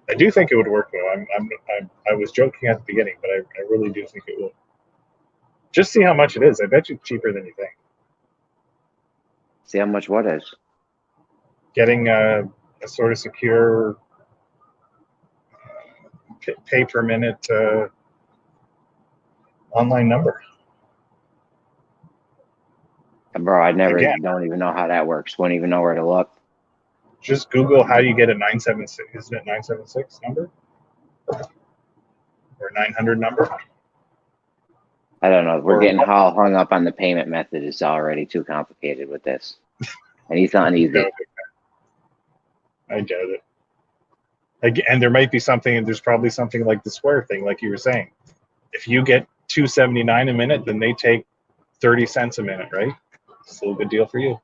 I do think it would work though. I was joking at the beginning, but I really do think it will. Just see how much it is. I bet you it's cheaper than you think. See how much what is? Getting a sort of secure pay per minute online number. Bro, I don't even know how that works. Wouldn't even know where to look. Just Google how you get a 976. Isn't it 976 number? Or 900 number? I don't know. We're getting all hung up on the payment method. It's already too complicated with this. And he's not easy. I doubt it. And there might be something, and there's probably something like the Square thing, like you were saying. If you get $2.79 a minute, then they take 30 cents a minute, right? Still a good deal for you.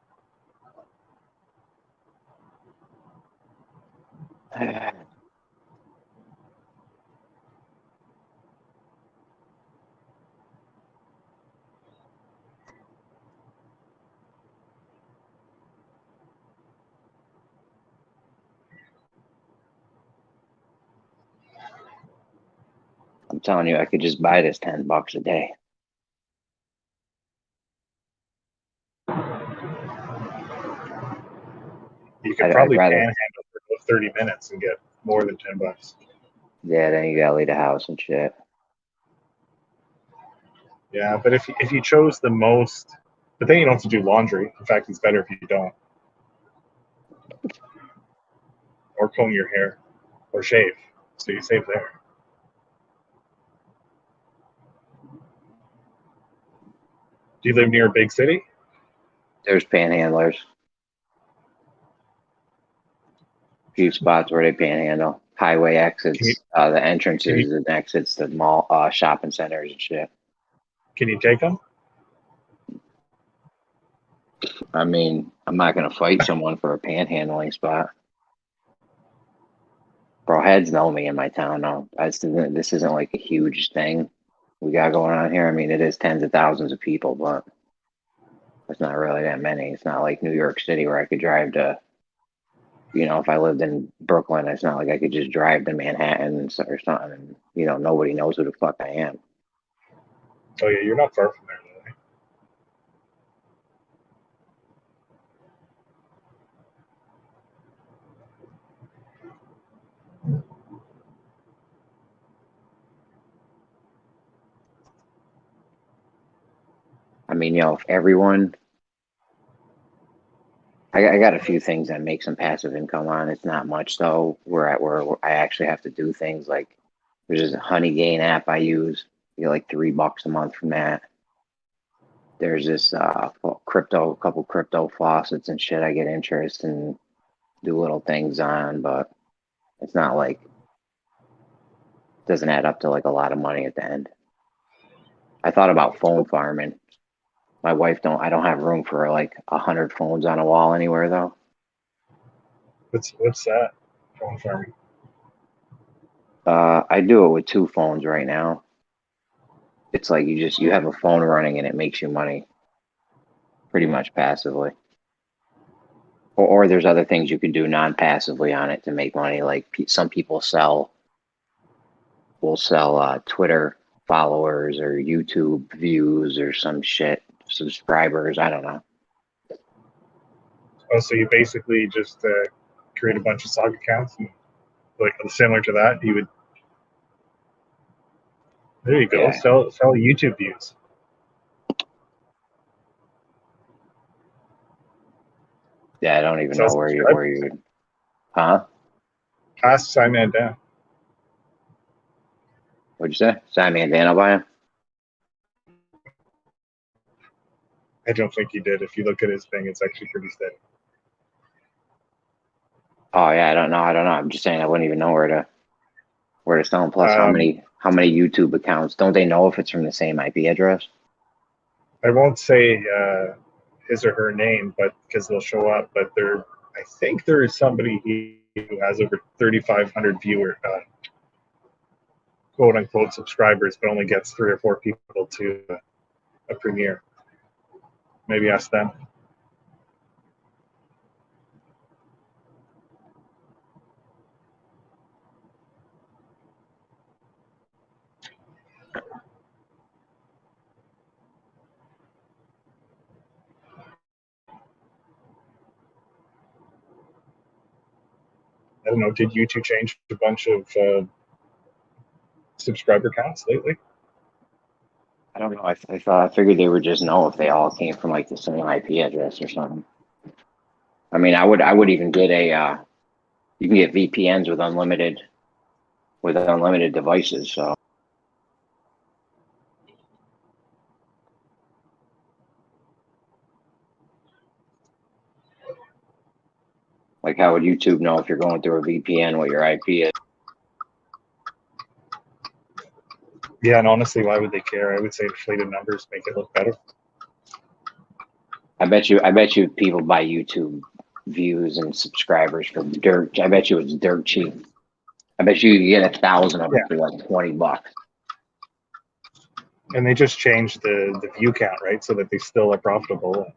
I'm telling you, I could just buy this $10 a day. You could probably panhandle for 30 minutes and get more than $10. Yeah, then you gotta leave the house and shit. Yeah, but if you chose the most, but then you don't have to do laundry. In fact, it's better if you don't. Or comb your hair, or shave, so you save there. Do you live near a big city? There's panhandlers. A few spots where they panhandle. Highway exits, the entrances and exits to mall, shopping centers and shit. Can you take them? I mean, I'm not gonna fight someone for a panhandling spot. Bro, heads know me in my town now. This isn't like a huge thing we got going on here. I mean, it is tens of thousands of people, but it's not really that many. It's not like New York City where I could drive to, you know, if I lived in Brooklyn, it's not like I could just drive to Manhattan or something and, you know, nobody knows who the fuck I am. Oh yeah, you're not far from there, really. I mean, you know, if everyone, I got a few things that make some passive income on. It's not much though. Where I actually have to do things like there's this Honey Gain app I use. You get like $3 a month from that. There's this couple crypto faucets and shit I get interest and do little things on, but it's not like doesn't add up to like a lot of money at the end. I thought about phone farming. My wife I don't have room for like 100 phones on a wall anywhere though. What's that? Phone farming? I do it with 2 phones right now. It's like you have a phone running and it makes you money pretty much passively. Or there's other things you can do non-passively on it to make money. Like some people will sell Twitter followers or YouTube views or some shit, subscribers. I don't know. Oh, so you basically just create a bunch of SOG accounts and like similar to that, you would. There you go. Yeah. Sell YouTube views. Yeah, I don't even know where you would. Huh? Ask Simon Dan. What'd you say? Simon Dan, I'll buy him. I don't think he did. If you look at his thing, it's actually pretty steady. Oh yeah, I don't know. I'm just saying I wouldn't even know where to sell them. Plus, how many YouTube accounts? Don't they know if it's from the same IP address? I won't say his or her name, but because they'll show up. But I think there is somebody who has over 3,500 viewer, quote unquote subscribers, but only gets 3 or 4 people to a premiere. Maybe ask them. I don't know, did YouTube change a bunch of subscriber counts lately? I don't know. I figured they would just know if they all came from like the same IP address or something. I mean, I would even get a you can get VPNs with unlimited devices. So like, how would YouTube know if you're going through a VPN what your IP is? Yeah, and honestly, why would they care? I would say inflated numbers make it look better. I bet you people buy YouTube views and subscribers for dirt. I bet you it's dirt cheap. I bet you get 1,000 of them for like $20. And they just changed the view count, right, so that they still are profitable.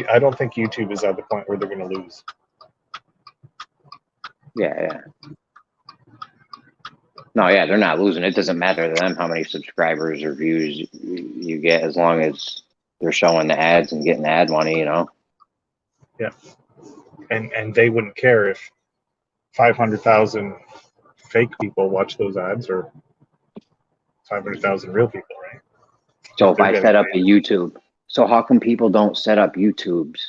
I don't think YouTube is at the point where they're going to lose. Yeah. No, yeah, they're not losing. It doesn't matter to them how many subscribers or views you get, as long as they're showing the ads and getting ad money, you know? Yeah. And they wouldn't care if 500,000 fake people watch those ads or 500,000 real people, right? So if I set up a YouTube, so how come people don't set up YouTubes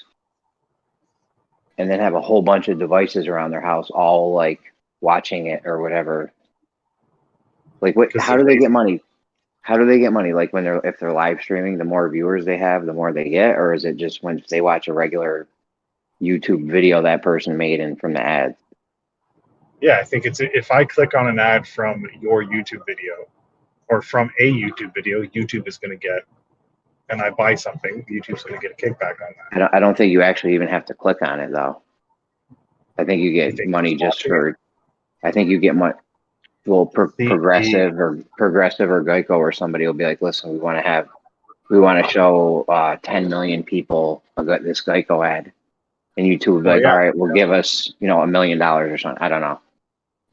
and then have a whole bunch of devices around their house all like watching it or whatever? Like, what? How do they get money? How do they get money? Like, if they're live streaming, the more viewers they have, the more they get, or is it just when they watch a regular YouTube video that person made and from the ads? Yeah, I think it's if I click on an ad from your YouTube video or from a YouTube video, YouTube is going to get, and I buy something, YouTube's going to get a kickback on that. I don't think you actually even have to click on it though. I think you get money just for. I think you get money. Well, Progressive or Geico or somebody will be like, listen, we want to show 10 million people this Geico ad, and YouTube will be like, all right, well, give us $1 million or something. I don't know,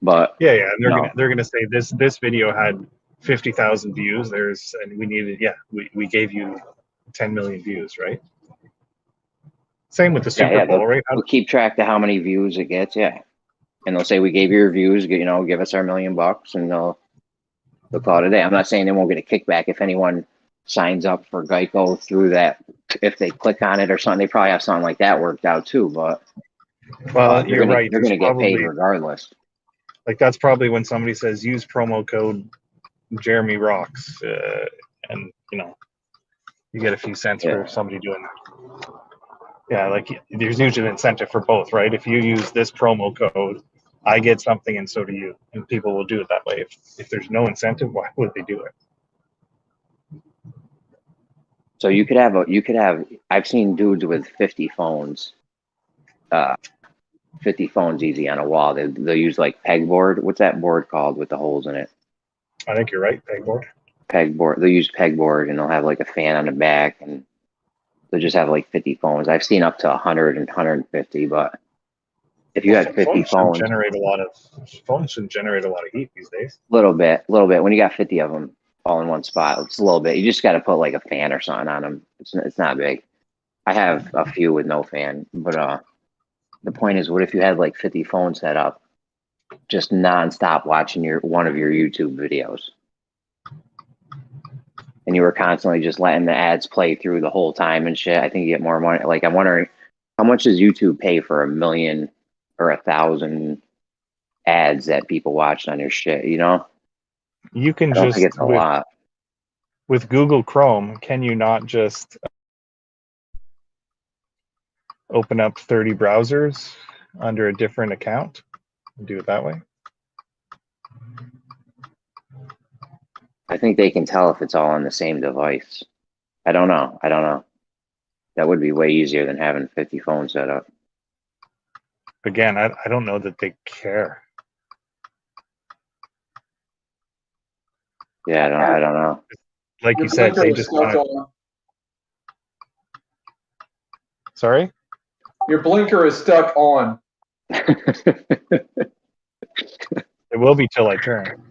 but yeah, and they're gonna say this video had 50,000 views. And we needed we gave you 10 million views, right? Same with the Super Bowl, right? We'll keep track of how many views it gets, and they'll say we gave you your views, give us our $1 million, and they'll call it a day. I'm not saying they won't get a kickback if anyone signs up for Geico through that. If they click on it or something, they probably have something like that worked out too. But you're right. They're going to get paid regardless. Like, that's probably when somebody says use promo code Jeremy Rocks, and you get a few cents for somebody doing that. Yeah, like there's usually an incentive for both, right? If you use this promo code, I get something, and so do you, and people will do it that way. If there's no incentive, why would they do it? So you could have. I've seen dudes with 50 phones, 50 phones easy on a wall. They'll use like pegboard. What's that board called with the holes in it? I think you're right, pegboard. Pegboard. They'll use pegboard, and they'll have like a fan on the back, and they'll just have like 50 phones. I've seen up to 100 and 150, but if you had 50 phones, phones shouldn't generate a lot of heat these days. Little bit. When you got 50 of them all in one spot, it's a little bit. You just got to put like a fan or something on them. It's not big. I have a few with no fan, but the point is, what if you had like 50 phones set up, just nonstop watching one of your YouTube videos, and you were constantly just letting the ads play through the whole time and shit? I think you get more money. Like, I'm wondering, how much does YouTube pay for 1 million or 1,000 ads that people watched on your shit? You can I think it's a lot. With Google Chrome, can you not just open up 30 browsers under a different account and do it that way? I think they can tell if it's all on the same device. I don't know. That would be way easier than having 50 phones set up. Again, I don't know that they care. Yeah, I don't know. Like you said, they just want to... Sorry? Your blinker is stuck on. It will be till I turn.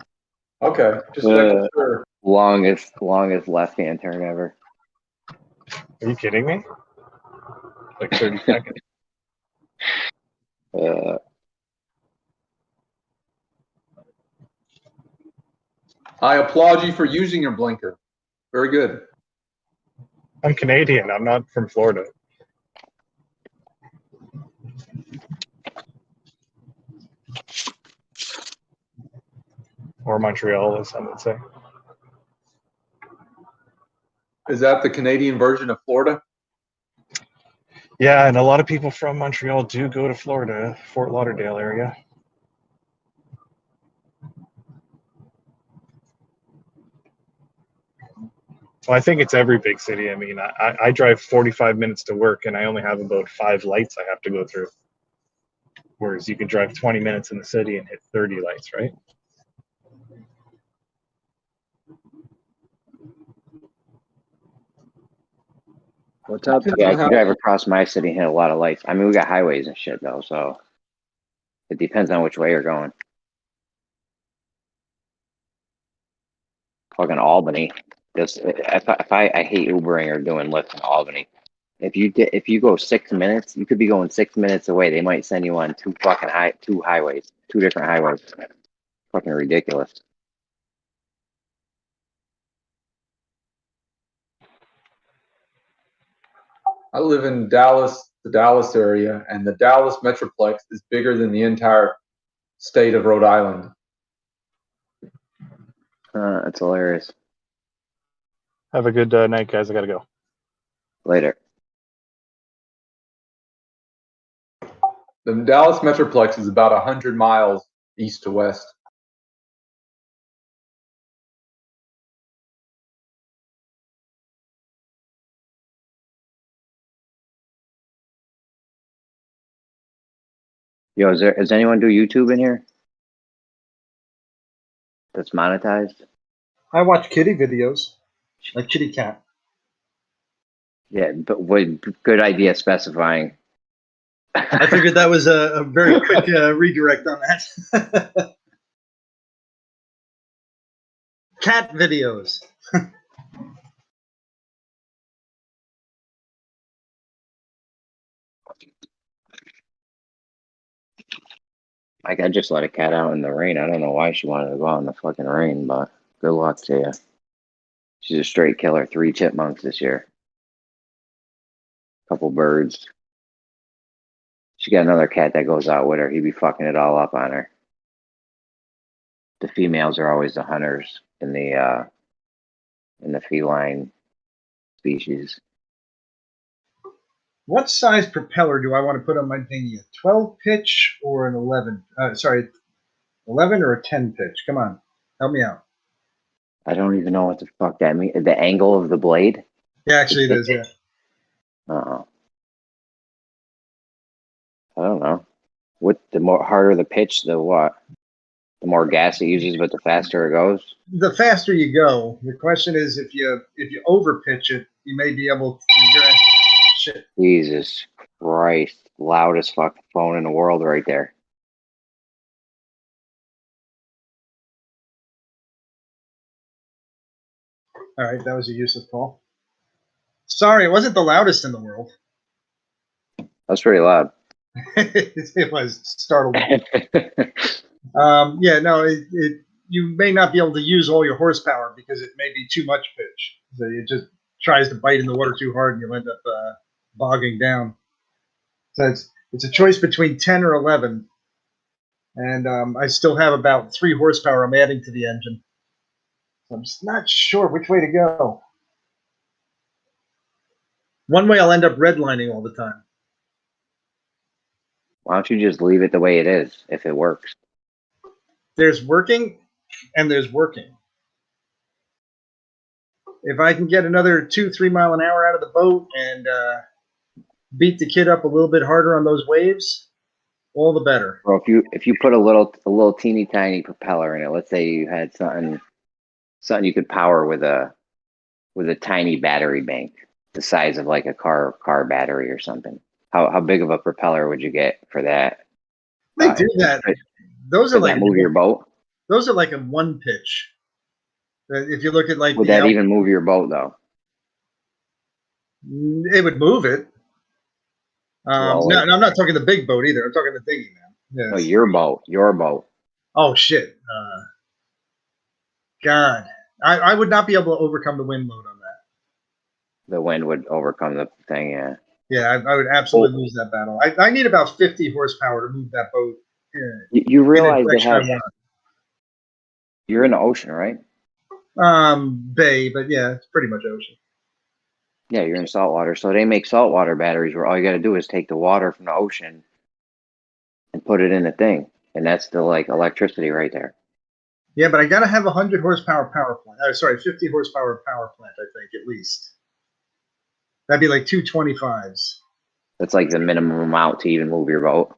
Okay, just making sure. Longest left-hand turn ever. Are you kidding me? Like 30 seconds. I applaud you for using your blinker. Very good. I'm Canadian. I'm not from Florida. Or Montreal, as some would say. Is that the Canadian version of Florida? Yeah, and a lot of people from Montreal do go to Florida, Fort Lauderdale area. Well, I think it's every big city. I mean, I drive 45 minutes to work, and I only have about 5 lights I have to go through. Whereas you can drive 20 minutes in the city and hit 30 lights, right? What's up? Yeah, I can drive across my city and hit a lot of lights. I mean, we got highways and shit, though, so it depends on which way you're going. Fucking Albany. Just if I hate Ubering or doing Lyft in Albany. If you go 6 minutes, you could be going 6 minutes away. They might send you on two highways, 2 different highways. Fucking ridiculous. I live in Dallas, the Dallas area, and the Dallas Metroplex is bigger than the entire state of Rhode Island. That's hilarious. Have a good night, guys. I gotta go. Later. The Dallas Metroplex is about 100 miles east to west. Yo, does anyone do YouTube in here? That's monetized? I watch kitty videos, like kitty cat. Yeah, but good idea specifying. I figured that was a very quick redirect on that. Cat videos. I just let a cat out in the rain. I don't know why she wanted to go out in the fucking rain, but good luck to you. She's a straight killer. 3 chipmunks this year. Couple birds. She got another cat that goes out with her. He'd be fucking it all up on her. The females are always the hunters in the feline species. What size propeller do I want to put on my dinghy? A 12 pitch or an 11? 11 or a 10 pitch? Come on, help me out. I don't even know what the fuck that means. The angle of the blade? Yeah, actually it is, yeah. Uh-oh. I don't know. What the more harder the pitch, the what? The more gas it uses, but the faster it goes. The faster you go. The question is, if you over pitch it, you may be able to. Shit. Jesus Christ! Loudest fucking phone in the world, right there. All right, that was a useless call. Sorry, it wasn't the loudest in the world. That's pretty loud. It was startling. Yeah, no, you may not be able to use all your horsepower because it may be too much pitch. So it just tries to bite in the water too hard, and you'll end up bogging down. So it's a choice between 10 or 11, and I still have about 3 horsepower I'm adding to the engine. So I'm just not sure which way to go. One way I'll end up redlining all the time. Why don't you just leave it the way it is if it works? There's working, and there's working. If I can get another 2-3 mile an hour out of the boat and beat the kid up a little bit harder on those waves, all the better. Well, if you put a little teeny tiny propeller in it, let's say you had something you could power with a tiny battery bank, the size of like a car battery or something. How big of a propeller would you get for that? They do that. Those are like move your boat. Those are like a 1 pitch. If you look at like, would that even move your boat though? It would move it. Well, No, I'm not talking the big boat either. I'm talking the dinghy, man. no, Yes. your boat. Oh shit. God, I would not be able to overcome the wind load on that. The wind would overcome the thing. Yeah. Yeah, I would absolutely lose that battle. I need about 50 horsepower to move that boat. You In realize the they direction I have. want. You're in the ocean, right? Bay, but yeah, it's pretty much ocean. Yeah, you're in saltwater. So they make saltwater batteries where all you got to do is take the water from the ocean and put it in the thing, and that's the like electricity right there. Yeah, but I gotta have a 100 horsepower power plant. Sorry, 50 horsepower power plant. I think at least. That'd be like 225s. That's like the minimum amount to even move your boat.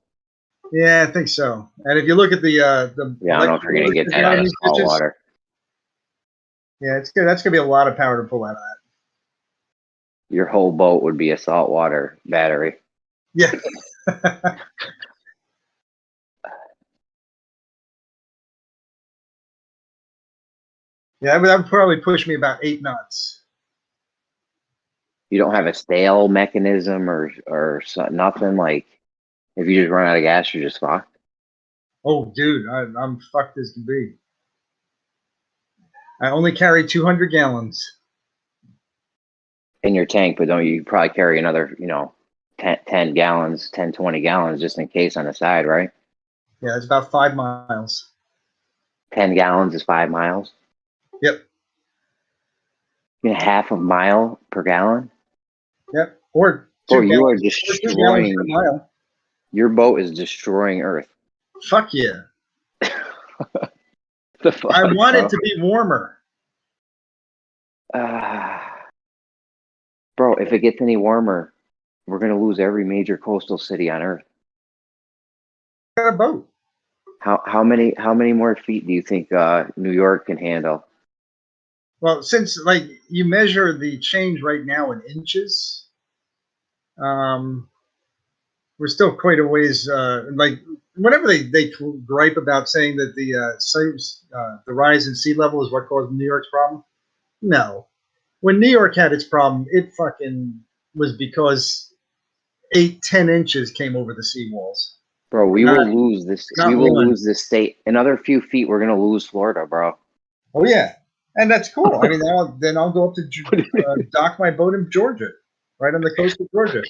Yeah, I think so. And if you look at the Yeah, I don't know if you're gonna get that out of saltwater. Yeah, it's good. That's gonna be a lot of power to pull out of that. Your whole boat would be a saltwater battery. Yeah. Yeah, that would probably push me about 8 knots. You don't have a stale mechanism or nothing like. If you just run out of gas, you're just fucked. Oh, dude, I'm fucked as can be. I only carry 200 gallons. In your tank, but don't you probably carry another, 10 gallons, 10, 20 gallons just in case on the side, right? Yeah, it's about 5 miles. 10 gallons is 5 miles. Yep. Half a mile per gallon. Yep. Or 2 Bro, you are gallons, destroying. 2 gallons per mile. Your boat is destroying Earth. Fuck yeah. The fuck, I want bro? it to be warmer. Bro, if it gets any warmer, we're gonna lose every major coastal city on Earth. I got a boat. How many more feet do you think New York can handle? Well, since like you measure the change right now in inches, we're still quite a ways. Like whenever they gripe about saying that the rise in sea level is what caused New York's problem, no. When New York had its problem, it fucking was because 8-10 inches came over the seawalls. Bro, we will lose this. Not We will one. lose this state. Another few feet, we're gonna lose Florida, bro. Oh yeah, and that's cool. I mean, then I'll go up to dock my boat in Georgia, right on the coast of Georgia.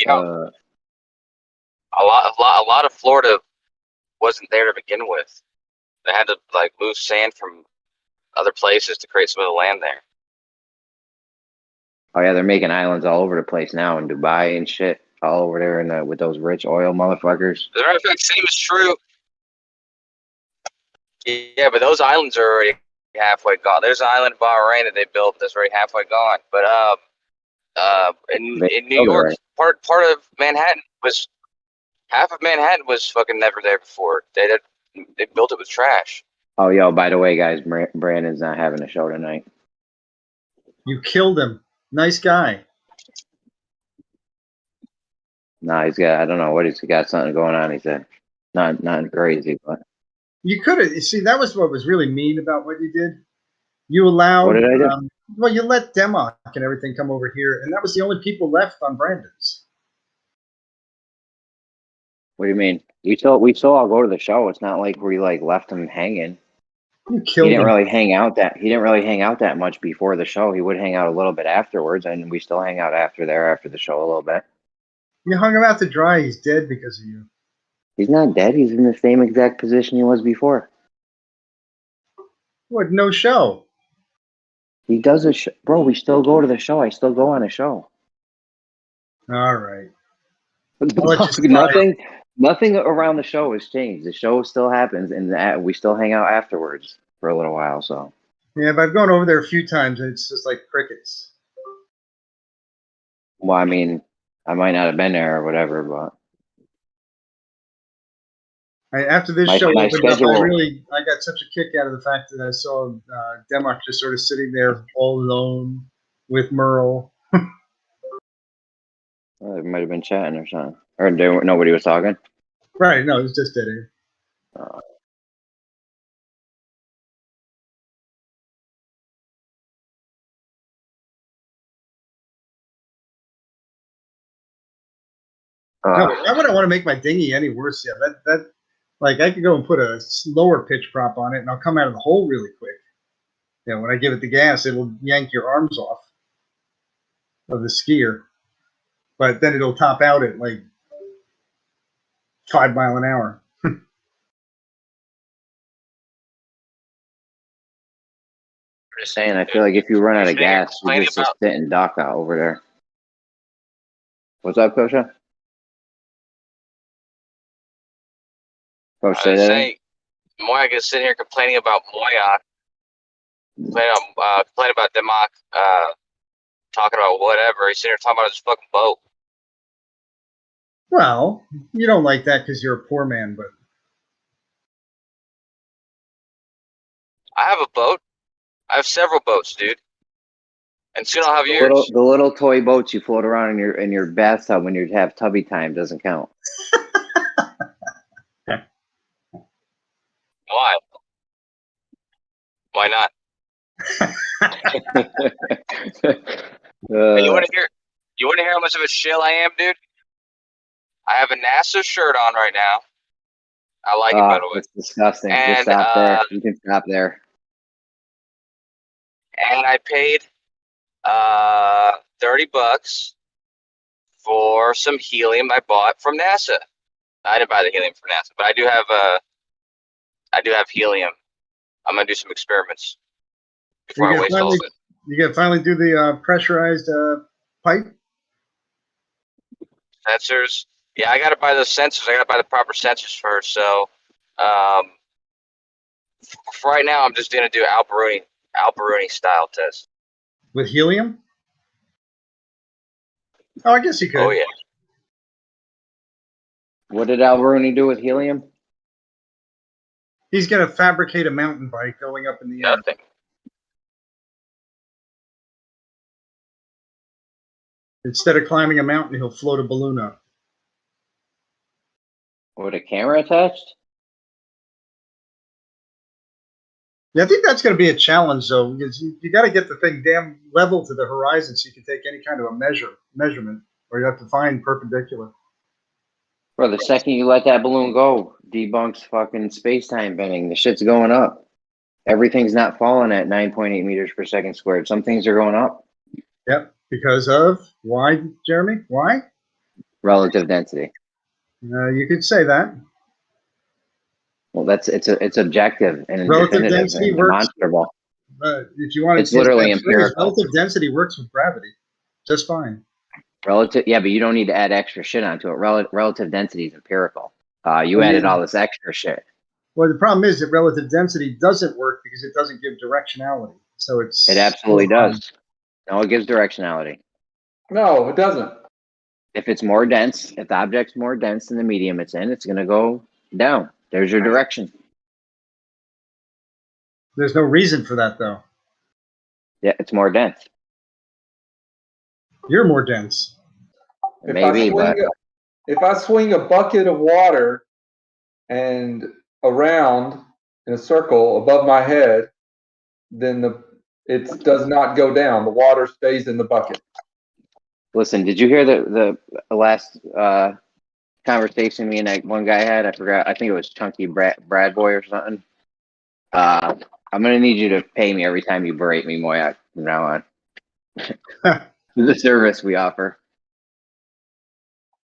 A lot of Florida wasn't there to begin with. They had to like move sand from other places to create some of the land there. Oh yeah, they're making islands all over the place now in Dubai and shit, all over there with those rich oil motherfuckers. As a matter of fact, same is true. Yeah, but those islands are already halfway gone. There's an island in Bahrain that they built that's already halfway gone. But in New York, part of Manhattan was half of Manhattan was fucking never there before. They built it with trash. Oh, yo, by the way, guys, Brandon's not having a show tonight. You killed him. Nice guy. Nah, he's got, I don't know what he's got something going on. He said, not crazy, but. You could have. See, that was what was really mean about what you did. You allowed. What did I do? Well, you let Democ and everything come over here, and that was the only people left on Brandon's. What do you mean? We still all go to the show. It's not like we like left him hanging. You killed him. He didn't really hang out that much before the show. He would hang out a little bit afterwards, and we still hang out after the show a little bit. You hung him out to dry. He's dead because of you. He's not dead. He's in the same exact position he was before. What? No show. He does a show. Bro, we still go to the show. I still go on a show. All right. Nothing around the show has changed. The show still happens, and we still hang out afterwards for a little while. So. Yeah, but I've gone over there a few times, and it's just like crickets. Well, I mean, I might not have been there or whatever, but. After this show opened up, I got such a kick out of the fact that I saw Democ just sort of sitting there all alone with Merle. Well, they might have been chatting or something. Or nobody was talking? Right, no, it was just dead air. No, I wouldn't want to make my dinghy any worse. Yeah, that like I could go and put a lower pitch prop on it, and I'll come out of the hole really quick. You know, when I give it the gas, it will yank your arms off of the skier, but then it'll top out at like 5 miles an hour. I'm just saying, I feel like if you run out of gas, you just sit and dock out over there. What's up, Kosha? I was saying, Moyak is sitting here complaining about Moyak, complaining about Demok, talking about whatever. He's sitting here talking about his fucking boat. Well, you don't like that because you're a poor man, but I have a boat. I have several boats, dude. And soon I'll have yours. The little toy boats you float around in your bathtub when you have tubby time doesn't count. Why? Why not? You want to hear? You want to hear how much of a shill I am, dude? I have a NASA shirt on right now. I like it, by the way. It's disgusting. And, just stop there. You can stop there. And I paid $30 for some helium I bought from NASA. I didn't buy the helium from NASA, but I do have helium. I'm gonna do some experiments before I waste all of it. You can finally do the pressurized pipe Sensors. Yeah, I gotta buy those sensors. I gotta buy the proper sensors first. So, for right now, I'm just gonna do Alberoni style test with helium. Oh, I guess you could. Oh yeah. What did Alberoni do with helium? He's going to fabricate a mountain bike going up in the air. Nothing. Instead of climbing a mountain, he'll float a balloon up. With a camera attached? Yeah, I think that's going to be a challenge, though, because you got to get the thing damn level to the horizon so you can take any kind of a measurement, or you have to find perpendicular. Bro, the second you let that balloon go, debunks fucking space-time bending. The shit's going up. Everything's not falling at 9.8 meters per second squared. Some things are going up. Yep, because of why, Jeremy? Why? Relative density. You could say that. Well, it's objective and relative density works. Demonstrable. If you want, it's literally empirical. Relative density works with gravity just fine. Relative, yeah, but you don't need to add extra shit onto it. Relative density is empirical. You added all this extra shit. Well, the problem is that relative density doesn't work because it doesn't give directionality. So it absolutely does. No, it gives directionality. No, it doesn't. If it's more dense, if the object's more dense than the medium it's in, it's going to go down. There's your direction. There's no reason for that, though. Yeah, it's more dense. You're more dense. Maybe, but if I swing a bucket of water and around in a circle above my head, then it does not go down. The water stays in the bucket. Listen, did you hear the last conversation me and that one guy had? I forgot. I think it was Chunky Brad Boy or something. I'm gonna need you to pay me every time you berate me, Moyak, from now on. The service we offer.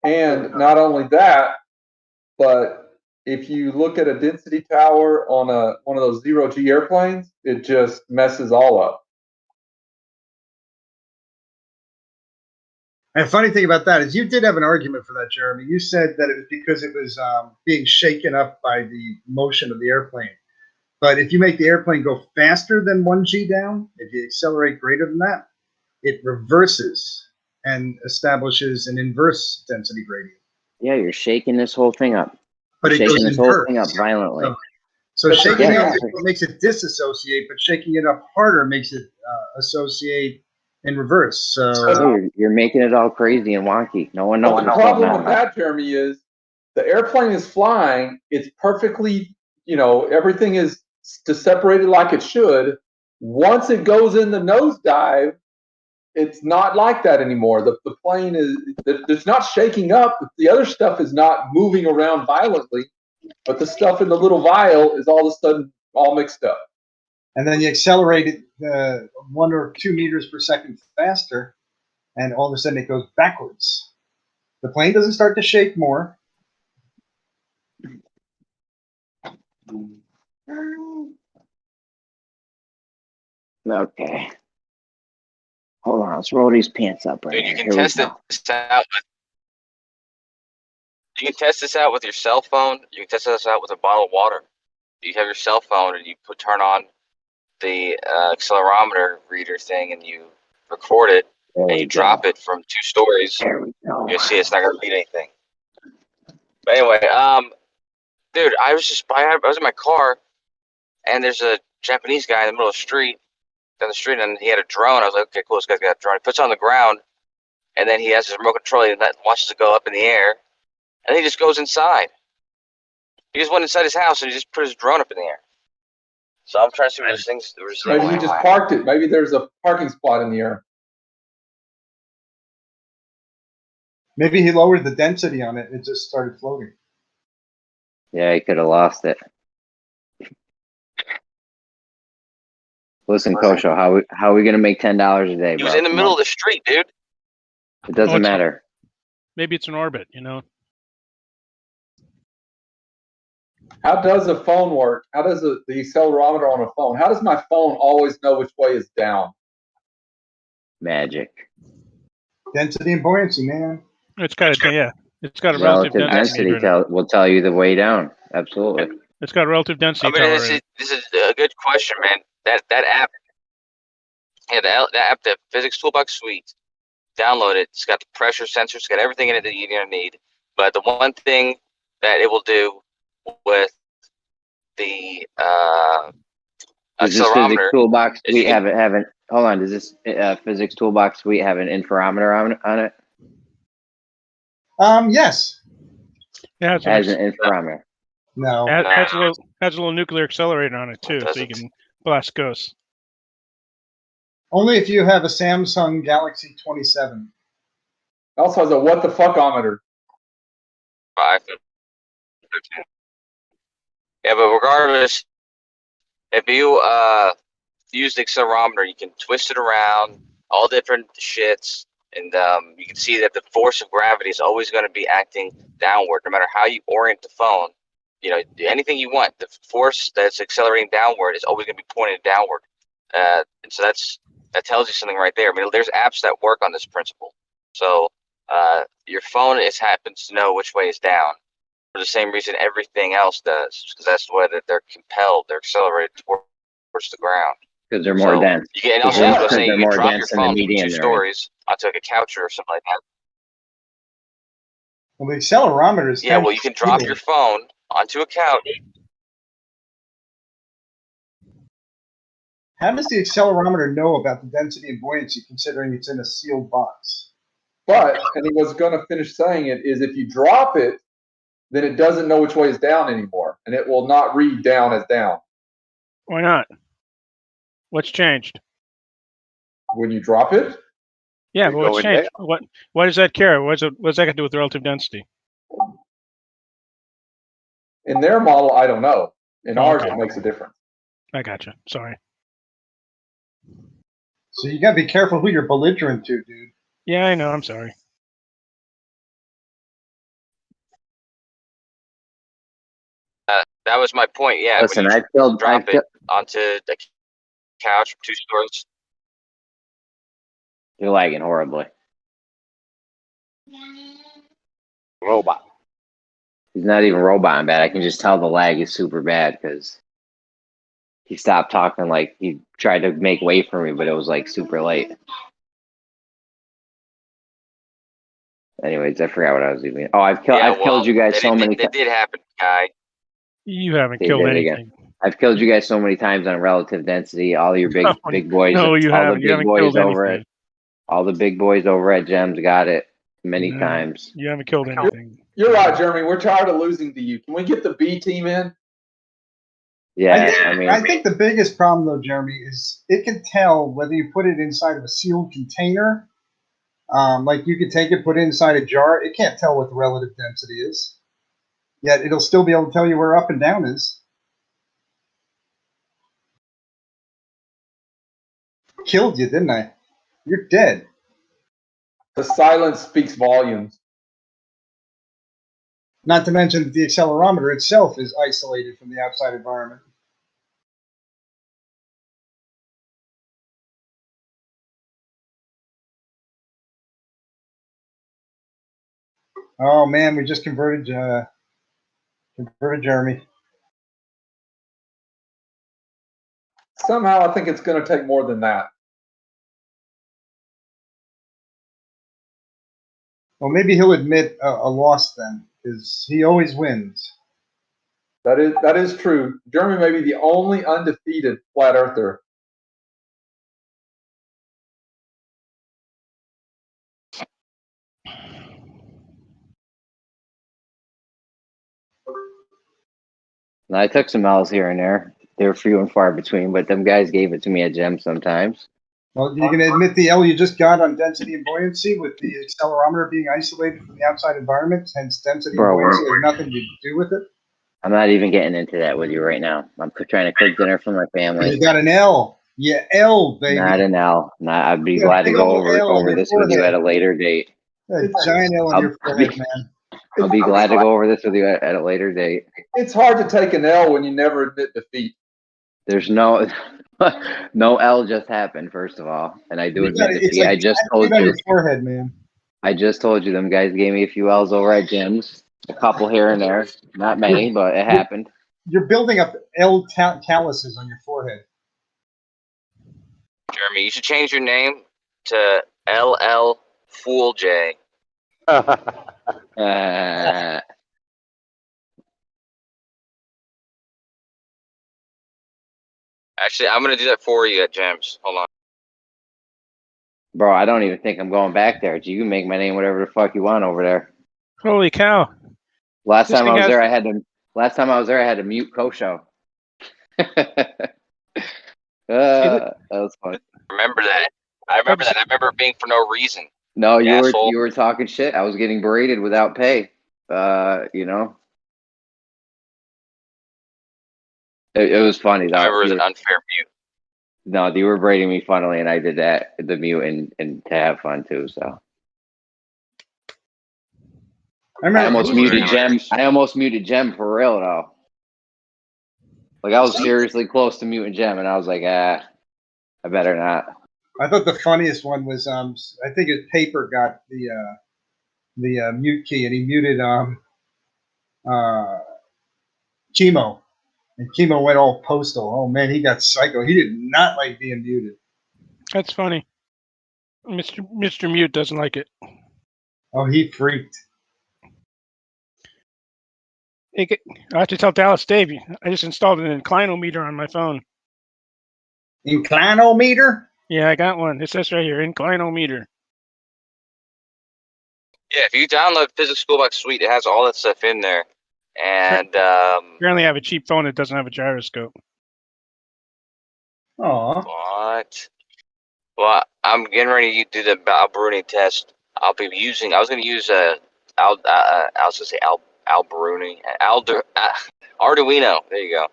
And not only that, but if you look at a density tower on one of those zero-G airplanes, it just messes all up. And the funny thing about that is you did have an argument for that, Jeremy. You said that it was because it was being shaken up by the motion of the airplane. But if you make the airplane go faster than 1G down, if you accelerate greater than that, it reverses and establishes an inverse density gradient. Yeah, you're shaking this whole thing up. But it goes this whole thing up violently. So shaking it up makes it disassociate, but shaking it up harder makes it associate in reverse. So you're making it all crazy and wonky. No one knows. The problem with that, Jeremy, is the airplane is flying. It's perfectly, everything is separated like it should. Once it goes in the nosedive, it's not like that anymore. The plane it's not shaking up. The other stuff is not moving around violently, but the stuff in the little vial is all of a sudden all mixed up. And then you accelerate it 1 or 2 meters per second faster, and all of a sudden it goes backwards. The plane doesn't start to shake more. Okay. Hold on, let's roll these pants up right Dude, you here. can test this out. You can test this out with your cell phone. You can test this out with a bottle of water. You have your cell phone and you turn on the accelerometer reader thing and you record it and you drop it from 2 stories. There we go. You'll see it's not gonna read anything. But anyway, dude, I was in my car and there's a Japanese guy in the middle of the street, down the street, and he had a drone. I was like, okay, cool, this guy's got a drone. He puts it on the ground, and then he has his remote control and watches it go up in the air, and he just goes inside. He just went inside his house and he just put his drone up in the air. So I'm trying to see what those things were. Maybe he just parked it. Maybe there's a parking spot in the air. Maybe he lowered the density on it and it just started floating. Yeah, he could have lost it. Listen, Kosho, how are we gonna make $10 a day, bro? He was in the middle of the street, dude. It doesn't matter. Maybe it's an orbit, you know. How does a phone work? How does the accelerometer on a phone? How does my phone always know which way is down? Magic. Density and buoyancy, man. It's got a It's got a relative density. Will tell you the way down. Absolutely. It's got a relative density. I mean, this is a good question, man. That app, that app, the Physics Toolbox Suite. Download it. It's got the pressure sensor. It's got everything in it that you're gonna need. But the one thing that it will do with the Does this Physics Toolbox Suite have an? Hold on. Does this Physics Toolbox Suite have an interferometer on it? Yes. Yeah, it has an interferometer. No. It has a little nuclear accelerator on it too, so you can blast ghosts. Only if you have a Samsung Galaxy 27. It also has a what the fuckometer. 5. Yeah, but regardless, if you use the accelerometer, you can twist it around, all different shits, and you can see that the force of gravity is always going to be acting downward, no matter how you orient the phone. You know, anything you want, the force that's accelerating downward is always going to be pointed downward. And so that tells you something right there. I mean, there's apps that work on this principle. So your phone happens to know which way is down for the same reason everything else does, because that's the way that they're compelled. They're accelerated towards the ground. Because they're more dense. And also, I was saying, you can drop your phone from 2 stories onto like a couch or something like that. Well, the accelerometer is. Yeah, well, you can drop your phone onto a couch. How does the accelerometer know about the density and buoyancy, considering it's in a sealed box? But, and he was going to finish saying it, is if you drop it, then it doesn't know which way is down anymore, and it will not read down as down. Why not? What's changed? When you drop it? Yeah, but what's changed? Why does that care? What's that got to do with relative density? In their model, I don't know. In ours, it makes a difference. I gotcha. Sorry. So you got to be careful who you're belligerent to, dude. Yeah, I know. I'm sorry. That was my point. Yeah. Listen, when you drop it onto the couch from 2 stories. You're lagging horribly. Robot. He's not even robot bad. I can just tell the lag is super bad because he stopped talking, like he tried to make way for me, but it was like super late. Anyways, I forgot what I was even. Oh, I've killed you guys so many times. It did happen, guy. You haven't killed anything. Again. I've killed you guys so many times on relative density. All your big boys. No, you haven't. You haven't killed anything. All the big boys over at Gems got it many times. You haven't killed anything. You're right, Jeremy. We're tired of losing to you. Can we get the B team in? Yeah, I mean, I think the biggest problem though, Jeremy, is it can tell whether you put it inside of a sealed container. Like you could take it, put it inside a jar. It can't tell what the relative density is. Yet it'll still be able to tell you where up and down is. Killed you, didn't I? You're dead. The silence speaks volumes. Not to mention that the accelerometer itself is isolated from the outside environment. Oh man, we just converted Jeremy. Somehow, I think it's going to take more than that. Well, maybe he'll admit a loss then, because he always wins. That is true. Jeremy may be the only undefeated flat earther. I took some L's here and there. They were few and far between, but them guys gave it to me at gem sometimes. Well, you're going to admit the L you just got on density and buoyancy with the accelerometer being isolated from the outside environment, hence density and buoyancy has nothing to do with it? I'm not even getting into that with you right now. I'm trying to cook dinner for my family. You got an L. Yeah, L, baby. Not an L. I'd be glad to go over this with you at a later date. A giant L on your forehead, man. I'll be glad to go over this with you at a later date. It's hard to take an L when you never admit defeat. There's no L just happened, first of all, and I do admit defeat. I just told you. Your forehead, man. I just told you them guys gave me a few L's over at gyms, a couple here and there, not many, but it happened. You're building up L calluses on your forehead. Jeremy, you should change your name to LL Fool J. Actually, I'm gonna do that for you at Gems. Hold on. Bro, I don't even think I'm going back there. You can make my name whatever the fuck you want over there. Holy cow! Last time I was there, I had to mute Kosho. That was fun. Remember that? I remember that. I remember it being for no reason. No, you were talking shit. I was getting berated without pay. You know. It was funny though. I remember it was an unfair mute. No, you were berating me funnily, and I did that, the mute, and to have fun too. So I almost muted Gem. I almost muted Gem for real though. Like I was seriously close to muting Gem, and I was like, I better not. I thought the funniest one was I think his Paper got the mute key, and he muted Chemo. And Chemo went all postal. Oh, man, he got psycho. He did not like being muted. That's funny. Mr. Mute doesn't like it. Oh, he freaked. I have to tell Dallas Dave, I just installed an inclinometer on my phone. Inclinometer? Yeah, I got one. It says right here, inclinometer. Yeah, if you download Physics Schoolbox Suite, it has all that stuff in there. And apparently, I have a cheap phone that doesn't have a gyroscope. Aw. What? Well, I'm getting ready to do the Alberuni test. I was going to use Arduino. There you go.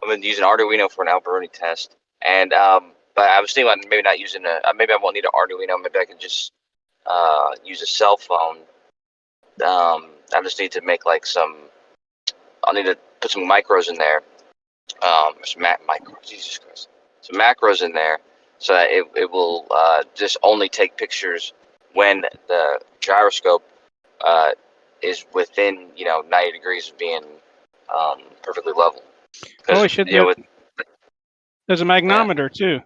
I've been using Arduino for an Alberuni test, and but I was thinking about maybe not using maybe I won't need an Arduino. Maybe I can just use a cell phone. I just need to make like some. I'll need to put some micros in there. Some macros. Jesus Christ. Some macros in there, so that it will just only take pictures when the gyroscope is within 90 degrees of being perfectly level. Holy shit! There's a magnometer too.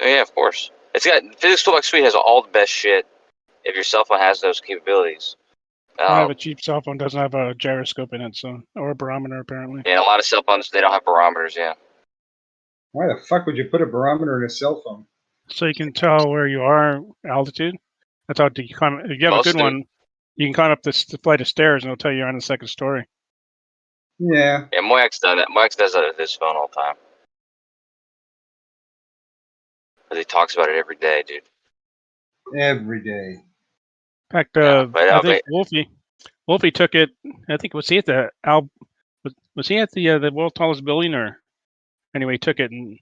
Yeah, of course. It's got Physics Toolbox Suite has all the best shit. If your cell phone has those capabilities. I have a cheap cell phone, doesn't have a gyroscope in it, or a barometer apparently. Yeah, a lot of cell phones they don't have barometers. Yeah. Why the fuck would you put a barometer in a cell phone? So you can tell where you are, altitude. That's how if you have a good one, you can climb up this flight of stairs and it'll tell you you're on the second story. Yeah. Yeah, Moyax done that. Moyax does that with his phone all the time. Because he talks about it every day, dude. Every day. In fact, Yeah, I think Wolfie took it. I think was he at the was he at the world's tallest building, or anyway, he took it and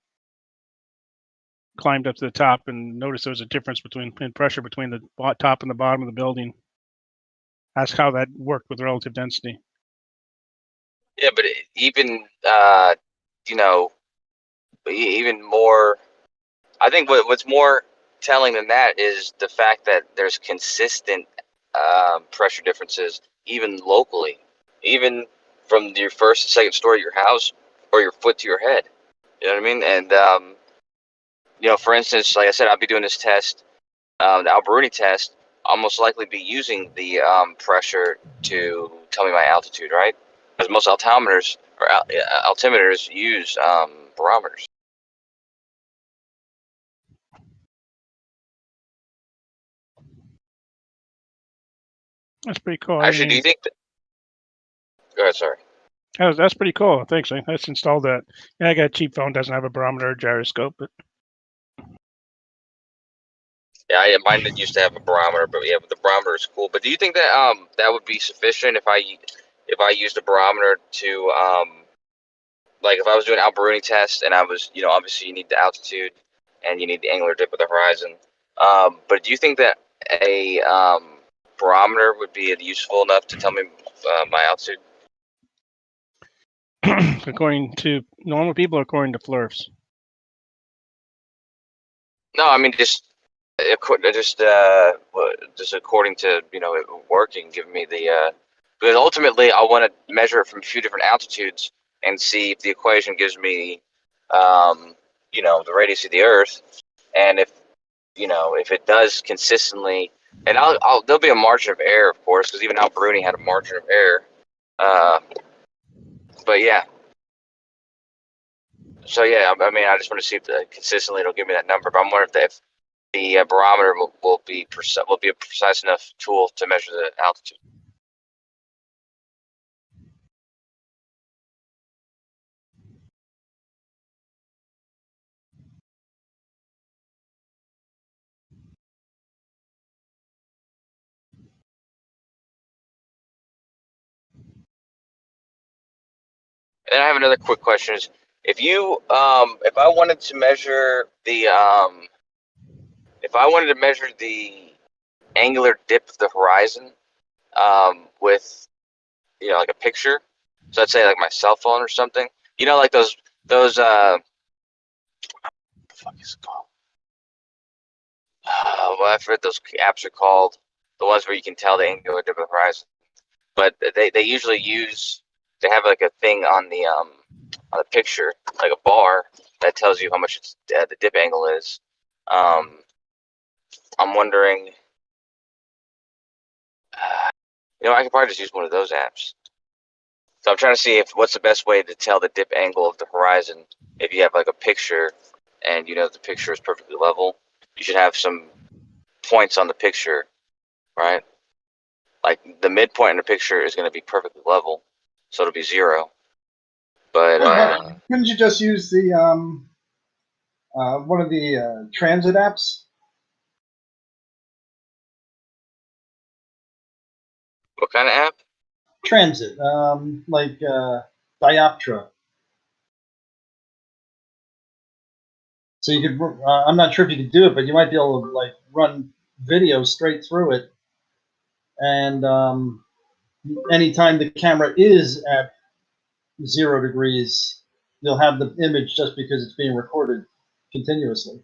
climbed up to the top and noticed there was a difference in pressure between the top and the bottom of the building. That's how that worked with relative density. Yeah, but even you know, even more. I think what's more telling than that is the fact that there's consistent pressure differences, even locally, even from your first and second story of your house or your foot to your head. You know what I mean? And you know, for instance, like I said, I'll be doing this test, the Alberuni test. I'll most likely be using the pressure to tell me my altitude, right? Because most altimeters or altimeters use barometers. That's pretty cool. Actually, do you think that? Go ahead, sorry. That's pretty cool. Thanks. I just installed that. Yeah, I got a cheap phone, doesn't have a barometer or gyroscope, but Yeah, mine didn't used to have a barometer, but yeah, but the barometer is cool. But do you think that that would be sufficient if I used a barometer to like if I was doing an Alberuni test and I was, you know, obviously you need the altitude and you need the angular dip of the horizon. But do you think that a barometer would be useful enough to tell me my altitude? according to normal people, according to Flurfs. No, I mean just according to, you know, it working, giving me the because ultimately I want to measure it from a few different altitudes and see if the equation gives me you know, the radius of the Earth, and if, you know, if it does consistently, and there'll be a margin of error, of course, because even Alberuni had a margin of error. But yeah. So yeah, I mean, I just want to see if consistently it'll give me that number. But I'm wondering if the barometer will be a precise enough tool to measure the altitude. And I have another quick question: is if you if I wanted to measure the angular dip of the horizon with, you know, like a picture, so I'd say like my cell phone or something, you know, like those what the fuck is it called? Well, I forget those apps are called, the ones where you can tell the angular dip of the horizon. But they usually they have like a thing on the picture, like a bar that tells you how much the dip angle is. I'm wondering, you know, I could probably just use one of those apps. So I'm trying to see what's the best way to tell the dip angle of the horizon. If you have like a picture and you know the picture is perfectly level, you should have some points on the picture, right? Like the midpoint in the picture is going to be perfectly level, so it'll be 0. But couldn't you just use the one of the transit apps? what kind of app? Transit, like Dioptra. So you could. I'm not sure if you could do it, but you might be able to like run video straight through it, and anytime the camera is at 0 degrees, you'll have the image just because it's being recorded continuously.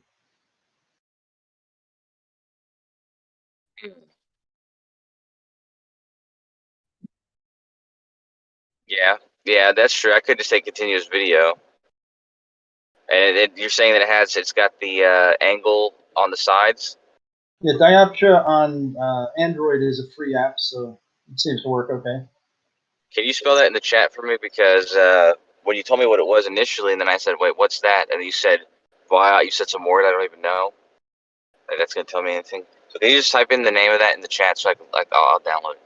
Yeah, that's true. I could just say continuous video. And you're saying that it's got the angle on the sides? Yeah, Dioptra on Android is a free app, so it seems to work okay. Can you spell that in the chat for me? Because when you told me what it was initially, and then I said, wait, what's that? And you said, wow, you said some word I don't even know. Like, that's going to tell me anything. So can you just type in the name of that in the chat so I can, like, I'll download it.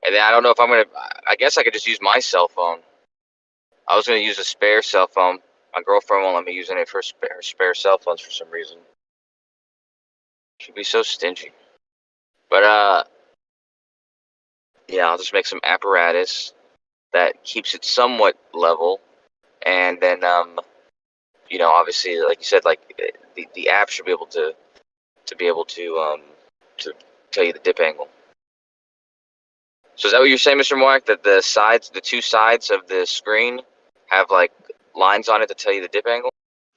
And then I don't know if I'm gonna. I guess I could just use my cell phone. I was gonna use a spare cell phone. My girlfriend won't let me use any of her spare cell phones for some reason. She'd be so stingy. But yeah, I'll just make some apparatus that keeps it somewhat level, and then you know, obviously, like you said, like the app should be able to to tell you the dip angle. So is that what you're saying, Mr. Moak, that the two sides of the screen have like lines on it to tell you the dip angle?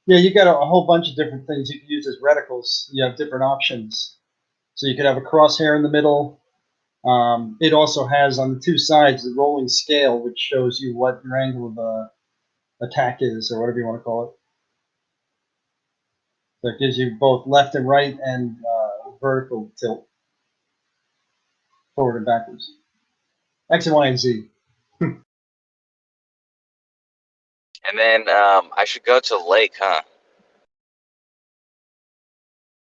Yeah, you got a whole bunch of different things you can use as reticles. You have different options. So you could have a crosshair in the middle. It also has on the two sides the rolling scale, which shows you what your angle of attack is, or whatever you want to call it. So it gives you both left and right and vertical tilt, forward and backwards. X and Y and Z. And then I should go to the lake, huh?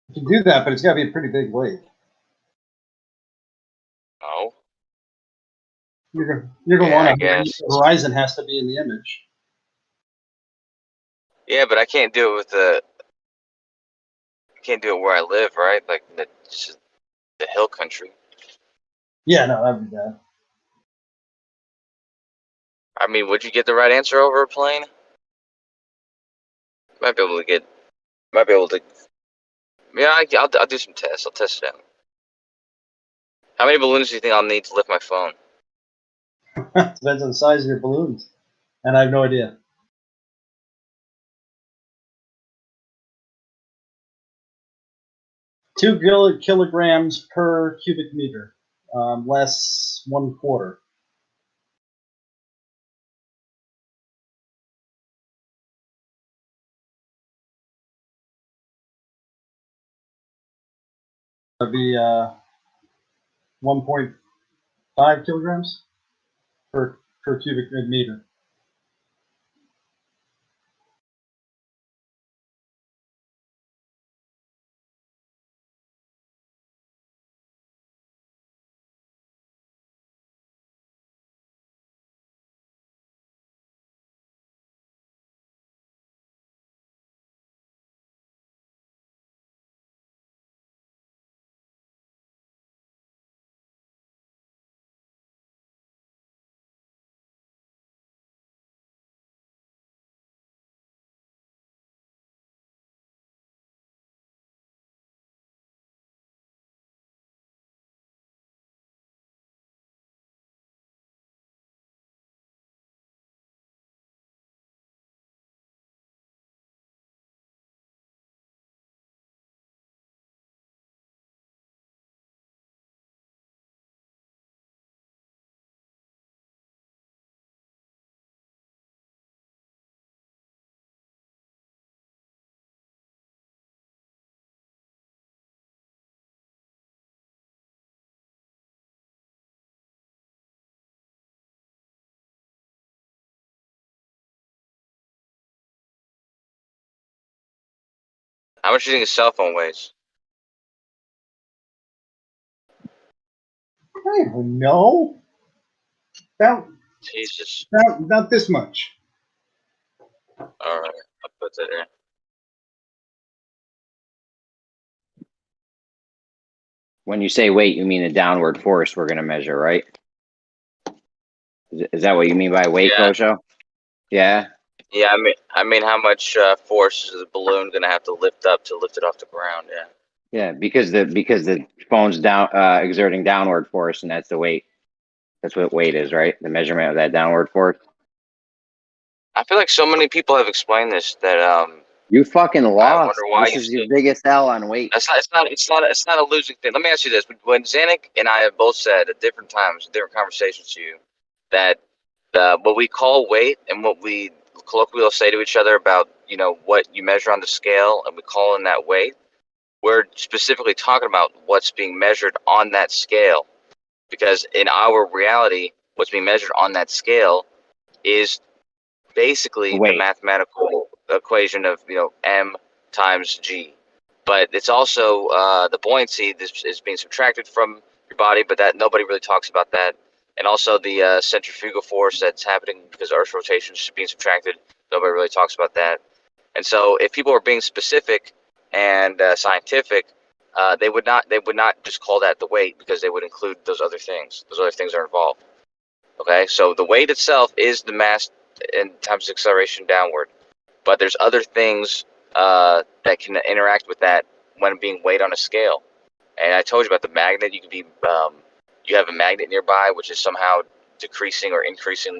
You can do that, but it's got to be a pretty big lake. No. You're gonna Yeah, I want to. guess. The horizon has to be in the image. Yeah, but I can't do it with I can't do it where I live, right? Like just the hill country. Yeah, no, that'd be bad. I mean, would you get the right answer over a plane? Might be able to. Yeah, I'll do some tests. I'll test it out. How many balloons do you think I'll need to lift my phone? Depends on the size of your balloons, and I have no idea. 2 kilograms per cubic meter, less 1/4. That'd be 1.5 kilograms per cubic meter. How much do you think a cell phone weighs? I don't know. Jesus. Not this much. All right, I'll put that in. When you say weight, you mean the downward force we're going to measure, right? Is that what you mean by weight, Yeah. Kosho? Yeah. Yeah, I mean, how much force is the balloon gonna have to lift up to lift it off the ground? Yeah. Yeah, because the phone's down exerting downward force, and that's the weight. That's what weight is, right? The measurement of that downward force. I feel like so many people have explained this that You fucking I lost. wonder why This you is your still. biggest L on weight. It's not a losing thing. Let me ask you this: when Zanuck and I have both said at different times, different conversations to you, that what we call weight and what we colloquially say to each other about, you know, what you measure on the scale, and we call in that weight, we're specifically talking about what's being measured on that scale, because in our reality, what's being measured on that scale is basically the Weight. mathematical equation of, you know, m times g, but it's also the buoyancy. This is being subtracted from your body, but that nobody really talks about that. and also the centrifugal force that's happening because Earth's rotation is being subtracted. Nobody really talks about that. And so, if people are being specific and scientific, they would not just call that the weight, because they would include those other things. Those other things are involved. Okay, so the weight itself is the mass in times the acceleration downward, but there's other things that can interact with that when being weighed on a scale. And I told you about the magnet. You could be you have a magnet nearby, which is somehow decreasing or increasing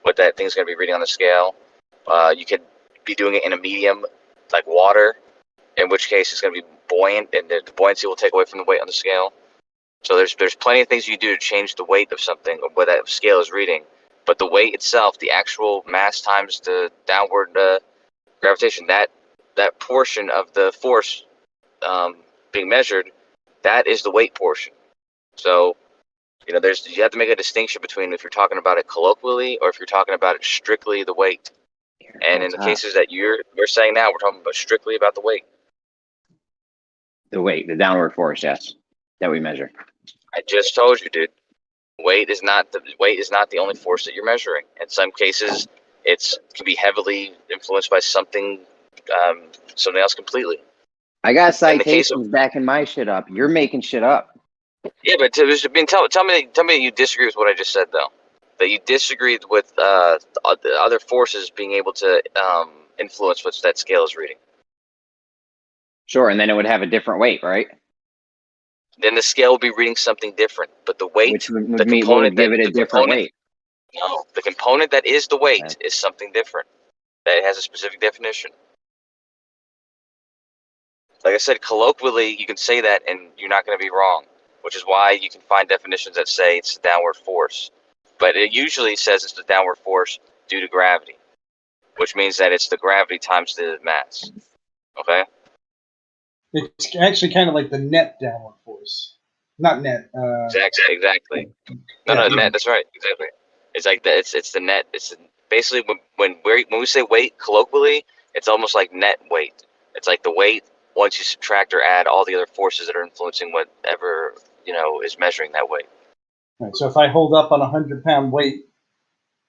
what that thing's going to be reading on the scale. You could be doing it in a medium like water, in which case it's going to be buoyant, and the buoyancy will take away from the weight on the scale. So there's plenty of things you do to change the weight of something, or what that scale is reading. But the weight itself, the actual mass times the downward gravitation, that portion of the force being measured, that is the weight portion. So, you have to make a distinction between if you're talking about it colloquially or if you're talking about it strictly the weight. And in the cases that we're saying now, we're talking about strictly about the weight. The weight, the downward force, yes, that we measure. I just told you, dude. Weight is not the only force that you're measuring. In some cases, it can be heavily influenced by something else completely. I got citations backing my shit up. You're making shit up. Yeah, but tell me that you disagree with what I just said, though. That you disagreed with the other forces being able to influence what that scale is reading. Sure, and then it would have a different weight, right? Then the scale will be reading something different. But the weight, which would give it a different weight. No, the component that is the weight is something different. That has a specific definition. Like I said, colloquially, you can say that and you're not going to be wrong, which is why you can find definitions that say it's the downward force. But it usually says it's the downward force due to gravity, which means that it's the gravity times the mass. Okay? It's actually kind of like the net downward force. Not net. Exactly. No, net. That's right. Exactly. It's like that. It's the net. It's basically when we say weight colloquially, it's almost like net weight. It's like the weight once you subtract or add all the other forces that are influencing whatever is measuring that weight. Right. So if I hold up on 100-pound weight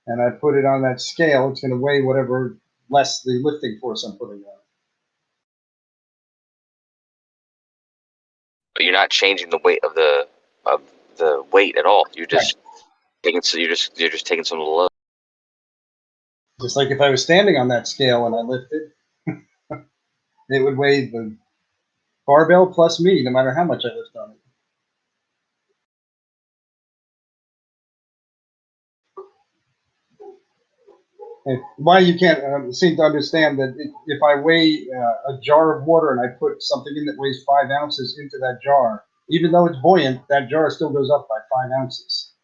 and I put it on that scale, it's going to weigh whatever less the lifting force I'm putting on. But you're not changing the weight of the weight at all. You're just taking some load. Just like if I was standing on that scale and I lifted, it would weigh the barbell plus me, no matter how much I lift on it. And why you can't seem to understand that if I weigh a jar of water and I put something in that weighs 5 ounces into that jar, even though it's buoyant, that jar still goes up by 5 ounces.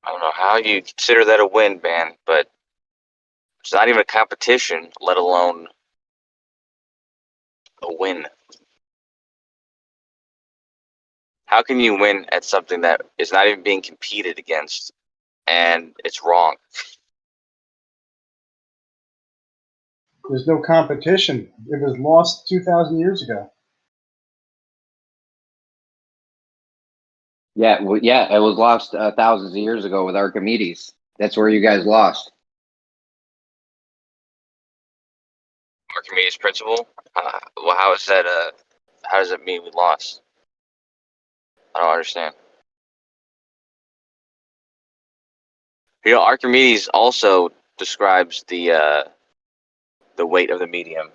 I don't know how you consider that a win, man, but it's not even a competition, let alone a win. How can you win at something that is not even being competed against and it's wrong? There's no competition. It was lost 2,000 years ago. Yeah, it was lost thousands of years ago with Archimedes. That's where you guys lost. Archimedes' principle? Well, how is that? How does it mean we lost? I don't understand. Archimedes also describes the weight of the medium.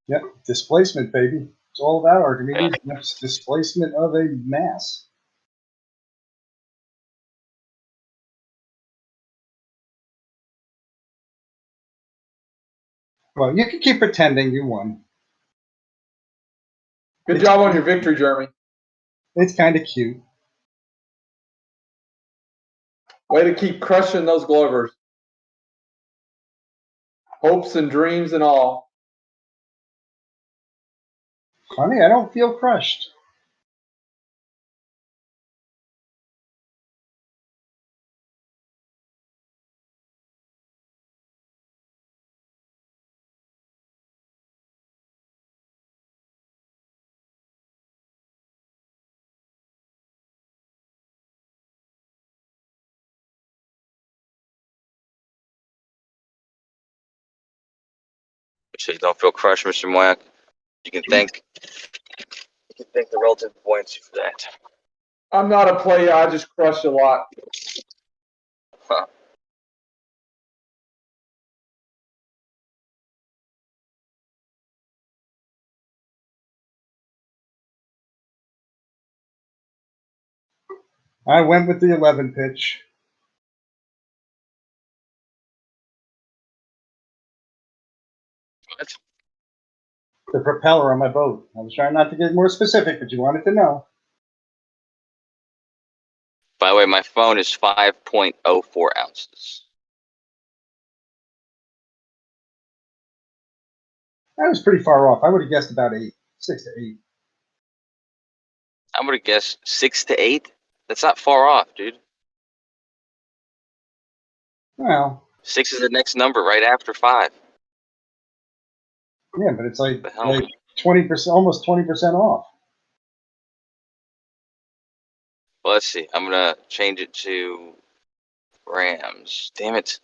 Yep, displacement, baby. It's all about Archimedes. Yeah. That's displacement of a mass. Well, you can keep pretending you won. Good job on your victory, Jeremy. It's kind of cute. Way to keep crushing those Glovers. Hopes and dreams and all. Honey, I don't feel crushed. So you don't feel crushed, Mr. Moyak. You can thank the relative buoyancy for that. I'm not a player. I just crush a lot. Huh. I went with the 11 pitch. What? The propeller on my boat. I was trying not to get more specific, but you wanted to know. By the way, my phone is 5.04 ounces. I was pretty far off. I would have guessed about 8, 6 to 8. I'm gonna guess 6 to 8. That's not far off, dude. Well, 6 is the next number, right after 5. yeah, but it's like The hell? 20%, almost 20% off. Well, let's see. I'm gonna change it to grams. Damn it.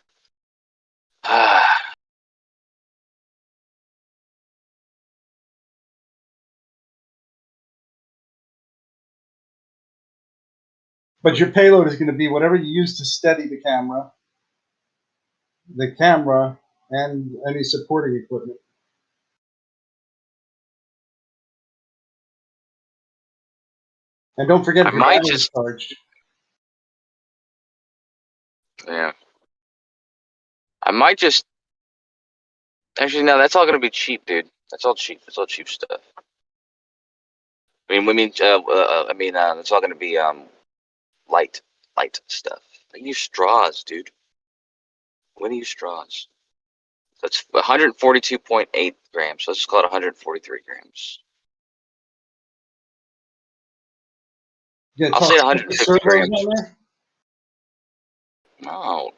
But your payload is going to be whatever you use to steady the camera, and any supporting equipment. And don't forget I if your might battery is just. charged. Yeah. I might just. Actually, no. That's all gonna be cheap, dude. That's all cheap. That's all cheap stuff. That's all gonna be light stuff. I use straws, dude. When do you use straws? That's 142.8 grams. So let's just call it 143 grams. I'll say 150 grams. No.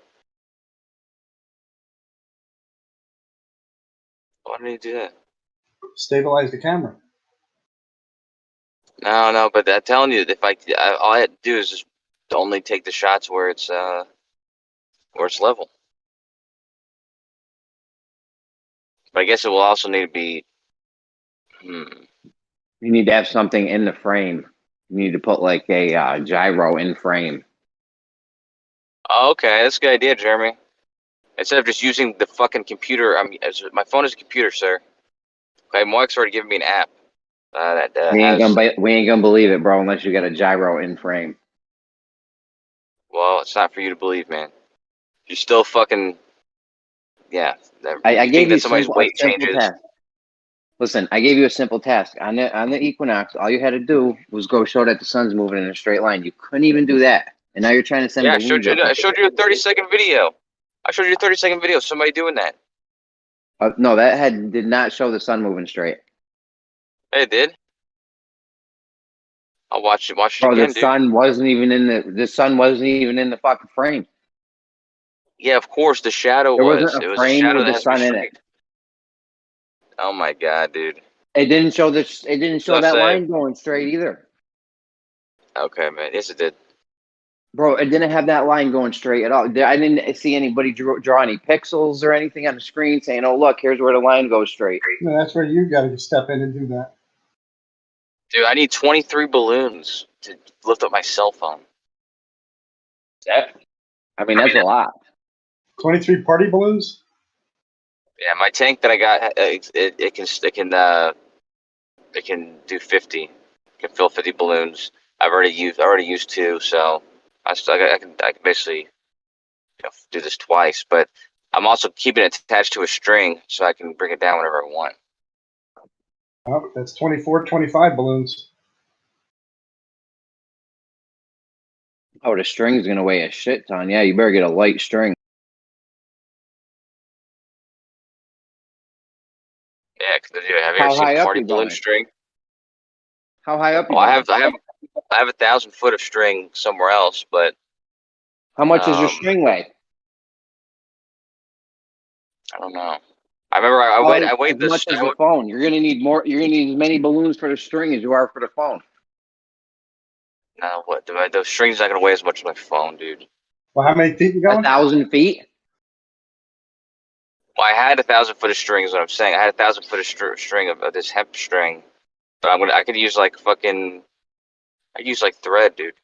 Why did he do that? Stabilize the camera. No, but I'm telling you, all I had to do is just only take the shots where it's level. But I guess it will also need to be. You need to have something in the frame. You need to put like a gyro in frame. Oh, okay, that's a good idea, Jeremy. Instead of just using the fucking computer, my phone is a computer, sir. Okay, Moik's already given me an app that We ain't has. gonna believe it, bro, unless you got a gyro in frame. Well, it's not for you to believe, man. You still fucking. Yeah. I gave you that somebody's weight changes. task. Listen, I gave you a simple task on the equinox. All you had to do was go show that the sun's moving in a straight line. You couldn't even do that, and now you're trying to send. Yeah, I showed you a 30-second video. I showed you a 30-second video of somebody doing that. No, that did not show the sun moving straight. It did. I'll watch it Bro, again, the dude. sun wasn't even in the fucking frame. Yeah, of course, the shadow There was. wasn't It a was a frame shadow with that the has to be sun in straight. it. Oh my god, dude. It didn't show this. It didn't show that line going straight either. Okay, man. Yes, it did. Bro, it didn't have that line going straight at all. I didn't see anybody draw any pixels or anything on the screen saying, "Oh, look, here's where the line goes straight." No, that's where you got to step in and do that. Dude, I need 23 balloons to lift up my cell phone. That's a lot. 23 party balloons? Yeah, my tank that I got, it can do 50. It can fill 50 balloons. I've already used 2, so I can basically do this twice. But I'm also keeping it attached to a string so I can bring it down whenever I want. Oh, that's 24, 25 balloons. Oh, the string's gonna weigh a shit ton. Yeah, you better get a light string. Yeah, have you How ever seen high up party you balloon going? string? How high up? Well, I have 1,000 foot of string somewhere else, but How much does your string weigh? I don't know. I remember I weighed as this. much as the phone. You're gonna need more. You're gonna need as many balloons for the string as you are for the phone. No, what the string's not gonna weigh as much as my phone, dude. Well, how many feet you going? 1,000 feet. Well, I had 1,000 foot of string is what I'm saying. I had 1,000 foot of string of this hemp string, but I could use like fucking. I use like thread, dude.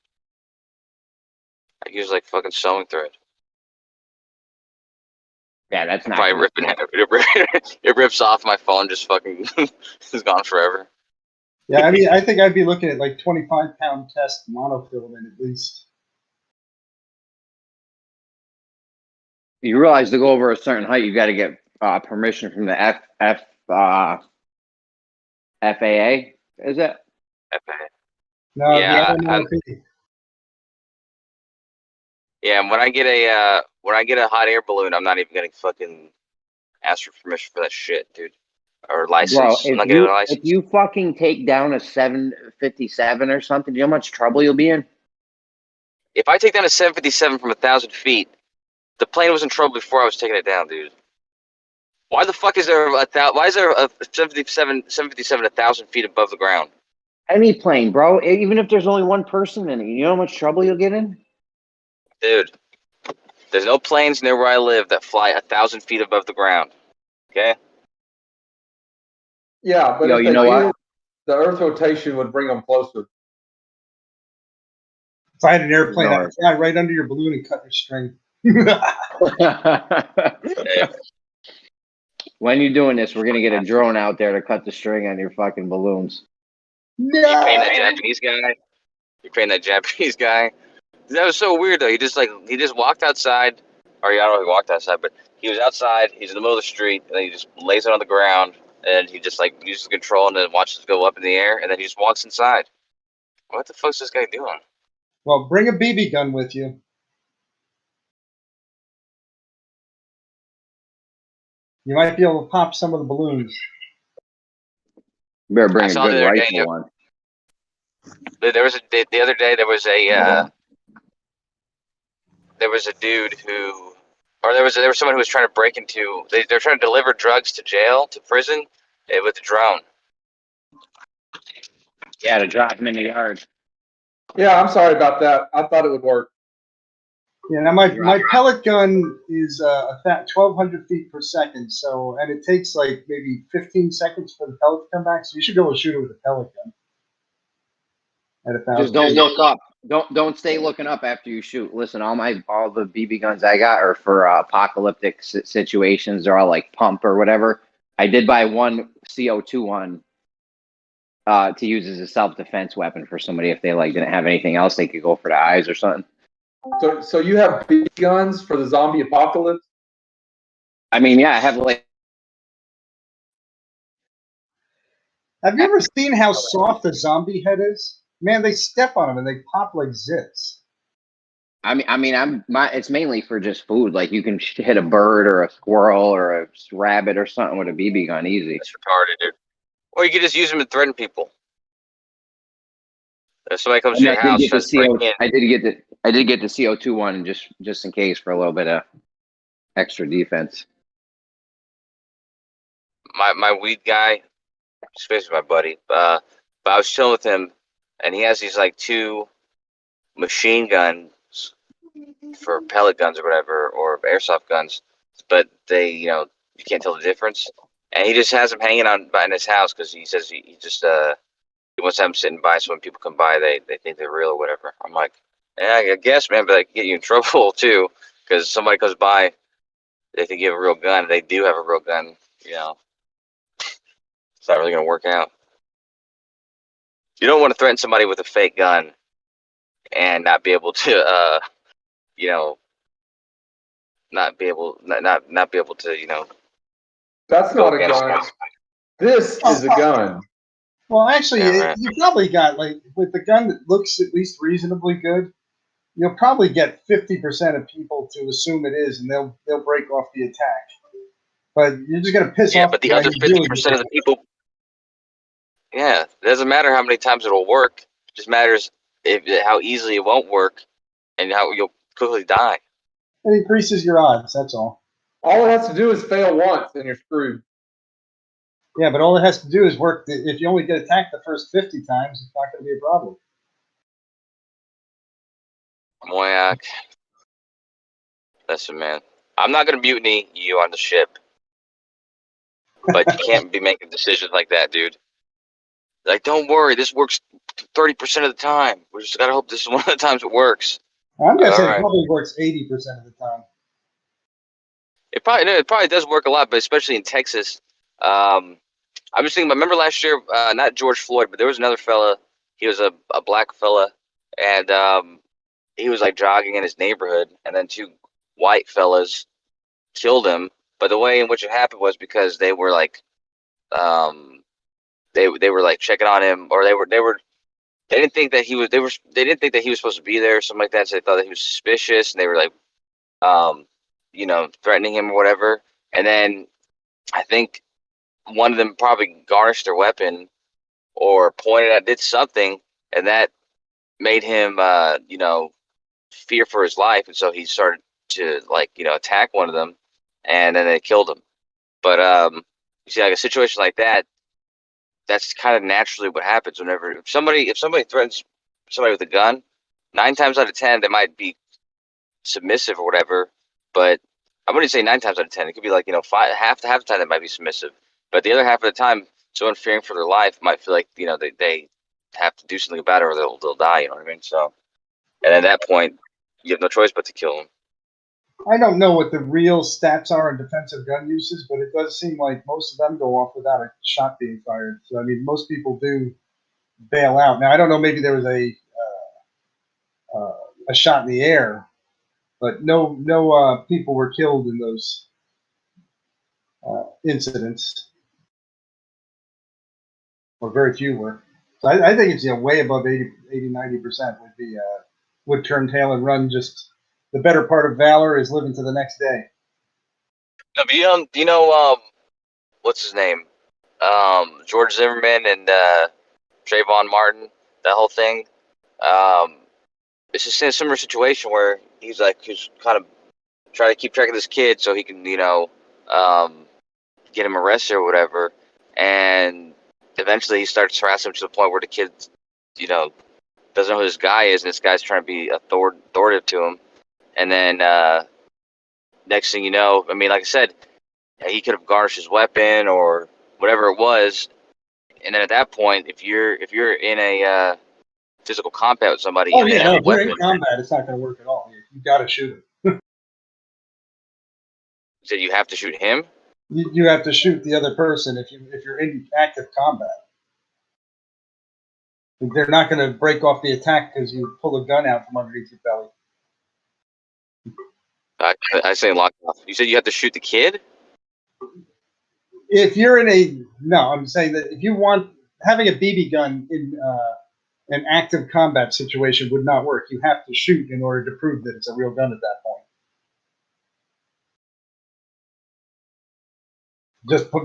I use like fucking sewing thread. Yeah, that's not. Probably ripping it rips off my phone. Just fucking is gone forever. Yeah, I mean, I think I'd be looking at like 25-pound test monofilament at least. You realize to go over a certain height, you got to get permission from the FAA. Is it? No, Yeah, the Yeah, and when I get a hot air balloon, I'm not even gonna fucking ask for permission for that shit, dude. Or license. Bro, I'm not getting a license. if you fucking take down a 757 or something, do you know how much trouble you'll be in? If I take down a 757 from 1,000 feet, the plane was in trouble before I was taking it down, dude. Why the fuck is there a 757 1,000 feet above the ground? Any plane, bro. Even if there's only one person in it, you know how much trouble you'll get in? Dude, there's no planes near where I live that fly 1,000 feet above the ground. Okay? Yeah, but Yo, if you know what? the Earth's rotation would bring them closer. If I had an airplane, I'd fly right under your balloon and cut your string. When you're doing this, we're gonna get a drone out there to cut the string on your fucking balloons. No. You paying that Japanese guy? You paying that Japanese guy? That was so weird though. He just walked outside, or I don't know if he walked outside, but he was outside. He's in the middle of the street, and then he just lays it on the ground, and he just like uses the control and then watches it go up in the air, and then he just walks inside. What the fuck's this guy doing? Well, bring a BB gun with you. You might be able to pop some of the balloons. You better bring a saw the good other day, rifle one. There was the other day there was a dude who, or there was someone who was trying to break into. They're trying to deliver drugs to jail, to prison, with a drone. Yeah, to drop them in the yard. Yeah, I'm sorry about that. I thought it would work. Yeah, now my pellet gun is 1,200 feet per second, so and it takes like maybe 15 seconds for the pellet to come back. So you should be able to shoot it with a pellet gun. At 1,000. Just don't look up. Don't stay looking up after you shoot. Listen, all the BB guns I got are for apocalyptic situations. They're all like pump or whatever. I did buy one CO2 one to use as a self-defense weapon for somebody if they like didn't have anything else. They could go for the eyes or something. So you have BB guns for the zombie apocalypse? I mean, yeah, I have like. Have you ever seen how soft a zombie head is? Man, they step on them and they pop like zips. It's mainly for just food. Like you can hit a bird or a squirrel or a rabbit or something with a BB gun easy. That's retarded, dude. Or you could just use them to threaten people. If somebody comes to your house, I did get the CO2 one just in case for a little bit of extra defense. My weed guy, especially my buddy, but I was chilling with him, and he has these like 2 machine guns for pellet guns or whatever, or airsoft guns, but they, you can't tell the difference. And he just has them hanging on in his house because he says he wants to have them sitting by, so when people come by, they think they're real or whatever. I'm like, yeah, I guess, man, but I can get you in trouble too, because somebody comes by, they think you have a real gun, and they do have a real gun, It's not really going to work out. You don't want to threaten somebody with a fake gun and not be able to, not be able to, That's not a gun. This is a gun. Well, actually, Yeah, right. you probably got, like, with the gun that looks at least reasonably good, you'll probably get 50% of people to assume it is, and they'll break off the attack. But you're just going to piss off. Yeah, but the other 50% of the people. Yeah, it doesn't matter how many times it'll work. It just matters how easily it won't work and how you'll quickly die. It increases your odds. That's all. All it has to do is fail once, and you're screwed. Yeah, but all it has to do is work. If you only get attacked the first 50 times, it's not going to be a problem. Moyak. Listen, man. I'm not gonna mutiny you on the ship, but you can't be making decisions like that, dude. Like, don't worry, this works 30% of the time. We just gotta hope this is one of the times it works. I'm going to say All right. it probably works 80% of the time. It probably does work a lot, but especially in Texas. I'm just thinking. Remember last year? Not George Floyd, but there was another fella. He was a black fella, and he was like jogging in his neighborhood, and then two white fellas killed him. But the way in which it happened was because they were like, they were like checking on him, or they didn't think that he was they didn't think that he was supposed to be there or something like that. So they thought that he was suspicious, and they were like, threatening him or whatever. And then I think one of them probably garnished their weapon or did something, and that made him, fear for his life. And so he started to attack one of them, and then they killed him. But you see, like a situation like that, that's kind of naturally what happens whenever if somebody threatens somebody with a gun. 9 times out of 10, they might be submissive or whatever, but I wouldn't say 9 times out of 10. It could be like half the time they might be submissive, but the other half of the time, someone fearing for their life might feel like they have to do something about it or they'll die. You know what I mean? So, and at that point, you have no choice but to kill them. I don't know what the real stats are in defensive gun uses, but it does seem like most of them go off without a shot being fired. So, I mean, most people do bail out. Now, I don't know, maybe there was a shot in the air, but no people were killed in those incidents, or very few were. So I think it's way above 80, 90% would turn tail and run. Just the better part of valor is living to the next day. No, but what's his name? George Zimmerman and Trayvon Martin, that whole thing. It's just in a similar situation where he's kind of trying to keep track of this kid so he can, get him arrested or whatever. And eventually he starts harassing him to the point where the kid, doesn't know who this guy is, and this guy's trying to be authoritative to him. And then next thing you know, I mean, like I said, he could have garnished his weapon or whatever it was. And then at that point, if you're in a physical combat with somebody, Oh, and yeah, they have a if you're weapon, in combat, it's not going to work at all. You got to shoot him. so you have to shoot him. You have to shoot the other person if you're in active combat. They're not going to break off the attack because you pull a gun out from underneath your belly. I say lock off. You said you have to shoot the kid? If you're I'm saying that if you want, having a BB gun in an active combat situation would not work. You have to shoot in order to prove that it's a real gun at that point.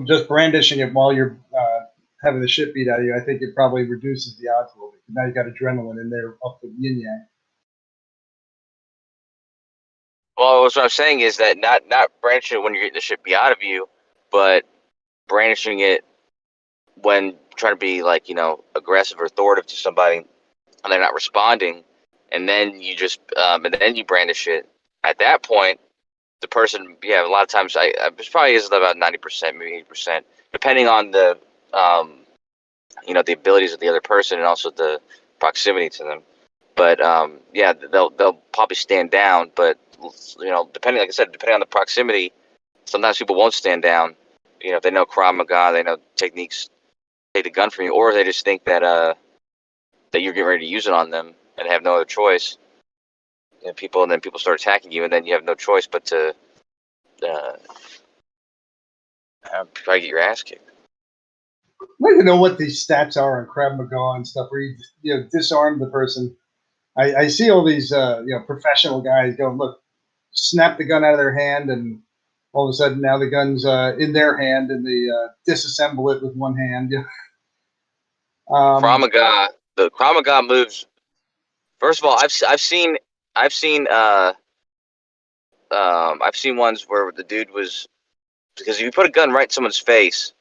Just brandishing it while you're having the shit beat out of you, I think it probably reduces the odds a little bit. Now you got adrenaline in there up the yin yang. Well, what I'm saying is that not brandishing it when you're getting the shit beat out of you, but brandishing it when trying to be aggressive or authoritative to somebody, and they're not responding, and then you just and then you brandish it. At that point, the person, a lot of times, it probably is about 90%, maybe 80%, depending on the the abilities of the other person and also the proximity to them. But they'll probably stand down. But depending, like I said, depending on the proximity, sometimes people won't stand down. If they know Krav Maga, they know techniques, take the gun from you, or they just think that that you're getting ready to use it on them and have no other choice. And then people start attacking you, and then you have no choice but to probably get your ass kicked. I'd like to know what these stats are on Krav Maga and stuff, where you disarm the person. I see all these professional guys go, look, snap the gun out of their hand, and all of a sudden now the gun's in their hand, and they disassemble it with one hand. Kramaga, the Kramaga moves. First of all, I've seen ones where the dude was, because if you put a gun right in someone's face,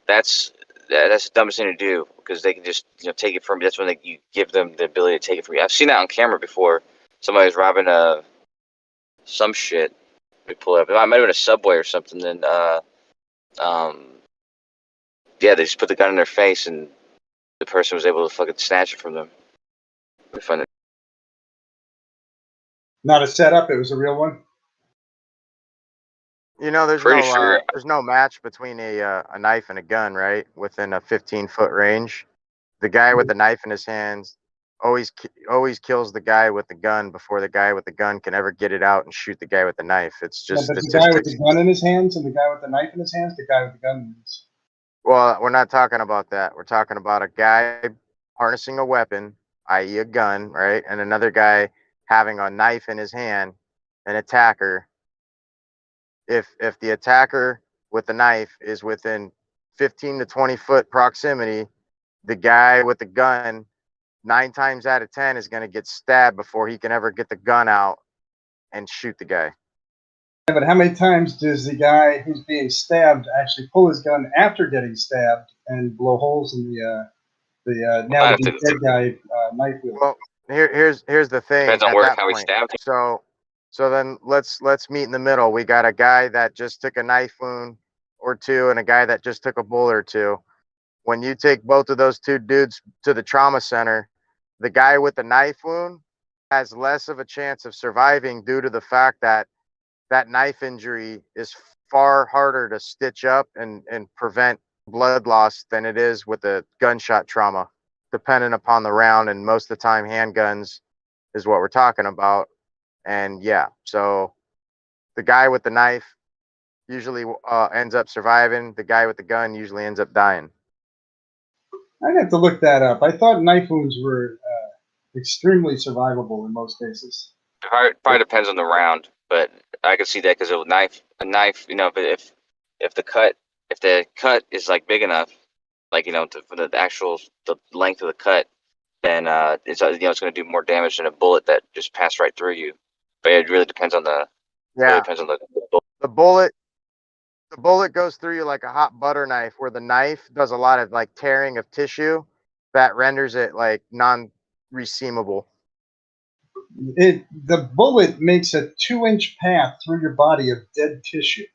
that's the dumbest thing to do, because they can just take it from you. That's when you give them the ability to take it from you. I've seen that on camera before. Somebody was robbing some shit. We pull it up. It might have been a Subway or something. Then yeah, they just put the gun in their face, and the person was able to fucking snatch it from them. We find it. Not a setup. It was a real one. You know, there's Pretty sure. there's no match between a knife and a gun, right? Within a 15-foot range, the guy with the knife in his hands always kills the guy with the gun before the guy with the gun can ever get it out and shoot the guy with the knife. It's just the guy with the gun in his hands and the guy with the knife in his hands. The guy with the gun wins. Well, we're not talking about that. We're talking about a guy harnessing a weapon, i.e. a gun, right? And another guy having a knife in his hand, an attacker. If the attacker with the knife is within 15 to 20 foot proximity, the guy with the gun 9 times out of 10 is going to get stabbed before he can ever get the gun out and shoot the guy. Yeah, but how many times does the guy who's being stabbed actually pull his gun after getting stabbed and blow holes in the now dead guy knife wielder? Well, here's the thing. Depends on how he stabbed him. So then let's meet in the middle. We got a guy that just took a knife wound or two and a guy that just took a bullet or two. When you take both of those two dudes to the trauma center, the guy with the knife wound has less of a chance of surviving due to the fact that that knife injury is far harder to stitch up and prevent blood loss than it is with a gunshot trauma, depending upon the round. And most of the time, handguns is what we're talking about. And yeah, so the guy with the knife usually ends up surviving. The guy with the gun usually ends up dying. I'd have to look that up. I thought knife wounds were extremely survivable in most cases. Probably depends on the round, but I could see that because a knife, but if the cut is like big enough, like for the actual the length of the cut, then it's it's going to do more damage than a bullet that just passed right through you. But it really depends on the bullet. The bullet goes through you like a hot butter knife, where the knife does a lot of like tearing of tissue that renders it like non-reseamable. The bullet makes a 2-inch path through your body of dead tissue.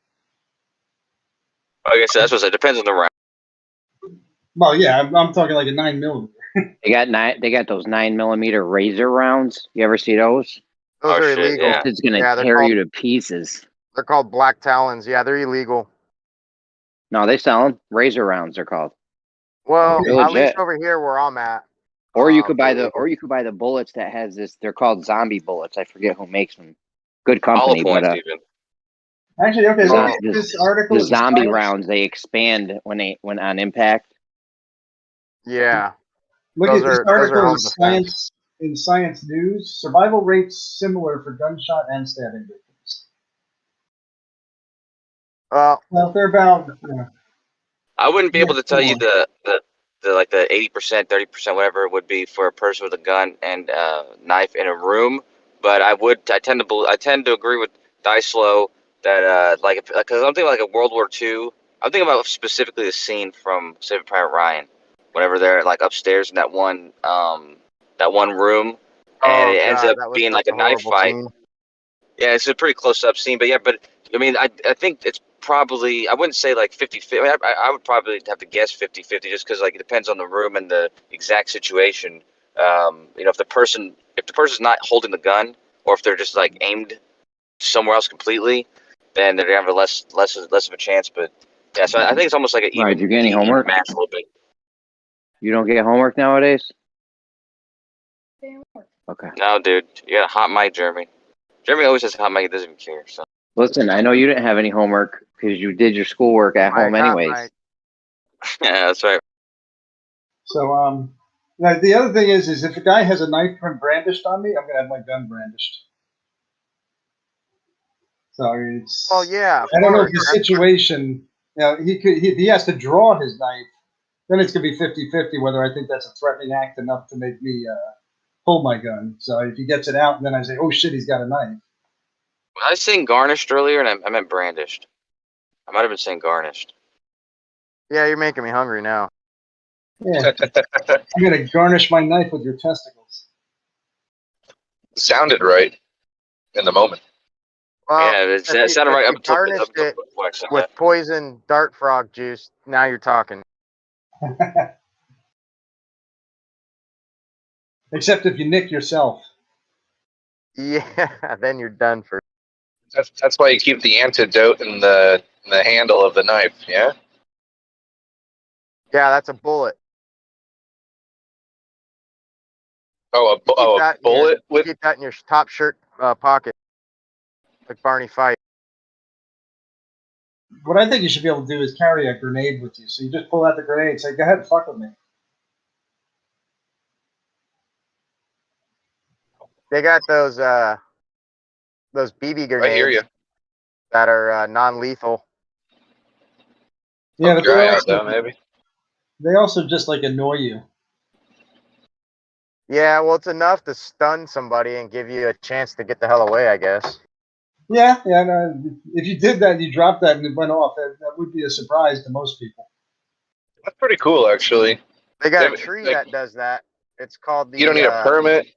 Like I said, that's what it depends on the round. Well, yeah, I'm talking like a 9mm. They got those 9mm razor rounds. You ever see those? Those are illegal. Yeah. It's gonna tear you to pieces. They're called black talons. Yeah, they're illegal. No, they sell them. Razor rounds are called. Well, They're at legit. least over here where I'm at. Or you could buy the bullets that has this. They're called zombie bullets. I forget who makes them. Good company, but actually, okay. This article. The zombie rounds, they expand when on impact. Yeah. Look at this article in Science News. Survival rates similar for gunshot and stabbing victims. Well, they're about. I wouldn't be able to tell you the 80%, 30%, whatever it would be for a person with a gun and knife in a room. But I tend to agree with Dicelo that because I'm thinking like a World War II. I'm thinking about specifically the scene from Saving Private Ryan, whenever they're like upstairs in that one room, and it ends up being like a knife fight. Scene. Yeah, it's a pretty close-up scene, but I mean, I think it's probably, I wouldn't say like 50-50. I mean, I would probably have to guess 50-50 just because like it depends on the room and the exact situation. If the person's not holding the gun, or if they're just like aimed somewhere else completely, then they're gonna have less of a chance. But yeah, so I think it's almost like an even. Did you get any homework? Match a little bit. You don't get homework nowadays? Okay. No, dude, you got a hot mic, Jeremy. Jeremy always has a hot mic. He doesn't even care. So. Listen, I know you didn't have any homework because you did your schoolwork at home anyways. Yeah, that's right. So, now the other thing is if a guy has a knife brandished on me, I'm gonna have my gun brandished. So it's. Well, yeah. I don't know if the situation. He has to draw his knife then it's going to be 50-50 whether I think that's a threatening act enough to make me pull my gun. So if he gets it out and then I say, oh shit, he's got a knife. I was saying garnished earlier, and I meant brandished. I might have been saying garnished. Yeah, you're making me hungry now. Yeah. I'm going to garnish my knife with your testicles. Sounded right in the moment. Well, Yeah, if that sounded right. you garnished it with poison dart frog juice, now you're talking. Except if you nick yourself. Yeah, then you're done for. That's why you keep the antidote in the handle of the knife. Yeah. Yeah, that's a bullet. Oh, a bullet with. Keep that in your top shirt pocket, like Barney Fife. What I think you should be able to do is carry a grenade with you. So you just pull out the grenade and say, go ahead, fuck with me. They got those BB grenades I hear you. that are non-lethal. Yeah, but Dry out though, maybe. they also just like annoy you. Yeah, well, it's enough to stun somebody and give you a chance to get the hell away, I guess. Yeah. No, if you did that and you dropped that and it went off, that would be a surprise to most people. That's pretty cool, actually. They got a tree that does that. It's called the. You don't need a permit.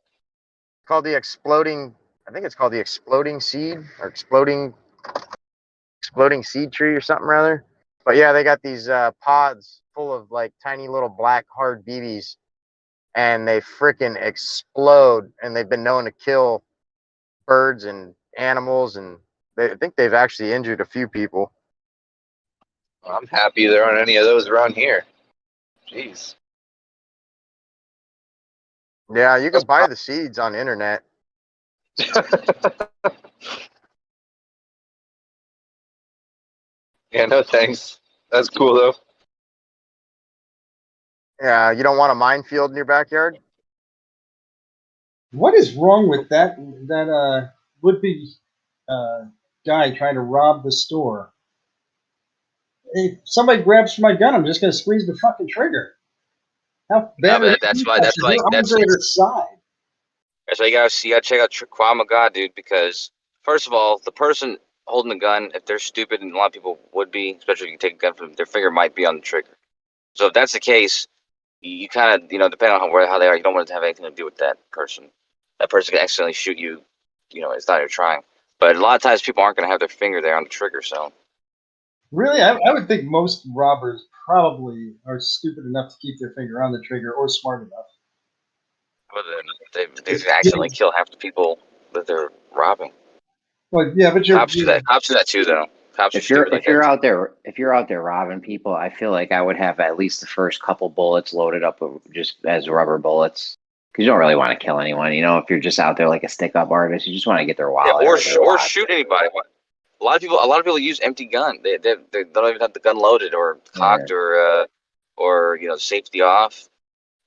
Called the exploding. I think it's called the exploding seed or exploding seed tree or something rather. But yeah, they got these pods full of like tiny little black hard BBs, and they freaking explode. And they've been known to kill birds and animals, and I think they've actually injured a few people. I'm happy there aren't any of those around here. Jeez. Yeah, you can buy the seeds on the internet. Yeah, no thanks. That's cool though. Yeah, you don't want a minefield in your backyard? What is wrong with that would-be guy trying to rob the store? If somebody grabs my gun, I'm just going to squeeze the fucking trigger. How bad is That's why you gotta check out Kwame God, dude. Because first of all, the person holding the gun, if they're stupid, and a lot of people would be, especially if you take a gun from them, their finger might be on the trigger. So if that's the case, you kind of, depending on how they are, you don't want it to have anything to do with that person. That person can accidentally shoot you. It's not you're trying. But a lot of times people aren't going to have their finger there on the trigger. So really, I would think most robbers probably are stupid enough to keep their finger on the trigger or smart enough. but then they accidentally kill half the people that they're robbing. Well, yeah, but cops do that too, though. Cops if you're out there robbing people, I feel like I would have at least the first couple bullets loaded up with just as rubber bullets, because you don't really want to kill anyone. If you're just out there like a stick-up artist, you just want to get their wallet. Yeah, or shoot anybody. A lot of people use empty gun. They don't even have the gun loaded or cocked or safety off.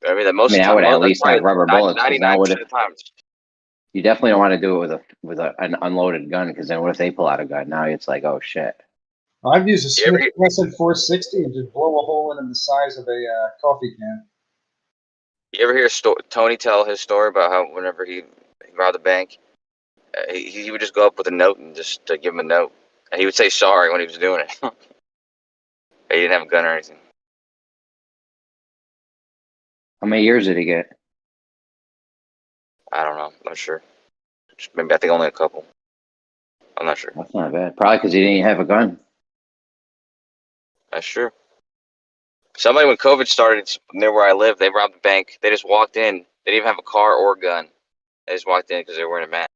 I mean, I would at least have rubber bullets. 99% of the time. You definitely don't want to do it with an unloaded gun, because then what if they pull out a gun? Now it's like, oh shit. I've used a Smith & Wesson 460 and just blow a hole in them the size of a coffee can. You ever hear Tony tell his story about how whenever he robbed the bank, he would just go up with a note and just give him a note, and he would say sorry when he was doing it. He didn't have a gun or anything. How many years did he get? I don't know. I'm not sure. Maybe I think only a couple. I'm not sure. That's not bad. Probably because he didn't have a gun. That's true. Somebody, when COVID started near where I live, they robbed the bank. They just walked in. They didn't even have a car or a gun. They just walked in because they were wearing a mask.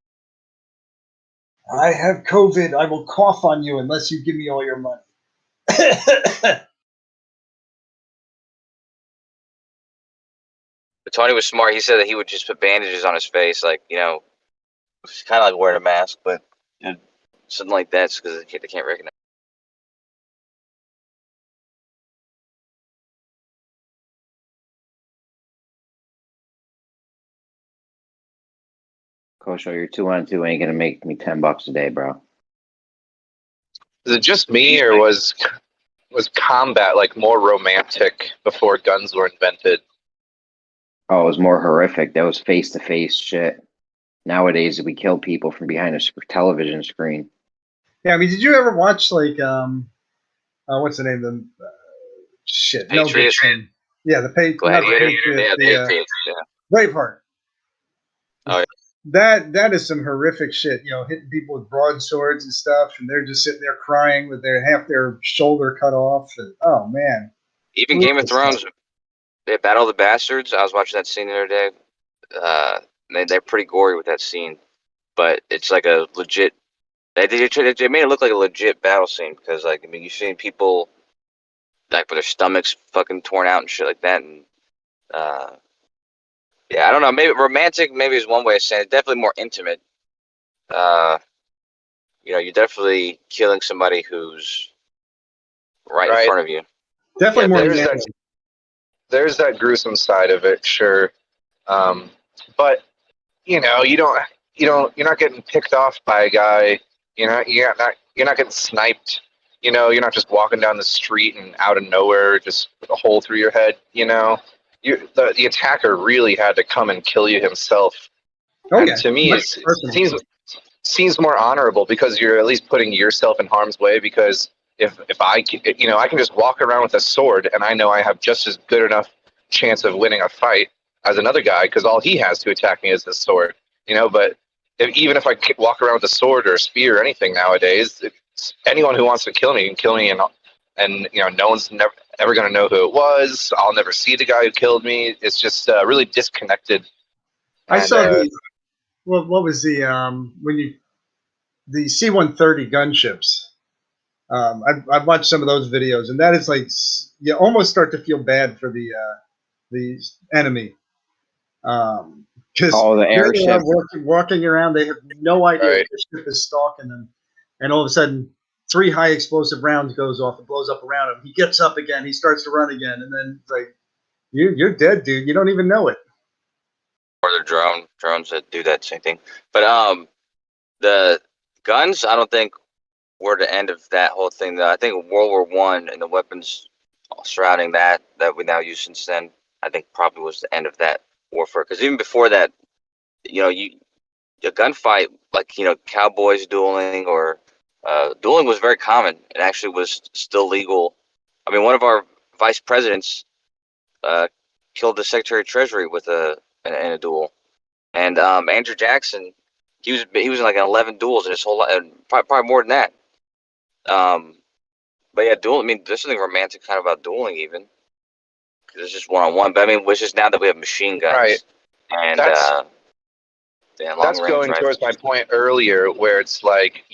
I have COVID. I will cough on you unless you give me all your money. But Tony was smart. He said that he would just put bandages on his face, like, it's kind of like wearing a mask, but something like that's because they can't recognize. Kosho, your 2-on-2 ain't gonna make me $10 a day, bro. Is it just me, or was was combat like more romantic before guns were invented? Oh, it was more horrific. That was face to face shit. Nowadays, we kill people from behind a television screen. Yeah, I mean, did you ever watch like what's the name? The shit, Mel Patriot. Gibson. Yeah, Gladiator. Yeah, Patriot. Yeah. Braveheart. Oh, yeah. That is some horrific shit. You know, hitting people with broadswords and stuff, and they're just sitting there crying with their half their shoulder cut off. And oh man, Even Game of Thrones, they Battle of the Bastards. I was watching that scene the other day. They're pretty gory with that scene, but it's like a legit. They made it look like a legit battle scene because, like, I mean, you've seen people like with their stomachs fucking torn out and shit like that, and yeah, I don't know. Maybe romantic, maybe is one way of saying it. Definitely more intimate. You know, you're definitely killing somebody who's right in front of you. Definitely more. There's that gruesome side of it, sure, but you know, you're not getting picked off by a guy. You're not getting sniped. You know, you're not just walking down the street and out of nowhere, just with a hole through your head. You know, the attacker really had to come and kill you himself. Oh, yeah. To me, it seems more honorable because you're at least putting yourself in harm's way. Because if I can just walk around with a sword and I know I have just as good enough chance of winning a fight as another guy because all he has to attack me is the sword. You know, but even if I walk around with a sword or a spear or anything nowadays, anyone who wants to kill me can kill me, and you know, no one's ever going to know who it was. I'll never see the guy who killed me. It's just really disconnected. I saw what was the the C-130 gunships. I've watched some of those videos, and that is like you almost start to feel bad for the enemy. Because the airship walking around, they have no idea the ship is stalking them, and all of a sudden, 3 high explosive rounds goes off and blows up around him. He gets up again, he starts to run again, and then it's like, you're dead, dude. You don't even know it. Or the drones that do that same thing. But the guns, I don't think were the end of that whole thing. I think World War One and the weapons surrounding that we now use since then, I think probably was the end of that warfare. Because even before that, you know, a gunfight, like, you know, cowboys dueling or dueling was very common. It actually was still legal. I mean, one of our vice presidents killed the Secretary of Treasury with in a duel, and Andrew Jackson, he was in like 11 duels in his whole life, and probably more than that. But yeah, dueling. I mean, there's something romantic kind of about dueling, even because it's just one-on-one. But I mean, it's just now that we have machine guns, right? And that's going towards my point earlier, where it's like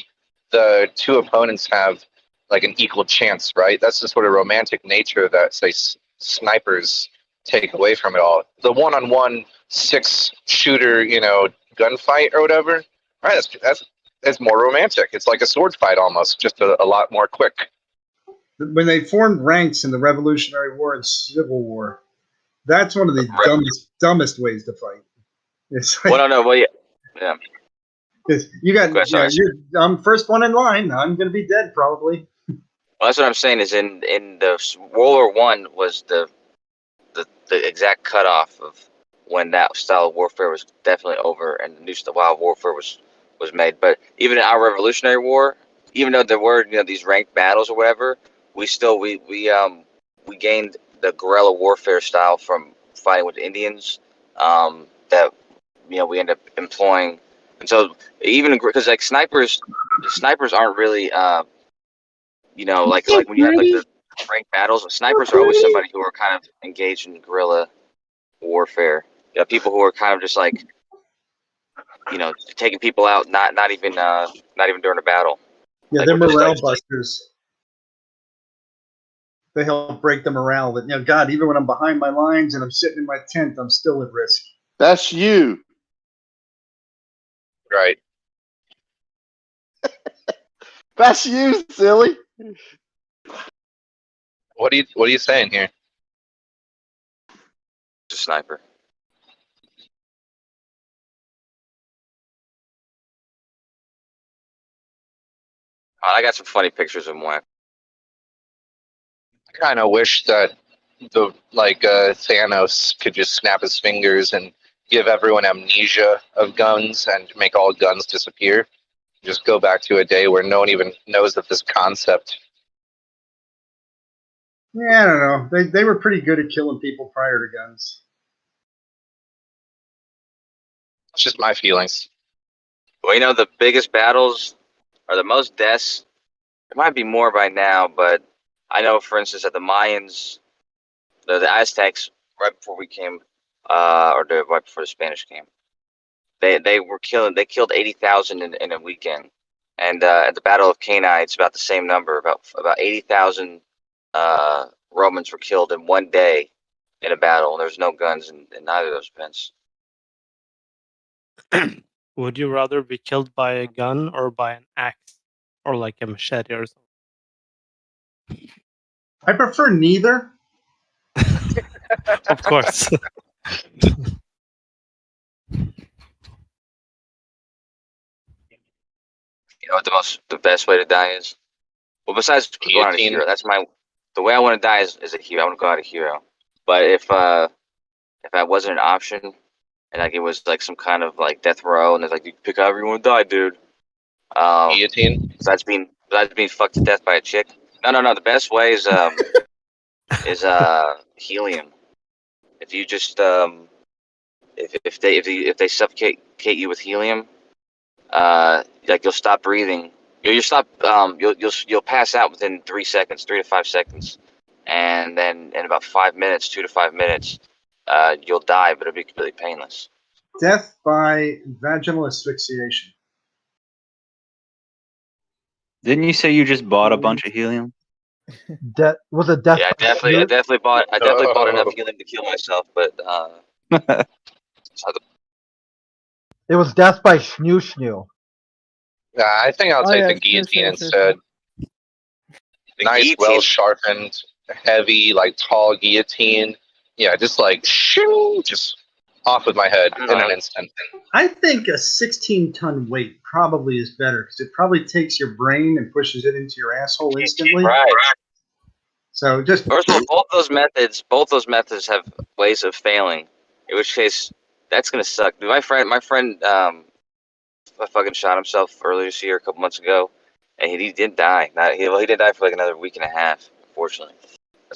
the two opponents have like an equal chance, right? That's the sort of romantic nature that, say, snipers take away from it all. The one-on-one 6-shooter, you know, gunfight or whatever, right? That's more romantic. It's like a sword fight almost, just a lot more quick. When they formed ranks in the Revolutionary War and Civil War, that's one of the dumbest ways to fight. It's like, well, no, yeah. You got, I'm first one in line. I'm going to be dead probably. Well, that's what I'm saying. Is in the World War One was the exact cutoff of when that style of warfare was definitely over, and the new style of warfare was made. But even in our Revolutionary War, even though there were, you know, these ranked battles or whatever, we still we gained the guerrilla warfare style from fighting with the Indians. That, you know, we end up employing. And so even because like snipers aren't really, you know, like when you have like the ranked battles, snipers are always somebody who are kind of engaged in guerrilla warfare. You know, people who are kind of just like, you know, taking people out, not even during a battle. Yeah, like, they're morale busters. They help break the morale. That, you know, God, even when I'm behind my lines and I'm sitting in my tent, I'm still at risk. That's you. Right. That's you, silly. What are you saying here? A sniper. I got some funny pictures of him. kind of wish that Thanos could just snap his fingers and give everyone amnesia of guns and make all guns disappear. Just go back to a day where no one even knows that this concept. Yeah, I don't know. They were pretty good at killing people prior to guns. It's just my feelings. Well, you know, the biggest battles or the most deaths, there might be more by now, but I know, for instance, that the Mayans, the Aztecs, right before we came, right before the Spanish came, they killed 80,000 in a weekend, and at the Battle of Cannae, it's about the same number, about 80,000 Romans were killed in one day in a battle, and there's no guns in neither of those events. Would you rather be killed by a gun or by an axe or like a machete or something? I prefer neither. Of course. You know what the best way to die is? Well, besides going out a hero, the way I want to die is a hero. I want to go out a hero. But if that wasn't an option, and like it was like some kind of like death row, and it's like you can pick however you want to die, dude. Guillotine. Besides being fucked to death by a chick. No. The best way is helium. If you just if they suffocate you with helium, like you'll stop breathing. You'll pass out within 3 to 5 seconds, and then in about 2 to 5 minutes, you'll die, but it'll be completely painless. Death by vaginal asphyxiation. Didn't you say you just bought a bunch of helium? Was it death? Yeah, I definitely bought enough helium to kill myself, but It was death by schnoo. Yeah, I think I'll take the guillotine instead. Nice, well-sharpened, heavy, like tall guillotine. Yeah, just like shoo, just off with my head in an instant. I think a 16-ton weight probably is better because it probably takes your brain and pushes it into your asshole instantly. Right. So just first of all, both those methods have ways of failing. In which case, that's gonna suck. My friend, fucking shot himself earlier this year, a couple months ago, and he didn't die. He didn't die for like another week and a half, unfortunately.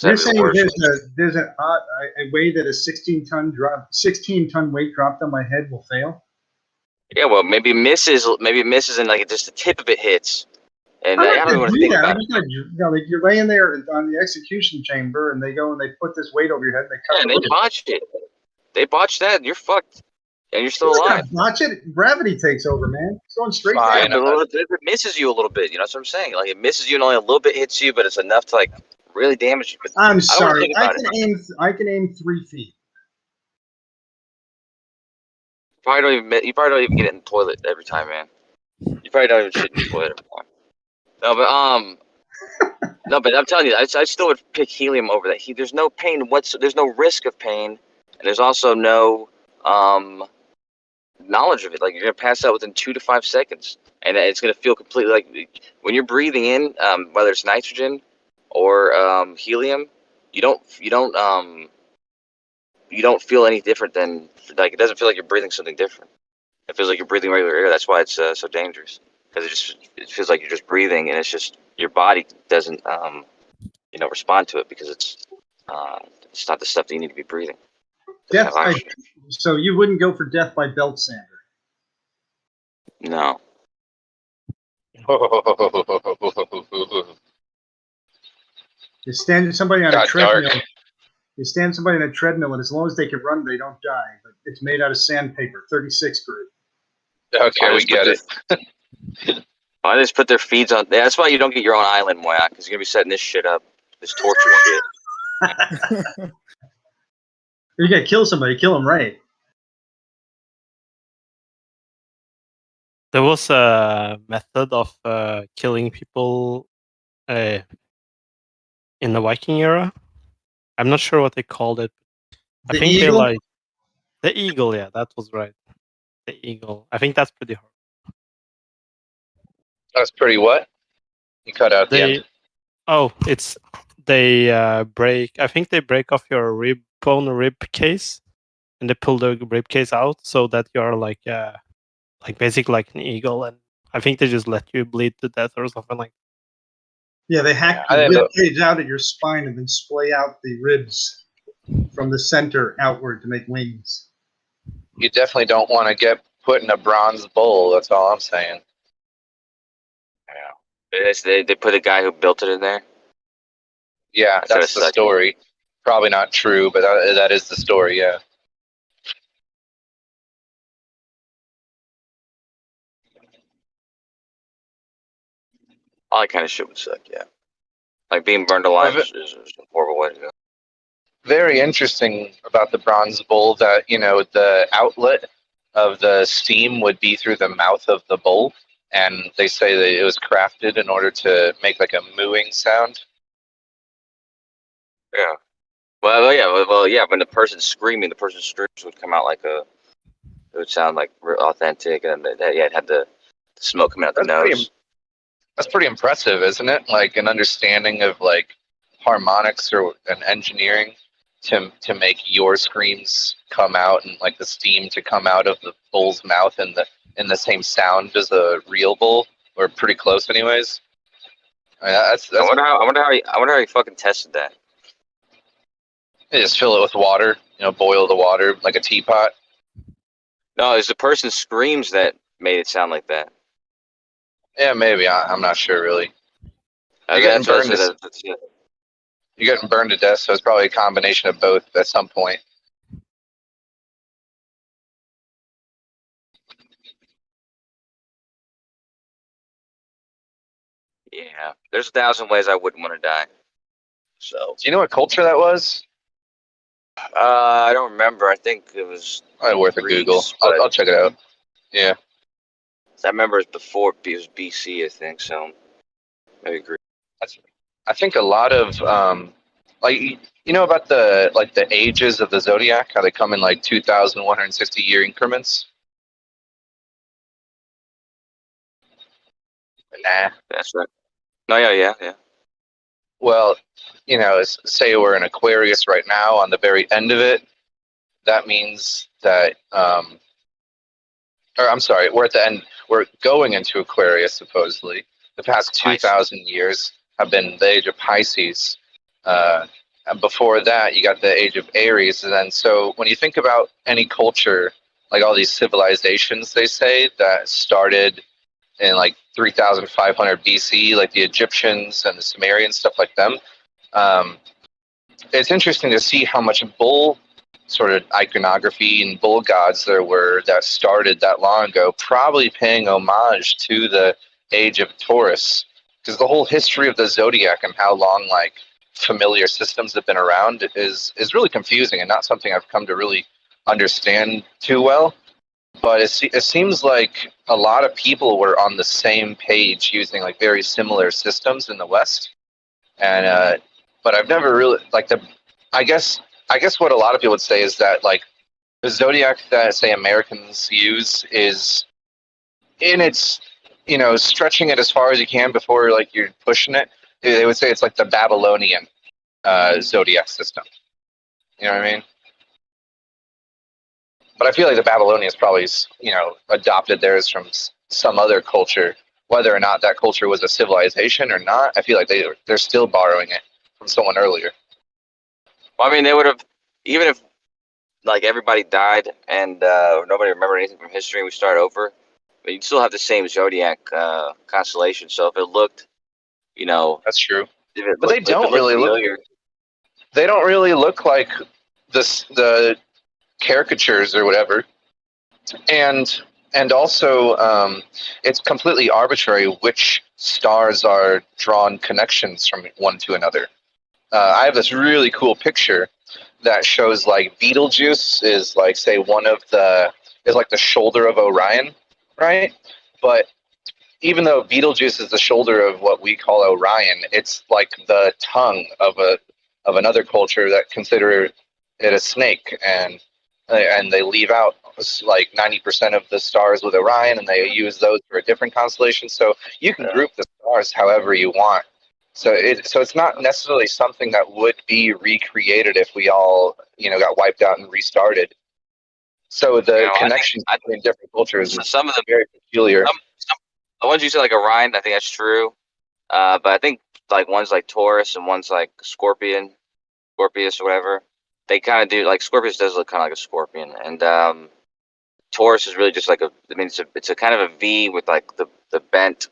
You're saying there's a way that a 16-ton weight dropped on my head will fail? Yeah, well, maybe it misses, and like just the tip of it hits. And I don't want to think about it. Like you're laying there on the execution chamber, and they go and they put this weight over your head, and they cut. Yeah, they botched it. They botched that, and you're fucked, and you're still alive. Botch it. Gravity takes over, man. It's going straight down. down. It misses you a little bit. You know what I'm saying? Like it misses you, and only a little bit hits you, but it's enough to like really damage you. But I'm sorry. I can aim 3 feet. You probably don't even get it in the toilet every time, man. You probably don't even shit in the toilet every time. No, but I'm telling you, I still would pick helium over that. There's no pain there's no risk of pain, and there's also no knowledge of it. Like you're gonna pass out within 2 to 5 seconds, and it's gonna feel completely like when you're breathing in, whether it's nitrogen or helium, you don't feel any different than like it doesn't feel like you're breathing something different. It feels like you're breathing regular air. That's why it's so dangerous. Because it feels like you're just breathing, and it's just your body doesn't respond to it because it's not the stuff that you need to be breathing. So you wouldn't go for death by belt sander? No. You stand somebody on a treadmill. You stand somebody on a treadmill, and as long as they can run, they don't die. But it's made out of sandpaper, 36 grit. Okay, we get it. I just put their feeds on. That's why you don't get your own island, Moyak, because you're gonna be setting this shit up, this torture shit. You gotta kill somebody. Kill them right. There was a method of killing people in the Viking era. I'm not sure what they called it. I think eagle? they like the eagle. Yeah, that was right. The eagle. I think that's pretty hard. That's pretty what? You cut out the end. Oh, it's they break. I think they break off your rib case, and they pull the rib case out so that you're like basically like an eagle, and I think they just let you bleed to death or something like. Yeah, they hack I the didn't rib know. cage out of your spine and then splay out the ribs from the center outward to make wings. You definitely don't want to get put in a bronze bowl. That's all I'm saying. Yeah. They put a guy who built it in there. Yeah, that's the story. Probably not true, but that is the story. Yeah. All that kind of shit would suck. Yeah. Like being burned alive is a horrible way to go. Very interesting about the bronze bowl that, you know, the outlet of the steam would be through the mouth of the bowl, and they say that it was crafted in order to make like a mooing sound. Yeah. Well, yeah. When the person's screaming, the person's screams would come out like it would sound like authentic, and it had the smoke coming out the nose. That's pretty impressive, isn't it? Like an understanding of like harmonics or an engineering to make your screams come out and like the steam to come out of the bull's mouth in the same sound as a real bull, or pretty close, anyways. I mean, I wonder how he fucking tested that. They just fill it with water, you know, boil the water like a teapot. No, it's the person's screams that made it sound like that. Yeah, maybe. I'm not sure, really. You're getting burned to death, so it's probably a combination of both at some point. Yeah, there's 1,000 ways I wouldn't want to die. So. Do you know what culture that was? I don't remember. I think it was. Probably worth a Google. I'll check it out. Yeah. I remember it was before it was BC, I think. So maybe agree. I think a lot of like, you know about the ages of the zodiac, how they come in like 2,160 year increments. Nah. That's right. No, yeah. Well, you know, say we're in Aquarius right now, on the very end of it, that means that, or I'm sorry, we're at the end, we're going into Aquarius, supposedly. The past 2,000 years have been the age of Pisces. And before that, you got the age of Aries. And then, so when you think about any culture, like all these civilizations, they say, that started in like 3,500 BC, like the Egyptians and the Sumerians, stuff like them. It's interesting to see how much bull sort of iconography and bull gods there were that started that long ago, probably paying homage to the age of Taurus, because the whole history of the zodiac and how long like familiar systems have been around is really confusing and not something I've come to really understand too well. But it seems like a lot of people were on the same page using like very similar systems in the West, and but I've never really I guess what a lot of people would say is that like the zodiac that say Americans use is in its, you know, stretching it as far as you can before like you're pushing it. They would say it's like the Babylonian zodiac system. You know what I mean? But I feel like the Babylonians probably, you know, adopted theirs from some other culture. Whether or not that culture was a civilization or not, I feel like they're still borrowing it from someone earlier. Well, I mean, they would have, even if like everybody died and nobody remembered anything from history and we start over, but you'd still have the same zodiac constellation. So if it looked, you know, that's true. But they don't really look. They don't really look like the caricatures or whatever, and also it's completely arbitrary which stars are drawn connections from one to another. I have this really cool picture that shows like Betelgeuse is like, say, is like the shoulder of Orion, right? But even though Betelgeuse is the shoulder of what we call Orion, it's like the tongue of another culture that consider it a snake, and they leave out like 90% of the stars with Orion, and they use those for a different constellation. So you can group the stars however you want. So it's not necessarily something that would be recreated if we all, got wiped out and restarted. So the connection between different cultures is some of them very peculiar. some the ones you said like Orion, I think that's true. But I think like ones like Taurus and ones like Scorpius or whatever, they kind of do like Scorpius does look kind of like a scorpion, and Taurus is really just like it's a kind of a V with like the bent,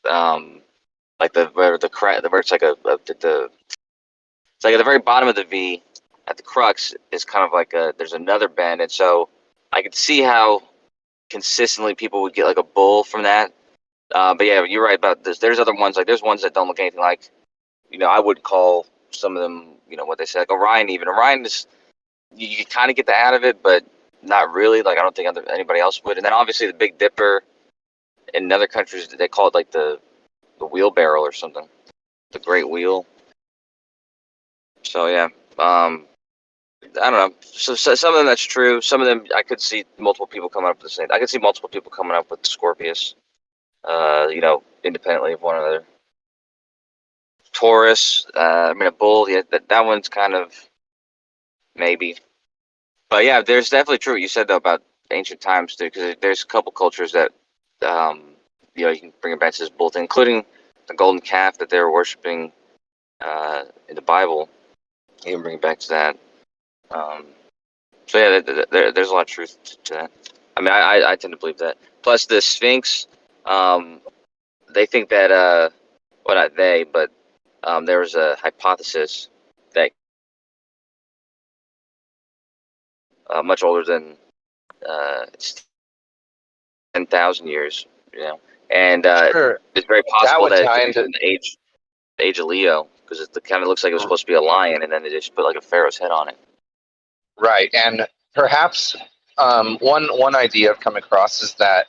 like where it's like it's like at the very bottom of the V, at the crux is kind of like there's another bend, and so I could see how consistently people would get like a bull from that. But yeah, you're right about this. There's other ones, like there's ones that don't look anything like, I would call some of them, what they say, like Orion even. Orion is, you can kind of get that out of it, but not really. Like I don't think anybody else would. And then obviously the Big Dipper in other countries, they call it like the wheelbarrow or something. The Great Wheel. So yeah, I don't know. So some of them that's true. Some of them I could see multiple people coming up with the same. I could see multiple people coming up with Scorpius. Independently of one another. Taurus, a bull. Yeah, that one's kind of maybe. But yeah, there's definitely true what you said though about ancient times too, because there's a couple cultures that, you can bring it back to this bull thing, including the golden calf that they were worshiping in the Bible. You can bring it back to that. So yeah, there's a lot of truth to that. I mean, I tend to believe that. Plus the Sphinx, they think that well, not they, but there was a hypothesis that much older than 10,000 years, and Sure. it's very possible that tie it could be the age of Leo, because it kind of looks like it was supposed to be a lion, and then they just put like a pharaoh's head on it. Right, and perhaps one idea I've come across is that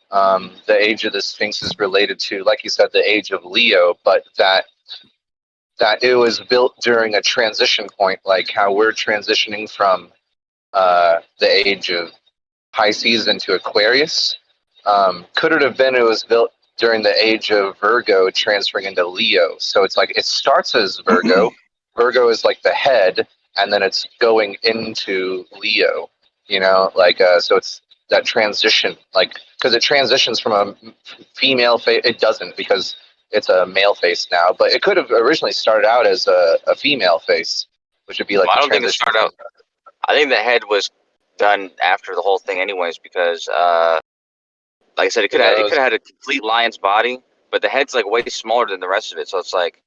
the age of the Sphinx is related to, like you said, the age of Leo, but that it was built during a transition point, like how we're transitioning from the age of Pisces into Aquarius. Could it have been it was built during the age of Virgo, transferring into Leo? So it's like it starts as Virgo. Virgo is like the head, and then it's going into Leo. So it's that transition, like because it transitions from a female face. It doesn't, because it's a male face now, but it could have originally started out as a female face, which would be like. Well, I don't think it started out. I think the head was done after the whole thing, anyways, because like I said, it could have had a complete lion's body, but the head's like way smaller than the rest of it, so it's like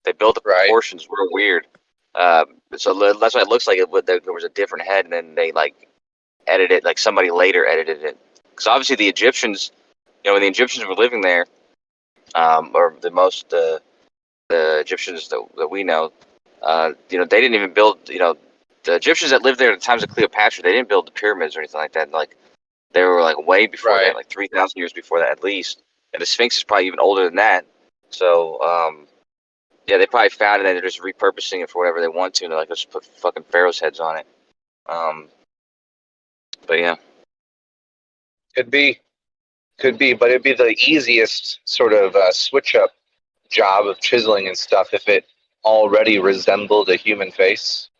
they built the proportions real weird. So that's why it looks like there was a different head, and then they like edited it, like somebody later edited it. Because obviously the Egyptians, when the Egyptians were living there, or the Egyptians that we know, they didn't even build, the Egyptians that lived there at the times of Cleopatra, they didn't build the pyramids or anything like that. Like they were like way before that, like 3,000 years before that at least. And the Sphinx is probably even older than that. So yeah, they probably found it and they're just repurposing it for whatever they want to. And they're like, let's put fucking pharaohs' heads on it. But yeah, Could be, but it'd be the easiest sort of switch up job of chiseling and stuff if it already resembled a human face,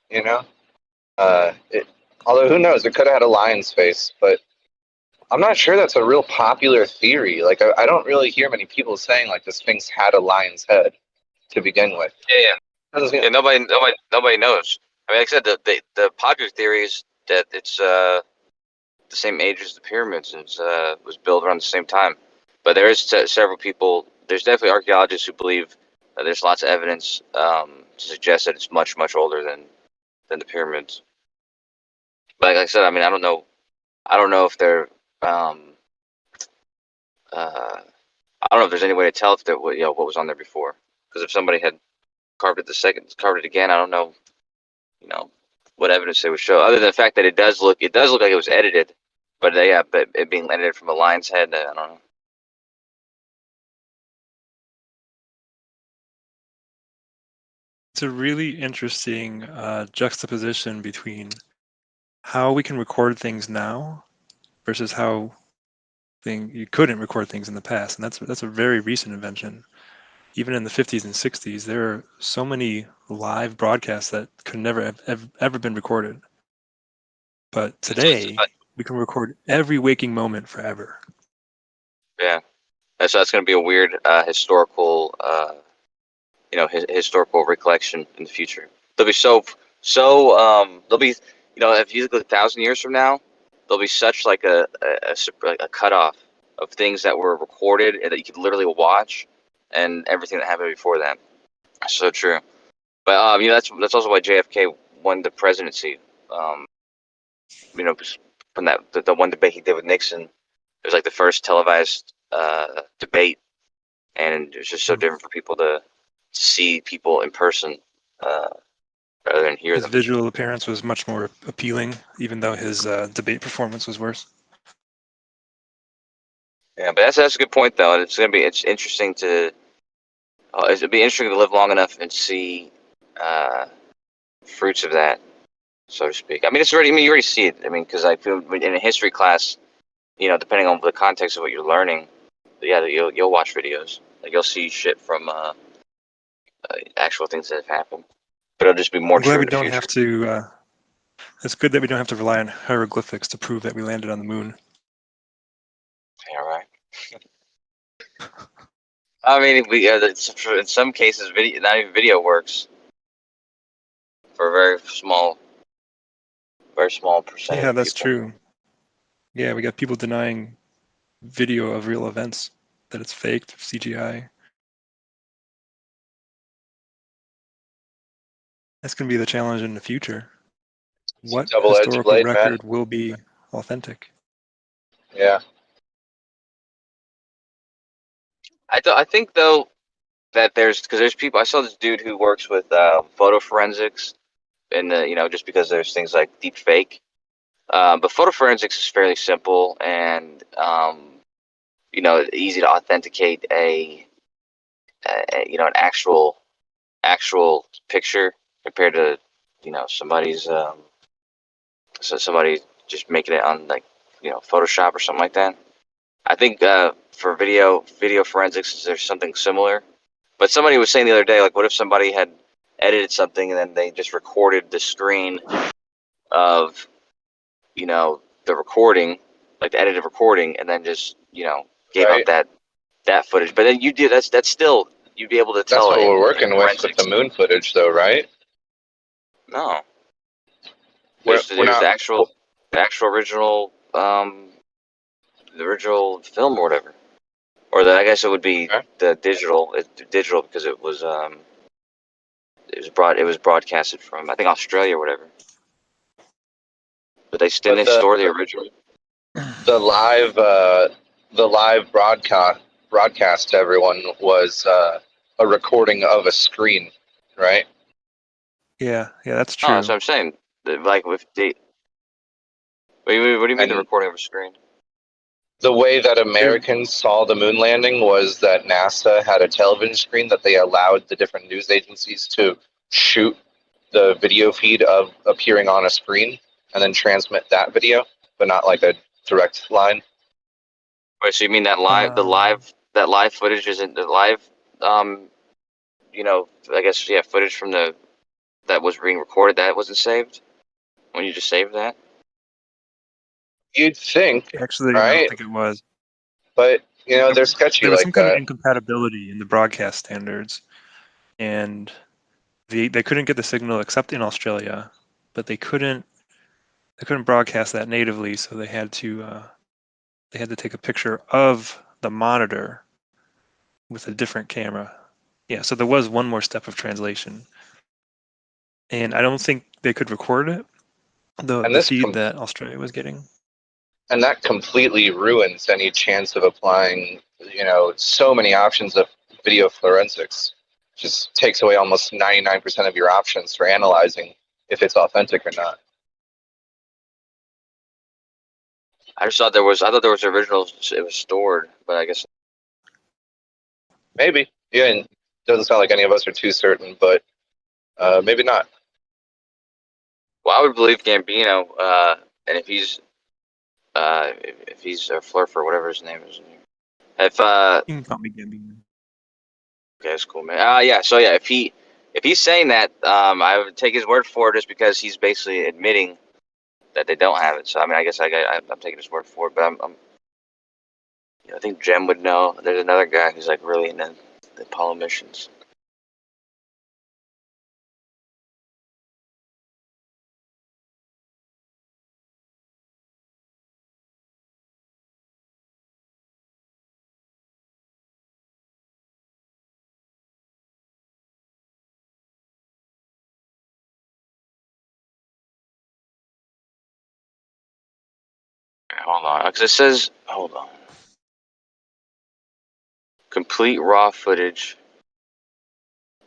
although who knows, it could have had a lion's face, but I'm not sure that's a real popular theory. Like I don't really hear many people saying like the Sphinx had a lion's head to begin with. Yeah, nobody knows. I mean, like I said, the popular theory is that it's the same age as the pyramids, and was built around the same time. But there is several people. There's definitely archaeologists who believe that there's lots of evidence to suggest that it's much, much older than the pyramids. But like I said, I mean, I don't know if they're I don't know if there's any way to tell if what was on there before. Because if somebody had carved it again, I don't know, what evidence they would show, other than the fact that it does look like it was edited. But but it being edited from a lion's head, I don't know. It's a really interesting juxtaposition between how we can record things now versus how you couldn't record things in the past, and that's a very recent invention. even in the 50s and 60s, there are so many live broadcasts that could never have ever been recorded. But today, we can record every waking moment forever. Yeah, so that's going to be a weird historical, historical recollection in the future. They'll be they'll be, if you look 1,000 years from now, there'll be such like a cutoff of things that were recorded and that you could literally watch, and everything that happened before that. So true. But that's also why JFK won the presidency. From the one debate he did with Nixon, it was like the first televised debate, and it was just so different for people to see people in person rather than hear His them. visual appearance was much more appealing, even though his debate performance was worse. Yeah, but that's a good point though. It's interesting to it'd be interesting to live long enough and see fruits of that, so to speak. I mean, you already see it. I mean, because I feel in a history class, depending on the context of what you're learning, yeah, you'll watch videos. Like you'll see shit from actual things that have happened, but it'll just be more I'm glad true we in the don't future. have to. It's good that we don't have to rely on hieroglyphics to prove that we landed on the moon. Yeah, right. I mean, in some cases, not even video works for a very small percentage. Yeah, of that's people. true. Yeah, we got people denying video of real events, that it's faked, CGI. That's going to be the challenge in the future. What double-edged historical blade, man. record will be authentic? Yeah. I think though that there's people. I saw this dude who works with photo forensics, and just because there's things like deep fake. But photo forensics is fairly simple and easy to authenticate an actual picture compared to somebody's somebody just making it on like Photoshop or something like that. I think for video forensics there's something similar. But somebody was saying the other day, like, what if somebody had edited something and then they just recorded the screen of the recording, like the edited recording, and then just gave Right. out that footage. But then that's still you'd be able to That's tell what in we're working with forensics. the moon footage, though, right? No, We're there's not. the actual original the original film or whatever, or I guess it would be Okay. the digital. It's digital because it was broadcasted from I think Australia or whatever. But they still But store the original. the live broadcast to everyone was a recording of a screen, right? Yeah, that's Oh, true. that's what I'm saying. Like with the. What do you mean the And recording of a screen? the way that Americans saw the moon landing was that NASA had a television screen that they allowed the different news agencies to shoot the video feed of appearing on a screen and then transmit that video, but not like a direct line. Wait, so you mean that live footage isn't the live I guess footage from that was being recorded that wasn't saved when you just saved that? You'd think, Actually, I right? don't think it was. But they're sketchy There was like some kind of that. incompatibility in the broadcast standards, and they couldn't get the signal except in Australia, but they couldn't broadcast that natively, so they had to take a picture of the monitor with a different camera. Yeah, so there was one more step of translation, and I don't think they could record it, the feed that Australia was getting. And that completely ruins any chance of applying, so many options of video forensics. Just takes away almost 99% of your options for analyzing if it's authentic or not. I thought there was original. It was stored, but I guess Maybe. Yeah, and doesn't sound like any of us are too certain, but maybe not. Well, I would believe Gambino, and if he's a Flurf or whatever his name is. If You can call me Gambino. Okay, that's cool, man. Yeah. So yeah, if he's saying that, I would take his word for it, just because he's basically admitting that they don't have it. So I mean, I guess I'm taking his word for it. But I think Jem would know. There's another guy who's like really into the Apollo missions. Hold on, because it says, hold on. Complete raw footage.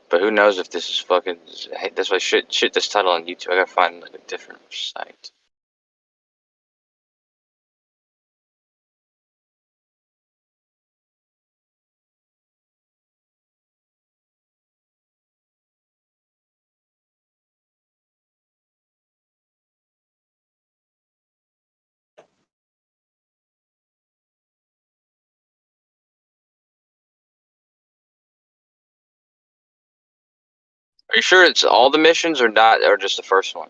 But who knows if this is fucking... Hey, that's why shit this title on YouTube. I gotta find like a different site. Are you sure it's all the missions or not, or just the first one?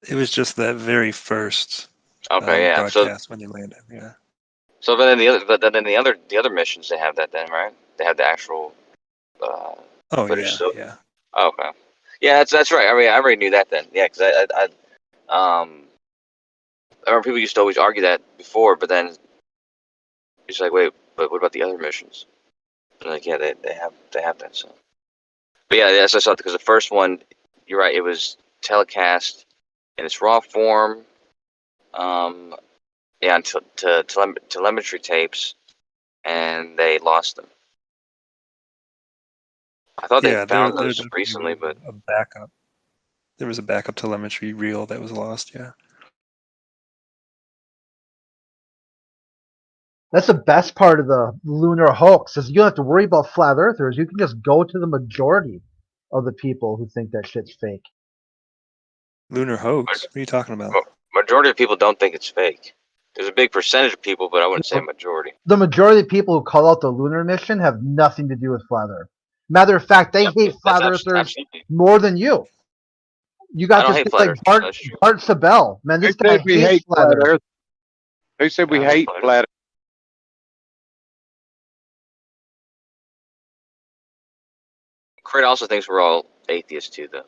It was just that very first Okay, yeah. broadcast when they landed. Yeah. So then the other missions, they have that then, right? They have the actual Oh footage yeah, still. yeah. Oh, okay. Yeah, that's right. I mean, I already knew that then. Yeah, because I remember people used to always argue that before, but then it's like, wait, but what about the other missions? And like, yeah, they have that. So, but yeah, that's what I saw, because the first one, you're right, it was telecast in its raw form. Yeah, to telemetry tapes, and they lost them. I thought they found those recently, but a backup. There was a backup telemetry reel that was lost. Yeah. That's the best part of the lunar hoax, is you don't have to worry about flat earthers. You can just go to the majority of the people who think that shit's fake. Lunar hoax? What are you talking about? Majority of people don't think it's fake. There's a big percentage of people, but I wouldn't say a majority. The majority of people who call out the lunar mission have nothing to do with flat earth. Matter of fact, they hate flat earthers more than you. You got to think like Bart Sabel. Man, this guy hates flat earth. Who said we hate flat earth? Craig also thinks we're all atheists too, though.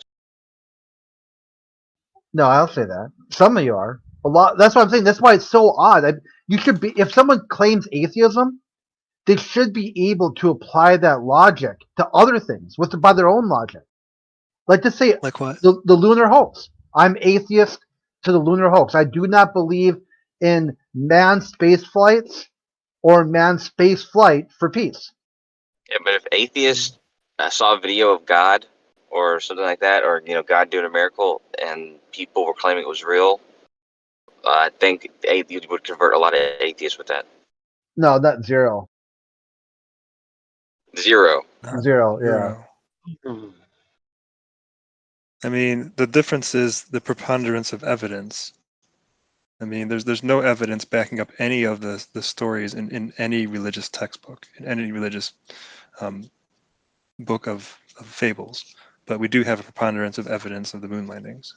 No, I don't say that. Some of you are. A lot. That's what I'm saying. That's why it's so odd. You should be. If someone claims atheism, they should be able to apply that logic to other things by their own logic. Like to say, like what? The lunar hoax. I'm atheist to the lunar hoax. I do not believe in manned space flights or manned space flight for peace. Yeah, but if atheists saw a video of God or something like that, or God doing a miracle, and people were claiming it was real, I think you would convert a lot of atheists with that. No, not zero. Zero, yeah. I mean, the difference is the preponderance of evidence. I mean, there's no evidence backing up any of the stories in any religious textbook, in any religious book of fables. But we do have a preponderance of evidence of the moon landings.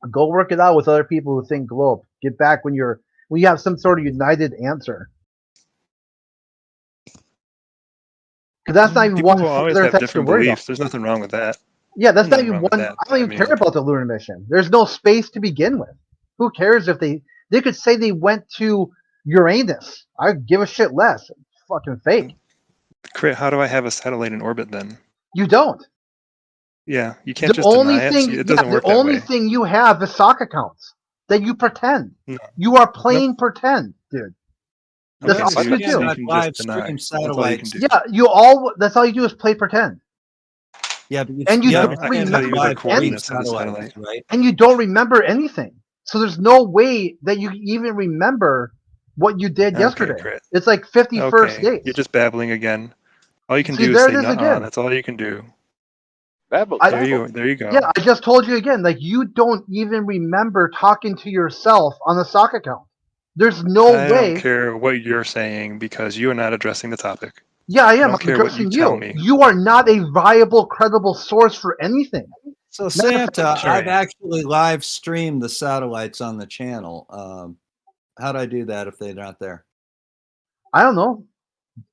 Go work it out with other people who think globe. Get back when you have some sort of united answer. Because that's not even People one. will always have different beliefs. There's nothing wrong with that. Yeah, that's not even one. I don't even care about the lunar mission. There's no space to begin with. Who cares if they could say they went to Uranus? I give a shit less. It's fucking fake. Crit, how do I have a satellite in orbit then? You don't. Yeah, you can't just deny it. It doesn't work that way. The only thing you have is sock accounts that you pretend. No. You are playing pretend, dude. That's all you do. Live stream satellites. Yeah, that's all you do is play pretend. Yeah, but you don't remember anything. Right? And you don't remember anything. So there's no way that you even remember what you did yesterday. Crit. It's like 51st days. You're just babbling again. All you can do is say "nuh-uh." That's all you can do. There you go. Yeah, I just told you again. Like, you don't even remember talking to yourself on the sock account. There's no way. I don't care what you're saying because you are not addressing the topic. Yeah, I am. don't I'm care what addressing you tell you. me. You are not a viable, credible source for anything. So Santa, Sure I've am. actually live streamed the satellites on the channel. How do I do that if they're not there? I don't know.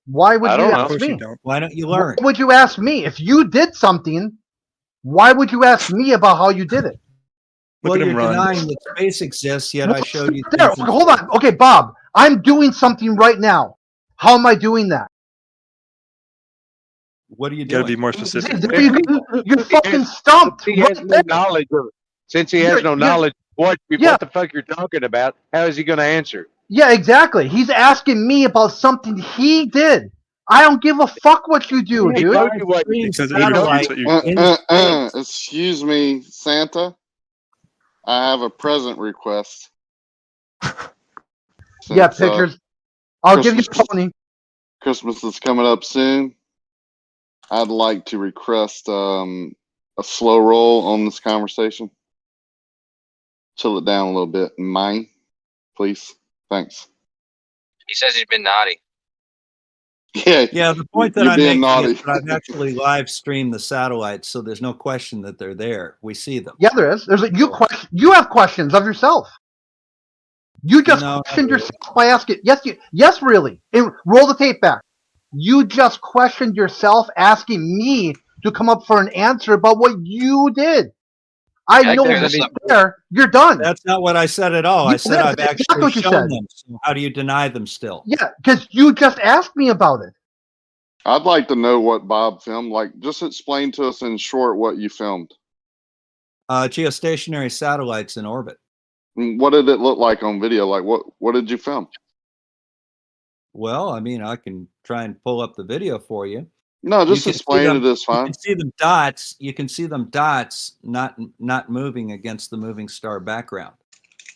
Why would I you don't Of ask know. course you me? don't. Why don't you Why learn? would you ask me? If you did something, why would you ask me about how you did it? Look Well, at him you're run. denying that space exists, yet I Well, showed you there. things. in Hold on. Okay, Bob. I'm doing something right now. How am I doing that? What are you You gotta doing? be more specific. There you go. You're fucking stumped. He has Right no there. knowledge of it. Since he has no You're- knowledge of Yeah. what the fuck you're talking about, how is he going to answer? Yeah, exactly. He's asking me about something he did. I don't give a fuck what you do, He dude. told you what you Because it Satellite refutes what you. in space. Excuse me, Santa. I have a present request. Yeah, Since, pictures. I'll give you Christmas, pony. Christmas is coming up soon. I'd like to request a slow roll on this conversation. Chill it down a little bit. Mine, please. Thanks. He says he's been naughty. Yeah. Yeah, the point that you're I'm being making naughty. is that I've actually live streamed the satellites, so there's no question that they're there. We see them. Yeah, there is. You have questions of yourself. You just No, not questioned really. yourself by asking. Yes, really. And roll the tape back. You just questioned yourself, asking me to come up for an answer about what you did. I Yeah, know there's you're some- there. You're done. That's not what I said at all. I said That's I've exactly actually what you shown said. them. So how do you deny them still? Yeah, because you just asked me about it. I'd like to know what Bob filmed. Like, just explain to us in short what you filmed. Geostationary satellites in orbit. What did it look like on video? Like, what did you film? Well, I mean, I can try and pull up the video for you. No, just You can see explain them- it is You fine. can see them dots. You can see them dots not moving against the moving star background.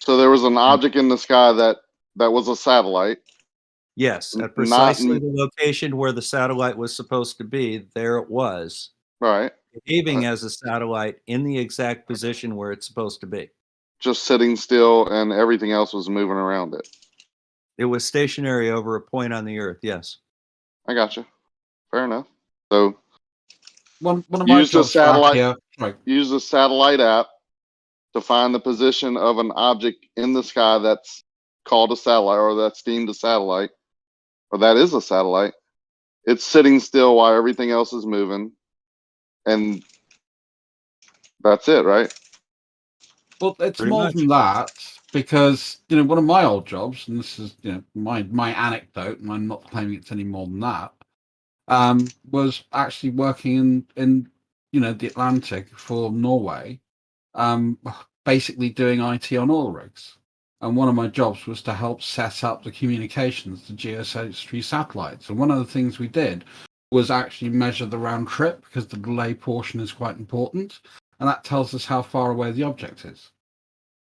So there was an object in the sky that was a satellite. Yes, at Not precisely the location where the satellite was supposed to be, there it was, right. behaving as a satellite in the exact position where it's supposed to be. Just sitting still, and everything else was moving around it. It was stationary over a point on the Earth. Yes. I got you. Fair enough. So One of my use the jobs back satellite. here. Right. Use the satellite app to find the position of an object in the sky that's called a satellite, or that's deemed a satellite, or that is a satellite. It's sitting still while everything else is moving, and that's it, right? Well, it's Pretty more much. than that, because one of my old jobs, and this is my anecdote, and I'm not claiming it's any more than that, was actually working in the Atlantic for Norway, basically doing IT on oil rigs. And one of my jobs was to help set up the communications to geostationary satellites. And one of the things we did was actually measure the round trip, because the delay portion is quite important. And that tells us how far away the object is.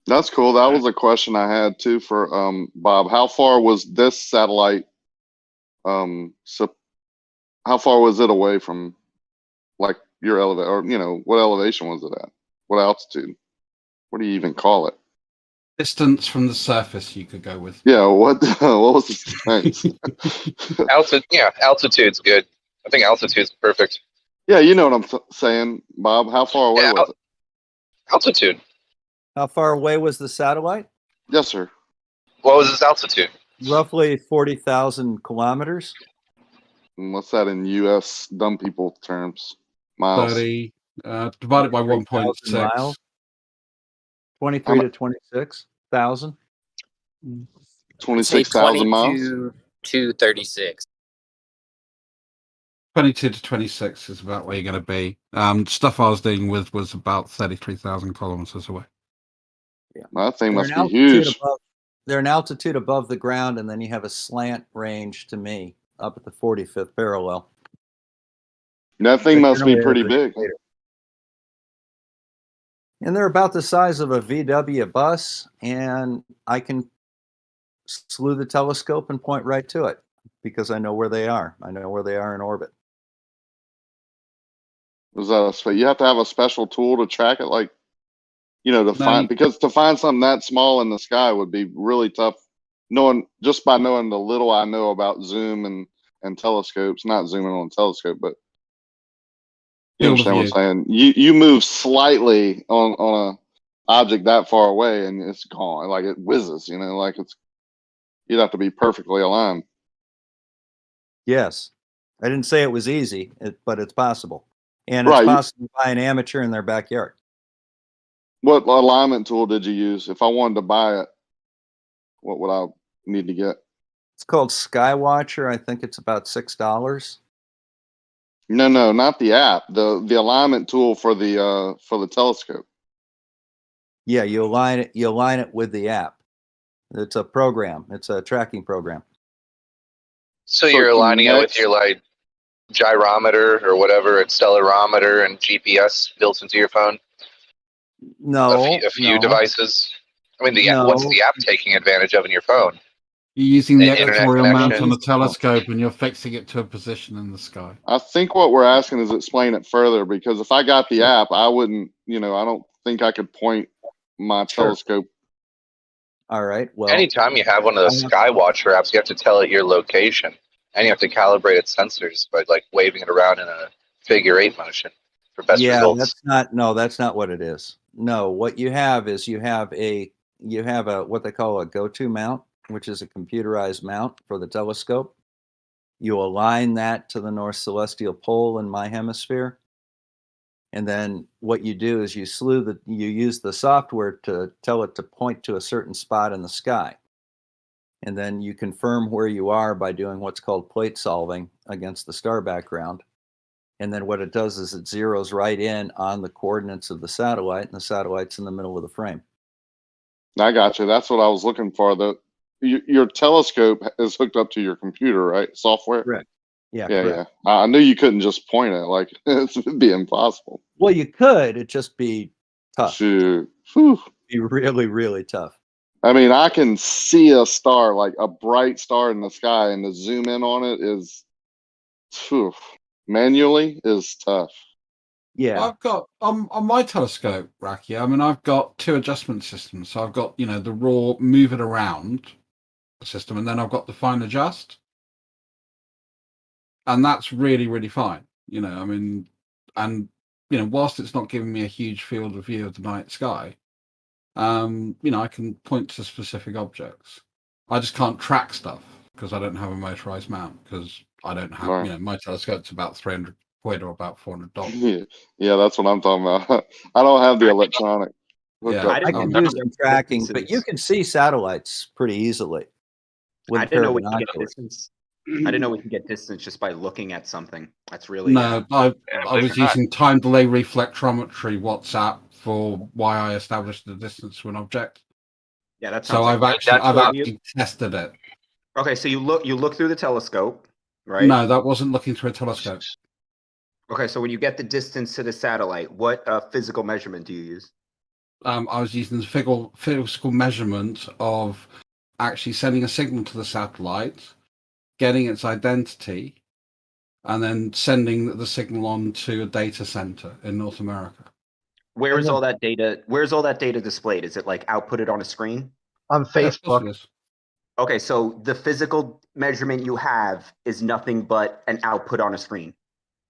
That's cool. That was a question I had too for Bob. How far was this satellite? So how far was it away from, like, your elevation, or what elevation was it at? What altitude? What do you even call it? Distance from the surface you could go with. Yeah. What was the thanks? Altitude's good. I think altitude's perfect. Yeah, you know what I'm saying, Bob. How far away was it? Altitude. How far away was the satellite? Yes, sir. What was its altitude? Roughly 40,000 kilometers. And what's that in U.S. dumb people terms? Miles. 30 divided by 1.6. miles. 23 to 26,000. 26,000 miles. 22 to 36. 22 to 26 is about where you're going to be. Stuff I was dealing with was about 33,000 kilometers away. Yeah. That thing They're must an be huge. altitude above- They're an altitude above the ground, and then you have a slant range to me up at the 45th parallel. That thing But must be generally pretty over big. equator. And they're about the size of a VW bus, and I can slew the telescope and point right to it because I know where they are. I know where they are in orbit. Is that you have to have a special tool to track it, like, to find, because to find something that small in the sky would be really tough. Knowing the little I know about zoom and and telescopes, not zoom in on a telescope, but you Field of understand what I'm saying? You move slightly on a object that far away and it's gone. Like it whizzes, you know, like you'd have to be perfectly aligned. Yes. I didn't say it was easy, but it's possible. And Right. it's possible by an amateur in their backyard. What alignment tool did you use? If I wanted to buy it, what would I need to get? It's called Skywatcher. I think it's about $6. No, not the app. The alignment tool for the telescope. Yeah, you align it with the app. It's a program. It's a tracking program. So you're aligning it with your like gyrometer or whatever, accelerometer and GPS built into your phone? No. A few no. devices. I mean, No. what's the app taking advantage of in your phone? You're using the Internet equatorial mount connection? on the telescope and you're fixing it to a position in the sky. I think what we're asking is explain it further, because if I got the app, I wouldn't, I don't think I could point my telescope. All right. Well, anytime you have one of those Skywatcher apps, you have to tell it your location, and you have to calibrate its sensors by like waving it around in a figure-8 motion for best results. That's not what it is. No, what you have is you have a what they call a go-to mount, which is a computerized mount for the telescope. You align that to the North Celestial Pole in my hemisphere. And then what you do is you use the software to tell it to point to a certain spot in the sky. And then you confirm where you are by doing what's called plate solving against the star background. And then what it does is it zeroes right in on the coordinates of the satellite, and the satellite's in the middle of the frame. I got you. That's what I was looking for. Your telescope is hooked up to your computer, right? Software? Correct. Yeah. Yeah. I knew you couldn't just point it. Like, it'd be impossible. Well, you could. It'd just be tough. Shoot. Whew. Be really, really tough. I mean, I can see a star, like a bright star in the sky, and to zoom in on it is, manually is tough. Yeah. I've got on my telescope, Racky, I mean, I've got 2 adjustment systems. So I've got, the raw move it around system, and then I've got the fine adjust. And that's really, really fine. I mean, and, whilst it's not giving me a huge field of view of the night sky, I can point to specific objects. I just can't track stuff because I don't have a motorized mount, because I don't have, my telescope's about 300 quid or about $400. Yeah, that's what I'm talking about. I don't have the electronic. Yeah, I can do some tracking, but you can see satellites pretty easily. I didn't know we could get distance. I didn't know we could get distance just by looking at something. That's really no. I was using time delay reflectrometry WhatsApp for why I established the distance to an object. Yeah, that's so I've actually tested it. Okay, so you look through the telescope, right? No, that wasn't looking through a telescope. Okay, so when you get the distance to the satellite, what physical measurement do you use? I was using the physical measurement of actually sending a signal to the satellite, getting its identity, and then sending the signal on to a data center in North America. Where's all that data displayed? Is it like outputted on a screen? On Facebook. Okay, so the physical measurement you have is nothing but an output on a screen.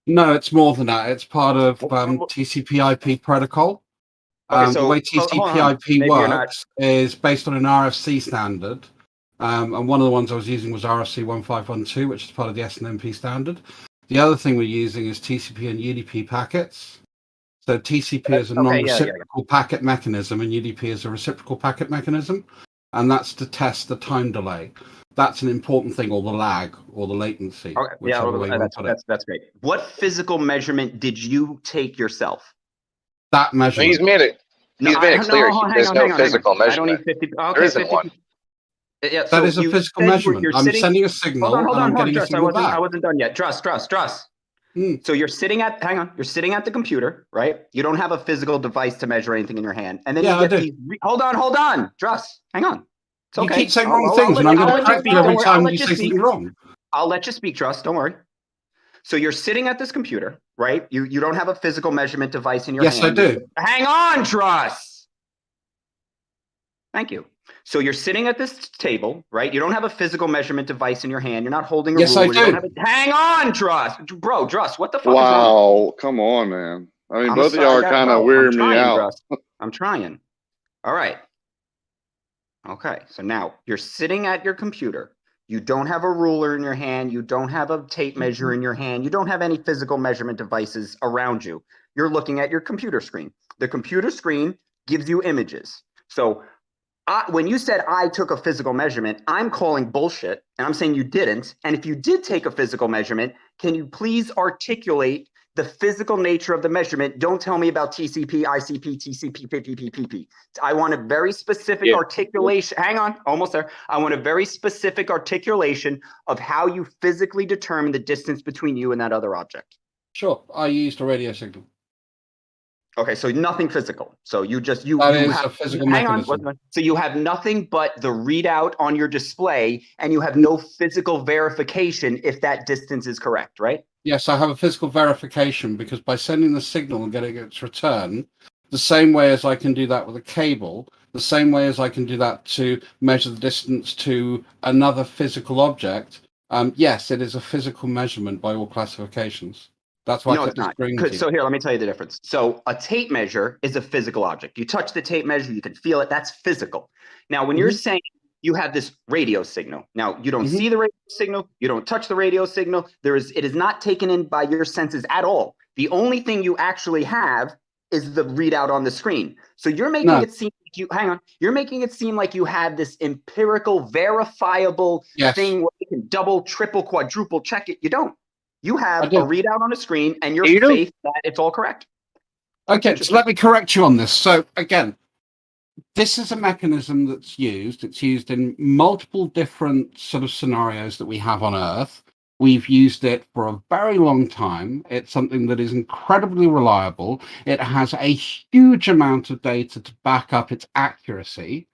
No, it's more than that. It's part of TCP/IP protocol. The way TCP/IP works is based on an RFC standard. And one of the ones I was using was RFC 1512, which is part of the SNMP standard. The other thing we're using is TCP and UDP packets. So TCP is a non-reciprocal packet mechanism, and UDP is a reciprocal packet mechanism. And that's to test the time delay. That's an important thing, or the lag, or the latency. Okay, that's great. What physical measurement did you take yourself? That measurement. He's made it clear. There's no physical measurement. I don't need 50. Okay, there isn't one. Yeah, that is a physical measurement. I'm sending a signal and I'm getting a signal back. I wasn't done yet. Trust. So you're sitting at the computer, right? You don't have a physical device to measure anything in your hand. And then you get these, hold on. Trust. Hang on. It's okay. You keep saying wrong things, and I'm going to correct you every time you say something wrong. I'll let you speak, Trust. Don't worry. So you're sitting at this computer, right? You don't have a physical measurement device in your hand. Yes, I do. Hang on, Trust. Thank you. So you're sitting at this table, right? You don't have a physical measurement device in your hand. You're not holding a Yes, I ruler. You don't do. have hang on, Druss. What the fuck is wrong? Wow, come on, man. I mean, I'm both of sorry, y'all are guys, kind of bro. I'm weirding me trying, out. Druss. I'm trying. All right. Okay, so now you're sitting at your computer. You don't have a ruler in your hand. You don't have a tape measure in your hand. You don't have any physical measurement devices around you. You're looking at your computer screen. The computer screen gives you images. So when you said I took a physical measurement, I'm calling bullshit, and I'm saying you didn't. And if you did take a physical measurement, can you please articulate the physical nature of the measurement? Don't tell me about TCP, ICP, TCP, PPP. I want a very specific articulation. Hang on, almost there. I want a very specific articulation of how you physically determine the distance between you and that other object. Sure, I used a radio signal. Okay, so nothing physical. So you just That is a physical mechanism. So you have nothing but the readout on your display, and you have no physical verification if that distance is correct, right? Yes, I have a physical verification because by sending the signal and getting its return, the same way as I can do that with a cable, the same way as I can do that to measure the distance to another physical object, yes, it is a physical measurement by all classifications. That's why No, it's not. So here, let me tell you the difference. So a tape measure is a physical object. You touch the tape measure, you can feel it. That's physical. Now, when you're saying you have this radio signal, now you don't see the radio signal, you don't touch the radio signal. It is not taken in by your senses at all. The only thing you actually have is the readout on the screen. So you're making it seem like you're making it seem like you have this empirical, verifiable thing where you can double, triple, quadruple check it. You don't. You have a readout on a screen and your faith that it's all correct. Okay, so let me correct you on this. So again, this is a mechanism that's used. It's used in multiple different sort of scenarios that we have on Earth. We've used it for a very long time. It's something that is incredibly reliable. It has a huge amount of data to back up its accuracy.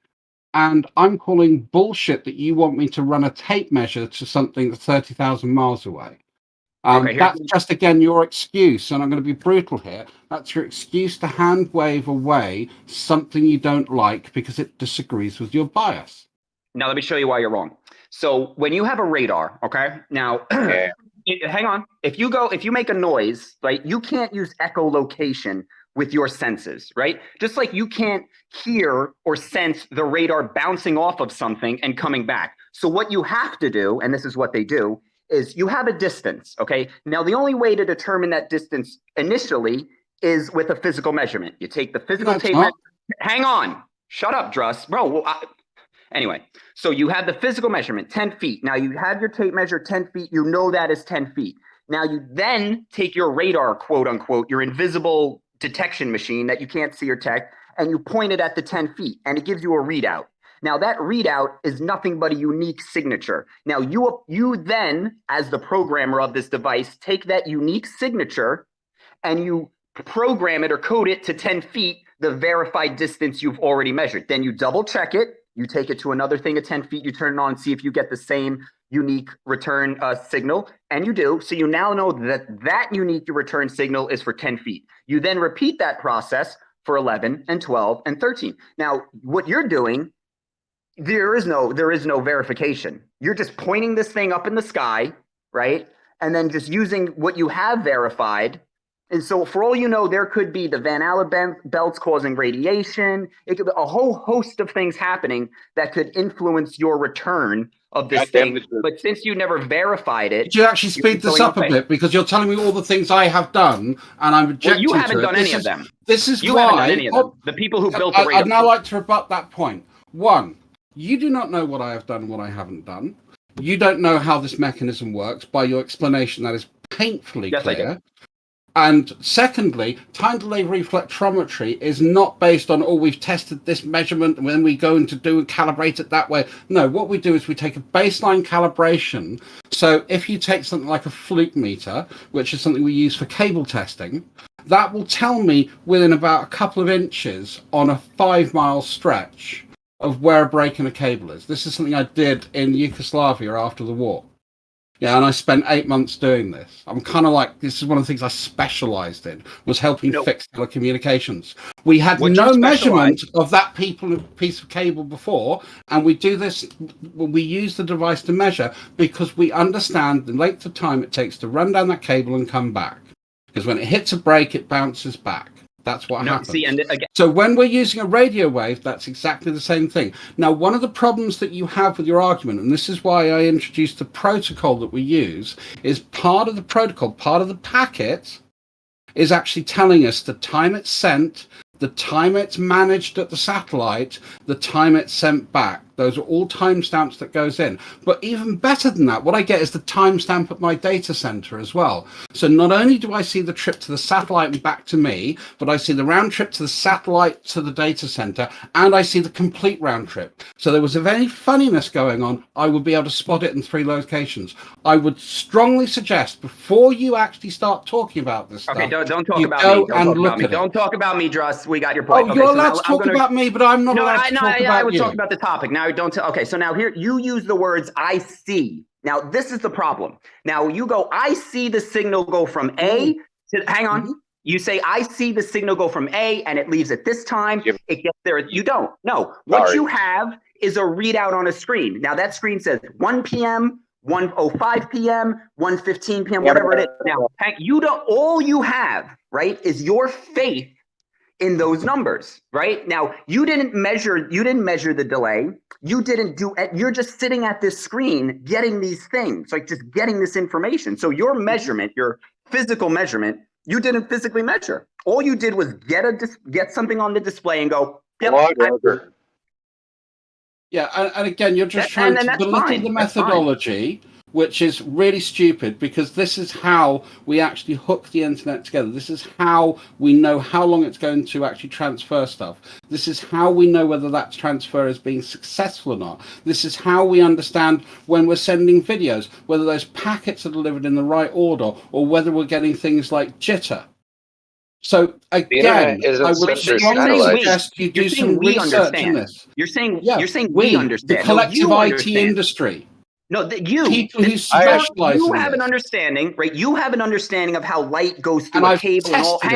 And I'm calling bullshit that you want me to run a tape measure to something that's 30,000 miles away. That's just, again, your excuse, and I'm going to be brutal here. That's your excuse to hand wave away something you don't like because it disagrees with your bias. Now, let me show you why you're wrong. So when you have a radar, okay, now, hang on. If you make a noise, right, you can't use echolocation with your senses, right? Just like you can't hear or sense the radar bouncing off of something and coming back. So what you have to do, and this is what they do, is you have a distance, okay? Now, the only way to determine that distance initially is with a physical measurement. You take the physical tape measure. Hang on. Shut up, Druss. Bro, anyway, so you have the physical measurement, 10 feet. Now, you have your tape measure 10 feet. You know that is 10 feet. Now, you then take your radar, quote unquote, your invisible detection machine that you can't see or detect, and you point it at the 10 feet, and it gives you a readout. Now, that readout is nothing but a unique signature. Now, you then, as the programmer of this device, take that unique signature and you program it or code it to 10 feet, the verified distance you've already measured. Then you double check it. You take it to another thing at 10 feet. You turn it on and see if you get the same unique return signal. And you do. So you now know that unique return signal is for 10 feet. You then repeat that process for 11 and 12 and 13. Now, what you're doing, there is no verification. You're just pointing this thing up in the sky, right? And then just using what you have verified. And so for all you know, there could be the Van Allen belts causing radiation. It could be a whole host of things happening that could influence your return of this thing. But since you never verified it, could you actually speed this up a bit? Because you're telling me all the things I have done, and I'm rejecting. Well, you haven't done any of them. This is you why. Haven't done any of them. The people who built the radio. I'd now like to rebut that point. One, you do not know what I have done and what I haven't done. You don't know how this mechanism works by your explanation that is painfully clear. And secondly, time delay reflectometry is not based on, we've tested this measurement and then we go into do and calibrate it that way. No, what we do is we take a baseline calibration. So if you take something like a fluke meter, which is something we use for cable testing, that will tell me within about a couple of inches on a 5-mile stretch of where a break in a cable is. This is something I did in Yugoslavia after the war. Yeah, and I spent 8 months doing this. I'm kind of like, this is one of the things I specialized in, was helping fix telecommunications. We had What no you measurement specialize- of that piece of cable before, and we do this, we use the device to measure because we understand the length of time it takes to run down that cable and come back. Because when it hits a break, it bounces back. That's what happens. See, and again, So when we're using a radio wave, that's exactly the same thing. Now, one of the problems that you have with your argument, and this is why I introduced the protocol that we use, is part of the protocol, part of the packet is actually telling us the time it's sent, the time it's managed at the satellite, the time it's sent back. Those are all timestamps that goes in. But even better than that, what I get is the timestamp at my data center as well. So not only do I see the trip to the satellite and back to me, but I see the round trip to the satellite to the data center, and I see the complete round trip. So there was, if any funniness going on, I would be able to spot it in 3 locations. I would strongly suggest, before you actually start talking about this stuff, Okay, don't talk you about go me. Don't and talk look about me. at it. Don't talk about me, Druss. We got your point. Oh, Okay, you're so allowed now to I'm talk gonna... about me, but I'm not No, allowed to talk about I was you. talking about the topic. Now don't tell. Okay, so now here you use the words "I see." Now this is the problem. Now you go, "I see the signal go from A to." Hang on. You say, "I see the signal go from A, and it leaves at this time. It gets there." You don't. No. What you have is a readout on a screen. Now that screen says 1 p.m., 1:05 p.m., 1:15 p.m., whatever it is. Now you don't. All you have, right, is your faith in those numbers, right? Now you didn't measure the delay. You didn't do it. You're just sitting at this screen getting these things, like just getting this information. So your measurement, your physical measurement, you didn't physically measure. All you did was get something on the display and go, yep. Yeah, and again, you're just trying to belittle the methodology, which is really stupid, because this is how we actually hook the internet together. This is how we know how long it's going to actually transfer stuff. This is how we know whether that transfer is being successful or not. This is how we understand when we're sending videos, whether those packets are delivered in the right order or whether we're getting things like jitter. So again, I would strongly suggest you do some research in this. You're saying we understand. the collective you IT understand. industry. No, you people who specialize you in have an this. understanding, right? You have an understanding of how light goes through And a I've cable and all. tested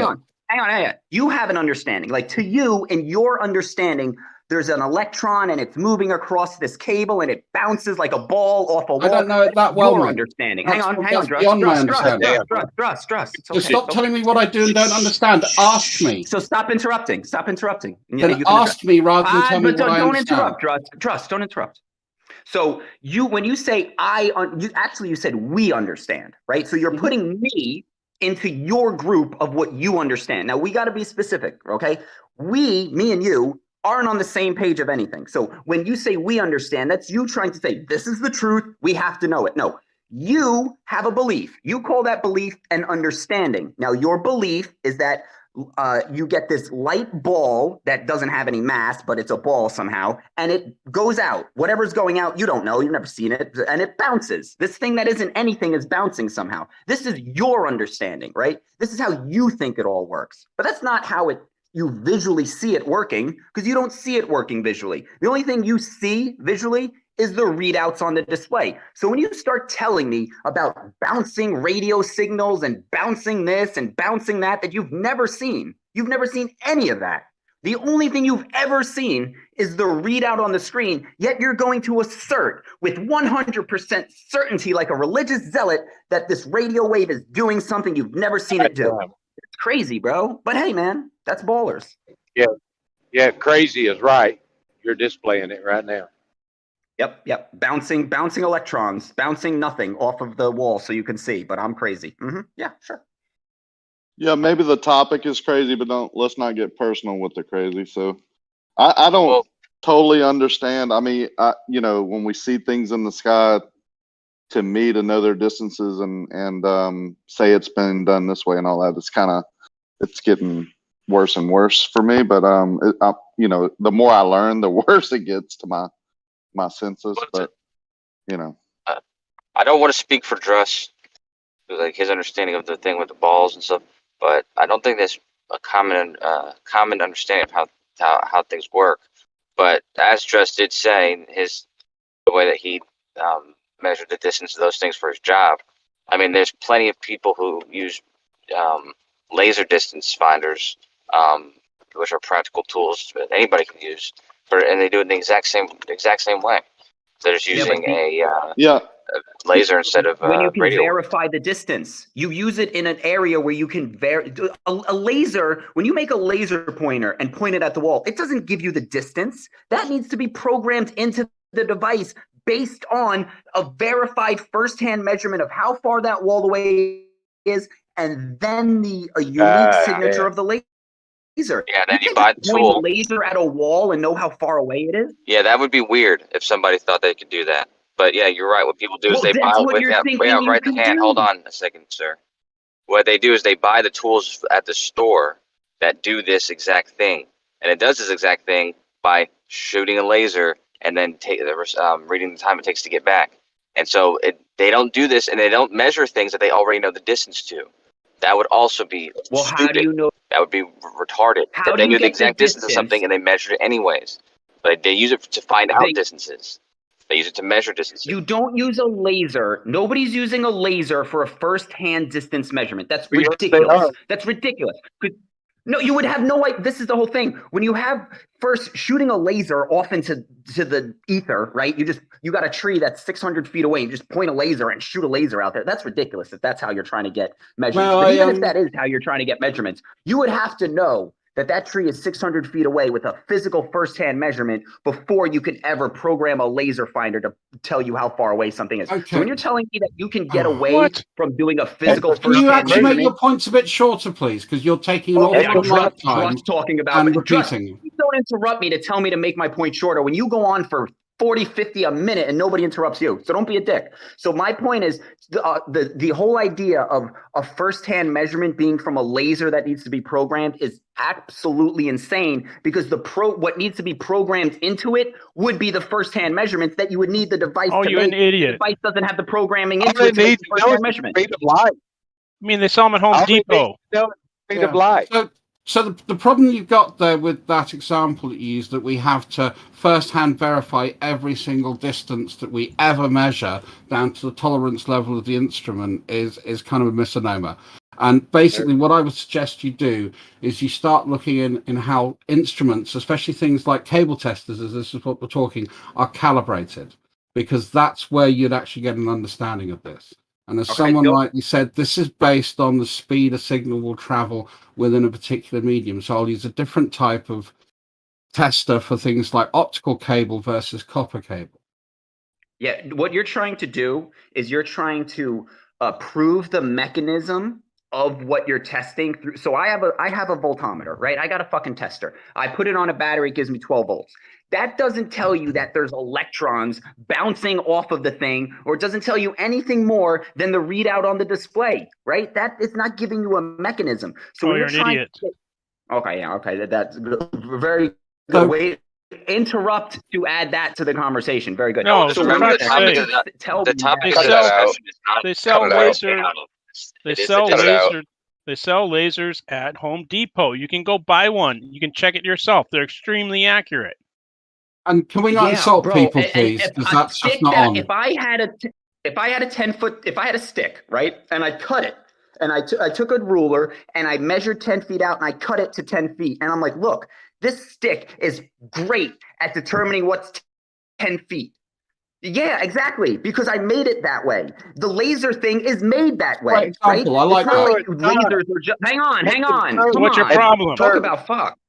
Hang it. on. You have an understanding. Like, to you, in your understanding, there's an electron and it's moving across this cable and it bounces like a ball off a wall. I don't know it that well, Your mate. understanding. That's hang on, beyond my understanding. Druss. It's So okay. stop telling me what I do and don't understand. Ask me. So stop interrupting. Then You can ask me rather than tell me but what I don't understand. interrupt, Druss. Don't interrupt. So when you say you said we understand, right? So you're putting me into your group of what you understand. Now we got to be specific, okay? Me and you aren't on the same page of anything. So when you say we understand, that's you trying to say this is the truth, we have to know it. No, you have a belief. You call that belief an understanding. Now your belief is that you get this light ball that doesn't have any mass, but it's a ball somehow, and it goes out. Whatever's going out, you don't know, you've never seen it, and it bounces. This thing that isn't anything is bouncing somehow. This is your understanding, right? This is how you think it all works. But that's not how you visually see it working, because you don't see it working visually. The only thing you see visually is the readouts on the display. So when you start telling me about bouncing radio signals and bouncing this and bouncing that you've never seen any of that. The only thing you've ever seen is the readout on the screen, yet you're going to assert with 100% certainty, like a religious zealot, that this radio wave is doing something you've never seen it do. It's crazy, bro. But hey, man, that's ballers. Yeah, crazy is right. You're displaying it right now. Yep. Bouncing electrons, bouncing nothing off of the wall so you can see, but I'm crazy. Yeah, sure. Yeah, maybe the topic is crazy, but let's not get personal with the crazy. So I don't totally understand. I mean, when we see things in the sky, to me, to know their distances and say it's been done this way and all that, it's getting worse and worse for me. But the more I learn, the worse it gets to my senses. But I don't want to speak for Druss, like his understanding of the thing with the balls and stuff, but I don't think that's a common understanding of how things work. But as Druss did say, the way that he measure the distance of those things for his job. I mean, there's plenty of people who use laser distance finders, which are practical tools that anybody can use, and they do it in the exact same way. They're just using a laser instead of when you can radio. verify the distance. You use it in an area where you can a laser. When you make a laser pointer and point it at the wall, it doesn't give you the distance. That needs to be programmed into the device based on a verified firsthand measurement of how far that wall away is, and then a unique signature of the laser. Yeah, then you buy the point tool. a laser at a wall and know how far away it is. Yeah, that would be weird if somebody thought they could do that. But yeah, you're right. What people do is they buy right the hand. Hold on a second, sir. What they do is they buy the tools at the store that do this exact thing, and it does this exact thing by shooting a laser and then reading the time it takes to get back. And so they don't do this, and they don't measure things that they already know the distance to. That would also be stupid. How do you know? That would be retarded. That they knew the exact distance of something and they measured it anyways. But they use it to find out distances. They use it to measure distances. You don't use a laser. Nobody's using a laser for a first-hand distance measurement. That's ridiculous. That's ridiculous. No, you would have no idea. This is the whole thing. When you have first shooting a laser off into the ether, right? You got a tree that's 600 feet away. You just point a laser and shoot a laser out there. That's ridiculous if that's how you're trying to get measurements. Well, but even if that is how you're trying to get measurements, you would have to know that tree is 600 feet away with a physical first-hand measurement before you can ever program a laser finder to tell you how far away something is. Okay. So when you're telling me that you can get away from doing a physical first-hand measurement... Can you actually make your points a bit shorter, please? Because you're taking an awful lot of time talking about and repeating. You don't interrupt me to tell me to make my point shorter. When you go on for 40, 50 a minute and nobody interrupts you. So don't be a dick. So my point is the whole idea of a first-hand measurement being from a laser that needs to be programmed is absolutely insane, because what needs to be programmed into it would be the first-hand measurements that you would need the device to make. An idiot. The device doesn't have the programming into it to make the first-hand measurement. I mean, they sell them at Home Depot. So the problem you've got there with that example that you used, that we have to first-hand verify every single distance that we ever measure down to the tolerance level of the instrument is kind of a misnomer. And basically what I would suggest you do is you start looking in how instruments, especially things like cable testers, as this is what we're talking, are calibrated, because that's where you'd actually get an understanding of this. And as someone like you said, this is based on the speed a signal will travel within a particular medium. So I'll use a different type of tester for things like optical cable versus copper cable. Yeah, what you're trying to do is you're trying to prove the mechanism of what you're testing through. So I have a voltmeter, right? I got a fucking tester. I put it on a battery, it gives me 12 volts. That doesn't tell you that there's electrons bouncing off of the thing, or it doesn't tell you anything more than the readout on the display, right? That is not giving you a mechanism. So you're an idiot. Okay, that's very good way. Interrupt to add that to the conversation. Very good. No, so remember the topic of they sell lasers at Home Depot. You can go buy one. You can check it yourself. They're extremely accurate. And can we not insult people, please? Because that's just not on. If I had a 10-foot, if I had a stick, right, and I cut it, and I took a ruler and I measured 10 feet out and I cut it to 10 feet, and I'm like, look, this stick is great at determining what's 10 feet. Yeah, exactly, because I made it that way. The laser thing is made that way, right? I like that. Lasers are just, hang on. What's your problem? Talk about fuck.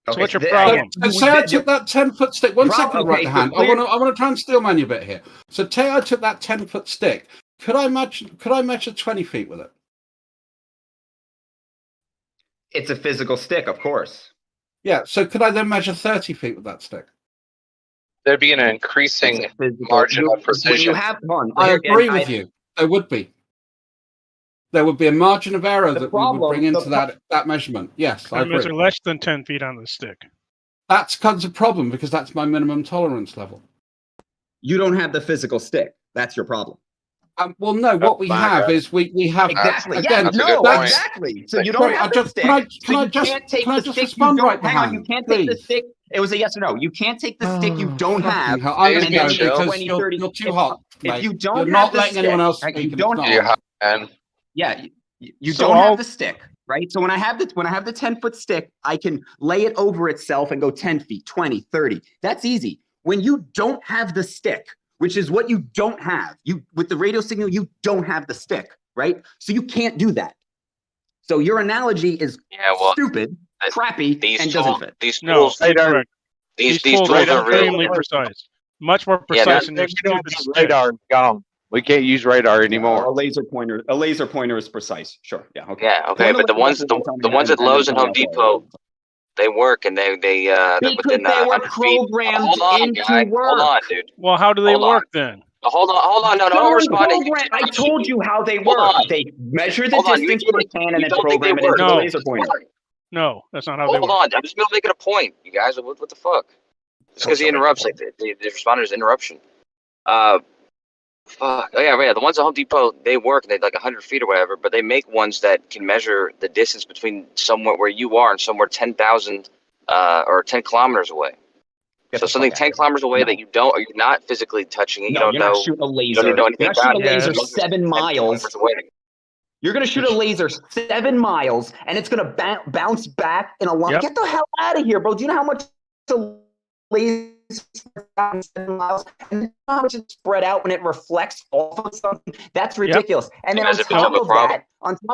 So what's your problem? Say I took that 10-foot stick. One second, right hand. I want to try and steal man a bit here. So say I took that 10-foot stick. Could I measure 20 feet with it? It's a physical stick, of course. Yeah. So could I then measure 30 feet with that stick? There'd be an increasing margin of precision. When you have one, I agree with you. There would be. There would be a margin of error that we would bring into that measurement. Yes, I agree. Measure less than 10 feet on the stick. That's kind of a problem, because that's my minimum tolerance level. You don't have the physical stick. That's your problem. Well, no. What we have is we have exactly. Again, exactly. So you don't have the stick. Can I just respond right behind? You can't take the stick It was a yes or no. You can't take the stick you don't have. I'm going and to go then make because 20, 30. you're too hot. If Mate. you don't you're have not the letting stick, anyone else like, speak. you and don't it's You're not hot, on. man. Yeah, you So don't all- have the stick, right? So when I have the 10-foot stick, I can lay it over itself and go 10 feet, 20, 30. That's easy. When you don't have the stick, which is what you don't have, with the radio signal, you don't have the stick, right? So you can't do that. So your analogy is stupid, crappy, and doesn't fit. These No, tools, incorrect. these tools tools are are really extremely precise. Much more Yeah, precise that- than your We don't stupid use stick. radar. It's gone. We can't use radar anymore. A laser pointer is precise. Sure. Yeah. Okay. Yeah, okay, but the ones at Lowe's and Home Depot, they work and they're Because within they were 100 feet. programmed Hold on, into guy. work. Hold on, dude. Well, how do they Hold on. work then? Hold on. No, don't respond to you. I told you how they Hold work. on. They measure the Hold on, you distance from a idiot. can and You then don't think they program it into work. the No. laser pointer. No, that's not how they Hold work. on, I'm just making a point, you guys. What the fuck? Just because he interrupts, like the responder's interruption. Fuck. Oh yeah. The ones at Home Depot, they work. They're like 100 feet or whatever, but they make ones that can measure the distance between somewhere where you are and somewhere 10,000 or 10 kilometers away. So something 10 kilometers away that you're not physically touching it. You No, don't you're know. not shooting a laser. You don't even know anything You're not shooting a about it. laser It's 7 miles. away. You're going to shoot a laser 7 miles, and it's going to bounce back in a line. Yep. Get the hell out of here, bro. Do you know how much a laser 7 miles, and how much it's spread out when it reflects off of something? That's ridiculous. And then on top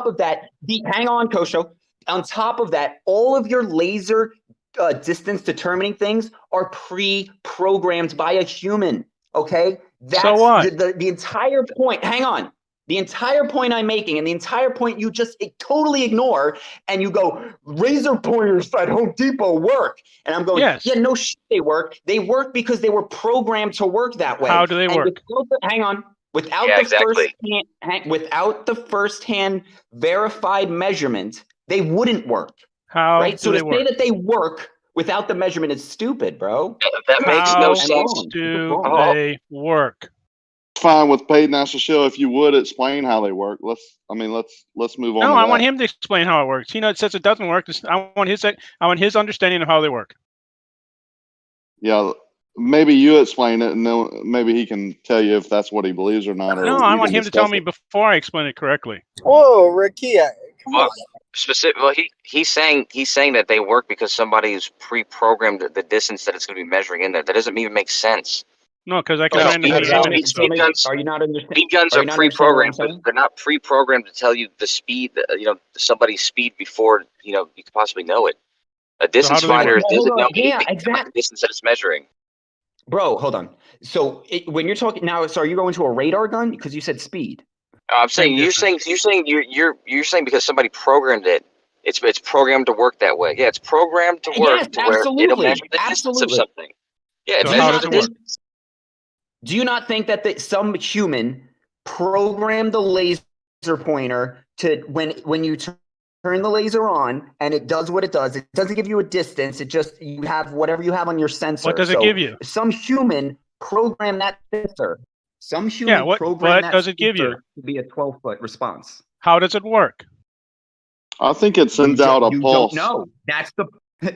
of that, hang on, Kosho. On top of that, all of your laser distance determining things are pre-programmed by a human. Okay, that's So what? the entire point. Hang on. The entire point I'm making, and the entire point you just totally ignore, and you go, laser pointers at Home Depot work. And I'm going, Yes. yeah, no shit, they work. They work because they were programmed to work that way. How do they And work? hang on. Without Yeah, the exactly. without the first-hand verified measurement, they wouldn't work. How Right? So do to they say work? that they work without the measurement is stupid, bro. That makes no How sense. do Oh. they work? Fine with paid national show if you would explain how they work. Let's move on. No, to I that. want him to explain how it works. It says it doesn't work. I want his understanding of how they work. Yeah, maybe you explain it, and then maybe he can tell you if that's what he believes or not. Or No, you I can want him to tell discuss me it. before I explain it correctly. Whoa, Ricky, come on. Well, he's saying that they work because somebody's pre-programmed the distance that it's going to be measuring in there. That doesn't even make sense. No, because I can No, randomly eliminate stuff. speed guns. Are you not understanding? Speed guns Are are you not understanding what I'm pre-programmed, but saying? they're not pre-programmed to tell you the speed. Somebody's speed before you could possibly know it. A distance how do they finder work? doesn't know Yeah, anything about exactly. the distance that it's measuring. Bro, hold on. So when you're talking now, so are you going to a radar gun? Because you said speed. I'm saying you're saying because somebody programmed it. It's programmed to work that way. Yeah, it's programmed to work Yes, to where it'll absolutely. measure the distance of Absolutely. something. Yeah, it So measures how does the it work? distance. Do you not think that some human programmed the laser pointer to when you turn the laser on and it does what it does? It doesn't give you a distance. It just you have whatever you have on your sensor. What does it So give you? Some human programmed that sensor. Some human Yeah, what programmed that does it give you? sensor to be a 12-foot response. How does it work? I think it sends out a You pulse. don't know. That's the.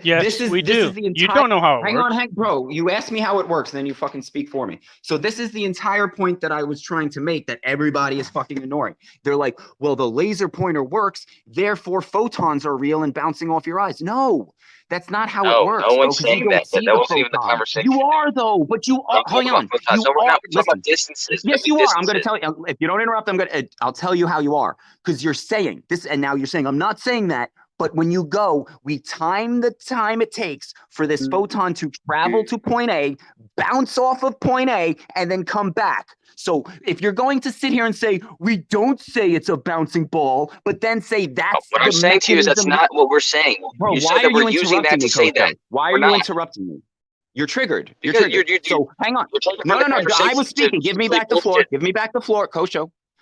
Yes, we do. You don't know how it Hang works. on, bro. You asked me how it works, and then you fucking speak for me. So this is the entire point that I was trying to make that everybody is fucking ignoring. They're like, well, the laser pointer works, therefore photons are real and bouncing off your eyes. No, that's not how it works. No bro, one's 'cause you saying don't that. see That the wasn't even the photon. conversation. You are though, but you are. Hang Hang on, photons. you No, we're are. not. We're talking Listen. about distances. Yes, Big you are. I'm going to distances. tell you. If you don't interrupt, I'll tell you how you are. Because you're saying this, and now you're saying I'm not saying that. But when you go, we time the time it takes for this photon to travel to point A, bounce off of point A, and then come back. So if you're going to sit here and say, we don't say it's a bouncing ball, but then say that's What I'm saying to you is that's not what we're saying. Bro, You why said that are we're you using that interrupting to me, say Coach? that. Why are We're you not. interrupting me? You're triggered. You're Because triggered. So hang on. You're taking No, from no, the no. I conversation was speaking. Give me back the floor. bullshit. Give me back the floor, Coach.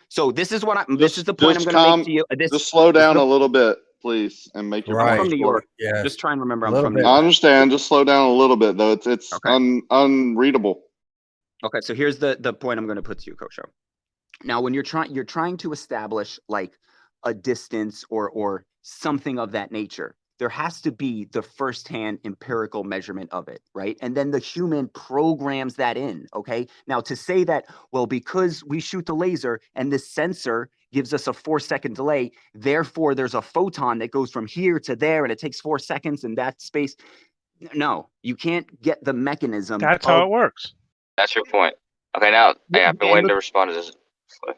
So this is what this is the point I'm Just going to make to you. just slow down a little bit, please, and make your I'm point. from New York. Yeah. Just try and remember I'm Little from bit. New York. I understand. Just slow down a little bit, though. It's unreadable. Okay, so here's the point I'm going to put to you, Coach. Now, when you're trying to establish like a distance or something of that nature, there has to be the firsthand empirical measurement of it, right? And then the human programs that in, okay? Now to say that, well, because we shoot the laser and this sensor gives us a 4-second delay, therefore there's a photon that goes from here to there and it takes 4 seconds in that space. No, you can't get the mechanism. That's how it works. That's your point. Okay, now I've been waiting to respond to this.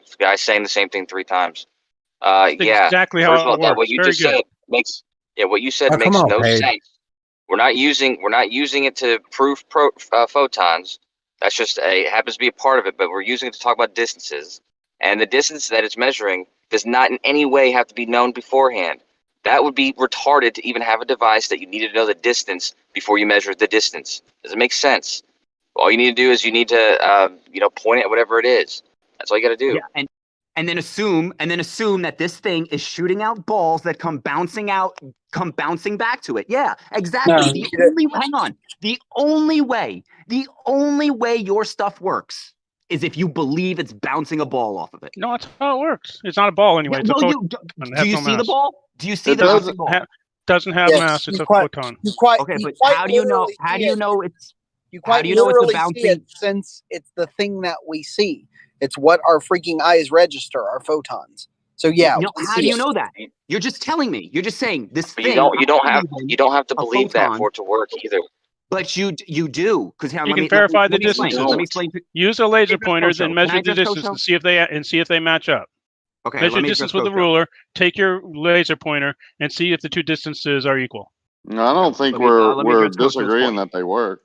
This guy's saying the same thing 3 times. Yeah. Exactly First how of all, it works. what you Very just good. said makes what you said Oh, makes come on, no Paige. sense. We're not using it to prove photons. That's just happens to be a part of it, but we're using it to talk about distances. And the distance that it's measuring does not in any way have to be known beforehand. That would be retarded to even have a device that you needed to know the distance before you measure the distance. Does it make sense? All you need to do is you need to point at whatever it is. That's all you got to do. Yeah, and then assume that this thing is shooting out balls that come bouncing back to it. Yeah, exactly. The only way your stuff works is if you believe it's bouncing a ball off of it. No, that's how it works. It's not a ball anyway. It's a photon. Do you see the ball? Do you see the bouncing ball? Doesn't have mass. It's a photon. Okay, but how do you know? How do you know it's? How do you know it's a bouncing? See it since it's the thing that we see. It's what our freaking eyes register, our photons. So yeah. No, how do you know that? You're just telling me. You're just saying this But thing. you don't have to believe that for it to work either. But you do because You can verify the distances. Let me explain. Use a laser pointer, then measure the distance and see if they match up. Okay, measure distance with the ruler. Take your laser pointer and see if the two distances are equal. No, I don't think we're disagreeing that they work.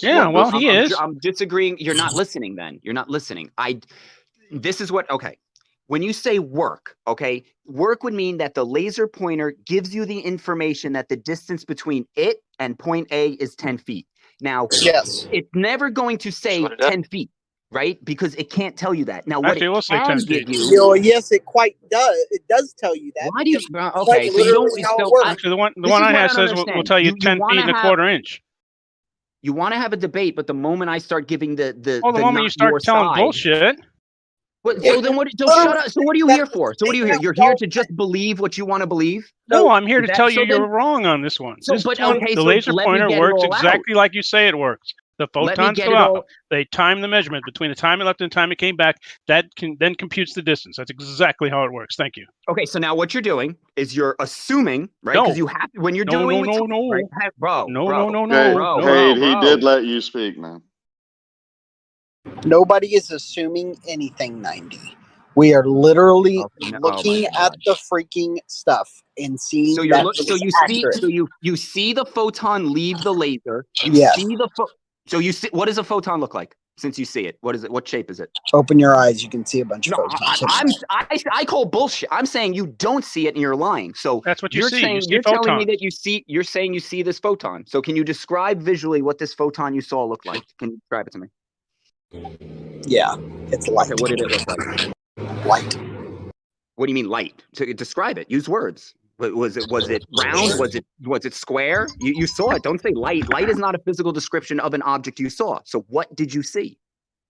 He is. I'm disagreeing. You're not listening. Then you're not listening. This is what. Okay, when you say work, okay, work would mean that the laser pointer gives you the information that the distance between it and point A is 10 feet. Now, yes, it's never going to say 10 feet, right? Because it can't tell you that. Now, what actually, it can give you. Yes, it quite does. It does tell you that. Why do you? Okay, so you don't. Actually, the one I have says will tell you 10 feet and a quarter inch. You want to have a debate, but the moment I start giving the moment you start telling bullshit. But so then what? Don't shut up. So what are you here for? So what are you here? You're here to just believe what you want to believe? No, I'm here to tell you you're wrong on this one. The laser pointer works exactly like you say it works. The photons go out. They time the measurement between the time it left and the time it came back. That then computes the distance. That's exactly how it works. Thank you. Okay, so now what you're doing is you're assuming, right? Because you have when you're doing right? Bro. He did let you speak, man. Nobody is assuming anything, 90. We are literally looking at the freaking stuff and seeing. So you see the photon leave the laser. So you see, what does a photon look like? Since you see it, what is it? What shape is it? Open your eyes. You can see a bunch of photons. I call bullshit. I'm saying you don't see it and you're lying. So that's what you're saying. You're telling me that you see. You're saying you see this photon. So can you describe visually what this photon you saw looked like? Can you describe it to me? Yeah, it's light. Okay, what did it look like? Light. What do you mean light? So describe it. Use words. Was it round? Was it square? You saw it. Don't say light. Light is not a physical description of an object you saw. So what did you see?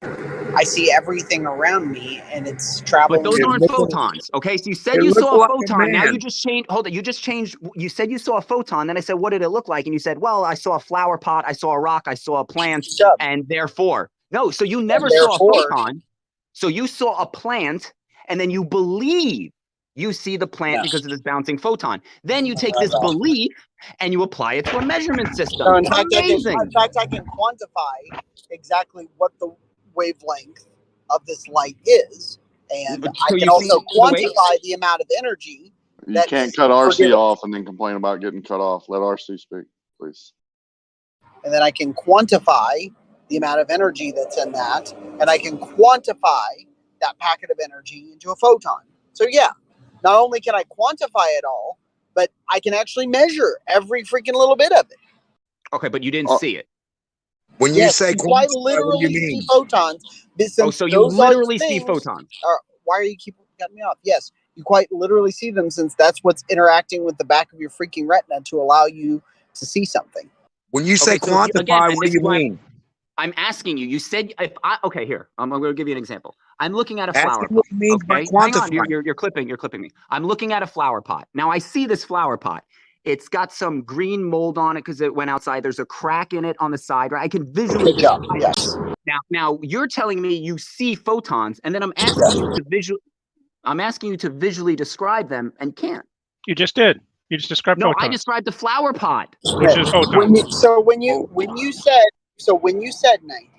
I see everything around me, and it's traveling. But those aren't photons. Okay, so you said you saw a photon. Now you just changed. Hold on. You just changed. You said you saw a photon. Then I said, what did it look like? And you said, well, I saw a flower pot. I saw a rock. I saw a plant. And therefore, no. So you never saw a photon. So you saw a plant, and then you believe you see the plant because of this bouncing photon. Then you take this belief and you apply it to a measurement system. No, in fact, I can quantify exactly what the wavelength of this light is, and I can also quantify the amount of energy. You can't cut RC off and then complain about getting cut off. Let RC speak, please. And then I can quantify the amount of energy that's in that, and I can quantify that packet of energy into a photon. So yeah, not only can I quantify it all, but I can actually measure every freaking little bit of it. Okay, but you didn't see it. When you say quite literally see photons. So you literally see photons. Why are you keep cutting me off? Yes, you quite literally see them, since that's what's interacting with the back of your freaking retina to allow you to see something. When you say quantify, what do you mean? I'm asking you. You said okay. Here, I'm going to give you an example. I'm looking at a flower pot. What you mean by quantify? Hang on, you're clipping me. I'm looking at a flower pot. Now I see this flower pot. It's got some green mold on it because it went outside. There's a crack in it on the side, right? I can visually describe it. Yes. Now you're telling me you see photons, and then I'm asking you to visually describe them and can't. You just did. You just described No, photons. I described the flower pot, which is photons. When you said 90,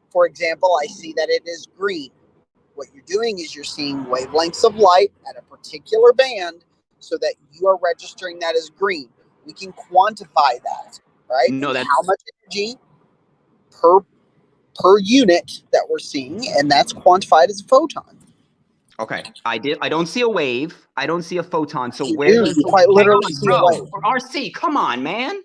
for example, I see that it is green. What you're doing is you're seeing wavelengths of light at a particular band, so that you are registering that as green. We can quantify that, right? No, and that's how much energy per unit that we're seeing, and that's quantified as a photon. okay. I don't see a wave. I don't see a photon. So You where do. does You quite literally see a wave. RC, come on, man.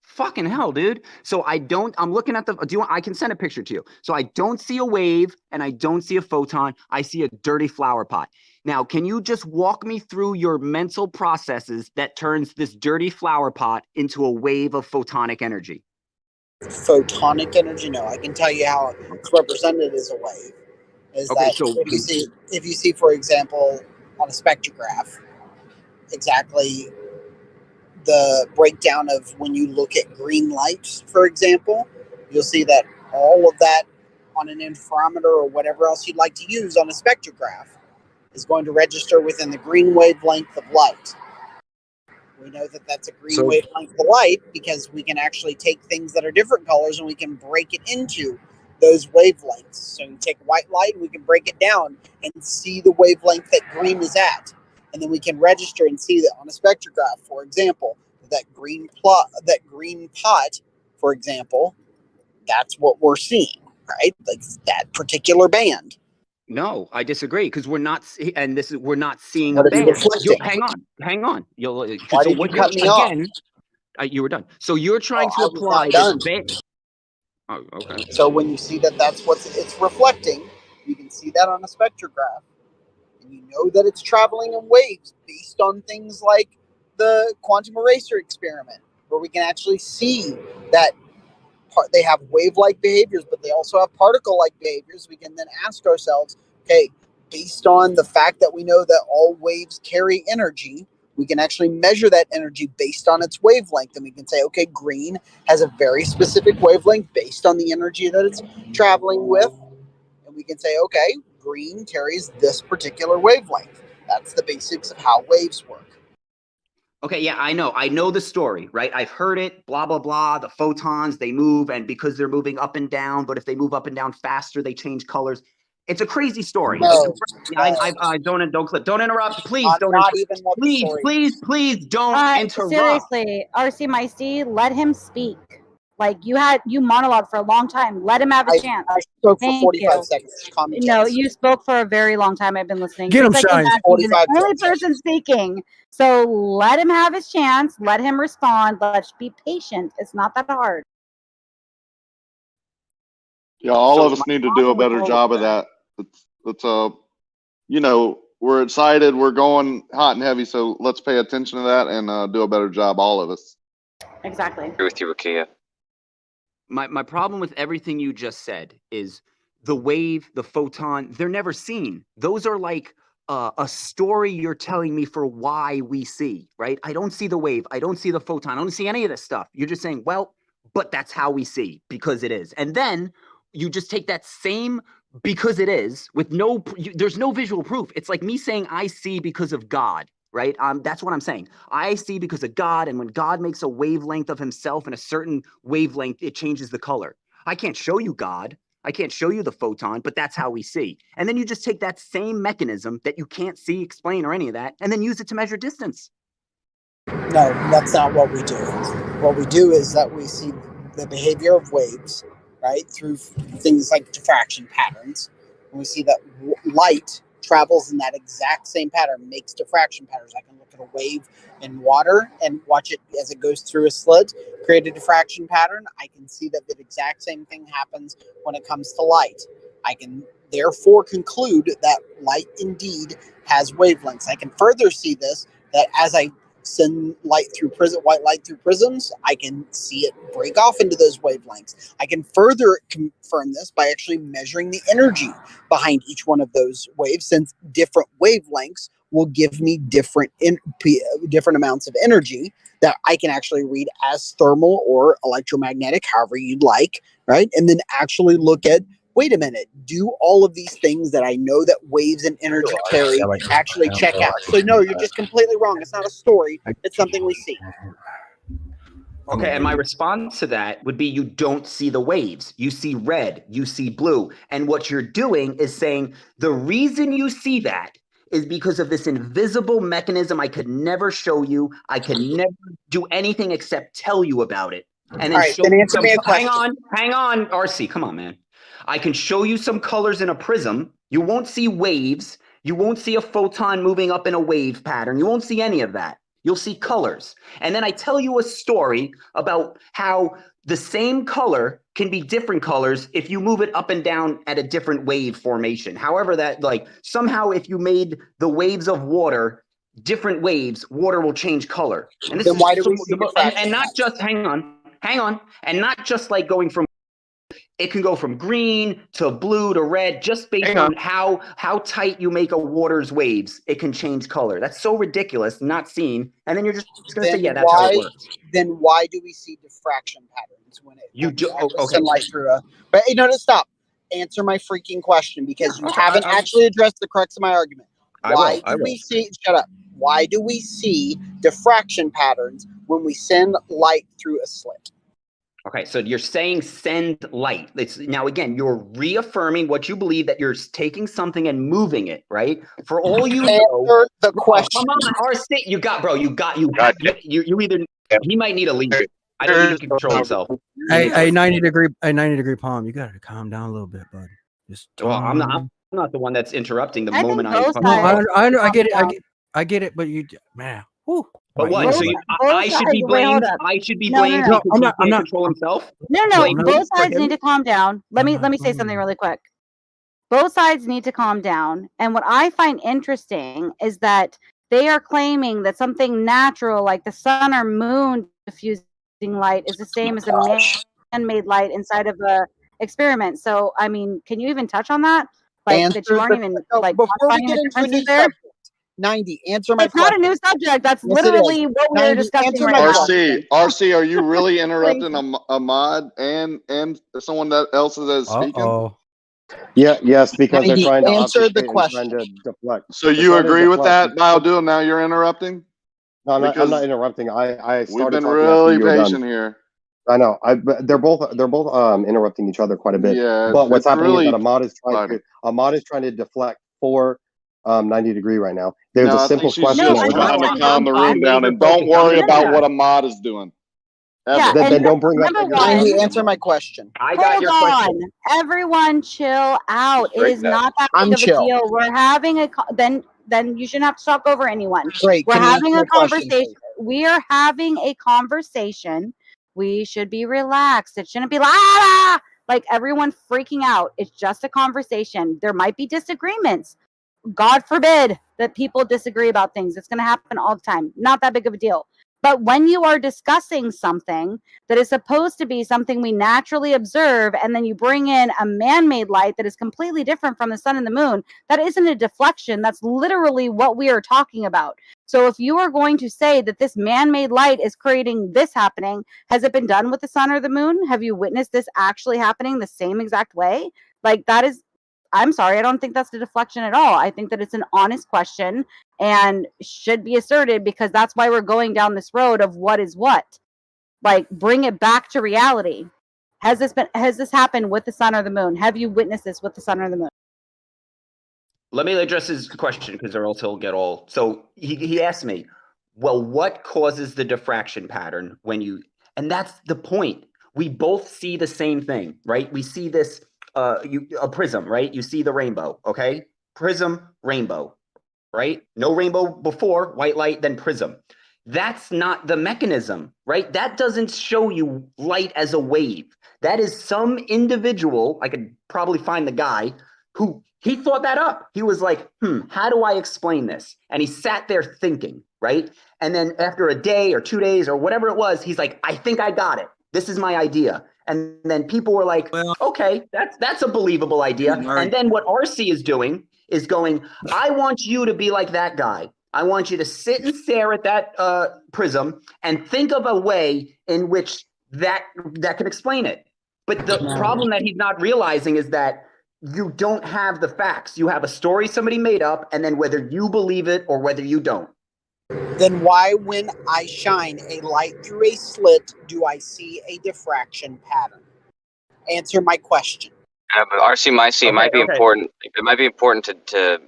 Fucking hell, dude. So I'm looking at I can send a picture to you. So I don't see a wave and I don't see a photon. I see a dirty flower pot. Now, can you just walk me through your mental processes that turns this dirty flower pot into a wave of photonic energy? Photonic energy? No, I can tell you how it's represented as a wave. If you see, for example, on a spectrograph, exactly the breakdown of when you look at green light, for example, you'll see that all of that on an interferometer or whatever else you'd like to use on a spectrograph is going to register within the green wavelength of light. We know that that's a green wavelength of light because we can actually take things that are different colors and we can break it into those wavelengths. So you take white light and we can break it down and see the wavelength that green is at. And then we can register and see that on a spectrograph, for example, that green pot, for example, that's what we're seeing, right? Like that particular band. No, I disagree because we're not seeing What a if you're band. reflecting? Hang on. Why did you cut me off? You were done. So you're trying to apply done. this band. Oh, okay. So when you see that that's what it's reflecting, you can see that on a spectrograph. And you know that it's traveling in waves based on things like the quantum eraser experiment, where we can actually see that they have wave-like behaviors, but they also have particle-like behaviors. We can then ask ourselves, okay, based on the fact that we know that all waves carry energy, we can actually measure that energy based on its wavelength. And we can say, okay, green has a very specific wavelength based on the energy that it's traveling with. And we can say, okay, green carries this particular wavelength. That's the basics of how waves work. Okay, yeah, I know the story, right? I've heard it, blah, blah, blah. The photons, they move, and because they're moving up and down, but if they move up and down faster, they change colors. It's a crazy story. Don't clip. Don't interrupt. Please don't interrupt. Please don't interrupt. Seriously, RC Meisty, let him speak. Like you monologue for a long time. Let him have a chance. I spoke for 45 seconds. No, you spoke for a very long time. I've been listening. Get him, It's Shine. he's the only person speaking. So let him have his chance. Let him respond. Let's be patient. It's not that hard. Yeah, all of us need to do a better job of that. It's we're excited, we're going hot and heavy, so let's pay attention to that and do a better job, all of us. Exactly. Agree with you, Akia. My problem with everything you just said is the wave, the photon, they're never seen. Those are like a story you're telling me for why we see, right? I don't see the wave. I don't see the photon. I don't see any of this stuff. You're just saying, well, but that's how we see because it is. And then you just take that same because it is with there's no visual proof. It's like me saying I see because of God, right? That's what I'm saying. I see because of God, and when God makes a wavelength of himself in a certain wavelength, it changes the color. I can't show you God. I can't show you the photon, but that's how we see. And then you just take that same mechanism that you can't see, explain, or any of that, and then use it to measure distance. No, that's not what we do. What we do is that we see the behavior of waves, right, through things like diffraction patterns. And we see that light travels in that exact same pattern, makes diffraction patterns. I can look at a wave in water and watch it as it goes through a slit, create a diffraction pattern. I can see that the exact same thing happens when it comes to light. I can therefore conclude that light indeed has wavelengths. I can further see this, that as I send light through white light through prisms, I can see it break off into those wavelengths. I can further confirm this by actually measuring the energy behind each one of those waves, since different wavelengths will give me different amounts of energy that I can actually read as thermal or electromagnetic, however you'd like, right? And then actually look at, wait a minute, do all of these things that I know that waves and energy carry actually check out? So no, you're just completely wrong. It's not a story. It's something we see. Okay, and my response to that would be you don't see the waves. You see red, you see blue. And what you're doing is saying the reason you see that is because of this invisible mechanism I could never show you. I could never do anything except tell you about it. And then, show you some, hang on, RC, come on, man. I can show you some colors in a prism. You won't see waves. You won't see a photon moving up in a wave pattern. You won't see any of that. You'll see colors. And then I tell you a story about how the same color can be different colors if you move it up and down at a different wave formation. However, that like somehow if you made the waves of water different waves, water will change color. And this then is why do we see and not just hang on, and not just like going from, it can go from green to blue to red just based on how tight you make a water's waves. It can change color. That's so ridiculous, not seen. And then you're just going to say, yeah, that's how it works. Then why do we see diffraction patterns when it send light through a? But no, stop. Answer my freaking question, because you haven't actually addressed the crux of my argument. Why do we see? Shut up. Why do we see diffraction patterns when we send light through a slit? Okay, so you're saying send light. Now, again, you're reaffirming what you believe, that you're taking something and moving it, right? For all you know, the question. Come on, RC, you either, he might need a lead. I don't think he can control himself. Hey, 90 degree palm. You gotta calm down a little bit, bud. Just well, I'm not the one that's interrupting the moment I. I get it. I get it, but you, man. Whew. But what? So I should be blamed. I should be blamed because he can't control himself. No. Both sides need to calm down. Let me say something really quick. Both sides need to calm down. And what I find interesting is that they are claiming that something natural, like the sun or moon diffusing light, is the same as a man-made light inside of a experiment. So, I mean, can you even touch on that? Like that you aren't even like before we get into a new subject. 90, answer my question. It's not a new subject. That's literally what we're discussing right now. RC, are you really interrupting a mod and someone that else that is speaking? Yeah, yes, because they're trying to answer the question. Trying to deflect. So you agree with that, Baodu? Now you're interrupting? No, I'm not interrupting. I started we've been really patient done. Here. I know. They're both interrupting each other quite a bit. Yeah, but what's happening is that a mod is trying to deflect for 90 degree right now. There's a simple question. Trying to calm the room down, and don't worry about what a mod is doing. Yeah, then don't bring up. 90, answer my question. I got your question. Everyone, chill out. It is not that big of a deal. We're having a then you shouldn't have to talk over anyone. Great. We're having a conversation. We are having a conversation. We should be relaxed. It shouldn't be like everyone freaking out. It's just a conversation. There might be disagreements. God forbid that people disagree about things. It's going to happen all the time. Not that big of a deal. But when you are discussing something that is supposed to be something we naturally observe, and then you bring in a man-made light that is completely different from the sun and the moon, that isn't a deflection. That's literally what we are talking about. So if you are going to say that this man-made light is creating this happening, has it been done with the sun or the moon? Have you witnessed this actually happening the same exact way? Like that is, I'm sorry, I don't think that's a deflection at all. I think that it's an honest question and should be asserted, because that's why we're going down this road of what is what. Like, bring it back to reality. Has this happened with the sun or the moon? Have you witnessed this with the sun or the moon? Let me address his question, because or else he'll get all. So he asked me, well, what causes the diffraction pattern when you, and that's the point. We both see the same thing, right? We see this, a prism, right? You see the rainbow, okay? Prism, rainbow, right? No rainbow before, white light, then prism. That's not the mechanism, right? That doesn't show you light as a wave. That is some individual, I could probably find the guy, who He thought that up. He was like, how do I explain this? And he sat there thinking, right? And then after a day or 2 days or whatever it was, he's like, I think I got it. This is my idea. And then people were like, okay, that's a believable idea. And then what RC is doing is going, I want you to be like that guy. I want you to sit and stare at that prism and think of a way in which that can explain it. But the problem that he's not realizing is that you don't have the facts. You have a story somebody made up, and then whether you believe it or whether you don't. Then why, when I shine a light through a slit, do I see a diffraction pattern? Answer my question. But RC might see. It might be important. It might be important to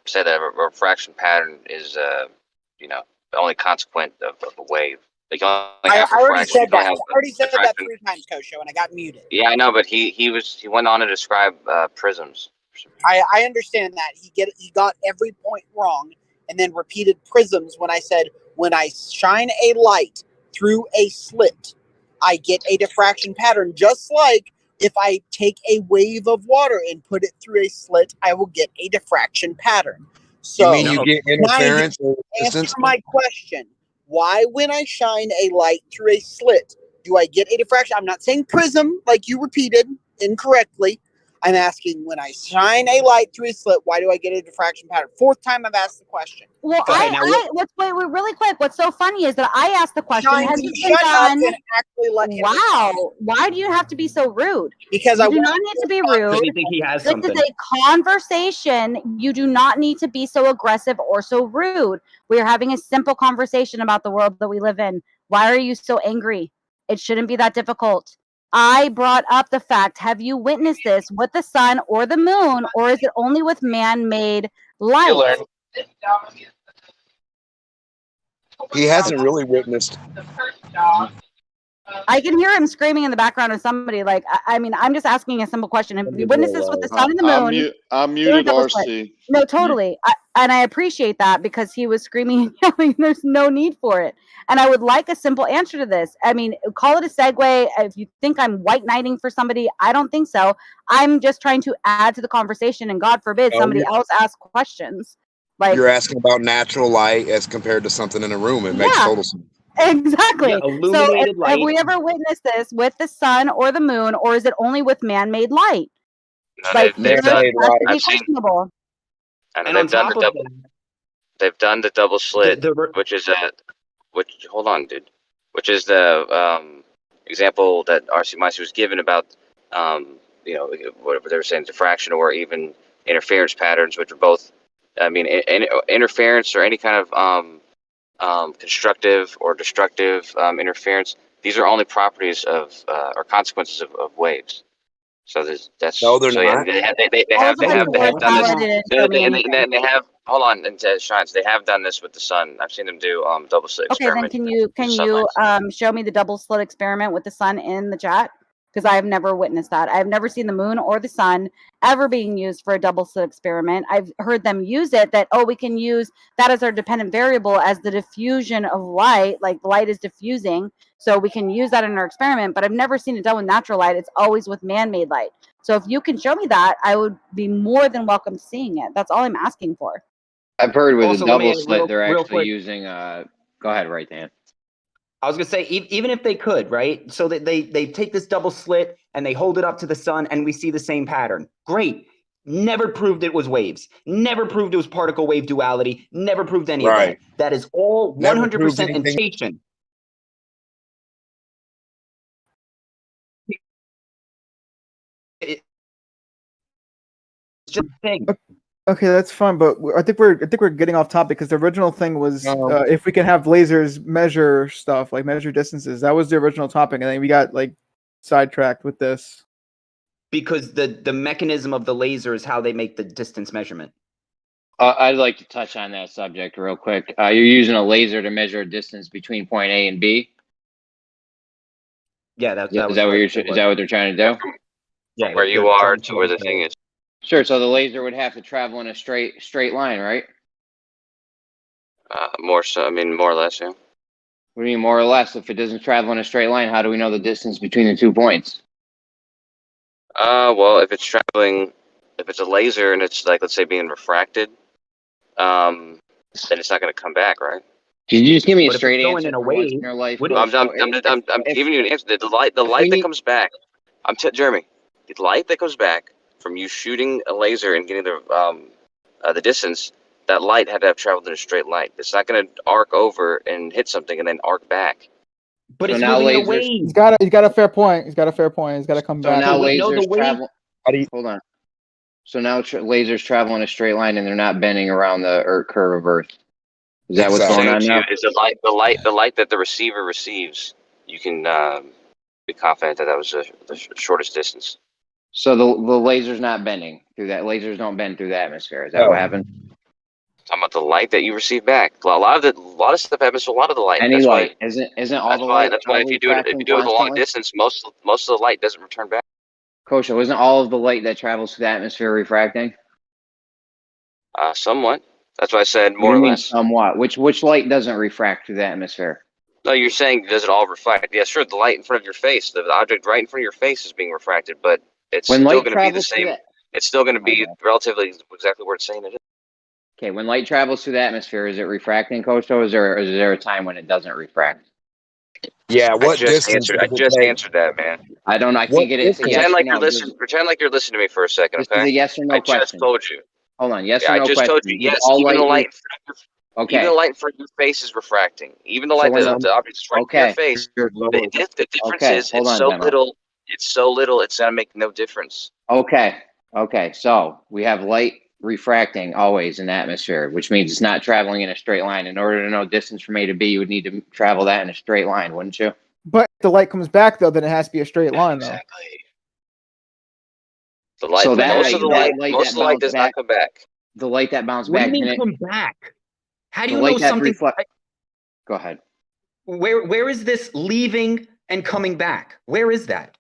say that a refraction pattern is, the only consequent of a wave. Like I already said that. I already said that 3 times, Kosho, and I got muted. Yeah, I know, but he went on to describe prisms. I understand that. He got every point wrong, and then repeated prisms when I said, when I shine a light through a slit, I get a diffraction pattern, just like if I take a wave of water and put it through a slit, I will get a diffraction pattern. So, you mean you get interference or answer resistance? my question. Why, when I shine a light through a slit, do I get a diffraction? I'm not saying prism, like you repeated incorrectly. I'm asking, when I shine a light through a slit, why do I get a diffraction pattern? 4th time I've asked the question. Well, let's wait really quick. What's so funny is that I asked the question. Has it been done? Actually let him Wow. Why do you have to be so rude? Because you do not need to be rude. Because you think he has This something. is a conversation. You do not need to be so aggressive or so rude. We are having a simple conversation about the world that we live in. Why are you so angry? It shouldn't be that difficult. I brought up the fact, have you witnessed this with the sun or the moon, or is it only with man-made light? He hasn't really witnessed. I can hear him screaming in the background of somebody. Like, I mean, I'm just asking a simple question. Have you witnessed this with the sun and the moon? I muted RC. No, totally. And I appreciate that because he was screaming and yelling. There's no need for it. And I would like a simple answer to this. I mean, call it a segue. If you think I'm white knighting for somebody, I don't think so. I'm just trying to add to the conversation, and God forbid somebody else ask questions. Like, You're asking about natural light as compared to something in a room. It makes total sense. Exactly. Yeah, So illuminated light. have we ever witnessed this with the sun or the moon, or is it only with man-made light? No, Like, they've that's done. to be I've seen. questionable. And And they've on done top the of double. They've done the double slit, which is hold on, dude. Which is the example that RC Meister was given about whatever they were saying, diffraction or even interference patterns, which are both. I mean, interference or any kind of constructive or destructive interference. These are only properties of or consequences of waves. So that's no, they're so not. Yeah, they have done this. They have hold on and Shines. They have done this with the sun. I've seen them do double slit Okay, then experiment. can you show me the double slit experiment with the sun in the chat? Because I have never witnessed that. I've never seen the moon or the sun ever being used for a double slit experiment. I've heard them use it that, we can use that as our dependent variable as the diffusion of light, like light is diffusing. So we can use that in our experiment, but I've never seen it done with natural light. It's always with man-made light. So if you can show me that, I would be more than welcome to seeing it. That's all I'm asking for. I've heard with Also, a let me double slit, they're real actually quick. using. Go ahead, right, Dan. I was gonna say, even if they could, right? So that they take this double slit and they hold it up to the sun, and we see the same pattern. Great. Never proved it was waves. Never proved it was particle wave duality. Never proved any of that. That is all 100% intention. It's just a thing. Okay, that's fine, but I think we're getting off topic because the original thing was if we can have lasers measure stuff, like measure distances. That was the original topic, and then we got like sidetracked with this. Because the mechanism of the laser is how they make the distance measurement. I'd like to touch on that subject real quick. You're using a laser to measure a distance between point A and B. Yeah, that is that what they're trying to do? Yeah, where you are to where the thing is. Sure. So the laser would have to travel in a straight line, right? More so. I mean, more or less. Yeah. What do you mean more or less? If it doesn't travel in a straight line, how do we know the distance between the 2 points? Well, if it's traveling if it's a laser and it's like, let's say, being refracted, then it's not going to come back, right? Can you just give me a But if straight it's going answer in a for once wave, in your life? what I'm giving you an answer. The light that comes back. Jeremy, the light that comes back from you shooting a laser and getting the distance, that light had to have traveled in a straight line. It's not going to arc over and hit something and then arc back. But So it's now moving in a lasers- wave. He's got a fair point. He's got a fair point. He's got to come So back. now we know the lasers wave- travel. Hold on. So now lasers travel in a straight line and they're not bending around the curve of Earth. Is that what's going on now? Is the light that the receiver receives? You can be confident that was the shortest distance. So the laser's not bending through that. Lasers don't bend through the atmosphere. Is that what happened? Talking about the light that you receive back. A lot of stuff happens with a lot of the light. Any That's light why, isn't all the light. That's why if you do it with a long distance, most of the light doesn't return back. Kosho, isn't all of the light that travels through the atmosphere refracting? Somewhat. That's why I said more What do or you mean less. somewhat. Which light doesn't refract through the atmosphere? No, you're saying does it all reflect? Yeah, sure. The light in front of your face, the object right in front of your face, is being refracted, but it's When still light going to be the travels through same. that- It's still going to be relatively exactly where it's saying it is. Okay, when light travels through the atmosphere, is it refracting, Kosho? Is there a time when it doesn't refract? Yeah, I just answered that, man. I don't know. I can't get it. Pretend like you're listening. Pretend like you're listening to me for a second, This okay? is a yes or no I question. just told you. Hold on. Yes Yeah, or no I just question. told you. Is Yes, all even the light light. Okay. Even the light in front of your face is refracting. Even the So light when that the object's right in your face. The difference Okay, is hold it's on, so Demo. little. It's so little. It's gonna make no difference. Okay. So we have light refracting always in the atmosphere, which means it's not traveling in a straight line. In order to know distance from A to B, you would need to travel that in a straight line, wouldn't you? But if the light comes back though, then it has to be a straight line though. The light. So But that most of the light. light Most that of the light bounced does back- not come back. The light that bounced What do back. you mean didn't it- come back? How do the you light know that something? Go ahead. Where is this leaving and coming back? Where is that?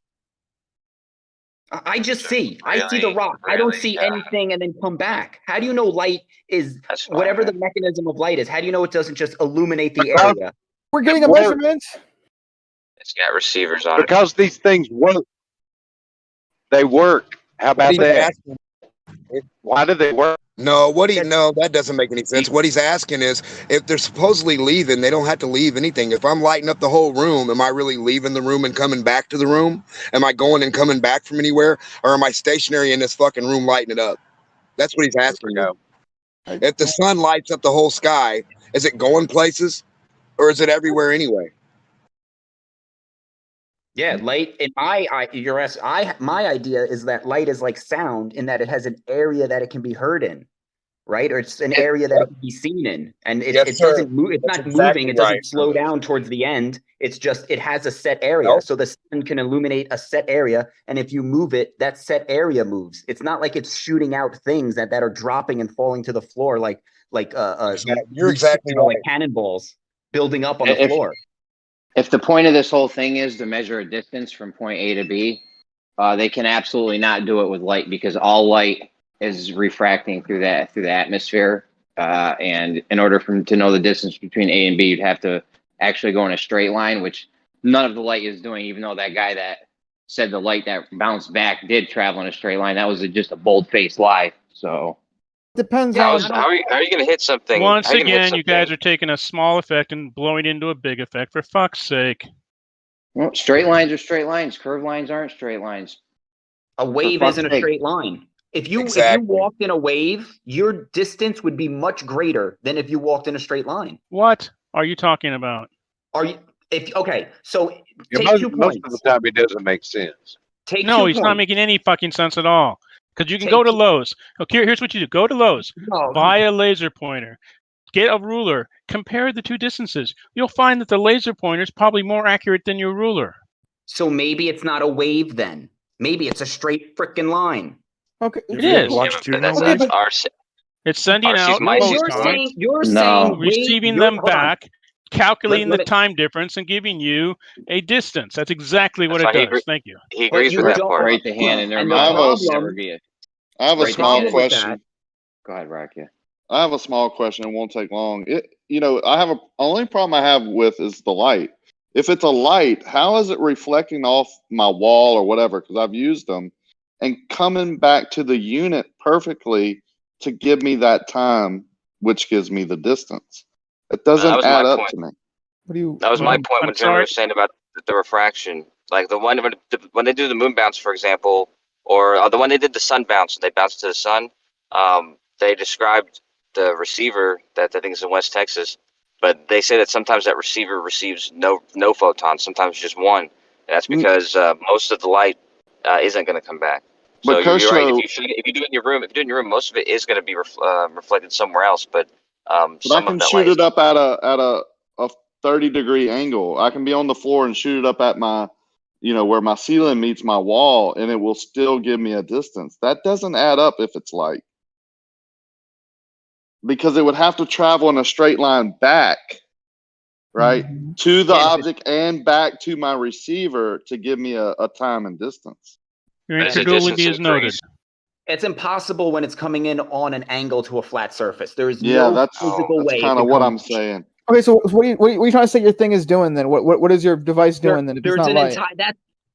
I just see. I see the rock. I don't see anything and then come back. How do you know light is whatever the mechanism of light is? How do you know it doesn't just illuminate the area? We're getting a measurement. It's got receivers on it. Because these things work. They work. How about that? Why do they work? No, that doesn't make any sense. What he's asking is if they're supposedly leaving, they don't have to leave anything. If I'm lighting up the whole room, am I really leaving the room and coming back to the room? Am I going and coming back from anywhere? Or am I stationary in this fucking room lighting it up? That's what he's asking me. If the sun lights up the whole sky, is it going places? Or is it everywhere anyway? Yeah, light in my my idea is that light is like sound in that it has an area that it can be heard in, right? Or it's an area that it can be seen in, and it doesn't move. It's not moving. It doesn't slow down towards the end. It's just it has a set area, so the sun can illuminate a set area, and if you move it, that set area moves. It's not like it's shooting out things that are dropping and falling to the floor like you're exactly right. Like cannonballs building up on the floor. If the point of this whole thing is to measure a distance from point A to B, they can absolutely not do it with light because all light is refracting through the atmosphere. And in order for them to know the distance between A and B, you'd have to actually go in a straight line, which none of the light is doing, even though that guy that said the light that bounced back did travel in a straight line. That was just a bold-faced lie. So depends How on are you going to hit something? Once how are you gonna hit again, you something? guys are taking a small effect and blowing into a big effect. For fuck's sake! well, straight lines are straight lines. Curved lines aren't straight lines. A wave fuck's isn't a sake. straight line. If you Exactly. walked in a wave, your distance would be much greater than if you walked in a straight line. What are you talking about? So take most 2 of points. the time, it doesn't make sense. Take No, 2 he's not points. making any fucking sense at all. Because you can Take go to two- Lowe's. Okay, here's what you do: go to Lowe's, No, buy a laser pointer, get a ruler, compare the two distances. You'll find that the laser pointer is probably more accurate than your ruler. So maybe it's not a wave then. Maybe it's a straight frickin' line. Okay. It is. It's sending out photons, receiving them back, calculating the time difference, and giving you a distance. That's exactly what That's it why does. Thank you. He agrees with that part. Right the hand in their And mouth. the Never be it. I have a Right small there. question. Go ahead, Rakia. I have a small question. It won't take long. I have only problem I have with is the light. If it's a light, how is it reflecting off my wall or whatever? Because I've used them, and coming back to the unit perfectly to give me that time, which gives me the distance. It doesn't add up to me. What do you? That was my point I'm when Jimmy sorry. was saying about the refraction. Like the one when they do the moon bounce, for example, or the one they did the sun bounce, they bounced to the sun. They described the receiver that I think is in West Texas, but they say that sometimes that receiver receives no photons, sometimes just one. And that's because most of the light isn't going to come back. So you're right. If you do it in your room, most of it is going to be reflected somewhere else. But I can shoot it up at a 30-degree angle. I can be on the floor and shoot it up at my, where my ceiling meets my wall, and it will still give me a distance. That doesn't add up if it's light, because it would have to travel in a straight line back, right, to the object and back to my receiver to give me a time and distance. Your incredulity is noted. It's impossible when it's coming in on an angle to a flat surface. There is Yeah, no that's physical way. That's kind of what I'm saying. Okay, so what are you trying to say your thing is doing then? What is your device doing then? If it's not light?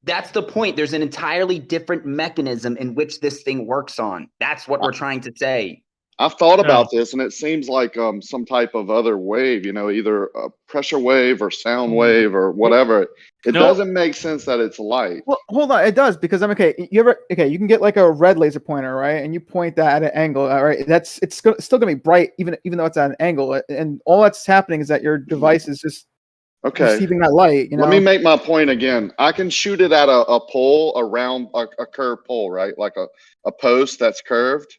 That's the point. There's an entirely different mechanism in which this thing works on. That's what we're trying to say. I've thought about this, and it seems like some type of other wave, either a pressure wave or sound wave or whatever. It doesn't make sense that it's light. Well, hold on, it does, because you can get like a red laser pointer, right? And you point that at an angle, right? It's still gonna be bright even though it's at an angle, and all that's happening is that your device is just receiving that light. Let me make my point again. I can shoot it at a pole around a curved pole, right? Like a post that's curved.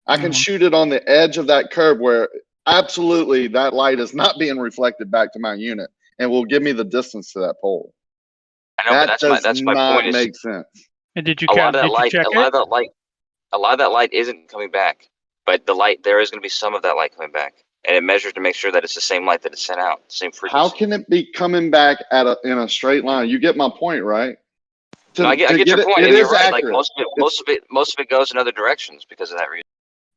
I can shoot it on the edge of that curve where absolutely that light is not being reflected back to my unit, and will give me the distance to that pole. I know, but that's my point. Make sense. And did you a lot count? of that Did light? you check A lot of that light isn't coming back, but there is going to be some of that light coming back, and it measures to make sure that it's the same light that it's sent out, same frequency. How can it be coming back in a straight line? You get my point, right? I get your point. And you're right. Like most of it goes in other directions because of that reason.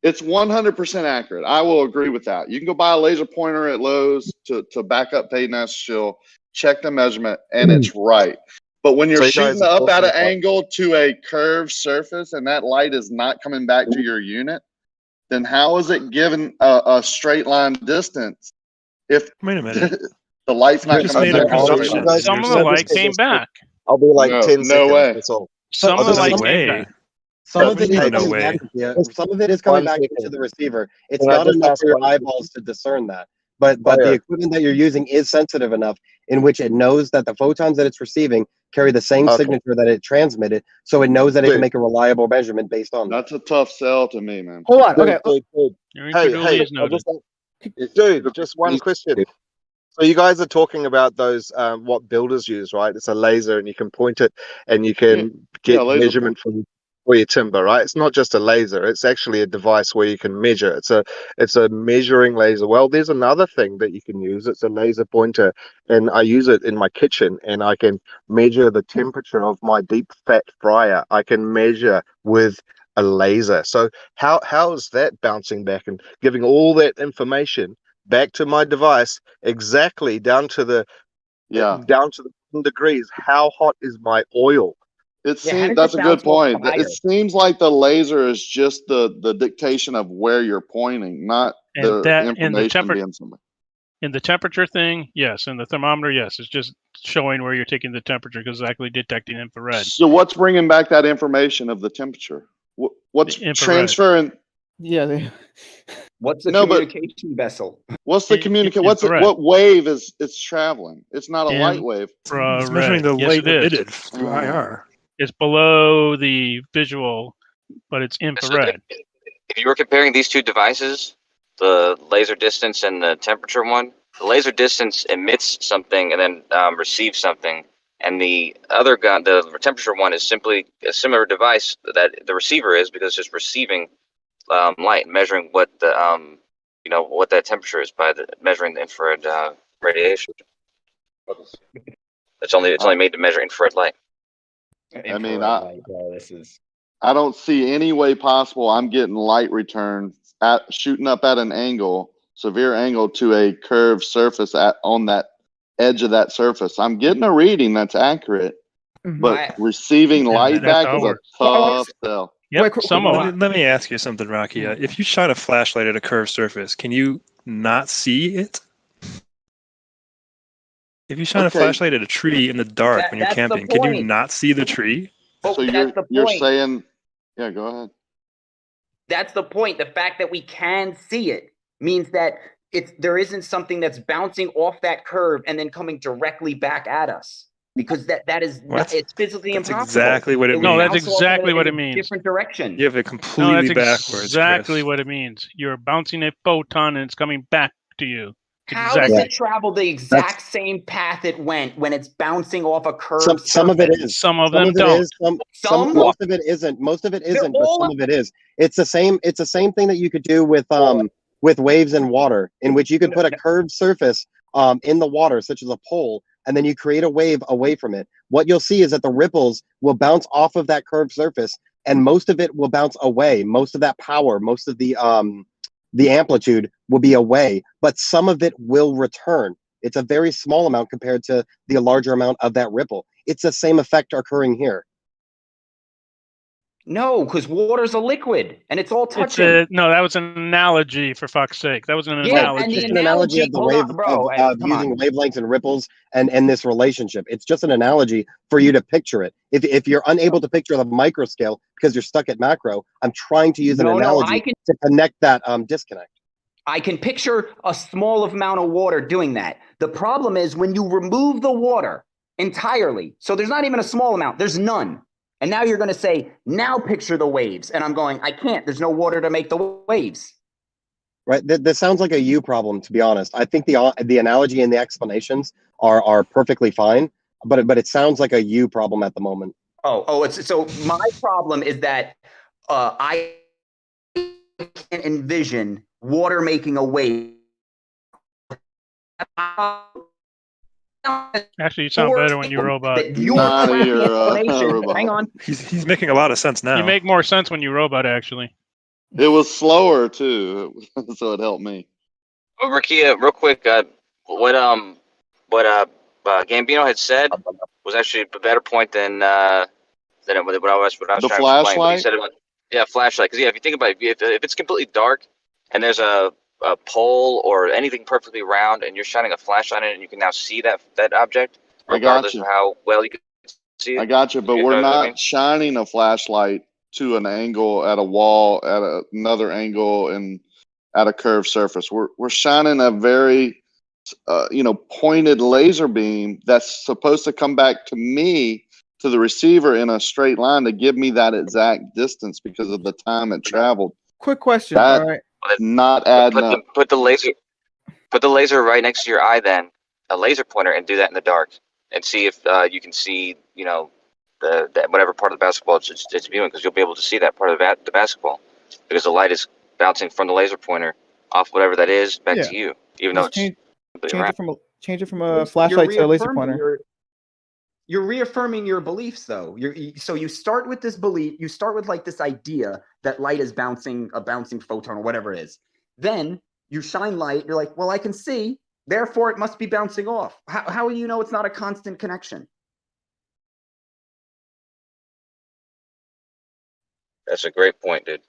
It's 100% accurate. I will agree with that. You can go buy a laser pointer at Lowe's to back up Peyton Shill, check the measurement, and it's right. But when you're shooting up at an angle to a curved surface and that light is not coming back to your unit, then how is it given a straight line distance if wait a minute, the light's not coming back? Some of the light came back. I'll be like 10 seconds. No way. That's all. Some of the light came back. Some of it is coming back into the receiver. It's not enough for your eyeballs to discern that. But the equipment that you're using is sensitive enough in which it knows that the photons that it's receiving carry the same signature that it transmitted, so it knows that it can make a reliable measurement based on that. That's a tough sell to me, man. Hold on, okay. Hey, dude, just one question. So you guys are talking about those what builders use, right? It's a laser, and you can point it, and you can get measurement from your timber, right? It's not just a laser; it's actually a device where you can measure. It's a measuring laser. Well, there's another thing that you can use. It's a laser pointer, and I use it in my kitchen, and I can measure the temperature of my deep fat fryer. I can measure with a laser. So how is that bouncing back and giving all that information back to my device exactly down to the degrees? How hot is my oil? That's a good point. It seems like the laser is just the dictation of where you're pointing, not the information being somewhere. In the temperature thing, yes. In the thermometer, yes. It's just showing where you're taking the temperature, because it's actually detecting infrared. So what's bringing back that information of the temperature? What's transferring? Yeah. What's the communication vessel? What's the communication? What wave is it's traveling? It's not a light wave. It's measuring the light emitted through IR. It's below the visual, but it's infrared. If you were comparing these two devices, the laser distance and the temperature one, the laser distance emits something and then receives something, and the other gun, the temperature one, is simply a similar device that the receiver is, because it's just receiving light, measuring what the what that temperature is by measuring the infrared radiation. It's only made to measure infrared light. I mean, I don't see any way possible I'm getting light return shooting up at an angle, severe angle, to a curved surface on that edge of that surface. I'm getting a reading that's accurate, But receiving light back is a tough sell. Yep. Let me ask you something, Rocky. If you shine a flashlight at a curved surface, can you not see it? If you shine a flashlight at a tree in the dark when you're camping, can you not see the tree? So you're saying, yeah, go ahead. That's the point. The fact that we can see it means that there isn't something that's bouncing off that curve and then coming directly back at us. Because it's physically impossible. That's exactly what it means. No, that's exactly what it means. Different direction. You have it completely backwards. Exactly what it means. You're bouncing a photon and it's coming back to you. How does it travel the exact same path it went when it's bouncing off a curve? Some of it is. Some of them don't. Most of it isn't. Most of it isn't, but some of it is. It's the same thing that you could do with waves in water, in which you could put a curved surface in the water, such as a pole, and then you create a wave away from it. What you'll see is that the ripples will bounce off of that curved surface, and most of it will bounce away. Most of that power, most of the amplitude will be away, but some of it will return. It's a very small amount compared to the larger amount of that ripple. It's the same effect occurring here. No, because water's a liquid and it's all touching. No, that was an analogy, for fuck's sake. That was an analogy. It's just an analogy of the wave of using wavelengths and ripples and this relationship. It's just an analogy for you to picture it. If you're unable to picture the micro scale because you're stuck at macro, I'm trying to use an analogy to connect that disconnect. I can picture a small amount of water doing that. The problem is when you remove the water entirely, so there's not even a small amount, there's none. And now you're going to say, now picture the waves. And I'm going, I can't. There's no water to make the waves. Right. This sounds like a you problem, to be honest. I think the analogy and the explanations are perfectly fine, but it sounds like a you problem at the moment. So my problem is that I can't envision water making a wave. Actually, you sound better when you robot. Hang on. He's making a lot of sense now. You make more sense when you robot, actually. It was slower too, so it helped me. Rakia, real quick, what Gambino had said was actually a better point than what I was trying to explain. He said flashlight. Because if you think about it, if it's completely dark and there's a pole or anything perfectly round and you're shining a flashlight in it and you can now see that object regardless of how well you can see it. I got you, but we're not shining a flashlight to an angle at a wall at another angle and at a curved surface. We're shining a very pointed laser beam that's supposed to come back to me, to the receiver, in a straight line to give me that exact distance because of the time it traveled. Quick question. All right. Not adding up. Put the laser right next to your eye, then a laser pointer, and do that in the dark, and see if you can see the whatever part of the basketball it's viewing, because you'll be able to see that part of the basketball because the light is bouncing from the laser pointer off whatever that is back to you, even though change it from a flashlight to a laser pointer. You're reaffirming your beliefs, though. So you start with this belief. You start with like this idea that light is bouncing photon or whatever it is. Then you shine light. You're like, well, I can see. Therefore, it must be bouncing off. How do you know it's not a constant connection? That's a great point, dude.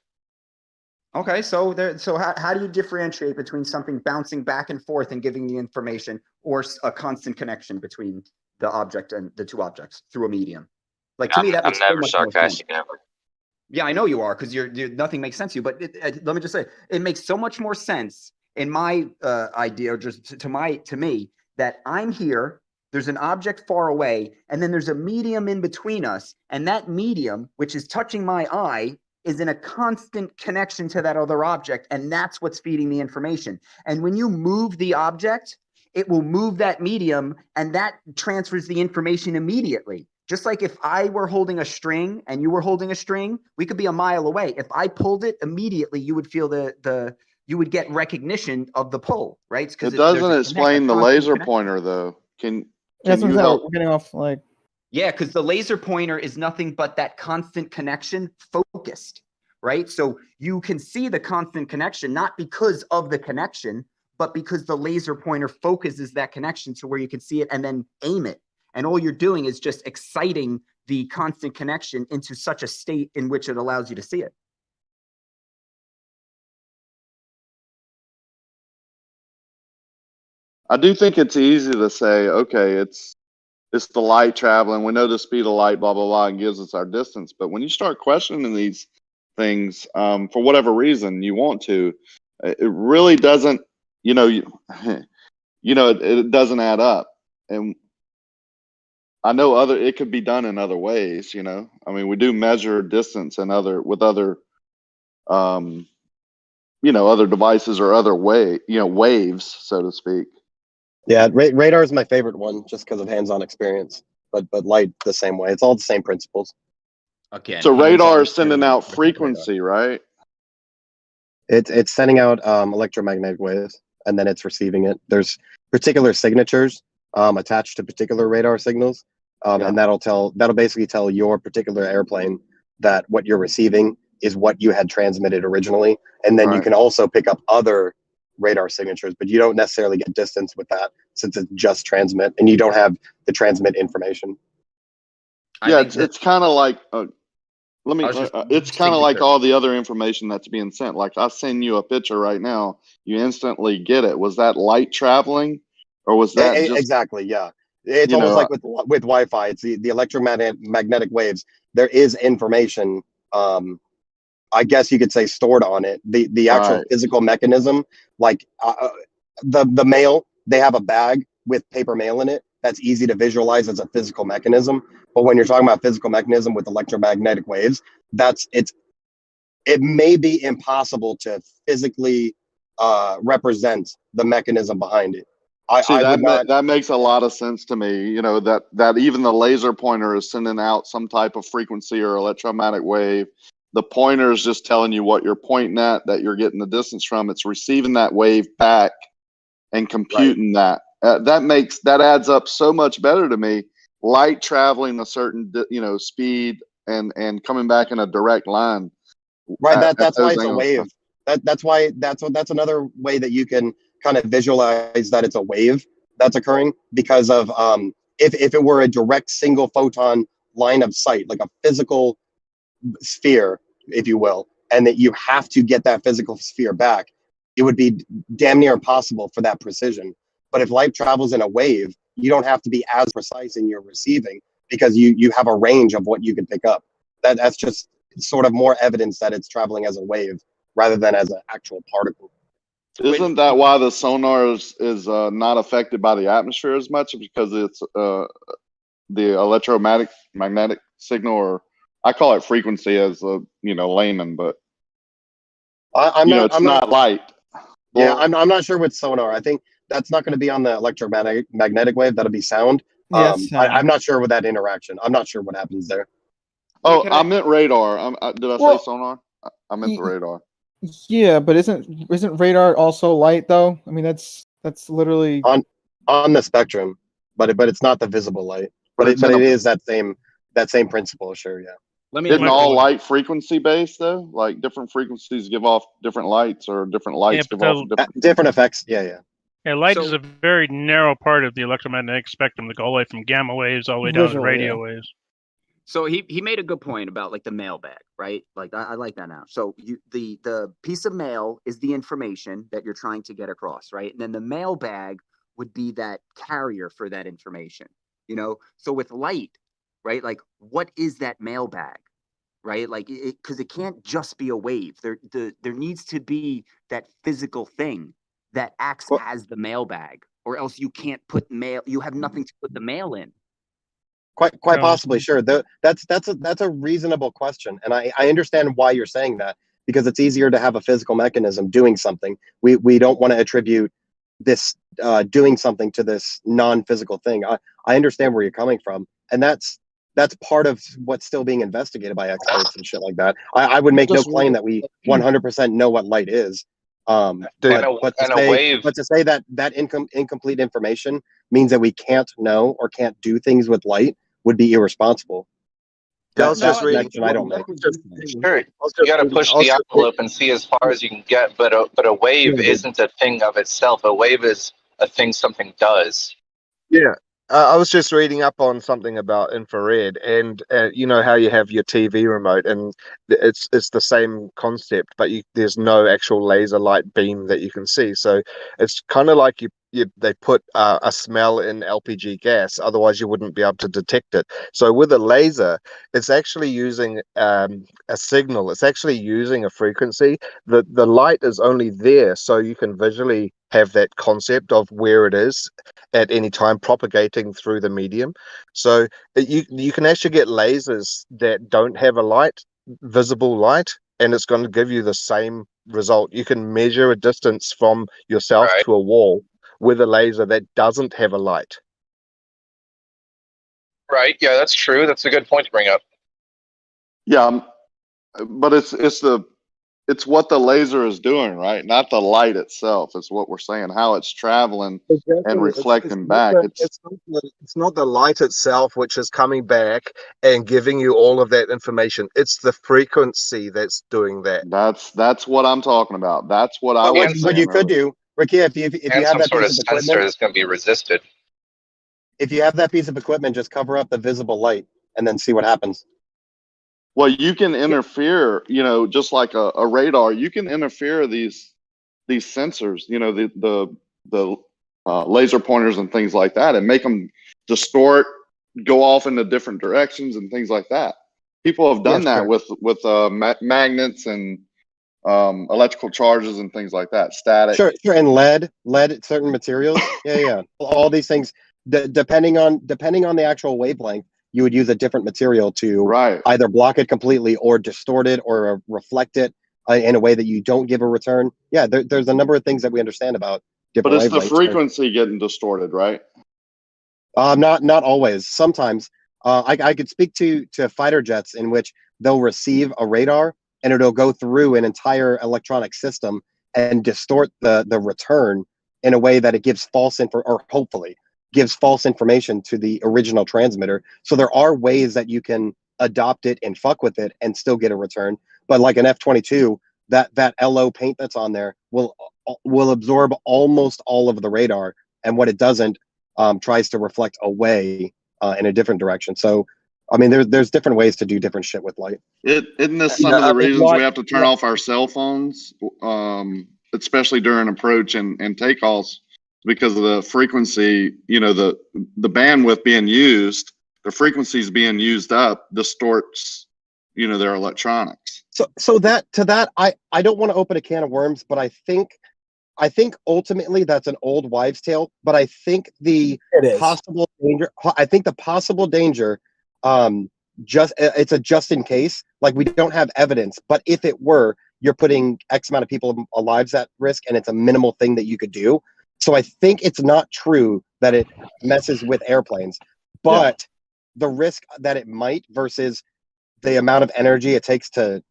Okay, so how do you differentiate between something bouncing back and forth and giving the information, or a constant connection between the object and the two objects through a medium? Like, to me, that makes I'm never sarcastic ever. Yeah, I know you are, because you're nothing makes sense to you. But let me just say, it makes so much more sense in my idea, or just to me, that I'm here. There's an object far away, and then there's a medium in between us, and that medium, which is touching my eye, is in a constant connection to that other object, and that's what's feeding the information. And when you move the object, it will move that medium, and that transfers the information immediately. Just like if I were holding a string and you were holding a string, we could be a mile away. If I pulled it immediately, you would feel you would get recognition of the pull, right? It doesn't explain the laser pointer, though. That's what we're getting off, like. Yeah, because the laser pointer is nothing but that constant connection focused, right? So you can see the constant connection, not because of the connection, but because the laser pointer focuses that connection to where you can see it and then aim it. And all you're doing is just exciting the constant connection into such a state in which it allows you to see it. I do think it's easy to say, okay, it's the light traveling. We know the speed of light, blah, blah, blah, and gives us our distance. But when you start questioning these things, for whatever reason you want to, it really doesn't, it doesn't add up. And I know it could be done in other ways, I mean, we do measure distance and other devices or other waves, so to speak. Yeah, radar is my favorite one just because of hands-on experience. But light the same way. It's all the same principles. Okay. So radar is sending out frequency, right? It's sending out electromagnetic waves, and then it's receiving it. There's particular signatures attached to particular radar signals, and that'll basically tell your particular airplane that what you're receiving is what you had transmitted originally, and then you can also pick up other radar signatures, but you don't necessarily get distance with that since it's just transmit, and you don't have the transmit information. Yeah, it's kind of like it's kind of like all the other information that's being sent. Like I send you a picture right now, you instantly get it. Was that light traveling, or was that just exactly? Yeah, it's almost like with Wi-Fi. It's the electromagnetic waves. There is information. I guess you could say stored on it. The actual physical mechanism, like the mail, they have a bag with paper mail in it. That's easy to visualize as a physical mechanism. But when you're talking about physical mechanism with electromagnetic waves, it may be impossible to physically represent the mechanism behind it. That makes a lot of sense to me. That even the laser pointer is sending out some type of frequency or electromagnetic wave. The pointer is just telling you what you're pointing at, that you're getting the distance from. It's receiving that wave back and computing that. That adds up so much better to me. Light traveling a certain speed and coming back in a direct line. Right. That's why it's a wave. That's another way that you can kind of visualize that it's a wave that's occurring, because of if it were a direct single photon line of sight, like a physical sphere, if you will, and that you have to get that physical sphere back, it would be damn near impossible for that precision. But if light travels in a wave, you don't have to be as precise in your receiving, because you have a range of what you can pick up. That's just sort of more evidence that it's traveling as a wave rather than as an actual particle. Isn't that why the sonar is not affected by the atmosphere as much, because it's the electromagnetic signal, or I call it frequency as a layman, but I'm not light. Yeah, I'm not sure with sonar. I think that's not going to be on the electromagnetic wave. That'll be sound. I'm not sure with that interaction. I'm not sure what happens there. Oh, I meant radar. Did I say sonar? I meant the radar. Yeah, but isn't radar also light though? I mean, that's literally on the spectrum, but it's not the visible light. But it is that same principle. Sure, yeah. Isn't all light frequency based though? Like different frequencies give off different lights, or different lights give off different effects. Yeah. Yeah, light is a very narrow part of the electromagnetic spectrum that go all the way from gamma waves all the way down to radio waves. So he made a good point about like the mailbag, right? Like I like that now. So the piece of mail is the information that you're trying to get across, right? And then the mailbag would be that carrier for that information, So with light, right? Like what is that mailbag, right? Like because it can't just be a wave. There needs to be that physical thing that acts as the mailbag, or else you can't put mail. You have nothing to put the mail in. Quite possibly, sure. That's a reasonable question, and I understand why you're saying that, because it's easier to have a physical mechanism doing something. We don't want to attribute this doing something to this non-physical thing. I understand where you're coming from, and that's part of what's still being investigated by experts and shit like that. I would make no claim that we 100% know what light is. But to say that incomplete information means that we can't know or can't do things with light would be irresponsible. I don't make. Sure, you got to push the envelope and see as far as you can get, but a wave isn't a thing of itself. A wave is a thing something does. Yeah, I was just reading up on something about infrared, and you know how you have your TV remote, and it's the same concept, but there's no actual laser light beam that you can see. So it's kind of like they put a smell in LPG gas, otherwise you wouldn't be able to detect it. So with a laser, it's actually using a signal. It's actually using a frequency. The light is only there so you can visually have that concept of where it is at any time propagating through the medium. So you can actually get lasers that don't have a light, visible light, and it's going to give you the same result. You can measure a distance from yourself to a wall with a laser that doesn't have a light. Right. Yeah, that's true. That's a good point to bring up. Yeah, but it's what the laser is doing, right? Not the light itself. It's what we're saying, how it's traveling and reflecting back. It's not the light itself which is coming back and giving you all of that information. It's the frequency that's doing that. That's what I'm talking about. That's what I was saying. What you could do, Ricky, if you have some that sort piece of of sensor equipment, that's going to be resisted. if you have that piece of equipment, just cover up the visible light and then see what happens. Well, you can interfere, you know, just like a radar. You can interfere these sensors, you know, the laser pointers and things like that, and make them distort, go off into different directions and things like that. People have done that with magnets and electrical charges and things like that. Static. Sure, and lead, certain materials. Yeah. All these things, depending on the actual wavelength, you would use a different material to either block it completely or distort it or reflect it in a way that you don't give a return. Yeah, there's a number of things that we understand about different wavelengths. But it's the frequency getting distorted, right? Not always. Sometimes I could speak to fighter jets in which they'll receive a radar and it'll go through an entire electronic system and distort the return in a way that it gives hopefully gives false information to the original transmitter. So there are ways that you can adopt it and fuck with it and still get a return. But like an F-22, that LO paint that's on there will absorb almost all of the radar, and what it doesn't tries to reflect away in a different direction. So I mean, there's different ways to do different shit with light. Isn't this some of the reasons we have to turn off our cell phones, especially during approach and takeoffs? Because of the frequency, you know, the bandwidth being used, the frequencies being used up distorts, you know, their electronics. So I don't want to open a can of worms, but I think ultimately that's an old wives' tale. But I think the possible danger, it's a just in case. Like, we don't have evidence, but if it were, you're putting X amount of people lives at risk, and it's a minimal thing that you could do. So I think it's not true that it messes with airplanes, but the risk that it might versus the amount of energy it takes to,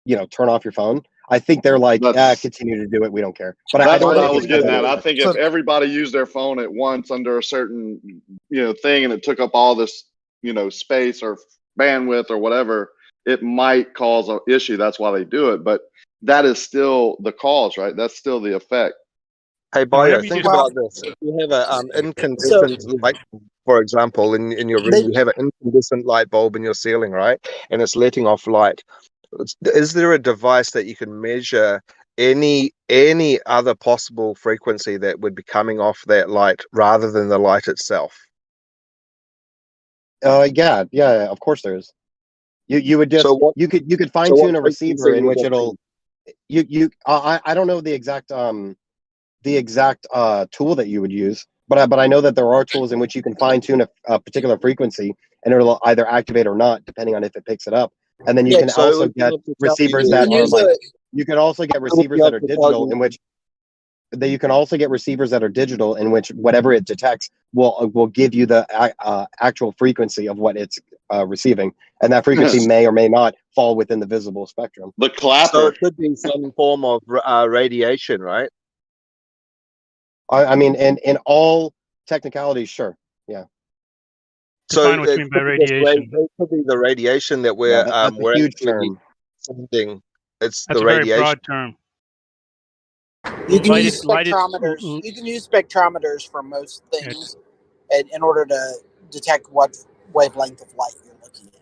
you know, turn off your phone. I think they're like, continue to do it. We don't care. But that's what I was getting at. I think if everybody used their phone at once under a certain, you know, thing, and it took up all this, you know, space or bandwidth or whatever, it might cause an issue. That's why they do it. But that is still the cause, right? That's still the effect. Hey, Bio, think about this. If you have an incandescent light, for example, in your room, you have an incandescent light bulb in your ceiling, right? And it's letting off light. Is there a device that you can measure any other possible frequency that would be coming off that light rather than the light itself? Yeah, of course there is. You would just you could fine tune a receiver in which it'll I don't know the exact tool that you would use, but I know that there are tools in which you can fine tune a particular frequency and it'll either activate or not depending on if it picks it up. And then you can also get receivers that are like, you can also get receivers that are digital in which you can also get receivers that are digital in which whatever it detects will give you the actual frequency of what it's receiving, and that frequency may or may not fall within the visible spectrum. The clapper. So it could be some form of radiation, right? I mean, in all technicalities, sure, yeah. So Define what you mean by radiation. It could be the radiation that we're that's a huge term. Sending. It's That's the a very radiation. broad term. You can use spectrometers. You can use spectrometers for most things. in order to detect what wavelength of light you're looking at.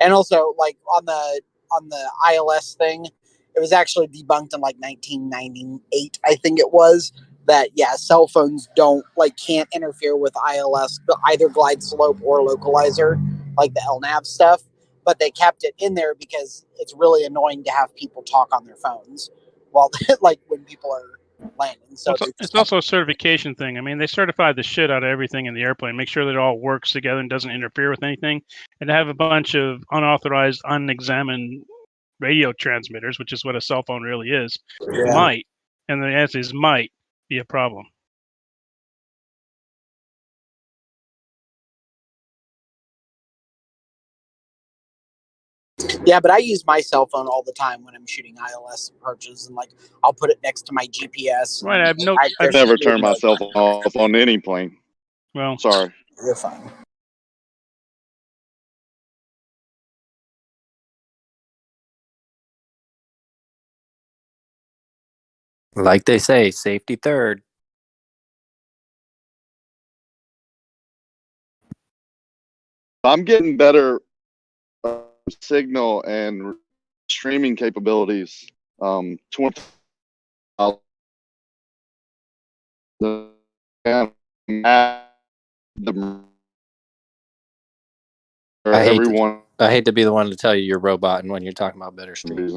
And also, like on the ILS thing, it was actually debunked in like 1998, I think it was, that cell phones can't interfere with ILS, either glide slope or localizer, like the LNAV stuff. But they kept it in there because it's really annoying to have people talk on their phones while when people are landing. So it's also a certification thing. I mean, they certify the shit out of everything in the airplane, make sure that it all works together and doesn't interfere with anything. And to have a bunch of unauthorized, unexamined radio transmitters, which is what a cell phone really is, might, and the answer is might, be a problem. Yeah, but I use my cell phone all the time when I'm shooting ILS approaches, and I'll put it next to my GPS. Right, I've never turned my cell phone off on any plane. Well, sorry. You're fine. Like they say, safety third. I'm getting better signal and streaming capabilities. 20. I hate to be the one to tell you you're roboting when you're talking about better streams.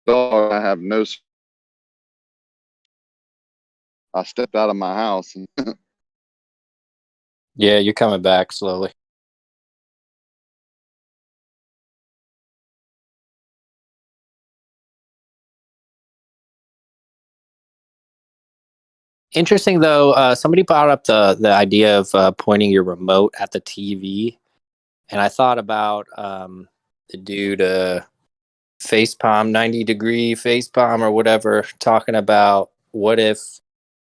I have no. I stepped out of my house. Yeah, you're coming back slowly. Interesting though, somebody brought up the idea of pointing your remote at the TV, and I thought about the dude facepalm, 90-degree facepalm or whatever, talking about what if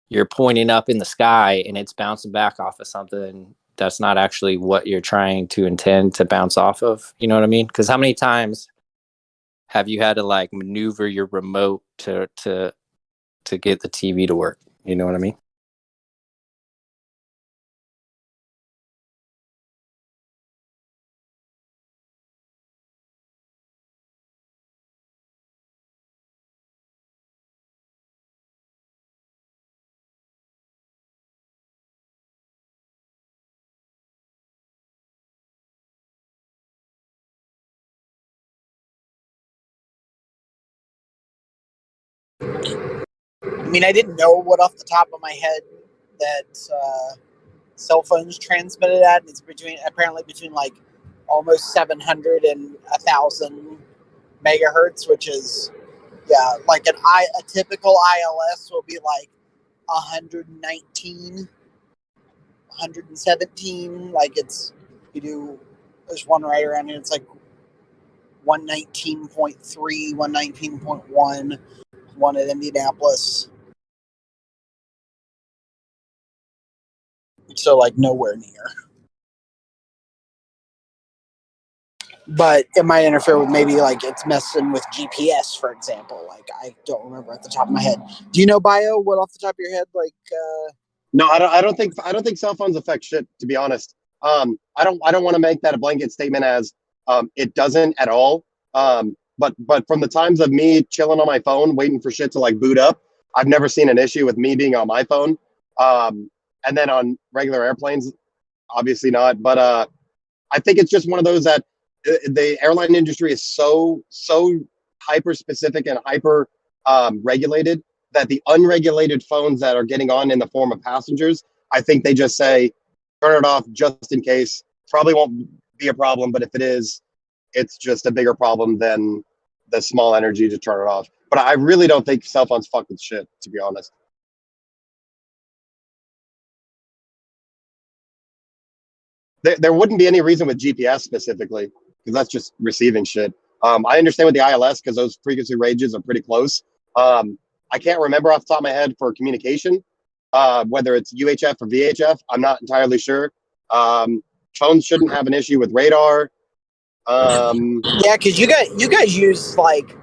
you're pointing up in the sky and it's bouncing back off of something that's not actually what you're trying to intend to bounce off of. You know what I mean? Because how many times have you had to maneuver your remote to get the TV to work? You know what I mean? I mean, I didn't know what off the top of my head that cell phones transmitted at. It's apparently between almost 700 and 1,000 megahertz, which is a typical ILS will be 119, 117. There's one right around here. It's 119.3, 119.1. One at Indianapolis. So nowhere near. But it might interfere with maybe it's messing with GPS, for example. I don't remember at the top of my head. Do you know, Bio? What off the top of your head? No, I don't think cell phones affect shit, to be honest. I don't want to make that a blanket statement as it doesn't at all. But from the times of me chilling on my phone waiting for shit to boot up, I've never seen an issue with me being on my phone. And then on regular airplanes, obviously not. But I think it's just one of those that the airline industry is so hyper specific and hyper regulated that the unregulated phones that are getting on in the form of passengers, I think they just say, turn it off just in case. Probably won't be a problem, but if it is, it's just a bigger problem than the small energy to turn it off. But I really don't think cell phones fuck with shit, to be honest. There wouldn't be any reason with GPS specifically, because that's just receiving shit. I understand with the ILS because those frequency ranges are pretty close. I I can't remember off the top of my head for communication, whether it's UHF or VHF. I'm not entirely sure. Phones shouldn't have an issue with radar. Yeah, because you guys use like,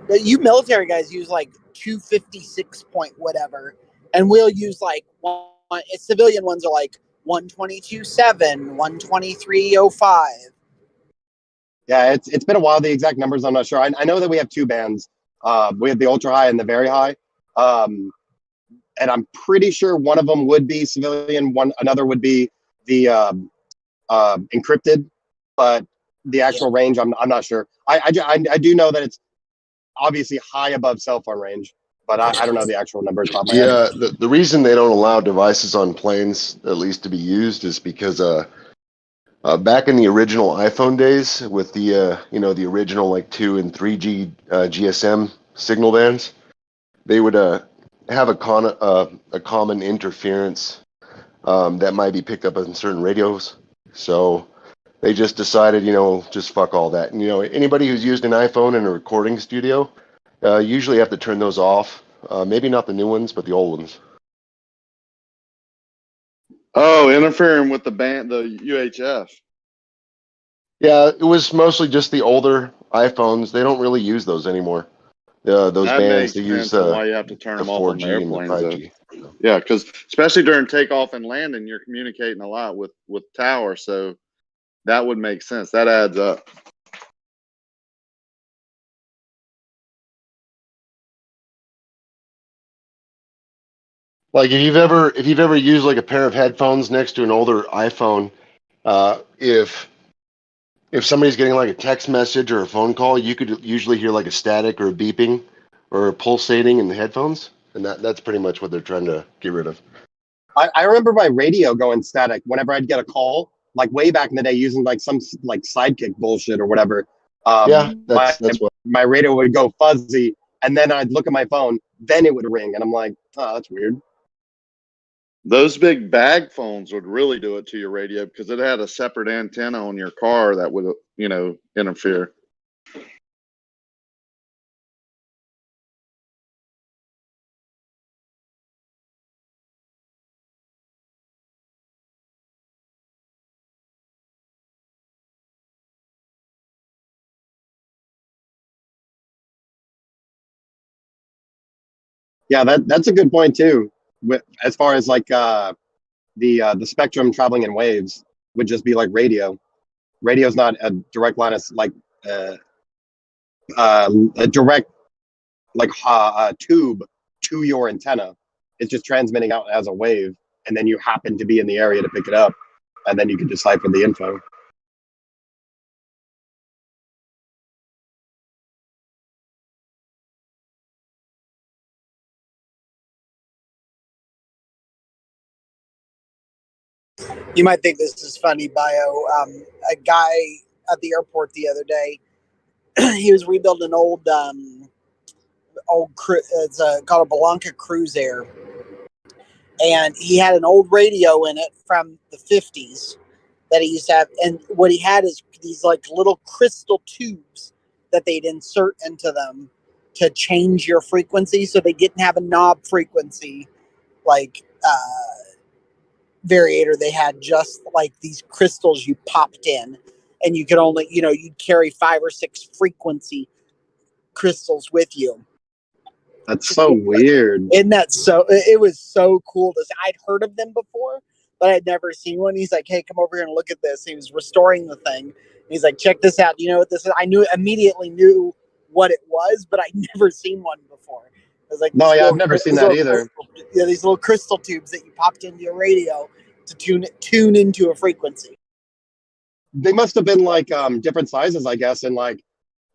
you military guys use like 256 point whatever, and we'll use like civilian ones are like 122.7, 123.05. Yeah, it's been a while. The exact numbers, I'm not sure. I know that we have two bands. We have the ultra high and the very high. And I'm pretty sure one of them would be civilian. Another would be the encrypted, but the actual range, I'm not sure. I do know that it's obviously high above cell phone range, but I don't know the actual numbers off my head. Yeah, the reason they don't allow devices on planes, at least to be used, is because back in the original iPhone days, with the the original like 2 and 3G GSM signal bands, they would have a common interference that might be picked up on certain radios. So they just decided, just fuck all that. And, anybody who's used an iPhone in a recording studio usually have to turn those off. Maybe not the new ones, but the old ones. Oh, interfering with the UHF. Yeah, it was mostly just the older iPhones. They don't really use those anymore. Those that bands, makes they use sense why you have to turn the them off on 4G the and the airplanes. 5G. Yeah, because especially during takeoff and landing, you're communicating a lot with tower, so that would make sense. That adds up. Like if you've ever used like a pair of headphones next to an older iPhone, if somebody's getting like a text message or a phone call, you could usually hear like a static or a beeping or a pulsating in the headphones, and that's pretty much what they're trying to get rid of. I remember my radio going static whenever I'd get a call, like way back in the day, using like some like Sidekick bullshit or whatever. Yeah, that's what my radio would go fuzzy, and then I'd look at my phone, then it would ring, and I'm like, oh, that's weird. Those big bag phones would really do it to your radio because it had a separate antenna on your car that would, interfere. Yeah, that's a good point too. As far as like the spectrum traveling in waves would just be like radio. Radio's not a direct line of like a direct like tube to your antenna. It's just transmitting out as a wave, and then you happen to be in the area to pick it up, and then you can decipher the info. You might think this is funny, Bio. A guy at the airport the other day, he was rebuilding an old it's called a Blanca Cruisair, and he had an old radio in it from the 50s that he used to have, and what he had is these like little crystal tubes that they'd insert into them to change your frequency, so they didn't have a knob frequency like variator. They had just like these crystals you popped in, and you could only, you'd carry 5 or 6 frequency crystals with you. That's so weird. Isn't that so? It was so cool to see. I'd heard of them before, but I'd never seen one. He's like, "Hey, come over here and look at this." He was restoring the thing. He's like, "Check this out. Do you know what this is?" I immediately knew what it was, but I'd never seen one before. I was like, no, yeah, I've never seen that either. Yeah, these little crystal tubes that you popped into your radio to tune into a frequency. They must have been like different sizes, I guess, and like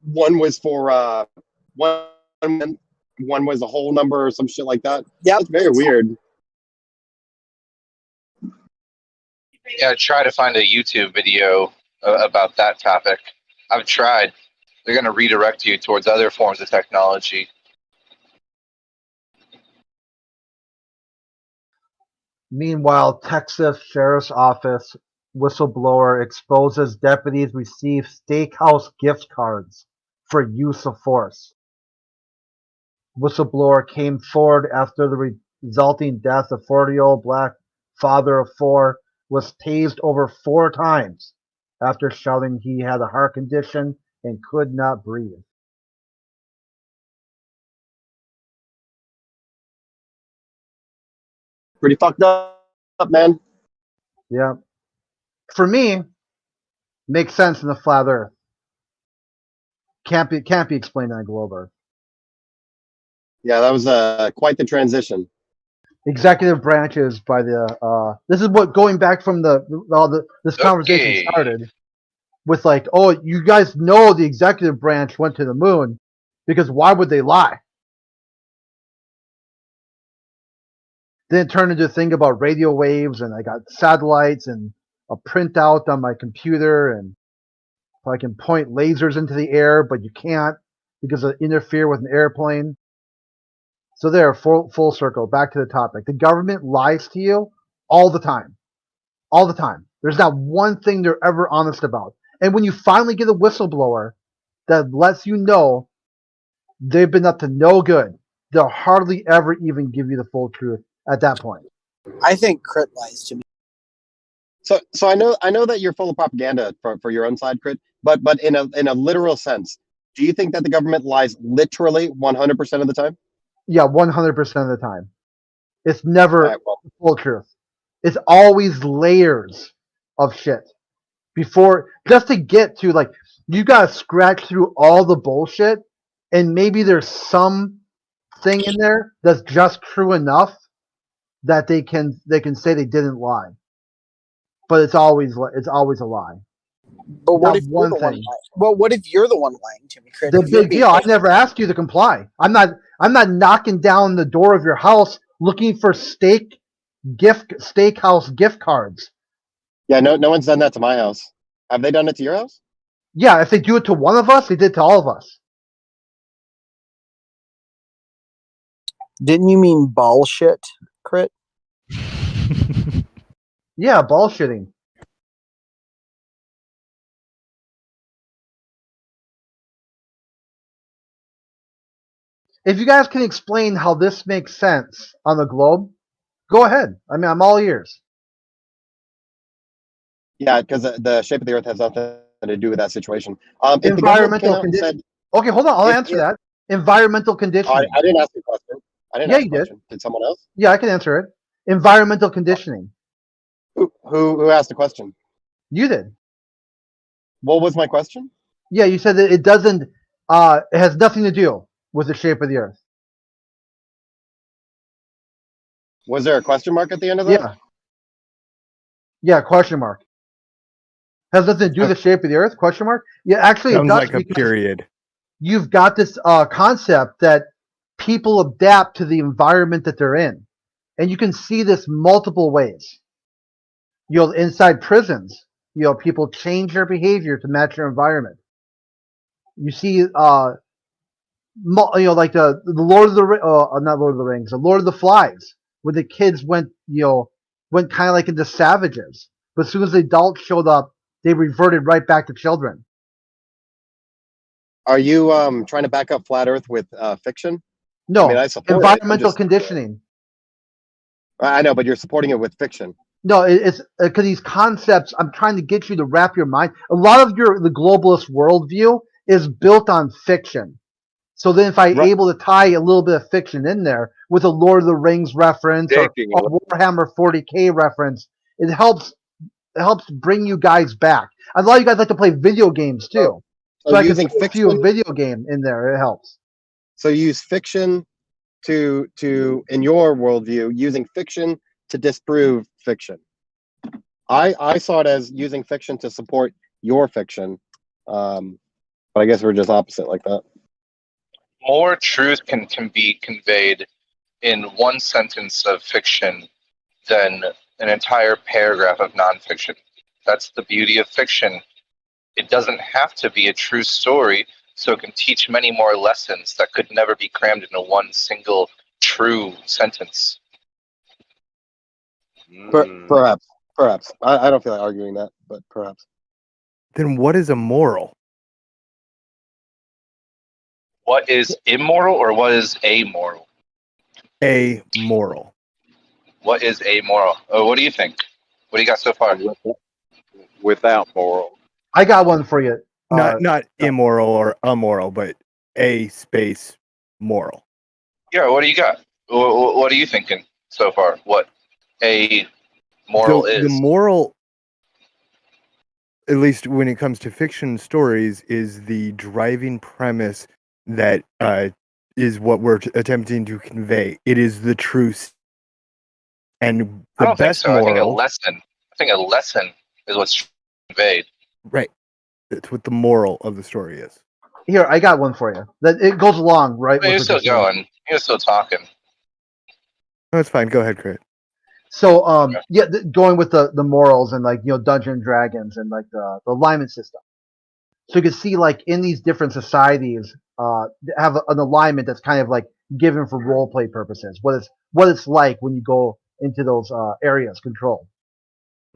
one was for one was a whole number or some shit like that. Yeah, it's very weird. Yeah, try to find a YouTube video about that topic. I've tried. They're going to redirect you towards other forms of technology. Meanwhile, Texas Sheriff's Office whistleblower exposes deputies receive steakhouse gift cards for use of force. whistleblower came forward after the resulting death of 40-year-old black father of 4 was tased over 4 times after shouting he had a heart condition and could not breathe. Pretty fucked up, man. Yeah. For me, makes sense in the flat Earth. Can't be explained on a globe Earth. Yeah, that was quite the transition. Executive branches by the this is what going back from this conversation started with, like, oh, you guys know the executive branch went to the moon because why would they lie? Then it turned into a thing about radio waves, and I got satellites and a printout on my computer, and I can point lasers into the air, but you can't because it interfere with an airplane. So there, full circle, back to the topic. The government lies to you all the time. All the time. There's not one thing they're ever honest about. And when you finally get a whistleblower that lets you know they've been up to no good, they'll hardly ever even give you the full truth at that point. I think Crit lies to me. So I know that you're full of propaganda for your own side, Crit, but in a literal sense, do you think that the government lies literally 100% of the time? Yeah, 100% of the time. It's never the full truth. It's always layers of shit before, just to get to, like, you gotta scratch through all the bullshit, and maybe there's some thing in there that's just true enough that they can say they didn't lie, but it's always a lie. But what if you're the one lying? Well, what if you're the one lying to me, Crit? The big deal. I never asked you to comply. I'm not knocking down the door of your house looking for steakhouse gift cards. Yeah, no one's done that to my house. Have they done it to your house? Yeah, if they do it to one of us, they did it to all of us. Didn't you mean bullshit, Crit? Yeah, bullshitting. If you guys can explain how this makes sense on the globe, go ahead. I mean, I'm all ears. Yeah, because the shape of the Earth has nothing to do with that situation. Environmental conditions. Okay, hold on. I'll answer that. Environmental conditioning. I didn't ask the question. I didn't Yeah, ask you the question. Did someone else? Yeah, I can answer it. Environmental conditioning. Who asked the question? You did. What was my question? Yeah, you said that it doesn't. It has nothing to do with the shape of the Earth. Was there a question mark at the end of that? Yeah. Yeah, question mark. Has nothing to do with the shape of the Earth? Question mark. Yeah, actually, Sounds it does, like a period. You've got this concept that people adapt to the environment that they're in, and you can see this multiple ways. Inside prisons, people change their behavior to match their environment. You see, like the Lord of the not Lord of the Rings, the Lord of the Flies, where the kids went kind of like into savages, but as soon as the adults showed up, they reverted right back to children. Are you trying to back up flat Earth with fiction? No, I mean, I support environmental conditioning. I know, but you're supporting it with fiction. No, it's because these concepts. I'm trying to get you to wrap your mind. A lot of the globalist worldview is built on fiction. So then, if I'm able to tie a little bit of fiction in there with a Lord of the Rings reference or a Warhammer 40K reference, it helps bring you guys back. A lot of you guys like to play video games too. So I can put you a video game in there. It helps. So you use fiction to in your worldview, using fiction to disprove fiction. I saw it as using fiction to support your fiction, but I guess we're just opposite like that. More truth can be conveyed in one sentence of fiction than an entire paragraph of nonfiction. That's the beauty of fiction. It doesn't have to be a true story, so it can teach many more lessons that could never be crammed into one single true sentence. Perhaps. I don't feel like arguing that, but perhaps. Then what is a moral? what is immoral or what is amoral? Amoral. What is amoral? What do you think? What do you got so far? Without moral. I got one for you. Not immoral or amoral, but a space moral. Yeah, what do you got? What are you thinking so far? What a moral is? The moral, at least when it comes to fiction stories, is the driving premise that is what we're attempting to convey. It is the truth. And I the don't think best so. I think moral, a lesson is what's conveyed. right? It's what the moral of the story is. Here, I got one for you. That it goes along right. But you're still going. You're still talking. No, it's fine. Go ahead, Crit. So, going with the morals and like Dungeons and Dragons and like the alignment system. So you can see like in these different societies, have an alignment that's kind of like given for role play purposes. What it's like when you go into those areas controlled.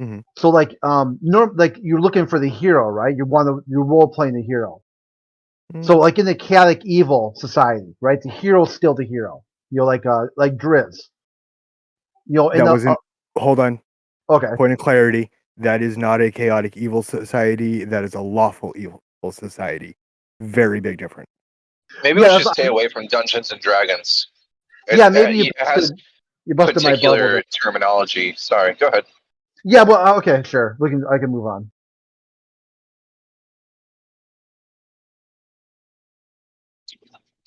Mm-hmm. So like like you're looking for the hero, right? You're role playing the hero. Mm-hmm. So like in the chaotic evil society, right? The hero's still the hero. Like Driz. That wasn't. Hold on. Okay. Point of clarity. That is not a chaotic evil society. That is a lawful evil society. Very big difference. Maybe we should stay away from Dungeons and Dragons. Maybe it has you busted my bubble. particular terminology. Sorry, go ahead. Yeah, well, okay, sure. I can move on.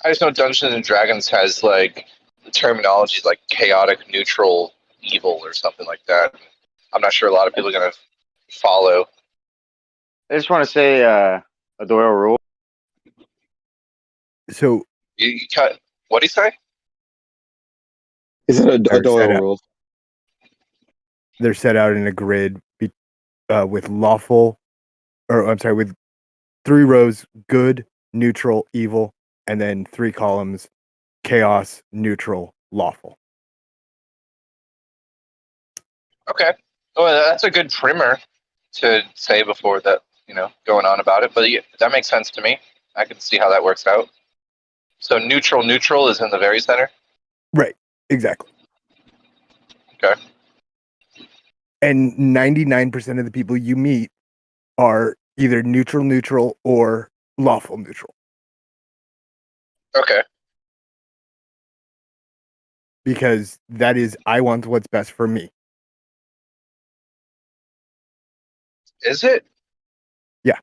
I just know Dungeons and Dragons has like the terminology like chaotic, neutral, evil, or something like that. I'm not sure a lot of people are gonna follow. I just want to say a Doyle rule. So you cut. What do you say? Is it a Doyle rule? They're set out in a grid with lawful, with 3 rows: good, neutral, evil, and then 3 columns: chaos, neutral, lawful. Okay. Well, that's a good primer to say before that, going on about it. But yeah, that makes sense to me. I can see how that works out. So neutral is in the very center? Right. Exactly. Okay. And 99% of the people you meet are either neutral or lawful neutral. Okay. Because that is, I want what's best for me. Is it? Yeah.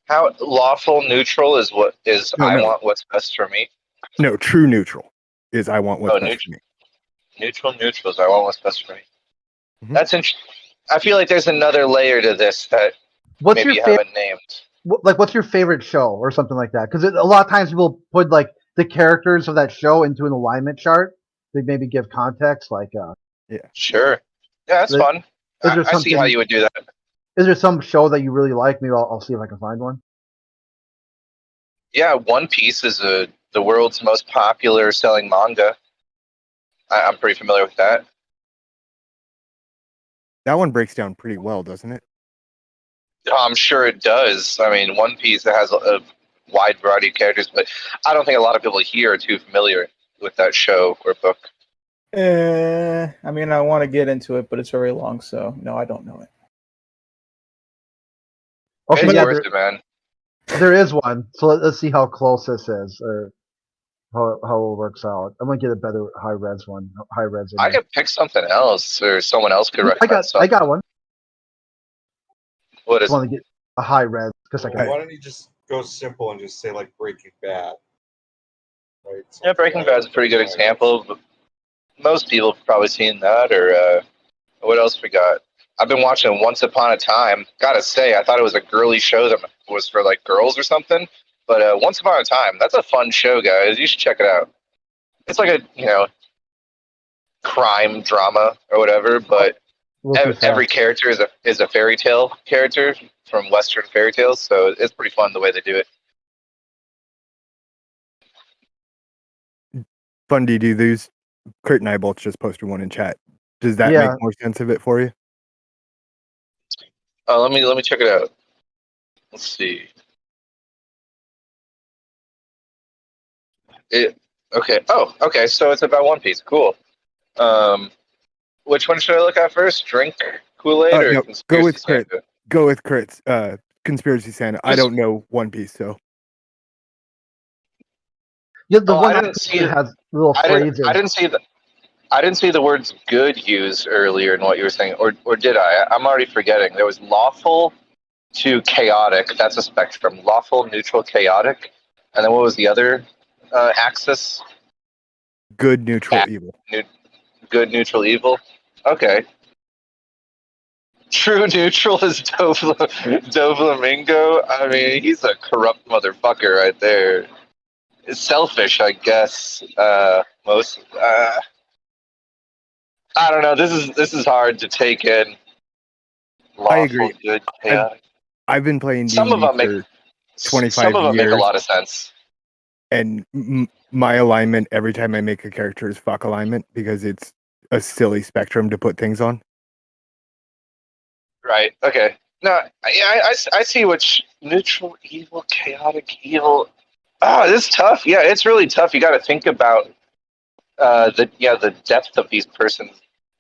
How lawful neutral is what is I want what's best for me? No, true neutral is I want what's best for me. Neutral is I want what's best for me. Mm-hmm. That's interesting. I feel like there's another layer to this that maybe you haven't named. What's your favorite show or something like that? Because a lot of times people put like the characters of that show into an alignment chart. They maybe give context, yeah. Sure. Yeah, that's fun. I see how you would do that. Is there some show that you really like? Maybe I'll see if I can find one. Yeah, One Piece is the world's most popular selling manga. I'm pretty familiar with that. That one breaks down pretty well, doesn't it? I'm sure it does. I mean, One Piece has a wide variety of characters, but I don't think a lot of people here are too familiar with that show or book. I mean, I want to get into it, but it's very long, so no, I don't know it. Okay, it's worth it, man. There is one, so let's see how close this is, or how it works out. I'm gonna get a better high res one. I could pick something else, or someone else could recommend something. I got one. What is? I want to get a high res because I can. Why don't you just go simple and just say like Breaking Bad? Right. Yeah, Breaking Bad's a pretty good example. But most people have probably seen that, or what else we got? I've been watching Once Upon a Time. Gotta say, I thought it was a girly show that was for like girls or something. But Once Upon a Time, that's a fun show, guys. You should check it out. It's like a crime drama or whatever, but every character is a fairy tale character from Western fairy tales, so it's pretty fun the way they do it. Fun to do these. Kurt and I both just posted one in chat. Does that make more sense of it for you? Let me check it out. Let's see. Okay. Oh, okay. So it's about One Piece. Cool. Which one should I look at first? Drink Kool-Aid or No, Conspiracy go with crit. Santa? Go with crits. Conspiracy Santa. I don't know One Piece, so. Yeah, the one I didn't see it. has little phrases. I didn't see the. I didn't see the words "good" used earlier in what you were saying, or did I? I'm already forgetting. There was lawful to chaotic. That's a spectrum. Lawful, neutral, chaotic, and then what was the other axis? Good, neutral, evil. Good, neutral, evil. Okay. True neutral is Doflamingo. I mean, he's a corrupt motherfucker right there. It's selfish, I guess. Most. I don't know. This is hard to take in. Lawful, I agree. Good, chaotic. I've been playing Some of them for make 25 some of them years. make a lot of sense. And my alignment every time I make a character is fuck alignment because it's a silly spectrum to put things on. Right. Okay. No. Yeah. I see which neutral, evil, chaotic, evil. Oh, this is tough. Yeah, it's really tough. You got to think about the depth of these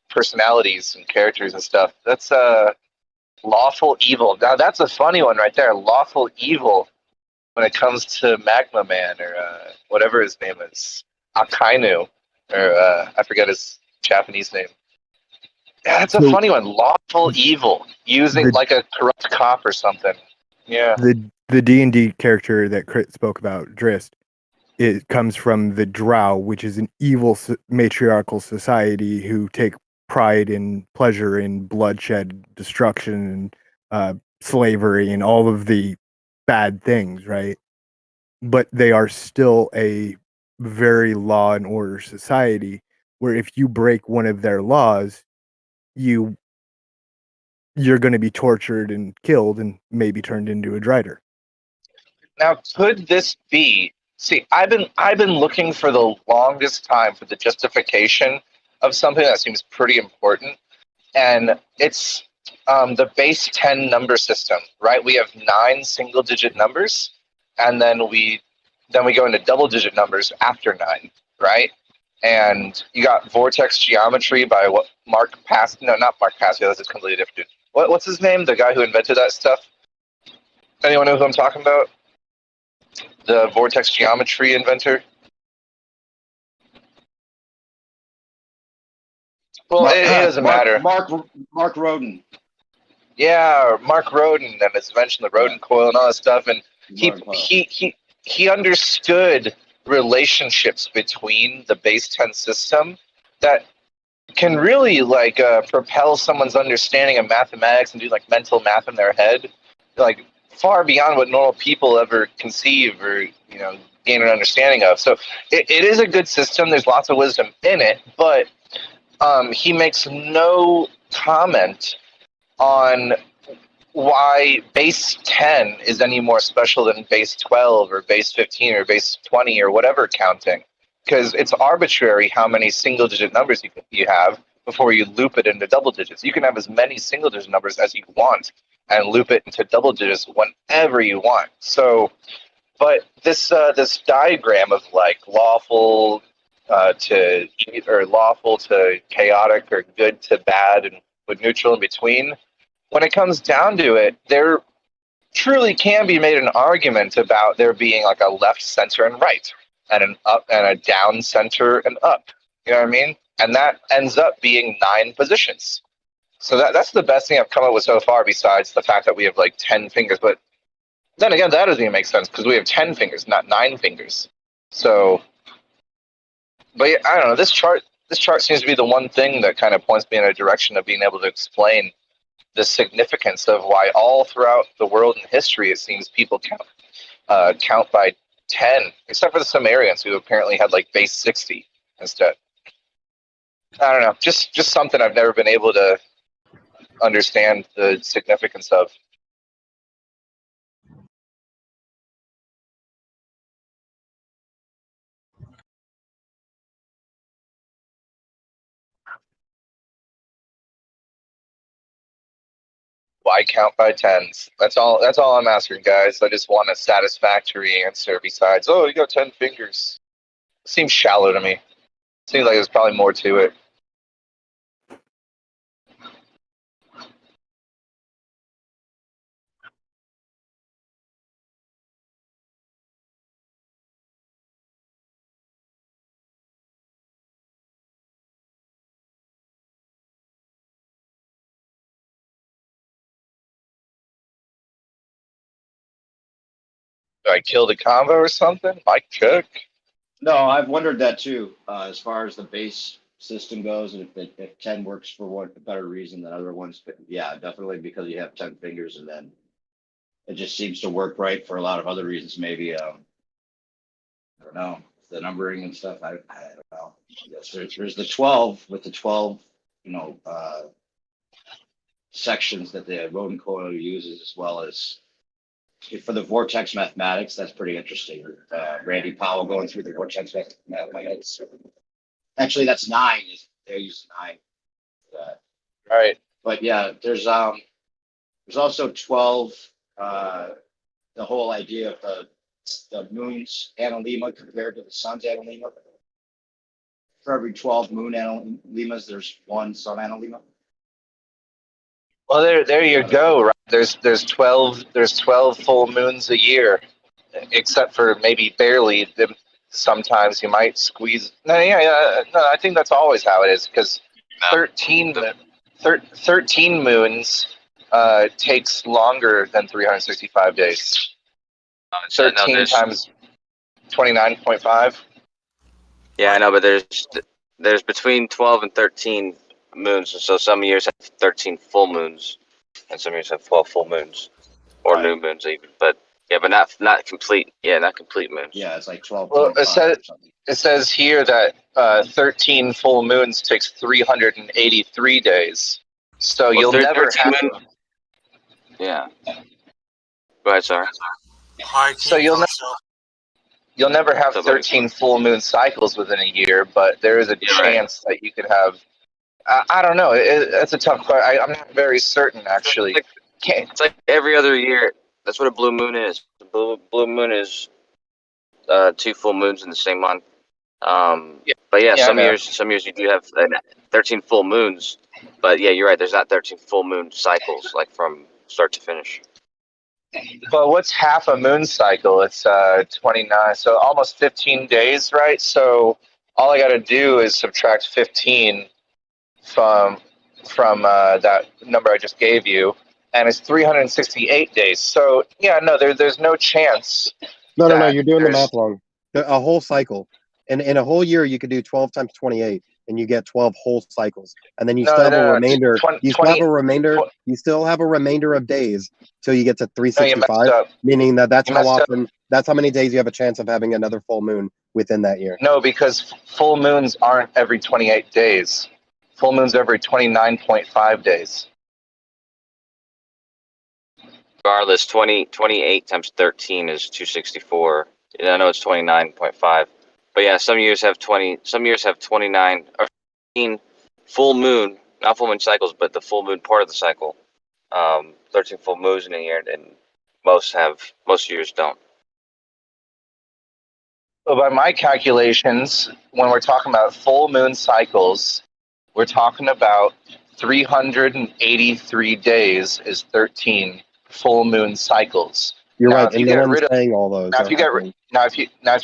personalities and characters and stuff. That's lawful evil. Now that's a funny one right there. Lawful evil when it comes to Magma Man or whatever his name is, Akainu, or I forget his Japanese name. Yeah, that's a funny one. Lawful evil, using like a corrupt cop or something. Yeah. The D&D character that Crit spoke about, Drist, it comes from the Drow, which is an evil matriarchal society who take pride and pleasure in bloodshed, destruction, and slavery, and all of the bad things, right? But they are still a very law and order society where if you break one of their laws, you're going to be tortured and killed and maybe turned into a drider. Now, could this be? See, I've been looking for the longest time for the justification of something that seems pretty important, and it's the base 10 number system. Right? We have 9 single-digit numbers, and then we go into double-digit numbers after 9. Right? And you got vortex geometry by what Mark Pass? No, not Mark Pascal. That's a completely different dude. What's his name? The guy who invented that stuff. Anyone know who I'm talking about? The vortex geometry inventor. Well, it doesn't matter. Mark Roden. Yeah, Mark Roden, and his invention of the Roden coil and all that stuff, and he understood relationships between the base 10 system that can really like propel someone's understanding of mathematics and do like mental math in their head, like far beyond what normal people ever conceive or gain an understanding of. So it is a good system. There's lots of wisdom in it, but he makes no comment on why base 10 is any more special than base 12 or base 15 or base 20 or whatever counting, because it's arbitrary how many single digit numbers you have before you loop it into double digits. You can have as many single digit numbers as you want and loop it into double digits whenever you want. So, but this diagram of like lawful to lawful to chaotic or good to bad and with neutral in between, when it comes down to it, there truly can be made an argument about there being like a left, center, and right, and an up and a down, center, and up. You know what I mean? And that ends up being 9 positions. So that's the best thing I've come up with so far, besides the fact that we have like 10 fingers. But then again, that doesn't even make sense because we have 10 fingers, not 9 fingers. So, but yeah, I don't know. This chart seems to be the one thing that kind of points me in a direction of being able to explain the significance of why all throughout the world and history it seems people count by 10, except for the Sumerians who apparently had like base 60 instead. I don't know, just something I've never been able to understand the significance of. Why count by 10s? That's all I'm asking, guys. I just want a satisfactory answer besides, oh, you got 10 fingers. Seems shallow to me. Seems like there's probably more to it. Do I kill the convo or something? Mike Cook? No, I've wondered that too. As far as the base system goes, and if 10 works for one better reason than other ones, but yeah, definitely because you have 10 fingers, and then it just seems to work right for a lot of other reasons. Maybe I don't know, the numbering and stuff. I don't know. Yes, there's the 12 with the 12, sections that the rodent coil uses, as well as for the vortex mathematics. That's pretty interesting. Randy Powell going through the vortex mathematics. Actually, that's 9. They use 9. Right. But yeah, there's also 12. The whole idea of the moon's analemma compared to the sun's analemma. For every 12 moon analemmas, there's 1 sun analemma. Well, there you go. Right? There's 12 full moons a year, except for maybe barely. Sometimes you might squeeze. No, I think that's always how it is, because 13 moons takes longer than 365 days. 13 times 29.5. Yeah, I know, but there's between 12 and 13 moons, so some years have 13 full moons, and some years have 12 full moons, or new moons even. But yeah, but not complete. Yeah, not complete moons. Yeah, it's like 12. Well, it says here that 13 full moons takes 383 days. So you'll never have. Yeah. Go ahead, sorry. So you'll never have 13 full moon cycles within a year, but there is a chance that you could have. I don't know. It's a tough question. I'm not very certain, actually. It's like every other year. That's what a blue moon is. The blue moon is 2 full moons in the same month. But yeah, some years you do have 13 full moons. But yeah, you're right. There's not 13 full moon cycles, like from start to finish. But what's half a moon cycle? It's 29, so almost 15 days, right? So all I got to do is subtract 15 from that number I just gave you, and it's 368 days. So yeah, no, there's no chance. No, you're doing the math wrong. A whole cycle, and in a whole year, you could do 12 times 28, and you get 12 whole cycles, and then you still have a remainder. You still have a remainder of days till you get to 365, meaning that's how often. That's how many days you have a chance of having another full moon within that year. No, because full moons aren't every 28 days. Full moons are every 29.5 days. Regardless, 28 times 13 is 264. I know it's 29.5. But yeah, some years have 20. Some years have 29 or 15 full moon, not full moon cycles, but the full moon part of the cycle. 13 full moons in a year, and most years don't. Well, by my calculations, when we're talking about full moon cycles, we're talking about 383 days is 13 full moon cycles. You're right, and no one's saying all those. Now, if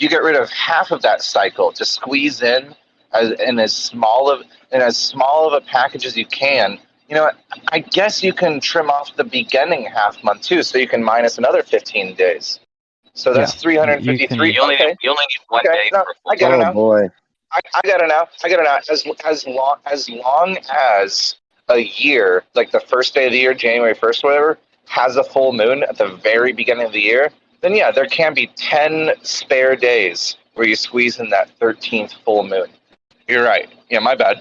you get rid of half of that cycle to squeeze in as small of a package as you can, I guess you can trim off the beginning half month too, so you can minus another 15 days. So that's 353. You only need one day. No, I get it now. Oh boy. I got it now. As long as a year, like the first day of the year, January 1st, whatever, has a full moon at the very beginning of the year, then yeah, there can be 10 spare days where you squeeze in that 13th full moon. You're right. Yeah, my bad.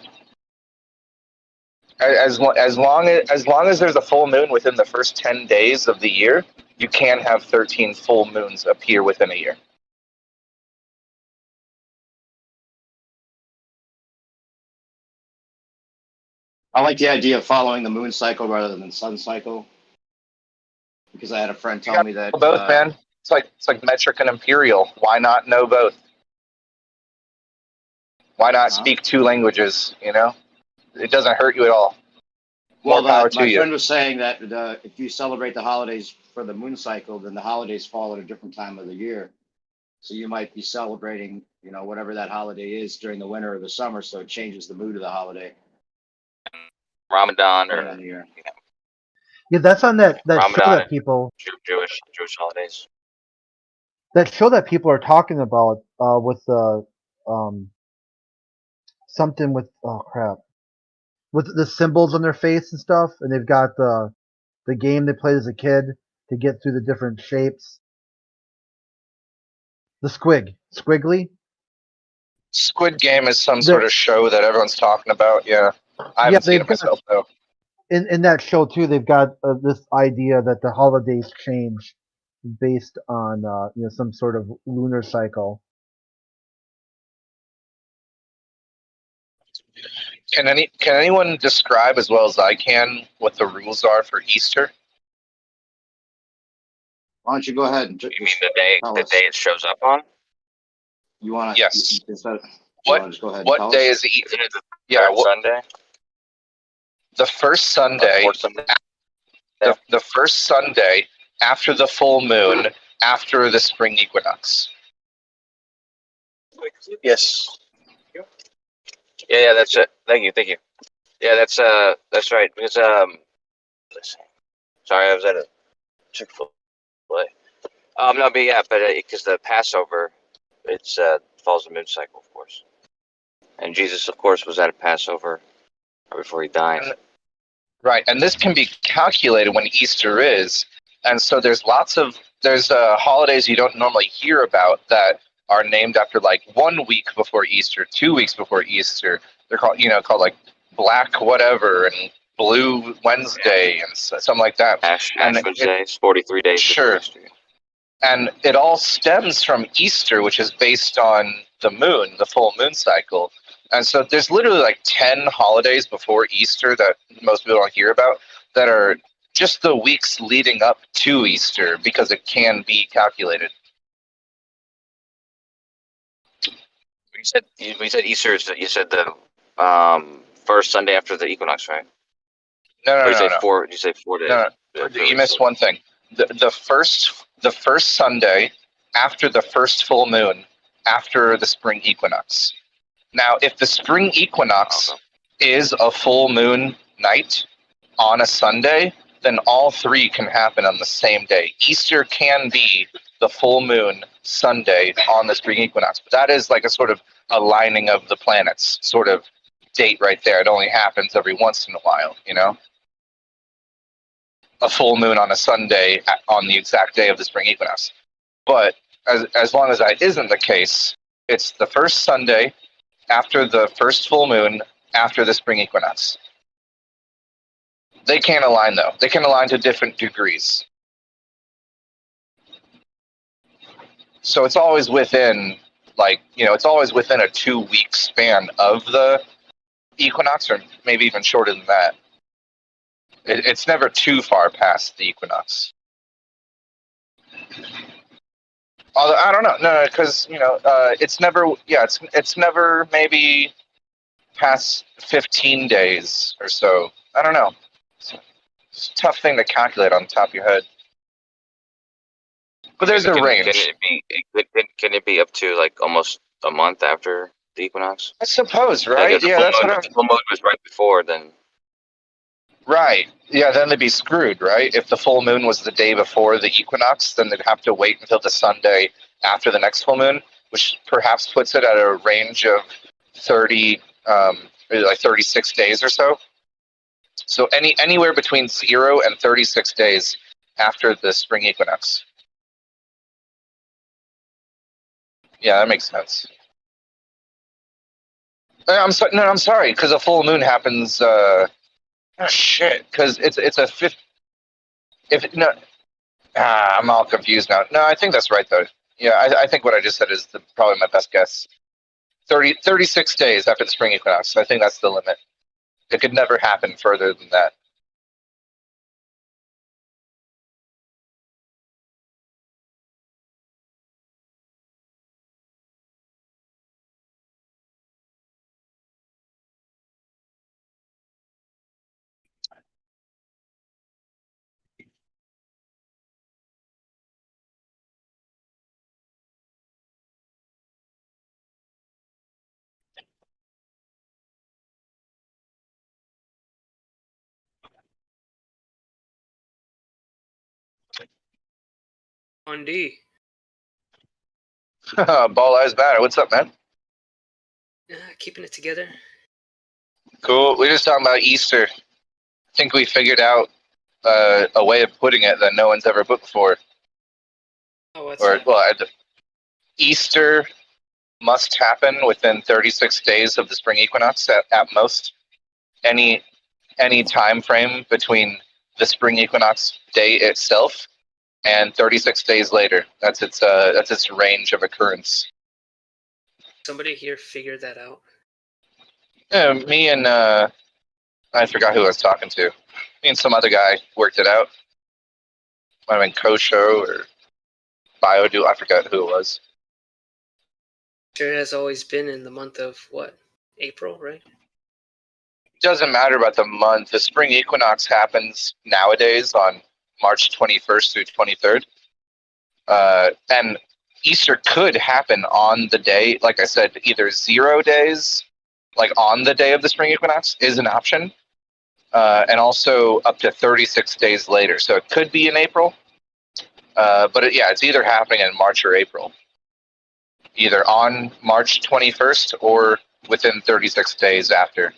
As long as there's a full moon within the first 10 days of the year, you can have 13 full moons appear within a year. I like the idea of following the moon cycle rather than the sun cycle, because I had a friend tell me that both, man. It's like metric and imperial. Why not know both? Why not speak two languages? You know, it doesn't hurt you at all. Well, More power to my you. friend was saying that if you celebrate the holidays for the moon cycle, then the holidays fall at a different time of the year. So you might be celebrating, whatever that holiday is during the winter or the summer, so it changes the mood of the holiday. Ramadan or Yeah, that's on that show Ramadan that and people Jewish holidays. are talking about with the something with with the symbols on their face and stuff, and they've got the game they played as a kid to get through the different shapes. The squiggly. Squid Game is some sort of show that everyone's talking about. Yeah, I haven't seen it myself though. In that show too, they've got this idea that the holidays change based on some sort of lunar cycle. Can anyone describe as well as I can what the rules are for Easter? Why don't you go ahead and You mean the day it shows up on? You want to? Yes. Just go ahead. What day is Easter? Yeah, Sunday. The first Sunday. The first Sunday after the full moon, after the spring equinox. Yes. Yeah, that's it. Thank you. Yeah, that's right. Because sorry, I was at a Chick-fil-A. No, but yeah, because the Passover, it's follows the moon cycle, of course, and Jesus, of course, was at a Passover before he died. Right, and this can be calculated when Easter is, and so there's holidays you don't normally hear about that are named after like 1 week before Easter, 2 weeks before Easter. They're called like Black whatever and Blue Wednesday and something like that. Ash Wednesday, it's 43 days. Sure. And it all stems from Easter, which is based on the moon, the full moon cycle. And so there's literally like 10 holidays before Easter that most people don't hear about that are just the weeks leading up to Easter because it can be calculated. We said Easter is, you said the first Sunday after the equinox, right? No. You say 4 days. No. You missed one thing. The first Sunday after the first full moon after the spring equinox. Now, if the spring equinox is a full moon night on a Sunday, then all three can happen on the same day. Easter can be the full moon Sunday on the spring equinox, but that is like a sort of aligning of the planets sort of date right there. It only happens every once in a while, a full moon on a Sunday on the exact day of the spring equinox. But as long as that isn't the case, it's the first Sunday after the first full moon after the spring equinox. They can't align though. They can align to different degrees. So it's always within it's always within a 2-week span of the equinox, or maybe even shorter than that. It's never too far past the equinox. Although I don't know, no, because it's never maybe past 15 days or so. I don't know. It's a tough thing to calculate on the top of your head. But there's a range. Can it be up to like almost a month after the equinox? I suppose, right? Like if the full moon was right before, then. Right. Yeah, then they'd be screwed, right? If the full moon was the day before the equinox, then they'd have to wait until the Sunday after the next full moon, which perhaps puts it at a range of 36 days or so. So anywhere between 0 and 36 days after the spring equinox. Yeah, that makes sense. I'm sorry, because a full moon happens. Because it's a fifth. I'm all confused now. No, I think that's right though. Yeah, I think what I just said is probably my best guess. 36 days after the spring equinox. I think that's the limit. It could never happen further than that. On D. Ball Eyes Batter. What's up, man? Keeping it together. Cool. We're just talking about Easter. I think we figured out a way of putting it that no one's ever put before. Oh, what's that? Easter must happen within 36 days of the spring equinox at most. Any time frame between the spring equinox day itself and 36 days later. That's its range of occurrence. Somebody here figured that out. Yeah, me and I forgot who I was talking to. Me and some other guy worked it out. Might have been Kosho or Biodu. I forgot who it was. Sure, it has always been in the month of what? April, right? Doesn't matter about the month. The spring equinox happens nowadays on March 21st through 23rd. And Easter could happen on the day, like I said, either 0 days, like on the day of the spring equinox is an option. And also up to 36 days later. So it could be in April. But it's either happening in March or April. Either on March 21st or within 36 days after.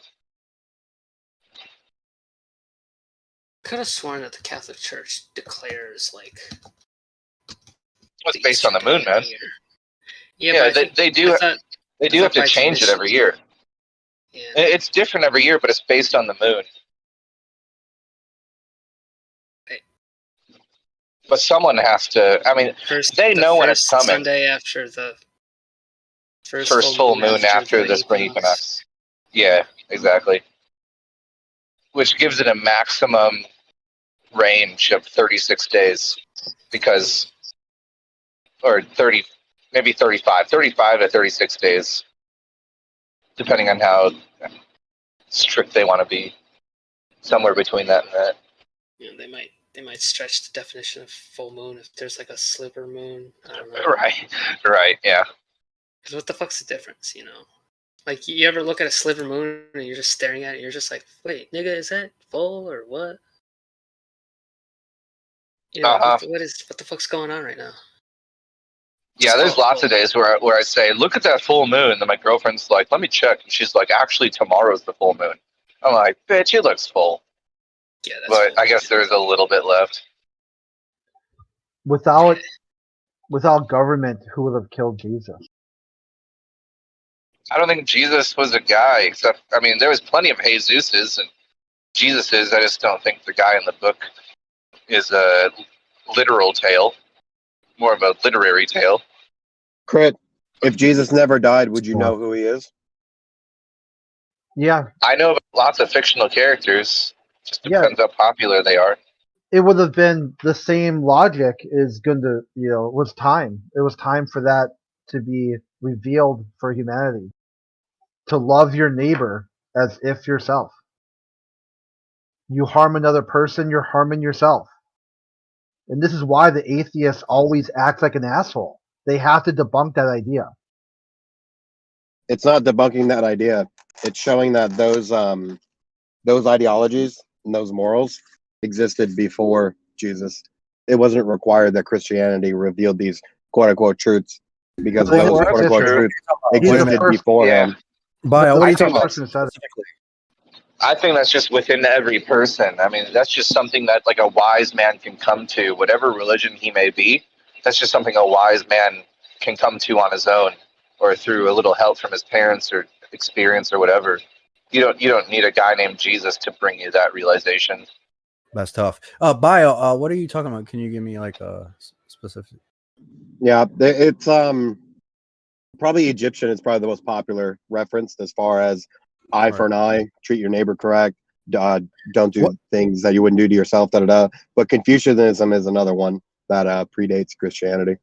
I could have sworn that the Catholic Church declares like. It's based on the moon, man. Yeah, they do have to change it every year. Yeah. It's different every year, but it's based on the moon. Right. But someone has to. I mean, they know when it's coming. Sunday after the first full moon after the spring equinox. Yeah, exactly. Which gives it a maximum range of 36 days, because, or 30, maybe 35 to 36 days, depending on how strict they want to be. Somewhere between that and that. Yeah, they might stretch the definition of full moon if there's like a sliver moon. I don't know. Right, yeah. Because what the fuck's the difference, you know? Like, you ever look at a sliver moon and you're just staring at it, and you're just like, wait, nigga, is that full or what? You know, what the fuck's going on right now? Yeah, there's lots of days where I say, look at that full moon, and my girlfriend's like, let me check, and she's like, actually, tomorrow's the full moon. I'm like, bitch, it looks full. Yeah, that's but I guess there's a little bit left. Without government, who would have killed Jesus? I don't think Jesus was a guy, except, I mean, there was plenty of Jesuses and Jesuses. I just don't think the guy in the book is a literal tale, more of a literary tale. Crit, if Jesus never died, would you know who he is? Yeah. I know about lots of fictional characters. Just depends how popular they are. It would have been the same logic is going to, it was time. It was time for that to be revealed for humanity. To love your neighbor as if yourself. You harm another person, you're harming yourself. And this is why the atheists always act like an asshole. They have to debunk that idea. It's not debunking that idea. It's showing that those ideologies and those morals existed before Jesus. It wasn't required that Christianity revealed these quote unquote truths, because those quote unquote truths existed before him. Bio, what are you talking about? I think that's just within every person. I mean, that's just something that like a wise man can come to, whatever religion he may be. That's just something a wise man can come to on his own, or through a little help from his parents or experience or whatever. You don't need a guy named Jesus to bring you that realization. That's tough. Bio, what are you talking about? Can you give me like a specific? Yeah, it's probably Egyptian is probably the most popular reference as far as eye for an eye, treat your neighbor correct, don't do things that you wouldn't do to yourself, But Confucianism is another one that predates Christianity.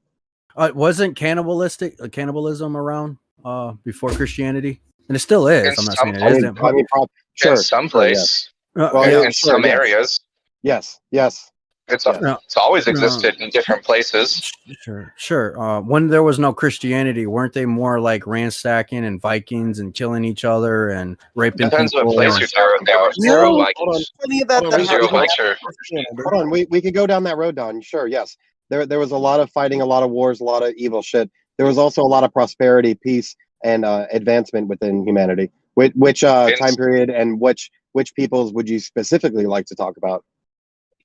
Wasn't cannibalism around before Christianity? And it still is. I'm not saying it isn't. Sure. In some place. In some areas. Yes. It's always existed in different places. Sure. When there was no Christianity, weren't they more like ransacking and Vikings and killing each other and raping Depends people? what place you're talking about. Hold on, we can go down that road, Don. Sure, yes. There was a lot of fighting, a lot of wars, a lot of evil shit. There was also a lot of prosperity, peace, and advancement within humanity. Which time period and which peoples would you specifically like to talk about?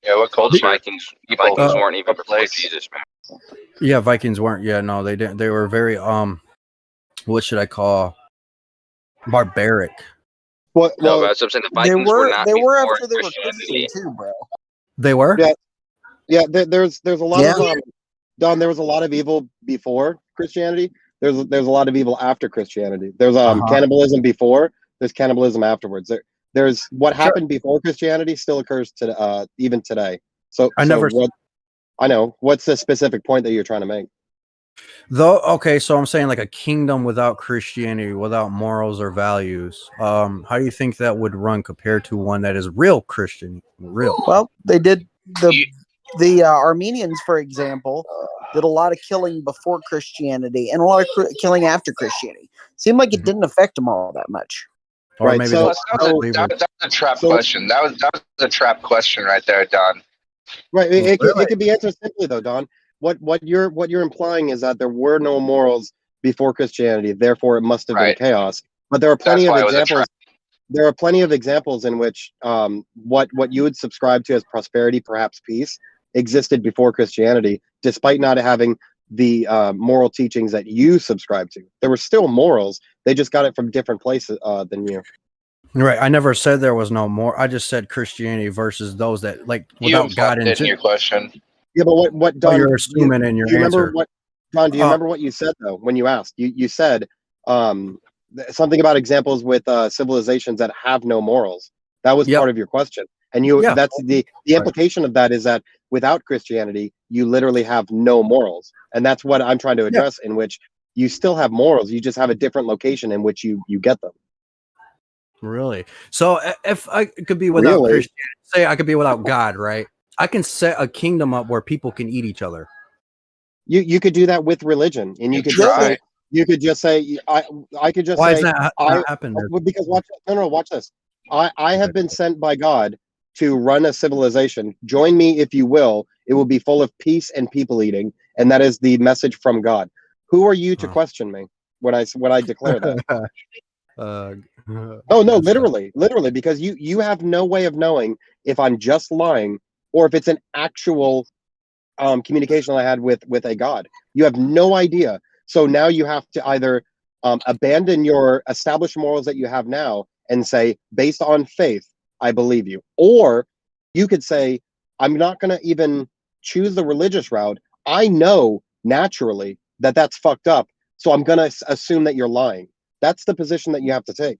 Yeah, what culture? Vikings weren't even before Jesus, man. Yeah, Vikings weren't. Yeah, no, they didn't. They were very what should I call barbaric. Well, that's what I'm saying. The Vikings were not. They were before after they were Christianity. Christian too, bro. They were. Yeah. There's a lot of Don. There was a lot of evil before Christianity. There's a lot of evil after Christianity. There's cannibalism before. There's cannibalism afterwards. There's what happened before Christianity still occurs to even today. So I know. What's the specific point that you're trying to make? Though, okay, so I'm saying like a kingdom without Christianity, without morals or values. How do you think that would run compared to one that is real Christian? Real. Well, they did the Armenians, for example, did a lot of killing before Christianity and a lot of killing after Christianity. Seemed like it didn't affect them all that much. Or right. Maybe So that was a trap question. That was a trap question right there, Don. Right. It could be answered simply though, Don. What you're implying is that there were no morals before Christianity, therefore it must have been chaos. But there are plenty of examples. There are plenty of examples in which what you would subscribe to as prosperity, perhaps peace, existed before Christianity, despite not having the moral teachings that you subscribe to. There were still morals. They just got it from different places than you. Right. I never said there was no more. I just said Christianity versus those that like without God in your question. Yeah, but what Don? You're assuming in your do you answer. Remember what, Don? Do you remember what you said though when you asked? You said something about examples with civilizations that have no morals. That was part of your question, and that's the implication of that is that without Christianity, you literally have no morals, and that's what I'm trying to address. In which you still have morals, you just have a different location in which you get them. Really? So if I could be without Christianity, say I could be without God, right? I can set a kingdom up where people can eat each other. You could do that with religion, and you could just say, you could just say I could just Why say is that not happening? Because watch this. I have been sent by God to run a civilization. Join me if you will. It will be full of peace and people eating, and that is the message from God. Who are you to question me when I declare that? No, literally, because you have no way of knowing if I'm just lying or if it's an actual communication I had with a God. You have no idea. So now you have to either abandon your established morals that you have now and say, based on faith, I believe you. Or you could say, I'm not going to even choose the religious route. I know naturally that that's fucked up. So I'm going to assume that you're lying. That's the position that you have to take.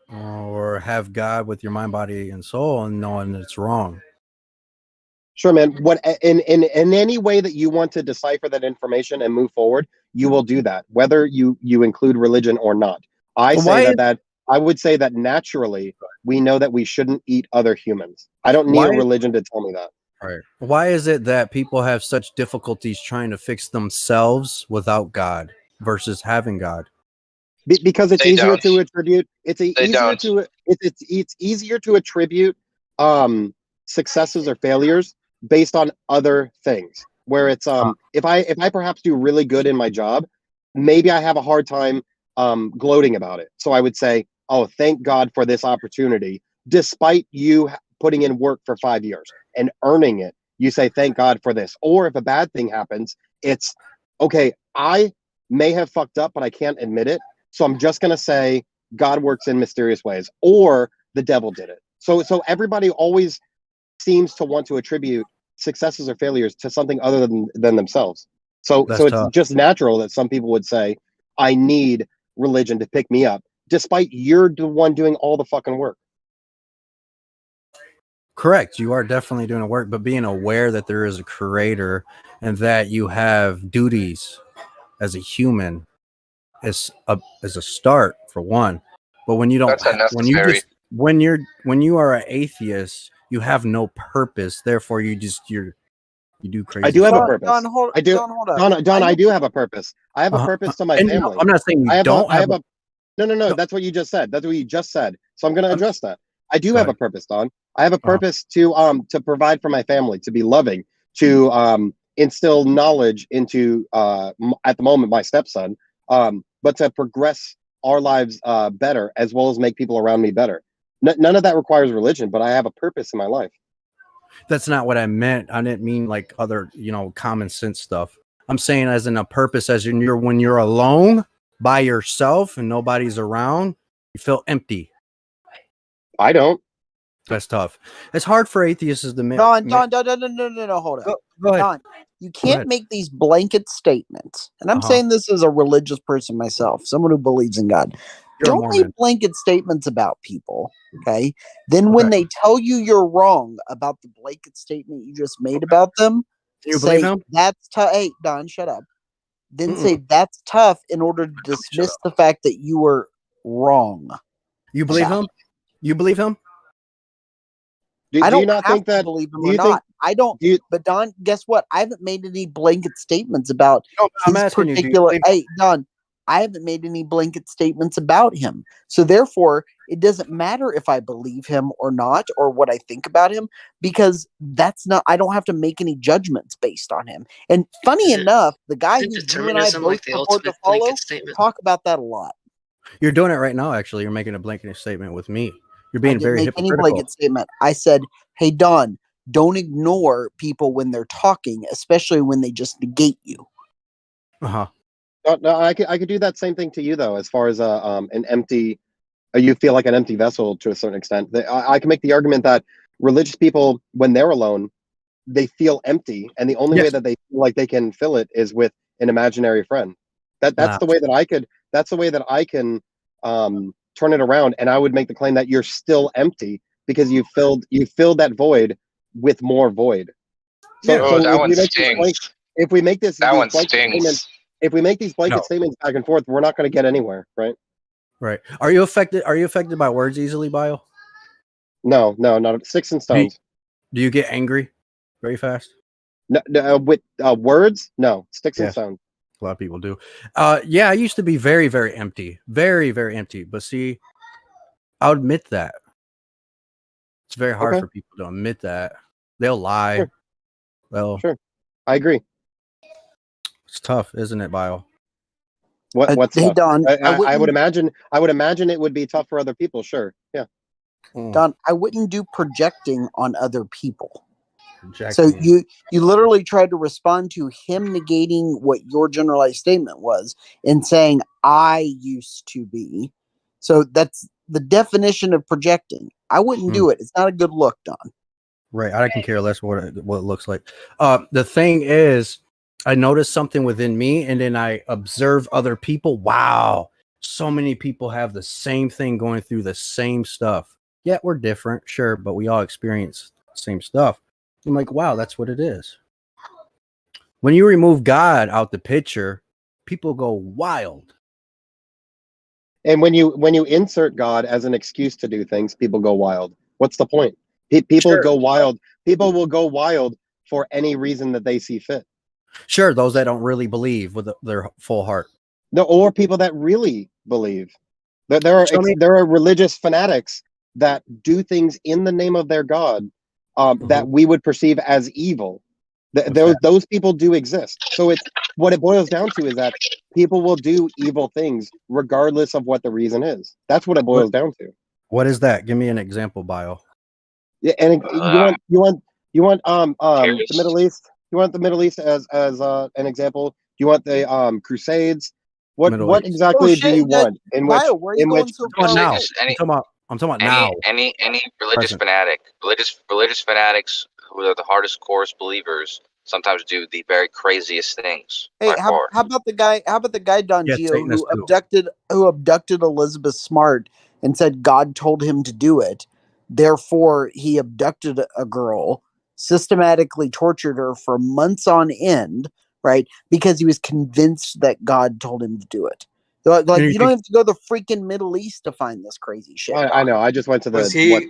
Or have God with your mind, body, and soul and knowing that it's wrong. Sure, man. What in any way that you want to decipher that information and move forward, you will do that, whether you include religion or not. I would say that naturally we know that we shouldn't eat other humans. I don't need a religion to tell me that. Right. Why is it that people have such difficulties trying to fix themselves without God versus having God? Because it's easier to attribute. It's easier to attribute successes or failures based on other things. Where it's if I perhaps do really good in my job, maybe I have a hard time gloating about it. So I would say, oh, thank God for this opportunity, despite you putting in work for 5 years and earning it. You say, thank God for this. Or if a bad thing happens, it's okay, I may have fucked up, but I can't admit it. So I'm just going to say God works in mysterious ways, or the devil did it. So everybody always seems to want to attribute successes or failures to something other than themselves. So it's just natural that some people would say, I need religion to pick me up, despite you're the one doing all the fucking work. Correct. You are definitely doing the work, but being aware that there is a creator and that you have duties as a human is a start for one. But when you don't, when you are an atheist, you have no purpose. Therefore, you do crazy. I do have a purpose. Don, hold up. Don, I do have a purpose. I have a purpose to my family. I'm not saying you don't have a. No. That's what you just said. That's what you just said. So I'm going to address that. I do have a purpose, Don. I have a purpose to provide for my family, to be loving, to instill knowledge into at the moment my stepson, but to progress our lives better, as well as make people around me better. None of that requires religion, but I have a purpose in my life. That's not what I meant. I didn't mean like other, common sense stuff. I'm saying as in a purpose, as in when you're alone by yourself and nobody's around, you feel empty. I don't. That's tough. It's hard for atheists to admit. Don, no, hold on. Go ahead. Don, you can't make these blanket statements. And I'm saying this as a religious person myself, someone who believes in God. Don't make blanket statements about people, okay? Then when they tell you you're wrong about the blanket statement you just made about them, you say, believe him? that's tough. Hey, Don, shut up. Then say, that's tough in order to dismiss the fact that you were wrong. You believe him? You believe him? I don't have to believe him or not. I don't. But Don, guess what? I haven't made any blanket statements about his particular. Hey, Don, I haven't made any blanket statements about him. So therefore, it doesn't matter if I believe him or not, or what I think about him, because that's not. I don't have to make any judgments based on him. And funny enough, the guy who you and I both purport to follow talk about that a lot. You're doing it right now. Actually, you're making a blanket statement with me. You're being very hypocritical. Any blanket statement. I said, "Hey Don, don't ignore people when they're talking, especially when they just negate you." No, I could do that same thing to you though, as far as an empty. You feel like an empty vessel to a certain extent. I can make the argument that religious people, when they're alone, they feel empty, and the only way that they feel like they can fill it is with an imaginary friend. That's the way that I could. That's the way that I can turn it around, and I would make the claim that you're still empty because you filled that void with more void. So that one stings. If we make this, that one stings. If we make these blanket statements back and forth, we're not going to get anywhere, right? Right. Are you affected by words easily, Bio? No, not sticks and stones. Do you get angry very fast? No, with words, no. Sticks and stones. A lot of people do. Yeah, I used to be very, very empty. Very, very empty. But see, I'll admit that. It's very hard for people to admit that. They'll lie. Sure. Well, sure. I agree. It's tough, isn't it, Bio? What's hey, tough? Don, I would imagine it would be tough for other people. Sure. Yeah. Don, I wouldn't do projecting on other people. So you literally tried to respond to him negating what your generalized statement was and saying I used to be. So that's the definition of projecting. I wouldn't do it. It's not a good look, Don. Right. I can care less what it looks like. The thing is, I noticed something within me, and then I observe other people. Wow, so many people have the same thing, going through the same stuff. Yeah, we're different, sure, but we all experience the same stuff. I'm like, wow, that's what it is. When you remove God out the picture, people go wild. And when you insert God as an excuse to do things, people go wild. What's the point? People go wild. People will go wild for any reason that they see fit. Sure, those that don't really believe with their full heart. No, or people that really believe. There are religious fanatics that do things in the name of their God that we would perceive as evil. Those people do exist. So it's what it boils down to is that people will do evil things regardless of what the reason is. That's what it boils down to. What is that? Give me an example, Bio. Yeah, and you want the Middle East. You want the Middle East as an example? Do you want the Crusades? What exactly do you want? In which I'm talking about now. Any religious fanatic, religious fanatics who are the hardest core believers sometimes do the very craziest things. Hey, how about the guy Don Gio who abducted Elizabeth Smart and said God told him to do it. Therefore, he abducted a girl, systematically tortured her for months on end, right? Because he was convinced that God told him to do it. Like you don't have to go to the freaking Middle East to find this crazy shit. I know. I just went to the.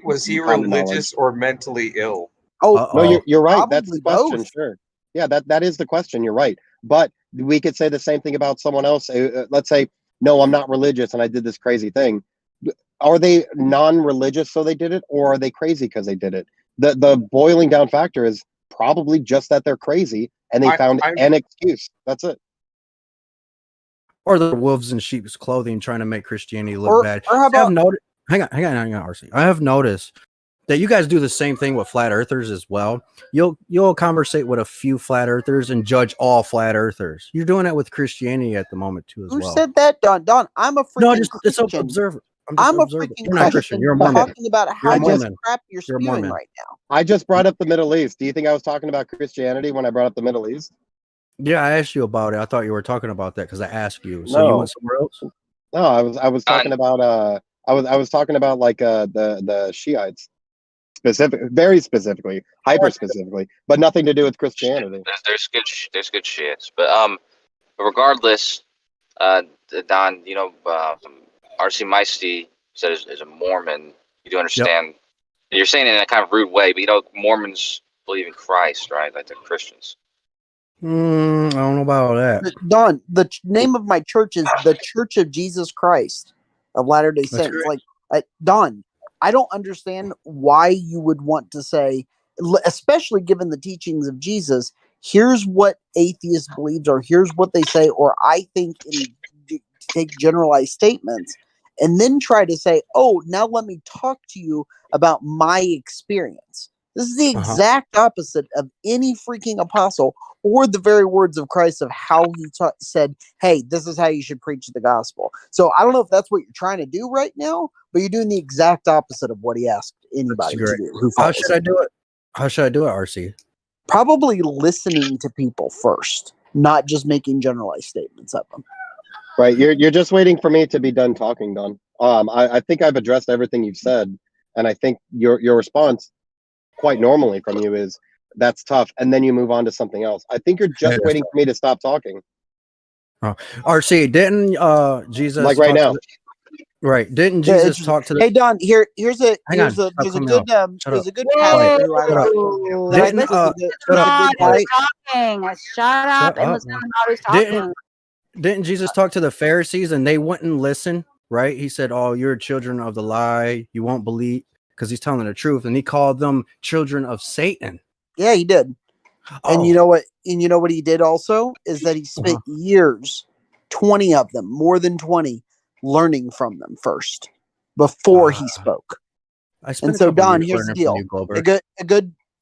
Was he religious or mentally ill? Oh, no, you're right. Probably that's the question. both. Sure. Yeah, that is the question. You're right. But we could say the same thing about someone else. Let's say, no, I'm not religious and I did this crazy thing. Are they non-religious so they did it, or are they crazy because they did it? The boiling down factor is probably just that they're crazy and they found an excuse. That's it. Or the wolves in sheep's clothing trying to make Christianity look bad. Or how about, hang on, RC. I have noticed that you guys do the same thing with flat earthers as well. You'll conversate with a few flat earthers and judge all flat earthers. You're doing it with Christianity at the moment too as who well. said that, Don? Don, I'm a freaking it's an Christian. observer. I'm a observer. freaking You're not Christian. You're a Mormon. talking about how much crap you're spewing right now. I just brought up the Middle East. Do you think I was talking about Christianity when I brought up the Middle East? Yeah, I asked you about it. I thought you were talking about that because I asked you. So No. you went somewhere else? No, I was talking about I was talking about like the Shiites, very specifically, hyper specifically, but nothing to do with Christianity. There's good shits, but regardless, Don, you know, RC Meisty said is a Mormon. You do understand? You're saying it in a kind of rude way, but you know, Mormons believe in Christ, right? Like they're Christians. I don't know about that. Don, the name of my church is the Church of Jesus Christ of Latter-day Saints. Like, Don, I don't understand why you would want to say, especially given the teachings of Jesus, here's what atheists believe, or here's what they say, or I think, take generalized statements, and then try to say, oh, now let me talk to you about my experience. This is the exact opposite of any freaking apostle or the very words of Christ of how he said, hey, this is how you should preach the gospel. So I don't know if that's what you're trying to do right now, but you're doing the exact opposite of what he asked anybody to do. How should I do it? How should I do it, RC? Probably listening to people first, not just making generalized statements of them. Right, you're just waiting for me to be done talking, Don. I think I've addressed everything you've said, and I think your response, quite normally from you, is that's tough, and then you move on to something else. I think you're just waiting for me to stop talking. Oh. RC, didn't Jesus like right now? Right? Didn't Jesus talk to the? Hey Don, here's a good Shut pastor who I know. Didn't Shut up and listen to how he's talking. Didn't Jesus talk to the Pharisees and they wouldn't listen? Right? He said, "Oh, you're children of the lie. You won't believe," because he's telling the truth, and he called them children of Satan. Yeah, he did. And you know what? And you know what he did also is that he spent years, 20 of them, more than 20, learning from them first before he spoke. And so, Don, here's the deal: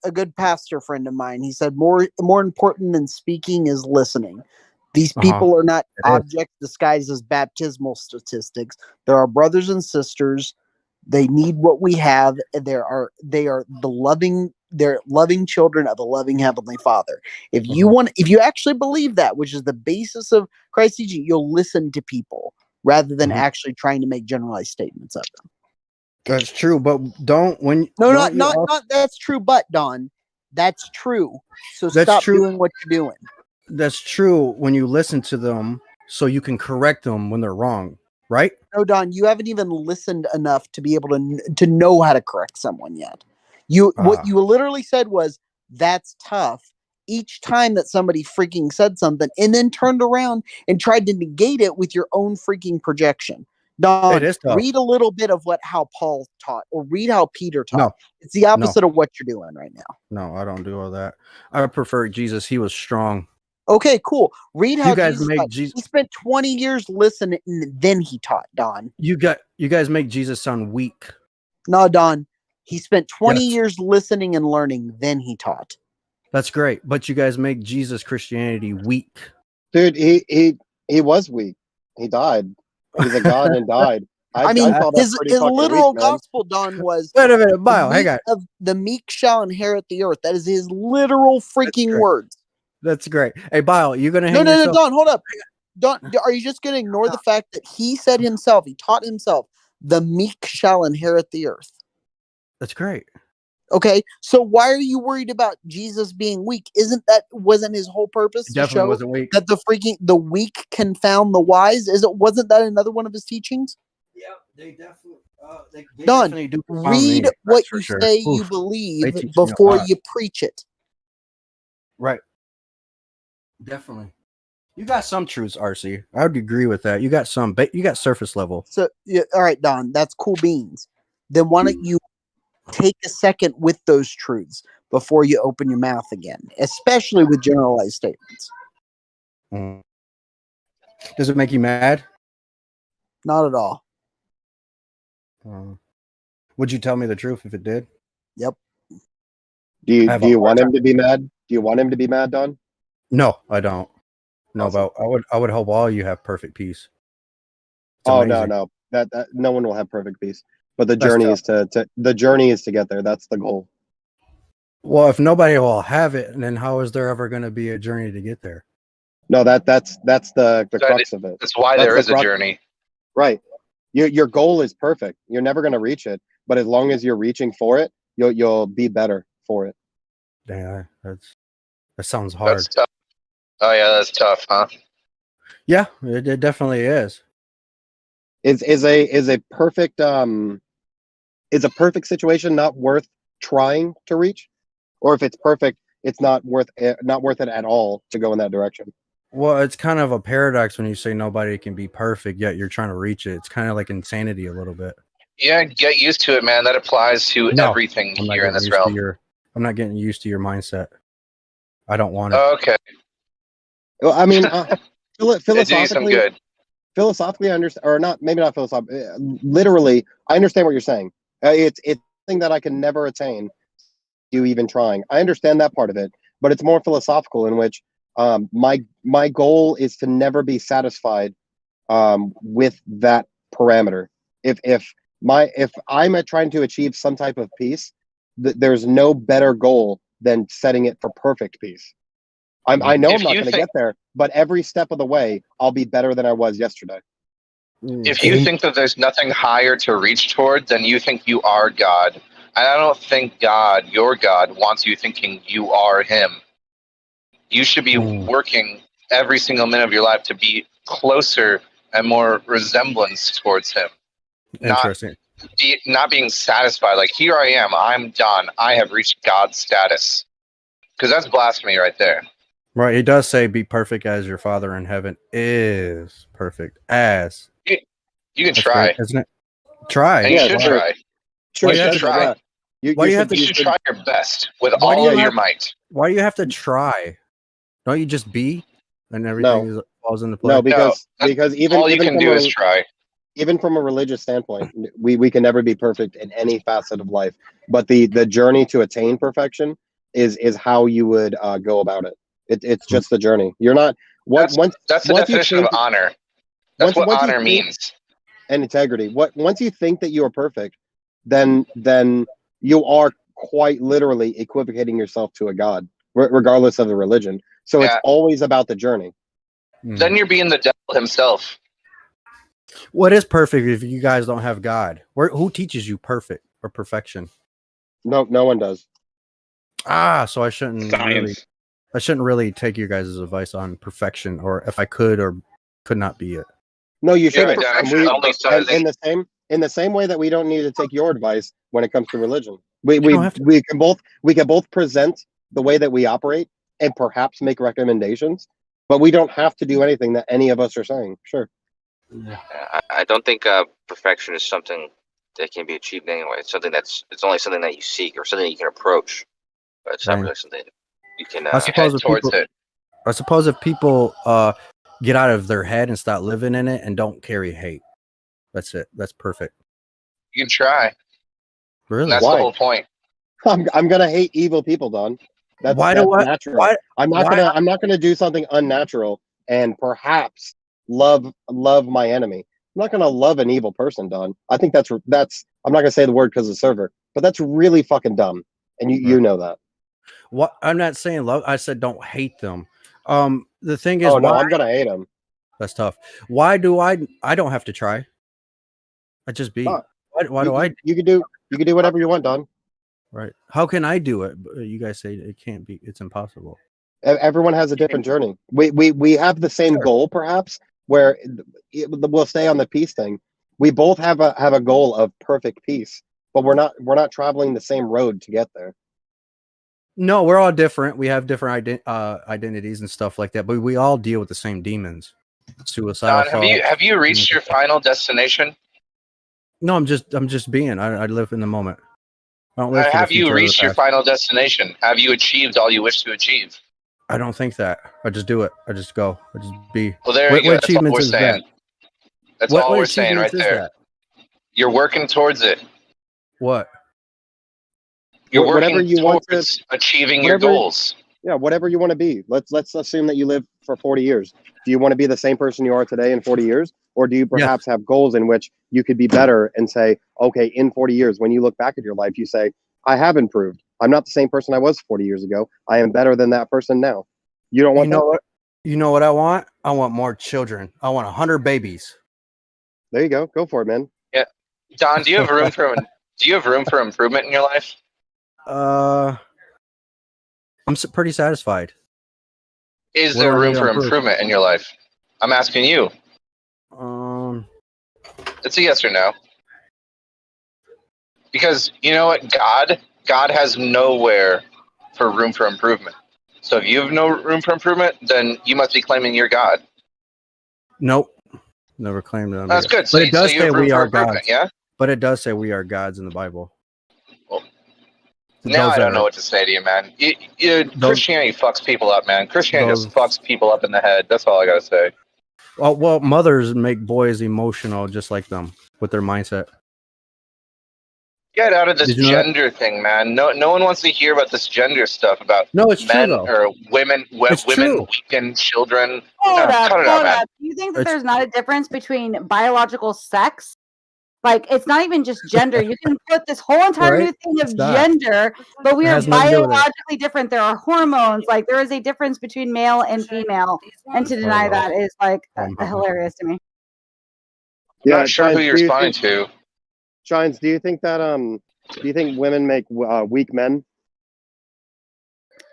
a good pastor friend of mine, he said, more important than speaking is listening. These people are not objects disguised as baptismal statistics. They're our brothers and sisters. They need what we have. They are they're loving children of a loving Heavenly Father. If you actually believe that, which is the basis of Christ's teaching, you'll listen to people rather than actually trying to make generalized statements of them. That's true, but not that's true, but Don, that's true. So That's stop true. doing what you're doing. That's true when you listen to them, so you can correct them when they're wrong, right? No, Don, you haven't even listened enough to be able to know how to correct someone yet. What you literally said was, that's tough, each time that somebody freaking said something, and then turned around and tried to negate it with your own freaking projection. Don, read a little bit of how Paul taught, or read how Peter taught. No. It's the opposite of what you're doing right now. No, I don't do all that. I prefer Jesus. He was strong. Okay, cool. Read how You guys Jesus make taught. Jesus. He spent 20 years listening, and then he taught, Don. You guys make Jesus sound weak. No, Don. He spent 20 Yes. years listening and learning, then he taught. That's great, but you guys make Jesus Christianity weak. Dude, he was weak. He died. He's a god and died. I mean, call that his pretty fucking literal weak, man. gospel, Don, was Wait a minute, Bio, hang on. the meek shall inherit the earth. That is his literal freaking words. That's great. Hey, Bio, you gonna hang No, yourself? Don, hold up. Don, are you just going to ignore the fact that he said himself, he taught himself, the meek shall inherit the earth? That's great. Okay, so why are you worried about Jesus being weak? Wasn't his whole purpose to Definitely show wasn't weak. that the weak confound the wise? Wasn't that another one of his teachings? Yeah, they definitely. They Don, definitely do confound read me, what that's for you sure. say Oof. you believe They teach me a before lot. you preach it. Right. Definitely. You got some truths, RC. I would agree with that. You got some, but you got surface level. So, yeah, all right, Don, that's cool beans. Then why don't you take a second with those truths, before you open your mouth again, especially with generalized statements. Does it make you mad? Not at all. Would you tell me the truth if it did? Yep. Do you want him to be mad? Do you want him to be mad, Don? No, I don't. No, Awesome. but I would hope all you have perfect peace. It's Oh amazing. no, that no one will have perfect peace. But the journey is the journey is to get there. That's the goal. Well, if nobody will have it, then how is there ever going to be a journey to get there? No, that's the crux of it. That's why there is a journey. Right. Your goal is perfect. You're never going to reach it, but as long as you're reaching for it, you'll be better for it. Yeah, that sounds hard. That's tough. Oh yeah, that's tough, huh? Yeah, it definitely is. Is a perfect situation not worth trying to reach, or if it's perfect, it's not worth it at all to go in that direction. Well, it's kind of a paradox when you say nobody can be perfect, yet you're trying to reach it. It's kind of like insanity a little bit. Yeah, get used to it, man. That applies to everything here in this realm. I'm not getting used to your mindset. I don't want it. Okay. Well, I mean, philosophically, I understand, or not, maybe not philosophically. Literally, I understand what you're saying. It's something that I can never attain. You even trying, I understand that part of it, but it's more philosophical, in which my goal is to never be satisfied with that parameter. If I'm trying to achieve some type of peace, there's no better goal than setting it for perfect peace. I know I'm not going to get there, but every step of the way, I'll be better than I was yesterday. If you think that there's nothing higher to reach toward, then you think you are God. And I don't think God, your God, wants you thinking you are him. You should be working every single minute of your life to be closer and more resemblance towards him. Interesting. Not being satisfied. Like, here I am. I'm done. I have reached God's status. Because that's blasphemy right there. Right. He does say, be perfect as your Father in heaven is perfect as. You can try. Great, isn't it? Try. And you should try. Sure, you should try. You should try your best with all of your might. Why do you have to try? Don't you just be, and everything falls into place? No, because even all you can do is try. Even from a religious standpoint, we can never be perfect in any facet of life. But the journey to attain perfection is how you would go about it. It's just the journey. You're not. That's the definition of honor. That's what honor means. And integrity. Once you think that you are perfect, then you are quite literally equivocating yourself to a god, regardless of the religion. So it's always about the journey. Then you're being the devil himself. What is perfect if you guys don't have God? Who teaches you perfect or perfection? No one does. So I shouldn't really take you guys' advice on perfection, or if I could or could not be it. No, you shouldn't. In the same way that we don't need to take your advice when it comes to religion. We can both present the way that we operate and perhaps make recommendations, but we don't have to do anything that any of us are saying. Sure. I don't think perfection is something that can be achieved anyway. It's only something that you seek or something that you can approach, but it's not really something that you can head towards it. I suppose if people get out of their head and start living in it and don't carry hate, that's it. That's perfect. You can try. Really? That's the whole point. I'm gonna hate evil people, Don. That's natural. I'm not gonna do something unnatural and perhaps love my enemy. I'm not gonna love an evil person, Don. I think that's I'm not gonna say the word because of the server, but that's really fucking dumb, and you know that. What I'm not saying love. I said don't hate them. The thing is, no, I'm gonna hate them. That's tough. Why do I don't have to try? I just be. Why do I? You can do whatever you want, Don. Right. How can I do it? You guys say it can't be. It's impossible. Everyone has a different journey. We have the same goal, perhaps, where we'll stay on the peace thing. We both have a goal of perfect peace, but we're not traveling the same road to get there. No, we're all different. We have different identities and stuff like that, but we all deal with the same demons. Suicide. Don, have you reached your final destination? No, I'm just being. I live in the moment. I don't live for the Have you future or the reached your past. final destination? Have you achieved all you wish to achieve? I don't think that. I just do it. I just go. I just be. Well, there What you go. That's all achievements we're is saying. that? That's What all we're saying right achievements is there. that? You're working towards it. What? You're Whatever working you want towards achieving your whatever- goals. Yeah, whatever you want to be. Let's assume that you live for 40 years. Do you want to be the same person you are today in 40 years? Or do you perhaps have goals in which you could be better and say, okay, in 40 years, when you look back at your life, you say, I have improved. I'm not the same person I was 40 years ago. I am better than that person now. You don't want You know that? what? You know what I want? I want more children. I want 100 babies. There you go. Go for it, man. Yeah, Don, do you have room for improvement in your life? I'm pretty satisfied. Is What there do I room need to for improve? improvement in your life? I'm asking you. It's a yes or no. Because you know what, God has nowhere for room for improvement. So if you have no room for improvement, then you must be claiming you're God. Nope. Never claimed it. That's good. But So it does you say have room we for are improvement, gods. yeah? But it does say we are gods in the Bible. Now Those I don't are- know what to say to you, man. Those- Christianity fucks people up, man. Christianity those- just fucks people up in the head. That's all I gotta say. Well, mothers make boys emotional just like them with their mindset. Get out of this Did you know that? gender thing, man. No one wants to hear about this gender stuff about No, it's true, men though. or women, It's women true. weaken children. Hold No, up, cut it out, hold man. up. Do you think that there's not a difference between biological sex? Like, it's not even just gender. You can put this whole entire new Right? thing of It's not. gender, but we It are has nothing to do with it. biologically different. There are hormones. Like, there is a difference between male and female. And to deny that is, like, hilarious to me. I'm not sure who you're do you responding think- to. Shines, do you think that do you think women make weak men?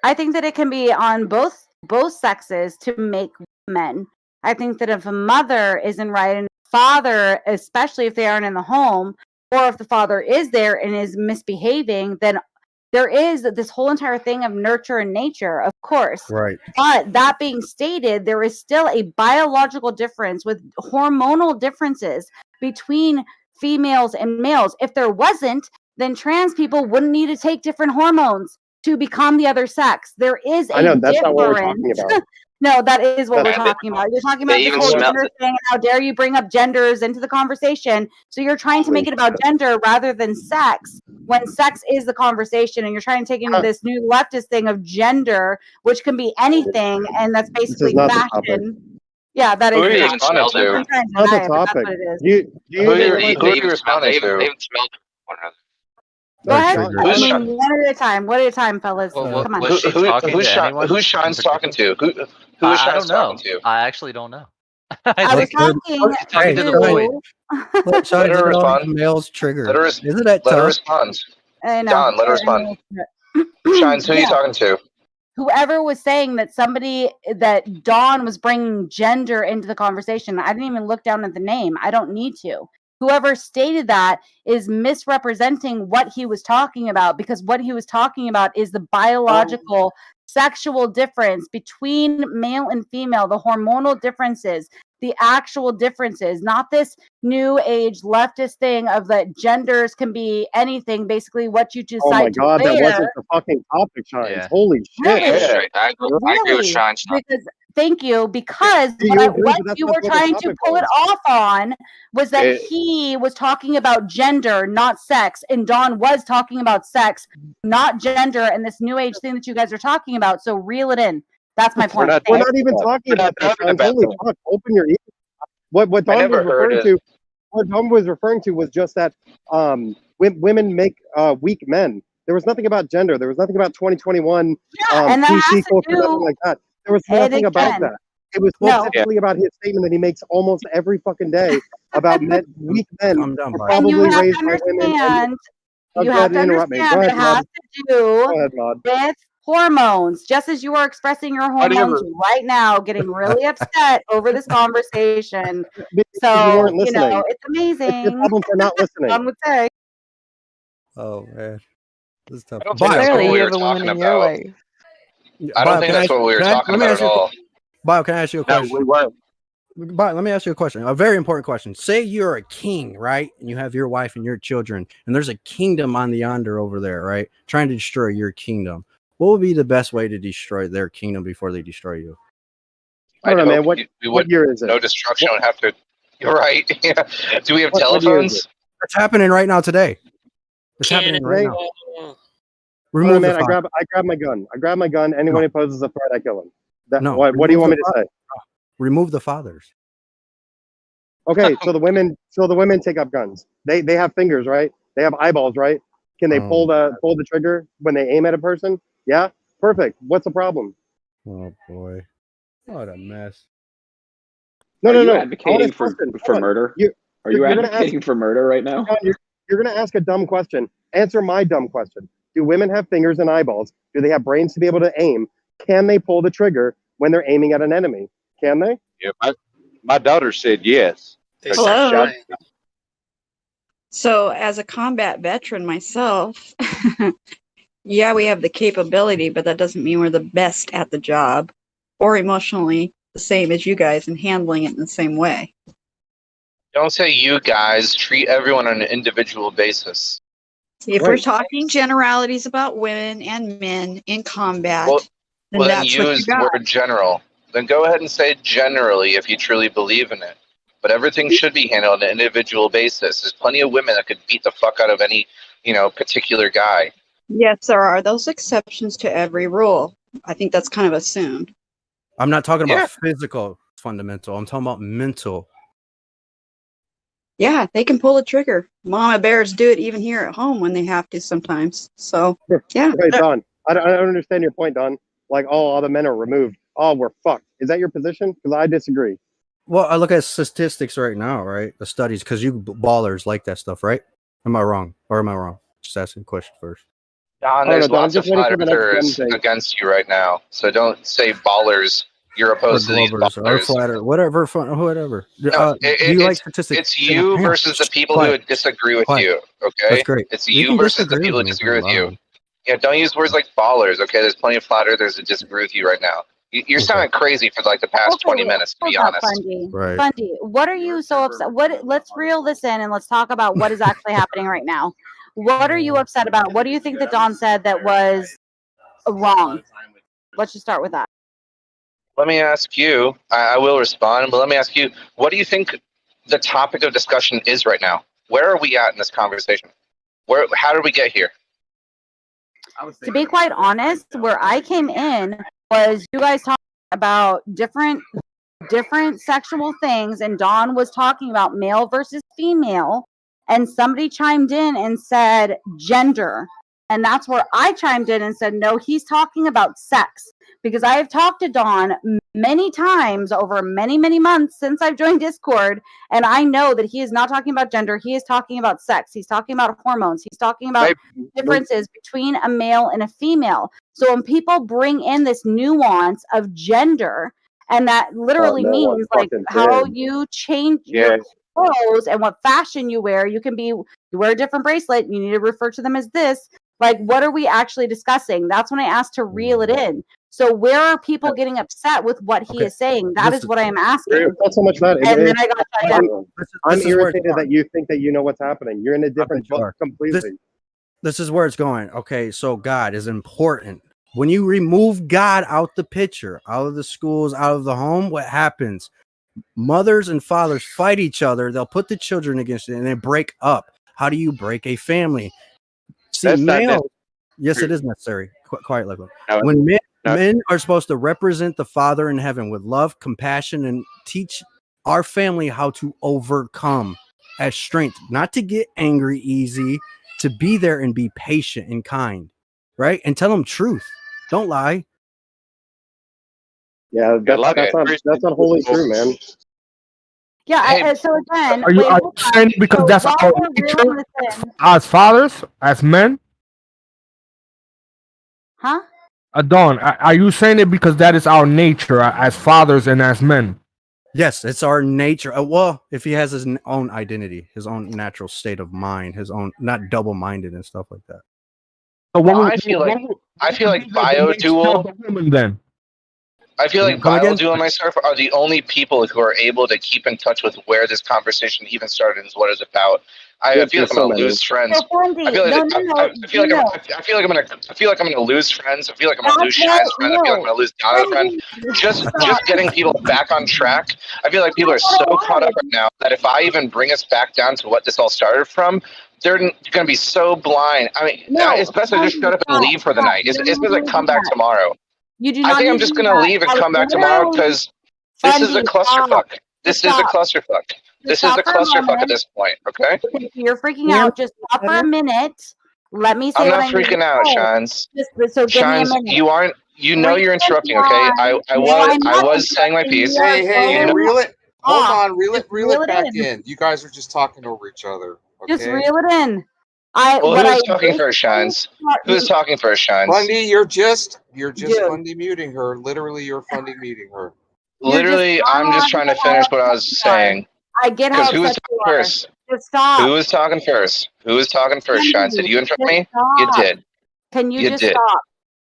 I think that it can be on both sexes to make men. I think that if a mother isn't right and father, especially if they aren't in the home, or if the father is there and is misbehaving, then there is this whole entire thing of nurture and nature, of course. Right. But that being stated, there is still a biological difference with hormonal differences between females and males. If there wasn't, then trans people wouldn't need to take different hormones to become the other sex. There is a I know, that's difference. not what we're talking about. No, that is what we're That's- talking about. You're talking about They this even whole smell- gender thing. And how dare you bring up genders into the conversation? So you're trying to make it about gender rather than sex, when sex is the conversation, and you're trying to take into this new leftist thing of gender, which can be anything, and that's basically not the topic. fashion. Yeah, that is. Who are you the responding topic. to? I'm trying to Not the deny it, but that's topic. what it is. Do you Who are think you responding to? Go They're ahead. triggered. I mean, one at a time. One at a time, fellas. Well, Come on. was she talking to anyone? Who's Shine's talking to? Who is I Shine's don't know. talking to? I actually don't know. I was talking talking to the void. Let Let her respond. males trigger. Let her Isn't that Let her tough? respond. I know. Don, let her respond. Shines, who are you Yeah. talking to? Whoever was saying that that Dawn was bringing gender into the conversation, I didn't even look down at the name. I don't need to. Whoever stated that is misrepresenting what he was talking about, because what he was talking about is the biological sexual difference between male and female, the hormonal differences, the actual differences, not this new age leftist thing of that genders can be anything, basically what you decide Oh my to god, wear. that wasn't the fucking topic, Shines. Yeah. Holy shit. Really? I agree with Really? Shines. Because thank you. Because Do you what, agree what that that's you not were what the trying to topic pull it was? off on was that It- he was talking about gender, not sex, and Dawn was talking about sex, not gender, and this new age thing that you guys are talking about. So reel it in. That's my point. We're not even talking about that. Shines. Holy fuck, open your ears. What Don was never heard referring it. to, what Don was referring to was just that women make weak men. There was nothing about gender. There was nothing about 2021 and that has PC to culture, do- nothing like that. There was And nothing about again, that. It was no. specifically about his statement that he makes almost every fucking day about weak men Calm down, are Bart. And you probably have raised to by women. understand. Oh, You go have ahead to and interrupt me. Go understand it ahead, has Maud. to Go do ahead, Maud. with hormones. Just as you are expressing your Why do you hormones ever- right now, getting really upset over this conversation. Because you So weren't you know listening. it's amazing. It's your problem for not listening. One would say. Oh man, this is tough. I don't think that's what we were talking about. I don't think that's what we were talking about at all. Bob, can I ask you a No, question? we weren't. but let me ask you a question, a very important question. Say you're a king, right? And you have your wife and your children, and there's a kingdom on the yonder over there, right? Trying to destroy your kingdom. What would be the best way to destroy their kingdom before they destroy you? I don't know, man. What year is it? No destruction would have to. You're right. Yeah. Do we have What year is telephones? It's happening right now today. It's happening right now. Remove Remove man, the I father. grab my gun. I grab my gun. Anyone who poses a threat, I kill him. No, What do you want me to say? Remove the fathers. Okay, so the women take up guns. They have fingers, right? They have eyeballs, right? Can they pull the trigger when they aim at a person? Yeah, perfect. What's the problem? Oh boy, what a mess. No. Advocating Honest for question. murder? Are you you're gonna advocating for murder right now? You're going to ask a dumb question. Answer my dumb question. Do women have fingers and eyeballs? Do they have brains to be able to aim? Can they pull the trigger when they're aiming at an enemy? Can they? Yeah, my daughter said yes. Hello. So, as a combat veteran myself, yeah, we have the capability, but that doesn't mean we're the best at the job or emotionally the same as you guys and handling it in the same way. Don't say you guys. Treat everyone on an individual basis. If we're talking generalities about women and men in combat, then Then that's what you use the got. word general. Then go ahead and say generally if you truly believe in it. But everything should be handled on an individual basis. There's plenty of women that could beat the fuck out of any, particular guy. Yes, there are those exceptions to every rule. I think that's kind of assumed. I'm not talking about physical fundamental. I'm talking about mental. Yeah, they can pull the trigger. Mama bears do it even here at home when they have to sometimes. So, yeah. Okay, Don. I don't understand your point, Don. Like, all the men are removed. Oh, we're fucked. Is that your position? Because I disagree. Well, I look at statistics right now, right? The studies, because you ballers like that stuff, right? Am I wrong? Or am I wrong? Just asking a question first. Don, there's lots of flat earthers against you right now. So don't say ballers. You're opposed to these Or ballers. flatter, whatever. Whatever. No, Do you like statistics? It's you versus the people who disagree with you. Okay, That's great. It's You you can versus the disagree people with who me disagree with if you you. want. Yeah, don't use words like ballers. Okay, there's plenty of flat earthers that disagree with you right now. You're sounding crazy for like the past 20 minutes, to be Hold up, honest. Fundy. Right. Fundy, what are you so upset? Let's reel this in and let's talk about what is actually happening right now. What are you upset about? What do you think that Don said that was wrong? Let's just start with that. Let me ask you. I will respond, but let me ask you. What do you think the topic of discussion is right now? Where are we at in this conversation? How did we get here? To be quite honest, where I came in was you guys talking about different sexual things, and Dawn was talking about male versus female, and somebody chimed in and said gender, and that's where I chimed in and said, no, he's talking about sex, because I have talked to Dawn many times over many months since I've joined Discord, and I know that he is not talking about gender. He is talking about sex. He's talking about hormones. He's talking about differences between a male and a female. So when people bring in this nuance of gender, and that literally means like how you change your clothes and what fashion you wear. You wear a different bracelet. You need to refer to them as this. Like, what are we actually discussing? That's when I asked to reel it in. So where are people getting upset with what he is saying? That is what I am asking. Not so much that. And then I got shut down. I'm irritated that you think that you know what's happening. You're in a different book completely. This is where it's going. Okay, so God is important. When you remove God out the picture, out of the schools, out of the home, what happens? Mothers and fathers fight each other. They'll put the children against it and they break up. How do you break a family? See, males, yes, it is necessary. Quiet, like when men are supposed to represent the Father in heaven with love, compassion, and teach our family how to overcome as strength, not to get angry easy, to be there and be patient and kind, right? And tell them truth. Don't lie. Yeah, that's not wholly true, man. Yeah, so again, are you saying because that's our nature as fathers, as men? Huh? Dawn, are you saying it because that is our nature as fathers and as men? Yes, it's our nature. Well, if he has his own identity, his own natural state of mind, his own, not double-minded and stuff like that. So I feel like biodual. Then I feel like Come again? Biodu and myself are the only people who are able to keep in touch with where this conversation even started and what it's about. I feel like I'm gonna lose friends. I feel like I feel like I'm gonna lose friends. I feel like I'm gonna lose Shine's friend. I feel like I'm gonna lose Donna's friend. Just getting people back on track. I feel like people are so caught up right now that if I even bring us back down to what this all started from, they're gonna be so blind. I mean, it's best to just shut up and leave for the night. It's best to come back tomorrow. You do I not think I'm need just to do gonna that. leave and I come back tomorrow literally- because this is a Bundy, clusterfuck. stop. This is a Stop. clusterfuck. This is a Stop for a clusterfuck at moment. this point. Okay. Okay, you're freaking out. Just stop for a minute. Let me say I'm what not I need to freaking out, say. Shines. So give me a Shines, minute. you aren't. You know you're interrupting. Okay. I I'm was not saying my interrupting. piece. You are Hey, You know, reel it. Hold off. on, reel Just it back in. in. You guys are just talking over each other. Okay? Just reel it in. well, What who's I talking first, Shines? Who's talking first, Shines? Bundy, you're just Dude. Bundy muting her. Literally, you're Bundy muting her. Literally, I'm just trying to finish what I was saying. I get how Because who was upset talking you are. first? Just stop. Who was talking first? Who was talking first, Shines? Did you interrupt me? You Stop. did. Can you You just did. stop?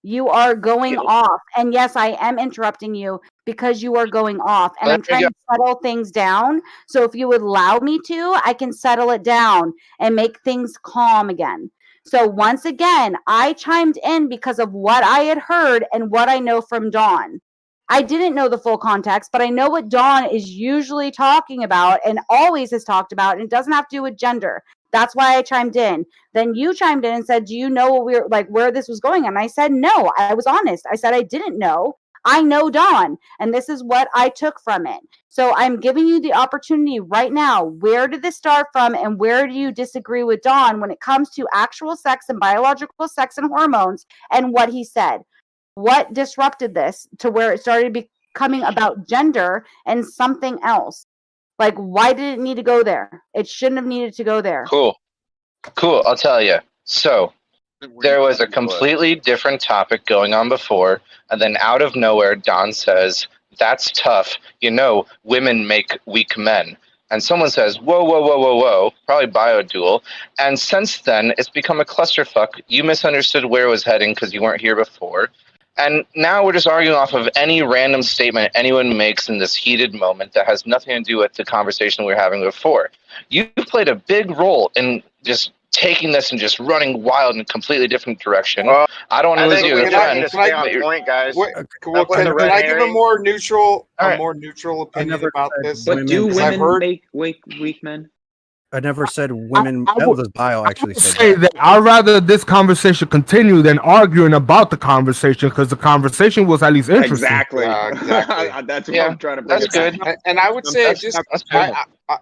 You are going off. And yes, I am interrupting you because you are going off. And There I'm you trying go. to settle things down. So if you would allow me to, I can settle it down and make things calm again. So once again, I chimed in because of what I had heard and what I know from Dawn. I didn't know the full context, but I know what Dawn is usually talking about and always has talked about, and it doesn't have to do with gender. That's why I chimed in. Then you chimed in and said, "Do you know what we're like where this was going?" And I said, "No." I was honest. I said I didn't know. I know Dawn, and this is what I took from it. So I'm giving you the opportunity right now. Where did this start from, and where do you disagree with Dawn when it comes to actual sex and biological sex and hormones and what he said? What disrupted this to where it started becoming about gender and something else? Like, why did it need to go there? It shouldn't have needed to go there. Cool. I'll tell you. So there was a completely different topic going on before, and then out of nowhere, Don says, "That's tough. You know, women make weak men." And someone says, "Whoa, whoa, whoa, whoa, whoa," probably Biodual. And since then, it's become a clusterfuck. You misunderstood where it was heading because you weren't here before. And now we're just arguing off of any random statement anyone makes in this heated moment that has nothing to do with the conversation we were having before. You played a big role in just taking this and just running wild in a completely different direction. Well, I don't want to lose you as a friend. Stay on point, guys. Well, can I give a more neutral opinion about this? But do Because I've women heard make weak men? I never said women. That was bio actually said Say that I'd rather this conversation continue than arguing about the conversation because the conversation was at least interesting. Exactly. exactly. That's what Yeah, I'm trying to bring. that's good. And I would say That's- just that's good.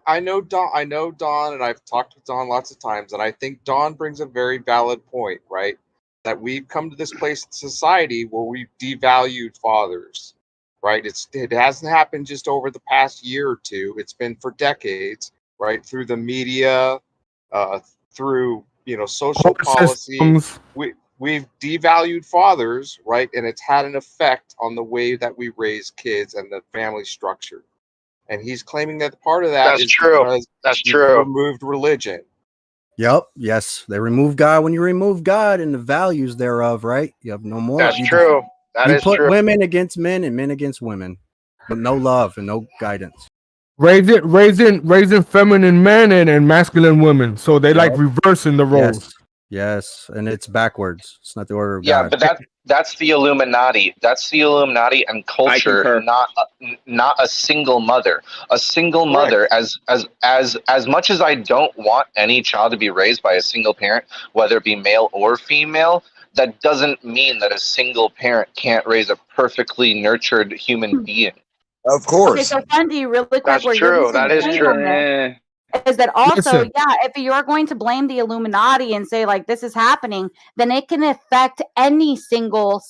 I know Don, and I've talked with Don lots of times, and I think Don brings a very valid point, right? That we've come to this place in society where we've devalued fathers, right? It hasn't happened just over the past year or two. It's been for decades, right? Through the media, through social policy, we've devalued fathers, right? And it's had an effect on the way that we raise kids and the family structure. And he's claiming that part of that That's is true. because That's we've true. removed religion. Yep. Yes. They remove God when you remove God and the values thereof, right? You have no more. That's You true. That you is put true. women against men and men against women, but no love and no guidance. Raising feminine men and masculine women. So they like Yep. reversing the roles. Yes, and it's backwards. It's not the order of Yeah, God. but that's the Illuminati. That's the Illuminati and culture, concur. not a single mother. A single mother, as much as I don't want any child to be raised by a single parent, whether it be male or female, that doesn't mean that a single parent can't raise a perfectly nurtured human being. Of Okay, course. so Fundy, really quick, That's where you're true. missing That the is point true. on this is that also, Listen. yeah, if you're going to blame the Illuminati and say like this is happening, then it can affect any single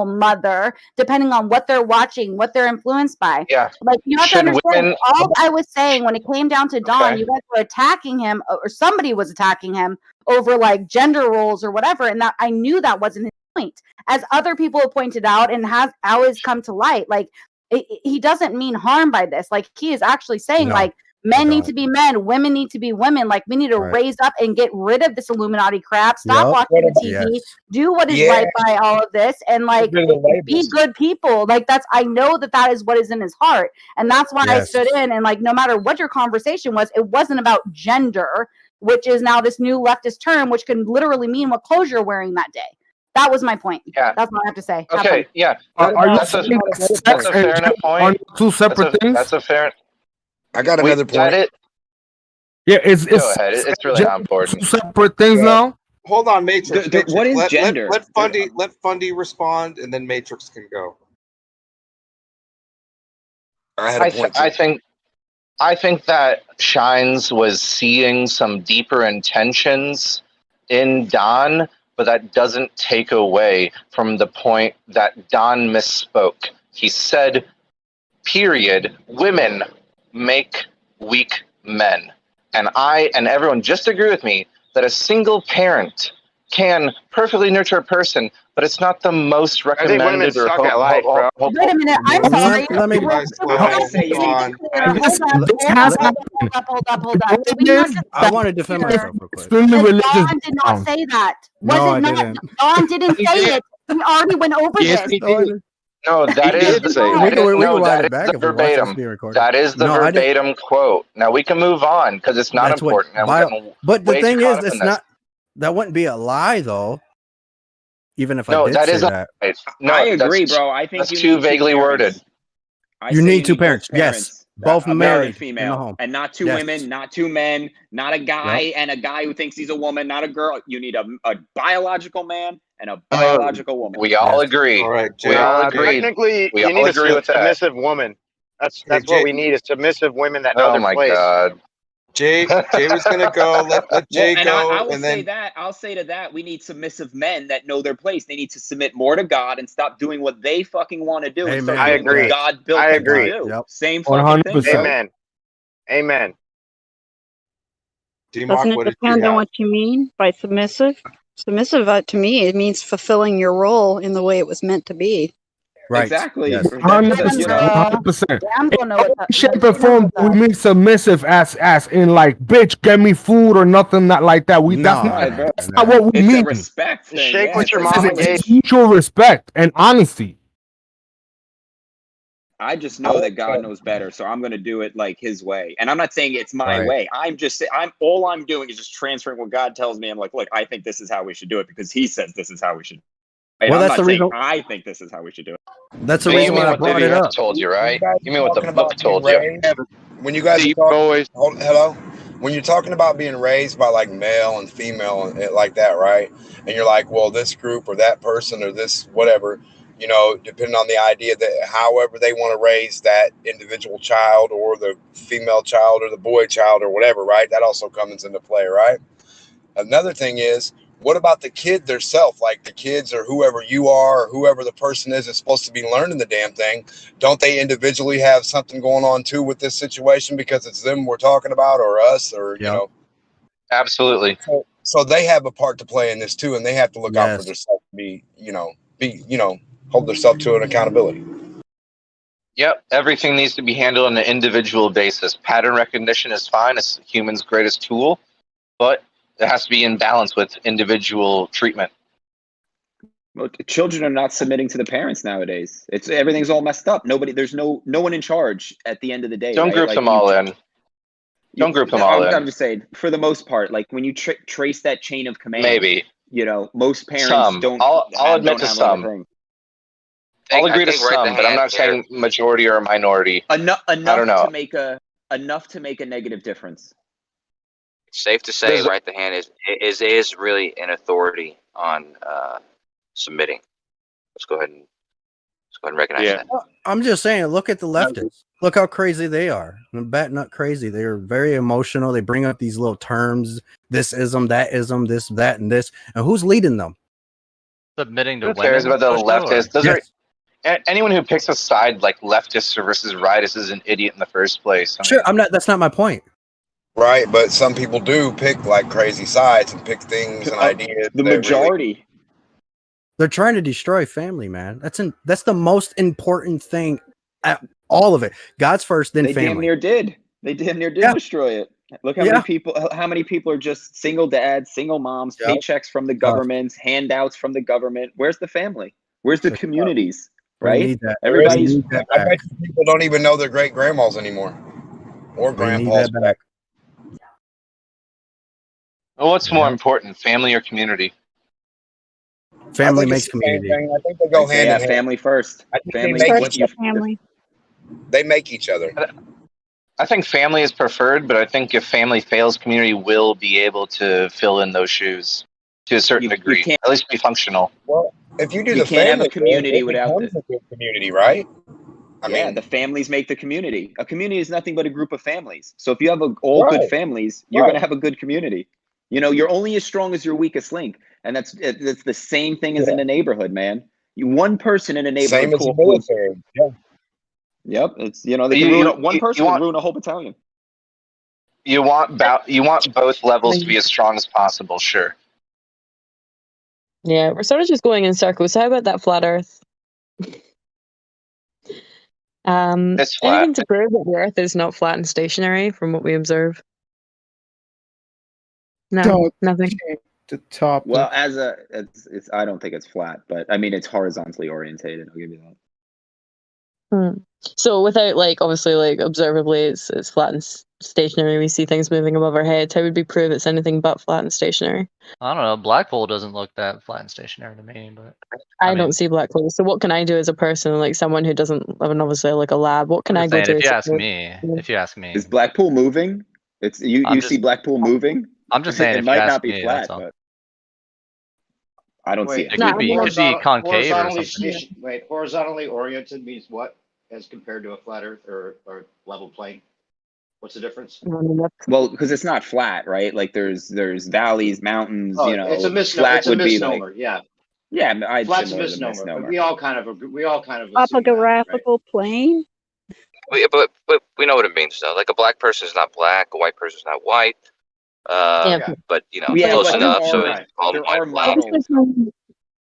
mother, depending on what they're watching, what they're influenced by. Yeah. Like you have to Should understand, women- all I was saying when it came down to Dawn, Okay. you guys were attacking him, or somebody was attacking him over like gender roles or whatever, and that I knew that wasn't his point. As other people have pointed out and has always come to light, like he doesn't mean harm by this. Like he is actually saying No. like Men need to be men. Women need to be women. Like, we need to raise up and get rid of this Illuminati crap. Stop watching the TV. Do what is right by all of this, and like be good people. Like, I know that is what is in his heart, and that's why I stood in. And like, no matter what your conversation was, it wasn't about gender, which is now this new leftist term, which can literally mean what clothes you're wearing that day. That was my point. Yeah. That's what I have to say. Okay, yeah. Are you That's a saying that's a fair enough point. Two separate things? That's a fair. I got another point. Yeah, it's Go ahead. It's really not important. Two separate things now. Hold on, Matrix. What is gender? Let Fundy respond, and then Matrix can go. I had a point. I think that Shines was seeing some deeper intentions in Don, but that doesn't take away from the point that Don misspoke. He said, period, women make weak men. And I and everyone just agree with me that a single parent can perfectly nurture a person, but it's not the most recommended. I think women suck at life, bro. Wait a minute. I'm sorry. Let me. Hold up. I want to defend myself real quick. Extremely religious. Dawn did not say that. No, I didn't. Dawn didn't say it. We already went over this. No, that is the verbatim. That is the verbatim quote. Now we can move on because it's not important. But the thing is, it's not. That wouldn't be a lie, though. Even if I did say that. No, I agree, bro. I think that's too vaguely worded. You need two parents. Yes, both married and female, and not two women, not two men, not a guy and a guy who thinks he's a woman, not a girl. You need a biological man and a biological woman. We all agree. All right, we all agree. Technically, we you all need agree a with that. submissive woman. That's what we need: is submissive women that know their place. Oh my God. Jay was gonna go. Let Jay go, I will and say then that. I'll say to that, we need submissive men that know their place. They need to submit more to God and stop doing what they fucking want to do. And start I doing what agree. God built them to do. Same fucking thing. 100%. Amen. Amen. Doesn't it depend on what you mean by submissive? Submissive, to me, it means fulfilling your role in the way it was meant to be. Right. Exactly. Yes. 100%. I'm gonna know what that Shape or form, we mean submissive as in like, bitch, get me food or nothing not like that. That's not what we mean. It's a respect thing. Shake with your mama. It's mutual respect and honesty. I just know that God knows better, so I'm going to do it like His way. And I'm not saying it's my way. I'm all I'm doing is just transferring what God tells me. I'm like, look, I think this is how we should do it because He says this is how we should. And well, I'm that's not the reason. I think this is how we should do it. That's the reason why I brought it up. Told you, right? You mean what the book told you? When you guys are talking, hello, when you're talking about being raised by like male and female and like that, right? And you're like, well, this group or that person or this whatever, you know, depending on the idea that however they want to raise that individual child or the female child or the boy child or whatever, right? That also comes into play, right? Another thing is, what about the kid theirself? Like the kids or whoever you are or whoever the person is that's supposed to be learning the damn thing. Don't they individually have something going on too with this situation because it's them we're talking about or us or, you know? Absolutely. So they have a part to play in this too, and they have to look out for themselves to be, hold themselves to an accountability. Yep. Everything needs to be handled on an individual basis. Pattern recognition is fine. It's human's greatest tool, but it has to be in balance with individual treatment. Well, children are not submitting to the parents nowadays. Everything's all messed up. There's no one in charge at the end of the day. Don't group them all in. Don't group them all in. I'm just saying, for the most part, like when you trace that chain of command, maybe most parents don't. I'll admit to some. I'll agree to some, but I'm not saying majority or minority. Enough I don't know. enough to make a negative difference. Safe to say, right the hand is really an authority on submitting. Let's go ahead and recognize that. Well, I'm just saying, look at the leftists. Look how crazy they are. Bat nut crazy. They are very emotional. They bring up these little terms. This ism, that ism, this, that, and this. And who's leading them? Submitting to Who cares about the leftists? Those Yes. are anyone who picks a side like leftists versus rightists is an idiot in the first place. Sure, I'm not. That's not my point. Right, but some people do pick like crazy sides and pick things and ideas. The majority. They're trying to destroy family, man. That's the most important thing at all of it. God's first, then They family. damn near did. They damn near did destroy it. Look how many people are just single dads, single moms, paychecks from the government, handouts from the government. Where's the family? Where's the communities? Right? We need that. Everybody's. I bet you people don't even know their great grandmas anymore or We need grandpas. that back. Well, what's more important, family or community? Family I think makes it's the same community. thing. I think they go hand in hand. Family first. I think Family they make First each the other. family. They make each other. I think family is preferred, but I think if family fails, community will be able to fill in those shoes to a certain degree. can't- At least be functional. Well, if you do You the can't have family a community thing, it without becomes a good community, right? I mean, the families make the community. A community is nothing but a group of families. So if you have all good families, you're going to have a good community. You know, you're only as strong as your weakest link, and that's the same thing as in a neighborhood, man. One person in a neighborhood. same as the military. Yeah. Yep, it's they can ruin one person can ruin a whole battalion. You want both levels to be as strong as possible, sure. Yeah, we're sort of just going in circles. So how about that flat Earth? It's flat. Anything to prove that the Earth is not flat and stationary from what we observe? No, nothing. The top. Well, it's I don't think it's flat, but I mean it's horizontally orientated. I'll give you that. So without obviously observably it's flat and stationary, we see things moving above our heads. How would we prove it's anything but flat and stationary? I don't know. Black hole doesn't look that flat and stationary to me, but I don't see black holes. So what can I do as a person, someone who doesn't live in obviously a lab? What can I go do? If you ask me, is Blackpool moving? It's you see Blackpool moving. I'm just saying it if might you ask not be me, flat, that's all. but I don't see it. It could be concave or something. Horizontally oriented means what as compared to a flat Earth or level plane? What's the difference? Well, because it's not flat, right? There's valleys, mountains. Oh, it's a misnomer. Flat it's a would be misnomer. Yeah. Yeah, I'd Flat's say a more than misnomer. But we all kind of assume Topographical plane. But we know what it means though. Like a black person is not black, a white person is not white. But close enough. So it's called white flat.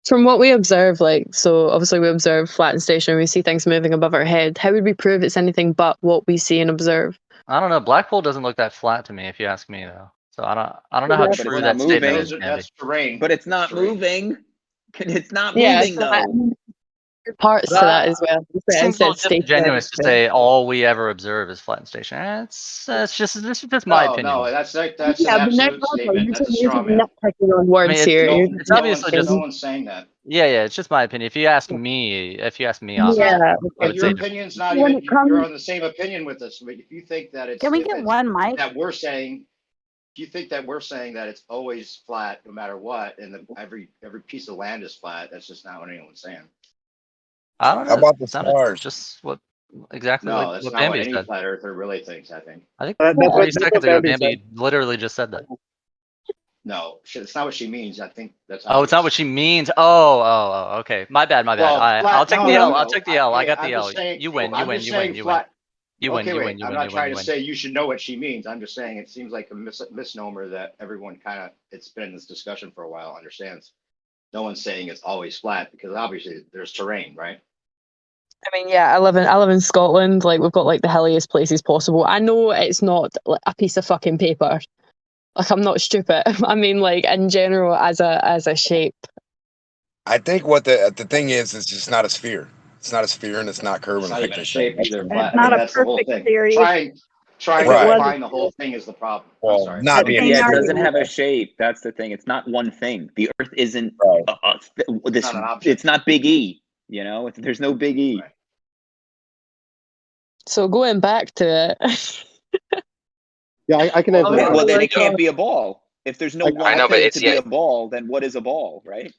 From what we observe, so obviously we observe flat and stationary, we see things moving above our head. How would we prove it's anything but what we see and observe? I don't know. Black hole doesn't look that flat to me, if you ask me, though. So I don't know how true that statement is. That's terrain. But it's not moving. It's not moving though. Parts to that as well. It seems a little disingenuous to say all we ever observe is flat and stationary. This is just my opinion. No, that's an but absolute statement. That's a straw man. On words here. It's obviously just no one's saying that. Yeah, it's just my opinion. If you ask me, I would Your say opinion's not even. You're on the same opinion with us. But if you think that it's Can we get one mic? that we're saying, if you think that we're saying that it's always flat no matter what, and every piece of land is flat, that's just not what anyone's saying. I don't know. How about the It's not stars? just what exactly No, what that's not what Bambi any said. flat earther really thinks. I think. I think That's 30 what seconds ago, Bambi Bambi literally just said that. No, it's not what she means. I think that's. Oh, it's not what she means. Oh, okay. My bad. Well, I'll take no, the L. no, I'll take the L. I got I'm the L. just saying- You win. I'm just saying You flat- win. I'm not trying to say you should know what she means. I'm just saying it seems like a misnomer that everyone it's been in this discussion for a while understands. No one's saying it's always flat because obviously there's terrain, right? I mean, yeah, I live in Scotland. We've got the hilliest places possible. I know it's not a piece of fucking paper. I'm not stupid. I mean, in general, as a shape. I think what the thing is it's just not a sphere. It's not a sphere and it's not curving. It's not even a shape either. It's not a perfect theory. Trying to define the whole thing is the problem. I'm sorry. Not being it doesn't have a shape. That's the thing. It's not one thing. The Earth isn't this. It's not Big E. There's no Big E. Right. So going back to it. Yeah, I can answer that. Well, then it can't be a ball. If there's no one but thing it's to be a ball, then what is a ball, right?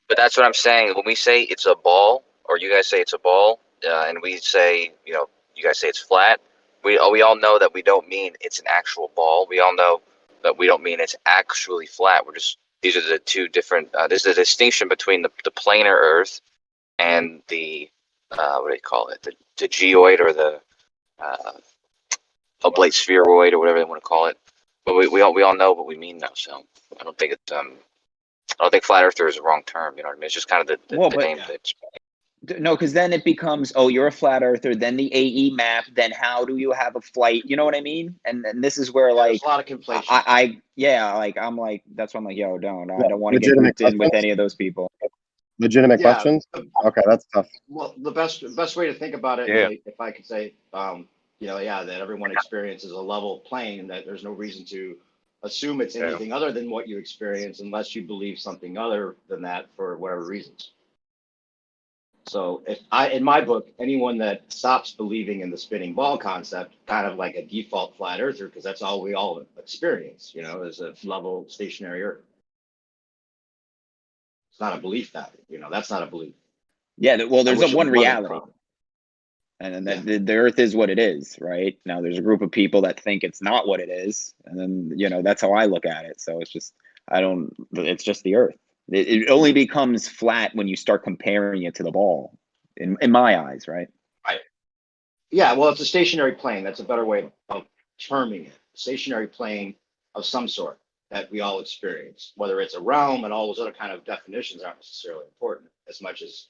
But that's what I'm saying. When we say it's a ball, or you guys say it's a ball, and we say, you guys say it's flat, we all know that we don't mean it's an actual ball. We all know that we don't mean it's actually flat. These are the two different. There's a distinction between the planar Earth and the what do you call it? The geoid or the oblate spheroid or whatever they want to call it. But we all know what we mean now. So I don't think flat earther is a wrong term. You know what I mean? It's just kind of the name. No, because then it becomes, oh, you're a flat earther, then the AE map, then how do you have a flight? You know what I mean? And this is where like There's a lot of conflation. I'm like, that's why I'm like, yo, I Yeah, don't want to get legitimate grouped in with questions? any of those people. Legitimate Yeah. questions? Okay, that's tough. Well, the best way to think about it, Yeah. if I could say, that everyone experiences a level playing, and that there's no reason to assume it's Yeah. anything other than what you experience, unless you believe something other than that for whatever reasons. So in my book, anyone that stops believing in the spinning ball concept, kind of like a default flat earther, because that's all we all experience, is a level stationary earth. It's not a belief pattern, that's not a belief. Yeah, well, there's wish it one was reality. And then the earth is what it is, right? Now there's a group of people that think it's not what it is. And then, that's how I look at it. So it's just, it's just the earth. It only becomes flat when you start comparing it to the ball, in my eyes, right? Right. Yeah, well, it's a stationary plane. That's a better way of terming it. A stationary plane of some sort that we all experience, whether it's a realm and all those other kind of definitions aren't necessarily important as much as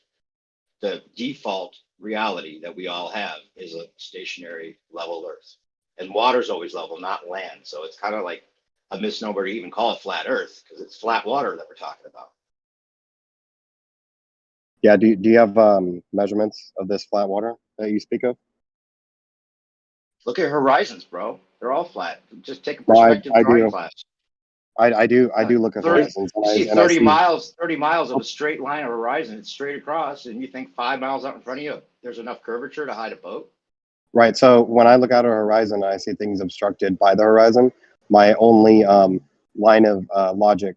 the default reality that we all have is a stationary level earth. And water's always level, not land. So it's kind of like a misnomer to even call it flat earth, because it's flat water that we're talking about. Yeah, do you have measurements of this flat water that you speak of? Look at horizons, bro. They're all flat. Just take a No, perspective I drawing do. class. I do look at 30, horizons. you see 30 miles of a straight line of horizon. It's straight across, and you think 5 miles out in front of you, there's enough curvature to hide a boat? Right. So when I look out at a horizon, I see things obstructed by the horizon. My only line of logic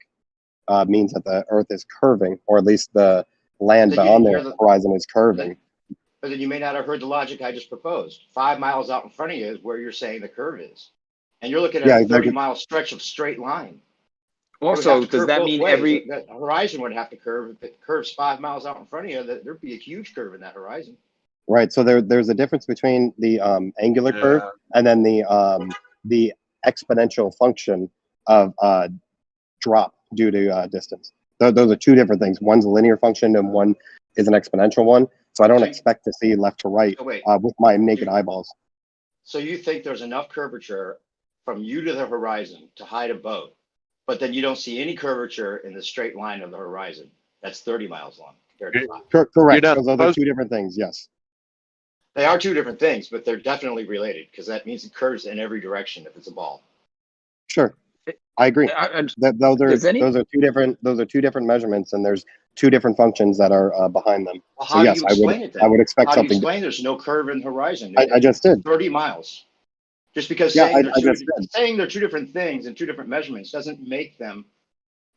means that the Earth is curving, or at least the land beyond the horizon is curving. But then you may not have heard the logic I just proposed. 5 miles out in front of you is where you're saying the curve is. And you're looking at a 30-mile stretch of straight line. Also, does that mean the horizon would have to curve? If it curves 5 miles out in front of you, there'd be a huge curve in that horizon. Right. So there's a difference between the angular curve and then the exponential function of drop due to distance. Those are two different things. One's a linear function and one is an exponential one. So I don't expect to see left to right with my naked eyeballs. So you think there's enough curvature from you to the horizon to hide a boat, but then you don't see any curvature in the straight line of the horizon that's 30 miles long compared to 5. Correct. Those are two different things. Yes. They are two different things, but they're definitely related, because that means it curves in every direction if it's a ball. Sure. I agree. Those are two different measurements, and there's two different functions that are behiing them. Well, how do you explain it then? I would expect how something. Do you explain there's no curve in the horizon? I just did. 30 miles. Just because saying they're two different things and two different measurements doesn't make them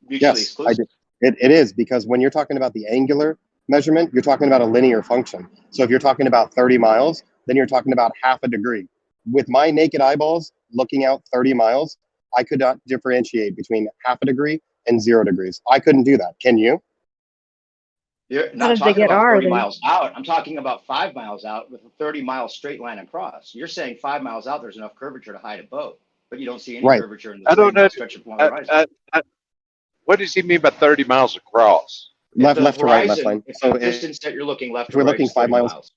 mutually exclusive. It is, because when you're talking about the angular measurement, you're talking about a linear function. So if you're talking about 30 miles, then you're talking about half a degree. With my naked eyeballs looking out 30 miles, I could not differentiate between half a degree and 0 degrees. I couldn't do that. Can you? You're not talking about 30 miles out. I'm talking about 5 miles out with a 30-mile straight line across. You're saying 5 miles out, there's enough curvature to hide a boat, but you don't see any curvature in the 30-mile stretch of horizon. What does he mean by 30 miles across? Left to right, left line. So the distance that you're looking left if to we're right looking is 5 miles.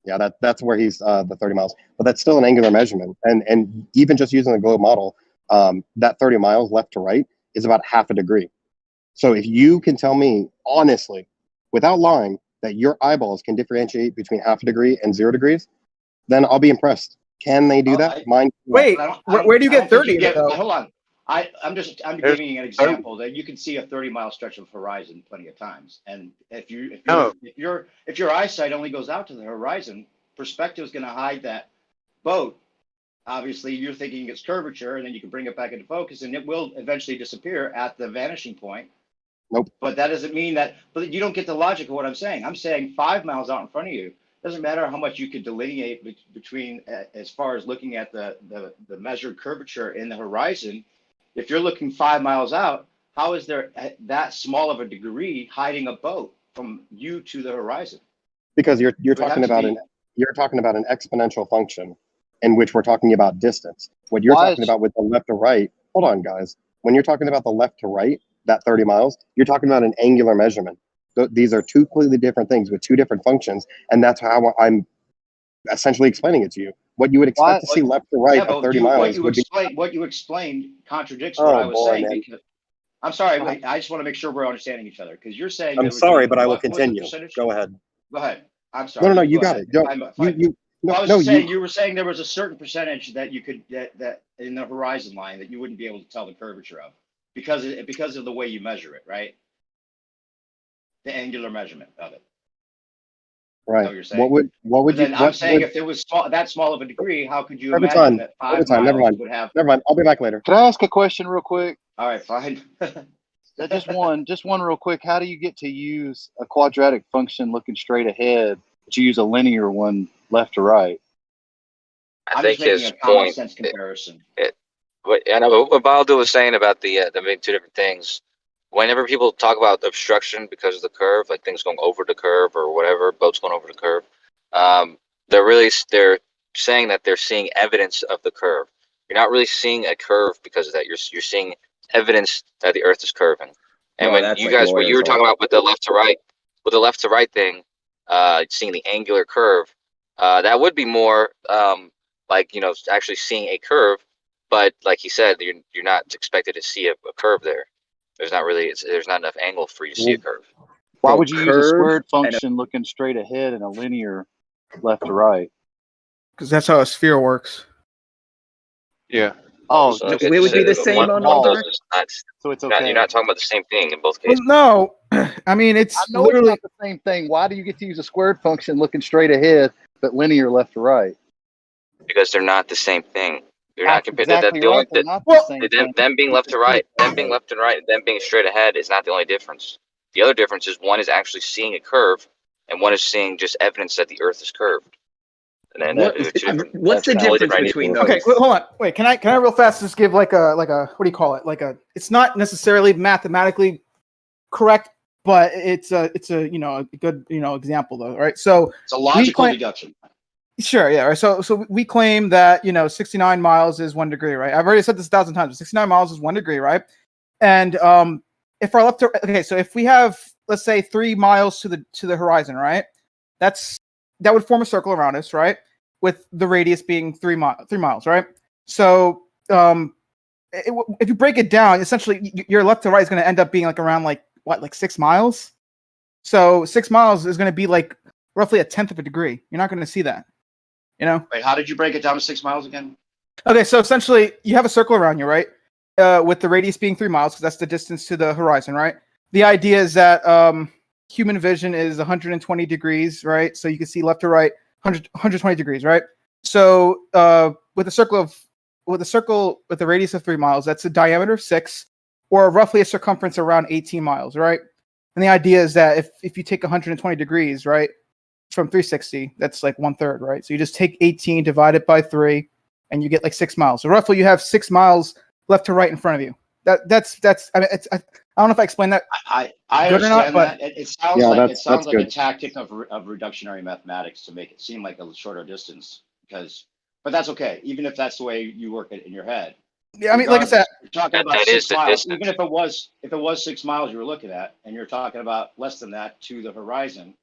Yeah, that's where he's the 30 miles. But that's still an angular measurement. And even just using the globe model, that 30 miles left to right is about half a degree. So if you can tell me honestly, without lying, that your eyeballs can differentiate between half a degree and 0 degrees, then I'll be impressed. Can they do that? Mine. Wait, where do you get 30? Hold on. I'm giving you an example that you can see a 30-mile stretch of horizon plenty of times. And if your eyesight only goes out to the horizon, perspective is going to hide that boat. Obviously, you're thinking it's curvature, and then you can bring it back into focus, and it will eventually disappear at the vanishing point. Nope. But that doesn't mean that. But you don't get the logic of what I'm saying. I'm saying 5 miles out in front of you. Doesn't matter how much you could delineate between as far as looking at the measured curvature in the horizon. If you're looking 5 miles out, how is there that small of a degree hiding a boat from you to the horizon? Because you're talking about an exponential function in which we're talking about distance. What you're talking about with the left to right, hold on guys. When you're talking about the left to right, that 30 miles, you're talking about an angular measurement. These are two completely different things with two different functions, and that's how I'm essentially explaining it to you. What you would expect to see left to right of 30 miles would be. What you explained contradicts what I was saying. Man. Because, I'm sorry, wait, I just want to make sure we're understanding each other because you're saying. I'm sorry, but I will continue. Go ahead. Go ahead. I'm sorry. No, you got it. I was saying you were saying there was a certain percentage that you could that in the horizon line that you wouldn't be able to tell the curvature of because of the way you measure it, right? The angular measurement of it. Right. What you're saying. What would then you? I'm saying if it was that small of a degree, how could you imagine Overtime. that 5 Overtime. Never miles mind. would have? Never mind. I'll be back later. Can I ask a question real quick? All right, fine. Just one real quick. How do you get to use a quadratic function looking straight ahead, but you use a linear one left to right? I think his a common point. sense comparison. What Baldo was saying about the being two different things. Whenever people talk about obstruction because of the curve, like things going over the curve or whatever, boats going over the curve, they're saying that they're seeing evidence of the curve. You're not really seeing a curve because of that. You're seeing evidence that the Earth is curving. And when you guys, what you were talking about with the left to right thing, seeing the angular curve, that would be more like actually seeing a curve. But like he said, you're not expected to see a curve there. There's not enough angle for you to see a curve. Why would you use a squared function looking straight ahead and a linear left to right? Because that's how a sphere works. Yeah. Oh, So it would be the same on all. So it's okay. You're not talking about the same thing in both cases. Well, no, I mean it's literally it's not the same thing. Why do you get to use a squared function looking straight ahead but linear left to right? Because they're not the same thing. They're not compared. Exactly right. They're not the same thing. Them being left to right, them being left and right, and them being straight ahead is not the only difference. The other difference is one is actually seeing a curve, and one is seeing just evidence that the Earth is curved. And then What's the difference between those? Okay, hold on. Wait, can I real fast just give like a what do you call it? It's not necessarily mathematically correct, but it's a a good example though, right? So it's a logical deduction. Sure, yeah, right. So we claim that 69 miles is 1 degree, right? I've already said this 1,000 times. 69 miles is 1 degree, right? And if our left to so if we have, let's say, 3 miles to the horizon, right? That would form a circle around us, right? With the radius being 3 miles, right? So if you break it down, essentially your left to right is going to end up being around 6 miles. So 6 miles is going to be roughly 1/10 of a degree. You're not going to see that. Wait, how did you break it down to 6 miles again? Okay, so essentially you have a circle around you, right? With the radius being 3 miles, because that's the distance to the horizon, right? The idea is that human vision is 120 degrees, right? So you can see left to right, 120 degrees, right? So with a circle with a radius of 3 miles, that's a diameter of 6, or roughly a circumference around 18 miles, right? And the idea is that if you take 120 degrees, right, from 360, that's 1/3, right? So you just take 18, divide it by 3, and you get 6 miles. So roughly you have 6 miles left to right in front of you. That's I mean, I don't know if I explained that. I understand that. It sounds like a tactic of reductionary mathematics to make it seem like a shorter distance. But that's okay. Even if that's the way you work it in your head. Yeah, I mean, like I said, you're talking about 6 miles. Even if it was 6 miles you were looking at, and you're talking about less than that to the horizon.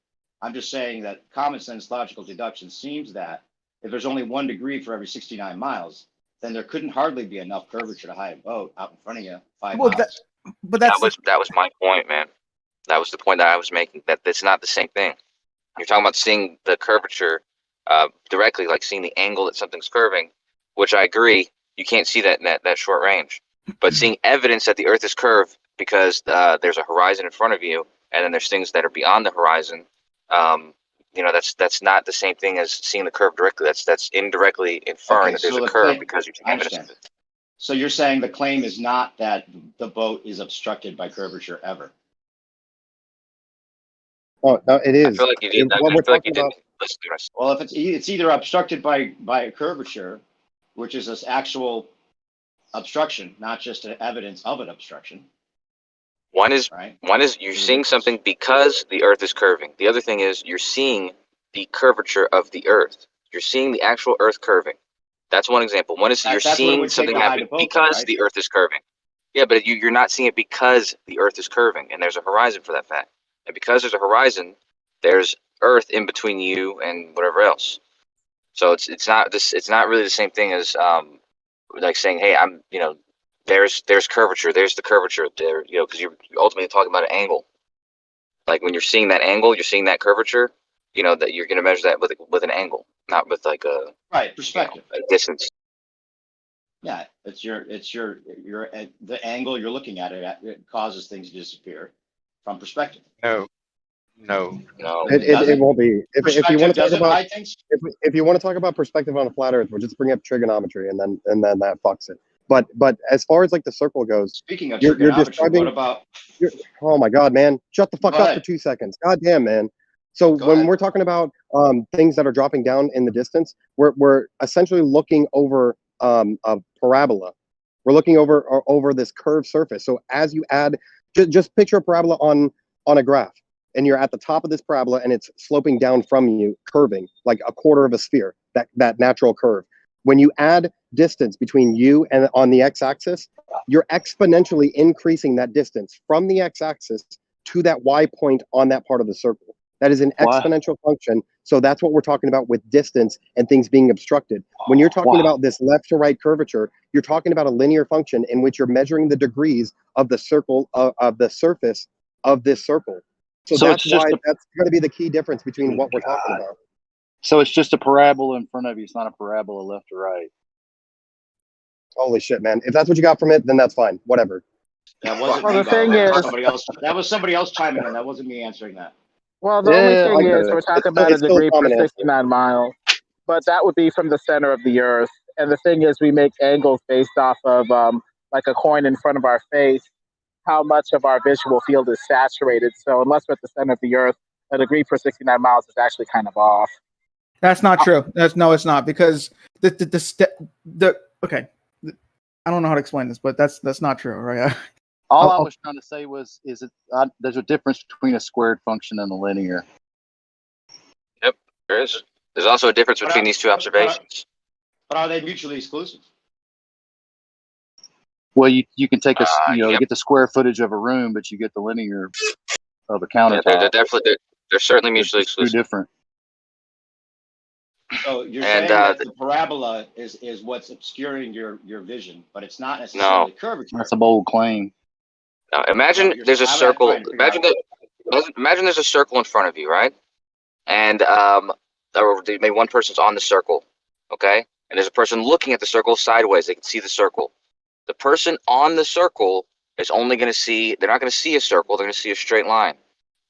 I'm just saying that common sense logical deduction seems that if there's only 1 degree for every 69 miles, then there couldn't hardly be enough curvature to hide a boat out in front of you 5 miles. That was my point, man. That was the point that I was making. That it's not the same thing. You're talking about seeing the curvature directly, like seeing the angle that something's curving, which I agree. You can't see that in that short range. But seeing evidence that the Earth is curved because there's a horizon in front of you, and then there's things that are beyond the horizon. That's not the same thing as seeing the curve directly. That's indirectly inferring that there's a curve because you're taking evidence of it. So you're saying the claim is not that the boat is obstructed by curvature ever? Oh no, it is. I feel like you didn't listen to the rest. Well, if it's either obstructed by a curvature, which is this actual obstruction, not just an evidence of an obstruction. One is you're seeing something because the Earth is curving. The other thing is you're seeing the curvature of the Earth. You're seeing the actual Earth curving. That's one example. One is you're seeing something happen because the Earth is curving. Yeah, but you're not seeing it because the Earth is curving, and there's a horizon for that fact. and because there's a horizon, there's Earth in between you and whatever else. So it's not really the same thing as like saying, hey, I'm there's curvature, there's the curvature there, because you're ultimately talking about an angle. Like when you're seeing that angle, you're seeing that curvature, that you're going to measure that with an angle, not with like a perspective, a distance. Yeah, it's your the angle you're looking at it at, it causes things to disappear from perspective. No. It won't be. If you want to talk about if you want to talk about perspective on a flat Earth, we'll just bring up trigonometry and then that fucks it. But as far as like the circle goes, speaking of you're trigonometry, describing. what about? Oh my God, man! Shut the fuck up for 2 seconds. God damn, man. So when we're talking about things that are dropping down in the distance, we're essentially looking over a parabola. We're looking over this curved surface. So as you add, just picture a parabola on a graph, and you're at the top of this parabola, and it's sloping down from you, curving like a quarter of a sphere. That natural curve. When you add distance between you and on the x-axis, you're exponentially increasing that distance from the x-axis to that y point on that part of the circle. That is an exponential function. So that's what we're talking about with distance and things being obstructed. When you're talking about this left to right curvature, you're talking about a linear function in which you're measuring the degrees of the circle of the surface of this circle. So that's why that's going to be the key difference between what we're talking about. So it's just a parabola in front of you. It's not a parabola left or right. Holy shit, man! If that's what you got from it, then that's fine. Whatever. That wasn't Well, me, the thing that was is- somebody else. That was somebody else chiming in. That wasn't me answering that. Well, the only thing is we're talking about a degree per 69 miles, but that would be from the center of the Earth. And the thing is, we make angles based off of like a coin in front of our face, how much of our visual field is saturated. So unless we're at the center of the Earth, a degree per 69 miles is actually kind of off. That's not true. No, it's not, because okay. I don't know how to explain this, but that's not true, right? All I was trying to say was, there's a difference between a squared function and a linear. Yep, there is. There's also a difference between these two observations. But are they mutually exclusive? Well, you can take you get the square footage of a room, but you get the linear of a countertop. Yeah, they're definitely they're certainly mutually exclusive. Two different. So you're saying that the parabola is what's obscuring your vision, but it's not necessarily curvature. That's a bold claim. Now, imagine there's a circle. Imagine there's a circle in front of you, right? And or maybe one person's on the circle, okay? And there's a person looking at the circle sideways. They can see the circle. The person on the circle is only going to see. They're not going to see a circle. They're going to see a straight line.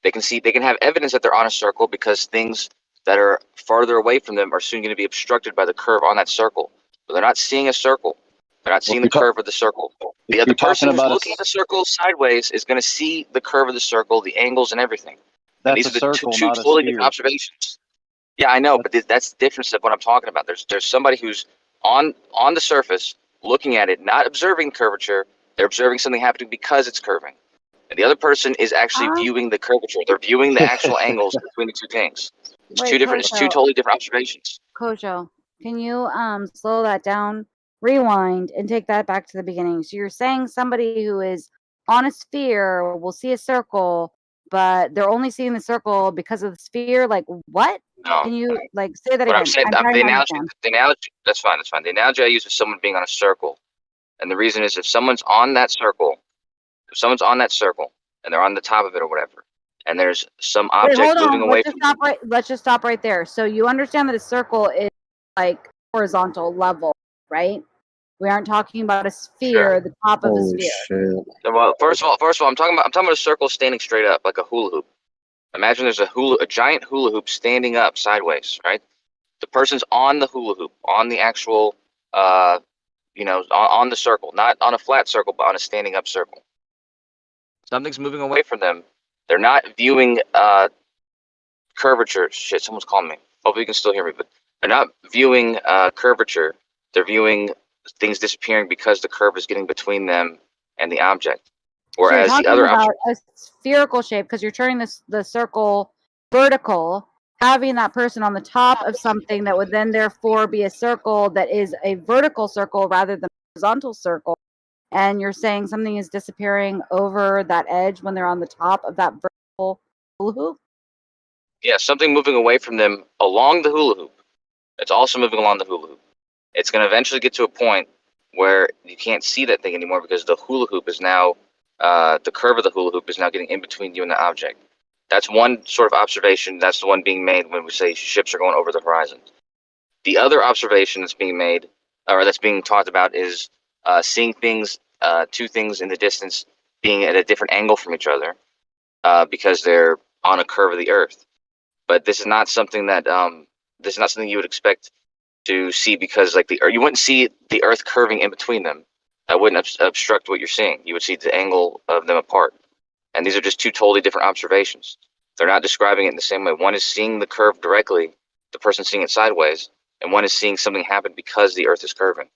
They can have evidence that they're on a circle because things that are farther away from them are soon going to be obstructed by the curve on that circle. But they're not seeing a circle. They're not seeing the curve of the circle. The other person who's looking at the circle sideways is going to see the curve of the circle, the angles, and everything. And these are the two totally different observations. Yeah, I know, but that's the difference of what I'm talking about. There's somebody who's on the surface looking at it, not observing curvature. They're observing something happening because it's curving. And the other person is actually viewing the curvature. They're viewing the actual angles between the two things. It's Wait, two different. It's two totally different observations. Kojo, can you slow that down, rewind, and take that back to the beginning? So you're saying somebody who is on a sphere will see a circle, but they're only seeing the circle because of the sphere? Like what? No. Can you say that What again? I'm saying, trying the to analogy, understand. that's fine. The analogy I use is someone being on a circle. And the reason is if someone's on that circle, and they're on the top of it or whatever, and there's some object Wait, hold moving on. away Let's just stop right there. So you understand that a circle is like horizontal level, right? We aren't talking about a sphere, the top of a sphere. Shit. Well, first of all, I'm talking about a circle standing straight up like a hula hoop. Imagine there's a giant hula hoop standing up sideways, right? The person's on the hula hoop, on the actual, on the circle, not on a flat circle, but on a standing up circle. Something's moving away from them. They're not viewing curvature. Shit, someone's calling me. Hopefully you can still hear me, but they're not viewing curvature. They're viewing things disappearing because the curve is getting between them and the object. Whereas so the other about a spherical shape, because you're turning the circle vertical, having that person on the top of something that would then therefore be a circle that is a vertical circle rather than a horizontal circle. And you're saying something is disappearing over that edge when they're on the top of that vertical Hula hoop? Yeah, something moving away from them along the hula hoop. It's also moving along the hula hoop. It's going to eventually get to a point where you can't see that thing anymore because the hula hoop is now, the curve of the hula hoop is now getting in between you and the object. That's one sort of observation. That's the one being made when we say ships are going over the horizon. The other observation that's being made, or that's being talked about, is seeing things, two things in the distance being at a different angle from each other because they're on a curve of the Earth. But this is not something that this is not something you would expect to see because like you wouldn't see the Earth curving in between them. That wouldn't obstruct what you're seeing. You would see the angle of them apart. And these are just two totally different observations. They're not describing it in the same way. One is seeing the curve directly, the person seeing it sideways, and one is seeing something happen because the Earth is curving.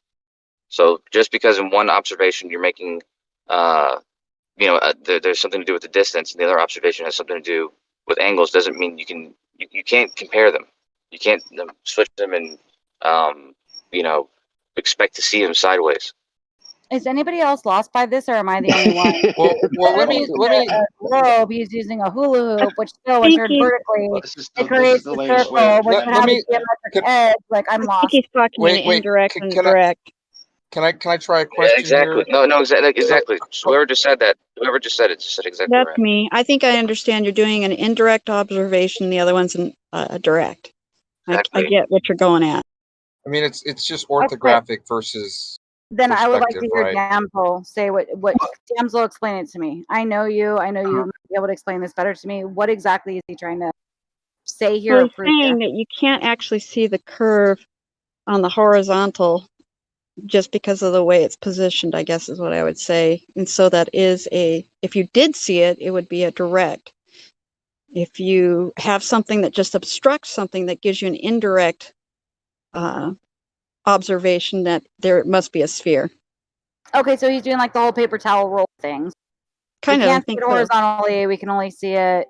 So just because in one observation you're making, there's something to do with the distance, and the other observation has something to do with angles, doesn't mean you can't compare them. You can't switch them and expect to see them sideways. Is anybody else lost by this, or am I the only one? Well, let me. Globe, he's using a hula hoop, which still, when turned vertically, it creates a circle, which would have a geometric edge. Like, I'm lost. He's talking in indirect and direct. Can I try a question? Yeah, exactly. Here? No, exactly. Whoever just said that, whoever just said it, just said exactly That's right. me. I think I understand you're doing an indirect observation. The other one's a direct. Exactly. I get what you're going at. I mean, it's just orthographic versus. Then I would like to hear right? Damsel say what Damsel, explain it to me. I know you might be able to explain this better to me. What exactly is he trying to say here? Well, he's saying that you can't actually see the curve on the horizontal just because of the way it's positioned, I guess is what I would say. And so that is if you did see it, it would be a direct. If you have something that just obstructs something, that gives you an indirect observation that there must be a sphere. Okay, so he's doing like the whole paper towel roll things. Kind we of, I can't see think it so. horizontally. We can only see it.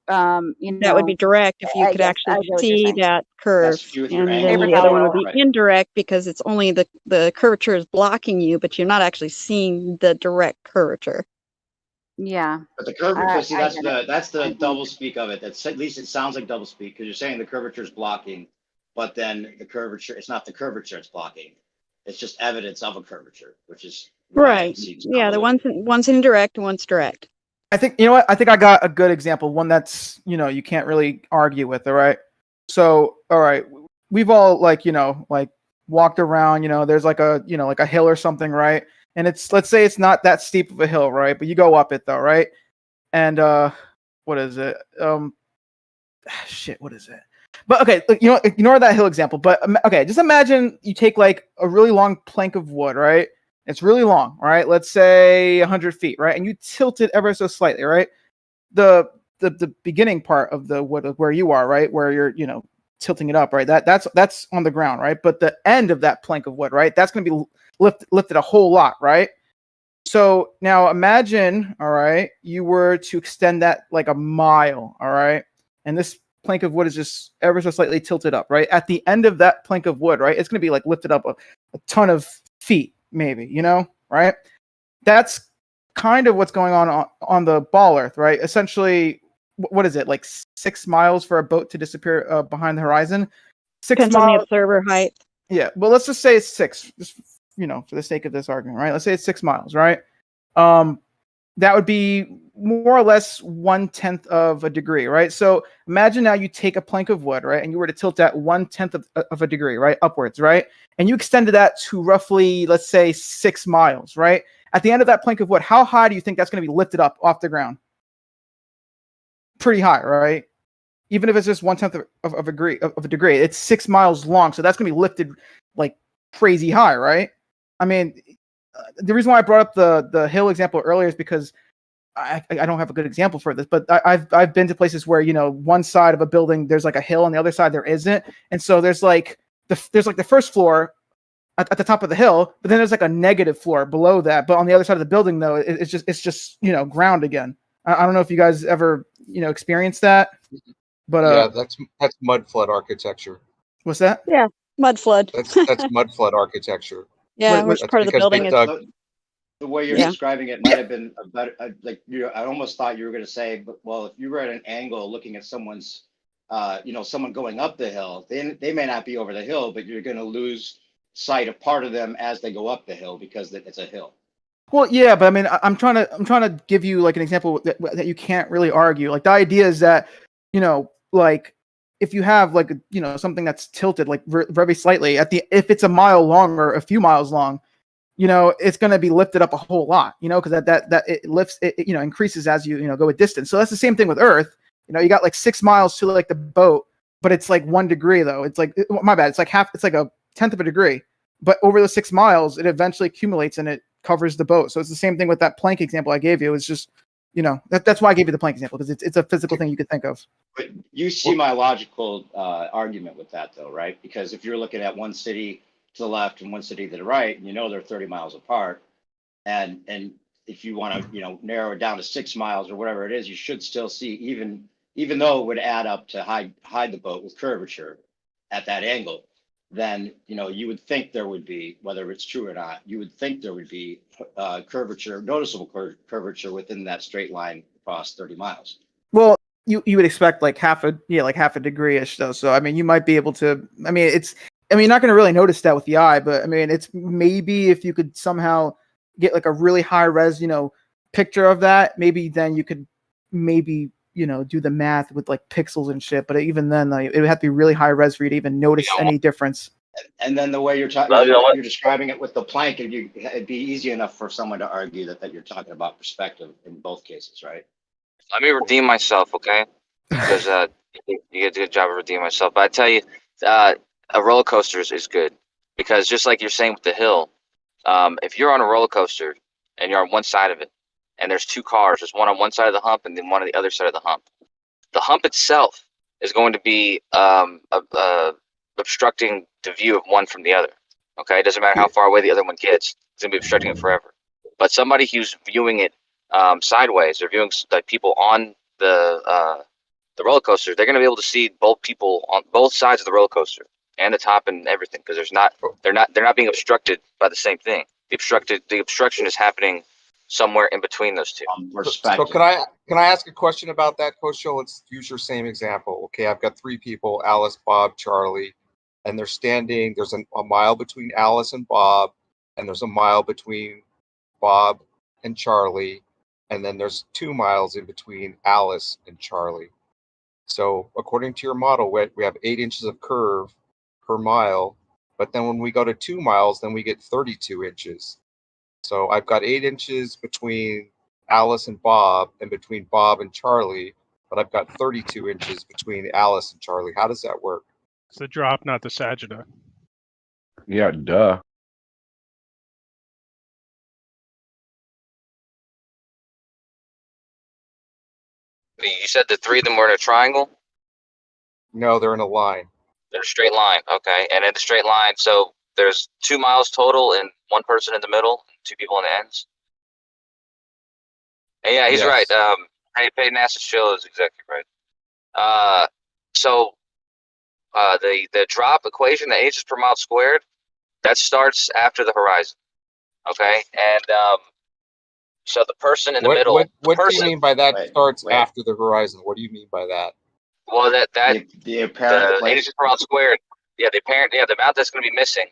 That would be direct if you could actually see that curve, and then the other one would be indirect because it's only the curvature is blocking you, but you're not actually seeing the direct curvature. Yeah. But the curvature, see, that's the double speak of it. That's at least it sounds like double speak because you're saying the curvature is blocking, but then the curvature, it's not the curvature it's blocking. It's just evidence of a curvature, which is right. Yeah, the one's indirect and one's direct. I think, you know what? I think I got a good example, one that's, you can't really argue with, all right? So, all right, we've all walked around, there's like a hill or something, right? And let's say it's not that steep of a hill, right? But you go up it though, right? And what is it? What is it? But okay, ignore that hill example. But okay, just imagine you take like a really long plank of wood, right? It's really long, right? Let's say 100 feet, right? And you tilt it ever so slightly, right? The beginning part of the wood, where you are, right, where you're, tilting it up, right? That's on the ground, right? But the end of that plank of wood, right? That's going to be lifted a whole lot, right? So now imagine, all right, you were to extend that like a mile, all right? And this plank of wood is just ever so slightly tilted up, right? At the end of that plank of wood, right, it's going to be like lifted up a ton of feet, maybe, right? That's kind of what's going on the ball Earth, right? Essentially, what is it, like 6 miles for a boat to disappear behind the horizon? 6 Depends miles on the observer height. Yeah, well, let's just say it's 6, just for the sake of this argument, right? Let's say it's 6 miles, right? That would be more or less 1/10 of a degree, right? So imagine now you take a plank of wood, right, and you were to tilt that 1/10 of a degree, right, upwards, right, and you extended that to roughly, let's say, 6 miles, right? At the end of that plank of wood, how high do you think that's going to be lifted up off the ground? Pretty high, right? Even if it's just 1/10 of a degree, it's 6 miles long, so that's going to be lifted like crazy high, right? I mean, the reason why I brought up the hill example earlier is because I don't have a good example for this, but I've been to places where one side of a building there's like a hill, and the other side there isn't, and so there's like the first floor at the top of the hill, but then there's like a negative floor below that. But on the other side of the building, though, it's just ground again. I don't know if you guys ever experienced that, but yeah, that's mud flood architecture. What's that? Yeah, mud flood. That's mud flood architecture. Yeah, which part of the building is? The way you're describing it might have been a better, like I almost thought you were going to say, but well, if you were at an angle looking at someone's, someone going up the hill, they may not be over the hill, but you're going to lose sight of part of them as they go up the hill because it's a hill. Well, yeah, but I mean, I'm trying to give you like an example that you can't really argue. Like the idea is that, like if you have like something that's tilted like very slightly if it's a mile long or a few miles long, it's going to be lifted up a whole lot, because that it lifts, it increases as you go with distance. So that's the same thing with Earth. You got like 6 miles to like the boat, but it's like 1 degree though. It's like, my bad. It's like it's like a 1/10 of a degree, but over the 6 miles, it eventually accumulates and it covers the boat. So it's the same thing with that plank example I gave you. It's just, that's why I gave you the plank example, because it's a physical thing you could think of. But you see my logical argument with that though, right? Because if you're looking at one city to the left and one city to the right, and they're 30 miles apart, and if you want to narrow it down to 6 miles or whatever it is, you should still see, even though it would add up to hide the boat with curvature at that angle, then you would think there would be, whether it's true or not, you would think there would be curvature, noticeable curvature within that straight line across 30 miles. Well, you would expect like half a degree-ish though. So I mean, you might be able to. I mean, you're not going to really notice that with the eye, but I mean, it's maybe if you could somehow get like a really high res, picture of that, maybe then you could do the math with like pixels and shit. But even then, like, it would have to be really high res for you to even notice any difference. And then the way you're describing it with the plank, it'd be easy enough for someone to argue that you're talking about perspective in both cases, right? Let me redeem myself, okay? Because you did a good job of redeeming myself. But I tell you, a roller coaster is good, because just like you're saying with the hill, if you're on a roller coaster and you're on one side of it, and there's 2 cars, there's one on one side of the hump and then one on the other side of the hump. The hump itself is going to be obstructing the view of one from the other. Okay, it doesn't matter how far away the other one gets; it's going to be obstructing it forever. But somebody who's viewing it sideways, or viewing like people on the roller coaster, they're going to be able to see both people on both sides of the roller coaster and the top and everything, because they're not being obstructed by the same thing. The obstruction is happening somewhere in between those two. So can I ask a question about that, Coach Joe? Let's use your same example. Okay, I've got 3 people: Alice, Bob, Charlie, and they're standing. There's a mile between Alice and Bob, and there's a mile between Bob and Charlie, and then there's 2 miles in between Alice and Charlie. So according to your model, we have 8 inches of curve per mile, but then when we go to 2 miles, then we get 32 inches. So I've got 8 inches between Alice and Bob, and between Bob and Charlie, but I've got 32 inches between Alice and Charlie. How does that work? It's the drop, not the sagita. Yeah, duh. You said the 3 of them were in a triangle? No, they're in a line. They're a straight line, okay. And in the straight line, so there's 2 miles total and 1 person in the middle, 2 people on the ends. And yeah, he's right. Pay NASA Chill is exactly right. So the drop equation, the H's per mile squared, that starts after the horizon. Okay, and so the person in the middle. What do you mean by that? Starts after the horizon. What do you mean by that? Well, the apparent H's per mile squared. Yeah, the amount that's going to be missing,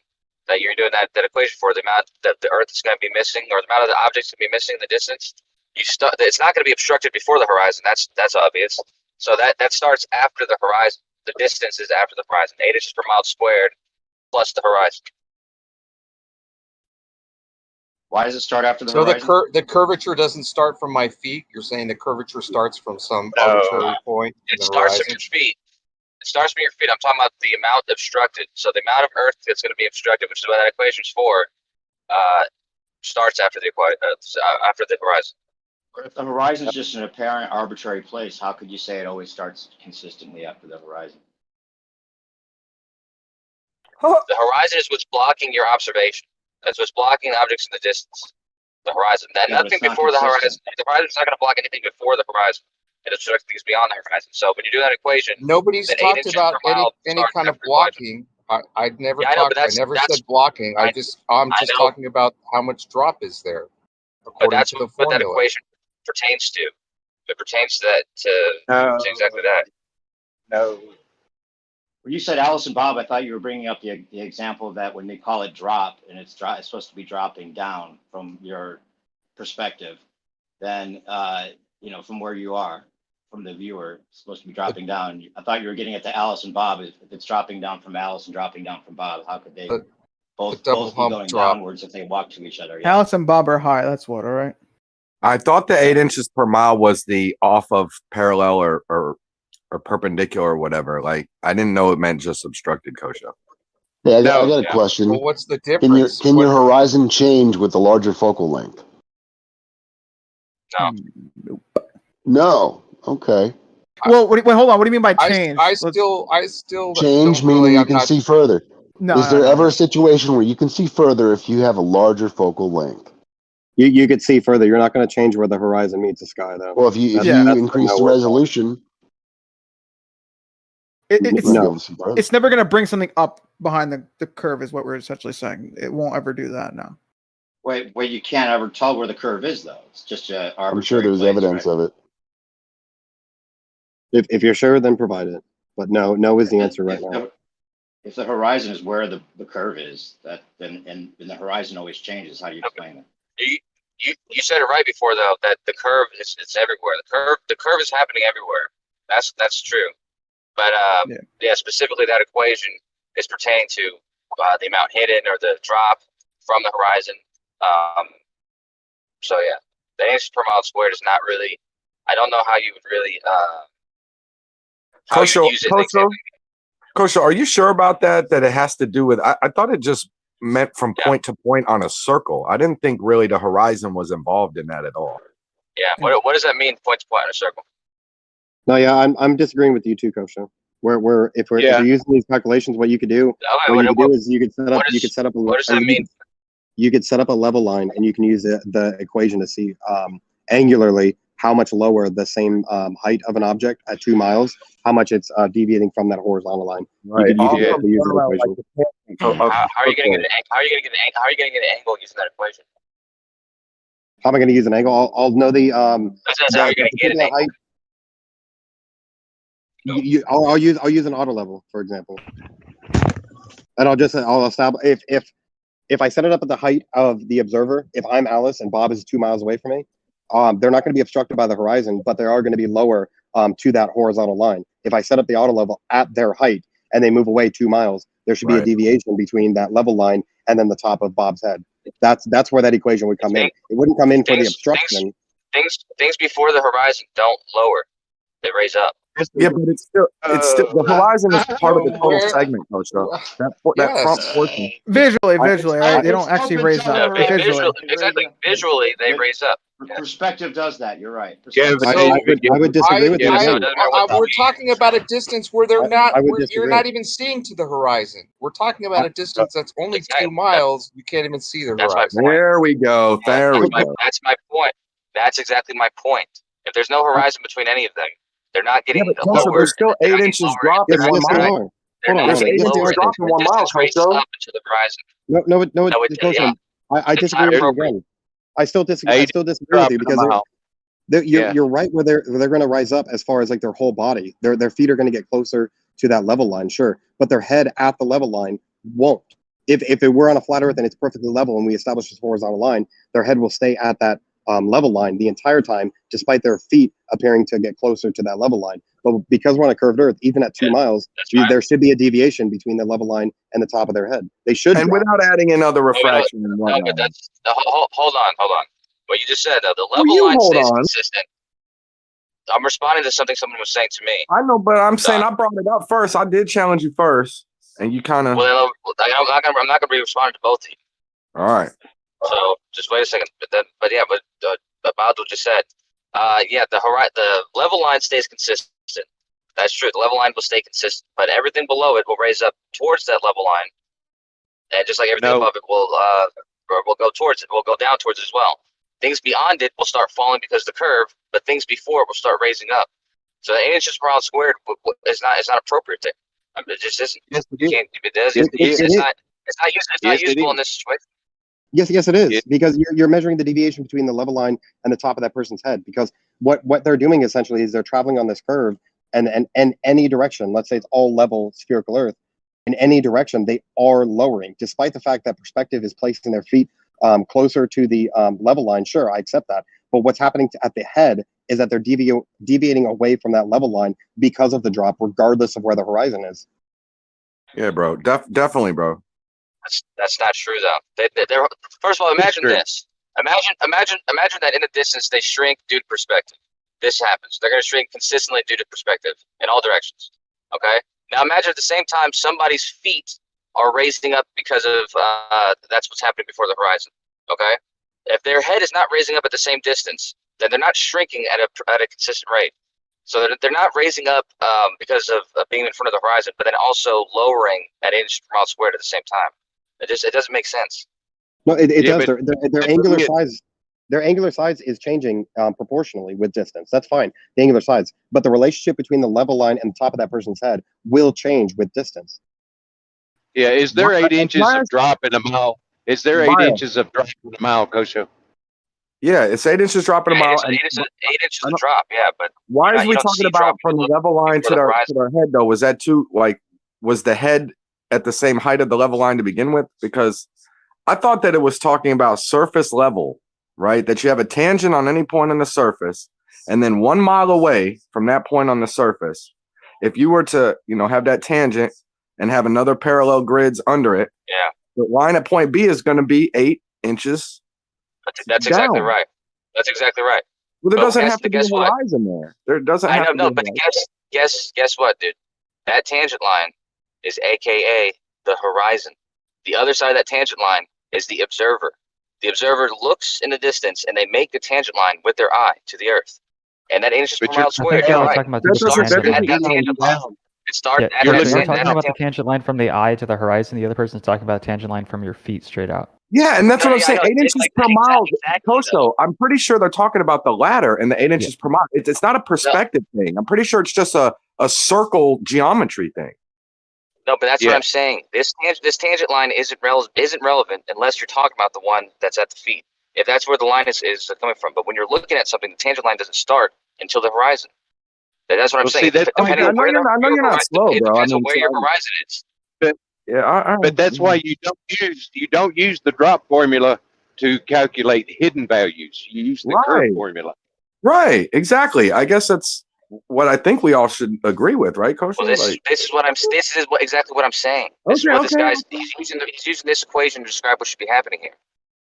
that you're doing that equation for, the amount that the Earth is going to be missing, or the amount of the objects going to be missing, the distance. It's not going to be obstructed before the horizon. That's obvious. So that starts after the horizon. The distance is after the horizon. 8 inches per mile squared plus the horizon. Why does it start after the horizon? So the curvature doesn't start from my feet? You're saying the curvature starts from some arbitrary point in the starts horizon? from your feet. It starts from your feet. I'm talking about the amount obstructed. So the amount of Earth that's going to be obstructed, which is what that equation is for, starts after the horizon. If the horizon is just an apparent arbitrary place, how could you say it always starts consistently after the horizon? The horizon is what's blocking your observation. That's what's blocking the objects in the distance. The horizon. Nothing before the horizon. The horizon's not going to block anything before the horizon. It obstructs things beyond the horizon. So when you do that equation, nobody's talked about any kind of blocking. I never said blocking. I'm just talking about how much drop is there. But according that's to the what that formula. equation pertains to. It pertains to that to exactly that. No. When you said Alice and Bob, I thought you were bringing up the example of that when they call it drop and it's supposed to be dropping down from your perspective. Then from where you are, from the viewer, it's supposed to be dropping down. I thought you were getting it to Alice and Bob. If it's dropping down from Alice and dropping down from Bob, how could they both be going downwards if they walk to each other? Yeah. Alice and Bob are high. That's what, all right? I thought the 8 inches per mile was the off of parallel or perpendicular or whatever. Like, I didn't know it meant just obstructed, Kosha. Yeah, I got a question. Well, what's the difference? Can your horizon change with the larger focal length? No. No. Okay. Well, wait, hold on. What do you mean by change? I still Change don't meaning really, you I'm can not- see further. No, Is there ever a situation where you can see further if you have a larger focal length? You could see further. You're not going to change where the horizon meets the sky, though. Well, if you increase the resolution, it's never going to bring something up behind the curve, is what we're essentially saying. It won't ever do that. No. Wait, you can't ever tell where the curve is, though. It's just a arbitrary I'm sure there's place, evidence right? of it. If you're sure, then provide it. But no is the answer right now. If the horizon is where the curve is, then the horizon always changes. How do you explain it? You said it right before though, that the curve it's everywhere. The curve is happening everywhere. That's true. But specifically that equation is pertaining to the amount hidden or the drop from the horizon. So yeah, the 8 inches per mile squared is not really. I don't know how you would really how you would use it exactly. Kosha, are you sure about that? That it has to do with? I thought it just meant from point to point on a circle. I didn't think really the horizon was involved in that at all. Yeah. What does that mean? Point to point on a circle. No, yeah, I'm disagreeing with you too, Kosha. If you're using these calculations, what you could do, is you could set up. What does that mean? You could set up a level line, and you can use the equation to see angularly how much lower the same height of an object at 2 miles, how much it's deviating from that horizontal line. Right. You could use the equation. How are you going to get an angle using that equation? How am I going to use an angle? I'll know the How you're going to get an angle. I'll use an auto level, for example, and I'll establish if I set it up at the height of the observer. If I'm Alice and Bob is 2 miles away from me, they're not going to be obstructed by the horizon, but they are going to be lower to that horizontal line. If I set up the auto level at their height and they move away 2 miles, there should be a deviation between that level line and then the top of Bob's head. That's where that equation would come in. It wouldn't come in for the obstruction. Things before the horizon don't lower; they raise up. Yeah, but it's still the horizon is part of the total segment, Kosha. That front portion. Visually, right? They don't actually raise up. Visually, they raise up. Perspective does that. You're right. I would disagree with you. We're talking about a distance where you're not even seeing to the horizon. We're talking about a distance that's only 2 miles. You can't even see the horizon. There we go. That's my point. That's exactly my point. If there's no horizon between any of them, they're not getting lower. There's still 8 inches drop in 1 mile. There's 8 inches drop in 1 mile, Kosha. Up into the horizon. No, Kosha, I disagree with you again. I still disagree with you because you're right where they're going to rise up as far as like their whole body. Their feet are going to get closer to that level line, sure, but their head at the level line won't. If it were on a flat Earth and it's perfectly level and we establish this horizontal line, their head will stay at that level line the entire time, despite their feet appearing to get closer to that level line. But because we're on a curved Earth, even at 2 miles, there should be a deviation between the level line and the top of their head. They should, and without adding in other refraction and whatnot. No, but that's hold on. What you just said, though, the level line stays consistent. I'm responding to something someone was saying to me. I know, but I'm saying I brought it up first. I did challenge you first, and you kind of. Well, I'm not gonna be responding to both of you. All right. So just wait a second. But Badul just said, the level line stays consistent. That's true. The level line will stay consistent, but everything below it will raise up towards that level line, and just like everything above it will go towards it. Will go down towards it as well. Things beyond it will start falling because of the curve, but things before it will start raising up. So the 8 inches per mile squared is not appropriate there. I mean, it just isn't. Yes, you can't. It does. It's not useful in this situation. Yes, it is, because you're measuring the deviation between the level line and the top of that person's head. Because what they're doing essentially is they're traveling on this curve, and any direction. Let's say it's all level spherical Earth. In any direction, they are lowering, despite the fact that perspective is placing their feet closer to the level line. Sure, I accept that. But what's happening at the head is that they're deviating away from that level line because of the drop, regardless of where the horizon is. Yeah, bro. Definitely, bro. That's not true though. They're first of all, imagine this. Imagine that in the distance they shrink due to perspective. This happens. They're going to shrink consistently due to perspective in all directions. Okay. Now imagine at the same time somebody's feet are raising up because of that's what's happening before the horizon. Okay. If their head is not raising up at the same distance, then they're not shrinking at a consistent rate. So they're not raising up because of being in front of the horizon, but then also lowering at inches per mile squared at the same time. It doesn't make sense. No, it does. Their angular size, their angular size is changing proportionally with distance. That's fine, the angular size, but the relationship between the level line and the top of that person's head will change with distance. Yeah, is there 8 inches of drop in a mile? Is there 8 inches of drop in a mile, Kosho? Yeah, it's 8 inches drop in a mile. 8 inches of drop, yeah, but why is we talking about from the level line to their head though? Was that too was the head at the same height of the level line to begin with? Because I thought that it was talking about surface level, right? That you have a tangent on any point on the surface, and then 1 mile away from that point on the surface, if you were to, have that tangent and have another parallel grids under it, yeah, the line at point B is going to be 8 inches. That's exactly right. That's exactly right. Well, there doesn't have to be a horizon there. There doesn't have to be. But guess what, dude? That tangent line is AKA the horizon. The other side of that tangent line is the observer. The observer looks in the distance and they make the tangent line with their eye to the Earth. And that 8 inches per mile squared, you're right. It starts at that tangent line. It starts at you're talking about the tangent line from the eye to the horizon. The other person's talking about the tangent line from your feet straight out. Yeah, and that's what I'm saying. 8 inches per mile. Kosho, I'm pretty sure they're talking about the ladder and the 8 inches per mile. It's not a perspective thing. I'm pretty sure it's just a circle geometry thing. No, but that's what I'm saying. This tangent line isn't relevant unless you're talking about the one that's at the feet. If that's where the line is coming from. But when you're looking at something, the tangent line doesn't start until the horizon. That's what I'm saying. I know you're not slow, bro. Depends on where your horizon is. But that's why you don't use the drop formula to calculate hidden values. You use the curve formula. Right, exactly. I guess that's what I think we all should agree with, right, Kosho? Well, this is exactly what I'm saying. This guy's using this equation to describe what should be happening here.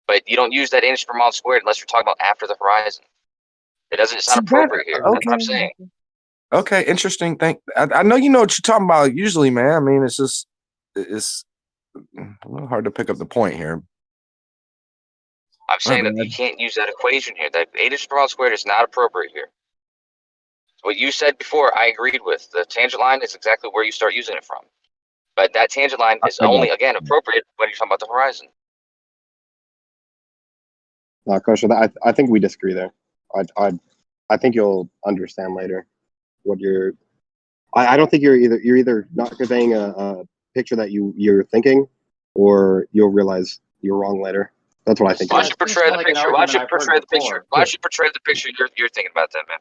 But you don't use that inch per mile squared unless you're talking about after the horizon. It's not appropriate here. That's what I'm saying. Okay, interesting. I know you know what you're talking about usually, man. I mean, it's a little hard to pick up the point here. I'm saying that you can't use that equation here. That 8 inches per mile squared is not appropriate here. What you said before, I agreed with. The tangent line is exactly where you start using it from. But that tangent line is only, again, appropriate when you're talking about the horizon. Kosho, I think we disagree there. I think you'll understand later what you're. I don't think you're either not conveying a picture that you're thinking, or you'll realize you're wrong later. That's what I think. Why should portray the picture? Why should portray the picture? Why should portray the picture you're thinking about that, man?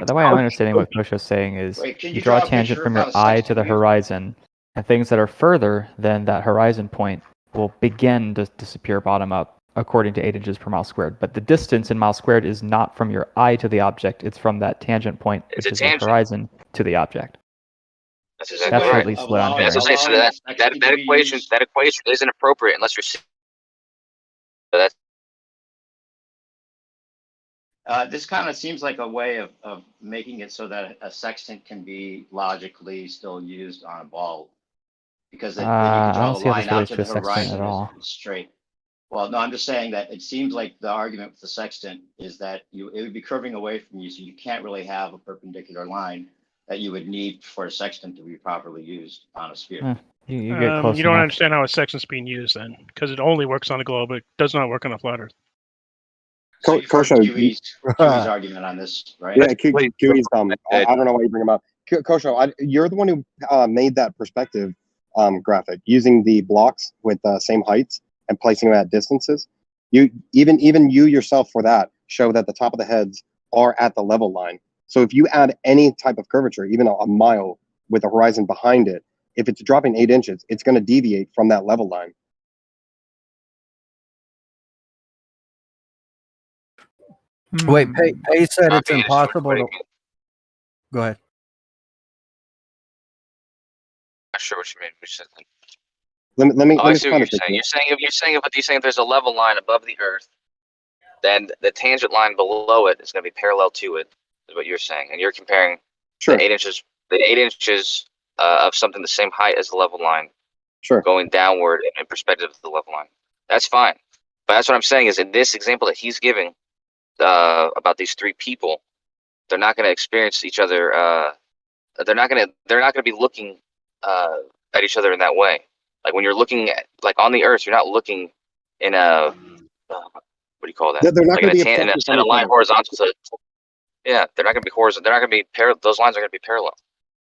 The way I'm understanding what Kosho's saying is you draw a tangent from your eye to the horizon, and things that are further than that horizon point will begin to disappear bottom up, according to 8 inches per mile squared. But the distance in miles squared is not from your eye to the object, it's from that tangent point, which is the horizon, to the object. That's exactly right. At least what I'm hearing. That equation isn't appropriate unless you're. That's. This kind of seems like a way of making it so that a sextant can be logically still used on a ball, because then you can draw the line out to the horizon is straight. Well, no, I'm just saying that it seems like the argument with the sextant is that it would be curving away from you, so you can't really have a perpendicular line that you would need for a sextant to be properly used on a sphere. You get close you don't enough. understand how a sextant's being used then, because it only works on a globe. It does not work on a flat Earth. So QE's argument on this, right? Yeah, QE's I don't know why you bring him up. Kosho, you're the one who made that perspective graphic using the blocks with the same heights and placing them at distances, even you yourself for that show that the top of the heads are at the level line. So if you add any type of curvature, even a mile with a horizon behind it, if it's dropping 8 inches, it's going to deviate from that level line. Wait, Pay said it's impossible to. Go ahead. Not sure what you mean. Let me I see what you're saying. You're saying if there's a level line above the Earth, then the tangent line below it is going to be parallel to it. Is what you're saying, and you're comparing the 8 inches of something the same height as the level line, going downward in perspective of the level line. That's fine, but that's what I'm saying is in this example that he's giving about these 3 people, they're not going to experience each other. They're not going to be looking at each other in that way. Like when you're looking at, like on the Earth, you're not looking in a what do you call that? They're not like going to be in a line horizontal to. Yeah, they're not going to be horizontal. They're not going to be parallel. Those lines are going to be parallel.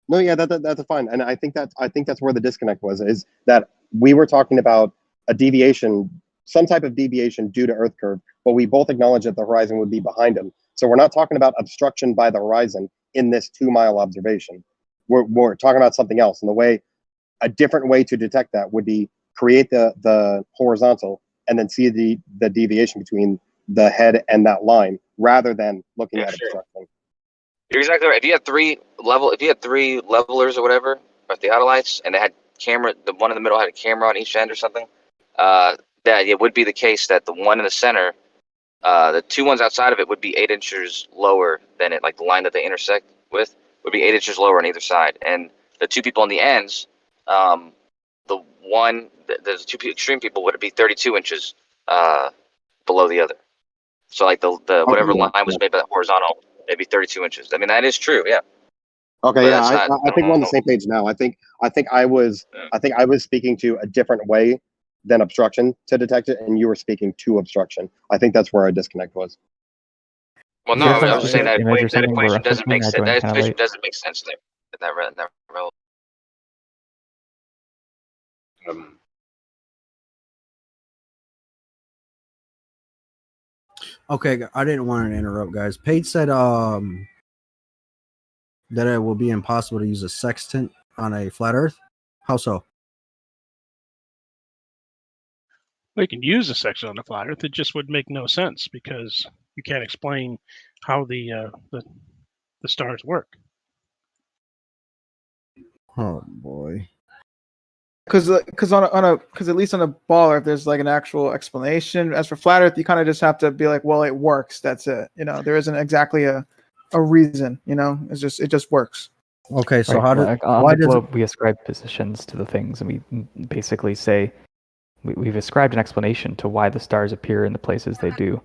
No, yeah, that's fine, and I think that's where the disconnect was, is that we were talking about a deviation, some type of deviation due to Earth curve, but we both acknowledge that the horizon would be behind them. So we're not talking about obstruction by the horizon in this 2-mile observation. We're talking about something else, and a different way to detect that would be create the horizontal and then see the deviation between the head and that line, rather than looking at obstruction. You're exactly right. If you had three levelers or whatever, or theodolites, and they had camera, the one in the middle had a camera on each end or something, that it would be the case that the one in the center, the 2 ones outside of it would be 8 inches lower than it, like the line that they intersect with would be 8 inches lower on either side, and the 2 people on the ends, the 2 extreme people would be 32 inches below the other. So like the whatever line was made by the horizontal, it'd be 32 inches. I mean, that is true, yeah. Okay, But yeah, that's I think we're on the same page now. I think I was speaking to a different way than obstruction to detect it, and you were speaking to obstruction. I think that's where our disconnect was. Well, no, I was just saying that image equation, you're saying doesn't make we're sense. referencing, That kinda equation late. doesn't make sense there. That relevant. Okay, I didn't want to interrupt, guys. Paige said that it will be impossible to use a sextant on a flat Earth. How so? We can use a section on the flat Earth. It just would make no sense because you can't explain how the stars work. Oh boy. Because at least on a ball Earth, there's like an actual explanation. As for flat Earth, you kind of just have to be like, well, it works. That's it. You know, there isn't exactly a reason. You know, it just works. Okay, so Right, how like, on the globe we ascribe positions to the things, and we basically say we've ascribed an explanation to why the stars appear in the places they do.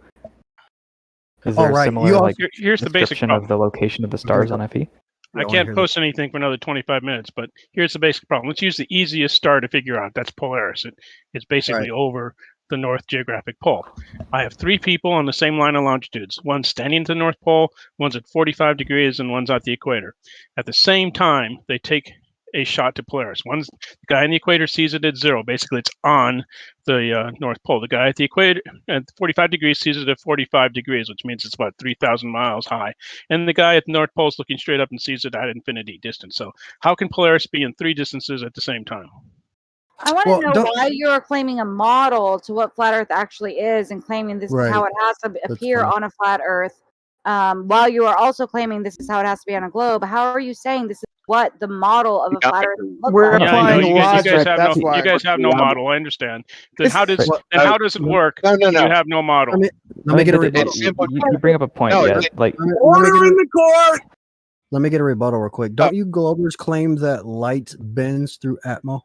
Is there a similar Here's the basic description problem. of the location of the stars on FE? I can't post anything for another 25 minutes, but here's the basic problem. Let's use the easiest star to figure out. That's Polaris. It's basically over the North Geographic Pole. I have 3 people on the same line of longitudes. One's standing at the North Pole, one's at 45 degrees, and one's at the equator. At the same time, they take a shot to Polaris. The guy in the equator sees it at 0. Basically, it's on the North Pole. The guy at the equator at 45 degrees sees it at 45 degrees, which means it's about 3,000 miles high. And the guy at the North Pole is looking straight up and sees it at infinity distance. So how can Polaris be in 3 distances at the same time? I want to know why you're claiming a model to what flat Earth actually is, and claiming this is how it has to appear on a flat Earth, while you are also claiming this is how it has to be on a globe. How are you saying this is what the model of a flat Earth looks like? Yeah, I know you guys have no model. I understand. Then how does it work? No. You have no model. Let me get a rebuttal. You bring up a point, No, yeah. it- Like Order in the court. Let me get a rebuttal real quick. Don't you globers claim that light bends through Atmo?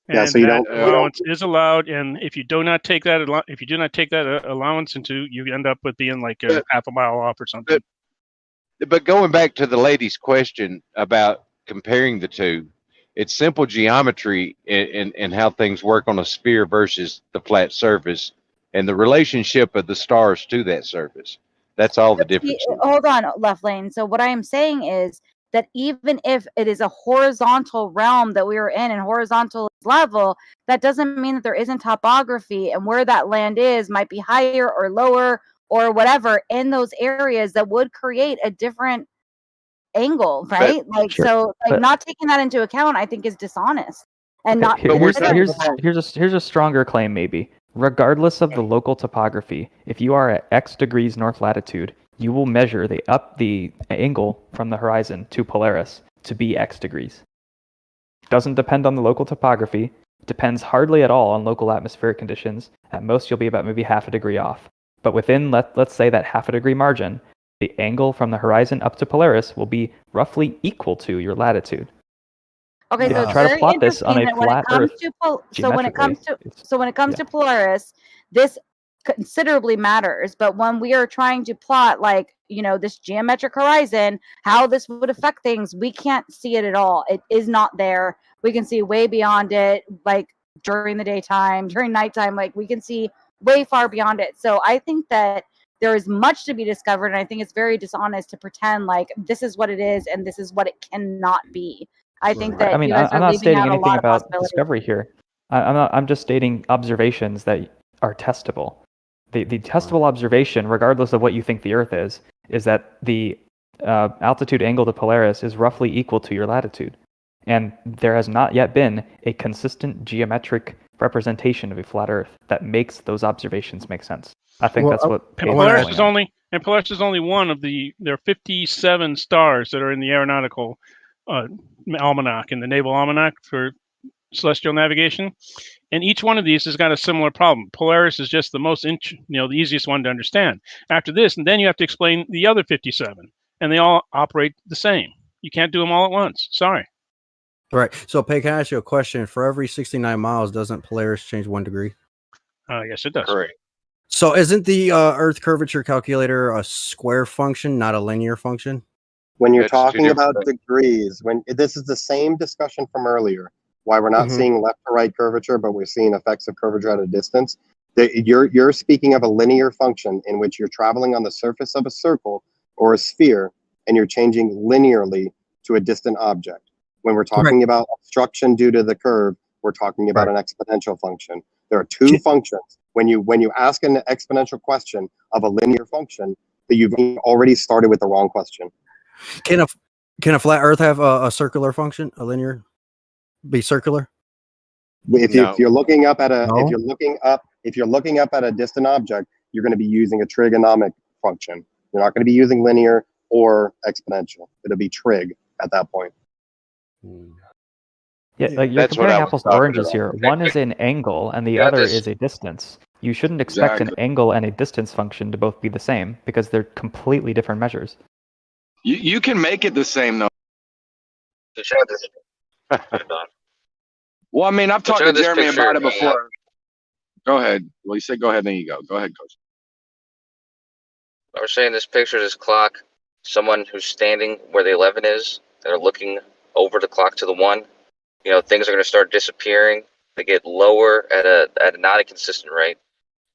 And that allowance is allowed, and if you do not take that allowance into, you end up with being like half a mile off or something. But going back to the lady's question about comparing the two, it's simple geometry in how things work on a sphere versus the flat surface, and the relationship of the stars to that surface. That's all the difference. Hold on, Left Lane. So what I am saying is that even if it is a horizontal realm that we are in and horizontal level, that doesn't mean that there isn't topography, and where that land is might be higher or lower or whatever in those areas that would create a different angle, right? Sure. So But- not taking that into account, I think, is dishonest. And Okay, not here's a stronger claim maybe. Regardless of the local topography, if you are at X degrees north latitude, you will measure the angle from the horizon to Polaris to be X degrees. Doesn't depend on the local topography. Depends hardly at all on local atmospheric conditions. At most, you'll be about maybe half a degree off. But within, let's say, that half a degree margin, the angle from the horizon up to Polaris will be roughly equal to your latitude. Okay, so it's try to very plot this on a interesting that when it flat comes Earth so when it comes geometrically, to Polaris, this considerably matters. But when we are trying to plot, like, this geometric horizon, how this would affect things, we can't see it at all. It is not there. We can see way beyond it, like during the daytime, during nighttime, like we can see way far beyond it. So I think that there is much to be discovered, and I think it's very dishonest to pretend like this is what it is and this is what it cannot be. I think that I'm you guys are not leaving stating out a anything lot of about possibilities. discovery here. I'm just stating observations that are testable. The testable observation, regardless of what you think the Earth is that the altitude angle to Polaris is roughly equal to your latitude. And there has not yet been a consistent geometric representation of a flat Earth that makes those observations make sense. I think that's what Polaris is only one of there are 57 stars that are in the aeronautical almanac, in the naval almanac for celestial navigation, and each one of these has got a similar problem. Polaris is just the most the easiest one to understand. After this, and then you have to explain the other 57, and they all operate the same. You can't do them all at once. Sorry. Right. So, Pay, can I ask you a question? For every 69 miles, doesn't Polaris change 1 degree? Yes, it does. Correct. So, isn't the Earth curvature calculator a square function, not a linear function? When you're talking about degrees, this is the same discussion from earlier, why we're not seeing left to right curvature, but we're seeing effects of curvature at a distance. You're speaking of a linear function in which you're traveling on the surface of a circle or a sphere, and you're changing linearly to a distant object. When we're talking about obstruction due to the curve, we're talking about an exponential function. There are two functions. When you ask an exponential question of a linear function, that you've already started with the wrong question. Can a flat Earth have a circular function, a linear, be circular? If you're looking up at if you're looking up at a distant object, you're going to be using a trigonomic function. You're not going to be using linear or exponential. It'll be trig at that point. Yeah, like you're comparing apples to oranges here. One is an angle and the other is a distance. You shouldn't expect an angle and a distance function to both be the same because they're completely different measures. You can make it the same though. Well, I mean, I've talked to Jeremy about it before. Go ahead. Well, you said go ahead, then you go. Go ahead, Coach. I was saying this picture, this clock, someone who's standing where the 11 is, they're looking over the clock to the 1. Things are going to start disappearing. They get lower at a not a consistent rate.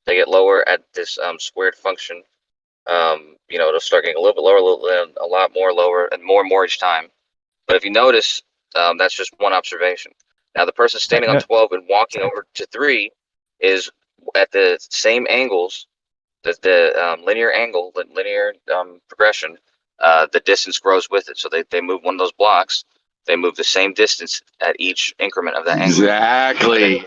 They get lower at this squared function. It'll start getting a little bit lower, a lot more lower, and more each time. But if you notice, that's just one observation. Now, the person standing on 12 and walking over to 3 is at the same angles, the linear angle, the linear progression. The distance grows with it. So they move one of those blocks. They move the same distance at each increment of that angle. Exactly.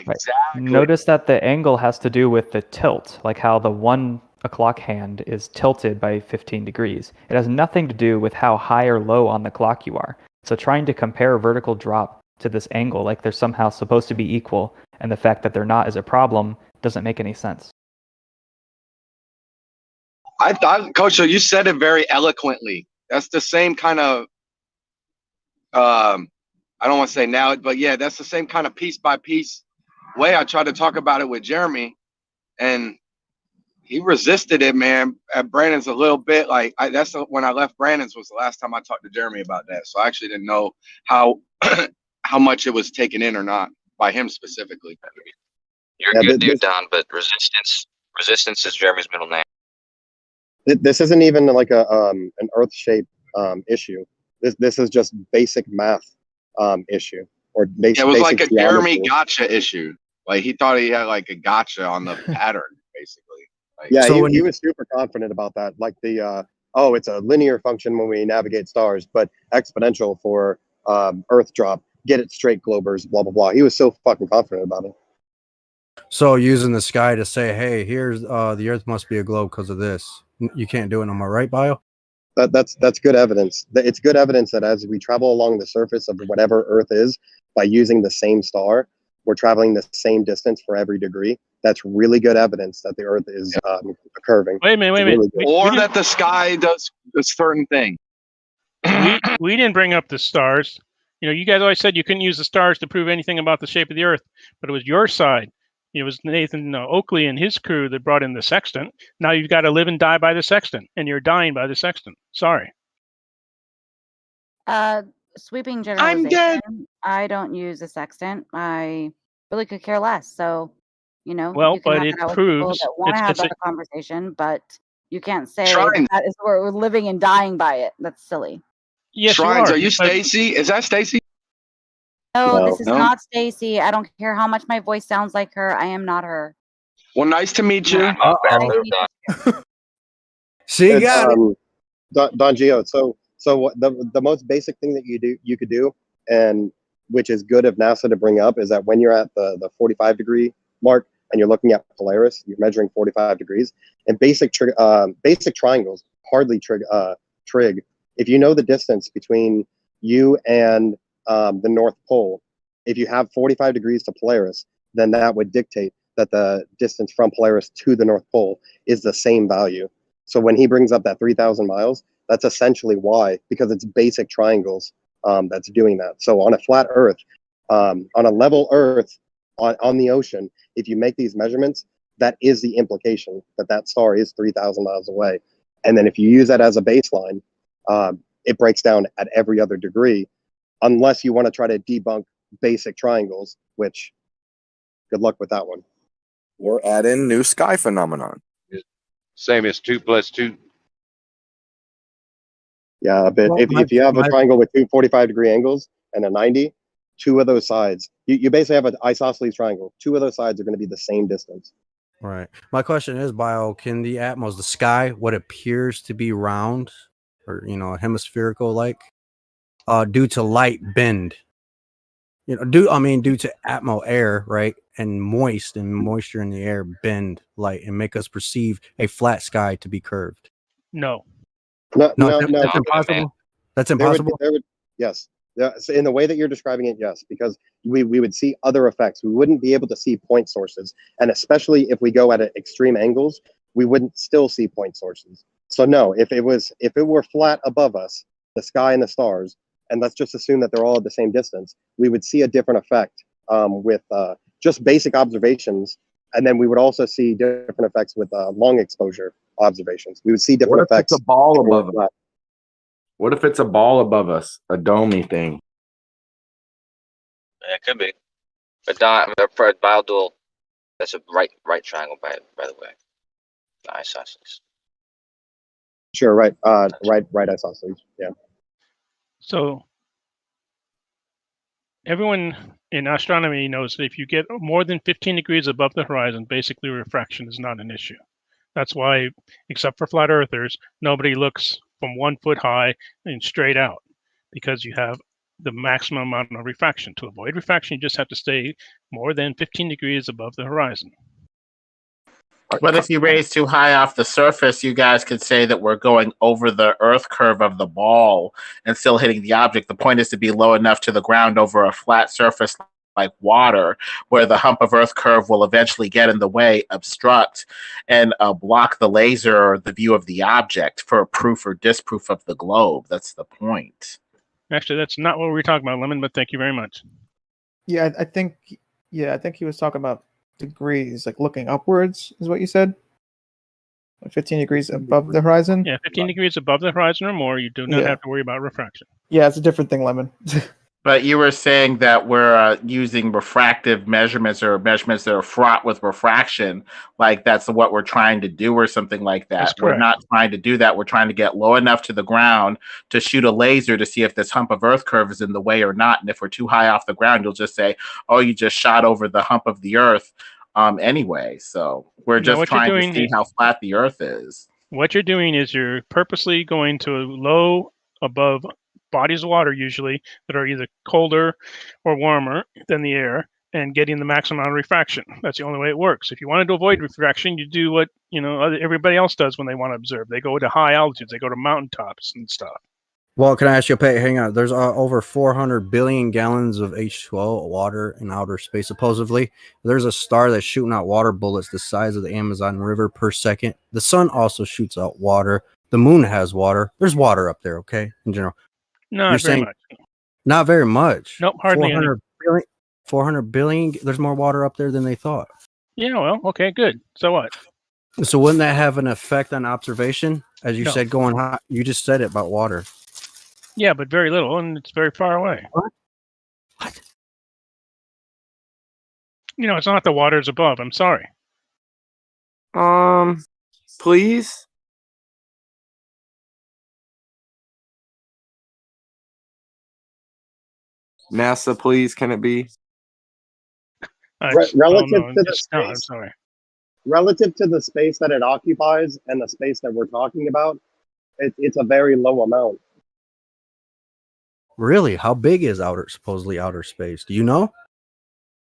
Notice that the angle has to do with the tilt, like how the 1 o'clock hand is tilted by 15 degrees. It has nothing to do with how high or low on the clock you are. So trying to compare vertical drop to this angle like they're somehow supposed to be equal, and the fact that they're not is a problem, doesn't make any sense. I thought, Coach, so you said it very eloquently. That's the same kind of, I don't want to say now, but yeah, that's the same kind of piece by piece way I tried to talk about it with Jeremy, and he resisted it, man. At Brandon's a little bit like that's when I left Brandon's was the last time I talked to Jeremy about that. So I actually didn't know how how much it was taken in or not by him specifically. You're a good dude, Don, but resistance is Jeremy's middle name. This isn't even like an Earth-shaped issue. This is just basic math issue or It was like a basic Jeremy geometry. gotcha issue. Like he thought he had like a gotcha on the pattern, basically. Like, Yeah, So he was super confident about that. Like the it's a linear function when we navigate stars, but exponential for Earth drop. Get it straight, Globers. Blah blah blah. He was so fucking confident about it. So using the sky to say, hey, here's the Earth must be a globe because of this. You can't do it no more, right, Bio? That's good evidence. It's good evidence that as we travel along the surface of whatever Earth is by using the same star, we're traveling the same distance for every degree. That's really good evidence that the Earth is curving. Wait a minute. Really good. or that the sky does a certain thing. We didn't bring up the stars. You know, you guys always said you couldn't use the stars to prove anything about the shape of the Earth, but it was your side. It was Nathan Oakley and his crew that brought in the sextant. Now you've got to live and die by the sextant, and you're dying by the sextant. Sorry. Sweeping generalization. I'm dead. I don't use a sextant. I really could care less. So, you know, Well, you can but have it that with people proves that want to have it's that conversation, but you can't say Shrines. that is where we're living and dying by it. That's silly. yes, Shrines, you are you but- Stacy? Is that Stacy? No, this is No? not Stacy. I don't care how much my voice sounds like her. I am not her. Well, nice to meet you. See, It's, got it. Don Gio. So what the most basic thing that you could do, and which is good of NASA to bring up, is that when you're at the 45 degree mark and you're looking at Polaris, you're measuring 45 degrees, and basic triangles hardly trig. If you know the distance between you and the North Pole, if you have 45 degrees to Polaris, then that would dictate that the distance from Polaris to the North Pole is the same value. So when he brings up that 3,000 miles, that's essentially why, because it's basic triangles that's doing that. So on a flat Earth, on a level Earth, on the ocean, if you make these measurements, that is the implication that that star is 3,000 miles away. And then if you use that as a baseline, it breaks down at every other degree, unless you want to try to debunk basic triangles, which good luck with that one. Or add in new sky phenomenon. Same as 2 + 2. Yeah, but if you have a triangle with two 45-degree angles and a 90, two of those sides, you basically have an isosceles triangle. Two of those sides are going to be the same distance. Right. My question is, Bio, can the Atmos, the sky, what appears to be round or, hemispherical like, due to light bend? Due to Atmo air, right? And moisture in the air bend light and make us perceive a flat sky to be curved. No. No, that's impossible. That's impossible. Yes. So in the way that you're describing it, yes, because we would see other effects. We wouldn't be able to see point sources, and especially if we go at extreme angles, we wouldn't still see point sources. So no, if it were flat above us, the sky and the stars, and let's just assume that they're all at the same distance, we would see a different effect with just basic observations, and then we would also see different effects with long exposure observations. We would see different effects. It's a ball above us? What if it's a ball above us, a domey thing? Yeah, it could be. But Biodual, that's a right triangle by the way. The isosceles. Sure, right isosceles. Yeah. So everyone in astronomy knows that if you get more than 15 degrees above the horizon, basically refraction is not an issue. That's why, except for flat earthers, nobody looks from 1 foot high and straight out, because you have the maximum amount of refraction. To avoid refraction, you just have to stay more than 15 degrees above the horizon. But if you raise too high off the surface, you guys could say that we're going over the Earth curve of the ball and still hitting the object. The point is to be low enough to the ground over a flat surface like water, where the hump of Earth curve will eventually get in the way, obstruct, and block the laser or the view of the object for a proof or disproof of the globe. That's the point. Actually, that's not what we were talking about, Lemon, but thank you very much. Yeah, I think he was talking about degrees, like looking upwards is what you said. 15 degrees above the horizon. Yeah, 15 degrees above the horizon or more, you do not have to worry about refraction. Yeah, it's a different thing, Lemon. But you were saying that we're using refractive measurements or measurements that are fraught with refraction, like that's what we're trying to do or something like that. That's We're correct. not trying to do that. We're trying to get low enough to the ground to shoot a laser to see if this hump of Earth curve is in the way or not. And if we're too high off the ground, you'll just say, oh, you just shot over the hump of the Earth anyway. So we're No, just what you're trying to doing see is- how flat the Earth is. What you're doing is you're purposely going to low above bodies of water, usually that are either colder or warmer than the air, and getting the maximum amount of refraction. That's the only way it works. If you wanted to avoid refraction, you do what everybody else does when they want to observe. They go to high altitudes. They go to mountaintops and stuff. Well, can I ask you, hang on. There's over 400 billion gallons of H2O water in outer space, supposedly. There's a star that's shooting out water bullets the size of the Amazon River per second. The sun also shoots out water. The moon has water. There's water up there, okay, in general. Not You're very saying much. not very much. Nope, hardly any. 400 billion. There's more water up there than they thought. Yeah, well, okay, good. So what? So wouldn't that have an effect on observation? As you No. said, going high, you just said it about water. Yeah, but very little, and it's very far away. What? It's not the waters above. I'm sorry. Please. NASA, please, can it be? Relative to the no, I'm space, sorry. relative to the space that it occupies and the space that we're talking about, it's a very low amount. Really? How big is supposedly outer space? Do you know?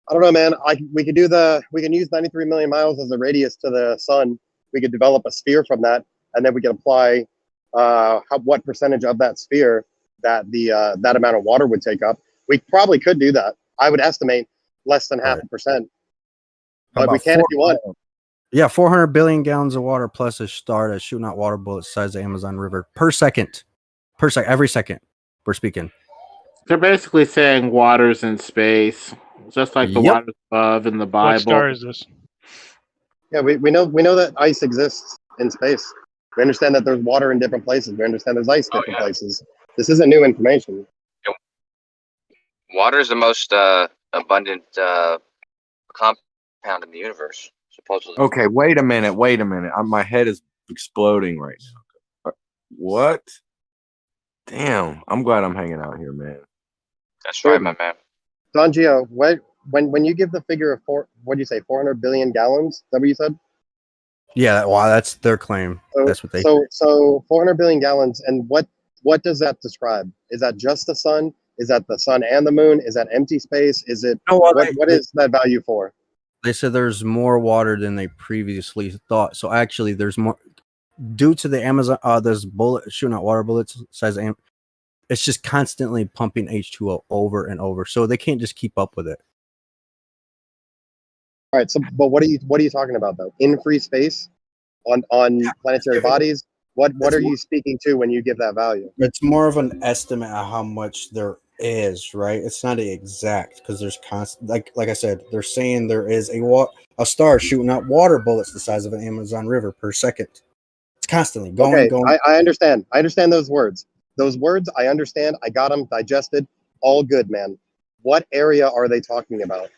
I don't know, man. We can use 93 million miles as a radius to the sun. We could develop a sphere from that, and then we can apply what percentage of that sphere that that amount of water would take up. We probably could do that. I would estimate less than 0.5%. But we can if you want. Yeah, 400 billion gallons of water plus a star that's shooting out water bullets the size of the Amazon River per second. Every second we're speaking. They're basically saying water's in space, just like the water above in the Bible. What star is this? Yeah, we know that ice exists in space. We understand that there's water in different places. We understand there's ice in different places. This isn't new information. Water is the most abundant compound in the universe, supposedly. Okay, wait a minute. My head is exploding right now. What? Damn, I'm glad I'm hanging out here, man. That's right, my man. Don Gio, when you give the figure of what do you say, 400 billion gallons? Is that what you said? Yeah, well, that's their claim. That's what they. So 400 billion gallons, and what does that describe? Is that just the sun? Is that the sun and the moon? Is that empty space? Is it what is that value for? They said there's more water than they previously thought. So actually, there's more due to the Amazon. There's shooting out water bullets size. It's just constantly pumping H2O over and over, so they can't just keep up with it. All right. So, but what are you talking about though? In free space, on planetary bodies. What are you speaking to when you give that value? It's more of an estimate of how much there is, right? It's not exact because there's constant. Like I said, they're saying there is a star shooting out water bullets the size of an Amazon River per second. It's constantly going. I understand. I understand those words. Those words, I understand. I got them digested. All good, man. What area are they talking about?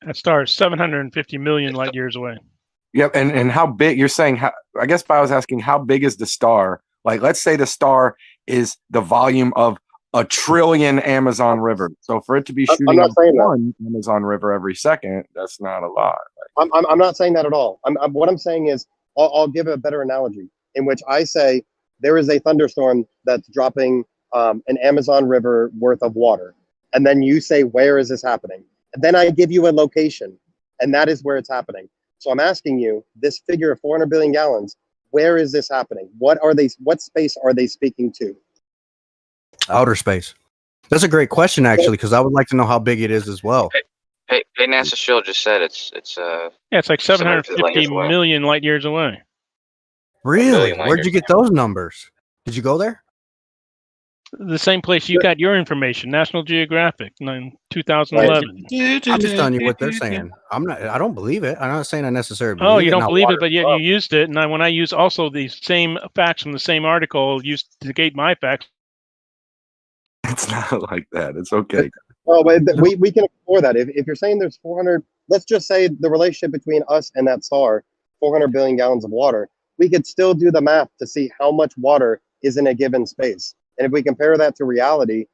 That star is 750 million light years away. Yep, and how big? You're saying I guess I was asking how big is the star? Like, let's say the star is the volume of 1 trillion Amazon River. So for it to be shooting out one Amazon River every second, that's not a lot. I'm not saying that at all. What I'm saying is, I'll give a better analogy in which I say there is a thunderstorm that's dropping an Amazon River worth of water, and then you say, where is this happening? And then I give you a location, and that is where it's happening. So I'm asking you, this figure of 400 billion gallons, where is this happening? What space are they speaking to? Outer space. That's a great question, actually, because I would like to know how big it is as well. Hey, NASA Shield just said it's it's like 750 million light years away. Really? Where'd you get those numbers? Did you go there? The same place you got your information, National Geographic, 2011. I'm just telling you what they're saying. I don't believe it. I'm not saying I necessarily believe it. Oh, you don't believe it, but yet you used it. And when I use also the same facts from the same article used to gate my facts. It's not like that. It's okay. Oh, but we can explore that. If you're saying there's 400, let's just say the relationship between us and that star, 400 billion gallons of water, we could still do the math to see how much water is in a given space. And if we compare that to reality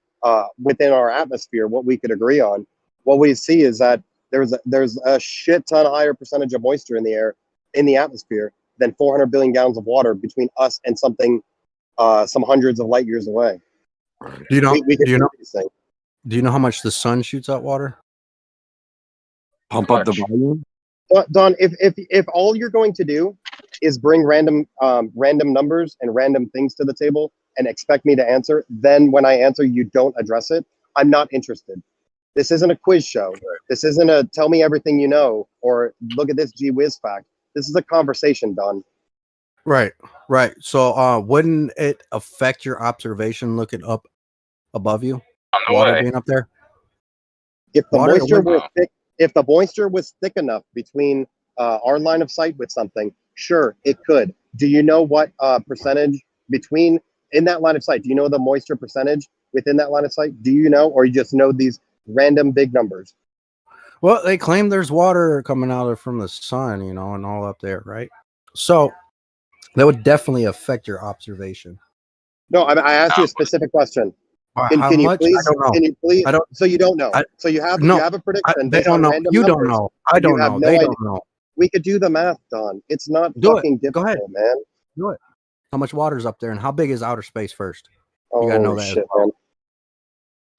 within our atmosphere, what we could agree on, what we see is that there's a shit ton higher percentage of moisture in the air, in the atmosphere, than 400 billion gallons of water between us and something some hundreds of light years away. Do you know? We Do you know? these things. Do you know how much the sun shoots out water? Pump up the volume. Don, if all you're going to do is bring random numbers and random things to the table and expect me to answer, then when I answer you don't address it, I'm not interested. This isn't a quiz show. This isn't a tell me everything you know or look at this gee whiz fact. This is a conversation, Don. Right, right. So, wouldn't it affect your observation looking up above you? Water being up there. If the Water moisture wouldn't- were thick, if the moisture was thick enough between our line of sight with something, sure, it could. Do you know what percentage between in that line of sight? Do you know the moisture percentage within that line of sight? Do you know, or you just know these random big numbers? Well, they claim there's water coming out from the sun, you know, and all up there, right? So that would definitely affect your observation. No, I asked you a specific question. How Can you much? please? I don't know. Can you please? I don't. So you don't know. So you have you have a prediction. They don't know. You don't know. I don't know. They don't know. We could do the math, Don. It's not fucking difficult, man. Do it. How much water's up there, and how big is outer space first? You gotta know that. Shit,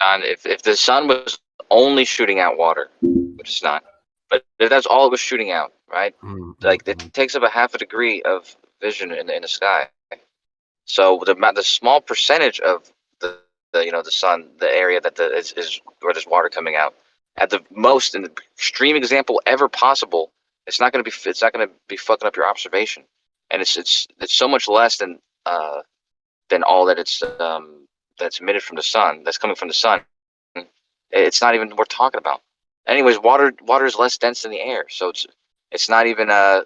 And if the sun was only shooting out water, which it's not, but if that's all it was shooting out, right? Like it takes up a half a degree of vision in the sky. So the small percentage of the sun, the area that is where there's water coming out, at the most in the extreme example ever possible, it's not going to be fucking up your observation, and it's so much less than all that that's emitted from the sun, that's coming from the sun. It's not even worth talking about. Anyways, water is less dense than the air, so it's not even I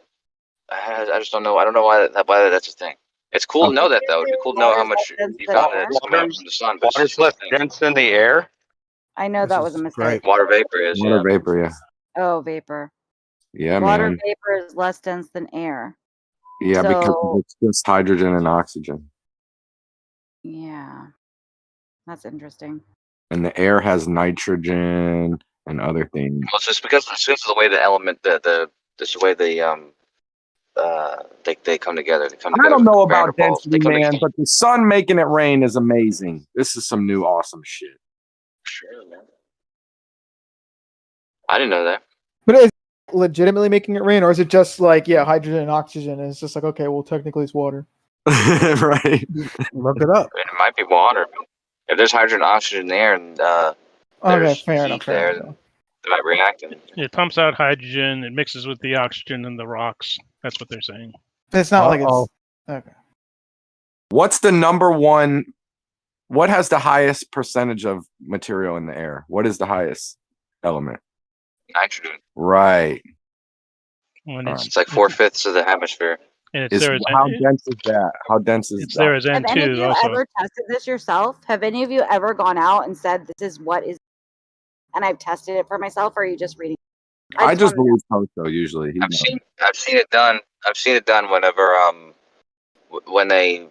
just don't know. I don't know why that's a thing. It's cool to know that though. It'd be cool to know how much you found that's coming out from the sun. But Water's less dense than the air. I know that was a mistake. Water vapor is. Water vapor, yeah. Oh, vapor. Yeah, Water man. vapor is less dense than air. Yeah, because So- it's just hydrogen and oxygen. Yeah, that's interesting. And the air has nitrogen and other things. Well, it's just because of the way the element, the way they come together. They come I together. don't with know Van about der Waals. They density, come man, together- but the sun making it rain is amazing. This is some new awesome shit. Sure, man. I didn't know that. But is it legitimately making it rain, or is it just like, yeah, hydrogen and oxygen? And it's just like, okay, well, technically it's water. Right. Look it up. It might be water. If there's hydrogen and oxygen in the air, and Okay, there's fair heat enough. Fair there, enough. they might react. And It pumps out hydrogen. It mixes with the oxygen in the rocks. That's what they're saying. It's not like it's okay. What's the number one? What has the highest percentage of material in the air? What is the highest element? nitrogen. Right. When It's like 4/5 of the atmosphere. And it's Is, there as how dense is that? How dense is it's that? there as Have any of N2 you also. ever tested this yourself? Have any of you ever gone out and said, this is what is, and I've tested it for myself, or are you just reading? I just believe Posto usually. He I've knows. seen it done. I've seen it done whenever when they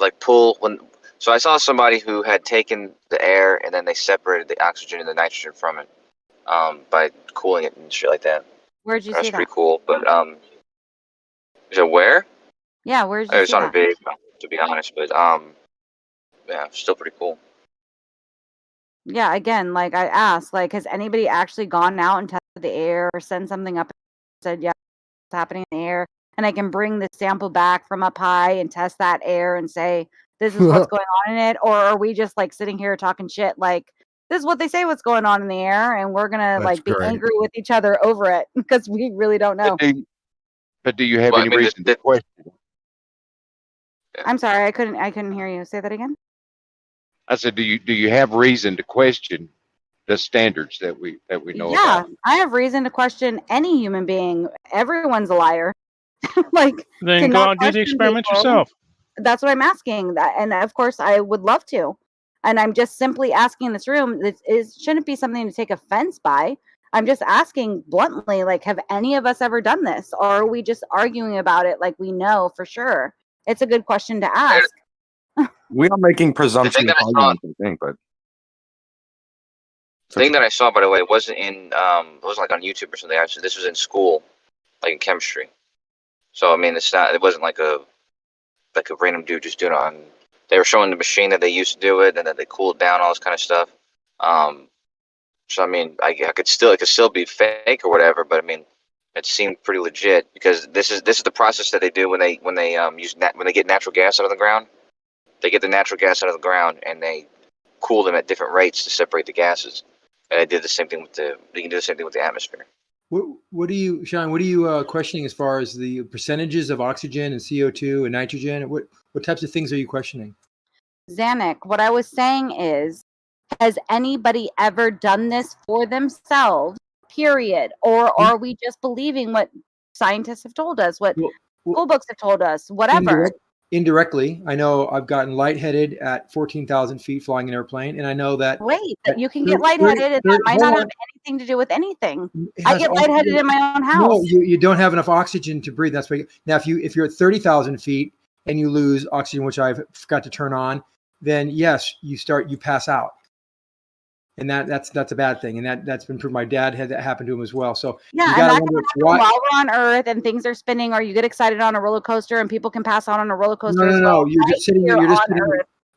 like pull when. So I saw somebody who had taken the air and then they separated the oxygen and the nitrogen from it by cooling it and shit like that. Where'd you That's see pretty that? cool. But is it where? Yeah, where'd you It's see on a that? video, to be honest. But yeah, still pretty cool. Yeah, again, like I asked, like, has anybody actually gone out and tested the air or sent something up and said, yeah, it's happening in the air, and I can bring the sample back from up high and test that air and say, this is what's going on in it? Or are we just like sitting here talking shit like, this is what they say what's going on in the air, and we're gonna That's like be great. angry with each other over it because we really don't know. But do you have Well, I any mean, reason to question? I'm sorry, I couldn't hear you. Say that again. I said, do you have reason to question the standards that we know Yeah, about? I have reason to question any human being. Everyone's a liar. Like, Then to go not out and do the question experiment people. yourself. That's what I'm asking. That, and of course, I would love to. And I'm just simply asking in this room, it shouldn't be something to take offense by. I'm just asking bluntly, like, have any of us ever done this? Or are we just arguing about it like we know for sure? It's a good question to ask. We are making presumptions that I saw- arguments, I think, but The thing that I saw, by the way, it wasn't it wasn't like on YouTube or something. Actually, this was in school, like in chemistry. So I mean, it wasn't like a random dude just doing it on. They were showing the machine that they used to do it, and then they cool it down, all this kind of stuff. So I mean, it could still be fake or whatever, but I mean, it seemed pretty legit because this is the process that they do when they get natural gas out of the ground. They get the natural gas out of the ground and they cool them at different rates to separate the gases. And they did the same thing with they can do the same thing with the atmosphere. What do you, Sean? What are you questioning as far as the percentages of oxygen and CO2 and nitrogen? What types of things are you questioning? Zanuck, what I was saying is, has anybody ever done this for themselves, period? Or are we just believing what scientists have told us, what school books have told us, whatever? Indirectly, I know I've gotten lightheaded at 14,000 feet flying an airplane, and I know that. Wait, you can get lightheaded, and that might not have anything to do with anything. I get lightheaded in my own house. No, you don't have enough oxygen to breathe. That's why. Now, if you're at 30,000 feet and you lose oxygen, which I've forgot to turn on, then yes, you pass out. And that's a bad thing, and that's been proved. My dad had that happen to him as well. So yeah, you and gotta that wonder can happen while we're on Earth and things are spinning, or you get excited on a roller coaster and people can pass out on a roller coaster. No. You're just sitting there.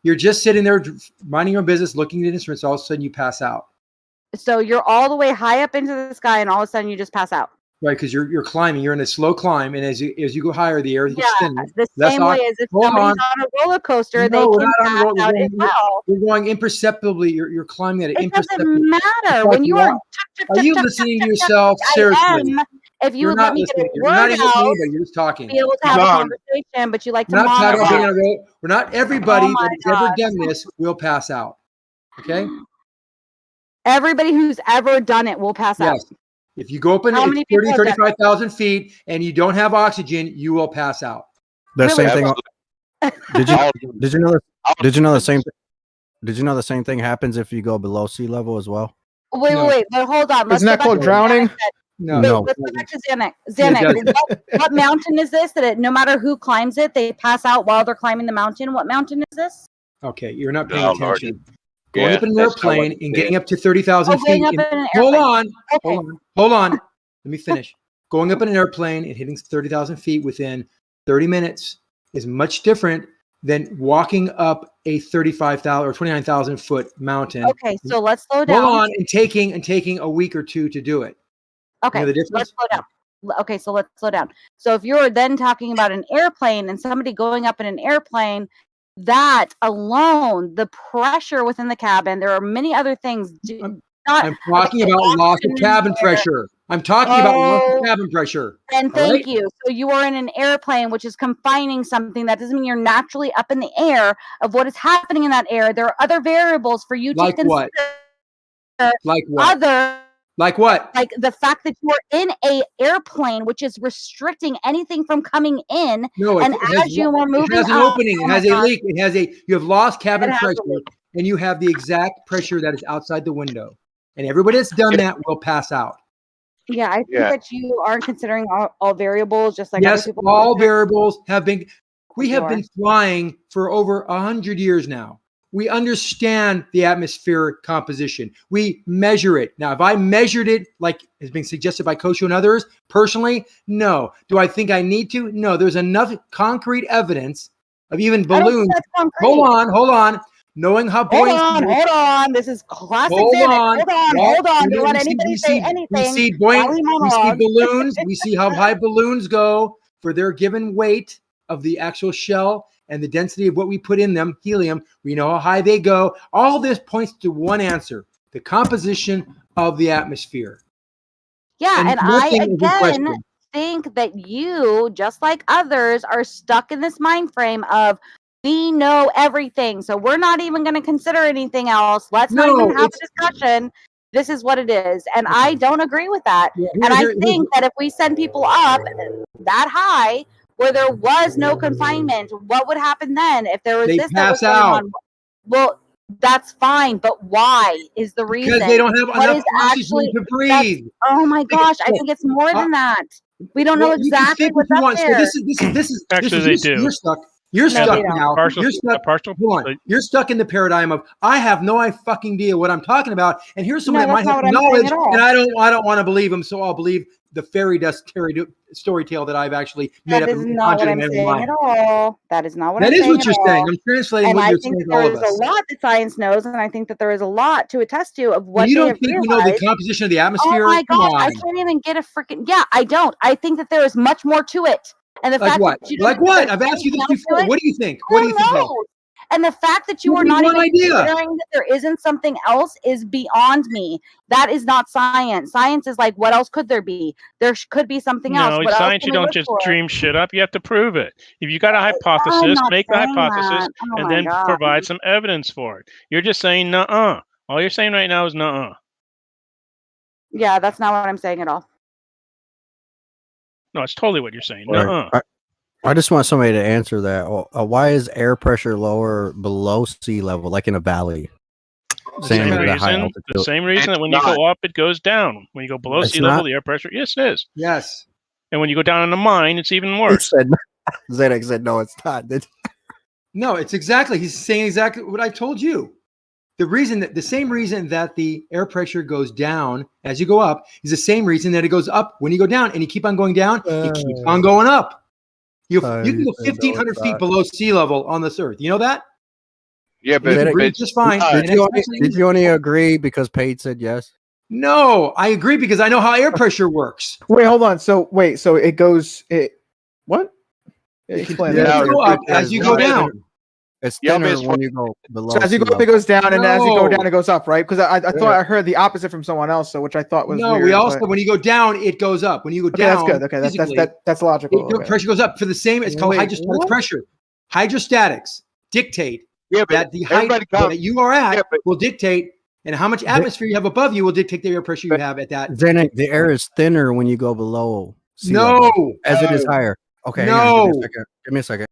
You're just sitting there, minding your own business, looking at instruments. All of a sudden, you pass out. So you're all the way high up into the sky, and all of a sudden, you just pass out. Right, because you're climbing. You're in a slow climb, and as you go higher, the air gets thinner. The same way as if somebody's on a roller coaster, they can pass out as well. You're going imperceptibly. You're climbing at it imperceptibly. It doesn't matter when you are. Are you listening to yourself? Seriously. If you would let me get a word out, you're just talking. Be able to have a conversation, but you like to monologue. We're not everybody that has ever done this will pass out. Okay. Everybody who's ever done it will pass out. If you go up in 35,000 feet and you don't have oxygen, you will pass out. The same thing. Did you know the same thing happens if you go below sea level as well? Wait, but hold on. Isn't that called drowning? No. Let's go back to Zanuck. Zanuck, what mountain is this that no matter who climbs it, they pass out while they're climbing the mountain? What mountain is this? Okay, you're not paying attention. Going up in an airplane and getting up to 30,000 feet. Hold on. Let me finish. Going up in an airplane and hitting 30,000 feet within 30 minutes is much different than walking up a 35,000 or 29,000 foot mountain. Okay, so let's slow down. Hold on, and taking a week or two to do it. Okay, you know the difference? let's slow down. Okay, so let's slow down. So if you're then talking about an airplane and somebody going up in an airplane, that alone, the pressure within the cabin, there are many other things. I'm talking about loss of cabin pressure. I'm talking about loss of cabin pressure. And thank you. So you are in an airplane, which is confining something. That doesn't mean you're naturally up in the air of what is happening in that air. There are other variables for you to consider. Like what? Like what? Like the fact that you're in a airplane, which is restricting anything from coming in. No, and as you are moving, it has an opening. It has a leak. You have lost cabin pressure, and you have the exact pressure that is outside the window. And everybody that's done that will pass out. Yeah, I think that you aren't considering all variables, just like yes, other people. All variables have been. We have been flying for over 100 years now. We understand the atmospheric composition. We measure it. Now, if I measured it like has been suggested by Kosho and others, personally, no. Do I think I need to? No. There's enough concrete evidence of even balloons. Hold on. Knowing how buoyant. Hold on. This is classic. Hold on. Don't let anybody say anything. We see balloons. We see how high balloons go for their given weight of the actual shell and the density of what we put in them, helium. We know how high they go. All this points to one answer: the composition of the atmosphere. Yeah, and I again think that you, just like others, are stuck in this mind frame of we know everything, so we're not even going to consider anything else. Let's not even have a discussion. This is what it is, and I don't agree with that. And I think that if we send people up that high, where there was no confinement, what would happen then if there was they this? Pass out. Well, That's fine, but why is the reason? Because they don't have What enough is oxygen to breathe. Oh my gosh, I think it's more than that. We don't know Well, you can exactly think what what's you up want. So there. this is Actually, they do. You're stuck. You're No, stuck they don't. now. You're stuck. Hold on. You're stuck in the paradigm of I have no fucking idea what I'm talking about, and here's someone No, that might that's have not what I'm saying knowledge, at all. and I don't want to believe him, so I'll believe the fairy dust story tale that I've actually made That up is and not what conjured I'm in my saying mind. at all. That is not what That I'm is saying what at you're saying. all. I'm translating And what I you're think saying that to all there of is a us. lot that science knows, and I think that there is a lot to attest to of And what you they don't have think we know the realized. composition of the Oh atmosphere? my Come gosh, I on. can't even get a freaking I don't. I think that there is much more to it. And the Like fact what? that you don't Like think what? there's I've asked you anything this else to before. it, What do you think? I What do you don't think? know. And the fact that you Give are me not one even idea. considering that there isn't something else is beyond me. That is not science. Science is like, what else could there be? There could be something else. No, What else science, can you we don't look just for? dream shit up. You have to prove it. If you got a I'm hypothesis, not make the saying hypothesis that. Oh and my then god. provide some evidence for it. You're just saying nuh-uh. All you're saying right now is nuh-uh. Yeah, that's not what I'm saying at all. No, it's totally what you're saying. Right. Nuh-uh. I just want somebody to answer that. Why is air pressure lower below sea level, like in a valley? The Same same as the high reason. altitude. The same reason that when you go up, it goes down. When you go below It's sea level, not. the air pressure. Yes, it is. Yes. And when you go down in a mine, it's even He worse. said, Zedek said, no, it's not. No, it's exactly. He's saying exactly what I told you. The same reason that the air pressure goes down as you go up is the same reason that it goes up when you go down, and you keep on going down. It keeps on going up. You can go 1,500 feet below sea level on this earth. You know that? Yeah, And you can breathe just fine. Did you only agree because Paige said yes? No, I agree because I know how air pressure works. Wait, hold on. So it goes. What? It Explain continues that. to go up as you go down. It's thinner when you go below. So as you go sea up, it goes down, and as you go down, No. it goes up, right? Because I thought I heard the opposite from someone else, so which I thought was No, weird. we also but- when you go down, it goes up. When you go Okay, down, that's good. Okay, physically, that's logical. the Okay. pressure goes up for the same. It's called Wait, hydrostatic what? pressure. Hydrostatics dictate Yeah, but that the height everybody comes- that you are at Yeah, but- will dictate, and how much atmosphere you have above you will dictate the air pressure you have at that. Zedek, the air is thinner when you go below sea No. level, as it is higher. Okay, hang on, No. give me a second.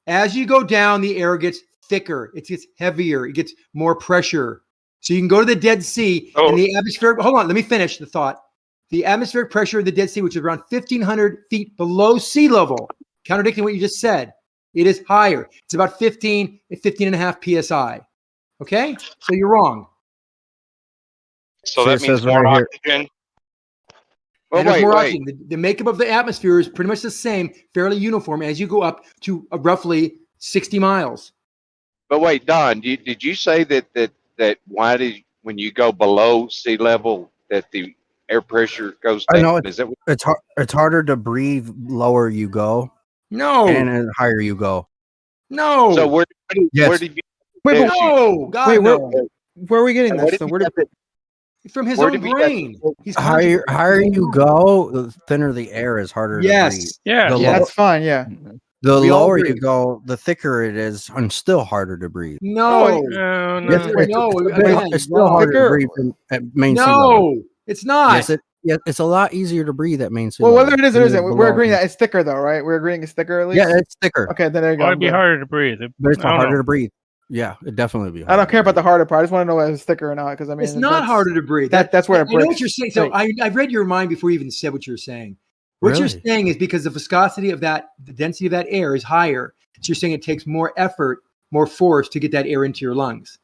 As you go down, the air gets thicker. It gets heavier. It gets more pressure. So you can go to the Dead Sea and the atmospheric. Hold on, let me finish the thought. The atmospheric pressure of the Dead Sea, which is around 1,500 feet below sea level, contradicting what you just said, it is higher. It's about 15 and a half psi. Okay, so you're wrong. So See, that it means says more right here. oxygen. And there's more oxygen. The makeup of the atmosphere is pretty much the same, fairly uniform as you go up to roughly 60 miles. But wait, Don, did you say that when you go below sea level that the air pressure goes I down? know Is that what? it's harder to breathe lower you go. No. And then higher you go. No. So where did you? Wait, but- No. God, Wait, no. where are we getting this? So where did From his Where own did we get- brain. He's higher you go, the thinner the air is, harder to breathe. Yeah. The that's fine. Yeah. The We all lower agree. you go, the thicker it is, and still harder to breathe. No. No, no. Yes, it's still harder to breathe at main sea level. No, it's not. Yes, it's a lot easier to breathe at main sea Well, level. whether it is or than isn't, we're below. agreeing that it's thicker, though, right? We're agreeing it's thicker at least. Yeah, it's thicker. Okay, then there you go. Well, it'd be I'm good. harder to breathe. But it's I don't harder know. to breathe. Yeah, it definitely be. I don't care about the harder part. I just want to know whether it's thicker or not. Because I mean, It's not that's- harder to breathe. That's where it I know breaks. what you're saying. So I've read your mind before you even said what you're saying. What you're Really? saying is because the viscosity of the density of that air is higher. So you're saying it takes more effort, more force to get that air into your lungs.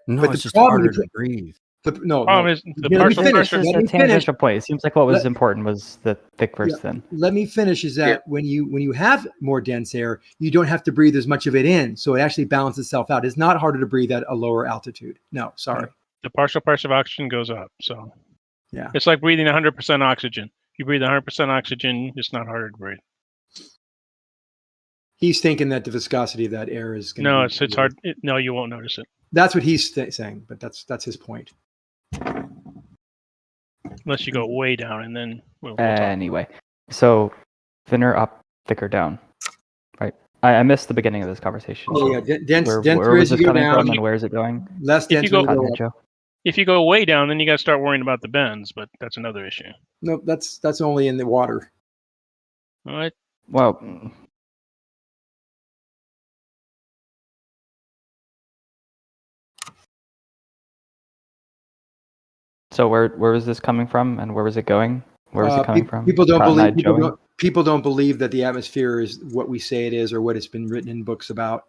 No, But it's the just problem harder is- to breathe. No, Problem no. is the Let me partial finish. pressure. This is Let a me finish. tangential point. It seems like what was Let- important was the thick versus thin. Let me finish. Is that when you have more dense air, you don't have to breathe as much of it in, so it actually balances itself out. It's not harder to breathe at a lower altitude. No, sorry. The partial pressure of oxygen goes up. So Yeah. it's like breathing 100% oxygen. If you breathe 100% oxygen, it's not harder to breathe. He's thinking that the viscosity of that air is going to No, it's hard. No, you won't notice it. That's what he's saying, but that's his point. Unless you go way down and then we'll talk. Anyway, so thinner up, thicker down. Right. I missed the beginning of this conversation. Yeah, denser Where was as you this go coming down. from and where is it going? Less If you dense go- when you go up. Joe? If you go way down, then you got to start worrying about the bends, but that's another issue. No, that's only in the water. All right. Well, So where was this coming from, and where was it going? Where was it coming from? People don't Cotton-eyed believe Joey? people don't believe that the atmosphere is what we say it is or what it's been written in books about.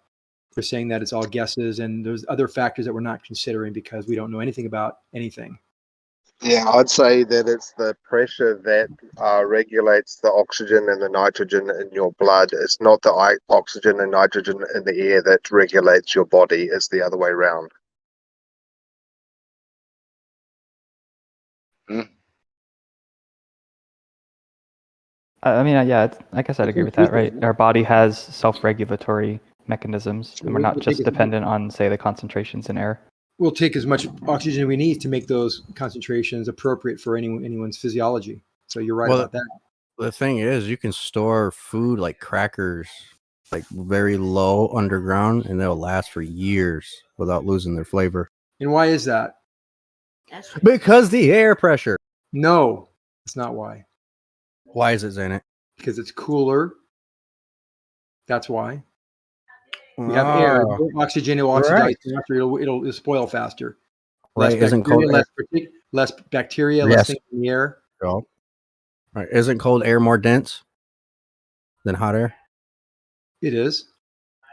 They're saying that it's all guesses, and there's other factors that we're not considering because we don't know anything about anything. Yeah, I'd say that it's the pressure that regulates the oxygen and the nitrogen in your blood. It's not the oxygen and nitrogen in the air that regulates your body. It's the other way around. I mean, yeah, I guess I'd agree with that, right? Our body has self-regulatory mechanisms, and we're not just dependent on, say, the concentrations in air. We'll take as much oxygen we need to make those concentrations appropriate for anyone's physiology. So you're right about that. The thing is, you can store food like crackers, like very low underground, and they'll last for years without losing their flavor. And why is that? Because the air pressure. No, that's not why. Why is it, Zanik? Because it's cooler. That's why. We have air. Oxygen will oxidize faster. It'll spoil faster. Right? Isn't cold air? Less bacteria, less things in the air. Oh. Right. Isn't cold air more dense than hot air? It is.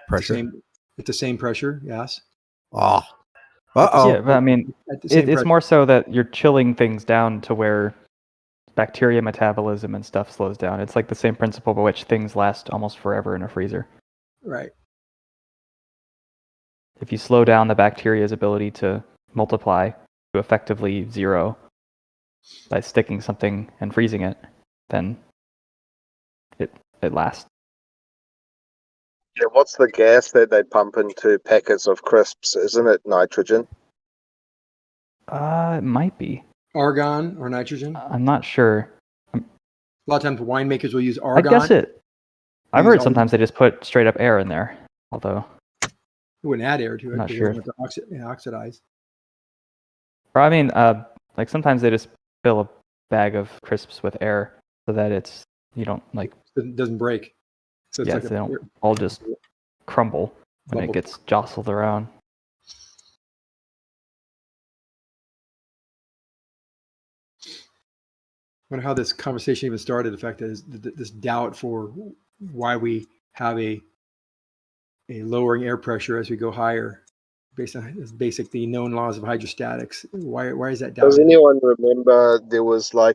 Pressure. It's the same pressure. Yes. Oh. Yeah, but I mean, it's more so that you're chilling things down to where bacteria metabolism and stuff slows down. It's like the same principle by which things last almost forever in a freezer. Right. If you slow down the bacteria's ability to multiply to effectively zero by sticking something and freezing it, then it lasts. Yeah, what's the gas that they pump into packets of crisps? Isn't it nitrogen? It might be. Argon or nitrogen? I'm not sure. A lot of times winemakers will use argon. I guess it. I've heard sometimes they just put straight up air in there, although it wouldn't add air to it. I'm not sure. Oxidize. Or I mean, like sometimes they just fill a bag of crisps with air so that it's it doesn't break. So it's they don't all just crumble when it gets jostled around. I wonder how this conversation even started. The fact that this doubt for why we have a lowering air pressure as we go higher, based on the known laws of hydrostatics. Why is that doubt? Does anyone remember there was I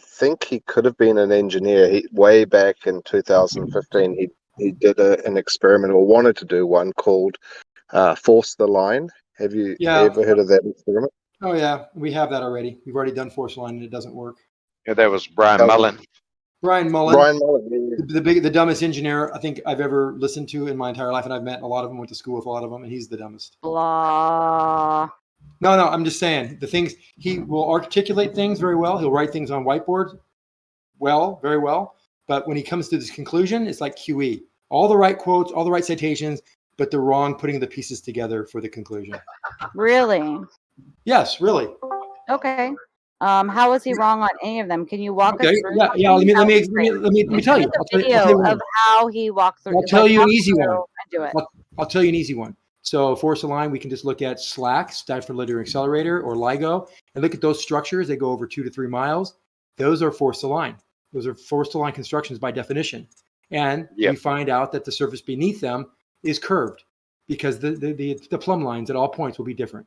think he could have been an engineer. Way back in 2015, he did an experiment or wanted to do one called Force the Line. Have you ever heard of that experiment? Oh yeah, we have that already. We've already done Force the Line and it doesn't work. Yeah, that was Brian Mullen. Brian Mullen, the dumbest engineer I think I've ever listened to in my entire life, and I've met a lot of them, went to school with a lot of them, and he's the dumbest. Blah. No, I'm just saying the things he will articulate things very well. He'll write things on whiteboard, very well. But when he comes to this conclusion, it's like QE. All the right quotes, all the right citations, but the wrong putting the pieces together for the conclusion. Really? Yes, really. Okay. How is he wrong on any of them? Can you walk us through? Yeah. Let me tell you. I'll video of how he walked through. I'll tell you an easy one. Do it. I'll tell you an easy one. So Force the Line, we can just look at SLAC, Stafford Linear Accelerator, or LIGO, and look at those structures. They go over 2 to 3 miles. Those are Force the Line. Those are Force the Line constructions by definition. And we find out that the surface beneath them is curved because the plumb lines at all points will be different.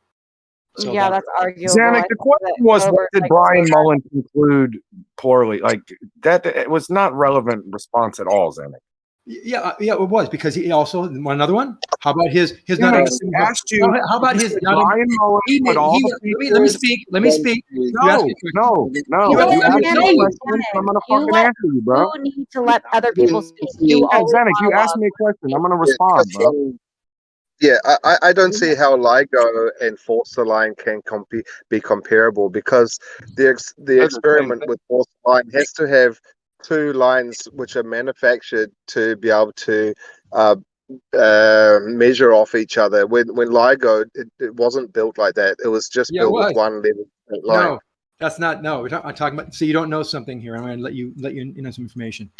So that's arguable. Zanik, the question was, what did Brian Mullen conclude poorly? Like that, it was not relevant response at all, Zanik. Yeah, it was because he also another one. How about his? How about his? Brian Mullen put all the let me speak. Let me speak. No. You asked me a question. I'm gonna fucking answer you, bro. You need to let other people speak. Zanik, you asked me a question. I'm gonna respond, bro. Yeah, I don't see how LIGO and Force the Line can be comparable because the experiment with Force the Line has to have 2 lines which are manufactured to be able to measure off each other. When LIGO, it wasn't built like that. It was just built with one level line. No, that's not. No, I'm talking about. So you don't know something here. I'm going to let you in on some information.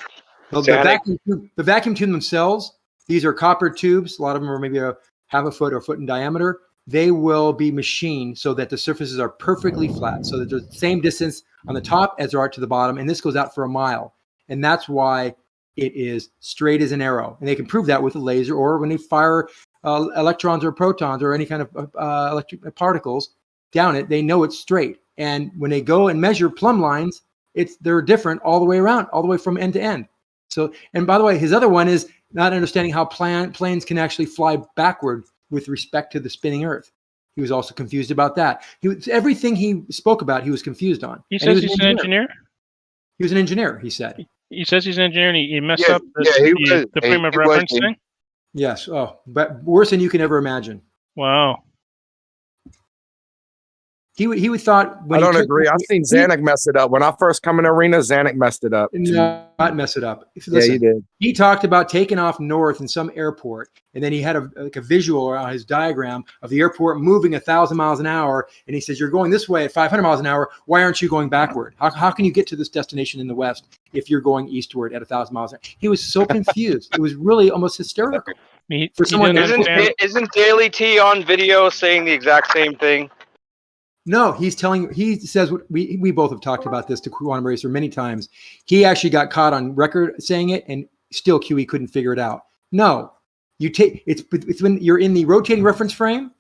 The vacuum tube themselves. These are copper tubes. A lot of them are maybe a half a foot or a foot in diameter. they will be machined so that the surfaces are perfectly flat, so that there's the same distance on the top as there are to the bottom, and this goes out for a mile. And that's why it is straight as an arrow. And they can prove that with a laser, or when they fire electrons or protons or any kind of electric particles down it, they know it's straight. And when they go and measure plumb lines, they're different all the way around, all the way from end to end. So, and by the way, his other one is not understanding how planes can actually fly backward with respect to the spinning Earth. He was also confused about that. Everything he spoke about, he was confused on. He says he's an engineer? He was an engineer, he said. He says he's an engineer and he messed up the frame of reference thing? Yes. Oh, but worse than you can ever imagine. Wow. He thought. When I don't agree. I've seen Zanuck mess it up. When I first come in the arena, Zanuck messed it up. Not mess it up. Yeah, he did. He talked about taking off north in some airport, and then he had a visual on his diagram of the airport moving 1,000 miles an hour. And he says, "You're going this way at 500 miles an hour. Why aren't you going backward? How can you get to this destination in the west if you're going eastward at 1,000 miles an hour?" He was so confused. It was really almost hysterical. Isn't Daily T on video saying the exact same thing? No, he says what we both have talked about this to Quantum Racer many times. He actually got caught on record saying it, and still QE couldn't figure it out. No, it's when you're in the rotating reference frame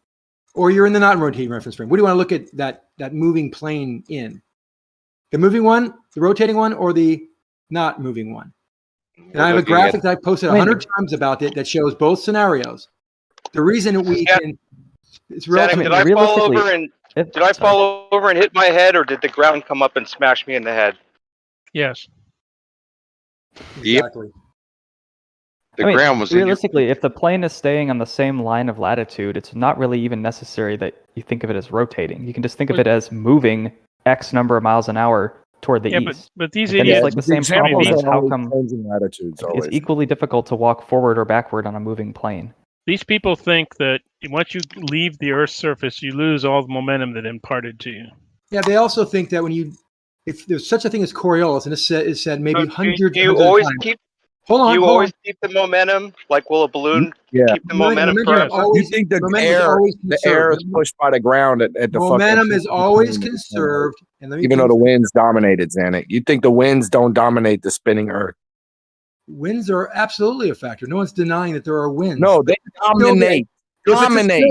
or you're in the non-rotating reference frame. What do you want to look at that moving plane in? The moving one, the rotating one, or the not moving one? And I have a graphic that I've posted 100 times about it that shows both scenarios. The reason we can, it's relatively. Did I fall over and hit my head, or did the ground come up and smash me in the head? Yes. Exactly. The ground was realistically, if the plane is staying on the same line of latitude, it's not really even necessary that you think of it as rotating. You can just think of it as moving X number of miles an hour toward the east. But these idiots, it's like the same problem as how come latitudes it's equally difficult to walk forward or backward on a moving plane. These people think that once you leave the Earth's surface, you lose all the momentum that imparted to you. Yeah, they also think that if there's such a thing as Coriolis, and it's said maybe hundreds. You always keep. Always keep the momentum. Like, will a balloon keep the momentum forever? You think the air is pushed by the ground at the momentum is always conserved, and even though the winds dominated, Zanuck, you think the winds don't dominate the spinning Earth? Winds are absolutely a factor. No one's denying that there are winds. No, they dominate. Dominate.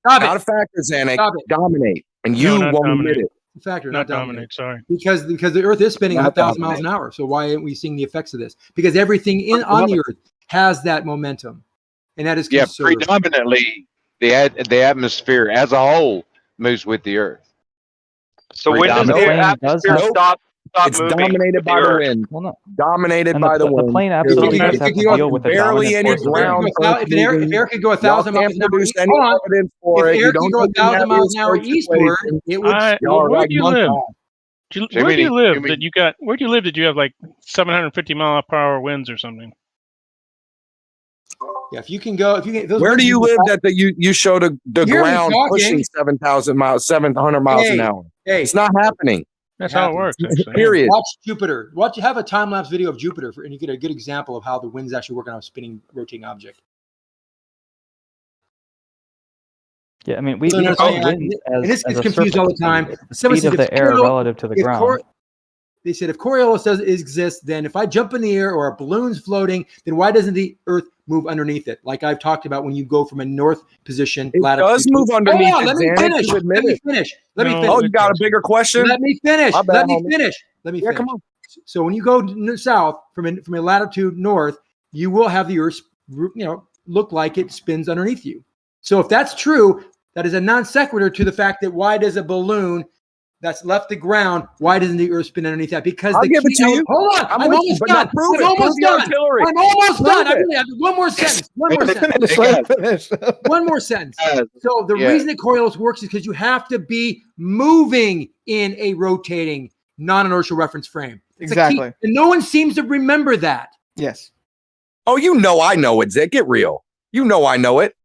Not a factor, Zanuck. Dominate. And you won't admit it. A factor, not dominate. Sorry. Because the Earth is spinning 1,000 miles an hour. So why aren't we seeing the effects of this? Because everything on the Earth has that momentum. And that is conserved. Predominantly the atmosphere as a whole moves with the Earth. So when does the atmosphere stop it's moving? Dominated by the wind. Well, no. Dominated by the wind. The plane absolutely does have to deal with the barely any ground. If air could go 1,000 miles an hour eastward, if air could go 1,000 miles an hour eastward, it would. Where do you live? Where do you live that you have like 750 mile per hour winds or something? Yeah, if you can go, where do you live that you show the ground pushing 700 miles an hour? It's not happening. That's how it works. Period. Watch Jupiter. Have a time lapse video of Jupiter, and you get a good example of how the wind's actually working on a spinning, rotating object. Yeah, I mean, we think of wind as it's confused all the time. The speed of the air relative to the ground. They said if Coriolis does exist, then if I jump in the air or a balloon's floating, then why doesn't the Earth move underneath it? Like I've talked about when you go from a north position. It does move underneath it. Let me finish. Let me finish. Oh, you got a bigger question? Let me finish. Let me finish. Come on. So when you go south from a latitude north, you will have the Earth, look like it spins underneath you. So if that's true, that is a non sequitur to the fact that why does a balloon that's left the ground, why doesn't the Earth spin underneath that? Because I'll give it to you. Hold on. I'm almost done. I'm almost done. I really have one more sentence. One more sentence. So the reason that Coriolis works is because you have to be moving in a rotating, non-inertial reference frame. Exactly. And no one seems to remember that. Yes. Oh, I know it, Zach. Get real. I know it.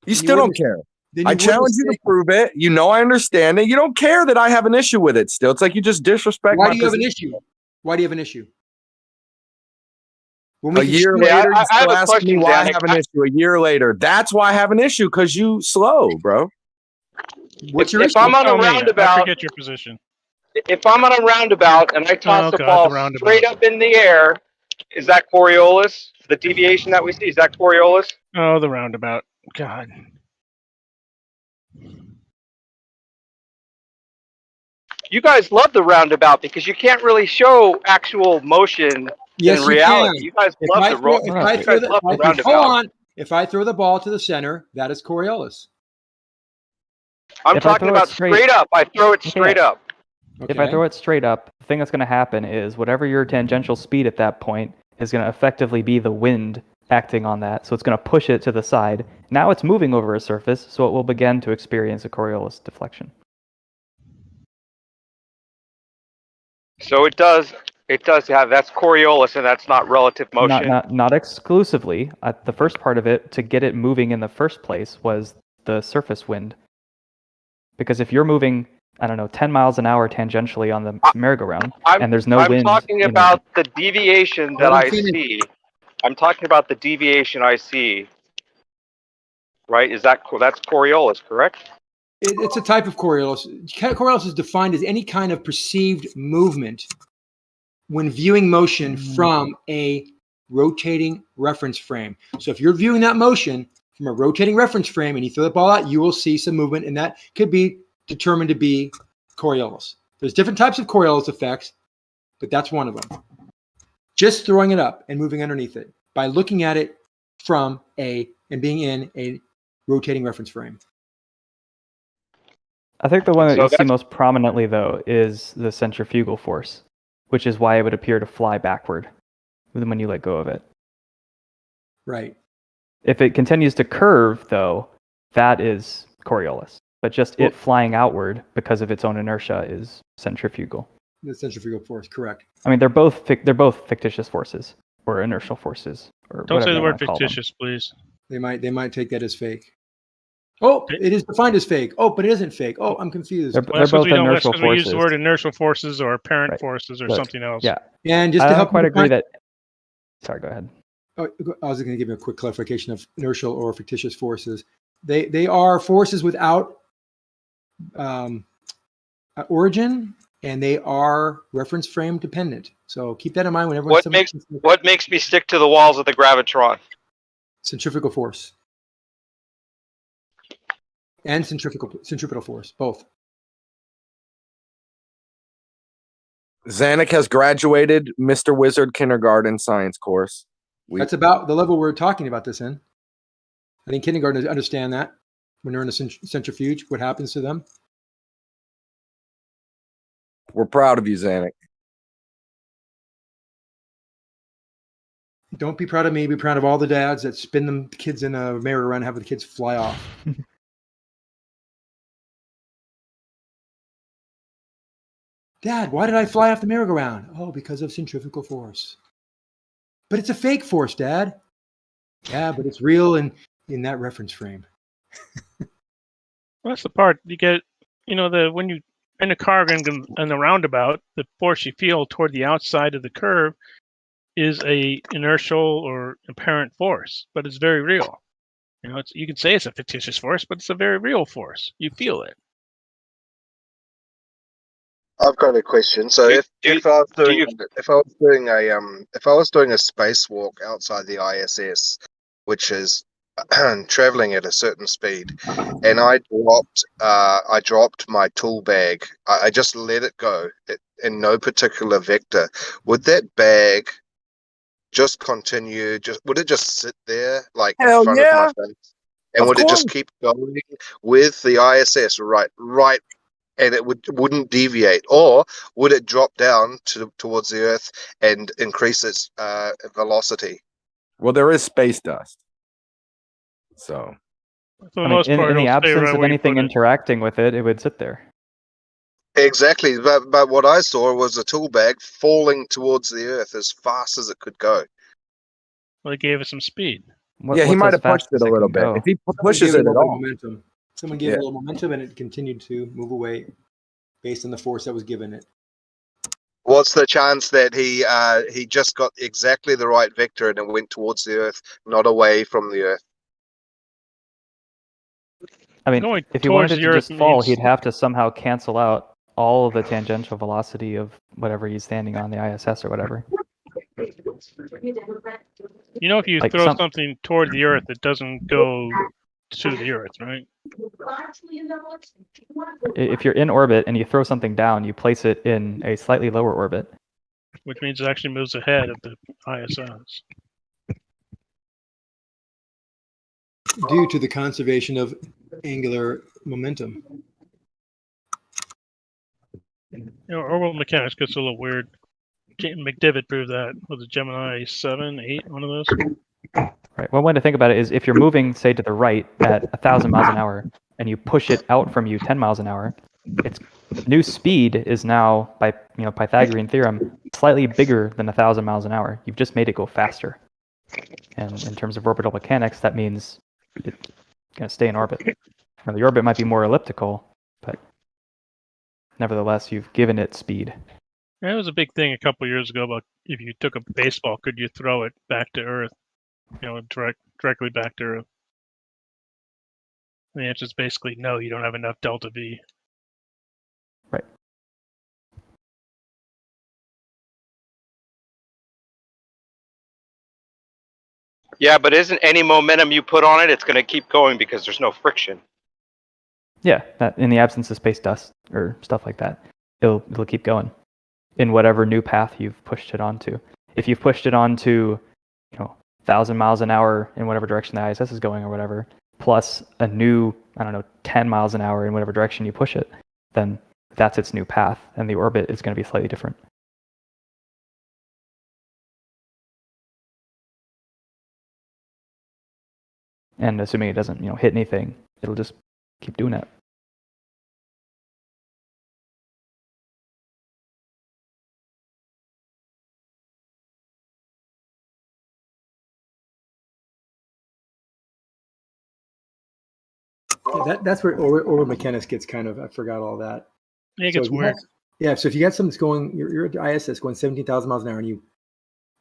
You still don't care. I challenge you to prove it. I understand it. You don't care that I have an issue with it still. It's like you just disrespect Why do you have an issue? Why do you have an issue? A year later, you still asking me why I have an issue. A year later, that's why I have an issue, because you slow, bro. What's your issue? If I'm on a I roundabout, forget your position. if I'm on a roundabout and I toss the ball straight up in the air, is that Coriolis? The deviation that we see, is that Coriolis? Oh, the roundabout. God. You guys love the roundabout because you can't really show actual motion Yes, in you reality. can. You guys If love I the throw, road. if I You throw guys the, love the hold roundabout. on. If I throw the ball to the center, that is Coriolis. I'm talking about straight up. I throw it straight up. If I throw it straight up, the thing that's going to happen is whatever your tangential speed at that point is going to effectively be the wind acting on that. So it's going to push it to the side. Now it's moving over a surface, so it will begin to experience a Coriolis deflection. So it does have, that's Coriolis and that's not relative motion. Not exclusively. The first part of it, to get it moving in the first place, was the surface wind. Because if you're moving, I don't know, 10 miles an hour tangentially on the merry-go-round, and there's no wind. I'm talking about the deviation that I see. I'm talking about the deviation I see. Right? That's Coriolis, correct? It's a type of Coriolis. Coriolis is defined as any kind of perceived movement when viewing motion from a rotating reference frame. So if you're viewing that motion from a rotating reference frame and you throw the ball out, you will see some movement, and that could be determined to be Coriolis. There's different types of Coriolis effects, but that's one of them. Just throwing it up and moving underneath it by looking at it from and being in a rotating reference frame. I think the one that you'll see most prominently, though, is the centrifugal force, which is why it would appear to fly backward when you let go of it. Right. If it continues to curve, though, that is Coriolis. But just it flying outward because of its own inertia is centrifugal. The centrifugal force, correct. I mean, they're both fictitious forces or inertial forces. Or Don't say the word fictitious, fictitious, please. They might take that as fake. Oh, it is defined as fake. Oh, but it isn't fake. Oh, I'm confused. They're both inertial forces. We use the word inertial forces or apparent forces or something else. Yeah. And just to help quite agree that. Sorry, go ahead. Oh, I was going to give you a quick clarification of inertial or fictitious forces. They are forces without origin, and they are reference frame dependent. So keep that in mind whenever. What makes me stick to the walls of the gravitron? Centrifugal force and centripetal force, both. Zanuck has graduated Mr. Wizard kindergarten science course. That's about the level we're talking about this in. I think kindergartners understand that when they're in a centrifuge, what happens to them. We're proud of you, Zanuck. Don't be proud of me. Be proud of all the dads that spin them kids in a merry-go-round and have the kids fly off. Dad, why did I fly off the merry-go-round? Oh, because of centrifugal force. But it's a fake force, Dad. Yeah, but it's real in that reference frame. Well, that's the part you get. When you in a car in the roundabout, the force you feel toward the outside of the curve is a inertial or apparent force, but it's very real. You can say it's a fictitious force, but it's a very real force. You feel it. I've got a question. So if I was doing a spacewalk outside the ISS, which is traveling at a certain speed, and I dropped my tool bag, I just let it go in no particular vector, would that bag just continue? Would it just sit there like in front of my face, and would it just keep going with the ISS right? And it wouldn't deviate, or would it drop down towards the Earth and increase its velocity? Well, there is space dust, so in the absence of anything interacting with it, it would sit there. Exactly, but what I saw was a tool bag falling towards the Earth as fast as it could go. Well, it gave it some speed. He might have pushed it a little bit. If he pushes it at all. Momentum. Someone gave it a little momentum, and it continued to move away based on the force that was given it. What's the chance that he just got exactly the right vector and it went towards the Earth, not away from the Earth? I mean, Going if he wanted towards it the to Earth just fall, means he'd have to somehow cancel out all of the tangential velocity of whatever he's standing on, the ISS or whatever. you know if you Like throw something toward the Earth, it doesn't go to the Earth, right? If you're in orbit and you throw something down, you place it in a slightly lower orbit. Which means it actually moves ahead of the ISS. Due to the conservation of angular momentum. You know, orbital mechanics gets a little weird. McDivitt proved that with the Gemini 7, 8, one of those. Right. One way to think about it is if you're moving, say, to the right at 1,000 miles an hour, and you push it out from you 10 miles an hour, its new speed is now, by Pythagorean theorem, slightly bigger than 1,000 miles an hour. You've just made it go faster. And in terms of orbital mechanics, that means it's going to stay in orbit. Now, the orbit might be more elliptical, but nevertheless, you've given it speed. That was a big thing a couple years ago about if you took a baseball, could you throw it back to Earth? Directly back to Earth. And the answer is basically no, you don't have enough delta V. Right. Yeah, but isn't any momentum you put on it, it's going to keep going because there's no friction. Yeah, in the absence of space dust or stuff like that, it'll keep going in whatever new path you've pushed it onto. If you've pushed it onto, 1,000 miles an hour in whatever direction the ISS is going or whatever, plus a new, 10 miles an hour in whatever direction you push it, then that's its new path, and the orbit is going to be slightly different. And assuming it doesn't, hit anything, it'll just keep doing it. Yeah, that's where orbital mechanics gets kind of, I forgot all that. Yeah, it gets weird. So if you got something that's going, you're at the ISS going 17,000 miles an hour and you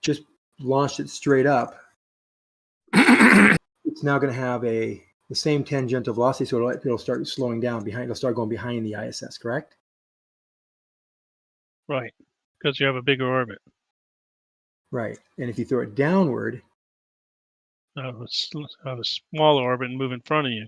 just launched it straight up, it's now going to have the same tangential velocity, so it'll start slowing down behind. It'll start going behind the ISS, correct? Right, because you have a bigger orbit. Right, and if you throw it downward, have a smaller orbit and move in front of you.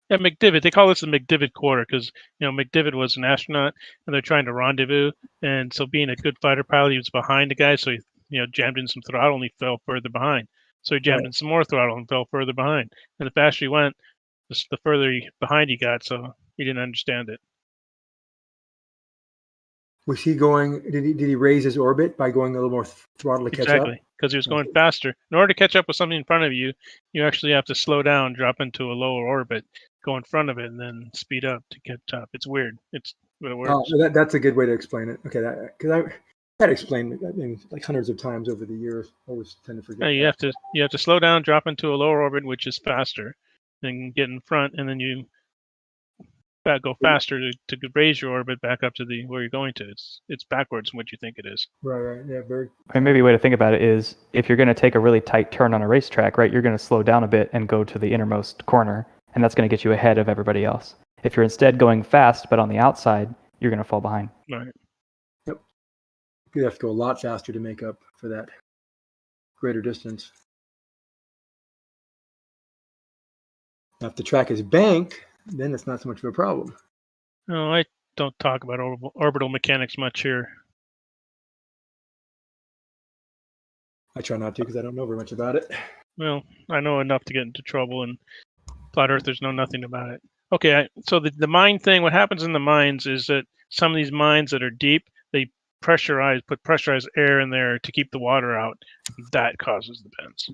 Yeah, McDivitt. They call this the McDivitt quarter because McDivitt was an astronaut and they're trying to rendezvous, and so being a good fighter pilot, he was behind the guy, so he jammed in some throttle and he fell further behind. So he jammed in some more throttle and fell further behind. And the faster he went, the further behind he got. So he didn't understand it. was he going? Did he raise his orbit by going a little more throttle to catch up? Exactly, because he was going faster. In order to catch up with something in front of you, you actually have to slow down, drop into a lower orbit, go in front of it, and then speed up to catch up. It's weird. It's but it works. Oh, that's a good way to explain it. Okay, because I had explained it like hundreds of times over the years. I always tend to forget. Yeah, you have to slow down, drop into a lower orbit, which is faster, then get in front, and then you go faster to raise your orbit back up to where you're going to. It's backwards from what you think it is. Right. Yeah, very. I mean, maybe a way to think about it is if you're going to take a really tight turn on a racetrack, right, you're going to slow down a bit and go to the innermost corner, and that's going to get you ahead of everybody else. If you're instead going fast but on the outside, you're going to fall behind. Right. Yep. You have to go a lot faster to make up for that greater distance. Now, if the track is banked, then it's not so much of a problem. No, I don't talk about orbital mechanics much here. I try not to because I don't know very much about it. Well, I know enough to get into trouble, and flat earthers know nothing about it. Okay, so the mine thing, what happens in the mines is that some of these mines that are deep, they put pressurized air in there to keep the water out. That causes the bends.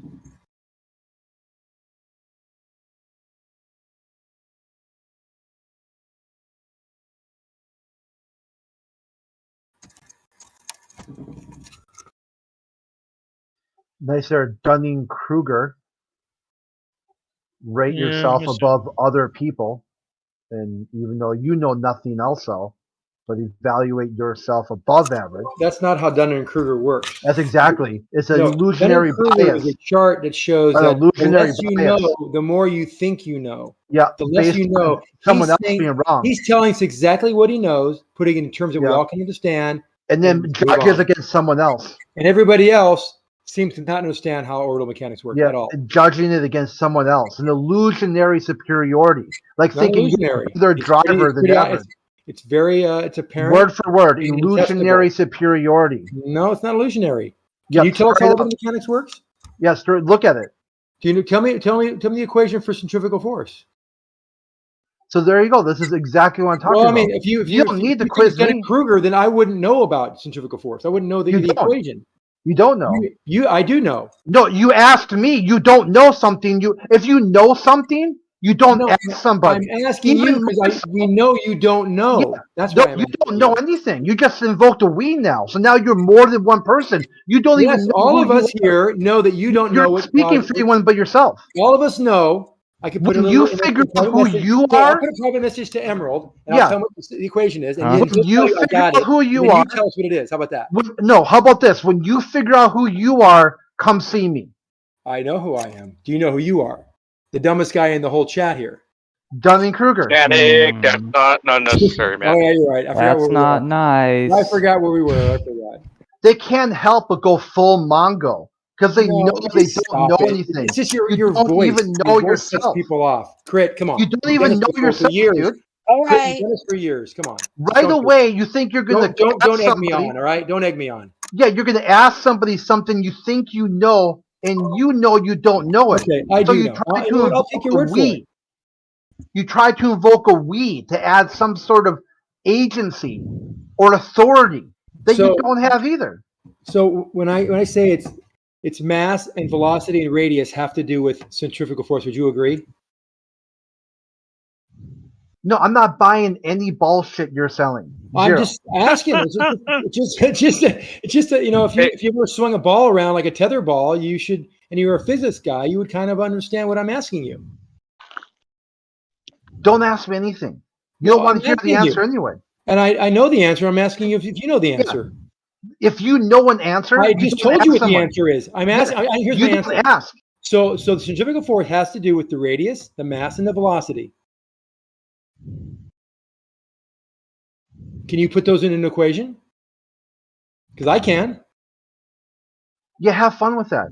Nice there, Dunning-Kruger. Rate yourself above other people, and even though you know nothing also, but evaluate yourself above average. That's not how Dunning-Kruger works. That's exactly. It's an No, illusionary Dunning-Kruger bias. is a chart that shows An that the illusionary less you bias. know, the more you think you know. Yeah, The less you based know. on someone He's else saying- being wrong. He's telling us exactly what he knows, putting it in terms that we Yeah. all can understand. And then move judges on. against someone else. And everybody else seems to not understand how orbital mechanics work Yeah, at all. judging it against someone else. An illusionary superiority. Like Not thinking illusionary. you're their It's driver pretty- than pretty- average. It's very, it's apparent. Word for word, and illusionary contestable. superiority. No, it's not illusionary. Yeah, Can you tell us how straight orbital up. mechanics works? Yes, look at it. Do you tell me the equation for centrifugal force? So there you go. This is exactly what I'm talking Well, I about. mean, if you don't need to quiz me. Kruger, then I wouldn't know about centrifugal force. I wouldn't know the You don't. equation. You don't know. I do know. No, you asked me. You don't know something. If you know something, you don't ask somebody. I'm asking you because we know you don't know. Yeah. That's No, why I'm you asking don't know anything. You just invoked a we now. So now you're more than one person. You don't even Yes, know. all who of us you are. here know that you don't You're know what speaking for anyone but yourself. All of us know. I can put When a you little figure out private who message- you Yeah, I'll are- put a private message to Emerald, and Yeah. I'll tell him what the equation is, and When then he'll you tell you I figure got out it. who and you then are- tell us what it is. How about that? No, how about this? When you figure out who you are, come see me. I know who I am. Do you know who you are? The dumbest guy in the whole chat here. Dunning-Kruger. Static. That's not necessary, man. Oh yeah, you're right. I forgot That's where we not were. nice. I forgot where we were. I forgot. They can't help but go full Mongo because they know they just don't know stop it. anything. It's just your you don't voice. even know Your voice sets yourself. people off. Crit, come on. You don't You've done even this know for yourself, years. dude. All Crit, right. you've done this for years. Come on. Just Right don't do it. away, you think you're going to Don't egg me on. All right, don't egg me on. Yeah, you're going to ask somebody something you think you know, and you know you don't know it. Okay, I so do you know. try You to know what? I'll invoke take your a word for we. it. You try to invoke a we to add some sort of agency or authority that you don't have either. So when I say it's mass and velocity and radius have to do with centrifugal force, would you agree? No, I'm not buying any bullshit you're selling. I'm Zero. just asking. It's just that, you know, if you ever swung a ball around like a tether ball, you should, and you're a physics guy, you would kind of understand what I'm asking you. Don't ask me anything. You don't want to hear the answer anyway. And I know the answer. I'm asking you if you know the answer. If you know an answer, I just told you what someone. the answer is. I'm asking. Here's you my don't answer. ask. So the centrifugal force has to do with the radius, the mass, and the velocity. Can you put those in an equation? Because I can. Yeah, have fun with that.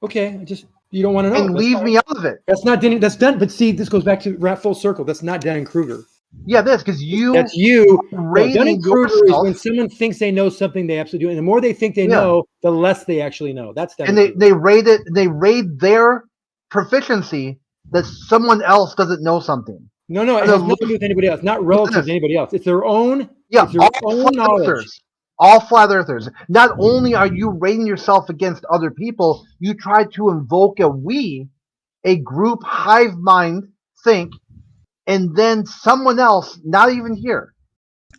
Okay, you don't want to know. And leave me out of it. That's not Denning. That's done. But see, this goes back to full circle. That's not Dunning-Kruger. Yeah, this because you. That's you. rating Dunning-Kruger is yourself. when someone thinks they know something, they absolutely do. And the more they think they know, the less they actually know. That's Dunning-Kruger. And they rate their proficiency that someone else doesn't know something. No, it has nothing to do with anybody else. Not relative to anybody else. It's their own. Yeah, it's their all own flat knowledge. earthers. All flat earthers. Not only are you rating yourself against other people, you try to invoke a group hive mind think, and then someone else not even here.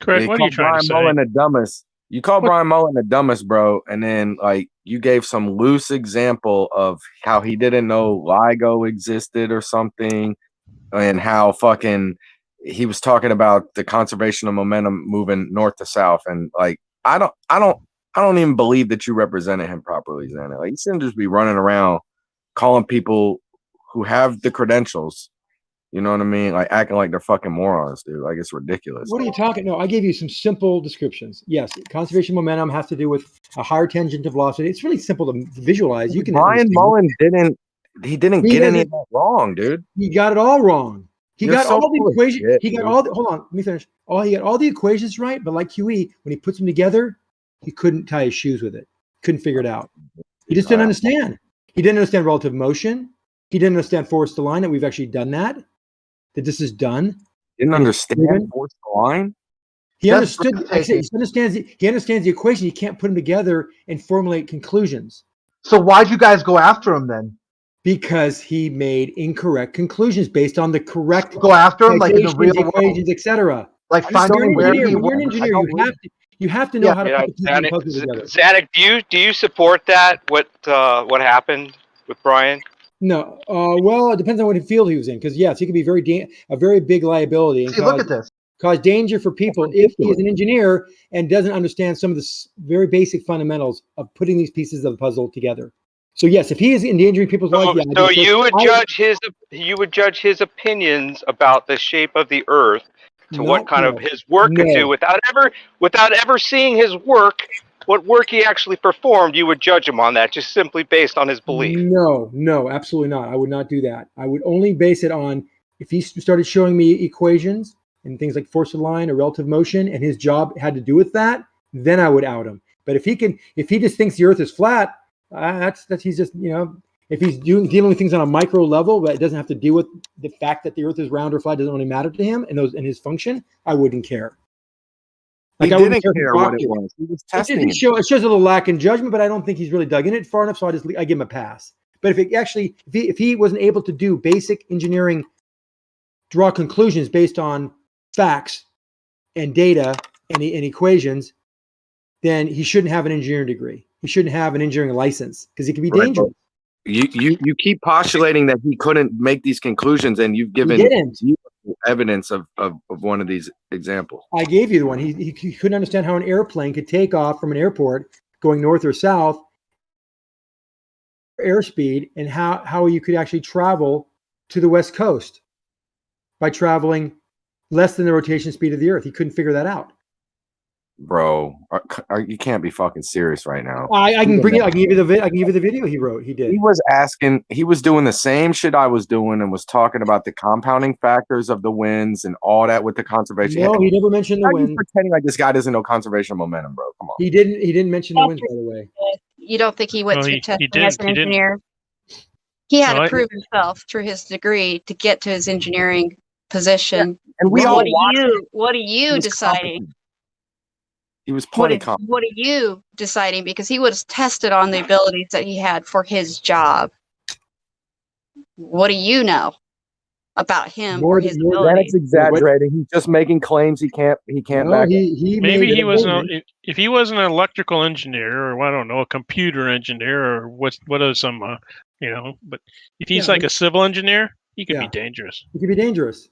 Correct. What are you trying to say? Mullen the dumbest. You call Brian Mullen the dumbest, bro, and then like you gave some loose example of how he didn't know LIGO existed or something, and how fucking he was talking about the conservation of momentum moving north to south, and like I don't even believe that you represented him properly, Xana. Like you shouldn't just be running around calling people who have the credentials. You know what I mean? Like acting like they're fucking morons, dude. Like it's ridiculous. What are you talking? No, I gave you some simple descriptions. Yes, conservation momentum has to do with a higher tangent to velocity. It's really simple to visualize. You can. Brian Mullen didn't get any of that wrong, dude. He got it all wrong. He You're got so all the full of equations. shit, He got dude. all the. Hold on, let me finish. He got all the equations right, but like QE, when he puts them together, he couldn't tie his shoes with it. Couldn't figure it out. He just didn't understand. He didn't understand relative motion. He didn't understand force to line, that we've actually done that this is done. Didn't understand force to line. He understood. Actually, he understands the equation. He can't put them together and formulate conclusions. So why'd you guys go after him then? Because he made incorrect conclusions based on the correct. Go after him like in the real equations, etc. Like finding where he You're an engineer. You have to know how to put the puzzle together. Zanuck, do you support that? What happened with Brian? No. Well, it depends on what field he was in. Because yes, he could be a very big liability. And See, look at this. cause danger for people if he is an engineer and doesn't understand some of the very basic fundamentals of putting these pieces of the puzzle together. So yes, if he is endangering people's lives, yeah. So you would judge his opinions about the shape of the Earth to what kind of his work could do without ever seeing his work. What work he actually performed, you would judge him on that, just simply based on his belief. No, absolutely not. I would not do that. I would only base it on if he started showing me equations and things like force of line or relative motion, and his job had to do with that, then I would out him. But if he just thinks the Earth is flat, that's he's just, if he's dealing with things on a micro level, but it doesn't have to deal with the fact that the Earth is round or flat, doesn't really matter to him and his function, I wouldn't care. He didn't care what it was. He was testing it. It shows a little lack in judgment, but I don't think he's really dug in it far enough, so I give him a pass. But if he wasn't able to do basic engineering, draw conclusions based on facts and data and equations, then he shouldn't have an engineering degree. He shouldn't have an engineering license because he can be dangerous. You keep postulating that he couldn't make these conclusions, and you've given evidence of one of these examples. I gave you the one. He couldn't understand how an airplane could take off from an airport going north or south airspeed, and how you could actually travel to the West Coast by traveling less than the rotation speed of the Earth. He couldn't figure that out. Bro, you can't be fucking serious right now. I can bring it. I can give you the video he wrote. He did. He was doing the same shit I was doing and was talking about the compounding factors of the winds and all that with the conservation. No, he never mentioned the wind. Pretending like this guy doesn't know conservation momentum, bro. Come on. He didn't mention the winds, by the way. You don't think he went through testing as an engineer? He had to prove himself through his degree to get to his engineering position. Yeah. And what are you deciding? He was plenty confident. What are you deciding? Because he was tested on the abilities that he had for his job. What do you know about him or his abilities? That's exaggerating. He's just making claims he can't back. Maybe he wasn't. If he wasn't an electrical engineer, or I don't know, a computer engineer, or what are some, But if he's like a civil engineer, he could be dangerous. He could be dangerous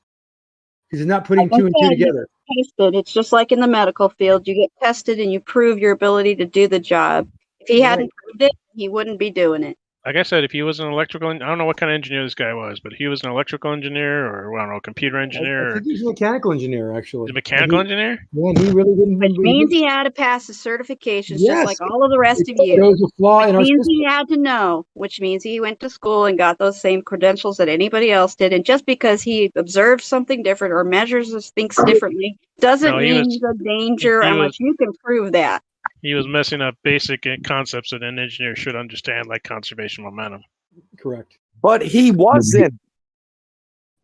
because he's not putting two and two together. Tested. It's just like in the medical field. You get tested and you prove your ability to do the job. If he hadn't proved it, he wouldn't be doing it. Like I said, if he was an electrical, I don't know what kind of engineer this guy was, but if he was an electrical engineer or, I don't know, computer engineer. I think he's a mechanical engineer, actually. He's a mechanical engineer? Yeah, he really didn't. Which means he had to pass the certifications just like all of the rest of you. There was a flaw in our system. He had to know, which means he went to school and got those same credentials that anybody else did. And just because he observes something different or measures things differently doesn't mean he's a danger unless you can prove that. He was messing up basic concepts that an engineer should understand, like conservation momentum. Correct. But he wasn't.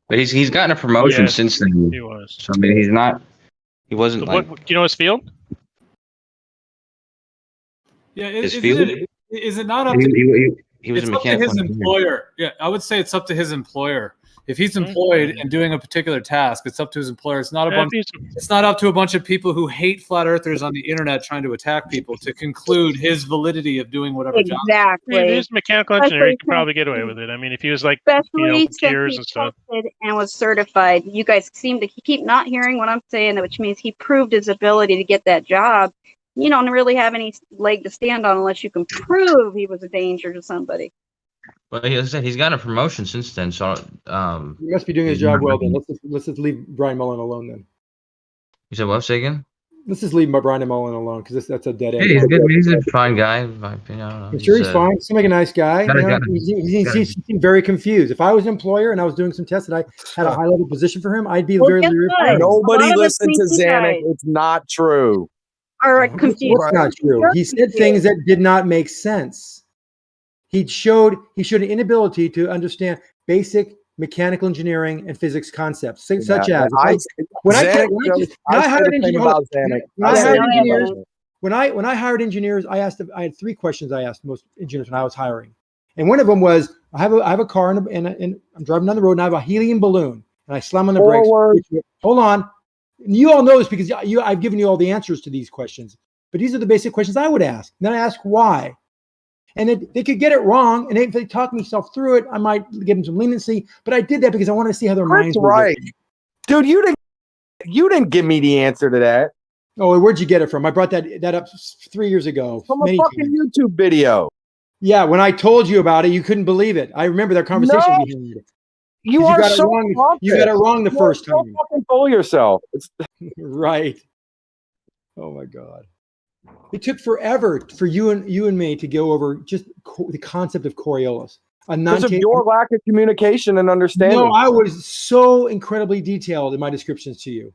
But he's gotten a promotion since then. He was. So, I mean, he wasn't so do you know his field? Yeah, his field? Is it not up to he was it's a up to mechanical his engineer. employer? Yeah, I would say it's up to his employer. If he's employed and doing a particular task, it's up to his employer. It's not it's not up to a bunch of people who hate flat earthers on the internet trying to attack people to conclude his validity of doing whatever job. Exactly. If he was a mechanical engineer, he could probably get away with it. I mean, if he was like, gears and stuff. And was certified. You guys seem to keep not hearing what I'm saying, which means he proved his ability to get that job. You don't really have any leg to stand on unless you can prove he was a danger to somebody. Well, as I said, he's gotten a promotion since then. So he must be doing his job well. Then let's just leave Brian Mullen alone. Then you said what? Say again. Let's just leave Brian Mullen alone because that's a dead end. Hey, he's good. He's a fine guy. In my opinion. I'm sure he's fine. He seems like a nice guy. He seemed very confused. If I was an employer and I was doing some tests and I had a high level position for him, I'd be very. Nobody listens to Zanuck. It's not true. Are confused. It's not true. He said things that did not make sense. He showed an inability to understand basic mechanical engineering and physics concepts, such as when I hired engineers, I had three questions I asked most engineers when I was hiring, and one of them was I have a car and I'm driving down the road and I have a helium balloon and I slam on the brakes. Hold on, you all know this because I've given you all the answers to these questions, but these are the basic questions I would ask. And then I ask why. And they could get it wrong, and if they talk myself through it, I might give them some leniency. But I did that because I wanted to see how their minds were. Right, dude. You didn't You didn't give me the answer to that. Oh, where'd you get it from? I brought that up 3 years ago. From a fucking YouTube video. Yeah, when I told you about it, you couldn't believe it. I remember that conversation we had. You are got it so wrong. confident. You got it wrong the You first are so time. fucking full of yourself. Right. Oh my God. It took forever for you and me to go over just the concept of Coriolis. Because of your lack of communication and understanding. No, I was so incredibly detailed in my descriptions to you.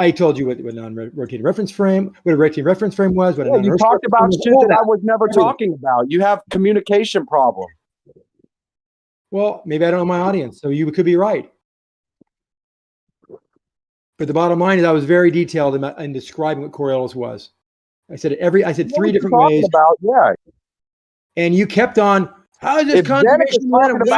I told you what non-rotating reference frame, what a rotating reference frame was. What You talked about shit that I was never talking about. You have communication problem. Well, maybe I don't know my audience, so you could be right. But the bottom line is, I was very detailed in describing what Coriolis was. I said three different ways. Yeah. And you kept on. How is this conservation momentum?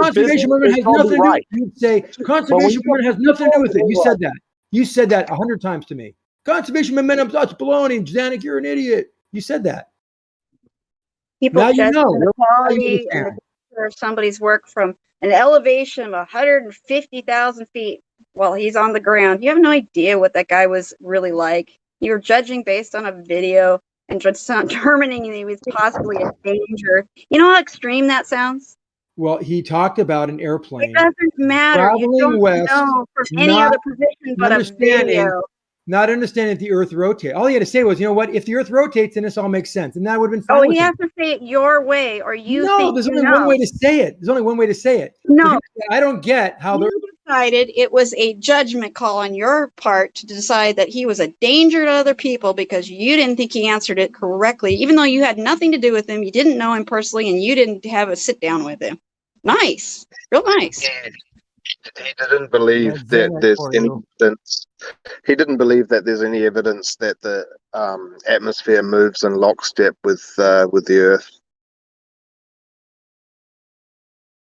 Conservation momentum has nothing to do with it. You'd say conservation momentum has nothing to do with it. You said that. You said that 100 times to me. Conservation momentum, that's baloney. Zanuck, you're an idiot. You said that. People now you judge know. the quality and the nature of somebody's work from an elevation of 150,000 feet while he's on the ground. You have no idea what that guy was really like. You're judging based on a video and just determining he was possibly a danger. You know how extreme that sounds? Well, he talked about an airplane. It doesn't matter. You don't know from any other position but a video. Not understanding that the Earth rotates. All he had to say was, you know what? If the Earth rotates, then this all makes sense, and that would have been fine. Oh, he has to say it your way, or you think no. There's only one way to say it. There's only one way to say it. No, I don't get how you decided it was a judgment call on your part to decide that he was a danger to other people because you didn't think he answered it correctly, even though you had nothing to do with him, you didn't know him personally, and you didn't have a sit down with him. Nice, real nice. He didn't believe that there's any evidence. He didn't believe that there's any evidence that the atmosphere moves in lockstep with the Earth.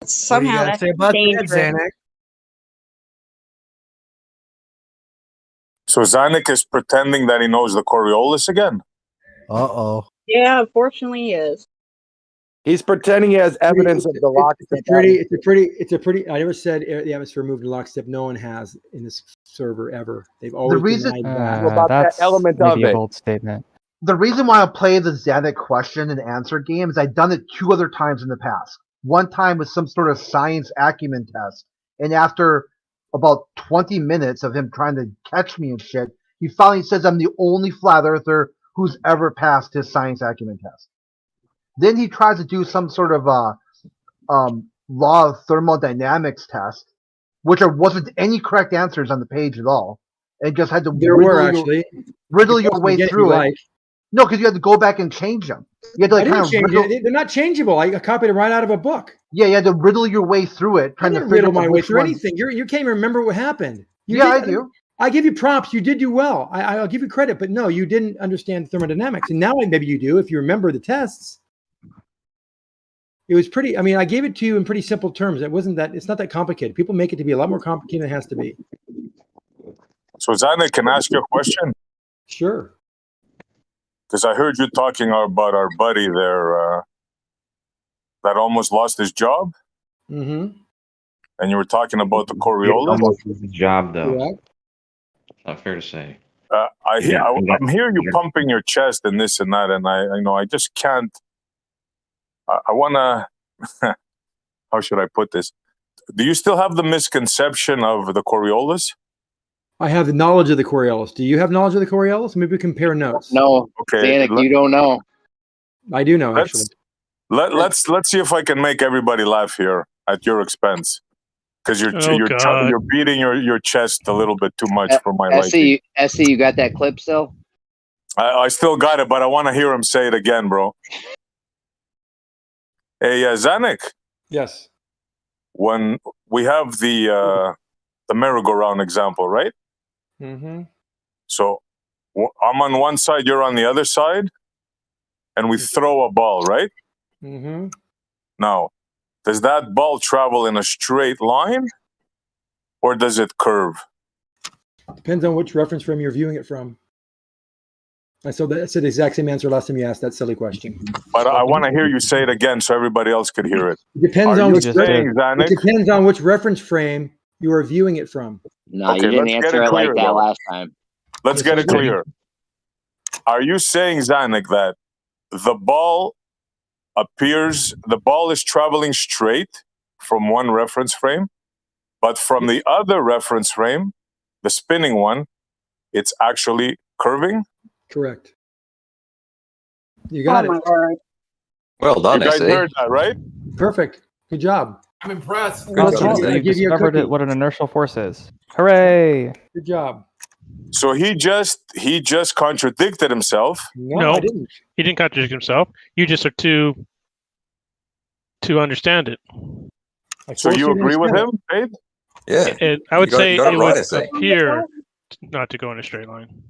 Somehow that's dangerous. So Zanuck is pretending that he knows the Coriolis again. Uh-oh. Yeah, unfortunately he is. He's pretending he has evidence of the lockstep. It's a pretty. I never said the atmosphere moved in lockstep. No one has in this server ever. They've always denied that. About that element of maybe a it. bold statement. The reason why I play the Zanuck question and answer game is I've done it 2 other times in the past. One time with some sort of science acumen test, and after about 20 minutes of him trying to catch me and shit, he finally says I'm the only flat earther who's ever passed his science acumen test. Then he tries to do some sort of law of thermodynamics test, which wasn't any correct answers on the page at all, and just had to riddle your way through it. No, because you had to go back and change them. You had to they're not changeable. I copied them right out of a book. Yeah, you had to riddle your way through it, trying to riddle my way through anything. You can't even remember what happened. I do. I give you props. You did do well. I'll give you credit, but no, you didn't understand thermodynamics, and now maybe you do if you remember the tests. It was pretty. I mean, I gave it to you in pretty simple terms. It's not that complicated. People make it to be a lot more complicated than it has to be. So Zanuck, can I ask you a question? Sure. Because I heard you talking about our buddy there that almost lost his job. Mm-hmm. And you were talking about the Coriolis. Almost lose his job, though. Correct. Not fair to say. I'm hearing you pumping your chest and this and that, and I just can't. I wanna. How should I put this? Do you still have the misconception of the Coriolis? I have the knowledge of the Coriolis. Do you have knowledge of the Coriolis? Maybe we compare notes. No. Okay. Zanuck, you don't know. I do know, actually. Let's see if I can make everybody laugh here at your expense, because you're beating your chest a little bit too much for my liking. SC, you got that clip still? I still got it, but I want to hear him say it again, bro. Hey, Zanuck. Yes. When we have the merry-go-round example, right? Mm-hmm. So I'm on one side, you're on the other side, and we throw a ball, right? Mm-hmm. Now, does that ball travel in a straight line, or does it curve? Depends on which reference frame you're viewing it from. I said the exact same answer last time you asked that silly question. But I want to hear you say it again so everybody else could hear it. It depends on which reference frame you are viewing it from. No, Okay, you didn't let's get answer it it like clear, that though. last time. Let's get it clear. Are you saying, Zanuck, that the ball is traveling straight from one reference frame, but from the other reference frame, the spinning one, it's actually curving? Correct. You got it. word. Well done, You guys SE. heard that, right? Perfect. Good job. I'm impressed. Good I'll job. give You've you a discovered cookie. what an inertial force is. Hooray! Good job. So he just contradicted himself. No, I didn't. He didn't contradict himself. You just are too understand it. So you agree with him, Abe? Yeah. I would say got it it right, would I say. appear not to go in a straight line.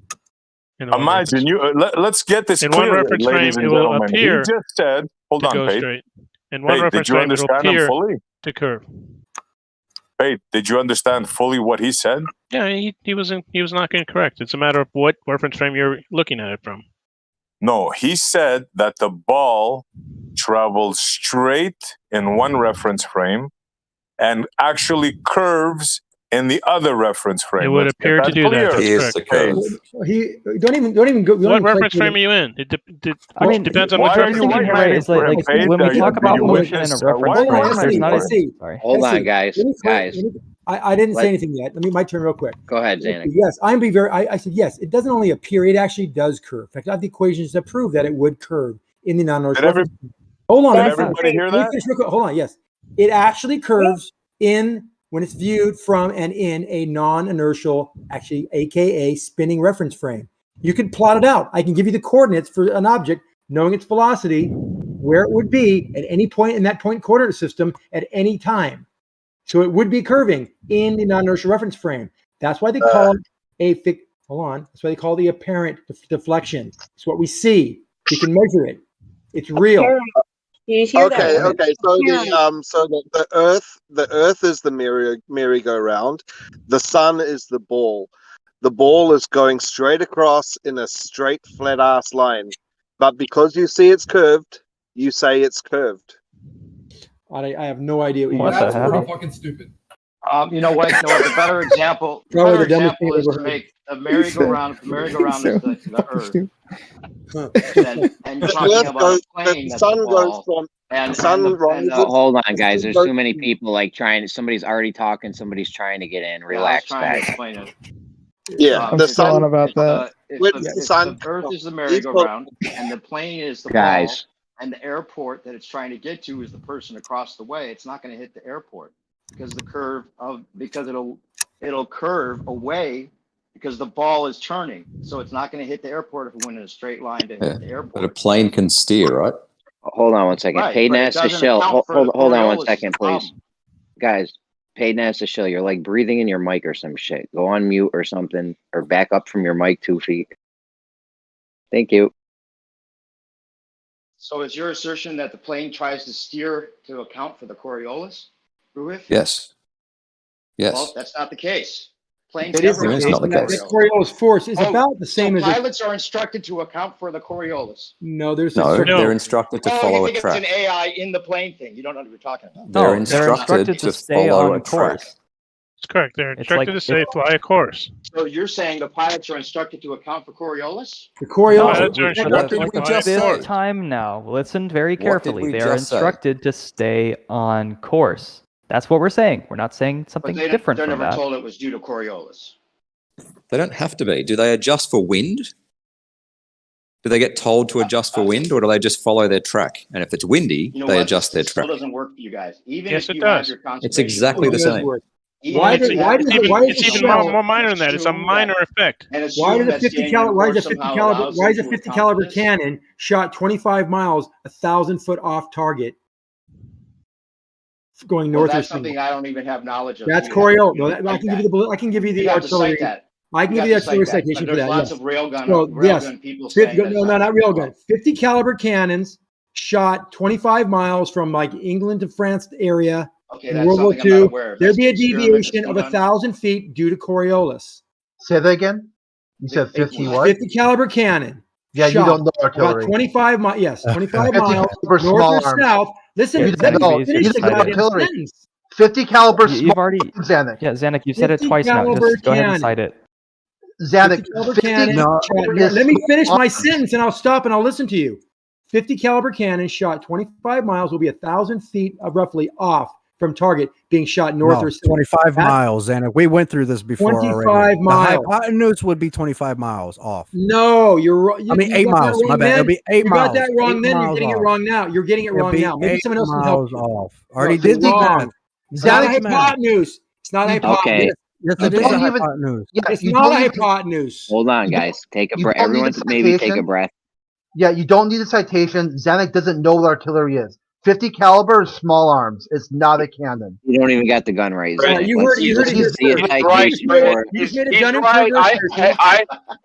Imagine you. Let's get this in clear, one reference ladies frame, and it will gentlemen. appear He just said, "Hold to on, go Pate. straight. In one Pate, reference did you frame, it will understand him appear fully? to curve. Pate, did you understand fully what he said? Yeah, he was not incorrect. It's a matter of what reference frame you're looking at it from. No, he said that the ball travels straight in one reference frame and actually curves in the other reference frame. It would Let's get appear to do that. clear. That's correct. He don't even go. What reference frame are you in? It depends on Why what are reference you frame writing you're in. anything for him, Pate? when we talk about Do you motion in a witness- reference what- frame, there's not a sorry. Hold on, guys. I didn't say anything yet. Let me my turn real quick. Go ahead, Zanuck. Yes, I said yes. It doesn't only appear; it actually does curve. In fact, I have the equations that prove that it would curve in the non-inertial. Hold on. Did let me everybody finish. hear Let me that? finish real quick. Hold on. Yes, it actually curves in when it's viewed from and in a non-inertial, actually, AKA spinning reference frame. You can plot it out. I can give you the coordinates for an object, knowing its velocity, where it would be at any point in that point coordinate system at any time. So it would be curving in the non-inertial reference frame. That's why they call it hold on. That's why they call it the apparent deflection. It's what we see. We can measure it. It's real. Okay, okay. So the Earth is the merry-go-round. The sun is the ball. The ball is going straight across in a straight, flat-ass line. But because you see it's curved, you say it's curved. I have no idea what What you're the hell? Pretty fucking stupid. You know what? The better example. The Probably better the dumbest example thing is I've to ever make a merry-go-round. If the merry-go-round is the Earth, and you're talking about a plane that's a ball. Hold on, guys. There's too many people like trying. Somebody's already talking. Somebody's trying to get in. Relax, guys. Yeah, the sun. The sun. Earth is the merry-go-round, and the plane is the ball, and the airport that it's trying to get to is the person across the way. It's not going to hit the airport because it'll curve away because the ball is turning. So it's not going to hit the airport if it went in a straight line to hit the airport. But a plane can steer, right? Hold on one second. Right, Payton but it has to doesn't chill. account for Hold the on one Coriolis second, please. problem. Guys, Payton has to chill. You're like breathing in your mic or some shit. Go on mute or something, or back up from your mic 2 feet. Thank you. So is your assertion that the plane tries to steer to account for the Coriolis, Ruif? Yes. Yes. Well, that's not the case. Planes It is never the It's case. not the The case. Coriolis force is about the same so as pilots are instructed to account for the Coriolis. No, there's No, a certain they're instructed to Oh, follow you a think track. it's an AI in the plane thing? You don't know what you're talking about. They're No, they're instructed to stay follow on a track. course. That's correct. They're instructed to say fly a course. So you're saying the pilots are instructed to account for Coriolis? The Coriolis. Pilots are What instructed did to we fly just a say? course. Time now. Listen very What did carefully. we They are just say? instructed to stay on course. That's what we're saying. We're not saying But something they're different from never that. told it was due to Coriolis. They don't have to be. Do they adjust for wind? Do they get told to adjust for wind, or do they just follow their track? And if it's windy, You know they what? adjust their This still track. doesn't work for you guys. Even Yes, if it you does. have your conservation It's exactly the plan, same. even Why if does you it? have- It's even more minor than that. It's a minor effect. and Why assume does a that 50 standing caliber? on Why is a course 50 somehow caliber? allows Why is a them to 50 account caliber for this? cannon shot 25 miles, 1,000 foot off target, going Well, north or that's south? something I don't even have knowledge of. That's So you'd have to Coriolis. No, I cite can give you the. I can give you the You'd have to artillery. cite that. I can You'd give you the have to cite artillery that. citation But for there's that. lots Yes. of railgun So people saying that. no, not railgun. 50 caliber cannons shot 25 miles from like England to France area Okay, in that's World War something I'm not II. aware of. There'd That's be a an experiment that's deviation of been done. 1,000 feet due to Coriolis. Say that again. You said 50 what? 50 caliber cannon. Yeah, you shot don't know about artillery. 25 miles. Yes, 25 50 miles caliber north small or arms. south. Listen, You let don't know. me finish You the don't know goddamn artillery. sentence. 50 caliber. You've already, Zanuck. yeah, Zanuck, you said it 50 twice now. caliber Just go ahead and cannon. cite it. Zanuck, 50 caliber 50 cannon. caliber Let me finish my arms. sentence and I'll stop and I'll listen to you. 50 caliber cannon shot 25 miles will be 1,000 feet roughly off from target, being shot north or south. 25 miles, Zanuck. We went through this before 25 already. miles. The hypotenuse would be 25 miles off. No, you're wrong. I mean, 8 miles. My bad. It'll be 8 you miles. You got that wrong 8 then. You're miles getting it off. wrong now. You're getting it It'll wrong be now. Maybe 8 someone else can help miles you. off. Already No, did the you're wrong. math. It's not a Did the math. hypotenuse. It's not a hypotenuse. Okay. Yes, You it is a don't even- hypotenuse. Yeah, It's you not don't a need- hypotenuse. Hold on, You guys. Take a you breath. don't need a Everyone, maybe take a citation. breath. Yeah, you don't need a citation. Zanuck doesn't know what artillery is. 50 caliber is small arms. It's not a cannon. You don't even got the gun raised. Brett, Zanuck. you Let's heard it let's here see a first. right, citation Brett. for it. You just made a He's gun right. interpretation.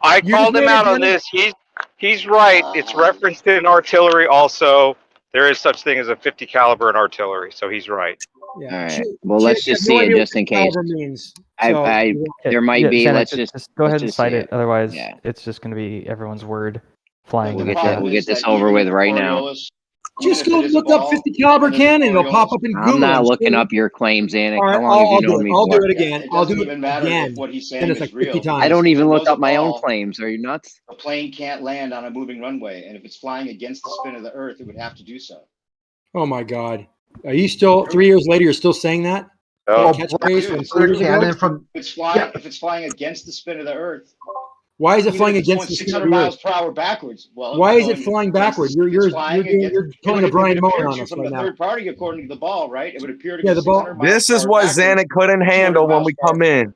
I You called just him made a out on gun- this. He's right. It's referenced in artillery also. There is such thing as a 50 caliber in artillery, so he's right. Yeah. All right. Chip- Well, let's Chip just has no see it idea just what in case. caliber means. I there might be. Zanuck, Let's just just go let's ahead and just cite see it. Otherwise, Yeah. it's just going to be everyone's word flying We'll in the get chat. we'll get this over with right now. Just go look up 50 caliber cannon. It'll pop up in Google. I'm not looking sure. up your claims, Zanuck. All right, How long have I'll you do known it. me I'll for? do it again. I'll do it even matter again. if what he's Then saying it's is like 50 real. times. I don't even If it look goes up my own ball, claims. Are you nuts? A plane can't land on a moving runway, and if it's flying against the spin of the Earth, it would have to do so. Oh my God. Are you still 3 years later? You're still saying that? Oh, Catchphrase from Dude, 3 years ago? if it's flying against the spin of the Earth, Why is it even flying if it's against going the spin 600 of the miles Earth? per hour backwards? Well, Why is it going flying against the backward? spin, You're it's flying against- pulling a it Brian would Moore appear on to us from right the now. third party, according to the ball, right? It would appear to Yeah, go the ball. 600 miles This per is hour what backwards, Zanuck couldn't 200 handle when miles we per hour. come in.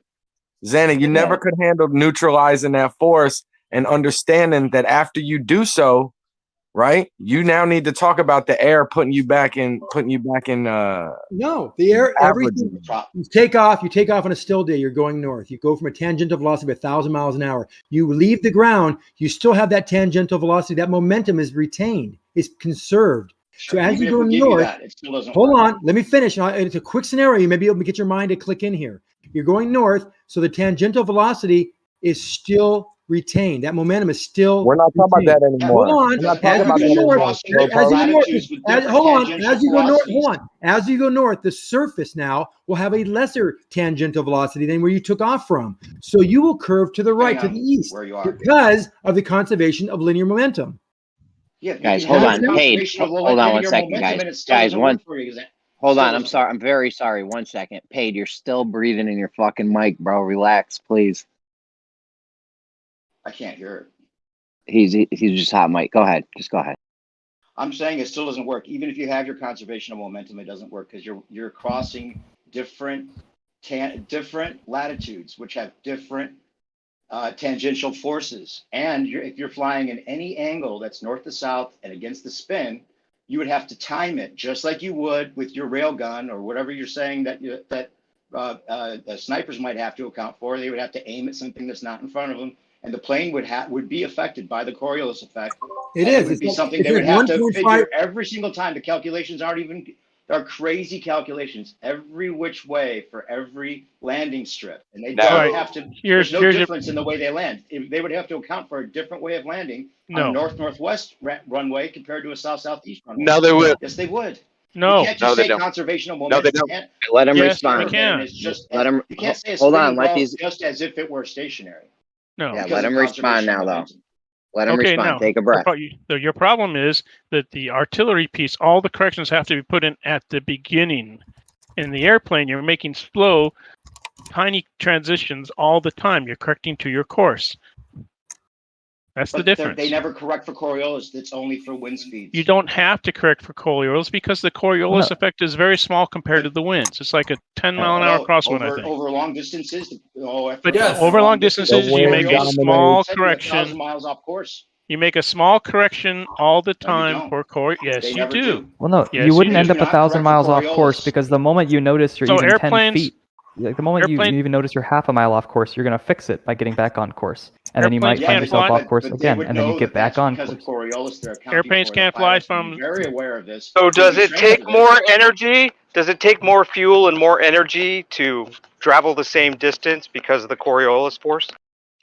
Zanuck, you never could handle neutralizing that force and understanding that after you do so, right, you now need to talk about the air putting you back in No, the air, everything. averaging. You take off on a still day, you're going north. You go from a tangential velocity of 1,000 miles an hour. You leave the ground, you still have that tangential velocity. That momentum is retained, it's conserved. Sure, So as even you if go we give you north, that, it still doesn't hold work. on, let me finish. It's a quick scenario. You may be able to get your mind to click in here. You're going north, so the tangential velocity is still retained. That momentum is still. We're not talking about that anymore. Hold on. We're not As talking you about go that north, anymore. as you go north, hold on. tangential As you go north, velocities. hold on. As you go north, the surface now will have a lesser tangential velocity than where you took off from. So you will curve to the right, to Depending the on east, where you are. because of the conservation of linear momentum. Yeah, you Guys, can hold have on. your Paid. conservation of Hold on one linear second, momentum, guys. and it still Guys, doesn't one. work for you. Hold Still on. I'm doesn't sorry. I'm very sorry. 1 second. Paid. You're still breathing in your fucking mic, bro. Relax, please. I can't hear it. He's just hot mic. Go ahead. Just go ahead. I'm saying it still doesn't work. Even if you have your conservation of momentum, it doesn't work because you're crossing different latitudes, which have different tangential forces. And if you're flying in any angle that's north to south and against the spin, you would have to time it just like you would with your rail gun or whatever you're saying that snipers might have to account for. They would have to aim at something that's not in front of them, and the plane would be affected by the Coriolis effect. It And is. It would be something they would have to figure every single time. The calculations they're crazy calculations every which way for every landing strip, and they don't have to. There's no difference in the way they land. They would have to account for a different way of landing on a north-northwest runway compared to a south-southeast runway. No, they would. Yes, they would. No, you can't just they say don't. conservation of No, momentum. they don't. You can't- Let him Yes, respond. we can. It's just, Let him. you can't say a Hold spinning on. Let ball these. just as if it were stationary. No. Yeah. because Let of him respond conservation of now, though. momentum. Let him respond. Now, Take a breath. your problem is that the artillery piece, all the corrections have to be put in at the beginning. In the airplane, you're making slow, tiny transitions all the time. You're correcting to your course. That's the difference. They never correct for Coriolis. It's only for wind speeds. You don't have to correct for Coriolis because the Coriolis effect is very small compared to the winds. It's like a 10-mile-an-hour crosswind, I think. Over long distances. But over long distances, you make a small correction. 1,000 miles off course. You make a small correction all the time for Coriolis. Yes, They you never do. Well, no, Yes, you wouldn't do. end up Do not 1,000 correct miles for off course Coriolis. because the moment you notice you're So even 10 airplanes- feet, like the moment you even notice you're half a mile off course, you're going to fix it by getting back on course. And then you might Airplanes find can't yourself fly. off course again, and then you get back on Because course. of Coriolis, they're accounting Airplanes for it. can't The fly pilots from- are very aware of this. So does They've it been trained take for more this. energy? Does it take more fuel and more energy to travel the same distance because of the Coriolis force?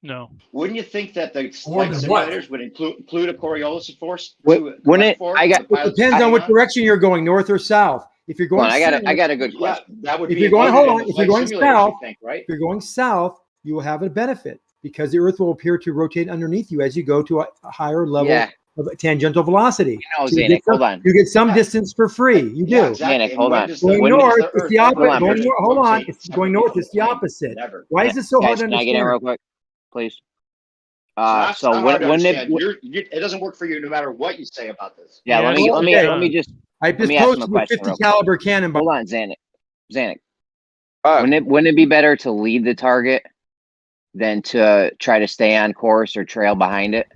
No. Wouldn't you think that the More flight than what? simulators would include a Coriolis force? Wouldn't it? I got. It depends on which direction you're going, north or south. If you're going, I got a good question. Yeah, that would if be you're going, included hold in on, the if you're flight going simulators, south, you think, right? if you're going south, you will have a benefit because the Earth will appear to rotate underneath you as you go to a higher level of tangential velocity. No, So Zanuck, hold on. You get some distance for free. You do. Exactly. Zanuck, hold on. Going north, it's the opposite. Going north, hold on, rotate it's going separately north. from It's the the plane. opposite. Never. Why is this so hard Guys, to can I get in understand? real quick, please? It's So not hard to wouldn't understand. it? it doesn't work for you no matter what you say about this. Yeah, let me just I let just me ask him posted a the question 50 real quick. caliber cannon. Hold on, Zanuck. Wouldn't it be better to lead the target than to try to stay on course or trail behind it?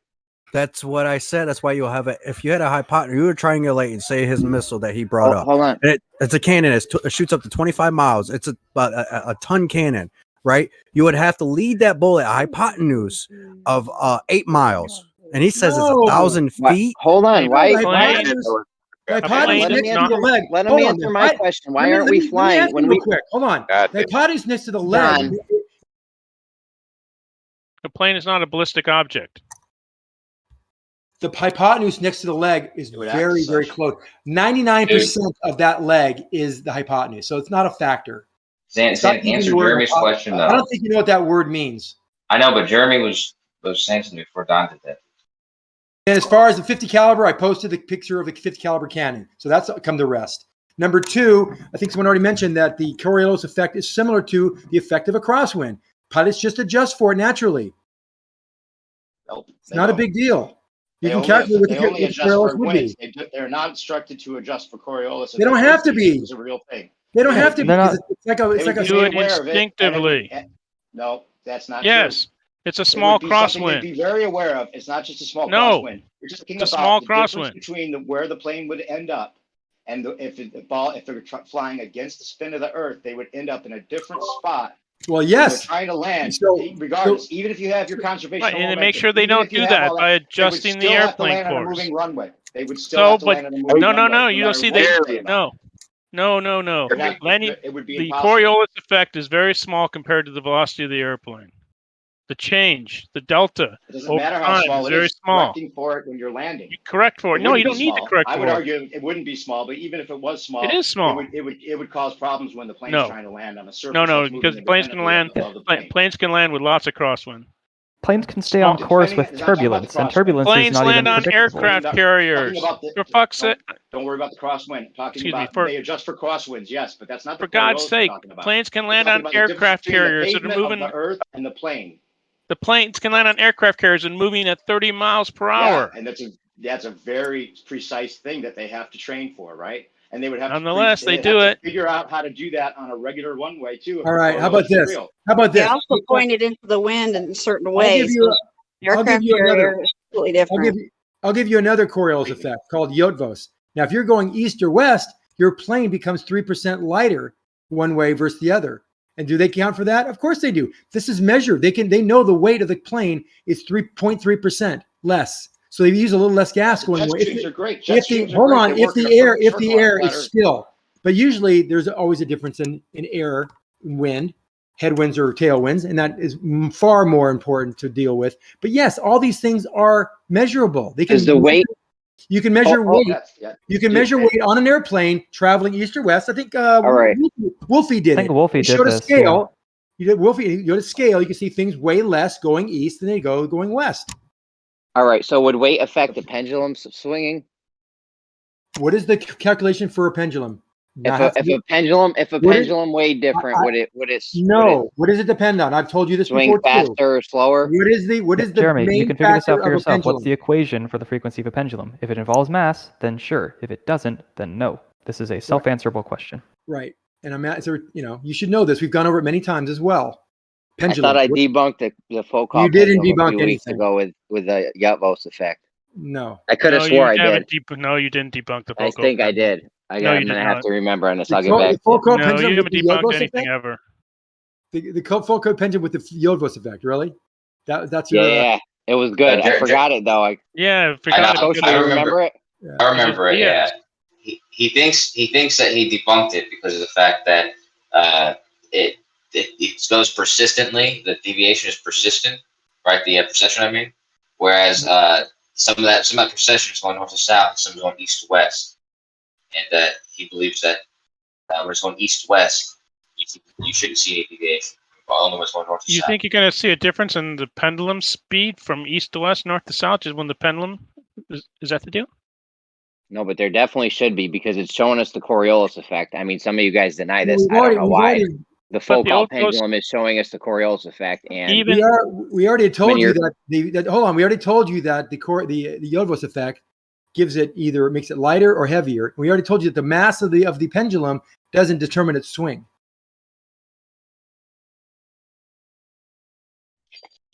That's what I said. That's why you'll have if you had a hypotenuse, you were triangulating, say his missile that he brought up. Hold on. And it's a cannon. It shoots up to 25 miles. It's a ton cannon, right? You would have to lead that bullet a hypotenuse of 8 miles. And he says it's 1,000 feet. Hold on. Why? Let him answer my question. Why aren't we flying when we? Quick. Hold on. The hypotenuse next to the leg. The plane is not a ballistic object. The hypotenuse next to the leg is very, very close. 99% of that leg is the hypotenuse, so it's not a factor. Answer Jeremy's question, though. I don't think you know what that word means. I know, but Jeremy was saying something before Don did that. And as far as the 50 caliber, I posted the picture of the 50 caliber cannon, so that's come to rest. Number two, I think someone already mentioned that the Coriolis effect is similar to the effect of a crosswind. Pilots just adjust for it naturally. Nope, it's not a big deal. You can calculate what the Coriolis would be. They're not instructed to adjust for Coriolis. They don't have to be. It's a real thing. They don't have to be. It's like a do it instinctively. No, that's not yes. true. It's a small crosswind. Be very aware of. It's not just a small no, crosswind. You're just thinking it's a about small the crosswind difference between where the plane would end up, and if they're flying against the spin of the Earth, they would end up in a different spot. Well, yes. They're trying to land, regardless, even if you have your conservation. Right, and they make sure they don't do that by adjusting the airplane course. On a moving runway. They would still have to land on a moving runway. No. You don't see that. No. Landing. The Coriolis effect is very small compared to the velocity of the airplane. The change, the delta, it doesn't matter how small it is. Very small. Correcting for it when you're landing. You correct for it. No, you don't need to correct for it. I would argue it wouldn't be small, but even if it was small, it is small. It would cause problems when the plane is trying to land on a surface. No, because planes can land. Planes can land with lots of crosswind. Planes can stay on course with turbulence, and turbulence is not even predictable. Planes land on aircraft carriers. For fuck's sake. Don't worry about the crosswind. They adjust for crosswinds, yes, but that's not. For God's sake, planes can land on aircraft carriers that are moving. The Earth and the plane. The planes can land on aircraft carriers and moving at 30 miles per hour. And that's a very precise thing that they have to train for, right? And they would have nonetheless they do it. Figure out how to do that on a regular runway too. All right, how about this? They also point it into the wind in certain ways. Aircraft carrier is completely different. I'll give you another Coriolis effect called Yotvos. Now, if you're going east or west, your plane becomes 3% lighter one way versus the other. And do they count for that? Of course they do. This is measured. They know the weight of the plane is 3.3% less. So they use a little less gas going away. If the air is still, but usually there's always a difference in air, wind, headwinds or tailwinds, and that is far more important to deal with. But yes, all these things are measurable. They can. Weight? You can measure weight. You can measure weight on an airplane traveling east or west. I think Wolfie did it. I think Wolfie did showed this. A scale. You did Wolfie. You go to scale. You can see things way less going east than they go going west. All right. So would weight affect the pendulum swinging? What is the calculation for a pendulum? If a pendulum weighed different, would it? No. What does it depend on? I've told you this swing before. Faster or slower? What is the Jeremy, main you can figure this out factor for of a yourself. pendulum? What's the equation for the frequency of a pendulum? If it involves mass, then sure. If it doesn't, then no. This is a self-answerable question. Right. And you should know this. We've gone over it many times as well. Pendulum. I thought I debunked the Foucault. You didn't debunk anything. Weeks ago with the Yotvos effect. No. I could have swore I did. No, you didn't debunk the Foucault. I think I did. I'm going to have to remember on this. I'll get back. No, you haven't debunked anything ever. The Foucault pendulum with the Yotvos effect, really? That's your... Yeah, it was good. I forgot it, though. I forgot it. I remember it. Yeah. I remember it, yeah. He thinks that he debunked it because of the fact that it goes persistently. The deviation is persistent, right? The precession, I mean. Whereas some of that precession is going north to south, and some is going east to west. And that he believes that We're just going east-west. You shouldn't see any deviation. Only was going north to You south. think you're going to see a difference in the pendulum speed from east to west, north to south, just when the pendulum is that the deal? No, but there definitely should be because it's showing us the Coriolis effect. I mean, some of you guys deny this. I don't know why. The Foucault pendulum is showing us the Coriolis effect, and we already told you that hold on, we already told you that the Yodvos effect gives it either makes it lighter or heavier. We already told you that the mass of the pendulum doesn't determine its swing.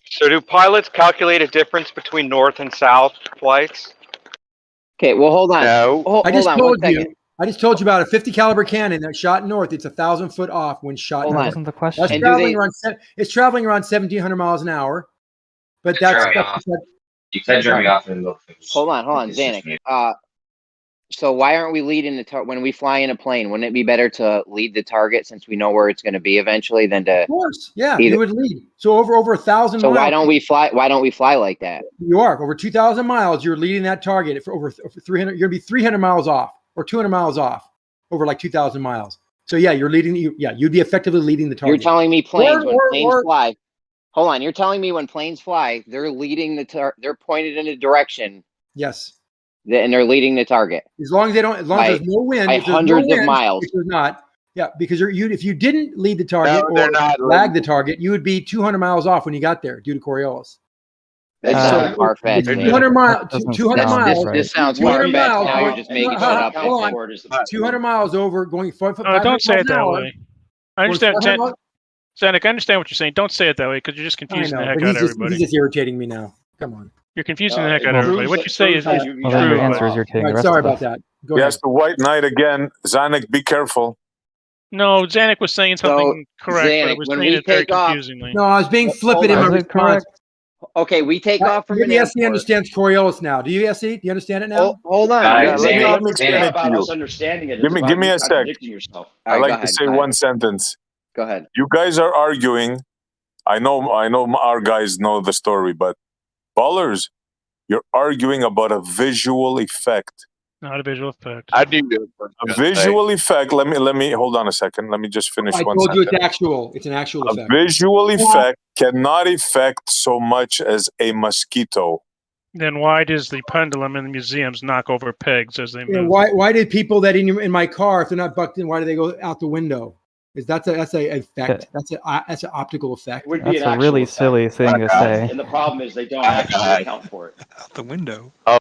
So do pilots calculate a difference between north and south flights? Okay, well, hold on. No. I just told you about a 50 caliber cannon that shot north. It's 1,000 foot off when shot north. That wasn't the question. That's traveling it's traveling around 1,700 miles an hour. But that's you cut Jeremy off in the middle. Hold on, Zanuck. So why aren't we leading the target when we fly in a plane? Wouldn't it be better to lead the target since we know where it's going to be eventually than to? Of course, yeah, you would lead. So over 1,000 So miles. why don't we fly? Why don't we fly like that? You are over 2,000 miles. You're leading that target for over 300. You're gonna be 300 miles off or 200 miles off over like 2,000 miles. So yeah, you're leading. You'd be effectively leading the target. You're telling me planes when planes fly. Hold on, you're telling me when planes fly, they're leading they're pointed in a direction. Yes. And they're leading the target. As long as there's no wind, by hundreds of miles. If there's not, yeah, because if you didn't lead the target or lag the target, you would be 200 miles off when you got there due to Coriolis. That's far-fetched. 200 miles. 200 miles. This sounds far-fetched. Now you're just making shit up. 200 miles over going. Don't say it that way. I understand, Zanuck. I understand what you're saying. Don't say it that way because you're just confusing the heck out of everybody. He's just irritating me now. Come on. You're confusing the heck out of everybody. What you say is true. Your answer is irritating the rest Sorry of us. about that. Go Yes, the White Knight again. Zanuck, be careful. No, Zanuck was saying something correct, but it was saying it very confusingly. No, I was being flippant in my response. Okay, we take off from Maybe SE understands Coriolis now. Do you, SE? Do you understand it now? Hold on. Let me explain it to you. Understanding it. Give me a sec. I like to say one sentence. Go ahead. You guys are arguing. I know our guys know the story, but ballers, you're arguing about a visual effect. Not a visual effect. I do. A visual effect. Let me hold on a second. Let me just finish I one told you sentence. it's actual. It's an actual effect. A visual effect cannot affect so much as a mosquito. Then why does the pendulum in the museums knock over pegs as they Yeah, move? why did people that in my car, if they're not bucked in, why do they go out the window? Is that's a effect? That's an optical effect. That's a really silly thing to say. And the problem is they don't actually account for it. Out the window. Oh.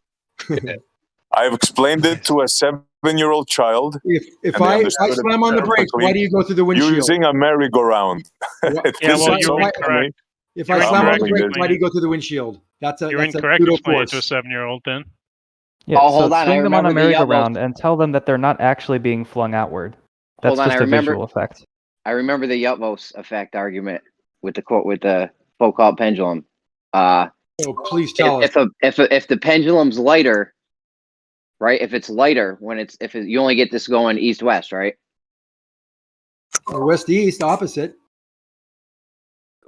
I've explained it to a 7-year-old child. If I slam on the brakes, why do you go through the windshield? Using a merry-go-round. If I slam on the brakes, why do you go through the windshield? You're incorrect. Explain it to a 7-year-old then. Yeah, so swing them on a merry-go-round and tell them that they're not actually being flung outward. That's just a visual effect. I remember the Yutvos effect argument with the Foucault pendulum. Please tell us. If the pendulum's lighter, right? If it's lighter you only get this going east-west, right? Or west-east, opposite.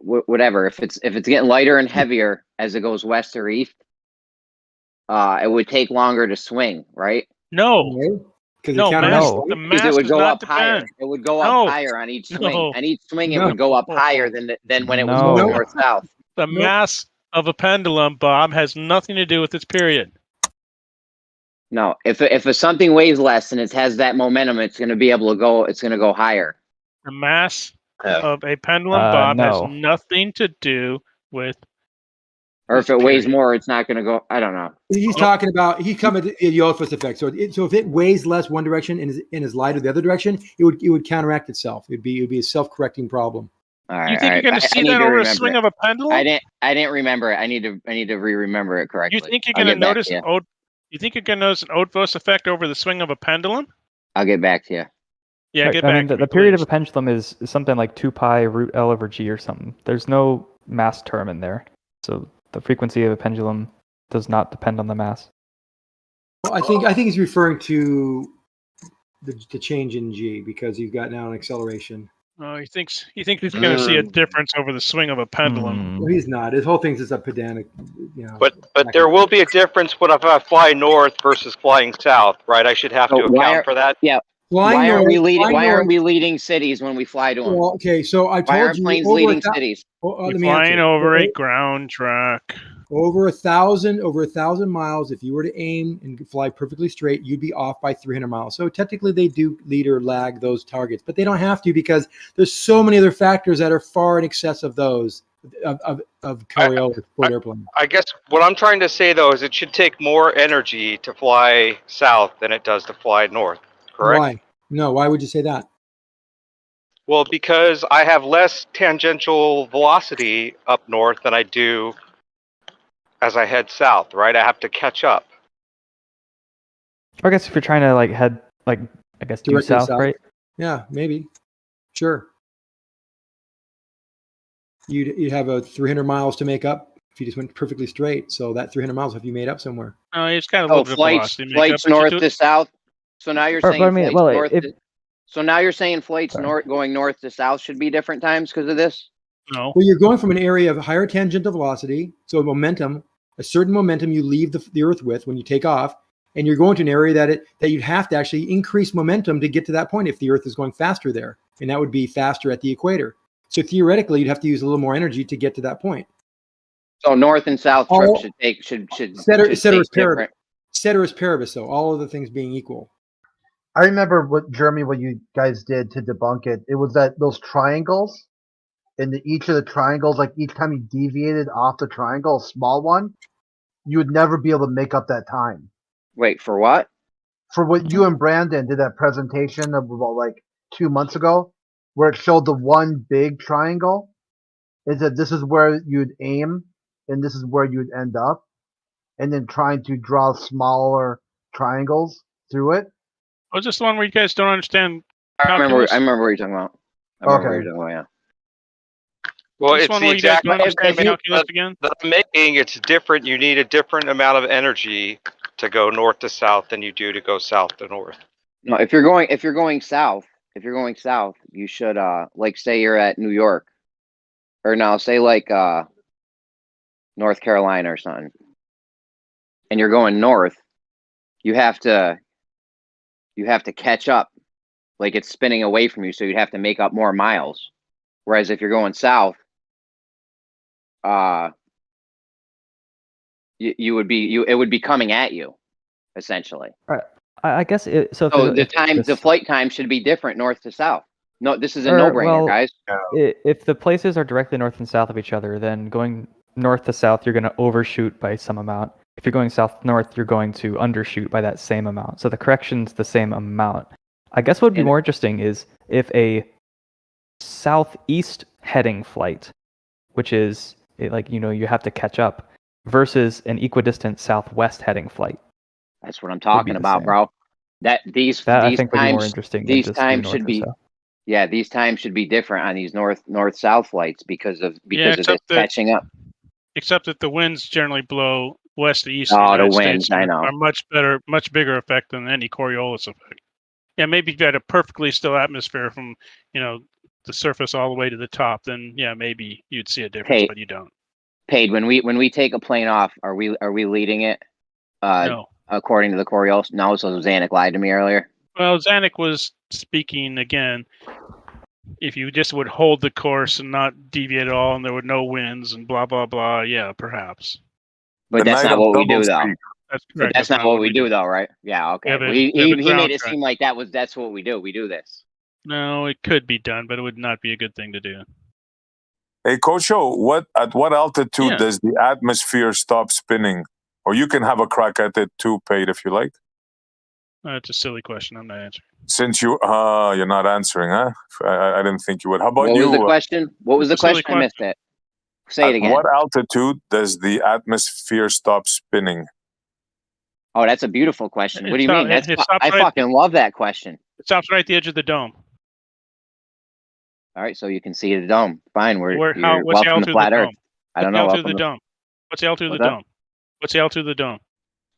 Whatever. If it's getting lighter and heavier as it goes west or east, it would take longer to swing, right? No. Because the mass it would does go not up higher. depend. It would go up higher on each swing. On each swing, it would go up higher than when it was going north-south. The mass of a pendulum, Bob, has nothing to do with its period. No, if something weighs less and it has that momentum, it's going to be able to go. It's going to go higher. The mass of a pendulum, Bob, has nothing to do with. Or if it weighs more, it's not going to go. I don't know. He's talking about coming to the Eophus effect. So if it weighs less one direction and is lighter the other direction, it would counteract itself. It'd be a self-correcting problem. All right, you think you're going to see that over a swing of a pendulum? I didn't remember it. I need to re-remember it correctly. You think you're going to notice you think you're going to notice an Otvos effect over the swing of a pendulum? I'll get back to you. Yeah, get I back. mean, the period of a pendulum is something like 2 pi root L over G or something. There's no mass term in there, so the frequency of a pendulum does not depend on the mass. Well, I think he's referring to the change in G because you've got now an acceleration. Oh, he thinks he's going to see a difference over the swing of a pendulum. Well, he's not. His whole thing's just a pedantic, But there will be a difference if I fly north versus flying south, right? I should have to account for that. Yeah. Why aren't we leading? Why aren't north. we leading cities when we fly to them? Well, okay, so I Why told aren't you planes over leading cities? let me Flying answer. over a ground track. Over 1,000 miles, if you were to aim and fly perfectly straight, you'd be off by 300 miles. So technically they do lead or lag those targets, but they don't have to because there's so many other factors that are far in excess of those of Coriolis for airplane. I guess what I'm trying to say though is it should take more energy to fly south than it does to fly north. Correct? Why? No, why would you say that? Well, because I have less tangential velocity up north than I do as I head south, right? I have to catch up. I guess if you're trying to head I guess due Directly south, right? Yeah, maybe. Sure. You'd have a 300 miles to make up if you just went perfectly straight. So that 300 miles have you made up somewhere? It's got a little bit of velocity. Flights north to south. So now you're saying flights north. So now you're saying flights going north to south should be different times because of this? No. Well, you're going from an area of higher tangential velocity, so momentum, a certain momentum you leave the Earth with when you take off, and you're going to an area that you'd have to actually increase momentum to get to that point if the Earth is going faster there, and that would be faster at the equator. So theoretically, you'd have to use a little more energy to get to that point. So north and south trips should ceteris paribus. So all of the things being equal. I remember what you guys did to debunk it. It was that those triangles, and each of the triangles, like each time you deviated off the triangle, a small one, you would never be able to make up that time. Wait, for what? For what you and Brandon did that presentation of about 2 months ago, where it showed the one big triangle. It said this is where you'd aim, and this is where you'd end up, and then trying to draw smaller triangles through it. Oh, is this the one where you guys don't understand? I remember what you're talking about. Yeah. Well, This it's one the where you guys exact don't understand argument calculus again? that I'm making. It's different. You need a different amount of energy to go north to south than you do to go south to north. No, if you're going south, you should say you're at New York, or no, say North Carolina or something, and you're going north, you have to catch up, like it's spinning away from you, so you'd have to make up more miles. Whereas if you're going south, it would be coming at you, essentially. Right. I guess the flight time should be different north to south. No, this is a no-brainer, guys. If the places are directly north and south of each other, then going north to south, you're going to overshoot by some amount. If you're going south north, you're going to undershoot by that same amount. So the correction's the same amount. I guess what would be more interesting is if a southeast heading flight, which is you have to catch up, versus an equidistant southwest heading flight. That's what I'm talking about, bro. These I think would be more interesting. These times should be, these times should be different on these north-south flights because of this catching up. Except that the winds generally blow west to east. Oh, the winds! States I know. Are much bigger effect than any Coriolis effect. Yeah, maybe if you had a perfectly still atmosphere from the surface all the way to the top, then maybe you'd see a difference, but you don't. Paid when we take a plane off, are we leading it? No. According to the Coriolis, no. So Zanuck lied to me earlier. Well, Zanuck was speaking again. If you just would hold the course and not deviate at all, and there were no winds and blah blah blah, yeah, perhaps. But that's not what we do, though. That's correct. That's not what we do, though, right? Yeah, okay. He made it seem like that's what we do. We do this. No, it could be done, but it would not be a good thing to do. Hey, Coach O, at what altitude does the atmosphere stop spinning? Or you can have a crack at it too, Paid, if you like. That's a silly question. I'm not answering. Since you're not answering, huh? I didn't think you would. How about you? What was the question? What was the question? I missed it. Say it again. At what altitude does the atmosphere stop spinning? Oh, that's a beautiful question. What do you mean? I fucking love that question. It stops right at the edge of the dome. All right, so you can see the dome. Fine. You're what's the welcome altitude to flat of the Earth. dome? I don't know. What's the altitude of the dome? What's the altitude of the dome? What's the altitude of the dome?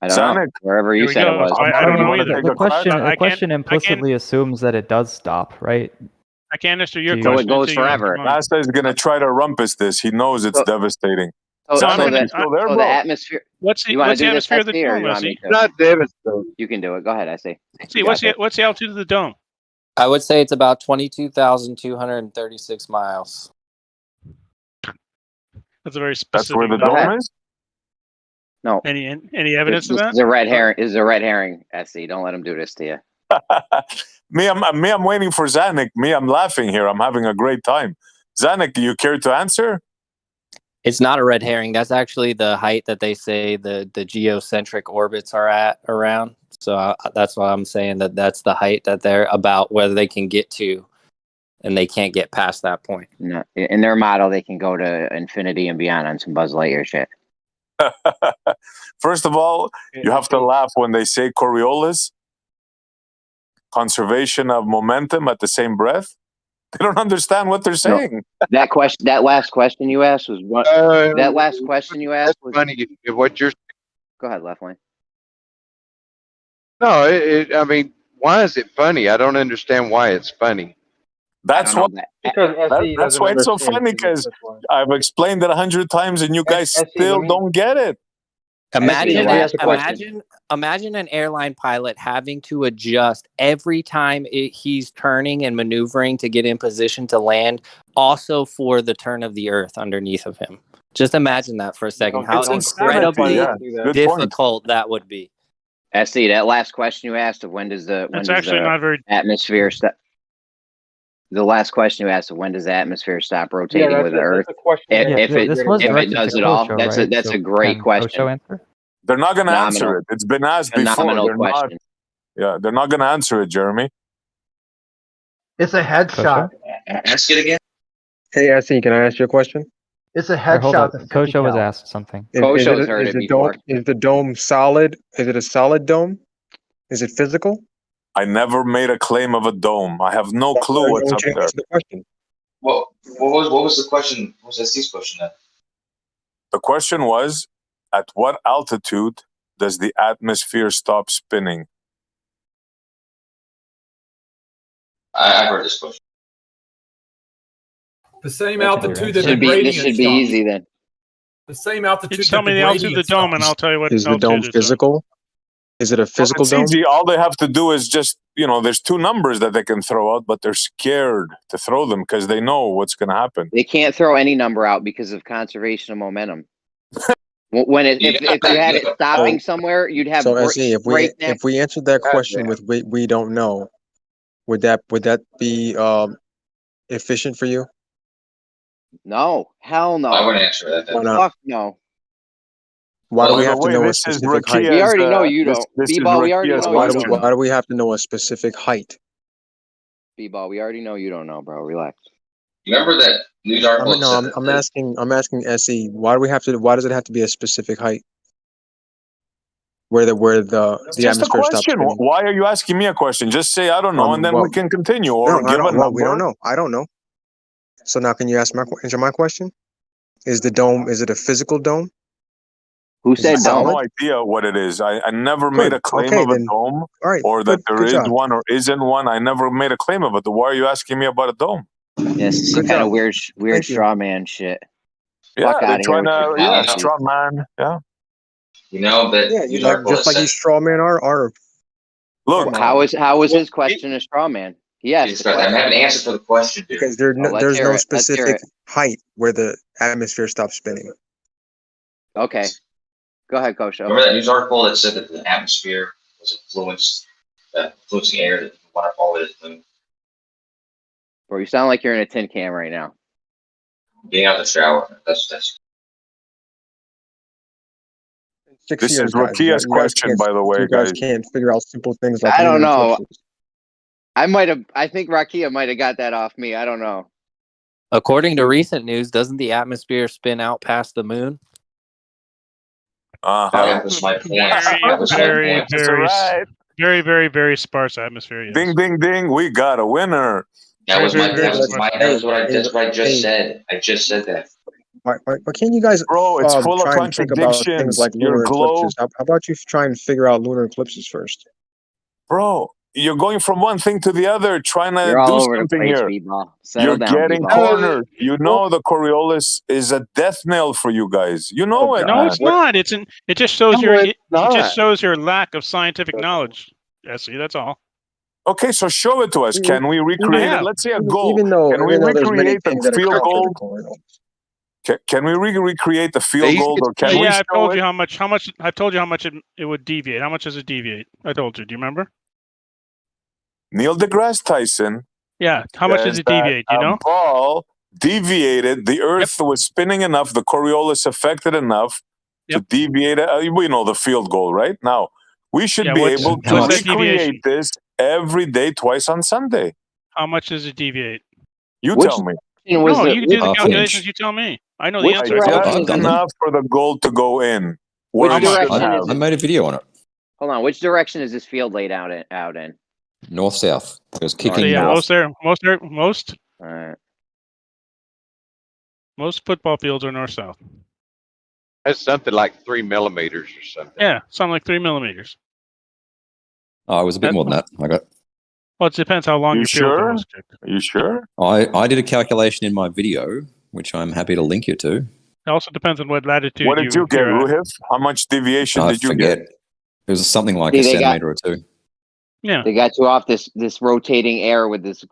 I don't know. Wherever you said it was. I don't know either. The question implicitly assumes that it does stop, right? I can't answer your So question. it goes forever. NASA is going to try to rumpus this. He knows it's devastating. The atmosphere. What's the atmosphere of the dome? Not devastating. You can do it. Go ahead, I see. See, what's the altitude of the dome? I would say it's about 22,236 miles. That's a very That's where specific the number. dome is? No. Any evidence of This that? is a red herring. This is a red herring, SC. Don't let him do this to you. I'm waiting for Zanuck. I'm laughing here. I'm having a great time. Zanuck, do you care to answer? It's not a red herring. That's actually the height that they say the geocentric orbits are at around. So that's why I'm saying that's the height that they're about, whether they can get to, and they can't get past that point. No, in their model, they can go to infinity and beyond on some Buzz Lightyear shit. First of all, you have to laugh when they say Coriolis, conservation of momentum at the same breath. They don't understand what they're saying. No, that last question you asked was what? That last question you asked was funny. What you're Go ahead, left lane. No, I mean, why is it funny? I don't understand why it's funny. That's why. That's why it's so funny, because I've explained it 100 times and you guys still don't get it. Imagine an airline pilot having to adjust every time he's turning and maneuvering to get in position to land, also for the turn of the Earth underneath of him. Just imagine that for a second. How incredibly difficult that would be. SC, that last question you asked of when does the atmosphere stop? The last question you asked of when does the atmosphere stop rotating with the Earth? If it does it all, that's a great question. They're not going to answer it. It's been asked before. Phenomenal question. They're not going to answer it, Jeremy. It's a headshot. Ask it again. Hey, SE, can I ask you a question? It's a headshot. Kosho was asked something. Kosho's heard it before. Is the dome solid? Is it a solid dome? Is it physical? I never made a claim of a dome. I have no clue what's up there. The question. What was the question? What was SC's question then? The question was, at what altitude does the atmosphere stop spinning? I heard this question. The same altitude that should be easy then. The same altitude. Just tell me the altitude of the dome, and I'll tell you what. Is the dome physical? Is it a physical it's dome? Easy. All they have to do is just, there's two numbers that they can throw out, but they're scared to throw them because they know what's going to happen. They can't throw any number out because of conservation of momentum. If you had it stopping somewhere, you'd have. So SE, if we answered that question with we don't know, would that be efficient for you? No, hell no. I wouldn't answer that. Why not? Fuck no. Why do we have to know a specific height? We already know you don't. B-ball, we already know you don't. Why do we have to know a specific height? B-ball, we already know you don't know, bro. Relax. You remember that news article? I'm asking SE. Why does it have to be a specific height? Where the atmosphere stops spinning? Why are you asking me a question? Just say I don't know, and then we can continue. Or give a number. We don't know. I don't know. So now, can you answer my question? Is it a physical dome? Who said I have dome? no idea what it is. I never made a claim of a dome, or that there is one or isn't one. I never made a claim of it. Why are you asking me about a dome? Yes, some kind of weird straw man shit. Yeah, Fuck they're out trying of here. straw man. Yeah. You know that. Yeah, just like you straw man are. Look, how was his question a straw man? Yes, I have an answer for the question, dude. Because there's no specific height where the atmosphere stops spinning. Okay. Go ahead, Coach. Remember that news article that said that the atmosphere was influencing air that went up all the way to the moon? Bro, you sound like you're in a tin can right now. Getting out of the shower. That's. This is Rakia's question, by the way, you guys. Can't figure out simple things like I don't know. I think Rakia might have got that off me. I don't know. According to recent news, doesn't the atmosphere spin out past the moon? That was my point. Very, very, very sparse atmosphere. Yes. Ding, ding, ding! We got a winner. That's what I just said. I just said that. Why can't you guys, bro? It's full of contradictions. Like lunar eclipses. How about you try and figure out lunar eclipses first, bro? You're going from one thing to the other, trying to do something here. You're getting cornered. You know the Coriolis is a death knell for you guys. You know it. No, it's not. It just shows your lack of scientific knowledge. SE, that's all. Okay, so show it to us. Can we recreate it? Let's say a goal. Even though Can we there's many recreate the things that are field counter goal? to correlates. Can we recreate the field goal, or can we Yeah, I've show told it? you how much. I've told you how much it would deviate. How much does it deviate? I told you. Do you remember? Neil deGrasse Tyson. Yeah. How much does says it deviate? Do you that know? a ball deviated. The Earth was spinning enough. The Coriolis affected enough to deviate. We know the field goal, right? Now we should be able to what's that recreate deviation? this every day, twice on Sunday. How much does it deviate? You tell me. No, you can do the calculations. You tell me. I know the answer. Just enough for the goal to go in. What Which it should direction have. is I made a video on it. Hold on. Which direction is this field laid out in? North south. It was kicking So, yeah, north. most All right. most football fields are north south. That's something like 3 millimeters or something. Yeah, something like 3 millimeters. Oh, it was a bit more than that. I got. Well, it depends how long You your field sure? goes. Are you sure? I did a calculation in my video, which I'm happy to link you to. It also depends on what latitude. What did you get, you're at. Ruhif? How much deviation I did you forget. get? It was something like See, a they got- centimeter or two. Yeah. They got you off this rotating air with this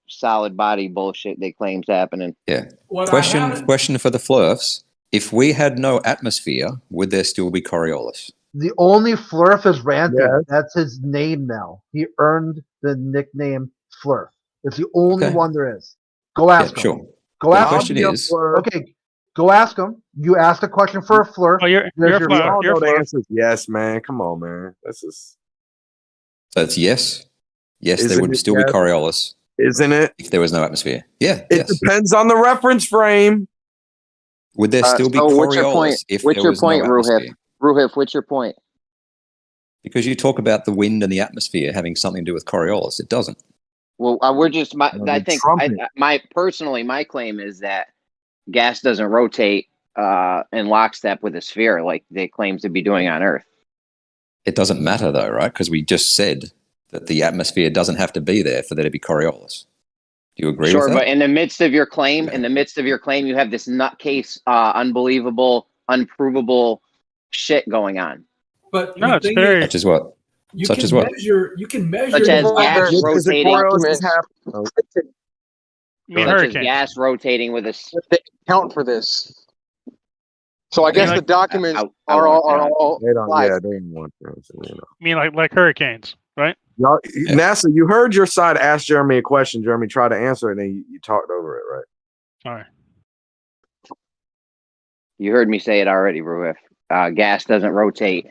solid body bullshit they claim's happening. Yeah. What I Question for the Flurfs. If we had no atmosphere, would there still be Coriolis? The only Flurf is Ranting. That's his name now. He earned the nickname Flurf. It's the only one there is. Go ask him. Sure. Go The ask question him. is- Okay, go ask him. You asked a question for a Flurf. Oh, you're There's a your Flurf. result. We all know the answer is yes, man. Come on, man. This is. So it's yes. Yes, there Isn't would it still yes? be Coriolis Isn't it? if there was no atmosphere. Yeah. It depends on the reference frame. Would there still be So Coriolis what's your point? if What's there your was point, no Ruhif? atmosphere? Ruhif, what's your point? Because you talk about the wind and the atmosphere having something to do with Coriolis. It doesn't. Well, we're just. I think trumpet. my claim is that gas doesn't rotate in lockstep with a sphere like they claim to be doing on Earth. It doesn't matter though, right? Because we just said that the atmosphere doesn't have to be there for there to be Coriolis. Do you agree Sure, with that? but in the midst of your claim, you have this nutcase, unbelievable, unprovable shit going on. But No, the it's thing very. Such as what? You Such can as what? measure. You can measure. Such as the gas gas rotating. I mean, Such as hurricane. gas rotating with a. They account for this. So I guess like- the documents I are want all They don't. live. Yeah, they didn't want this. You know. I mean, like hurricanes, right? Y'all, NASA, you heard your side ask Jeremy a question. Jeremy tried to answer it, and then you talked over it, right? All right. You heard me say it already, Ruif. Gas doesn't rotate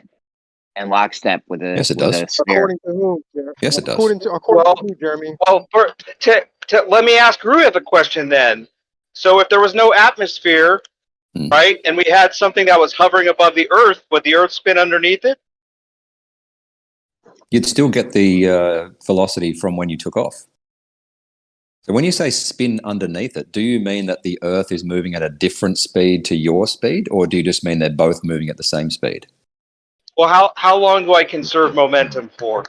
in lockstep with a. Yes, it with does. a sphere. According to whom? Jer- Yes, it does. According to who, Jeremy? Well, let me ask Ruif a question then. So if there was no atmosphere, right, and we had something that was hovering above the Earth, would the Earth spin underneath it? You'd still get the velocity from when you took off. So when you say spin underneath it, do you mean that the Earth is moving at a different speed to your speed, or do you just mean they're both moving at the same speed? Well, how long do I conserve momentum for?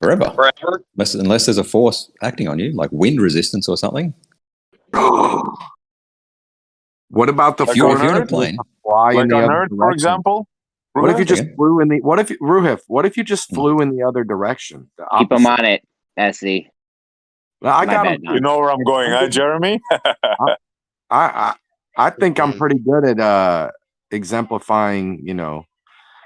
Forever. Forever? Unless there's a force acting on you, like wind resistance or something. What about the If you're in a plane, fly in Like the on other Earth, for direction? example? What if you Ruhif? just flew in the? What if Ruhif? What if you just flew in the other direction? The Keep them opposite? on it, SE. Well, I My got bad, them. You know where I'm going, huh, Jeremy? I think I'm pretty good at exemplifying, you know,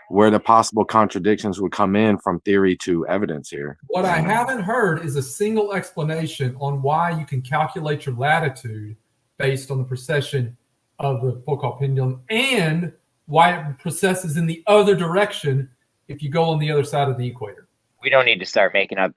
where the possible contradictions would come in from theory to evidence here. What I haven't heard is a single explanation on why you can calculate your latitude based on the precession of the Foucault pendulum and why it precesses in the other direction if you go on the other side of the equator. We don't need to start making up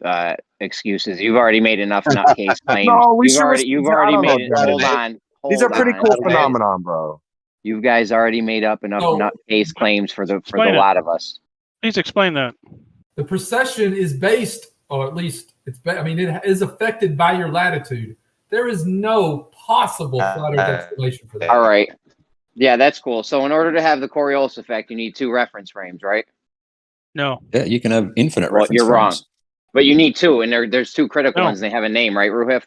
excuses. You've already made enough nutcase claims. No, we you've should already, you've already made it. Hold on. These are pretty hold cool on. phenomenon, bro. You guys already made up enough No. nutcase claims for the Explain it. lot of us. Please explain that. The precession is based, or at least it is affected by your latitude. There is no possible flat Earth explanation for that. All right. Yeah, that's cool. So in order to have the Coriolis effect, you need two reference frames, right? No. Yeah, you can have infinite Well, reference you're wrong. frames. But you need two, and there's two critical No. ones. They have a name, right, Ruhif?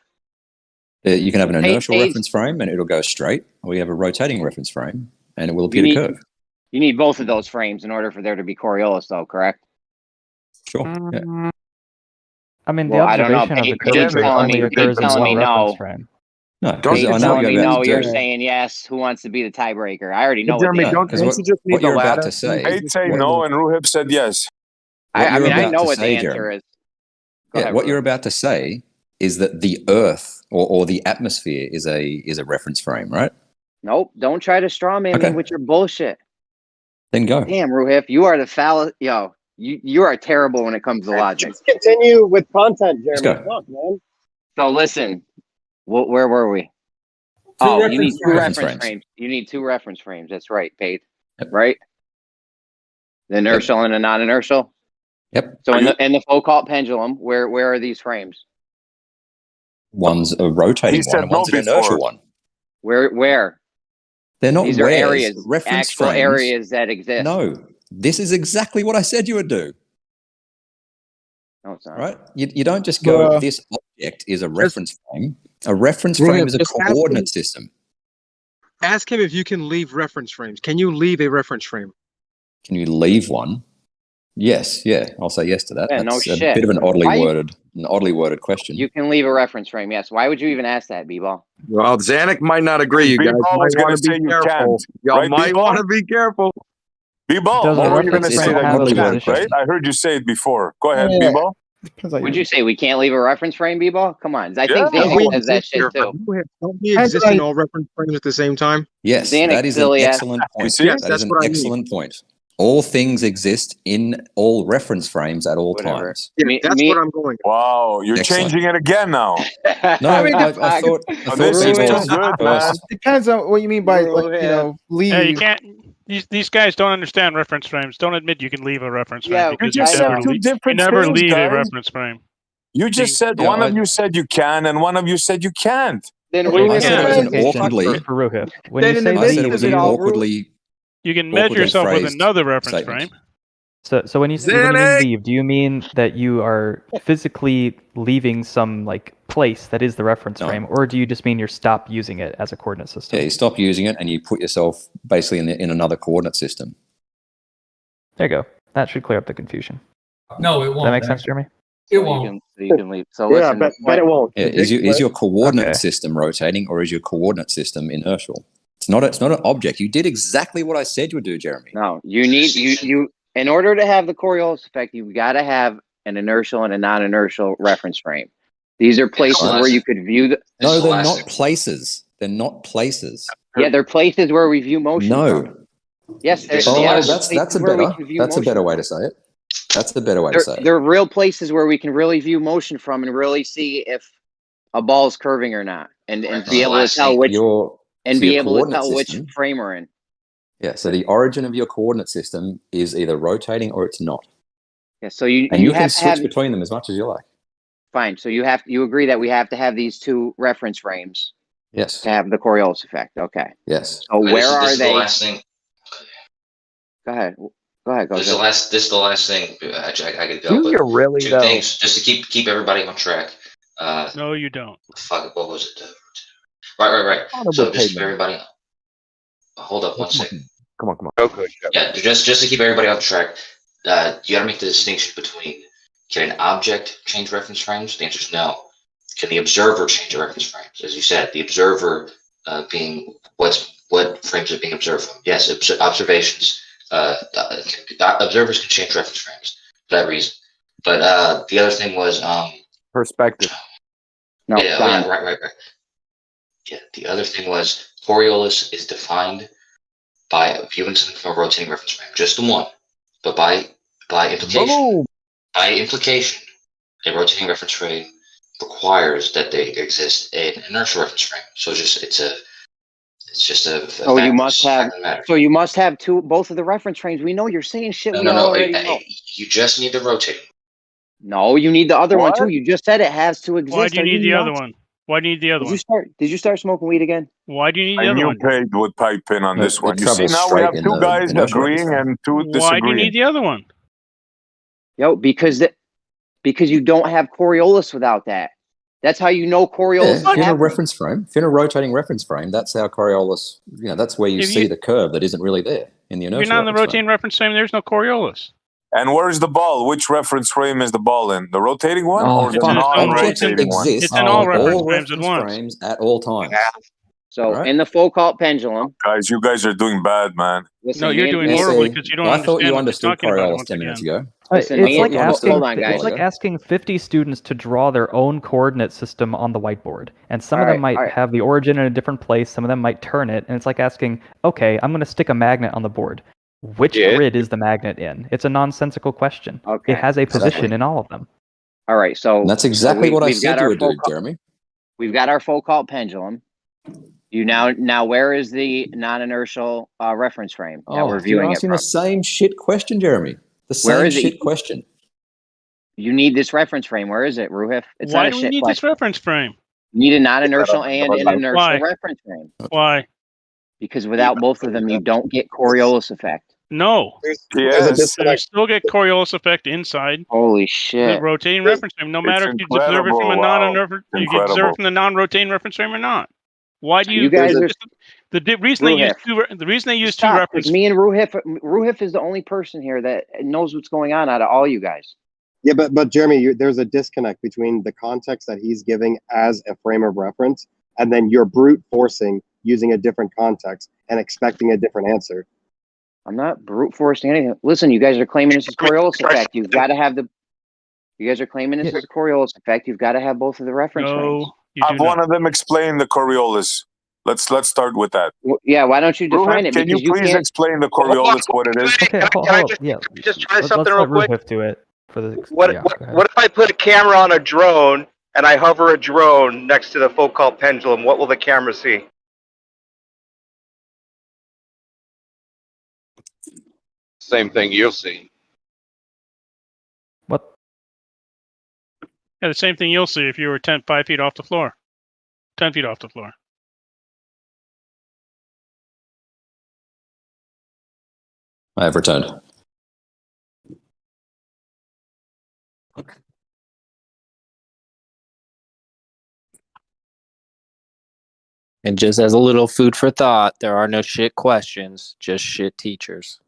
You can have an Hey, inertial hey. reference frame and it'll go straight, or you have a rotating reference frame and it will appear You to need- curve. You need both of those frames in order for there to be Coriolis, though, correct? Sure. Yeah. I mean, the Well, I don't know. observation of the Pate's curvature telling only me, occurs in telling one me reference no. frame. No, Pate's because I know telling what me you're about no. to You're do. saying yes. Who wants to be the tiebreaker? I already But know what Jeremy, the No, don't because you just need what the you're about ladder? to say, Pate say no, and Ruhib said yes. I you're mean, I about know to what the say, answer Jeremy. is. Go Yeah, ahead, what you're Ruben. about to say is that the Earth or the atmosphere is a reference frame, right? Nope. Don't try to straw man me Okay. with your bullshit. Then go. Damn, Ruhif, you are the foul. Yo, you are terrible when it comes to logic. Let's continue with content, Let's Jeremy. go. Fuck, man. So listen, where were we? Two You need reference two frames. reference frames. You need two reference frames. That's right, Pate. Yep. Right? The inertial and the non-inertial. Yep. So in the Foucault pendulum, where are these frames? One's a rotating He said one and no one's an inertial before. one. Where? They're not These are wares, areas, reference actual frames. areas that exist. No, this is exactly what I said you would do. No, it's not. Right? You don't just go, Bruh. this object is a reference frame. A reference frame is a Just ask coordinate him- system. Ask him if you can leave reference frames. Can you leave a reference frame? Can you leave one? Yes, yeah, I'll say yes to that. Yeah, no That's a shit. bit of an oddly Why you- worded question. You can leave a reference frame. Yes. Why would you even ask that, B-ball? Well, Zanuck might not agree. You guys B-ball might is gonna want to say be you careful. can't. Y'all Right, might B-ball? want to be careful. B-ball, Does a what were you going reference to say frame that have you a can't, position? right? I heard you say it before. Go ahead, Yeah. B-ball. Would you say we can't leave a reference frame, B-ball? Come on. I think Yeah. Xanax says that shit too. Don't we exist in all reference frames at the same time? Yes, Xanax, that is an silly ass. excellent You point. see? That is That's an what I mean. excellent point. All things exist in all reference frames at all Whatever. times. Yeah, that's what I'm going. Wow, you're Excellent. changing it again now. No, I mean, I thought This is B-ball's too good, man. Depends on what you mean by leave. Yeah, you can't. These guys don't understand reference frames. Don't admit you can leave a reference frame Yeah, because You just you said never two leave. different You never things, leave a guys. reference frame. You just said Yeah, one of you said you can, and one of you said you can't. Then Okay, I said it was an clarification awkwardly. for Ruhif. When Then you in the say I said it leave, was do an you, awkwardly. you can measure awkwardly yourself with phrased another reference statement. frame. So when you mean leave, do you mean that you are physically leaving some like place that is the reference No. frame, or do you just mean you stop using it as a coordinate system? Yeah, you stop using it and you put yourself basically in another coordinate system. There you go. That should clear up the confusion. No, it Does won't. that make sense, Jeremy? It So won't. you can leave. So Yeah, listen. but it won't. Yeah, is your coordinate Okay. system rotating or is your coordinate system inertial? It's not an object. You did exactly what I said you would do, Jeremy. No, you need you in order to have the Coriolis effect, you've got to have an inertial and a non-inertial reference frame. These are places where you could view the. No, they're not places. They're not places. Yeah, they're places where we view motion. No. From. Yes, they're, Oh, they are that's places a where we better. can view That's a motion better way from. to say it. That's a better way to say it. They're real places where we can really view motion from and really see if a ball's curving or not, and be able to tell which your coordinate which system. frame we're in. Yeah, so the origin of your coordinate system is either rotating or it's not. Yeah, so you And you have can to switch have between them as much as you like. fine. So you agree that we have to have these two reference frames Yes. to have the Coriolis effect. Okay. Yes. So where are This is they? the last thing. Go ahead. Go ahead. Go This is ahead. the last thing. I could go. Do but you really, two though? things just to keep everybody on track. No, you don't. Fuck. What was it? Right. So just to keep everybody. Hold up one second. Come on. Okay. Yeah, just to keep everybody on track. You gotta make the distinction between can an object change reference frames? The answer is no. Can the observer change the reference frames? As you said, the observer being what frames are being observed from. Yes, observations. Observers can change reference frames for that reason. But the other thing was perspective. No, yeah, right. Yeah, the other thing was Coriolis is defined by viewing something from a rotating reference frame, just the one, but by implication. Boom. By implication, a rotating reference frame requires that they exist in an inertial reference frame. So it's just a So you must have. fact of the matter. So you must have both of the reference frames. We know you're saying shit. We No. already know. You just need the rotating. No, you need the other one What? too. You just said it has to exist. Why do you Are need the other nuts? one? Why do you need the other one? Did you start smoking weed again? Why do you need the I other knew one? Pate would pipe in on this one. You see, travels now we straight have in two the guys inertial reference agreeing frame. and two Why do you disagreeing. need the other one? Yo, because you don't have Coriolis without that. That's how you know Coriolis Yeah, is if you're in a happening. reference frame, if you're in a rotating reference frame, that's how Coriolis, that's where you If see you- the curve that isn't really there in the If inertial you're not in the reference frame. rotating reference frame, there's no Coriolis. And where is the ball? Which reference frame is the ball in? The rotating one Oh, or the fine. non-rotating one? Exists It's in on all reference frames at reference once. frames at all times. So Alright. in the Foucault pendulum. Guys, you guys are doing bad, man. Listen, No, you're doing horribly because you don't I thought understand you what understood they're talking about Coriolis once 10 again. minutes ago. Listen, It's like hold on, guys. It's like asking 50 students to draw their own coordinate system on the whiteboard, and some of them might have the origin in a different place. Some of them might turn it, and it's like asking, okay, I'm going to stick a magnet on the board. Which grid is the magnet in? It's a nonsensical question. Okay. It has a position Exactly. in all of them. All right, so And that's exactly what I we've said got you our would do, Foucault- Jeremy. We've got our Foucault pendulum. You now where is the non-inertial reference frame that we're You're viewing it asking from? the same shit question, Jeremy. The Where same is it? shit question. You need this reference frame. Where is it, Ruhif? It's Why not a do we shit need question. this reference frame? You need a non-inertial and an inertial Why? reference frame. Why? Because without both of them, you don't get Coriolis effect. No. Yes. You still get Coriolis effect inside Holy the shit. rotating reference frame, no matter if you observe it from a you can observe it from the non-rotating reference frame or not. Why do you? You guys are the reason they use two reference. Me and Ruhif is the only person here that knows what's going on out of all you guys. Yeah, but Jeremy, there's a disconnect between the context that he's giving as a frame of reference, and then you're brute forcing using a different context and expecting a different answer. I'm not brute forcing anything. Listen, you guys are claiming this is Coriolis effect. You've got to have the. You guys are claiming this is a Coriolis effect. You've got to have both of the reference frames. Have one of them explain the Coriolis. Let's start with that. Yeah, why don't you define it? Can you Because please explain the Coriolis what it is? Okay, hold up. just try Let's something let real quick? Ruhif do it for the. What if I put a camera on a drone and I hover a drone next to the Foucault pendulum? What will the camera see? Same thing you'll see. Yeah, the same thing you'll see if you were 5 feet off the floor. 10 feet off the floor. I have returned. And just as a little food for thought, there are no shit questions, just shit teachers.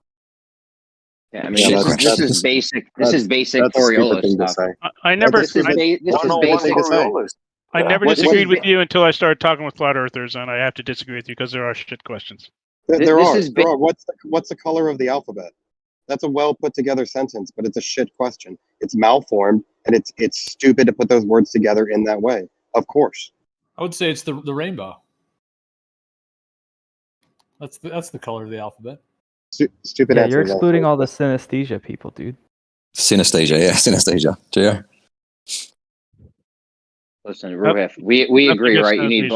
Yeah, I mean, this is basic. This is basic Coriolis stuff. I never. This is basic. I never disagreed with you until I started talking with flat earthers, and I have to disagree with you because there are shit questions. There are. What's the color of the alphabet? That's a well put together sentence, but it's a shit question. It's malformed, and it's stupid to put those words together in that way. Of course. I would say it's the rainbow. That's the color of the alphabet. Stupid Yeah, answer. you're excluding all the synesthesia people, dude. Synesthesia, yeah, synesthesia. Yeah. Listen, Ruhif, we agree, right? You need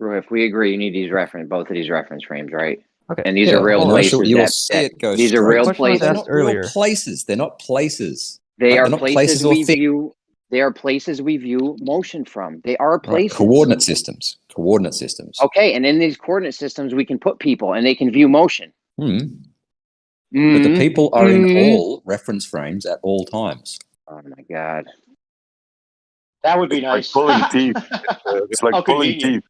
Ruhif, we agree. You need both of these reference frames, right? Okay. And these are real places. You will see it go these are real places. They're not real places. They're not places. They are not places we or view. They are places we view motion from. They are places. Coordinate systems. Coordinate systems. Okay, and in these coordinate systems, we can put people, and they can view motion. But the people are in all reference frames at all times. Oh my god, that would be nice. Pulling teeth. It's like pulling teeth.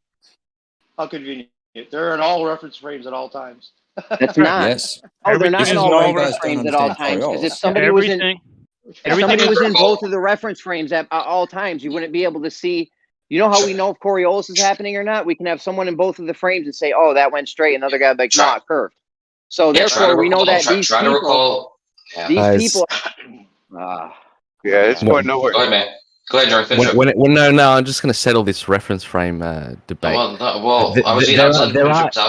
How convenient. They're in all reference frames at all times. That's not. Yes. Oh, they're not in all reference frames at all times. Because if somebody was in both of the reference frames at all times, you wouldn't be able to see. You know how we know if Coriolis is happening or not? We can have someone in both of the frames and say, "Oh, that went straight," and another guy be like, "No, it curved." So therefore, we know that these people. Yeah, it's going nowhere. Go ahead, man. Go ahead, Jordan. No, I'm just going to settle this reference frame debate.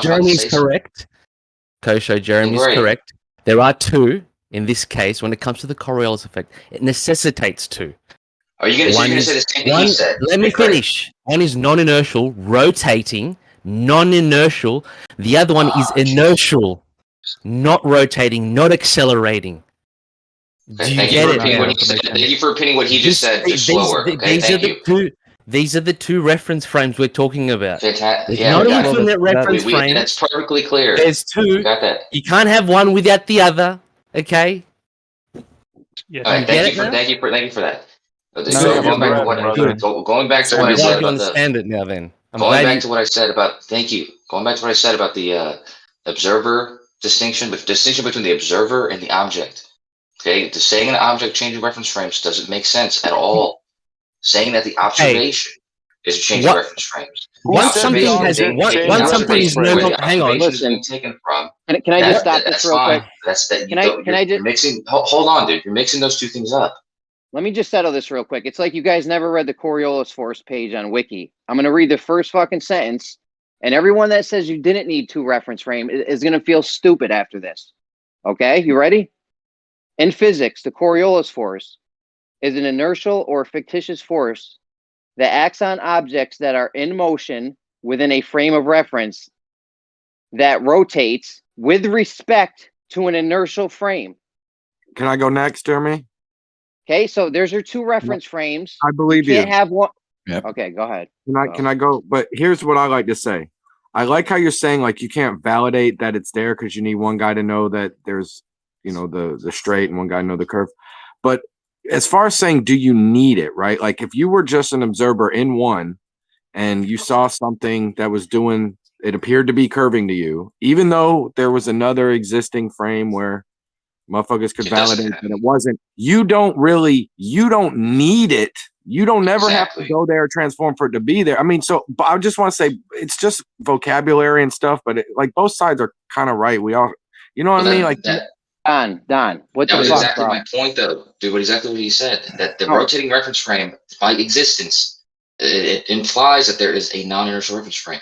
Jeremy's correct. Kosho, Jeremy's correct. There are two. In this case, when it comes to the Coriolis effect, it necessitates two. Are you going to say the same thing you said? Let me finish. One is non-inertial, rotating, non-inertial. The other one is inertial, not rotating, not accelerating. Do you get it? Thank you for repeating what he just said, just slower. Okay, thank you. These are the two reference frames we're talking about. Fantastic. Not an infinite reference frame. That's perfectly clear. There's two. Got that. You can't have one without the other. Okay. Yeah. All right. Thank you for that. Going back to what I said about understand it now. Then going back to what I said about. Thank you. Going back to what I said about the observer distinction between the observer and the object. Okay, to saying an object changing reference frames doesn't make sense at all. Saying that the observation is a change of reference frames. Once something is no longer, hang on. Listen, taken from. Can I just stop this real quick? That's that. Can I just you're mixing? Hold on, dude. You're mixing those two things up. Let me just settle this real quick. It's like you guys never read the Coriolis Force page on Wiki. I'm going to read the first fucking sentence, and everyone that says you didn't need 2 reference frame is going to feel stupid after this. Okay, you ready? In physics, the Coriolis force is an inertial or fictitious force that acts on objects that are in motion within a frame of reference that rotates with respect to an inertial frame. Can I go next, Jeremy? Okay, so there's your 2 reference frames. I believe you. Can't have one. Yep. Okay, go ahead. Can I go? But here's what I like to say. I like how you're saying like you can't validate that it's there because you need one guy to know that there's, you know, the straight and one guy to know the curve. But as far as saying, do you need it, right? Like if you were just an observer in one and you saw something that was doing, it appeared to be curving to you, even though there was another existing frame where motherfuckers could validate that it wasn't, you don't need it. You don't never have to go there or transform for it to be there. I mean, so but I just want to say it's just vocabulary and stuff, but like both sides are kind of right. We all, you know what I mean? Like Don, what that the was fuck, exactly bro? my point, though, dude. Exactly what he said. That the rotating reference frame, by existence, it implies that there is a non-inertial reference frame.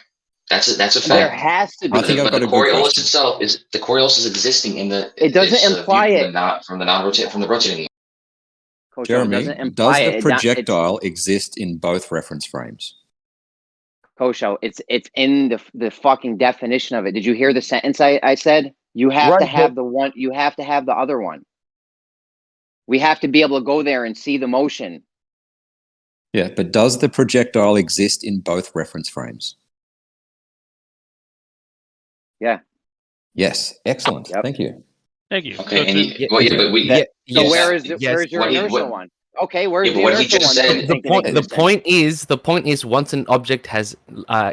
That's a fact. There has to be. I think I've got the a good Coriolis question. itself is the Coriolis is existing in the. It doesn't imply it. From the rotating. Coach, Jeremy, it doesn't does imply the it. projectile exist in both reference frames? Kosho, it's in the fucking definition of it. Did you hear the sentence I said? You have to have the one. You have to have the other one. We have to be able to go there and see the motion. Yeah, but does the projectile exist in both reference frames? Yeah. Yes. Excellent. Yep. Thank you. Thank you. Okay, So and to- but we. So where's your inertial one? Okay, where's the inertial one? The point is once an object has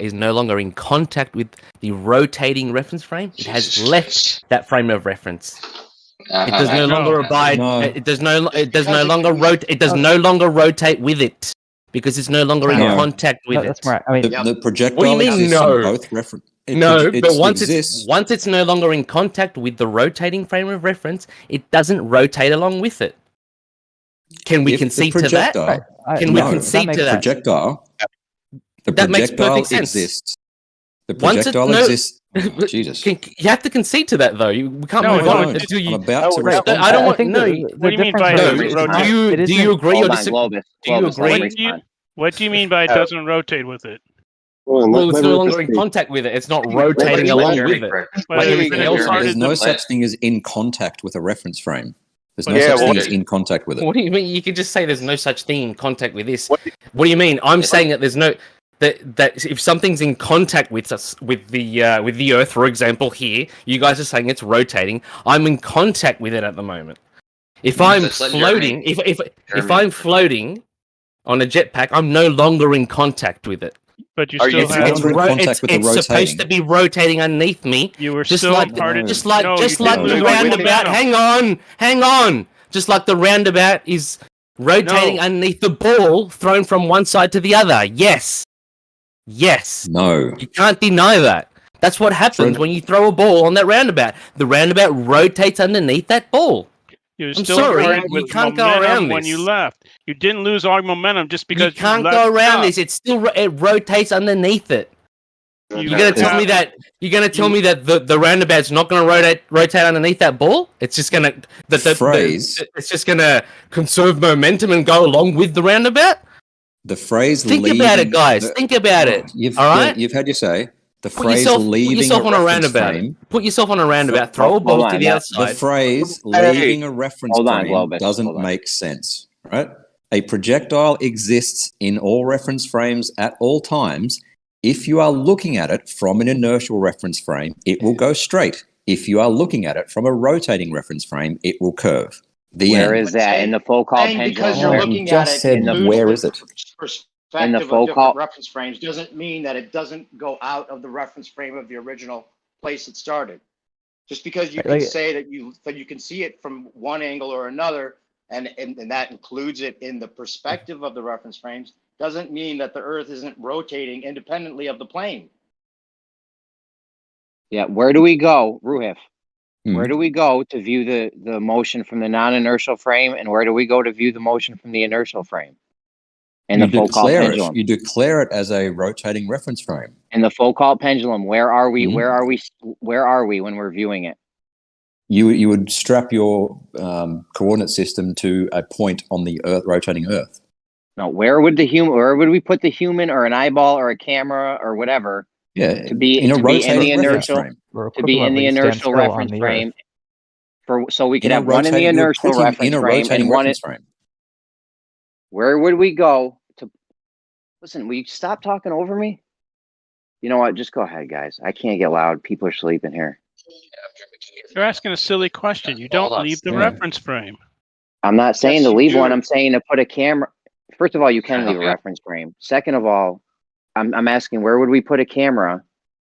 is no longer in contact with the rotating reference frame, it has left that frame of reference. It does no longer abide. It does no longer rotate with it because it's no longer in contact with it. That's right. I mean, The projectile What do you mean exists no? in both reference. But once it's no longer in contact with the rotating frame of reference, it doesn't rotate along with it. Can we concede to that? Can we concede to that? Projectile. The That makes projectile perfect sense. exists. The projectile exists. Oh, Jesus. You have to concede to that, though. We can't No, move I on don't. until you. I'm about to respond. I don't want. think No. What do you mean by it doesn't rotate? Do you agree or Hold on, disagree? Globus. Do you Globus, agree? What do you mean by it doesn't rotate with it? Well, it's no longer in contact with it. It's not rotating along with it. Like everything else. There's no such thing as in contact with a reference frame. There's no Yeah, such thing as in contact with it. What do you mean? You could just say there's no such thing in contact with this. What do you mean? I'm saying that there's no that if something's in contact with us with the Earth, for example, here, you guys are saying it's rotating. I'm in contact with it at the moment. If I'm floating, if I'm floating on a jetpack, I'm no longer in contact with it. But you still have it's supposed to be rotating underneath me. You were just still like part of just like the roundabout. Hang on. Just like the roundabout is rotating underneath the ball thrown from one side to the other. Yes. No. You can't deny that. That's what happens when you throw a ball on that roundabout. The roundabout rotates underneath that ball. You're I'm still sorry, starting you with can't go momentum around when this. you left. You didn't lose all momentum just because You can't left go around up. this. It's still it rotates underneath it. You're gonna tell me that the roundabout's not gonna rotate underneath that ball? It's just gonna it's just gonna conserve momentum and go along with the roundabout? The phrase Think about it, guys. Think about it. All right? You've had your say. The Put phrase yourself leaving on a reference roundabout. frame. Put yourself on a roundabout. Throw a ball to the outside. The phrase leaving a reference frame doesn't make sense, right? A projectile exists in all reference frames at all times. If you are looking at it from an inertial reference frame, it will go straight. If you are looking at it from a rotating reference frame, it will curve. Where is that in the Foucault pendulum? Because you're looking at it, where is it? In the different reference frames doesn't mean that it doesn't go out of the reference frame of the original place it started. Just because you can say that you can see it from one angle or another, and that includes it in the perspective of the reference frames, doesn't mean that the Earth isn't rotating independently of the plane. Yeah, where do we go, Ruhif? Where do we go to view the motion from the non-inertial frame, and where do we go to view the motion from the inertial frame? And the Foucault pendulum. You declare it as a rotating reference frame. And the Foucault pendulum. Where are we? Where are we? Where are we when we're viewing it? You would strap your coordinate system to a point on the Earth, rotating Earth. No, where would we put the human or an eyeball or a camera or whatever? Yeah, to be in the inertial reference frame. So we could have one in the inertial reference frame and one in. Where would we go to? Listen, will you stop talking over me? You know what? Just go ahead, guys. I can't get loud. People are sleeping here. You're asking a silly question. You don't leave the reference frame. I'm not saying to leave one. I'm saying to put a camera. First of all, you can leave a reference frame. Second of all, I'm asking, where would we put a camera?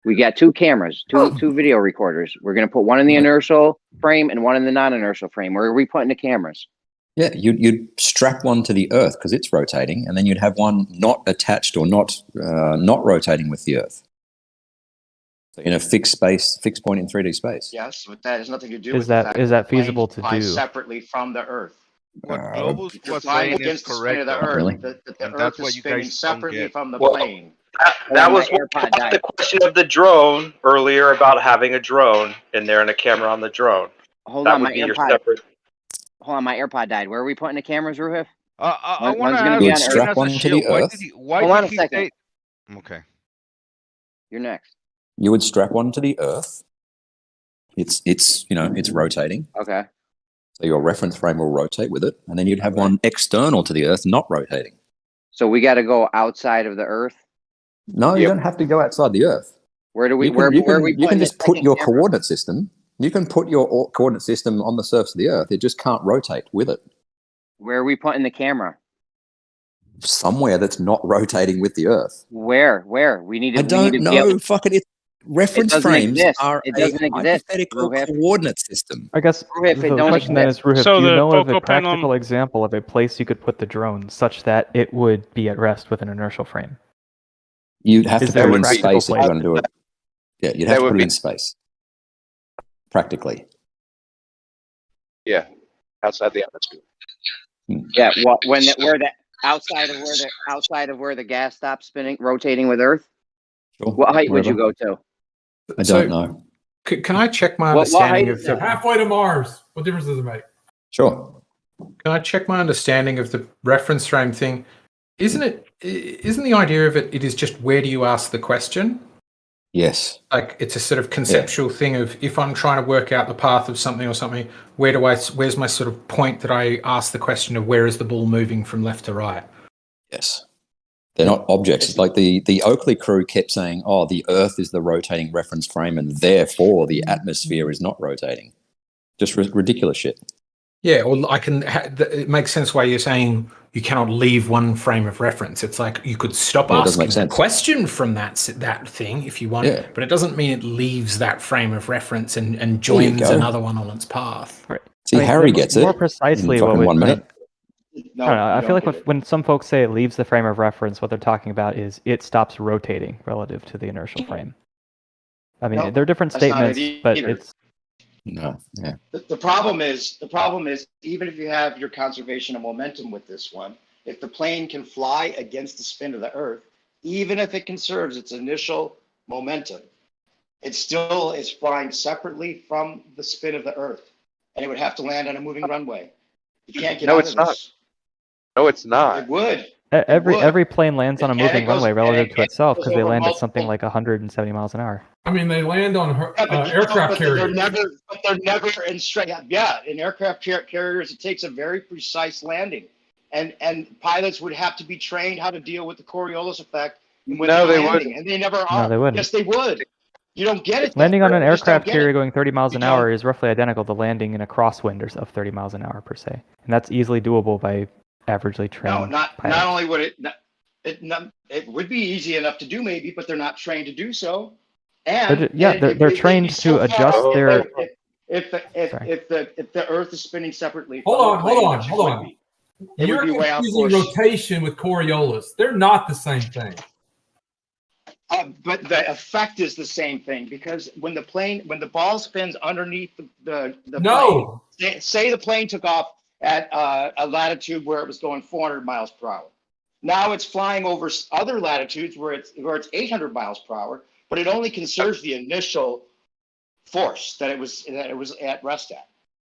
We got two cameras, two video recorders. We're going to put one in the inertial frame and one in the non-inertial frame. Where are we putting the cameras? Yeah, you'd strap one to the Earth because it's rotating, and then you'd have one not attached or not rotating with the Earth. So in a fixed point in 3D space. Yes, but that has nothing to do Is that feasible to do separately from the Earth? What Globus was saying is correct, though. Really? The Earth is spinning separately from the plane. That was the question of the drone earlier about having a drone in there and a camera on the drone. Hold on, my AirPod died. Where are we putting the cameras, Ruhif? I want to ask strap one to the Earth. Hold on a second. Okay. You're next. You would strap one to the Earth. It's rotating. Okay. So your reference frame will rotate with it, and then you'd have one external to the Earth, not rotating. So we got to go outside of the Earth. No, you don't have to go outside the Earth. Where do we? You can just put your coordinate system. You can put your coordinate system on the surface of the Earth. It just can't rotate with it. Where are we putting the camera? Somewhere that's not rotating with the Earth. Where? We need to. I don't know. Fucking it. Reference frames are a hypothetical coordinate system. I guess the question then is, Ruhif, do you know of a practical example of a place you could put the drone such that it would be at rest with an inertial frame? You'd have to put it in space if you're going to do it. Yeah, you'd have to put it in space. Practically. Yeah, outside the atmosphere. Yeah, outside of where the gas stops spinning, rotating with Earth. Sure. What height would you go to? I don't know. Can I check my understanding of the halfway to Mars? What difference does it make? Sure. Can I check my understanding of the reference frame thing? Isn't the idea of it is just where do you ask the question? Yes. Like it's a sort of conceptual thing of if I'm trying to work out the path of something or something, where's my sort of point that I ask the question of where is the ball moving from left to right? Yes. They're not objects. It's like the Oakley crew kept saying, oh, the Earth is the rotating reference frame and therefore the atmosphere is not rotating. Just ridiculous shit. Yeah, well, it makes sense why you're saying you cannot leave one frame of reference. It's like you could stop asking the question from that thing if you want, but it doesn't mean it leaves that frame of reference and joins another one on its path. Right. See, Harry gets it. More precisely, in 1 minute. No, I feel like when some folks say it leaves the frame of reference, what they're talking about is it stops rotating relative to the inertial frame. I mean, they're different statements, but it's no. Yeah. The problem is even if you have your conservation of momentum with this one, if the plane can fly against the spin of the Earth, even if it conserves its initial momentum, it still is flying separately from the spin of the Earth, and it would have to land on a moving runway. You can't get out of this. No, it's not. It would. Every plane lands on a moving runway relative to itself because they land at something like 170 miles an hour. I mean, they land on aircraft carriers. They're never in straight. Yeah, in aircraft carriers, it takes a very precise landing, and pilots would have to be trained how to deal with the Coriolis effect when they landing, wouldn't. and they never are. No, they wouldn't. Yes, they would. You don't get it. Landing on an aircraft carrier going 30 miles an hour is roughly identical to landing in a crosswind of 30 miles an hour per se, and that's easily doable by averagely trained. No, not only would it would be easy enough to do maybe, but they're not trained to do so. And they're trained to adjust their. If the Earth is spinning separately. Hold from the plane, on. which it would be, it You're would be way off confusing course. rotation with Coriolis. They're not the same thing. But the effect is the same thing, because when the ball spins underneath the plane, say the plane took off at a latitude where it was going 400 miles per hour. Now it's flying over other latitudes where it's 800 miles per hour, but it only conserves the initial force that it was at rest at.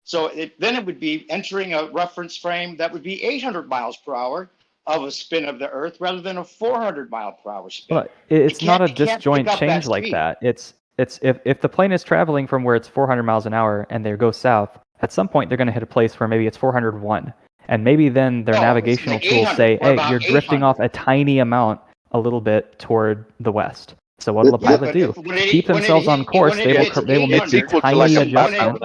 So then it would be entering a reference frame that would be 800 miles per hour of a spin of the Earth rather than a 400 mile per hour spin. But it's not a disjoint change like that. It's if the plane is traveling from where it's 400 miles an hour and they go south, at some point they're going to hit a place where maybe it's 401, and maybe then their navigational tools say, "Hey, you're drifting off a tiny amount, a little bit toward the west." So what will the pilot do? Keep themselves on course. They will make the tiny adjustment.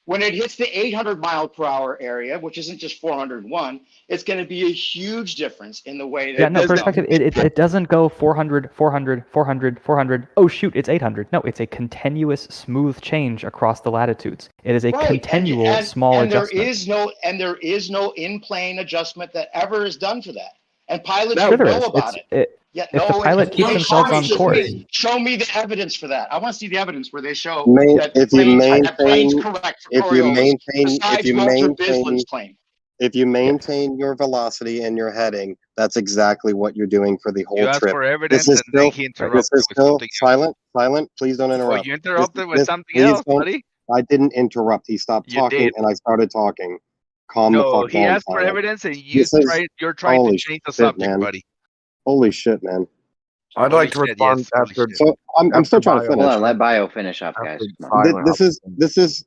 When it hits the 800 mile per hour area, which isn't just 401, it's going to be a huge difference in the way that. Yeah, no, perspective. It doesn't go 400, 400, 400, 400. Oh shoot, it's 800. No, it's a continuous, smooth change across the latitudes. It is a continual small adjustment. There is no in-plane adjustment that ever is done for that, and pilots Sure there know is. about it. If the pilot keeps themselves on course. Show me the evidence for that. I want to see the evidence where they show that If you maintain your velocity and your heading, that's exactly what you're doing for the whole You ask trip. for evidence This is and then still, he interrupts this is with still something silent. Silent. Please don't interrupt. Well, you interrupted with something please else, don't- buddy. I didn't interrupt. He stopped You talking did. and I started talking. Calm the No, fuck he down. asked for Silent. evidence and This is- you're trying to holy change the shit, subject, man. buddy. Holy shit, man. I'd like to respond after. So I'm still trying to finish. Hold on, let Bio finish up, guys. Come on.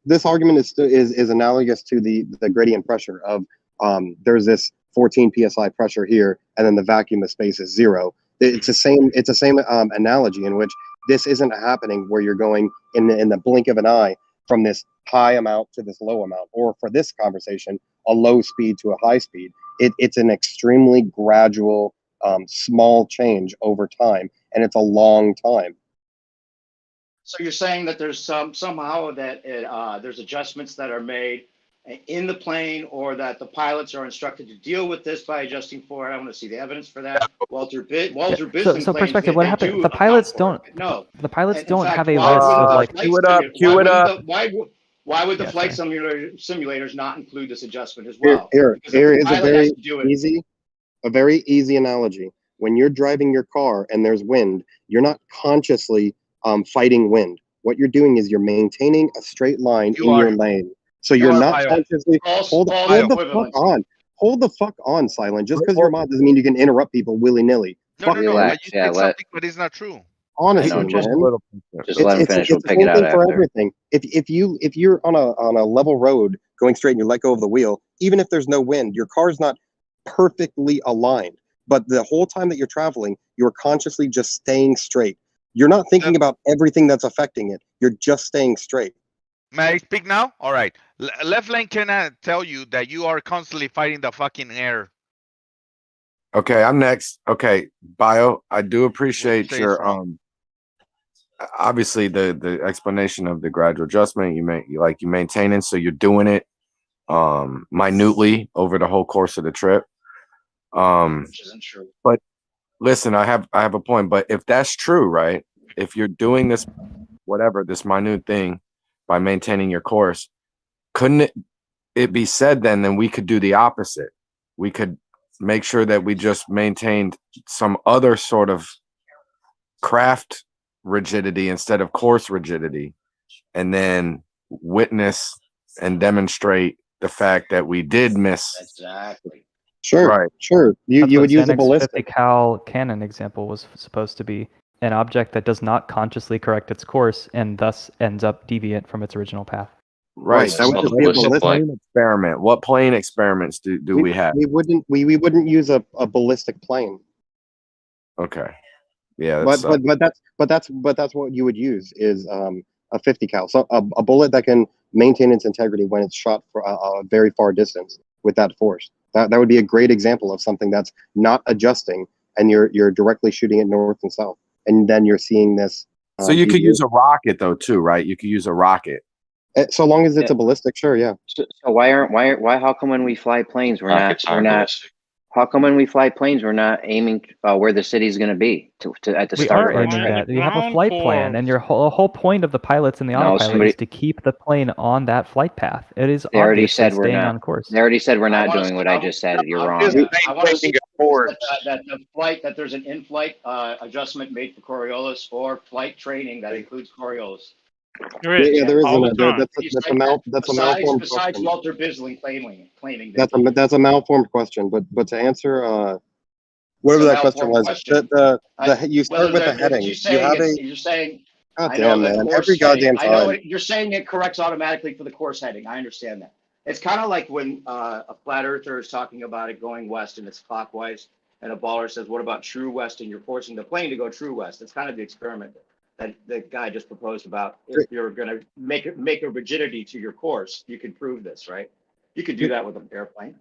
This argument is analogous to the gradient pressure of there's this 14 psi pressure here, and then the vacuum of space is 0. It's the same analogy in which this isn't happening where you're going in the blink of an eye from this high amount to this low amount, or for this conversation, a low speed to a high speed. It's an extremely gradual, small change over time, and it's a long time. So you're saying that there's somehow that there's adjustments that are made in the plane, or that the pilots are instructed to deal with this by adjusting for it. I want to see the evidence for that. Walter Bisson So claims perspective, that what they happened? do The pilots account for don't. it. No, The pilots in don't fact, have a why list would of the like. Why would the Yeah, flight sorry. simulators not include this adjustment as well? Here Because if the is pilot has to do it- a very easy analogy. When you're driving your car and there's wind, you're not consciously fighting wind. What you're doing is you're maintaining a straight line in your lane. So you're not consciously hold the fuck on, Silent. Just because you're mod doesn't mean you can interrupt people willy-nilly. No, you said something, but it's not true. Honestly, I know, just man. let him finish. We'll It's the pick it same out thing for after. everything. If you're on a level road going straight and you let go of the wheel, even if there's no wind, your car's not perfectly aligned. But the whole time that you're traveling, you're consciously just staying straight. You're not thinking about everything that's affecting it. You're just staying straight. May I speak now? All right. Left lane cannot tell you that you are constantly fighting the fucking air. Okay, I'm next. Okay, Bio, I do appreciate your obviously the explanation of the gradual adjustment. You maintain it, so you're doing it minutely over the whole course of the trip. Which isn't true. But listen, I have a point. But if that's true, right? If you're doing this, whatever, this minute thing by maintaining your course, couldn't it be said then we could do the opposite? We could make sure that we just maintained some other sort of craft rigidity instead of course rigidity, and then witness and demonstrate the fact that we did miss. Exactly. Sure, right. Sure. You would use a ballistic. 50 cal cannon example was supposed to be an object that does not consciously correct its course and thus ends up deviant from its original path. Right. That would be a ballistic experiment. What plane experiments do we have? We wouldn't use a ballistic plane. Okay. Yeah. But that's what you would use is a 50 cal. So a bullet that can maintain its integrity when it's shot for a very far distance with that force. That would be a great example of something that's not adjusting, and you're directly shooting it north and south, and then you're seeing this So you could use a rocket though too, right? You could use a rocket. So long as it's a ballistic, sure, yeah. So why? How come when we fly planes, we're not? How come when we fly planes, we're not aiming where the city's going to be at the We start? are aiming that. You have a flight plan, and your whole point of the pilots and the autopilot is to keep the plane on that flight path. It is They already obviously said we're staying not on course. They already said we're not doing what I just said. You're wrong. I want to see that the flight, that there's an in-flight adjustment made for Coriolis or flight training that includes Coriolis. There is. Yeah, there is. That's a malformed Besides question. Walter Bisling claiming That's a malformed question. But to answer whatever that question was, you start with the heading. You're saying. God I know damn, the man! course Every goddamn heading. I know time. you're saying it corrects automatically for the course heading. I understand that. It's kind of like when a flat earther is talking about it going west and it's clockwise, and a baller says, "What about true west?" and you're forcing the plane to go true west. It's kind of the experiment that the guy just proposed about. If you're going to make a rigidity to your course, you can prove this, right? You could do that with an airplane.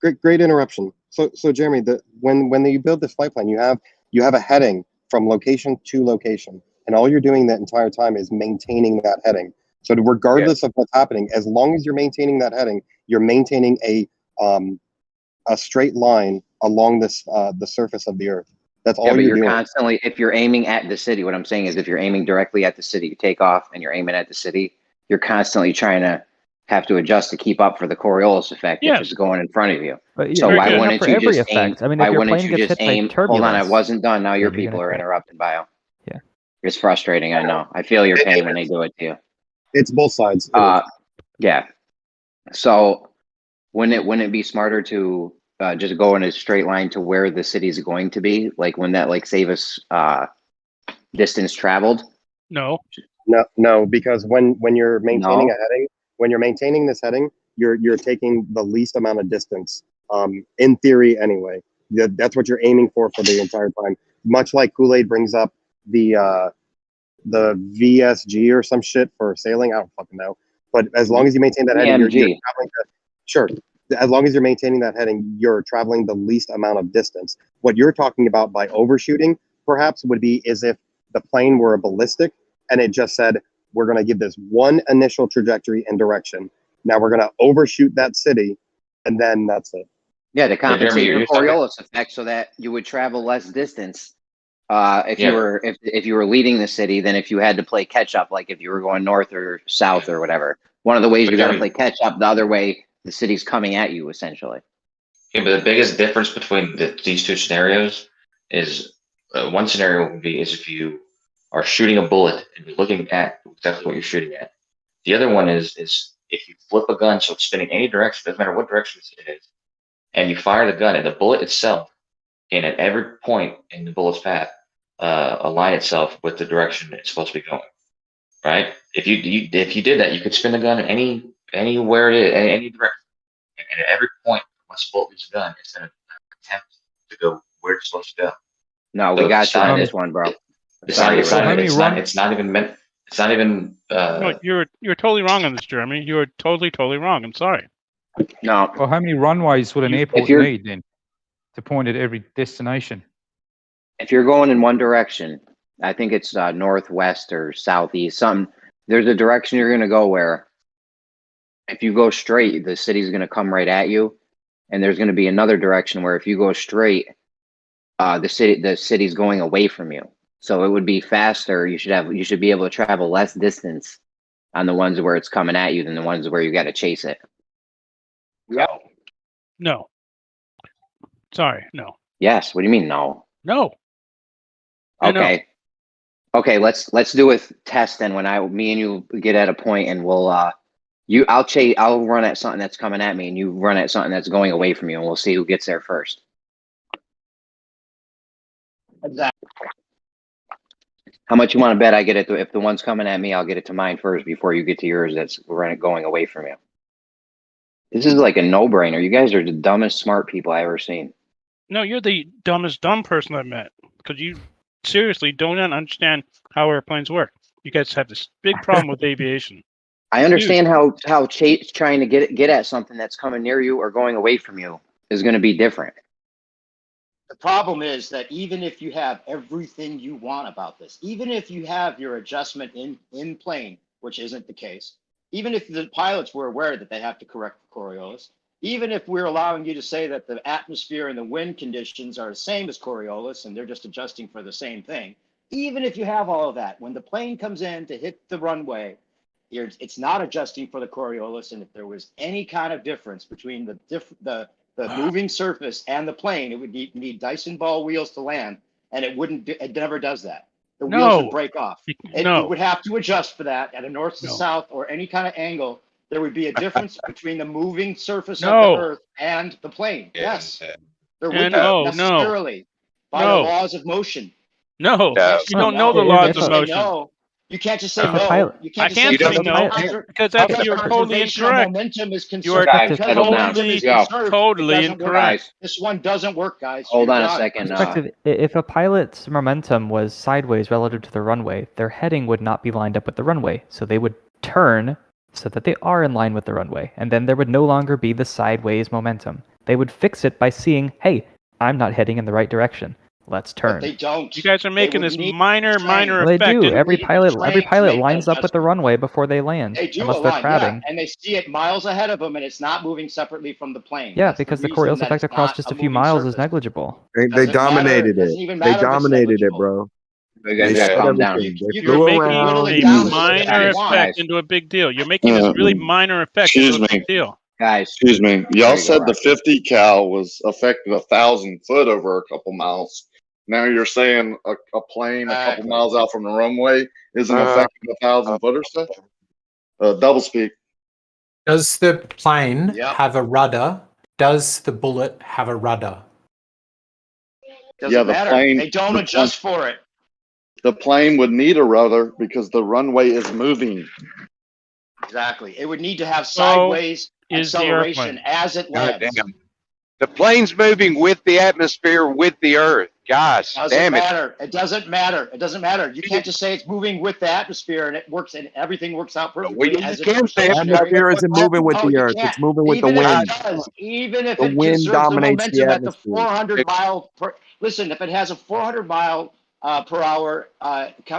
Great interruption. So Jeremy, when you build this flight plan, you have a heading from location to location, and all you're doing that entire time is maintaining that heading. So regardless of what's happening, as long as you're maintaining that heading, you're maintaining a straight line along this the surface of the Earth. That's all but you're doing. Constantly, if you're aiming at the city, what I'm saying is if you're aiming directly at the city, you take off and you're aiming at the city, you're constantly trying to have to adjust to keep up for the Coriolis effect, which is going in front of you. But so why wouldn't you just aim? I mean, why if your wouldn't plane you gets just hit by aim? Hold on, I turbulence, wasn't done. Now your then you're people gonna are fail. interrupting, Bio. Yeah. It's frustrating, I know. I feel your pain when they do it to you. It's both sides. Yeah. So wouldn't it be smarter to just go in a straight line to where the city's going to be? Like when that save us distance traveled? No, because when you're maintaining a heading, when you're maintaining this heading, you're taking the least amount of distance. In theory, anyway. That's what you're aiming for the entire time. Much like Kool-Aid brings up the VSG or some shit for sailing. I don't fucking know. But as long as you maintain that heading, you're traveling as long as you're maintaining that heading, you're traveling the least amount of distance. What you're talking about by overshooting, perhaps, would be is if the plane were a ballistic and it just said, we're going to give this one initial trajectory and direction. Now we're going to overshoot that city, and then that's it. Yeah, to compensate for Coriolis effect, so that you would travel less distance if you were leading the city than if you had to play catch up, like if you were going north or south or whatever. One of the ways you got to play catch up, the other way the city's coming at you essentially. Yeah, but the biggest difference between these two scenarios is one scenario would be is if you are shooting a bullet and you're looking at exactly what you're shooting at. The other one is if you flip a gun so it's spinning any direction, doesn't matter what direction it is, and you fire the gun and the bullet itself can at every point in the bullet's path align itself with the direction it's supposed to be going. Right? If you did that, you could spin the gun anywhere it is, any direction, and at every point once the bullet leaves the gun, it's going to attempt to go where it's supposed to go. No, we got you on this one, bro. It's not even meant. It's not even. No, you're totally wrong on this, Jeremy. You are totally wrong. I'm sorry. No. Well, how many runways would an airport need then to point at every destination? If you're going in one direction, I think it's northwest or southeast. There's a direction you're going to go where, if you go straight, the city's going to come right at you, and there's going to be another direction where if you go straight, the city's going away from you. So it would be faster. You should be able to travel less distance on the ones where it's coming at you than the ones where you got to chase it. No. Sorry, no. Yes. What do you mean no? No. Okay. Okay, let's do a test then. When me and you get at a point, and we'll I'll run at something that's coming at me, and you run at something that's going away from you, and we'll see who gets there first. Exactly. How much you want to bet I get it? If the one's coming at me, I'll get it to mine first before you get to yours. That's going away from you. This is like a no-brainer. You guys are the dumbest smart people I've ever seen. No, you're the dumbest dumb person I've met, because you seriously don't understand how airplanes work. You guys have this big problem with aviation. I understand how trying to get at something that's coming near you or going away from you is going to be different. The problem is that even if you have everything you want about this, even if you have your adjustment in plane, which isn't the case, even if the pilots were aware that they have to correct the Coriolis, even if we're allowing you to say that the atmosphere and the wind conditions are the same as Coriolis and they're just adjusting for the same thing, even if you have all of that, when the plane comes in to hit the runway, it's not adjusting for the Coriolis. And if there was any kind of difference between the moving surface and the plane, it would need Dyson ball wheels to land, and it never does that. The wheels would break off. It would have to adjust for that at a north to south or any kind of angle. There would be a difference between the moving surface of the Earth and the plane. Yes, there would be necessarily by the laws of motion. No, you don't know the laws of motion. No. You can't just say no. You can't say no because that's you're totally incorrect. Momentum is You are totally incorrect. This one doesn't work, guys. Hold on a second. If a pilot's momentum was sideways relative to the runway, their heading would not be lined up with the runway. So they would turn so that they are in line with the runway. And then there would no longer be the sideways momentum. They would fix it by seeing, hey, I'm not heading in the right direction. Let's turn. But they don't. You guys are making this minor well, effect. They do. Every pilot lines up with the runway before they land. They do unless they're crabbing. and they see it miles ahead of them, and it's not moving separately from the plane. Yeah, because the Coriolis effect across just a few miles is negligible. They dominated it. They dominated it, bro. You guys calm down. You're making a minor effect into a big deal. You're making this really minor effect into a big deal. Guys, excuse me. Y'all said the 50 cal was affected 1,000 foot over a couple miles. Now you're saying a plane a couple miles out from the runway isn't affecting 1,000 foot or so? Double speak. Does the plane have a rudder? Does the bullet have a rudder? Doesn't matter. They don't adjust for it. The plane would need a rudder because the runway is moving. Exactly. It would need to have sideways acceleration as it lands. The plane's moving with the atmosphere, with the Earth. Gosh, damn it. It doesn't matter. It doesn't matter. You can't just say it's moving with the atmosphere and it works and everything works out perfectly. The atmosphere isn't moving with the Earth. It's moving with the wind. Even if the wind dominates the momentum at the atmosphere. 400 mile per, listen, if it has a 400 mile per hour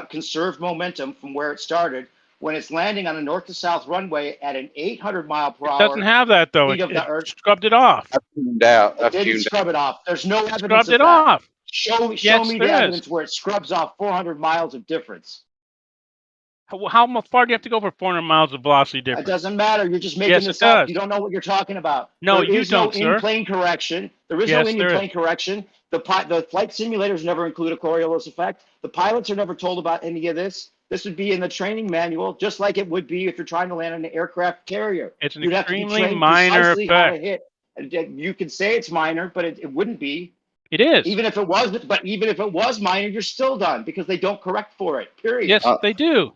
conserved momentum from where it started, when it's landing on a north to south runway at an 800 mile per hour. It doesn't have that though. It scrubbed it off. It didn't scrub it off. There's no evidence scrubbed of it that. off. Show me the evidence where it scrubs off 400 miles of difference. How far do you have to go for 400 miles of velocity difference? It doesn't matter. You're just making this up. You don't know what you're talking about. No, you don't, sir. There is no in-plane correction. There is no in-plane correction. The flight simulators never include a Coriolis effect. The pilots are never told about any of this. This would be in the training manual, just like it would be if you're trying to land on an aircraft carrier. It's an extremely minor effect. You could say it's minor, but it wouldn't be. It is. Even if it was minor, you're still done because they don't correct for it. Period. Yes, they do.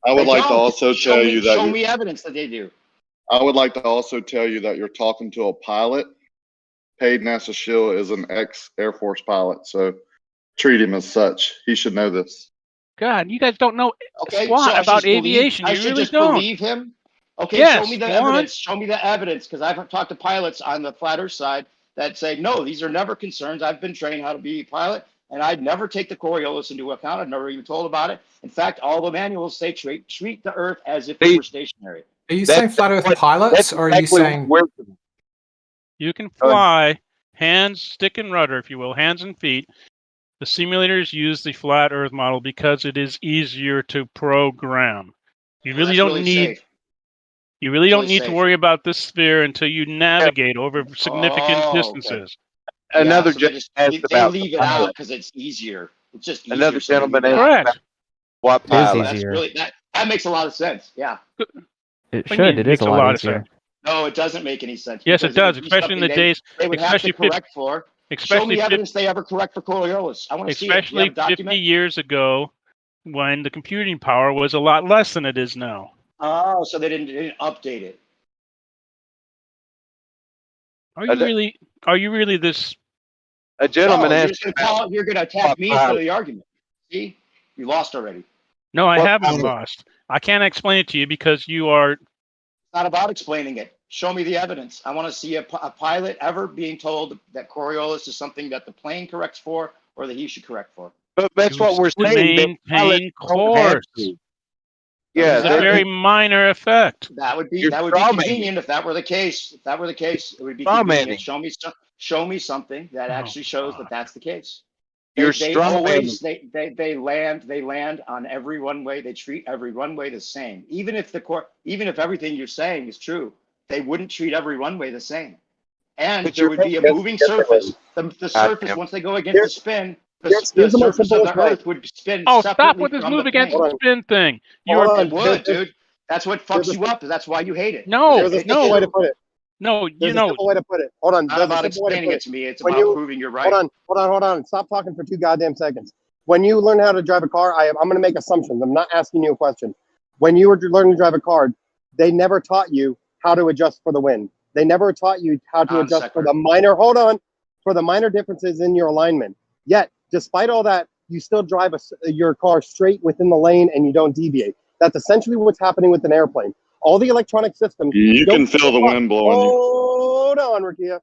I would like to also tell you that show me evidence that they do. I would like to also tell you that you're talking to a pilot. Paid NASA shill is an ex-Air Force pilot, so treat him as such. He should know this. God, you guys don't know squat about aviation. You really don't. Believe him. Okay, yes, show me the evidence. Show me the evidence, because I've talked to pilots on the flat Earth side that say, no, these are never concerns. I've been trained how to be a pilot, and I'd never take the Coriolis into account. I've never even told about it. In fact, all the manuals say treat the Earth as if it were stationary. Are you saying flat Earth pilots, or are you saying you can fly hands, stick and rudder, if you will, hands and feet? The simulators use the flat Earth model because it is easier to program. You really don't need. You really don't need to worry about this sphere until you navigate over significant distances. Another they leave it out because it's easier. It's just easier. Another gentleman asked correct. What pilot? That's really, that makes a lot of sense. Yeah. It should. It is a lot easier. No, it doesn't make any sense. Yes, it does, especially in the days. They would have to correct for. Show me evidence they ever correct for Coriolis. I want to see it. Especially 50 years ago, when the computing power was a lot less than it is now. Oh, so they didn't update it. Are you really this? A gentleman asked. You're going to attack me for the argument. See, you lost already. No, I haven't lost. I can't explain it to you because you are. not about explaining it. Show me the evidence. I want to see a pilot ever being told that Coriolis is something that the plane corrects for or that he should correct for. But that's what we're saying. Maintain course. Yeah, it's a very minor effect. That would be convenient if that were the case. If that were the case, it would be convenient. Show me something that actually shows that that's the case. They always land on every runway. They treat every runway the same. Even if everything you're saying is true, they wouldn't treat every runway the same. And there would be a moving surface. The surface, once they go against the spin, the surface of the Earth would spin. Oh, stop with this move against the spin thing. It would, dude. That's what fucks you up. That's why you hate it. No, There's a simple way to put it. No, There's a simple way to put it. Hold on. Not about explaining it to me. It's about proving you're right. Hold on. Stop talking for 2 goddamn seconds. When you learn how to drive a car, I'm going to make assumptions. I'm not asking you a question. When you were learning to drive a car, they never taught you how to adjust for the wind. They never taught you how to adjust for the minor differences in your alignment. Yet, despite all that, you still drive your car straight within the lane and you don't deviate. That's essentially what's happening with an airplane. All the electronic systems. You can feel the wind blowing you. Hold on, Rakia.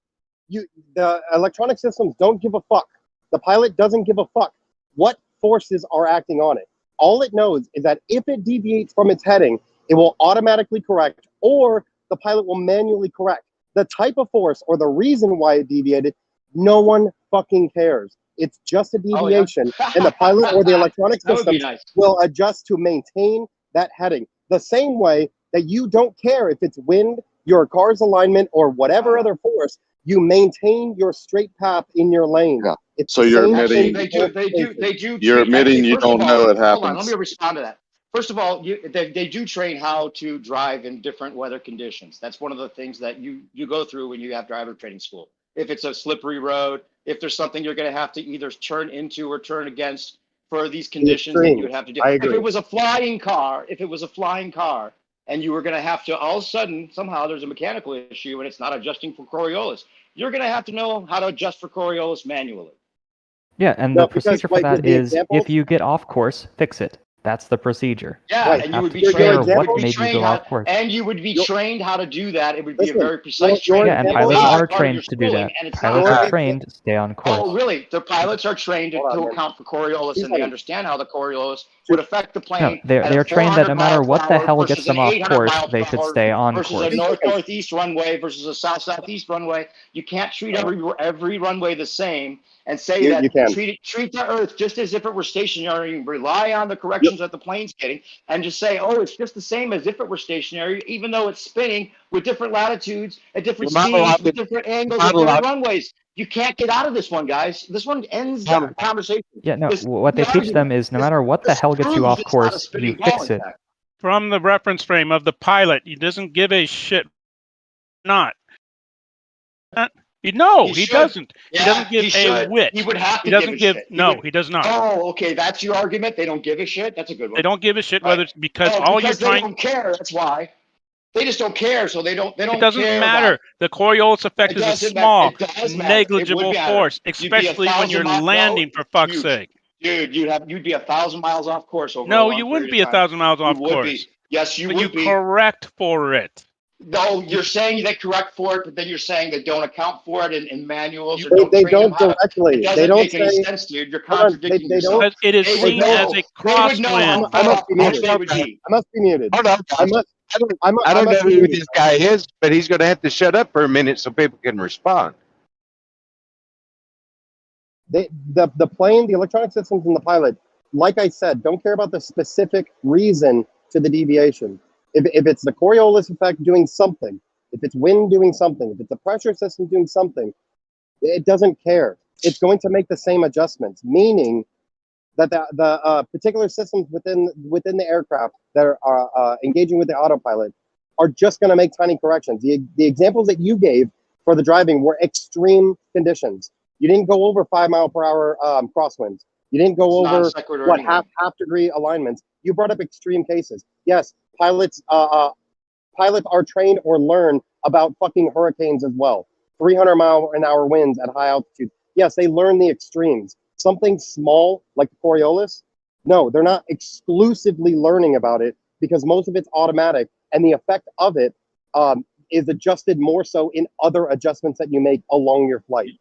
The electronic systems don't give a fuck. The pilot doesn't give a fuck what forces are acting on it. All it knows is that if it deviates from its heading, it will automatically correct, or the pilot will manually correct. The type of force or the reason why it deviated, no one fucking cares. It's just a deviation, and the pilot or the electronic system will adjust to maintain that heading. The same way that you don't care if it's wind, your car's alignment, or whatever other force, you maintain your straight path in your lane. Yeah. It's So you're admitting you're admitting you don't know it happens. Hold on, let me respond to that. First of all, they do train how to drive in different weather conditions. That's one of the things that you go through when you have driver training school. If it's a slippery road, if there's something you're going to have to either turn into or turn against for these conditions that you would have to do. If it was a flying car, and you were going to have to, all of a sudden, somehow there's a mechanical issue and it's not adjusting for Coriolis, you're going to have to know how to adjust for Coriolis manually. Yeah, and the procedure for that is if you get off course, fix it. That's the procedure. Yeah, and you would be trained. And you would be trained how to do that. It would be a very precise training. Yeah, and pilots are trained to do that. Pilots are trained to stay on course. Oh, really? The pilots are trained to account for Coriolis, and they understand how the Coriolis would affect the plane. No, they're trained that no matter what the hell gets them off course, they should stay on course. Versus a north-northeast runway versus a south-southeast runway. You can't treat every runway the same and say treat the Earth just as if it were stationary and rely on the corrections that the plane's getting, and just say, oh, it's just the same as if it were stationary, even though it's spinning with different latitudes at different speeds, with different angles, at different runways. You can't get out of this one, guys. This one ends the conversation. Yeah, no, what they teach them is no matter what the hell gets you off course, you fix it. From the reference frame of the pilot, he doesn't give a shit. Not. No, he doesn't. Yeah, he doesn't give a whit. He would have to. He doesn't give a shit. No, he does not. Oh, okay. That's your argument. They don't give a shit. That's a good one. They don't give a shit whether it's because all you're trying. They don't care. That's why. They just don't care. So they don't. They don't. It doesn't matter. The Coriolis effect is a small, negligible force, especially when you're landing. For fuck's sake, dude, you'd be 1,000 miles off course over. No, you wouldn't be 1,000 miles off course. Yes, you would. But you correct for it. No, you're saying they correct for it, but then you're saying they don't account for it in manuals. They don't directly. They don't make any sense, dude. You're contradicting yourself. Because it is seen as a crosswind. I must be muted. I must be muted. Hold on. I don't know who this guy is, but he's going to have to shut up for a minute so people can respond. The plane, the electronic systems, and the pilot, like I said, don't care about the specific reason to the deviation. If it's the Coriolis effect doing something, if it's wind doing something, if it's a pressure system doing something, it doesn't care. It's going to make the same adjustments, meaning that the particular systems within the aircraft that are engaging with the autopilot are just going to make tiny corrections. The examples that you gave for the driving were extreme conditions. You didn't go over 5 mile per hour crosswinds. You didn't go over half degree alignments. You brought up extreme cases. Yes, pilots are trained or learn about fucking hurricanes as well. 300-mile-an-hour winds at high altitude. Yes, they learn the extremes. Something small like the Coriolis, no, they're not exclusively learning about it because most of it's automatic, and the effect of it is adjusted more so in other adjustments that you make along your flight.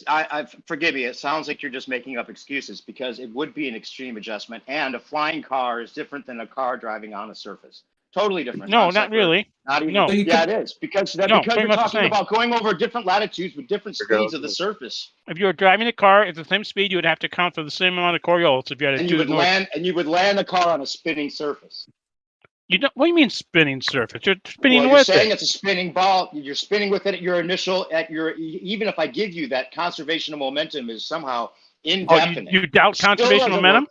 I forgive me. It sounds like you're just making up excuses because it would be an extreme adjustment, and a flying car is different than a car driving on a surface. Totally different. No, not really. Not even. No. Yeah, it is because you're talking about going over different latitudes with different speeds of the surface. If you were driving a car at the same speed, you would have to account for the same amount of Coriolis if you had to do you would land the car on a spinning surface. What do you mean spinning surface? You're spinning you're with saying it. It's a spinning ball. You're spinning with it even if I give you that conservation of momentum is somehow indefinite. You doubt conservation momentum?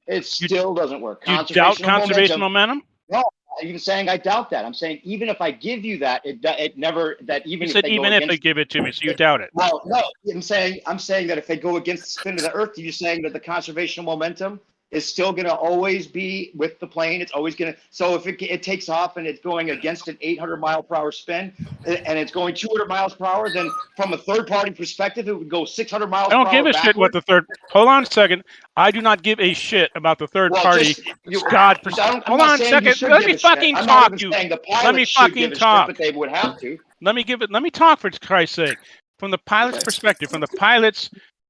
It still doesn't work. You doubt conservation momentum? No, I'm even saying I doubt that. I'm saying even if I give you that, it never that even. You said even if they give it to me, so you doubt it. Well, no, I'm saying that if they go against the spin of the Earth, you're saying that the conservation of momentum is still going to always be with the plane. It's always going to. So if it takes off and it's going against an 800-mile-per-hour spin, and it's going 200 miles per hour, then from a third-party perspective, it would go 600 miles per hour. I don't give a shit what the third. Hold on a second. I do not give a shit about the third party. Hold on a second. Let me fucking talk, you. Let me fucking talk. But they would have to. Let me talk for Christ's sake. From the pilot's perspective, from the pilot's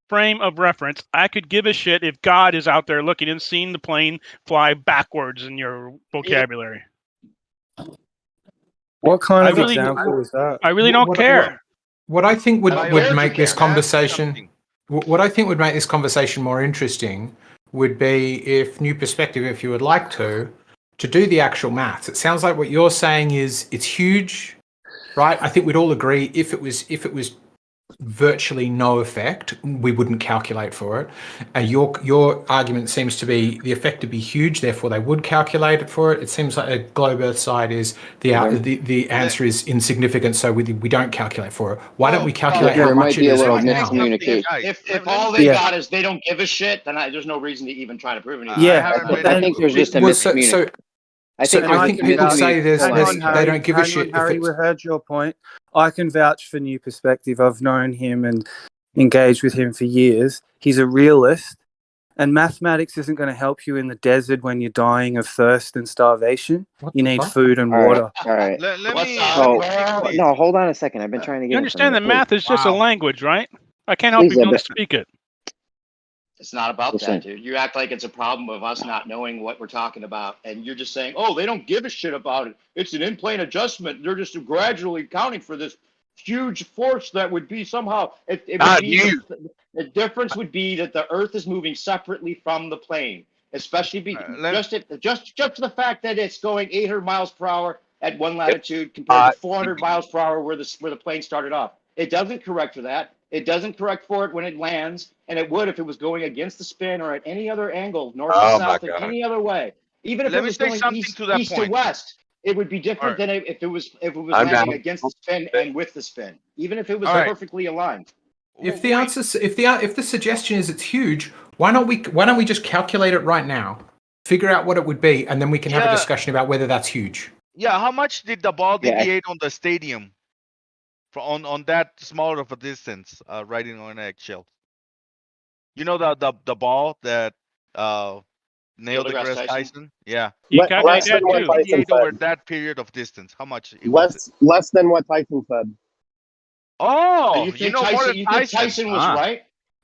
frame of reference, I could give a shit if God is out there looking and seeing the plane fly backwards in your vocabulary. What kind of example is that? I really don't care. What I think would make this conversation, what I think would make this conversation more interesting would be if New Perspective, if you would like to do the actual maths. It sounds like what you're saying is it's huge, right? I think we'd all agree if it was virtually no effect, we wouldn't calculate for it. Your argument seems to be the effect would be huge, therefore they would calculate it for it. It seems like a globe Earth side is the answer is insignificant, so we don't calculate for it. Why don't we calculate how much it is right now? If all they got is they don't give a shit, then there's no reason to even try to prove anything. I think there's just a miscommunication. I think people say they don't give a shit. Harry, we heard your point. I can vouch for New Perspective. I've known him and engaged with him for years. He's a realist, and mathematics isn't going to help you in the desert when you're dying of thirst and starvation. You need food and water. All right. No, hold on a second. I've been trying to get. You understand that math is just a language, right? I can't help you don't speak it. It's not about that, dude. You act like it's a problem of us not knowing what we're talking about, and you're just saying, "Oh, they don't give a shit about it. It's an in-plane adjustment. They're just gradually accounting for this huge force that would be somehow." The difference would be that the Earth is moving separately from the plane, especially just the fact that it's going 800 miles per hour at one latitude compared to 400 miles per hour where the plane started off. It doesn't correct for that. It doesn't correct for it when it lands, and it would if it was going against the spin or at any other angle, north to south, in any other way. Even if it was going east to west, it would be different than if it was landing against the spin and with the spin. Even if it was perfectly aligned. If the suggestion is it's huge, why don't we just calculate it right now, figure out what it would be, and then we can have a discussion about whether that's huge. Yeah, how much did the ball deviate on the stadium? On that small of a distance, riding on eggshell. You know the ball that Neil deGrasse Tyson? Yeah. Less than what Tyson said. Over that period of distance, how much? Less than what Tyson said. Oh, you think Tyson was right?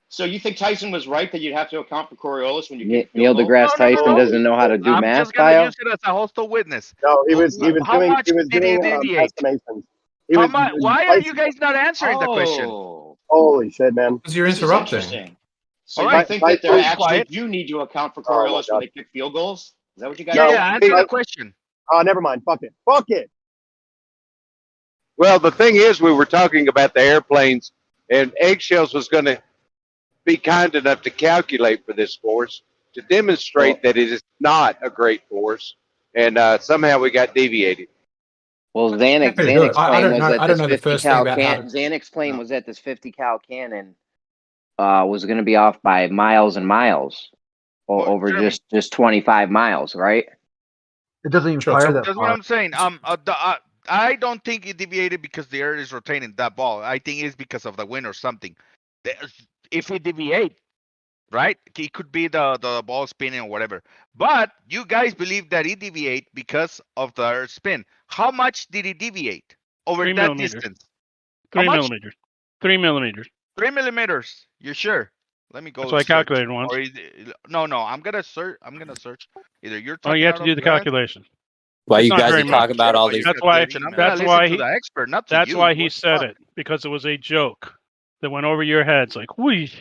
So you think Tyson was right that you'd have to account for Coriolis when you get Neil deGrasse Tyson doesn't know how to do math, just gonna use it as a hostal witness. No, he was doing estimations. Why are you guys not answering the question? Holy shit, man! Because you're interrupting. So you think that they're actually you need to account for Coriolis when they kick field goals? Is that what you guys? Yeah, answer the question. Oh, never mind. Fuck it. Fuck it. Well, the thing is, we were talking about the airplanes, and Eggshells was going to be kind enough to calculate for this force to demonstrate that it is not a great force, and somehow we got deviated. Well, Xanix plane was at this 50 cal cannon was going to be off by miles and miles over just 25 miles, right? It doesn't even fire that. That's what I'm saying. I don't think it deviated because the Earth is rotating that ball. I think it's because of the wind or something. If it deviate, right? It could be the ball spinning or whatever. But you guys believe that he deviate because of the Earth spin. How much did he deviate over 3 that millimeters. distance? 3 How much? millimeters. 3 millimeters. 3 millimeters. You're sure? Let me go. That's what I search. calculated once. Or no. I'm gonna search. Either you're talking. Oh, you have out to of do the your ass- calculation. Why It's you not guys very are talking much. about all these? That's why. And I'm gonna That's listen why to he. the expert, not to That's you. why he What the said fuck? it, because it was a joke that went over your heads like, whoosh.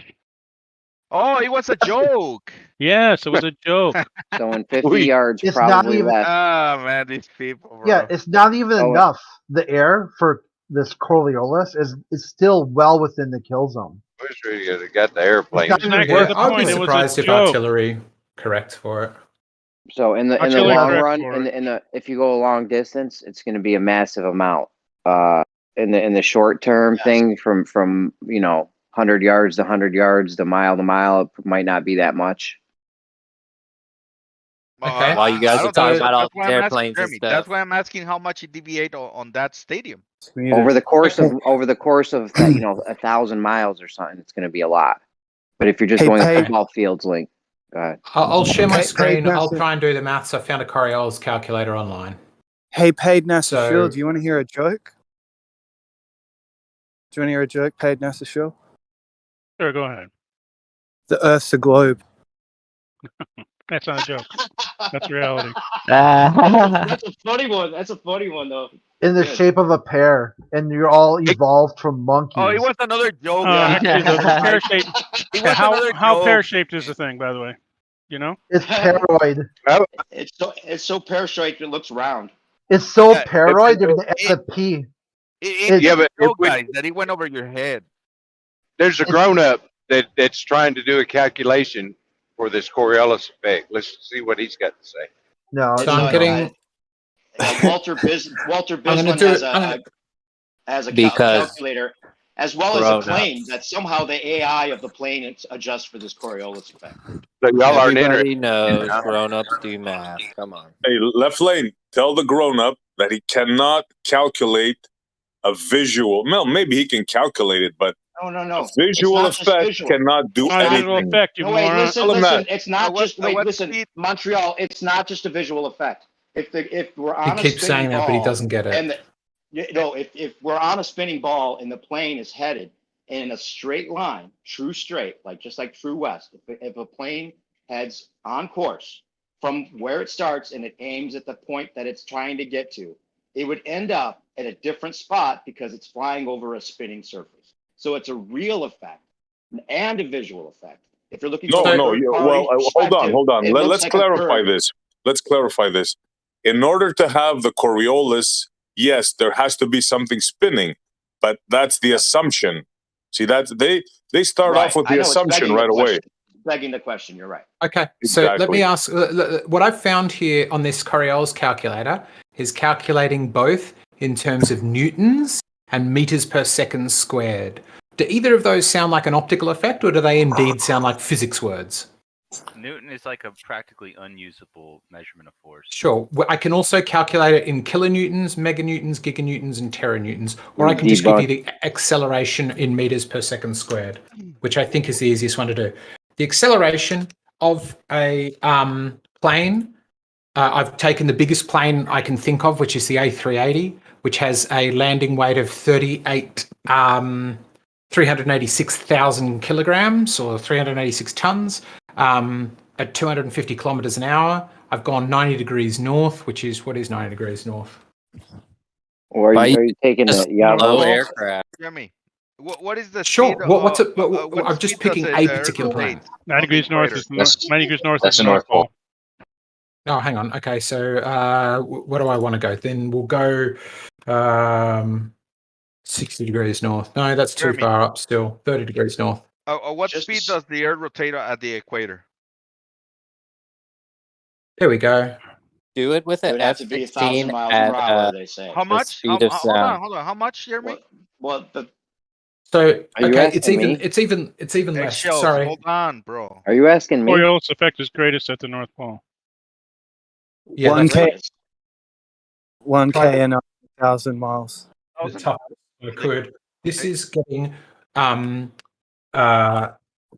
Oh, it was a joke. Yes, it was a joke. So in 50 yards, It's not probably even- less. Ah, man, these people, bro. Yeah, it's not even Oh, enough. The air for this Coriolis is still well within the kill zone. Wish we had got the airplane. It's not even Yeah, worth I'd it. be It was a surprised if joke. artillery correct for it. So in the Artillery long correct run, for in the if you go a long distance, it's going to be a massive amount. In the short term thing, from 100 yards to 100 yards, to mile, it might not be that much. Okay. While you guys are talking about all these airplanes and Jeremy, stuff. that's why I'm asking how much he deviate on that stadium. Over the course of 1,000 miles or something, it's going to be a lot. But if you're just going a football field's length, go ahead. I'll share my Hey, screen. I'll Master. try and do the maths. I found a Coriolis calculator online. Hey, paid NASA So- Shield, do you want to hear a joke? Do you want to hear a joke, paid NASA Shield? Sure, go ahead. The Earth's a globe. That's not a joke. That's reality. That's a funny one. That's a funny one, though. In the shape of a pear, and you're all evolved from monkeys. Oh, it was another joke. Actually, the pear-shaped. It was another How joke. pear-shaped is the thing, by the way? You know? It's paroid. It's so pear-shaped it looks round. It's so paroid, you're going to end up P. Yeah, but joke, guys, that he went over your head. There's a grown up that's trying to do a calculation for this Coriolis effect. Let's see what he's got to say. No, So I'm getting. Walter Bisman has a Because calculator, as well as a claim that somehow the AI of the plane adjusts for this Coriolis effect. So y'all aren't Everybody interested. knows grown-ups do math. Come on. Hey, left lane, tell the grown up that he cannot calculate a visual. Well, maybe he can calculate it, but No. a visual It's not just effect visual. cannot do It's not a visual anything. effect, you No, wait, moron. listen. It's not just. Wait, what listen, speed- Montreal. It's not just a visual effect. If we're on He a keeps spinning saying that, but he ball doesn't get it. And if we're on a spinning ball and the plane is headed in a straight line, true straight, just like true west. If a plane heads on course from where it starts and it aims at the point that it's trying to get to, it would end up at a different spot because it's flying over a spinning surface. So it's a real effect and a visual effect. If you're looking No, for no. Hold on. it looks Let's like a clarify curve. this. Let's clarify this. In order to have the Coriolis, yes, there has to be something spinning, but that's the assumption. See, that's they start Right. off with I the know, it's assumption begging the right away. question. It's begging the question. You're right. Okay, so let Exactly. me ask. What I've found here on this Coriolis calculator is calculating both in terms of newtons and meters per second squared. Do either of those sound like an optical effect, or do they indeed sound like physics words? Newton is like a practically unusable measurement of force. Sure. I can also calculate it in kilonewtons, meganewtons, giganewtons, and teranewtons, or I can just give you the acceleration in meters per second squared, which I think is the easiest one to do. The acceleration of a plane, I've taken the biggest plane I can think of, which is the A380, which has a landing weight of 386,000 kilograms or 386 tons. At 250 kilometers an hour, I've gone 90 degrees north, which is what is 90 degrees north? Or are you taking the low aircraft? Jeremy, what is the Sure. speed? What's it? what I'm just speed picking does a the Earth particular plane. rotate? 90 degrees north is That's- 90 degrees north that's is the the North North Pole. Oh, hang on. Okay, so what do I want to go? Then we'll go 60 degrees north. No, that's too Jeremy. far up still. 30 degrees north. What speed does the Earth rotate at the equator? There we go. Do it with It an would have to be 1,000 F-16 miles at per hour, they say. How the much? speed of sound. Hold on. How much, Jeremy? Well, So Are you okay, it's asking even me? it's even less. Eggshells, Sorry. hold on, bro. Are you asking me? Coriolis effect is greatest at the North Pole. Yeah, that's 1K, right. 1K and 1,000 miles. The top I could. This is getting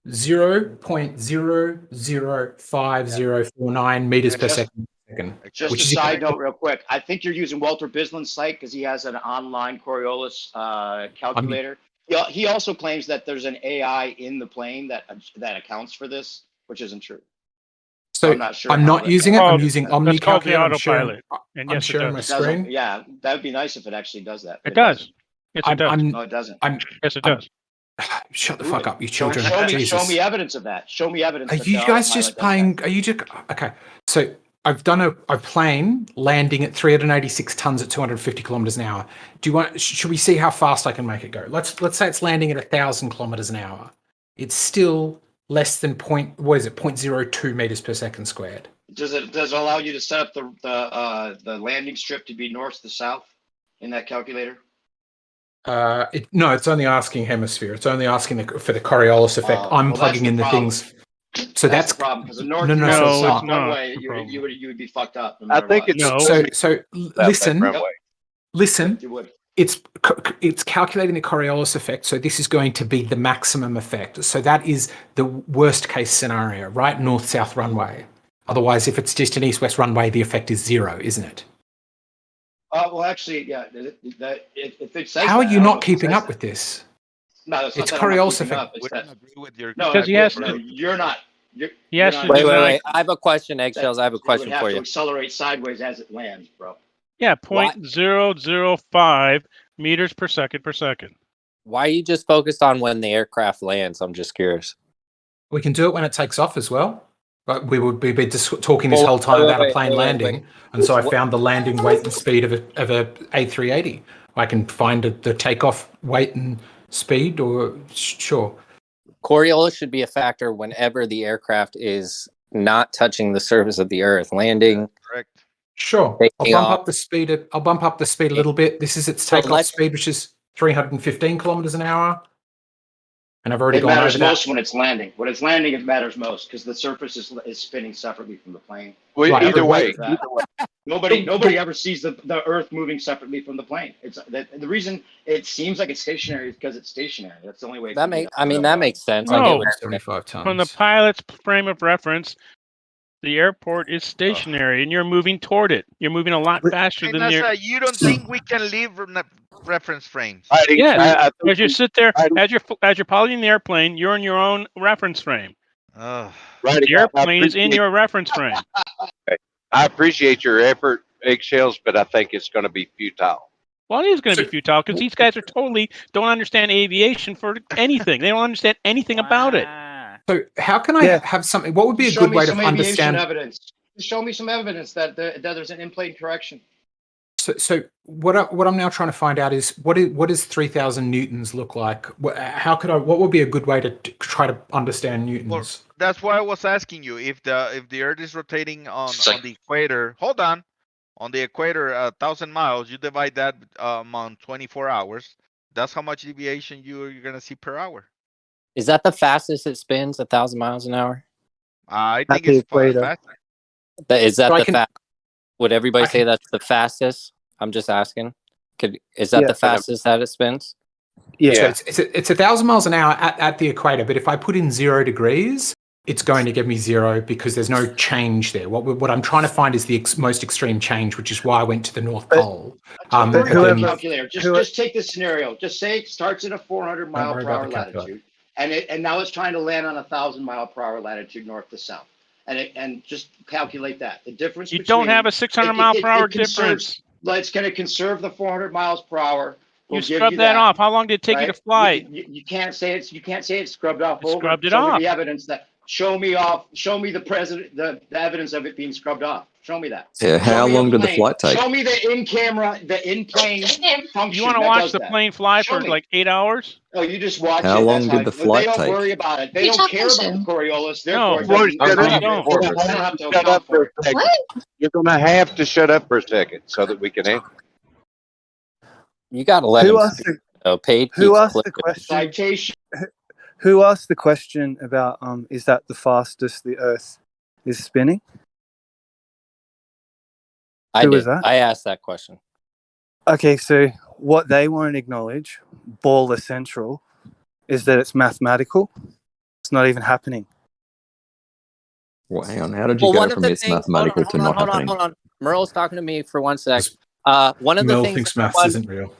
0.005049 meters per second. Just Which a is side note, real quick. I think you're using Walter Bisland's site because he has an online Coriolis calculator. He also claims that there's an AI in the plane that accounts for this, which isn't true. So I'm not sure. I'm not using it. I'm using Omni That's called the Calculator. I'm sharing, autopilot. And I'm yes, it sharing my does. screen. Yeah, that would be nice if it actually does that. It does. Yes, it does. No, it doesn't. Yes, it does. Shut the Prove fuck it. up, you children. Show Jesus. me evidence of that. Show me evidence. Are that you the guys autopilot just does that. playing? Are you just okay? So I've done a plane landing at 386 tons at 250 kilometers an hour. Do you want? Should we see how fast I can make it go? Let's say it's landing at 1,000 kilometers an hour. It's still less than 0.02 meters per second squared. Does it allow you to set up the landing strip to be north to south in that calculator? No, it's only asking hemisphere. It's only asking for the Coriolis effect. I'm plugging in the things. So that's the problem because the north no, south no, runway, you would be fucked up. No I think what. it's so listen. You would. It's calculating the Coriolis effect. So this is going to be the maximum effect. So that is the worst case scenario, right? North-south runway. Otherwise, if it's just an east-west runway, the effect is 0, isn't it? Well, actually, yeah. If it says How are that, you I don't know not if it keeping says up that. with this? No, it's It's not that I'm not Coriolis keeping effect. up, it's that- Agree with your No, Because he has no, to- you're not. You're Yes. not- Wait. I have a question, Eggshells. I have a It question would have for to you. accelerate sideways as it lands, bro. Yeah, 0.005 meters per second per second. Why are you just focused on when the aircraft lands? I'm just curious. We can do it when it takes off as well. But we would be just talking this whole time about a plane landing, and so I found the landing weight and speed of a A380. I can find the takeoff weight and speed, or sure. Coriolis should be a factor whenever the aircraft is not touching the surface of the Earth, landing. Correct. Sure. I'll taking bump off. up the speed. I'll bump up the speed a little bit. This is its takeoff let's- speed, which is 315 kilometers an hour. And I've already It gone matters over that. most when it's landing. When it's landing, it matters most because the surface is spinning separately from the plane. Well, Right. either way, Nobody ever sees the Earth moving separately from the plane. The reason it seems like it's stationary is because it's stationary. That's the only way. That makes sense. I get No, what you're saying. 75 tons. From the pilot's frame of reference, the airport is stationary, and you're moving toward it. You're moving a lot faster Hey, than the. NASA, you don't think we can leave reference frames? Yes, as you sit there, as you're piloting the airplane, you're in your own reference frame. Ugh. Right, The I airplane is in appreciate- your reference frame. I appreciate your effort, Eggshells, but I think it's going to be futile. Well, it is going to be futile because these guys are totally don't understand aviation for anything. They don't understand anything about it. So how can I have something? What would be a Show good me way to some aviation understand? evidence. Show me some evidence that there's an in-plane correction. So what I'm now trying to find out is what does 3,000 newtons look like? What would be a good way to try to understand newtons? Well, that's why I was asking you if the Earth is rotating on the equator. Hold on, on the equator, 1,000 miles. You divide that on 24 hours. That's how much deviation you're gonna see per hour. Is that the fastest it spins? 1,000 miles an hour? I think it's faster. Is that So I the can- fast? Would everybody say that's the fastest? I'm just asking. Is that the fastest that it spins? So it's 1,000 miles an hour at the equator, but if I put in 0 degrees, it's going to give me 0 because there's no change there. What I'm trying to find is the most extreme change, which is why I went to the North Pole. Calculator. Just take this scenario. Just say it starts at a 400 mile worry per about hour the calculator. latitude, and now it's trying to land on a 1,000 mile per hour latitude north to south, and just calculate that. The difference. You don't have a 600 mile per hour difference. It's going to conserve the 400 miles per hour. You scrubbed that off. How long did it take you to fly? You can't say it's scrubbed off. Scrubbed it Show me off. the evidence that. Show me the evidence of it being scrubbed off. Show me that. Yeah, how long did the flight take? Show me the in-plane function. You want to watch the plane fly for like 8 hours? Oh, you just watch it. How long That's did the flight They don't take? worry about it. They don't care about the Coriolis. No, Therefore, Shut up for a second. You're going to have to shut up for a second so that we can answer. You got to let Who him asked speak. the- Paid Who keeps asked the clipping. question? Citation. Who asked the question about is that the fastest the Earth is spinning? I Who did. was that? I asked that question. Okay, so what they won't acknowledge, Baller Central, is that it's mathematical. It's not even happening. Well, hang on. How did you go from it's mathematical to not happening? Hold on. Merle's talking to me for 1 sec. One of the Merle things thinks maths isn't real.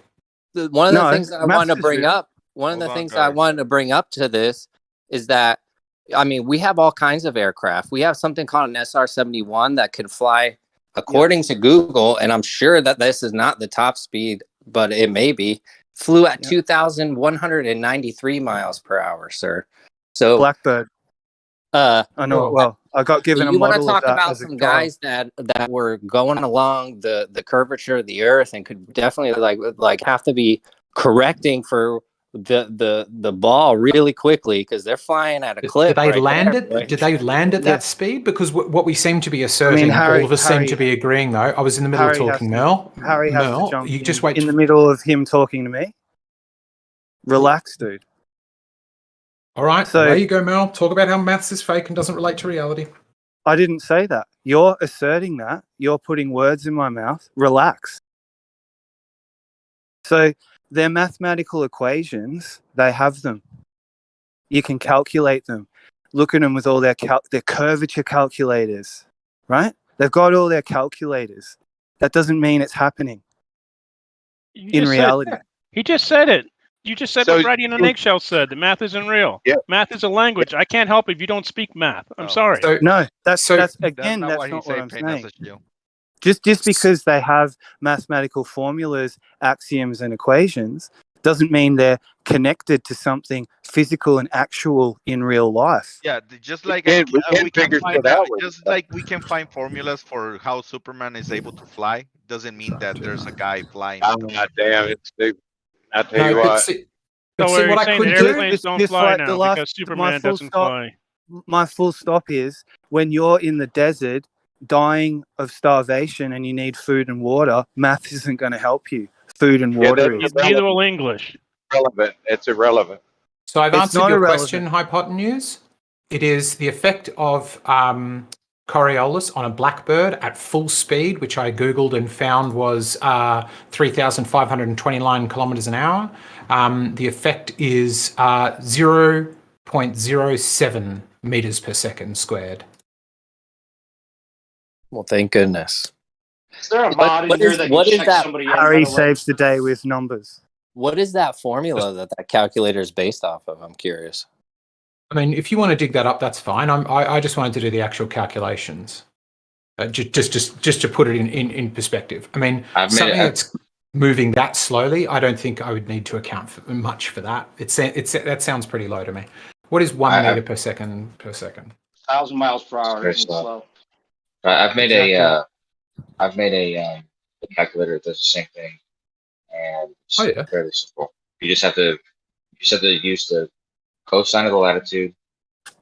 One of the things that I wanted to bring up. One of the things I wanted to bring up to this is that, I mean, we have all kinds of aircraft. We have something called an SR-71 that could fly, according to Google, and I'm sure that this is not the top speed, but it may be, flew at 2,193 miles per hour, sir. So Blackbird. I know it well. I got given a model of that. You want to talk about some guys that were going along the curvature of the Earth and could definitely like have to be correcting for the ball really quickly because they're flying at a clip. Did they land at that speed? Because what we seem to be asserting, all of us seem to be agreeing, though. I was in the middle of talking, Merle. Harry has to jump you just wait in the middle of him talking to me. Relax, dude. All right, so there you go, Mel. Talk about how maths is fake and doesn't relate to reality. I didn't say that. You're asserting that. You're putting words in my mouth. Relax. So they're mathematical equations. They have them. You can calculate them. Look at them with all their curvature calculators, right? They've got all their calculators. That doesn't mean it's happening in reality. He just said it. You just said what Writing on Eggshell said. The math isn't real. Yeah. Math is a language. I can't help if you don't speak math. I'm sorry. That's not what I'm saying. Just because they have mathematical formulas, axioms, and equations doesn't mean they're connected to something physical and actual in real life. Yeah, just like we can find formulas for how Superman is able to fly. Doesn't mean that there's a guy flying. Oh, God damn it, Steve. I tell you what. See what I could do. Airplanes don't fly now because Superman doesn't fly. My full stop is when you're in the desert dying of starvation and you need food and water, math isn't going to help you. Food and water is. Neither will English. Irrelevant. It's irrelevant. So I've answered your question, Hypotenuse. It is the effect of Coriolis on a blackbird at full speed, which I Googled and found was 3,529 kilometers an hour. The effect is 0.07 meters per second squared. Well, thank goodness. Is there a mod in here that can check somebody out? Harry saves the day with numbers. What is that formula that calculator is based off of? I'm curious. I mean, if you want to dig that up, that's fine. I just wanted to do the actual calculations, just to put it in perspective. I mean, something that's moving that slowly, I don't think I would need to account for much for that. That sounds pretty low to me. What is 1 meter per second? 1,000 miles per hour. Isn't slow. I've made a calculator that does the same thing, and it's fairly simple. You just have to use the cosine of the latitude.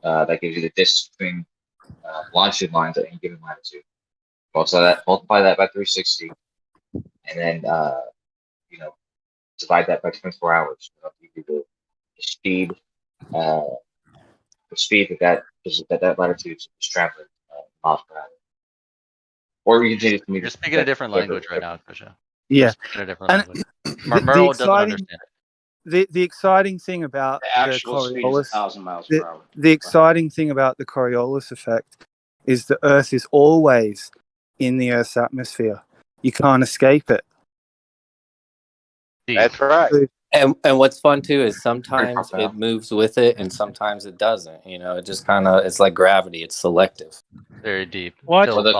That gives you the distance between longitude lines at any given latitude. Multiply that by 360, and then divide that by 24 hours. You do the speed, that latitude is traveling miles per hour. Or you can You're speaking a different language right now, Krisha. Yeah. Speaking a different language. Merle doesn't understand it. The exciting thing about the actual speed is 1,000 miles per hour. The exciting thing about the Coriolis effect is the Earth is always in the Earth's atmosphere. You can't escape it. That's right. And what's fun too is sometimes it moves with it and sometimes it doesn't. You know, it just it's like gravity. It's selective. Very deep. What? Well, the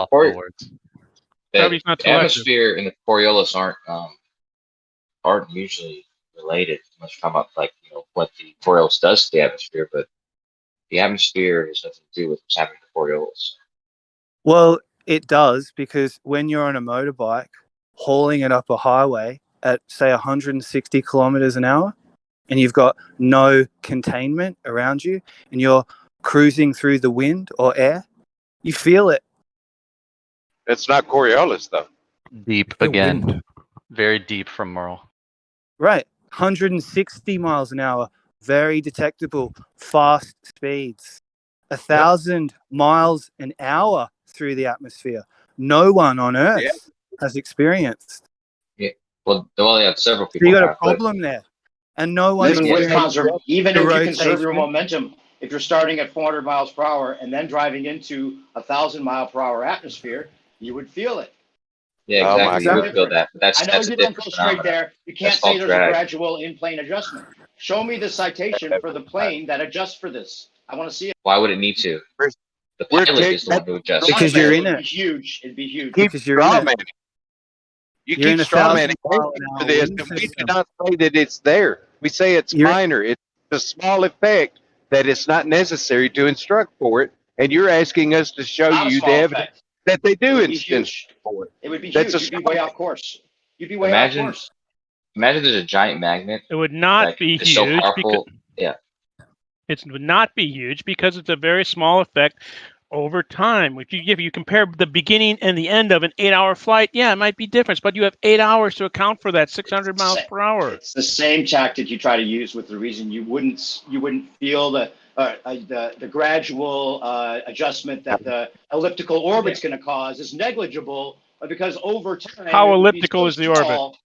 atmosphere and the Coriolis aren't usually related unless you talk about what the Coriolis does to the atmosphere, but the atmosphere has nothing to do with what's happening to the Coriolis. Well, it does, because when you're on a motorbike hauling it up a highway at say 160 kilometers an hour and you've got no containment around you and you're cruising through the wind or air, you feel it. It's not Coriolis though. Deep again. Very deep from Merle. Right. 160 miles an hour, very detectable, fast speeds. 1,000 miles an hour through the atmosphere. No one on Earth has experienced. Yeah. Well, they only have several people. So you got a problem there. And no one even if you conserve your momentum. if you're starting at 400 miles per hour and then driving into 1,000-mile-per-hour atmosphere, you would feel it. Yeah, exactly. You would feel that. But I know you don't go straight there. You can't say there's a gradual in-plane adjustment. Show me the citation for the plane that adjusts for this. I want to see it. Why would it need to? The pilot is the one who adjusts. Because you're in it. It'd be huge. It'd be huge. Because you're in it. You You're in keep a straw manning 1,000-mile-an-hour for this, wind and we do system. not say that it's there. We say it's minor. It's a small effect that it's not necessary to instruct for it, and you're asking us to show Not a you small the evidence effect. that they do It would be instruct huge. for it. It would be That's huge. You'd be way off course. You'd be way Imagine, off course. imagine there's a giant magnet. It would not be It's so huge powerful. because Yeah. it would not be huge because it's a very small effect over time. If you compare the beginning and the end of an 8-hour flight, yeah, it might be different, but you have 8 hours to account for that 600 miles per hour. It's the same tactic you try to use with the reason you wouldn't feel the gradual adjustment that the elliptical orbit's going to cause is negligible because over time. How elliptical is the orbit?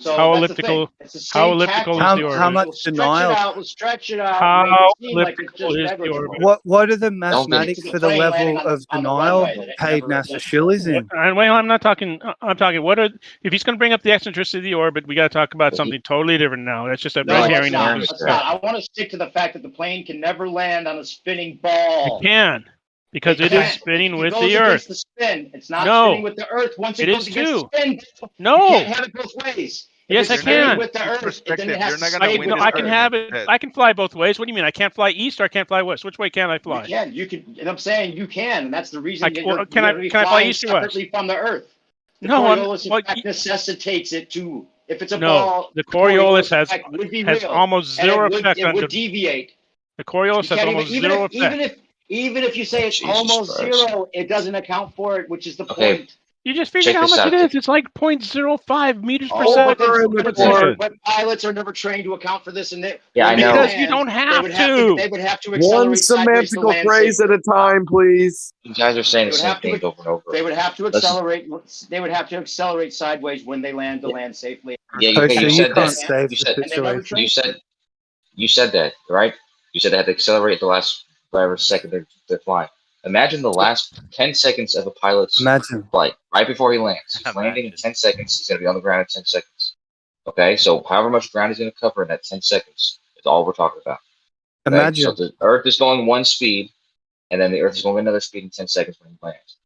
So how that's elliptical? The it's the How same elliptical tactic. is the orbit? How much denial? We'll stretch it out. How make it seem like it's elliptical just is the negligible. orbit? What are the mathematics for the level of denial paid NASA shills in? And well, I'm not talking. I'm talking. What are if he's going to bring up the eccentricity of the orbit? We got to talk about something totally different now. That's just a No, red let's herring. not. Let's not. I want to stick to the fact that the plane can never land on a spinning ball. It can. Because it is spinning with the Earth. The spin. It's not No. spinning with the Earth. Once it It goes is against too. the spin, No. you can't have it both ways. If Yes, I it's spinning can. with the Earth, then it has to I stay can, with no, I the can Earth. have it. I can fly both ways. What do you mean? I can't fly east or I can't fly west? Which way can I fly? You can. You can. And I'm saying you can, and that's the reason that you're can I fly flying east or west? separately from the Earth. The No, Coriolis, in fact, necessitates it to. If it's a No, ball, the Coriolis has effect would be has real, almost and zero it would, effect it on would deviate. the Coriolis You has can't almost even, zero effect. Even if you say it's Jesus almost Christ. zero, it doesn't account for it, which is the Okay. point. You just figured Check how this much out. it is. It's like 0.05 meters per Oh, second. but pilots are never trained to account for this, and they Yeah, I know. Because you don't have to. They would have to One accelerate sideways to semantical land phrase at safely. a time, please. You guys are saying They the would same have to- things over and over. They would have to Listen. accelerate. They would have to accelerate sideways when they land to land safely. Yeah, Coach, you you said can't that. save You the said, situation. you said that, right? You said they had to accelerate the last whatever second they're flying. Imagine the last 10 seconds of a pilot's flight, right before he lands. He's landing in 10 seconds. He's going to be on the ground in 10 seconds. Okay, so however much ground he's going to cover in that 10 seconds is all we're talking about. Okay? Imagine. So the Earth is going one speed, and then the Earth is going another speed in 10 seconds when he lands.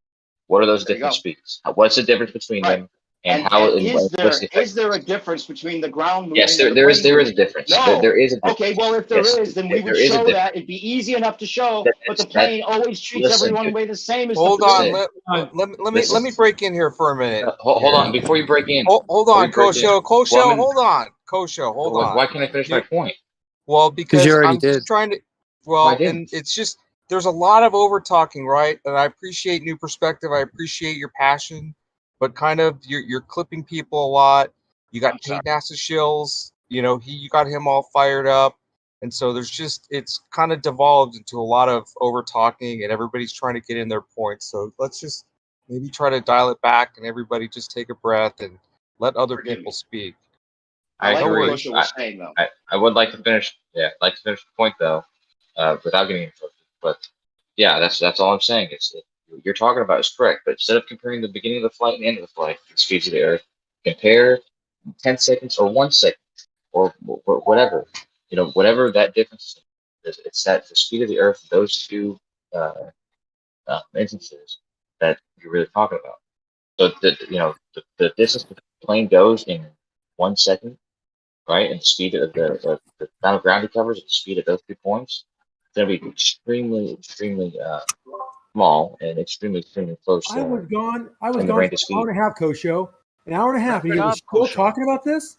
What are those There you different go. speeds? What's the difference between them? And how and and what's the effect? is there a difference between the ground moving? Yes, and the there is plane a moving? difference. No. There is a difference. Okay, well, if there Yes, is, then we would there is a show difference. that. It'd be easy enough to show, but the plane always treats listen, everyone dude. way the same as Hold the on, plane. let me break in here for a minute. Hold on, before you break in. Hold on, Kosho, hold on, Kosho, hold on. Why can't I finish my point? Well, because you already I'm just did. trying to. I Well, didn't. and it's just there's a lot of over talking, right? And I appreciate new perspective. I appreciate your passion, but kind of you're clipping people a lot. You got paid NASA shills. You know, you got him all fired up, and so there's just it's kind of devolved into a lot of over talking, and everybody's trying to get in their points. So let's just maybe try to dial it back, and everybody just take a breath and let other people speak. I like agree. what Kosho was saying, though. I would like to finish. Yeah, I'd like to finish the point though, without getting interrupted. But yeah, that's all I'm saying. You're talking about is correct, but instead of comparing the beginning of the flight and the end of the flight, the speeds of the Earth, compare 10 seconds or 1 second or whatever. You know, whatever that difference is. It's that the speed of the Earth, those two instances that you're really talking about. So the distance the plane goes in 1 second, right? And the speed of the amount of ground it covers at the speed of those 2 points, it's going to be extremely small and extremely close. I was gone in for the an range of speed. hour and a half, Kosho. An hour and a half, and you were still talking about this?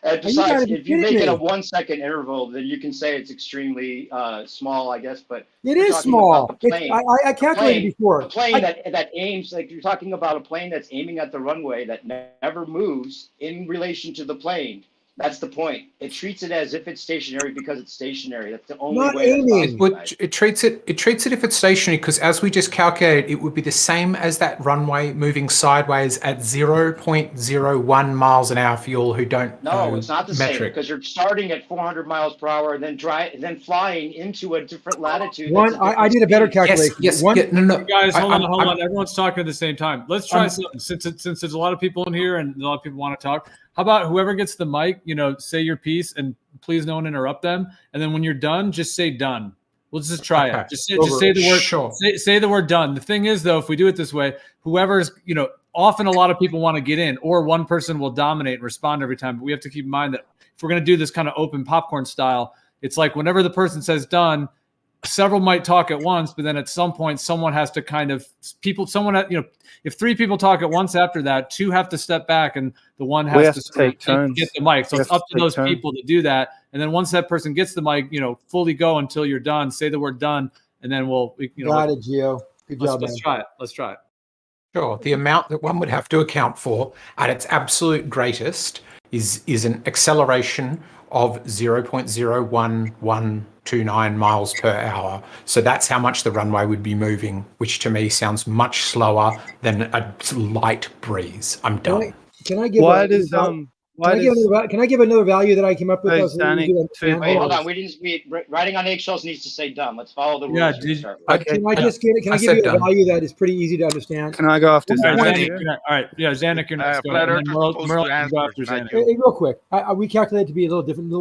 And You gotta besides, be if you kidding make it a me. 1 second interval, then you can say it's extremely small, I guess. But It we're is talking small. about the plane. I calculated before. The plane that aims, like you're talking about a plane that's aiming at the runway that never moves in relation to the plane. That's the point. It treats it as if it's stationary because it's stationary. That's the only Not way. aiming. It treats it if it's stationary, because as we just calculated, it would be the same as that runway moving sideways at 0.01 miles an hour for you all who don't know No, it's not the same metric. because you're starting at 400 miles per hour and then flying into a different latitude. One, that's a I did a better speed. calculation. Yes, One, no. Guys, hold on. Everyone's talking at the same time. Let's try I'm- something. Since there's a lot of people in here and a lot of people want to talk. How about whoever gets the mic, say your piece and please no one interrupt them. And then when you're done, just say done. Let's just try it. Just say the word. Sure. Say the word done. The thing is, though, if we do it this way, whoever's, often a lot of people want to get in, or one person will dominate and respond every time. But we have to keep in mind that if we're going to do this kind of open popcorn style, it's like whenever the person says done, several might talk at once, but then at some point, someone has to if three people talk at once after that, two have to step back and the one has to take turns. get the mic. So it's up to those people to do that. And then once that person gets the mic, fully go until you're done, say the word done, and then got it, Gio. Good job, let's man. try it. Let's try it. Sure. The amount that one would have to account for at its absolute greatest is an acceleration of 0.01129 miles per hour. So that's how much the runway would be moving, which to me sounds much slower than a light breeze. I'm done. Can I give Can I give another value that I came up with? Wait, hold on. Riding on eggshells needs to say done. Let's follow the rules. Yeah, Can I give you a value that is pretty easy to understand? Can I go after Zanuck? All right. Yeah, Zanuck, you're next. Flat Earth Merle, is supposed to answer, go after Zanuck. Hey, real quick, we calculated to be a little different, a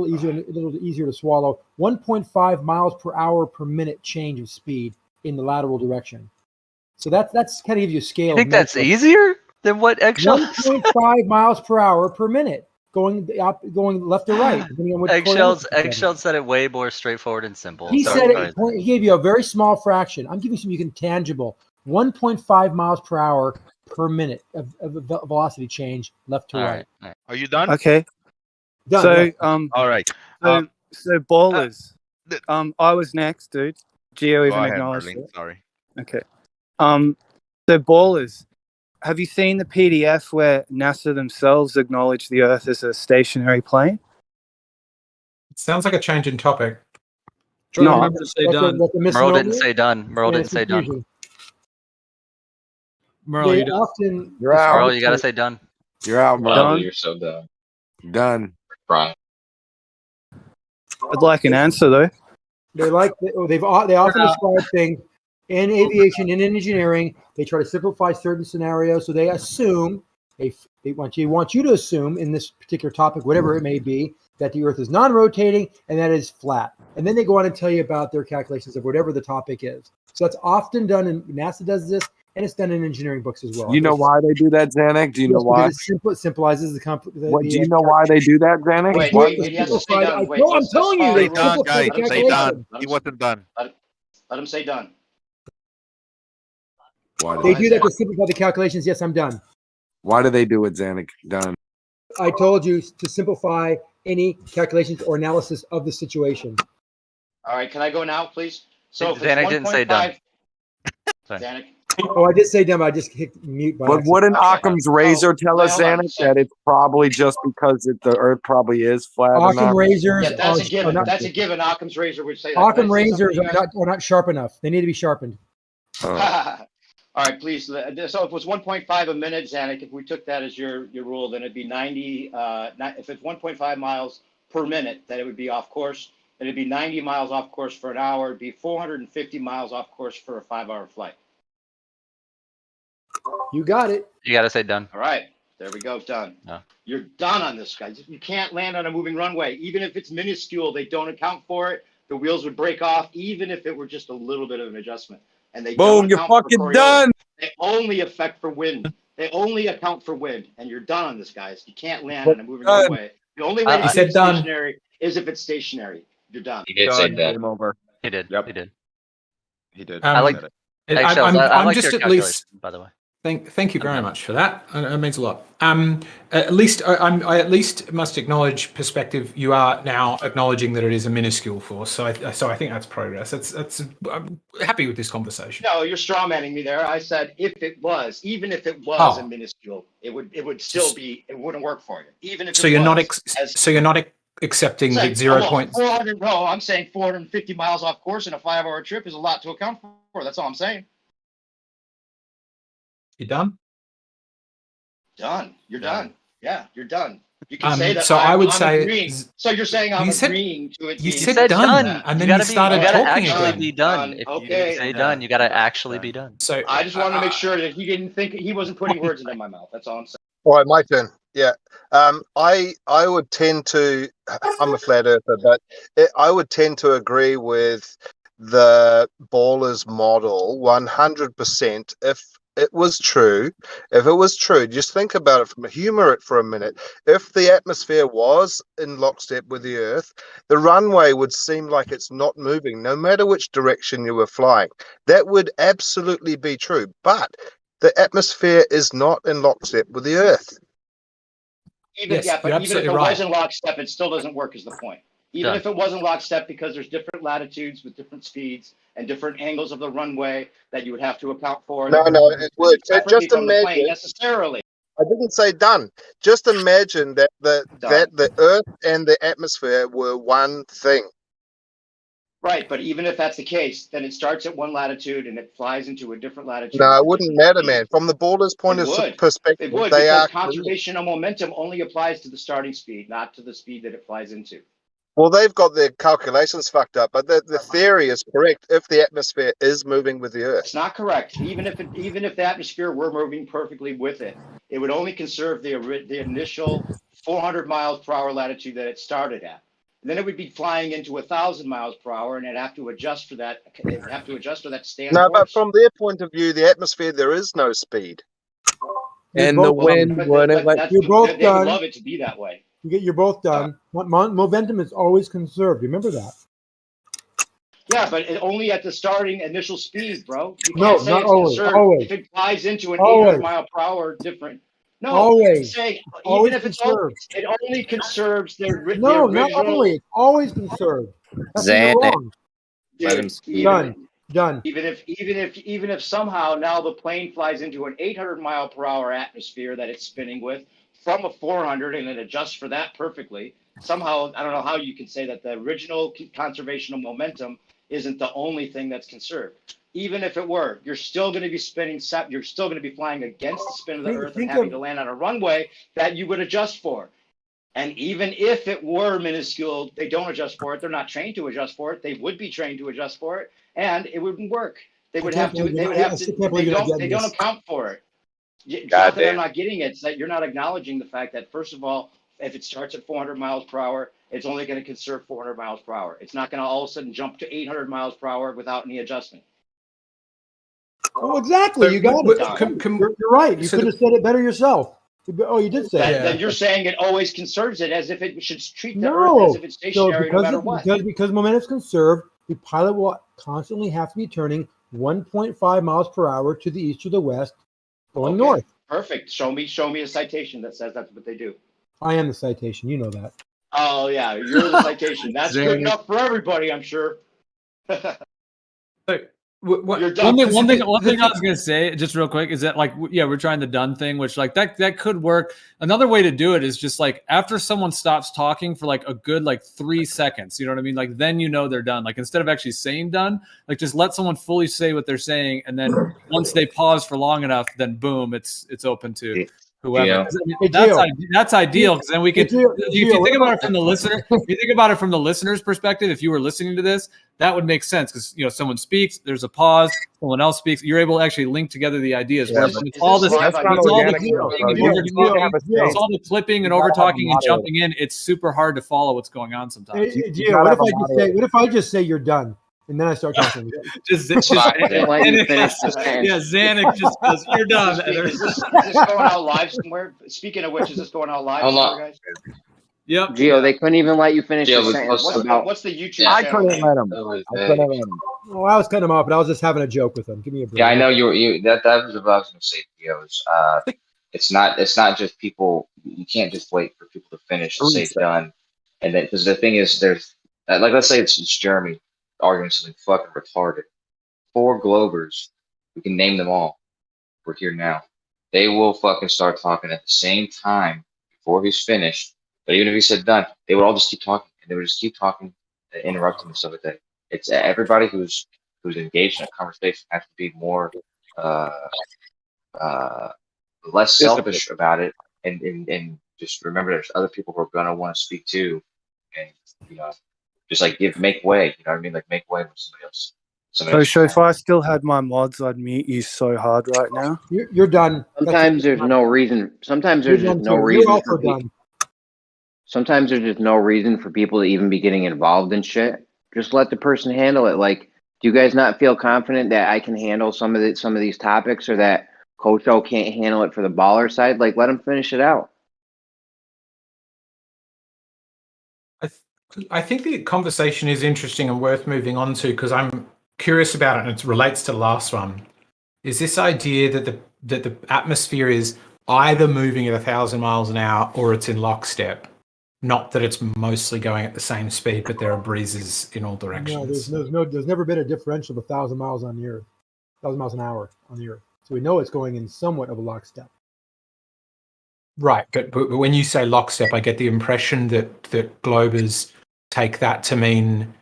little easier to swallow. 1.5 miles per hour per minute change of speed in the lateral direction. So that's kind of give you a scale. You think that's easier than what eggshells? 1.5 miles per hour per minute going left or right. Depending on which Eggshells said it way more straightforward and simple. He said it. He gave you a very small fraction. I'm giving you something tangible. 1.5 miles per hour per minute of velocity change left to right. Are you done? Okay. Done, So yeah. All right. So ballers. I was next, dude. Gio even ahead, acknowledged Merlin, it. sorry. Okay. So ballers. Have you seen the PDF where NASA themselves acknowledge the Earth as a stationary plane? It sounds like a change in topic. No, remember to say done. Merle didn't say done. Merle didn't say done. Merle, They often You're out. Merle, you gotta say done. You're out, bro. Done? You're so done. Done. Right. I'd like an answer though. They often describe things in aviation and in engineering. They try to simplify certain scenarios, so they assume they want you to assume in this particular topic, whatever it may be, that the Earth is non-rotating and that it is flat. And then they go on and tell you about their calculations of whatever the topic is. So that's often done, and NASA does this, and it's done in engineering books as well. You know why they do that, Zanuck? Do you know why? It symbolizes the What, do you know why they do that, Zanuck? Wait, he has to say done. Wait, I'm telling you, Say they done, simplify guys. the Say done. calculation. He wasn't done. Let him say done. They do that to simplify the calculations. Yes, I'm done. Why do they do it, Zanuck? Done. I told you to simplify any calculations or analysis of the situation. All right, can I go now, please? So if Zanuck it's didn't say done. 1.5 Zanuck. Oh, I did say done, but I just hit mute. But wouldn't Occam's razor tell us, Zanuck, that it's probably just because the Earth probably is flat Occam enough? razors Yeah, that's a are given. not- That's a given. Occam's razor would say that. Occam Can I say razors something, are not sharp enough. They need to be sharpened. All right, please. So if it was 1.5 a minute, Zanuck, if we took that as your rule, then it'd be 90. If it's 1.5 miles per minute, then it would be off course. Then it'd be 90 miles off course for an hour. It'd be 450 miles off course for a 5-hour flight. You got it. You gotta say done. All right, there we go. Done. No. You're done on this, guys. You can't land on a moving runway. Even if it's minuscule, they don't account for it. The wheels would break off, even if it were just a little bit of an adjustment. And they Boom, don't you're account for fucking Coriolis. done. They only affect for wind. They only account for wind, and you're done on this, guys. You can't land on a moving runway. The only way to keep it stationary is if it's stationary. You're done. He did say that. Game over. He did. Yep. He did. He did. I like eggshells. I I'm like just your at least calculation, by the way. Thank you very much for that. It means a lot. At least I at least must acknowledge perspective. You are now acknowledging that it is a minuscule force. So I think that's progress. I'm happy with this conversation. No, you're strawmanning me there. I said if it was, even if it was a minuscule, it would still be. It wouldn't work for you. Even if so it you're was, not accepting that 0 point. 400. No, I'm saying 450 miles off course in a 5-hour trip is a lot to account for. That's all I'm saying. You done? Done. You're done. Yeah, you're done. You can say that. So I would say. Agreeing. So you're saying I'm agreeing to it. You said done, and then you started you gotta talking actually again. be done. If you say done, you gotta actually be done. So I just wanted to make sure that he didn't think he wasn't putting words into my mouth. That's all I'm saying. All right, my turn. Yeah. I would tend to. I'm a flat earther, but I would tend to agree with the Ballers model 100% if it was true. If it was true, just think about it, humor it for a minute. If the atmosphere was in lockstep with the Earth, the runway would seem like it's not moving, no matter which direction you were flying. That would absolutely be true. But the atmosphere is not in lockstep with the Earth. Even if it was in lockstep, it still doesn't work. Is the point? Even if it wasn't lockstep, because there's different latitudes with different speeds and different angles of the runway that you would have to account for. No, it would. Just imagine. Necessarily. I didn't say done. Just imagine that the Earth and the atmosphere were one thing. Right, but even if that's the case, then it starts at one latitude and it flies into a different latitude. No, it wouldn't matter, man. From the Ballers' point of perspective, it would, they because are conservation of momentum only applies to the starting speed, not to the speed that it flies into. Well, they've got their calculations fucked up, but the theory is correct if the atmosphere is moving with the Earth. It's not correct. Even if the atmosphere were moving perfectly with it, it would only conserve the initial 400 miles per hour latitude that it started at. And then it would be flying into 1,000 miles per hour, and it'd have to adjust for that. It'd have to adjust for that stand. No, but from their point of view, the atmosphere, there is no speed. And the wind wouldn't let you both they would love it to be that way. You're both done. Momentum is always conserved. Remember that. Yeah, but only at the starting initial speed, bro. You No, can't say not it's always. conserved Always. if it flies into an Always. 800 mile per hour different. No, Always. Saying, Always even if it's conserved. it only conserves the No, original. not always. It's always conserved. That's Xanax. wrong. Let him speak. Done. Even if somehow now the plane flies into an 800 mile per hour atmosphere that it's spinning with from a 400 and it adjusts for that perfectly. Somehow, I don't know how you can say that the original conservation of momentum isn't the only thing that's conserved. Even if it were, you're still going to be spinning. You're still going to be flying against the spin of the Earth and having to land on a runway that you would adjust for. And even if it were minuscule, they don't adjust for it. They're not trained to adjust for it. They would be trained to adjust for it, and it wouldn't work. They would have to. They would have to. They don't account for it. It's not that I'm not getting it. It's that you're not acknowledging the fact that, first of all, if it starts at 400 miles per hour, it's only going to conserve 400 miles per hour. It's not going to all of a sudden jump to 800 miles per hour without any adjustment. Oh, exactly. You got it. You're right. You could have said it better yourself. Oh, you did say that. Then you're saying it always conserves it as if it should treat the Earth as if it's stationary no matter what. Because momentum is conserved, the pilot will constantly have to be turning 1.5 miles per hour to the east or the west, going north. Perfect. Show me a citation that says that's what they do. I am the citation. You know that. Oh yeah, you're the citation. That's good enough for everybody, I'm sure. One thing I was gonna say, just real quick, is that we're trying the done thing, which that could work. Another way to do it is just after someone stops talking for a good 3 seconds, you know what I mean? Then they're done. Instead of actually saying done, just let someone fully say what they're saying, and then once they pause for long enough, then boom, it's open to whoever. Yeah. That's ideal, because then we can. If you think about it from the listener, if you think about it from the listener's perspective, if you were listening to this, that would make sense, because someone speaks, there's a pause, someone else speaks, you're able to actually link together the ideas. Yeah, it's all the clipping and over talking and jumping in. It's super hard to follow what's going on sometimes. What if I just say you're done? And then I start talking. Xanax just says, you're done. Is this going out live somewhere? Speaking of which, is this going out live somewhere, guys? Yep. Gio, they couldn't even let you finish the sentence. What's the YouTube channel? I couldn't let him. Oh, I was cutting him off, but I was just having a joke with him. Give me a break. Yeah, I know you. That was what I was going to say, Theos. It's not just people. You can't just wait for people to finish and say done, and then because the thing is, there's like let's say it's Jeremy arguing something fucking retarded. 4 Globers, we can name them all. We're here now. They will fucking start talking at the same time before he's finished. But even if he said done, they would all just keep talking, and they would just keep talking, interrupting and stuff like that. It's everybody who's engaged in a conversation has to be more less selfish about it, and just remember there's other people who are gonna want to speak too, and just like make way. You know what I mean? Like make way with somebody else. So if I still had my mods, I'd mute you so hard right now. You're done. Sometimes there's no reason. Sometimes there's just no reason. You're also done. Sometimes there's just no reason for people to even be getting involved in shit. Just let the person handle it. Like, do you guys not feel confident that I can handle some of these topics, or that Coach O can't handle it for the baller side? Like, let him finish it out. I think the conversation is interesting and worth moving on to, because I'm curious about it, and it relates to the last one. Is this idea that the atmosphere is either moving at 1,000 miles an hour or it's in lockstep? Not that it's mostly going at the same speed, but there are breezes in all directions. No, there's never been a differential of 1,000 miles on the Earth, 1,000 miles an hour on the Earth. So we know it's going in somewhat of a lockstep. Right, but when you say lockstep, I get the impression that globers take that to mean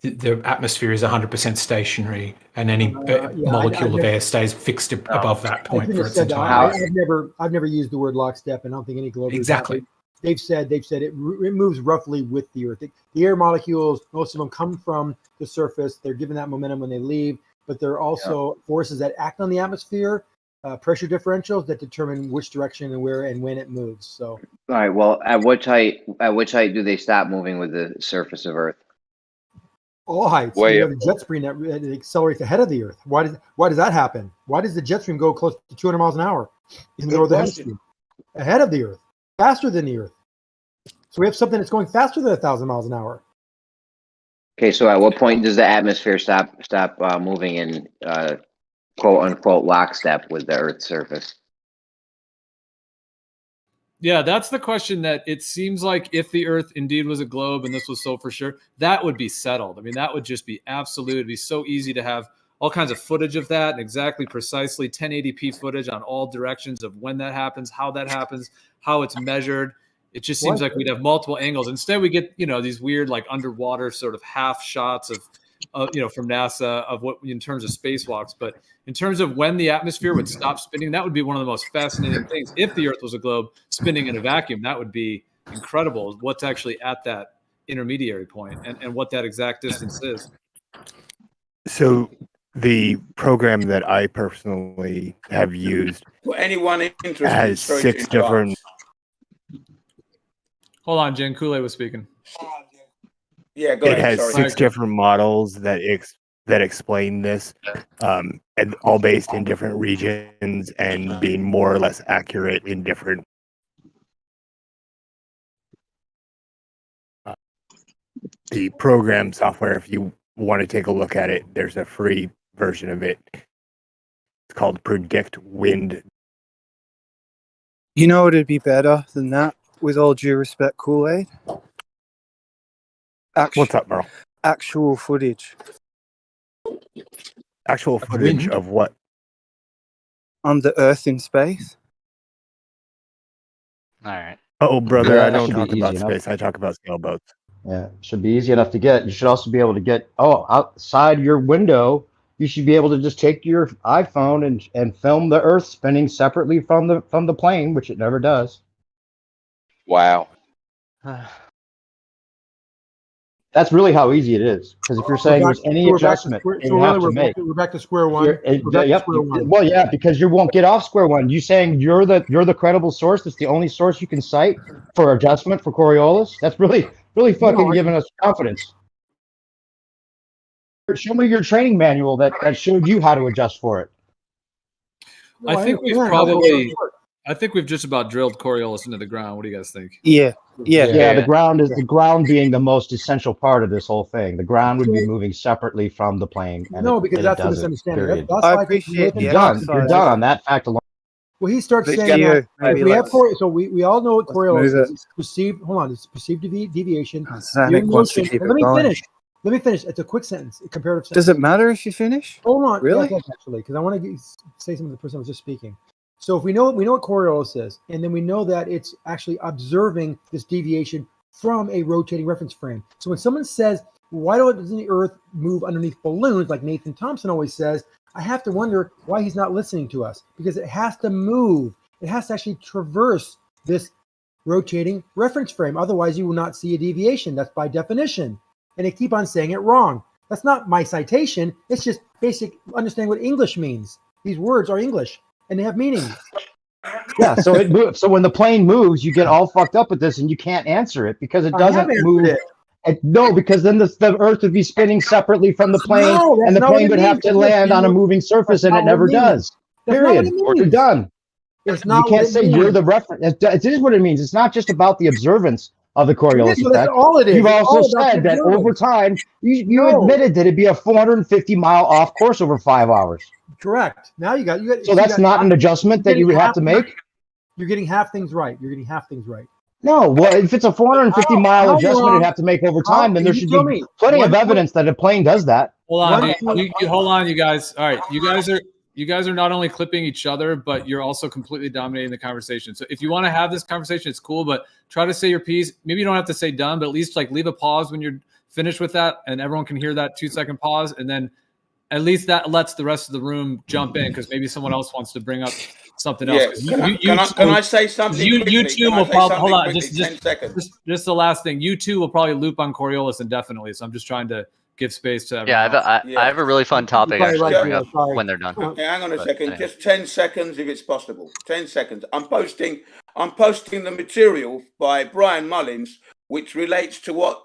the atmosphere is 100% stationary, and any molecule of air stays fixed above that point for its entire life. I've never used the word lockstep, and I don't think any globers exactly. They've said it moves roughly with the Earth. The air molecules, most of them come from the surface. They're given that momentum when they leave, but there are also forces that act on the atmosphere, pressure differentials that determine which direction and where and when it moves. So, all right. Well, at which height do they stop moving with the surface of Earth? All heights. So you have a jet stream that accelerates ahead of the Earth. Why does that happen? Why does the jet stream go close to 200 miles an hour in the northern hemisphere? Ahead of the Earth, faster than the Earth. So we have something that's going faster than 1,000 miles an hour. Okay, so at what point does the atmosphere stop moving in quote unquote lockstep with the Earth's surface? Yeah, that's the question. That it seems like if the Earth indeed was a globe, and this was so for sure, that would be settled. I mean, that would just be absolute. It'd be so easy to have all kinds of footage of that, and exactly precisely 1080p footage on all directions of when that happens, how that happens, how it's measured. It just seems like we'd have multiple angles. Instead, we get these weird like underwater sort of half shots of from NASA of what in terms of spacewalks. But in terms of when the atmosphere would stop spinning, that would be one of the most fascinating things. If the Earth was a globe spinning in a vacuum, that would be incredible. What's actually at that intermediary point, and what that exact distance is. So the program that I personally have used has 6 different. Hold on, Jen. Kool-Aid was speaking. Yeah, go ahead. It has 6 different models that explain this, and all based in different regions and being more or less accurate in different. The program software, if you want to take a look at it, there's a free version of it. It's called Predict Wind. You know what would be better than that, with all due respect, Kool-Aid? What's up, Merle? Actual footage. Actual footage of what? On the Earth in space. All right. Oh, brother, Yeah, I that don't should be talk easy about enough. space. I talk about sailboats. Yeah, should be easy enough to get. You should also be able to get, outside your window, you should be able to just take your iPhone and film the Earth spinning separately from the plane, which it never does. Wow. That's really how easy it is. Because if you're saying there's any adjustment you have to make. We're back to square one. Well, yeah, because you won't get off square one. You saying you're the credible source. That's the only source you can cite for adjustment for Coriolis. That's really fucking giving us confidence. Show me your training manual that showed you how to adjust for it. I think we've probably I think we've just about drilled Coriolis into the ground. What do you guys think? Yeah. The ground being the most essential part of this whole thing. The ground would be moving separately from the plane. And No, because and that's it the doesn't, misunderstanding. period. That's I why appreciate Nathan you're Thompson- done on that fact alone. Well, he starts But saying Geo, that if maybe we have let's- so we all know what Coriolis move is. it. It's perceived. Hold on, it's perceived deviation. Zanuck Your wants to motion- keep let it me going. finish. Let me finish. It's a quick sentence, a comparative sentence. Does it matter if you finish? Hold on. Really? Yeah, it does, actually, because I want to say something to the person who was just speaking. So if we know what Coriolis is, and then we know that it's actually observing this deviation from a rotating reference frame. So when someone says, why doesn't the Earth move underneath balloons, like Nathan Thompson always says, I have to wonder why he's not listening to us, because it has to move. It has to actually traverse this rotating reference frame. Otherwise, you will not see a deviation. That's by definition. And they keep on saying it wrong. That's not my citation. It's just basic understanding what English means. These words are English and they have meanings. Yeah, so it moves. So when the plane moves, you get all fucked up with this, and you can't answer it because it I doesn't have answered move. it. No, because then the Earth would be spinning separately from the plane, No, that's and the not what plane it would have means. to That's what land on a you- moving surface, that's and not it what it never means. does. That's not what Period. it You're means. done. It's You not can't what it say means. you're the reference. It is what it means. It's not just about the observance of the Coriolis It is, but that's effect. all it is. You've It's also all about said the that observance. over time, you No. admitted that it'd be a 450-mile off course over 5 hours. Correct. Now you got. So that's not an adjustment that you would have to make? You're getting half things right. You're getting half things right. No, well, if it's a 450-mile How adjustment long- it'd have to make over how- time, then there you should tell be me, plenty of 1 evidence that a plane does that. Hold on, One- you hold on, you guys. All right, you guys are not only clipping each other, but you're also completely dominating the conversation. So if you want to have this conversation, it's cool, but try to say your piece. Maybe you don't have to say done, but at least like leave a pause when you're finished with that, and everyone can hear that 2-second pause, and then at least that lets the rest of the room jump in because maybe someone else wants to bring up something else. 'Cause Can I say something You quickly? two Can I will say probably something hold on. quickly? 10 seconds. Just the last thing. You two will probably loop on Coriolis indefinitely. So I'm just trying to give space to everyone. I have a really fun topic Right, actually to right, bring up sorry. when they're done. Okay, hang on a But second. anyway. Just 10 seconds if it's possible. 10 seconds. I'm posting the material by Brian Mullins, which relates to what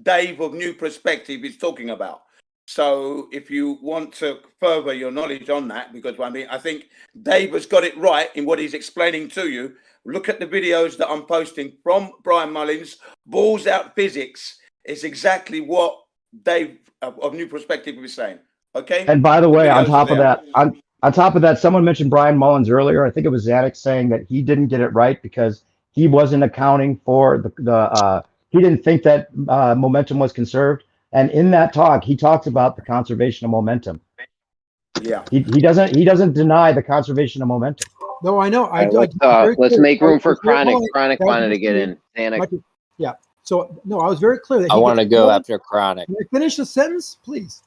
Dave of New Perspective is talking about. So if you want to further your knowledge on that, because I think Dave has got it right in what he's explaining to you. Look at the videos that I'm posting from Brian Mullins. Balls out physics is exactly what Dave of New Perspective was saying. Okay. And by the way, on videos top are of there. that, on top of that, someone mentioned Brian Mullins earlier. I think it was Zanuck saying that he didn't get it right because he wasn't accounting for he didn't think that momentum was conserved. And in that talk, he talks about the conservation of momentum. Yeah. He doesn't deny the conservation of momentum. No, I know. Let's make room for Chronic. Chronic wanted to get in. Zanuck. Yeah. So no, I was very clear that I he want to gets go all- after Chronic. Can I finish the sentence, please?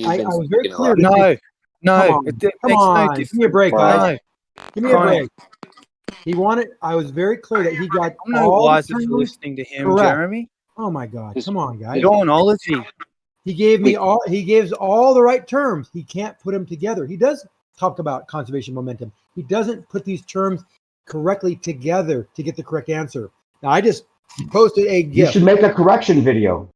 I been was very speaking a clear. lot. that No, Come on, it come makes no on. Give me a break, difference. guys. Give me a Chronic. break. He wanted. I was very clear that he got I'm no all the wiser for terms listening to him, correct. Jeremy. Oh my God! Come on, guys. Dawnology. He gave me all. He gives all the right terms. He can't put them together. He does talk about conservation momentum. He doesn't put these terms correctly together to get the correct answer. Now I just posted a You GIF. should make a correction video.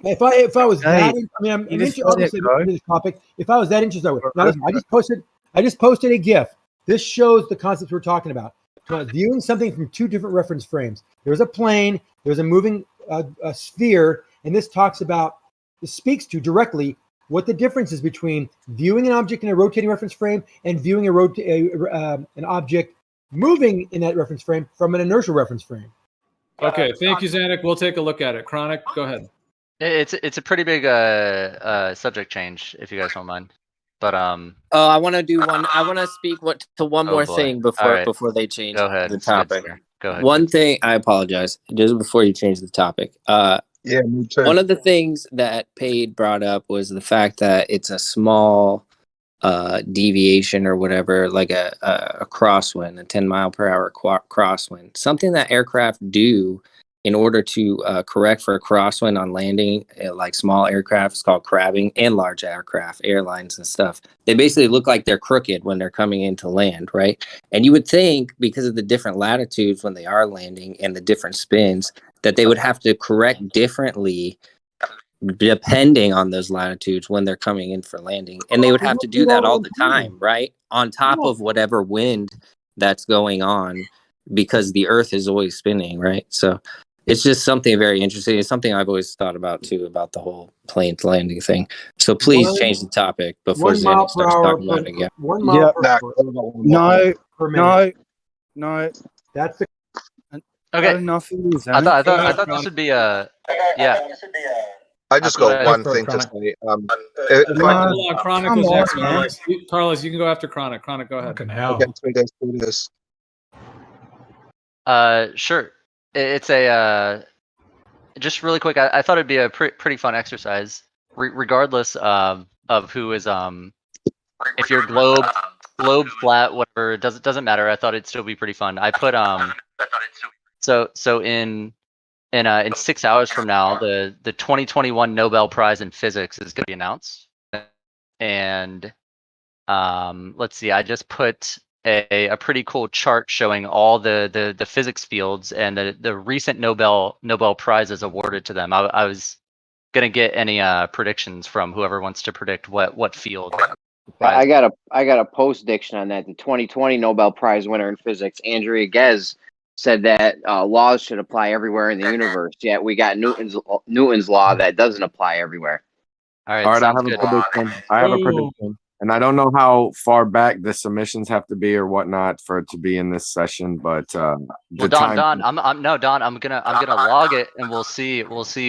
If I was Hey, that, I'm you just interested got it, obviously bro. in this topic. If I was that interested, I would. Now listen, I just posted a GIF. This shows the concepts we're talking about. Viewing something from two different reference frames. There's a plane. There's a moving a sphere, and this speaks to directly what the difference is between viewing an object in a rotating reference frame and viewing an object moving in that reference frame from an inertial reference frame. Okay, thank you, Zanuck. We'll take a look at it. Chronic, go ahead. It's a pretty big subject change, if you guys don't mind. But I want to do one. I want to speak to one Oh, more boy. thing All right. before they change Go ahead. the It's good, topic. sir. Go ahead. One thing, I apologize, just before you change the topic. Yeah, me too. One of the things that Paige brought up was the fact that it's a small deviation or whatever, like a crosswind, a 10 mile per hour crosswind, something that aircraft do in order to correct for a crosswind on landing, like small aircraft. It's called crabbing, and large aircraft, airlines and stuff. They basically look like they're crooked when they're coming into land, right? And you would think, because of the different latitudes when they are landing and the different spins, that they would have to correct differently depending on those latitudes when they're coming in for landing. And they would have to do that all the time, right? On top of whatever wind that's going on because the Earth is always spinning, right? So it's just something very interesting. It's something I've always thought about too, about the whole plane landing thing. So please change the topic before 1 mile Zanny per starts hour talking about it again. 1 mile per hour No, per minute. no. That's the Okay. Enough of these, I Zanny. thought this would be a yeah. I just got one thing to say. If I can, Hold on, Chronic come was on, next. man. Carlos. Carlos, you can go after Chronic. Chronic, go ahead. Fucking hell. okay, do this. Sure. It's a just really quick. I thought it'd be a pretty fun exercise, regardless of who is if you're globe flat, whatever. It doesn't matter. I thought it'd still be pretty fun. I put so in 6 hours from now, the 2021 Nobel Prize in Physics is going to be announced, and let's see. I just put a pretty cool chart showing all the physics fields and the recent Nobel Prizes awarded to them. I was gonna get any predictions from whoever wants to predict what field. I got a post diction on that. The 2020 Nobel Prize winner in physics, Andrea Ghez, said that laws should apply everywhere in the universe. Yet we got Newton's law that doesn't apply everywhere. All right, All right, I sounds have good. a prediction. I have a prediction. And I don't know how far back the submissions have to be or whatnot for it to be in this session, but Well, Don, I'm gonna log it and we'll see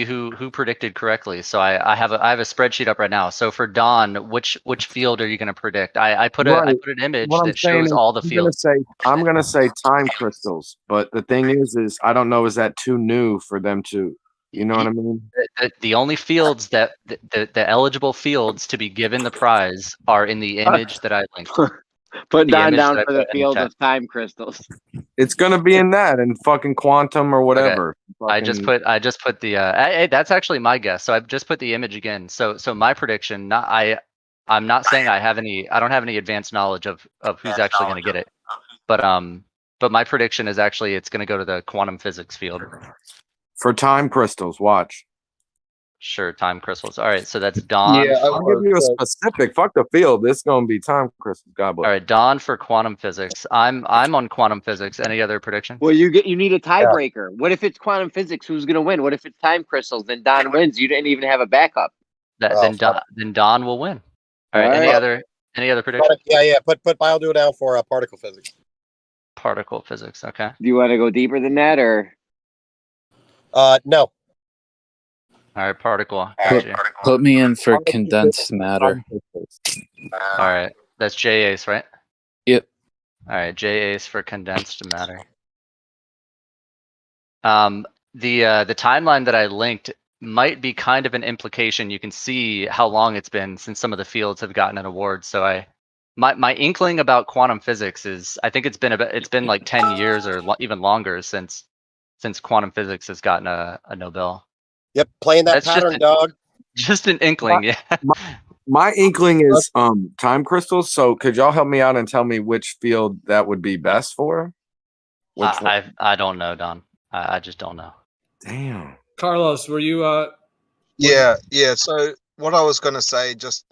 who predicted correctly. So I have a spreadsheet up right now. So for Don, which field are you gonna predict? I put an image What I'm that saying shows is, all the fields. I'm gonna say time crystals, but the thing is I don't know, is that too new for them to, you know what I mean? The only fields that the eligible fields to be given the prize are in the image that I linked. Put The Don image down that I for the put in field chat. of time crystals. It's gonna be in that and fucking quantum or whatever. I just put the hey, that's actually my guess. So I've just put the image again. So my prediction, I'm not saying I don't have any advanced knowledge of who's actually going to get it. But my prediction is actually it's going to go to the quantum physics field. For time crystals, watch. Sure, time crystals. All right, so that's Don. Yeah, I'll give you a specific. Fuck the field. This is gonna be time crystals. God bless. All right, Don for quantum physics. I'm on quantum physics. Any other prediction? Well, you need a tiebreaker. What if it's quantum physics? Who's going to win? What if it's time crystals? Then Don wins. You didn't even have a backup. Then Don will win. All right. Any other prediction? Yeah. Put Bio down for particle physics. Particle physics. Okay. Do you want to go deeper than that, or? No. All right, particle. Put me in for condensed matter. All right, that's J Ace, right? Yep. All right, J Ace for condensed matter. The timeline that I linked might be kind of an implication. You can see how long it's been since some of the fields have gotten an award. So my inkling about quantum physics is I think it's been like 10 years or even longer since quantum physics has gotten a Nobel. Yep, playing that That's pattern, dog. Just an inkling, yeah. My inkling is time crystals. So could y'all help me out and tell me which field that would be best for? I don't know, Don. I just don't know. Damn. Carlos, were you Yeah. So what I was going to say, just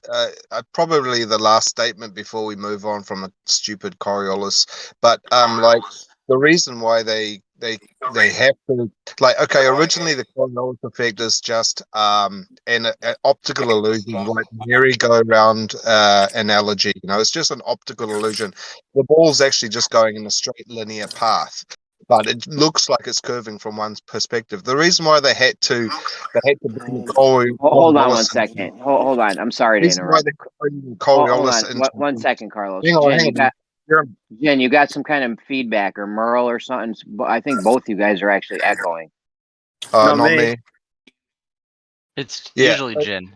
probably the last statement before we move on from a stupid Coriolis, but like the reason why they have to, like, okay, originally the Coriolis effect is just an optical illusion, like the merry-go-round analogy. It's just an optical illusion. The ball's actually just going in a straight linear path, but it looks like it's curving from one's perspective. The reason why they had to bring the Hold on 1 second. Hold on. I'm sorry to interrupt. Hold on. 1 second, Carlos. Jen, you got some kind of feedback or Merle or something. I think both you guys are actually echoing. Not me. It's usually Jen.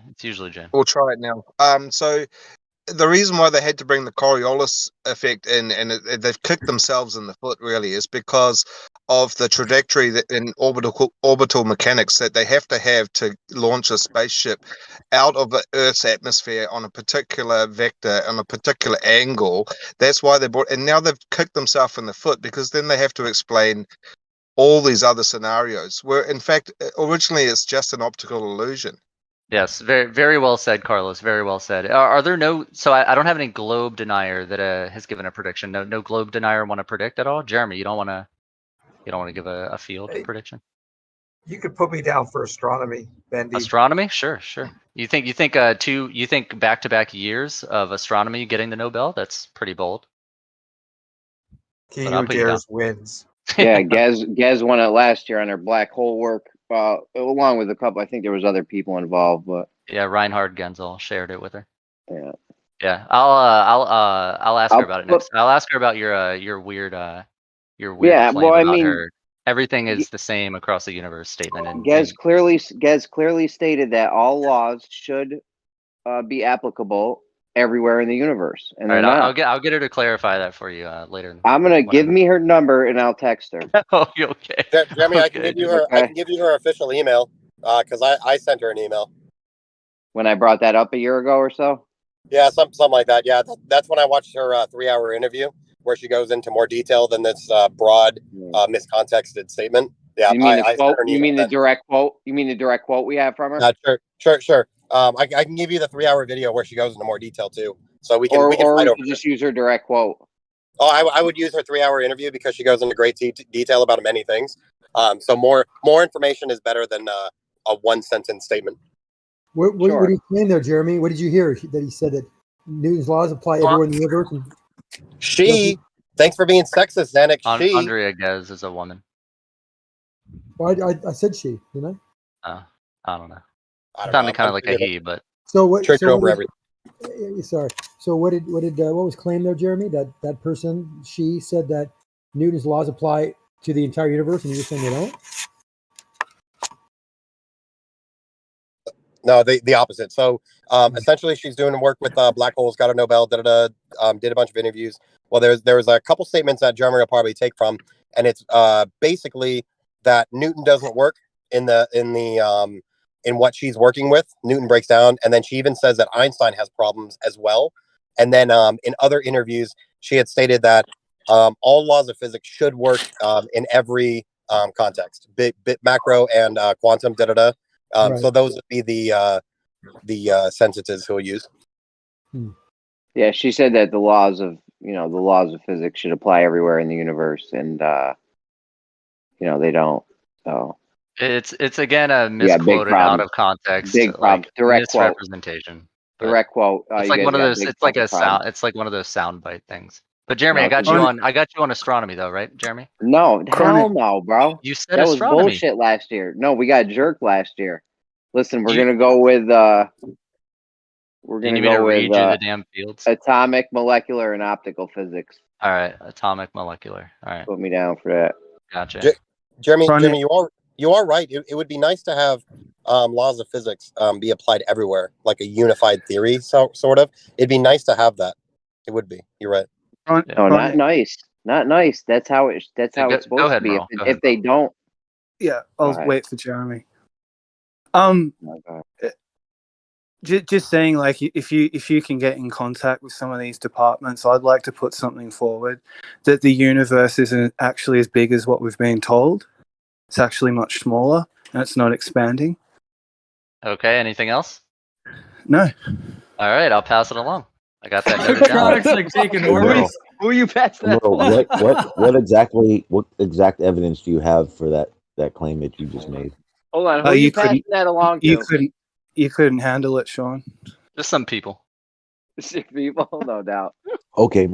We'll try it now. So the reason why they had to bring the Coriolis effect in, and they've kicked themselves in the foot, really, is because of the trajectory that in orbital mechanics that they have to launch a spaceship out of the Earth's atmosphere on a particular vector, on a particular angle. That's why they brought, and now they've kicked themselves in the foot, because then they have to explain all these other scenarios where, in fact, originally it's just an optical illusion. Yes, very very well said, Carlos. Very well said. Are there no? So I don't have any globe denier that has given a prediction. No globe denier want to predict at all. Jeremy, you don't want to give a field prediction. You could put me down for astronomy, Bendy. Astronomy, sure. You think back-to-back years of astronomy getting the Nobel? That's pretty bold. He But I'll who put you down. dares wins. Yeah, Gaz won it last year on her black hole work, along with a couple. I think there was other people involved, but Yeah, Reinhard Genzel shared it with her. yeah. Yeah, I'll ask her about it next. I'll ask her about your weird claim about her. Everything is the same across the universe statement. And Gaz clearly stated that all laws should be applicable everywhere in the universe, and all they're right, not. I'll get her to clarify that for you later. I'm gonna give me her number and I'll text her. Oh, okay. Jeremy, I can give you her. I can give you her official email because I sent her an email when I brought that up a year ago or so. Yeah, something like that. Yeah, that's when I watched her 3-hour interview where she goes into more detail than this broad, miscontexted statement. Yeah, you mean I the quote? You mean the direct quote? You mean the direct quote we have from her? Sure. I can give you the 3-hour video where she goes into more detail too, so we can or fight over just use her direct quote. Oh, I would use her 3-hour interview because she goes into great detail about many things. So more information is better than a 1-sentence statement. What are you saying there, Jeremy? What did you hear that he said that Newton's laws apply everywhere in the universe? Thanks for being sexist, Xanax. Andrea Ghez is a woman. Well, I said she, didn't I? I don't know. Sounded kind of like a he, but so what? Church over everything. Sorry. So what was claimed there, Jeremy? That person, she said that Newton's laws apply to the entire universe, and you're saying they don't? No, the opposite. So essentially, she's doing work with black holes, got a Nobel, did a bunch of interviews. Well, there was a couple statements that Jeremy will probably take from, and it's basically that Newton doesn't work in what she's working with. Newton breaks down, and then she even says that Einstein has problems as well. And then in other interviews, she had stated that all laws of physics should work in every context, bit macro and quantum. Right. So those would be the sensitives who'll use. Yeah, she said that the laws of physics should apply everywhere in the universe, and they don't. So it's again a misquoted out of context, big problem. Direct misrepresentation. Direct quote. It's like one of those. It's like a sound. It's like one of those soundbite things. But Jeremy, I got you on astronomy though, right, Jeremy? No, hell no, bro. You said that astronomy. was bullshit last year. No, we got jerked last year. Listen, we're gonna go with the damn fields. Atomic, molecular, and optical physics. All right, atomic, molecular. All right, put me down for that. Gotcha. Jeremy, you are right. It would be nice to have laws of physics be applied everywhere, like a unified theory, sort of. It'd be nice to have that. It would be. You're right. No, not nice. Not nice. That's how it's supposed to be. If they don't, yeah, I'll wait for Jeremy. Just saying, like, if you can get in contact with some of these departments, I'd like to put something forward that the universe isn't actually as big as what we've been told. It's actually much smaller, and it's not expanding. Okay. Anything else? No. All right. I'll pass it along. I got that noted down. like taking orders. Who you pass that? What exact evidence do you have for that claim that you just made? Hold on. Who you passing that along to? You couldn't handle it, Sean. Just some people. Sick people, no doubt. Okay,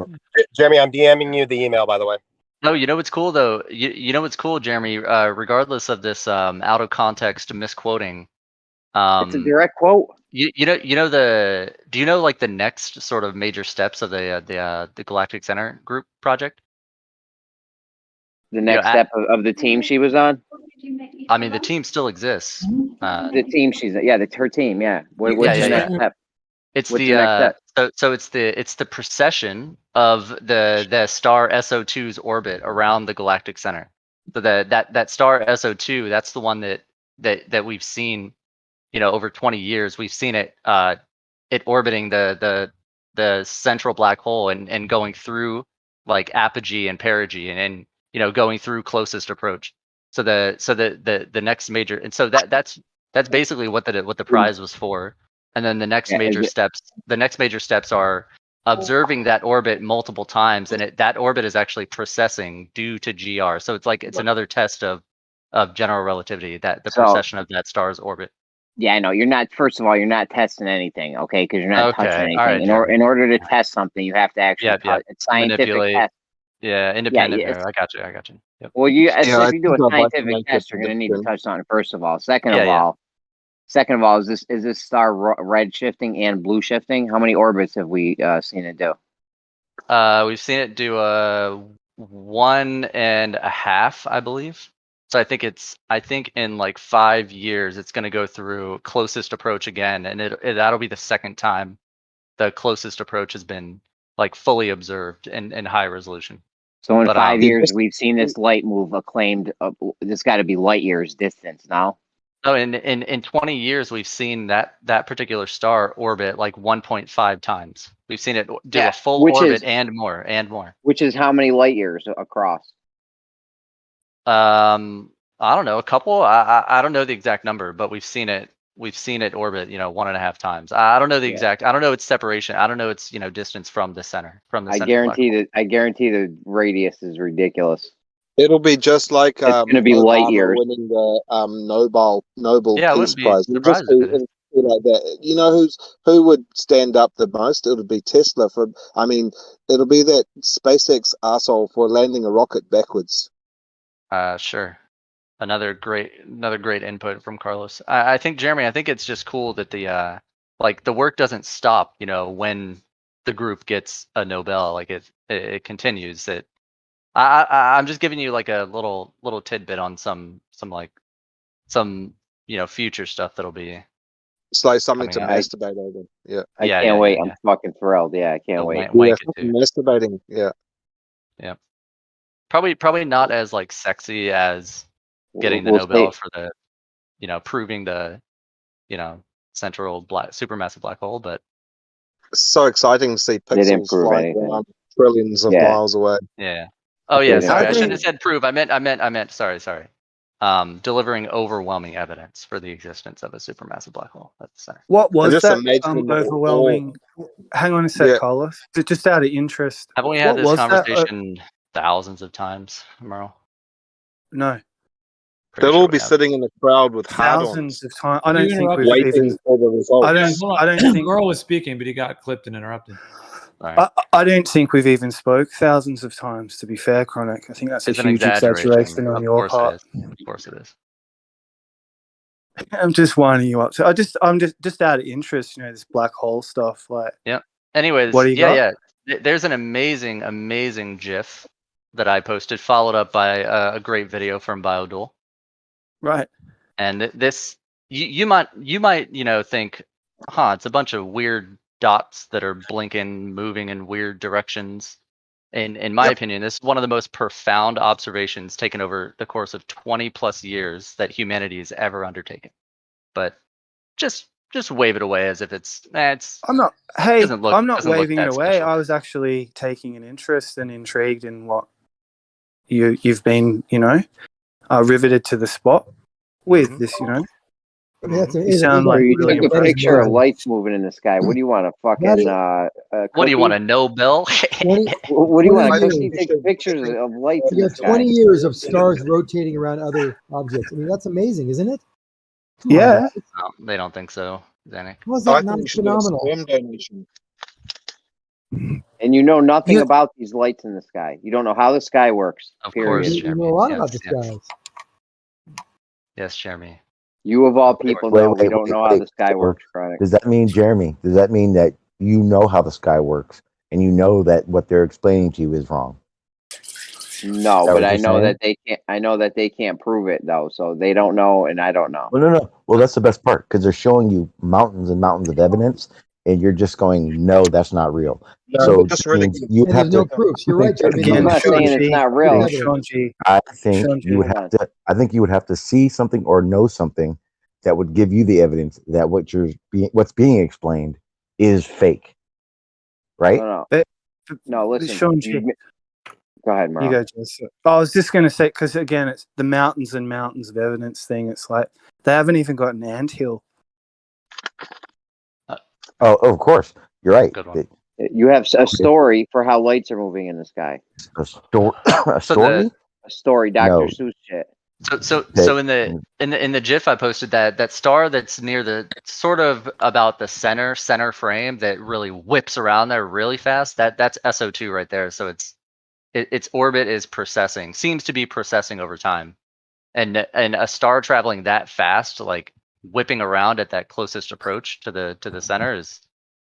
Jeremy, I'm DMing you the email, by the way. No, you know what's cool though. You know what's cool, Jeremy. Regardless of this out of context misquoting, it's a direct quote. Do you know like the next sort of major steps of the Galactic Center Group project? The next step of the team she was on. I mean, the team still exists. The team her team. Yeah. What's the next step? It's it's the precession of the star SO2's orbit around the galactic center. So that star SO2, that's the one that we've seen, over 20 years. We've seen it orbiting the central black hole and going through like apogee and perigee and going through closest approach. So the next major, and so that's That's basically what the prize was for. And then the next major steps are observing that orbit multiple times, and that orbit is actually precessing due to GR. So it's another test of general relativity, that the precession of that star's orbit. Yeah, I know. You're not. First of all, you're not testing anything, okay? Because you're not touching anything. All right, in order to test something, you have to actually touch. It's scientific manipulate. test. Yeah, independent. Yeah, I got you. Yep. Well, if you I do think a I'd like to scientific make test, a you're going to need to prediction. touch something. First of all, second of all, is this star red shifting and blue shifting? How many orbits have we seen it do? We've seen it do 1.5, I believe. So I think in like 5 years, it's going to go through closest approach again, and that'll be the second time the closest approach has been like fully observed in high resolution. So in 5 years, we've seen this light move acclaimed. This got to be light years distance now. No, in 20 years, we've seen that particular star orbit like 1.5 times. We've seen it do a full orbit and more. Which is how many light years across? I don't know, a couple. I don't know the exact number, but we've seen it orbit 1.5 times. I don't know the exact. I don't know its separation. I don't know its distance from the center. I guarantee the radius is ridiculous. It'll be just like it's going to be light years. winning the Nobel Peace Prize. It'll just be like that. You know who would stand up the most? It'll be Tesla it'll be that SpaceX arsehole for landing a rocket backwards. Sure. Another great input from Carlos. I think, Jeremy, it's just cool that the work doesn't stop, when the group gets a Nobel. Like it continues. I'm just giving you like a little tidbit on some future stuff that'll be. It's like something to masturbate over. Yeah. I can't wait. I'm fucking thrilled. Yeah, I can't wait. Masturbating. Yeah. Yeah. Probably not as like sexy as getting the Nobel for the, proving the, central supermassive black hole, but it's so exciting to see pixels flying around trillions of miles away. Yeah. Oh yeah, sorry. I shouldn't have said prove. I meant sorry. Delivering overwhelming evidence for the existence of a supermassive black hole at the center. What was that overwhelming? Hang on a sec, Carlos. Just out of interest. Haven't we had this conversation thousands of times, Merle? No. They'll all be sitting in the crowd with thousands of times. I don't think we've waiting for the results. I don't think Merle was speaking, but he got clipped and interrupted. Right. I don't think we've even spoke thousands of times, to be fair, Chronic. I think that's a huge exaggeration on your part. Of course it is. I'm just winding you up. So I'm just out of interest, this black hole stuff. Like, yeah. Anyways, what do you got? Yeah. There's an amazing GIF that I posted, followed up by a great video from BioDuel. Right. And this, you might think, it's a bunch of weird dots that are blinking, moving in weird directions. In my opinion, this is one of the most profound observations taken over the course of 20 plus years that humanity has ever undertaken. But just wave it away as if it's. I'm not. Hey, I'm not waving it away. Special. I was actually taking an interest and intrigued in what you've been, riveted to the spot with this, You sound like you took a picture of lights moving in the sky. What do you want to fucking? What do you want, a Nobel? What do you want? You take pictures of lights. You got 20 years of stars rotating around other objects. I mean, that's amazing, isn't it? Come on. No, they don't think so, Zanuck. Was that not phenomenal? And you know nothing about these lights in the sky. You don't know how the sky works. Of course, you know a lot about the skies. Yes, Jeremy. You of all people know we don't know how the sky works, Chronic. Does that mean, Jeremy, that you know how the sky works and you know that what they're explaining to you is wrong? No, but I know that they can't. I know that they can't prove it though, so they don't know, and I don't know. Well, no. Well, that's the best part because they're showing you mountains and mountains of evidence, and you're just going, "No, that's not real." No, so you have no proofs. You're right. I'm not saying it's not real. I think you would have to. I think you would have to see something or know something that would give you the evidence that what's being explained is fake, right? No, listen. Go ahead, You Merle. go, Joseph. I was just going to say, because again, it's the mountains and mountains of evidence thing. It's like they haven't even got an anthill. Oh, of course, you're right. Good one. You have a story for how lights are moving in the sky. A story? A So story? the A story, Dr. No. Seuss shit. so in the GIF I posted, that star that's near the sort of about the center frame that really whips around there really fast, that's SO2 right there. So its orbit is seems to be precessing over time, and a star traveling that fast, like whipping around at that closest approach to the center, is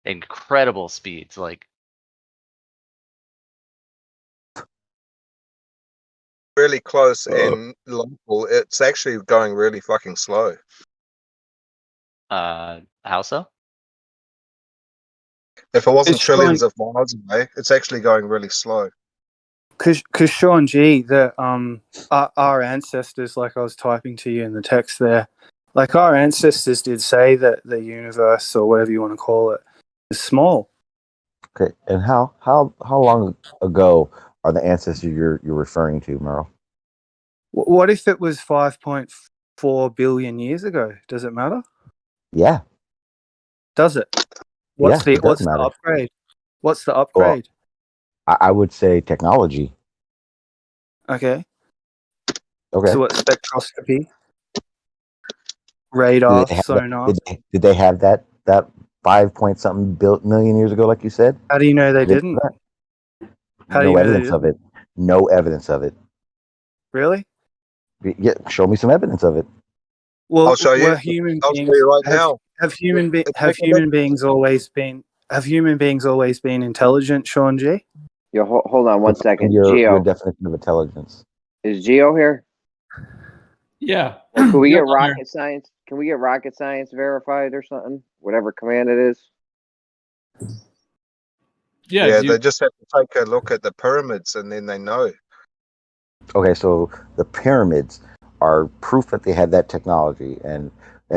incredible speeds. Like Really close and local. It's actually going really fucking slow. how so? If it wasn't It's trillions showing- of miles away, it's actually going really slow. Because Sean G, our ancestors, like I was typing to you in the text there, like our ancestors did say that the universe, or whatever you want to call it, is small. Okay, and how long ago are the ancestors you're referring to, Merle? What if it was 5.4 billion years ago? Does it matter? Yeah. Does it? What's Yeah, it does the matter. upgrade? What's the Well, upgrade? I would say technology. Okay. Okay. So what, spectroscopy? Did Radar, they have sonar. did they have that 5 point something million years ago, like you said? How do you know they Did didn't? have How do no you know they evidence of didn't? it. No evidence of it. Really? Yeah, show me some evidence of it. Well, I'll show you. were human I'll show beings you right now. have human Take a look. beings always been intelligent, Sean G? Yo, hold on one second. Your Geo, definition of intelligence. is Geo here? Yeah. Or can we Yep, get I'm here. rocket science? Can we get rocket science verified or something? Whatever command it is. Yeah, They just have to take a look at the pyramids and then they know. Okay, so the pyramids are proof that they had that technology, and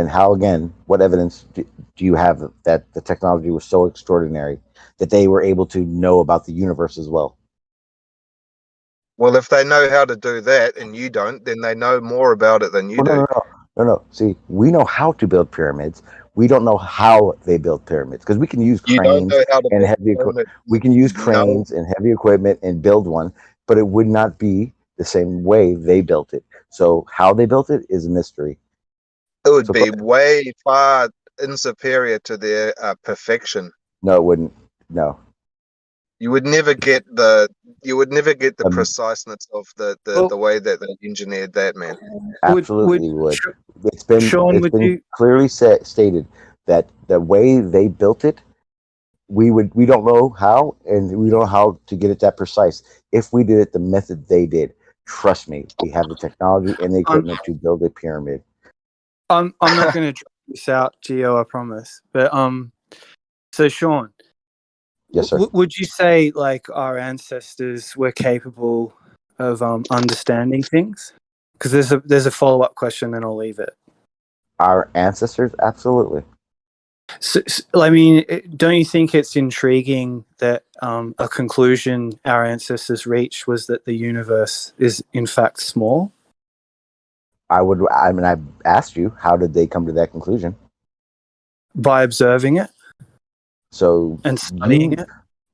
how, again, what evidence do you have that the technology was so extraordinary that they were able to know about the universe as well? Well, if they know how to do that and you don't, then they know more about it than you do. No. See, we know how to build pyramids. We don't know how they built pyramids, because we can use You don't cranes know how to and build heavy a pyramid. we can use No. cranes and heavy equipment and build one, but it would not be the same way they built it. So how they built it is a mystery. It would be way far superior to their perfection. No, it wouldn't. No. You would never get the preciseness of the way that they engineered that, man. Absolutely would. It's been Sean, would you- clearly stated that the way they built it, we don't know how, and we don't know how to get it that precise. If we did it the method they did, trust me, we have the technology and the equipment to build a pyramid. I'm not going to drop this out, Gio, I promise. But so Sean, yes, sir. Would you say like our ancestors were capable of understanding things? Because there's a follow-up question, then I'll leave it. Our ancestors, absolutely. So, I mean, don't you think it's intriguing that a conclusion our ancestors reached was that the universe is in fact small? I asked you, how did they come to that conclusion? By observing it. So and studying it.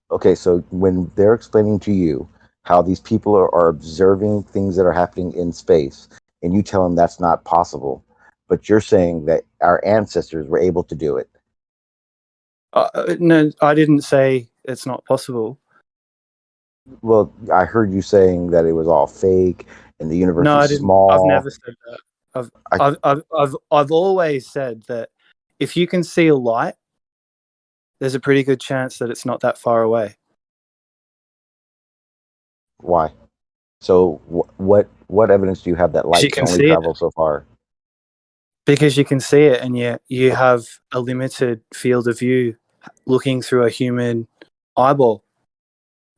Okay, so when they're explaining to you how these people are observing things that are happening in space, and you tell them that's not possible, but you're saying that our ancestors were able to do it. No, I didn't say it's not possible. Well, I heard you saying that it was all fake and the universe No, I is didn't. small. I've never said that. I've always said that if you can see a light, there's a pretty good chance that it's not that far away. Why? So what evidence do you have that light can only travel so far? Because you can see it, and yet you have a limited field of view looking through a human eyeball,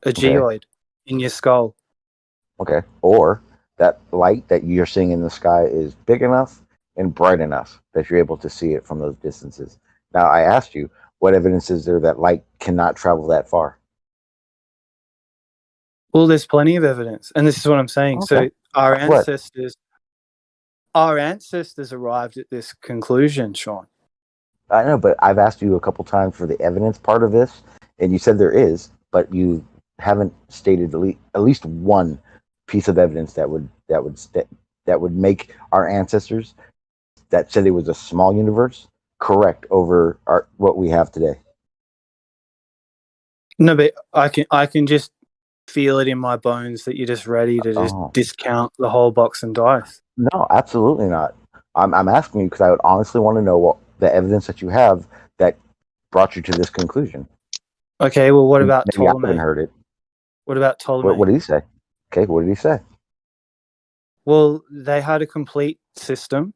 a geoid in your skull. Okay. Or that light that you're seeing in the sky is big enough and bright enough that you're able to see it from those distances. Now, I asked you, what evidence is there that light cannot travel that far? Well, there's plenty of evidence, and this is what I'm saying. Okay. So our What? ancestors arrived at this conclusion, Sean. I know, but I've asked you a couple times for the evidence part of this, and you said there is, but you haven't stated at least one piece of evidence that would make our ancestors that said it was a small universe correct over what we have today. No, but I can just feel it in my bones that you're just ready to just discount the whole box and dice. No, absolutely not. I'm asking you because I would honestly want to know what the evidence that you have that brought you to this conclusion. Okay, well, what about Maybe Ptolemy? I haven't heard it. What about Ptolemy? What did he say? Okay, what did he say? Well, they had a complete system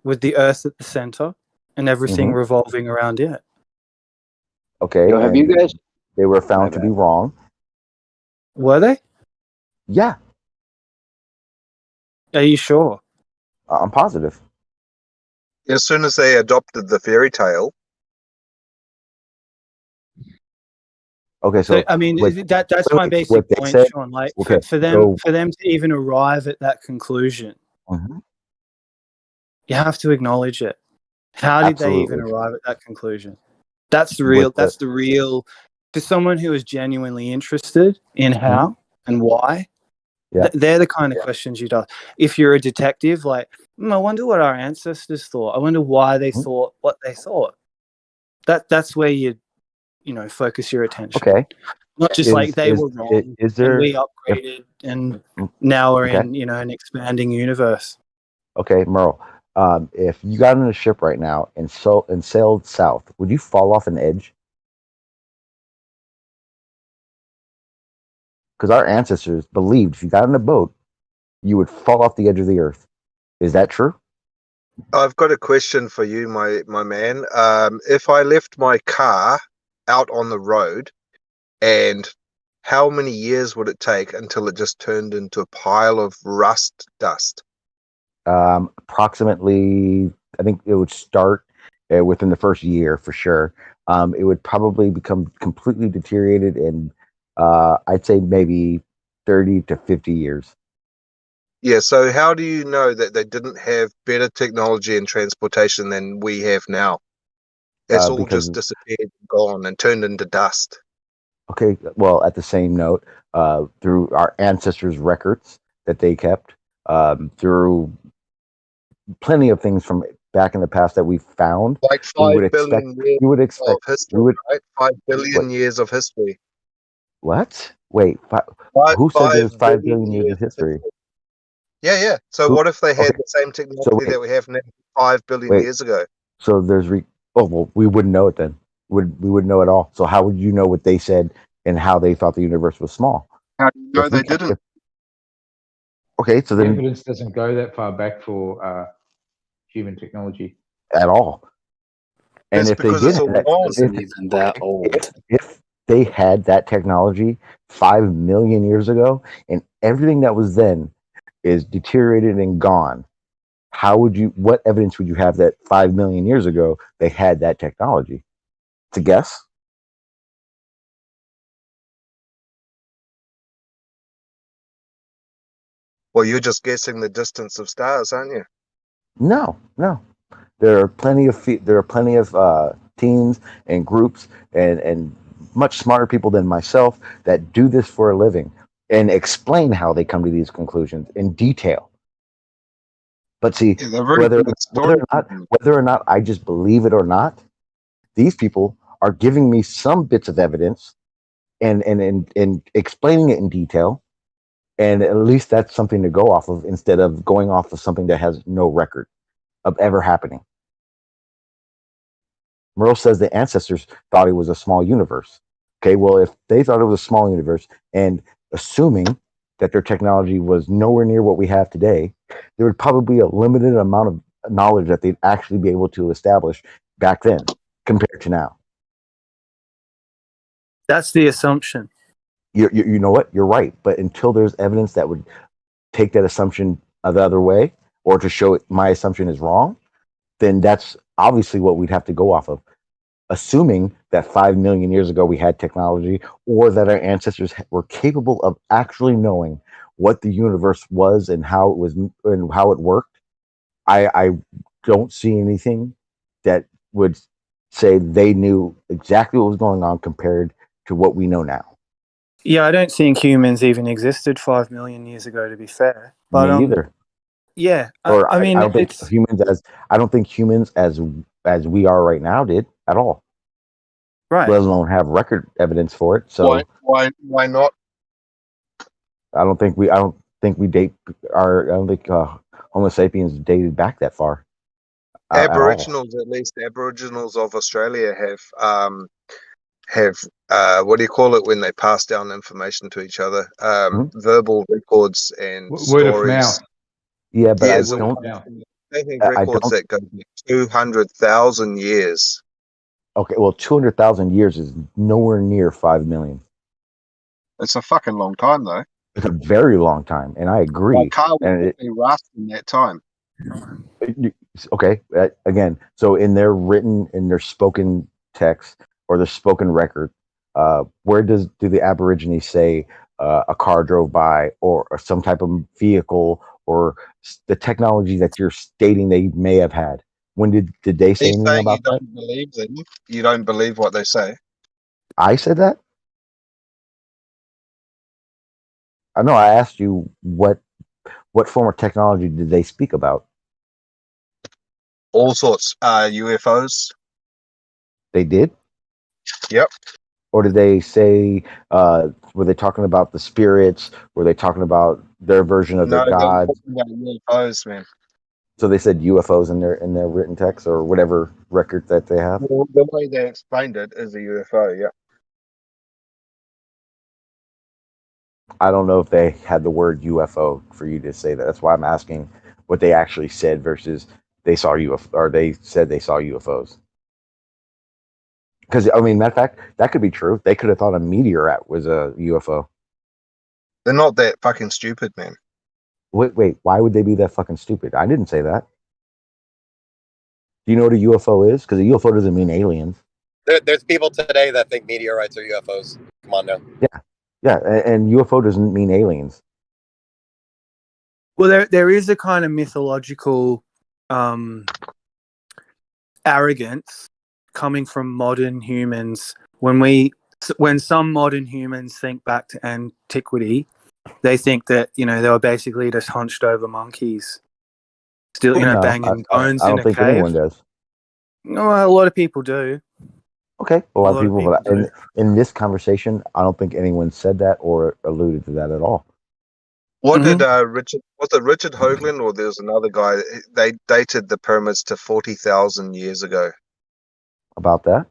with the Earth at the center and everything revolving around it. Okay, Yo, have you guys? They were found to be wrong. Were they? Yeah. Are you sure? I'm positive. As soon as they adopted the fairy tale. Okay, so I mean, that's my basic point, said, Sean. Like okay, for them to even arrive at that conclusion, you have to acknowledge it. How did they even arrive at that conclusion? That's the real. That's the real. For someone who is genuinely interested in how and why, they're the kind of questions you'd ask. If you're a detective, like, I wonder what our ancestors thought. I wonder why they thought what they thought. That's where you focus your attention. Okay. Not just like they were wrong is there, and we upgraded and now we're in an expanding universe. Okay, Merle. If you got on a ship right now and sailed south, would you fall off an edge? Because our ancestors believed if you got in a boat, you would fall off the edge of the earth. Is that true? I've got a question for you, my man. If I left my car out on the road, and how many years would it take until it just turned into a pile of rust dust? Approximately, I think it would start within the first year for sure. It would probably become completely deteriorated in, I'd say maybe 30 to 50 years. Yeah, so how do you know that they didn't have better technology and transportation than we have now? It's all just disappeared and gone and turned into dust. Okay, well, at the same note, through our ancestors' records that they kept, through plenty of things from back in the past that we found, like 5 billion years of history, right? 5 billion years of history. What? Wait, who said there was 5 billion years of history? Yeah. So what if they had the same technology that we have now 5 billion years ago? So there's we wouldn't know it then. We wouldn't know at all. So how would you know what they said and how they thought the universe was small? How do you know they didn't? Okay, so then evidence doesn't go that far back for human technology at all. And if they did, if they had that technology 5 million years ago, and everything that was then is deteriorated and gone, what evidence would you have that 5 million years ago they had that technology? To guess? Well, you're just guessing the distance of stars, aren't you? No. There are plenty of teams and groups and much smarter people than myself that do this for a living and explain how they come to these conclusions in detail. But see, whether or not I just believe it or not, these people are giving me some bits of evidence and explaining it in detail, and at least that's something to go off of instead of going off of something that has no record of ever happening. Merle says the ancestors thought it was a small universe. Okay, well, if they thought it was a small universe, and assuming that their technology was nowhere near what we have today, there would probably be a limited amount of knowledge that they'd actually be able to establish back then compared to now. That's the assumption. You know what? You're right. But until there's evidence that would take that assumption the other way, or to show my assumption is wrong, then that's obviously what we'd have to go off of. Assuming that 5 million years ago we had technology, or that our ancestors were capable of actually knowing what the universe was and how it was and how it worked. I don't see anything that would say they knew exactly what was going on compared to what we know now. Yeah, I don't think humans even existed 5 million years ago, to be fair. But Me either. yeah, Or I mean, I don't think it's humans as we are right now did at all. right. Let alone have record evidence for it. So Why not? I don't think we date our. I don't think Homo sapiens dated back that far. At all. Aboriginals, at least Aboriginals of Australia have what do you call it when they pass down information to each other? Verbal records and Word of stories. mouth. Yeah, but I so don't. they have I records don't. that go back 200,000 years. Okay, well, 200,000 years is nowhere near 5 million. It's a fucking long time, though. It's a very long time, and I agree. My car will And be rust in that time. okay, again, so in their spoken text or the spoken record, where do the Aborigines say a car drove by, or some type of vehicle, or the technology that you're stating they may have had? When did they say anything saying about you that? don't believe them. You don't believe what they say. I said that? I know. I asked you what form of technology did they speak about? All sorts. UFOs. They did? Yep. Or did they say, were they talking about the spirits? Were they talking about their version of No, their they're gods? talking about UFOs, man. So they said UFOs in their written text or whatever record that they have? Well, the way they explained it is a UFO, yeah. I don't know if they had the word UFO for you to say that. That's why I'm asking what they actually said versus they saw UFO, or they said they saw UFOs. Because, I mean, matter of fact, that could be true. They could have thought a meteorite was a UFO. They're not that fucking stupid, man. Wait, why would they be that fucking stupid? I didn't say that. Do you know what a UFO is? Because a UFO doesn't mean aliens. There's people today that think meteorites are UFOs. Come on now. Yeah, and UFO doesn't mean aliens. Well, there is a kind of mythological arrogance coming from modern humans. When some modern humans think back to antiquity, they think that they were basically just hunched over monkeys, still No, banging I bones don't in a think cave. anyone does. No, a lot of people do. Okay, a lot of people, but do. in this conversation, I don't think anyone said that or alluded to that at all. What did Richard? Was it Richard Hoagland or there was another guy? They dated the pyramids to 40,000 years ago. About that?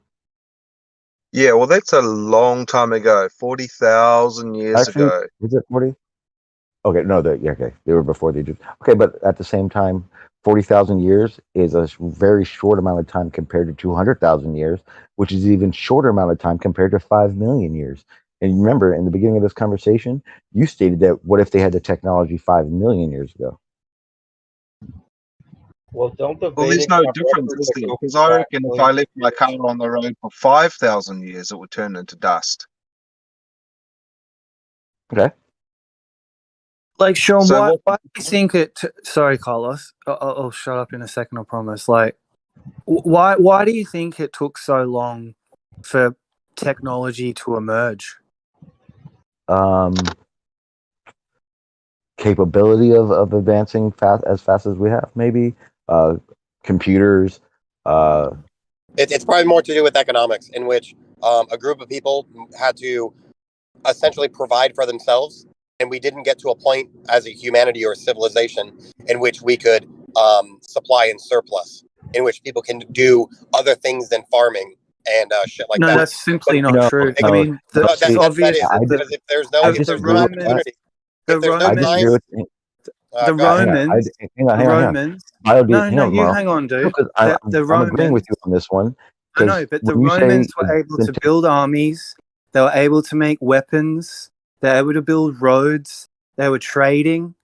Yeah, well, that's a long time ago. 40,000 years Actually, ago. was it 40? Okay, no, okay, they were before the Egypt. Okay, but at the same time, 40,000 years is a very short amount of time compared to 200,000 years, which is even shorter amount of time compared to 5 million years. And remember, in the beginning of this conversation, you stated that what if they had the technology 5 million years ago? Well, don't the Well, there's Vedic no have difference, records is that there? go Because I back reckon if I millions left of my years? car on the road for 5,000 years, it would turn into dust. Okay. Like, Sean, So why what? do you think it? Sorry, Carlos. I'll shut up in a second. I promise. Like, why do you think it took so long for technology to emerge? Capability of advancing as fast as we have, maybe computers. It's probably more to do with economics, in which a group of people had to essentially provide for themselves, and we didn't get to a point as a humanity or a civilization in which we could supply in surplus, in which people can do other things than farming and shit like No, that. that's simply not true. I mean, it's that obvious is that because if there's no opportunity, if there's no time, the Romans. Hang on. No, you Marl. hang on, dude. No, The I'm agreeing with Romans. you on this one. I know, but the Romans were able to build armies. They were able to make weapons. They were able to build roads. They were trading,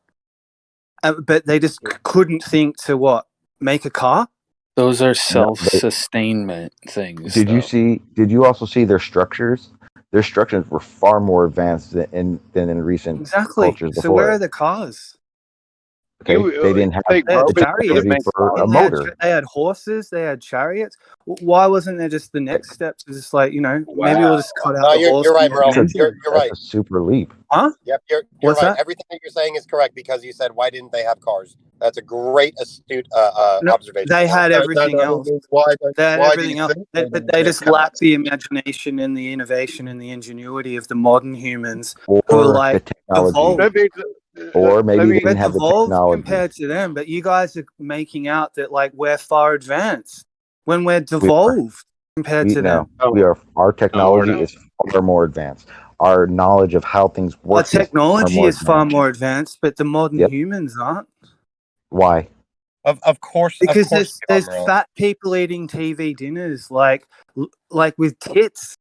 but they just couldn't think to make a car. Those are No, self-sustainment things. did you though. see? Did you also see their structures? Their structures were far more advanced than in recent Exactly. cultures So where before are it. the cars? Okay, they didn't have They had the chariots. technology for a They had, motor. they had horses. They had chariots. Why wasn't there just the next step? Just like, maybe we'll just cut out No, the you're, horse. you're right, and Merle. make an engine. You're That's right. a super leap. Huh? Yep, you're What's right. that? Everything that you're saying is correct because you said, why didn't they have cars? That's a great, astute No, observation. they had No, everything else. They had everything else. But they just lack the imagination and the innovation and the ingenuity of the modern humans who are Or the like technology. evolved. Or maybe they We're didn't have the devolved technology. compared to them, but you guys are making out that like we're far advanced when we're We are. devolved compared to them. We are. Our technology is far more advanced. Our knowledge of how things Our work is far technology more is far advanced. more advanced, but the modern Yep. humans aren't. Why? Of course, Because we are, there's Merle. fat people eating TV dinners like with tits.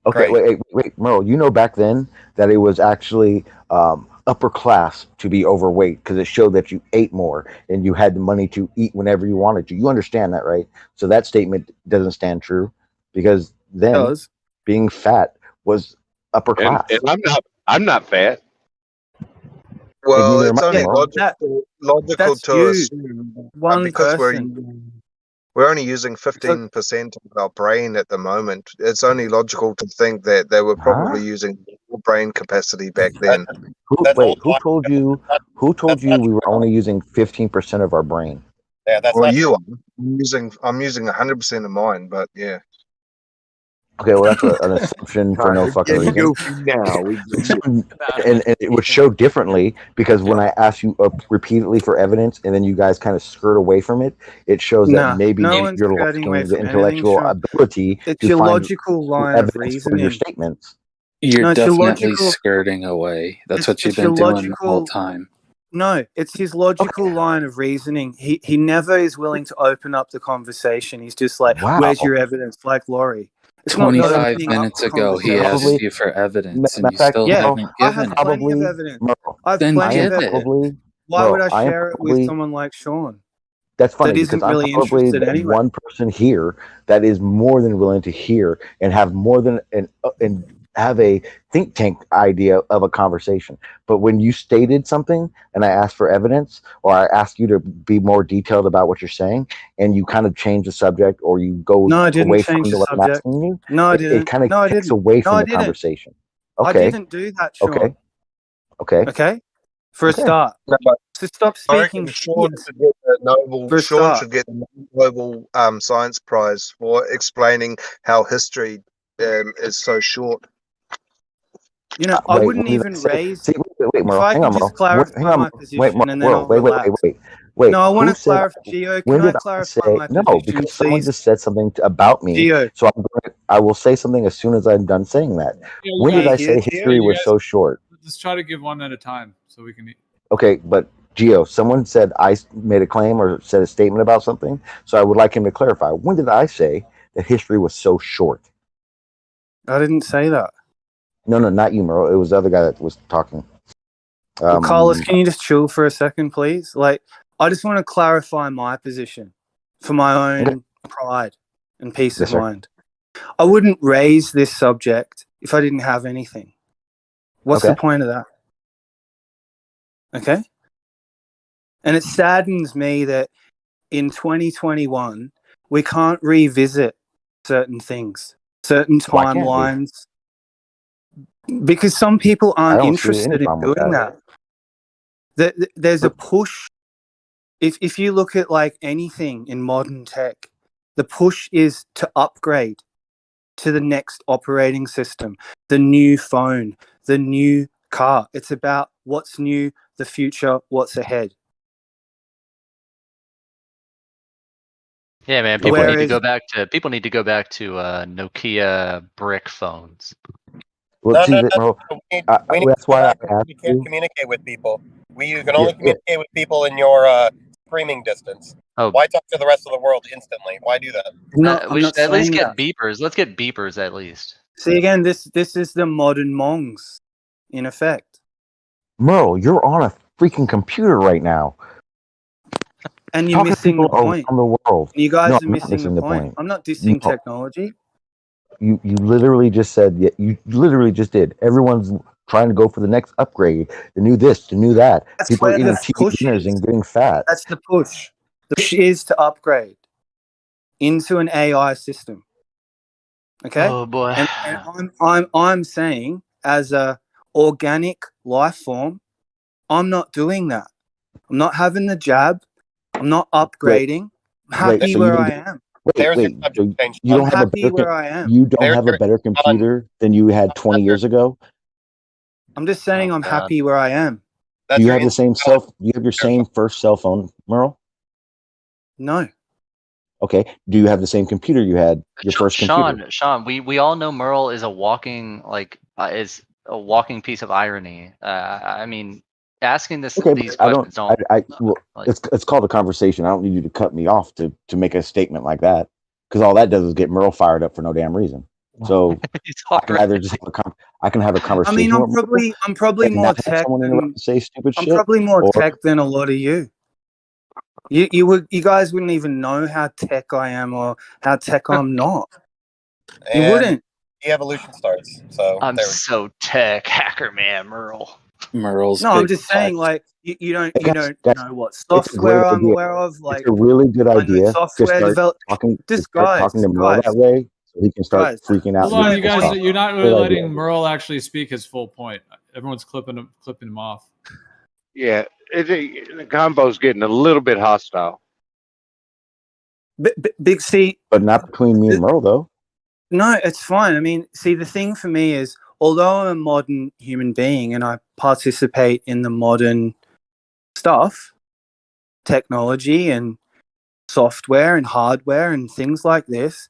Okay, wait, Merle. You know back then that it was actually upper class to be overweight because it showed that you ate more and you had the money to eat whenever you wanted to. You understand that, right? So that statement doesn't stand true because then being fat was upper class. And I'm not fat. Well, neither it's am I, only Merle. logical That's to you. assume One because person. we're only using 15% of our brain at the moment. It's only logical to think that they were probably using more brain capacity back then. Who told you? Who told you we were only using 15% of our brain? Yeah, that's Well, not you are. I'm using 100% of mine, but yeah. Okay, well that's an assumption for no fucking Getting reason. goofy now. And it would show differently because when I ask you repeatedly for evidence and then you guys kind of skirt away from it, it shows that maybe no one's you're skirting away lacking the from anything, intellectual Sean. ability It's to your find logical line of evidence for your reasoning. statements. You're No, it's your definitely logical. skirting away. That's what you've It's your been doing the whole logical. time. No, it's his logical line of reasoning. He never is willing to open up the conversation. He's just like, "Where's your evidence?" Like Laurie. It's not 25 opening up minutes the ago, he conversation. asked you for evidence, and Matter you of fact, still Yeah, haven't I have given it. plenty of evidence. I have Then plenty of give it. evidence. Why would I share it with someone like Sean? That's funny That because isn't I'm really probably interested the anyway. one person here that is more than willing to hear and have more than and have a think tank idea of a conversation. But when you stated something and I asked for evidence or I asked you to be more detailed about what you're saying and you kind of change the subject or you go No, I didn't away change from the what I'm subject. asking you, No, I it didn't. kind of No, I takes didn't. away No, from I the didn't. conversation. I Okay. didn't do that, Sean. Okay. Okay. Okay. For a Okay. start. No, but So stop I speaking reckon Sean shit. should get the Nobel. For a Sean start. should get the Nobel Science Prize for explaining how history is so short. You know, I wouldn't even raise. See, wait, If Merle, I hang can on, just Merle. Hang clarify on, my wait, position and then I'll Merle, relax. wait. No, I want Who to said? clarify. Gio, When can I did I clarify say my no? position, Because someone please? just said something about me, Gio. so I will say something as soon as I'm done saying that. Yeah, you When did guys- I say yeah, history you was guys- so short? Let's try to give one at a time so we can. Okay, but Gio, someone said I made a claim or said a statement about something, so I would like him to clarify. When did I say that history was so short? I didn't say that. No, not you, Merle. It was the other guy that was talking. Well, Carlos, can you just chill for a second, please? Like, I just want to clarify my position for my own pride and peace Yes, of sir. mind. I wouldn't raise this subject if I didn't have anything. What's the Okay. point of that? Okay? And it saddens me that in 2021, we can't revisit certain things, certain Why can't we? timelines, because some people I aren't don't see any interested in problem with doing that. There's a push. If you look at like anything in modern tech, the push is to upgrade to the next operating system, the new phone, the new car. It's about what's new, the future, what's ahead. Yeah, man. People Whereas- need to go back to Nokia brick phones. Well, see, that, Merle, we need that's to go why I back and asked you can't you. communicate with people. You can only communicate with people in your screaming distance. Oh. Why talk to the rest of the world instantly? Why do that? We should at least get beepers. Let's get beepers at least. See again, this is the modern mongs, in effect. Merle, you're on a freaking computer right now. And you're Talking to missing the people point. around the world. You guys No, are I'm not missing the point. I'm not dissing No. technology. You literally just said, you literally just did. Everyone's trying to go for the next upgrade, the new this, the new that. That's People are where eating the cheap push dinners is. and getting fat. That's the push. The push is to upgrade into an AI system. Okay. Oh boy. And I'm saying, as a organic life form, I'm not doing that. I'm not having the jab. I'm not upgrading. I'm happy where I am. Wait. So you I'm don't have a happy better. where I am. You don't have a better computer than you had 20 years ago. I'm just saying I'm happy where I am. Do you have the same cell? Do you have your same first cell phone, Merle? No. Okay. Do you have the same computer you had your first computer? Sean, we all know Merle is a walking is a walking piece of irony. I mean, asking these But questions don't. well, it's called a conversation. I don't need you to cut me off to make a statement like that, because all that does is get Merle fired up for no damn reason. So I can either just have a conversation. I mean, I'm with Merle probably and more not have tech someone than interrupt and say stupid I'm shit. probably more or- tech than a lot of you. You guys wouldn't even know how tech I am or how tech I'm not. You And wouldn't. The evolution starts. So I'm so tech hacker man, Merle. Merle's No, I'm big just tech. saying, like, you don't know what It's a great software I'm idea. aware of. Like, It's a really good I know idea to software start develop. talking. This Start guys, talking to Merle that way, so he can start freaking out. Hold and on, getting you guys. pissed off. You're not really Great letting idea. Merle actually speak his full point. Everyone's clipping him off. Yeah, the combo's getting a little bit hostile. Big C. But not between me and Merle, though. No, it's fine. I mean, see, the thing for me is, although I'm a modern human being and I participate in the modern stuff, technology and software and hardware and things like this,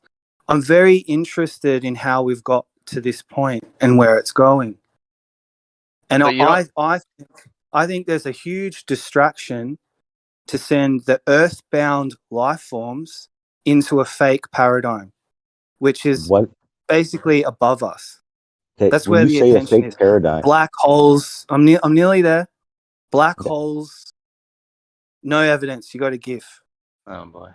I'm very interested in how we've got to this point and where it's going. And I think there's a huge distraction to send the earthbound life forms into a fake paradigm, which is basically above us. Okay, That's when where you the say a attention fake is. paradigm, Black holes. I'm nearly there. Black holes. No evidence. You got to give. Oh boy.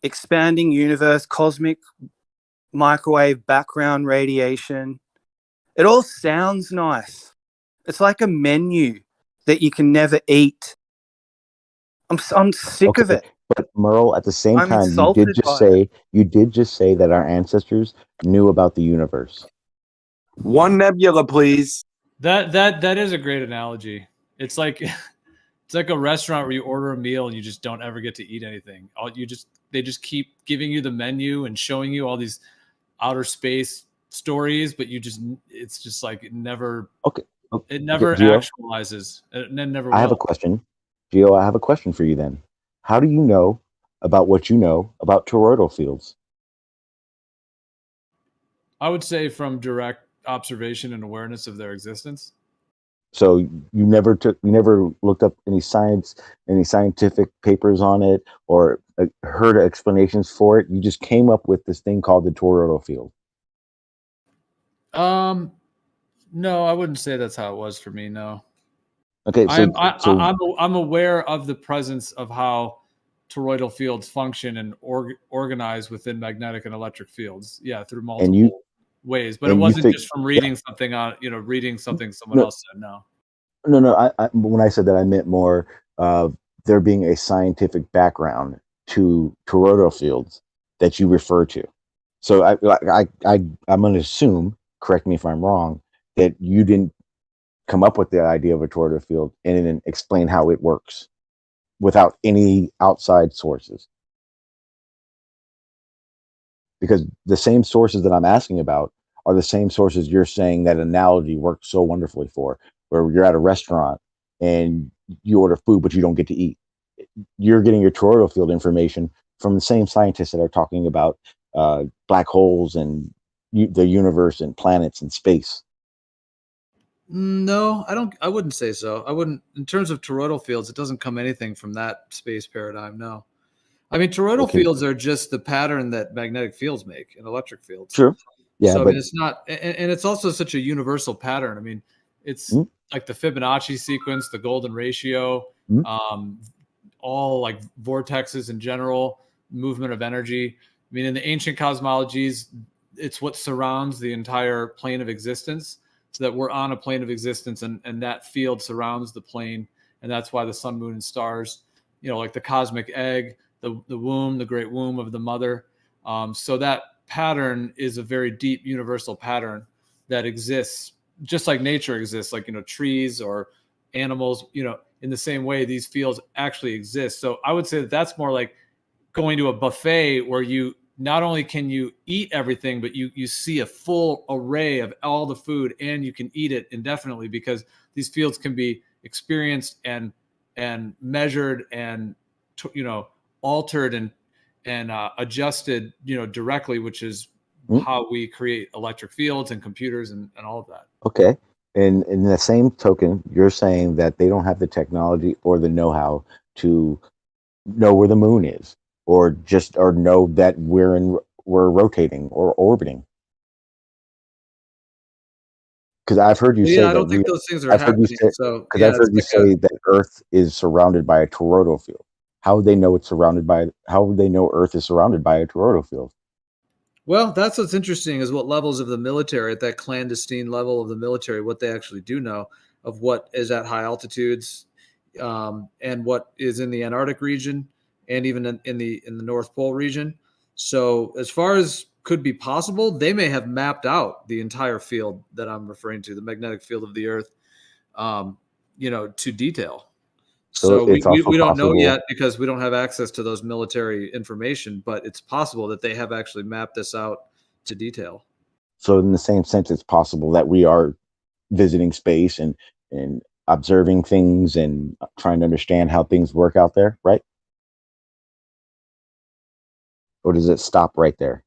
Expanding universe, cosmic microwave background radiation. It all sounds nice. It's like a menu that you can never eat. I'm sick of it. But Merle, at the same I'm time, insulted you did just say that our ancestors knew about the universe. One nebula, please. That is a great analogy. It's like a restaurant where you order a meal and you just don't ever get to eat anything. They just keep giving you the menu and showing you all these outer space stories, but it's just like it never Gio, actualizes. It never I have a will. question. Gio, I have a question for you then. How do you know about what you know about toroidal fields? I would say from direct observation and awareness of their existence. So you never looked up any scientific papers on it, or heard explanations for it. You just came up with this thing called the toroidal field. No, I wouldn't say that's how it was for me. No. Okay, I'm aware of the presence of how toroidal fields function and organize within magnetic and electric fields. Yeah, through multiple ways, but it wasn't just from reading something on reading something someone else said. No. No. When I said that, I meant more there being a scientific background to toroidal fields that you refer to. So I'm going to assume, correct me if I'm wrong, that you didn't come up with the idea of a toroidal field and then explain how it works without any outside sources. Because the same sources that I'm asking about are the same sources you're saying that analogy works so wonderfully for, where you're at a restaurant and you order food, but you don't get to eat. You're getting your toroidal field information from the same scientists that are talking about black holes and the universe and planets and space. No, I wouldn't say so. I wouldn't. In terms of toroidal fields, it doesn't come anything from that space paradigm. No. I mean, toroidal fields are just the pattern that magnetic fields make and electric fields. Sure. Yeah, so but I mean, it's not, and it's also such a universal pattern. I mean, it's like the Fibonacci sequence, the golden ratio, all like vortexes in general, movement of energy. I mean, in the ancient cosmologies, it's what surrounds the entire plane of existence, so that we're on a plane of existence, and that field surrounds the plane. And that's why the sun, moon, and stars, like the cosmic egg, the womb, the great womb of the mother. So that pattern is a very deep universal pattern that exists just like nature exists, like, trees or animals, in the same way, these fields actually exist. So I would say that that's more like going to a buffet where you not only can you eat everything, but you see a full array of all the food, and you can eat it indefinitely, because these fields can be experienced and measured and altered and adjusted directly, which is how we create electric fields and computers and all of that. Okay. And in the same token, you're saying that they don't have the technology or the know-how to know where the moon is, or know that we're rotating or orbiting. Because I've heard you say I don't think those things are I've heard happening. I've heard you say that Earth is surrounded by a toroidal field. How would they know How would they know Earth is surrounded by a toroidal field? Well, that's what's interesting, is what levels of the military, at that clandestine level of the military, what they actually do know of what is at high altitudes, and what is in the Antarctic region, and even in the North Pole region. So as far as could be possible, they may have mapped out the entire field that I'm referring to, the magnetic field of the Earth, to detail. So we don't know yet, because we don't have access to those military information, but it's possible that they have actually mapped this out to detail. So in the same sense, it's possible that we are visiting space and observing things and trying to understand how things work out there, right? Or does it stop right there?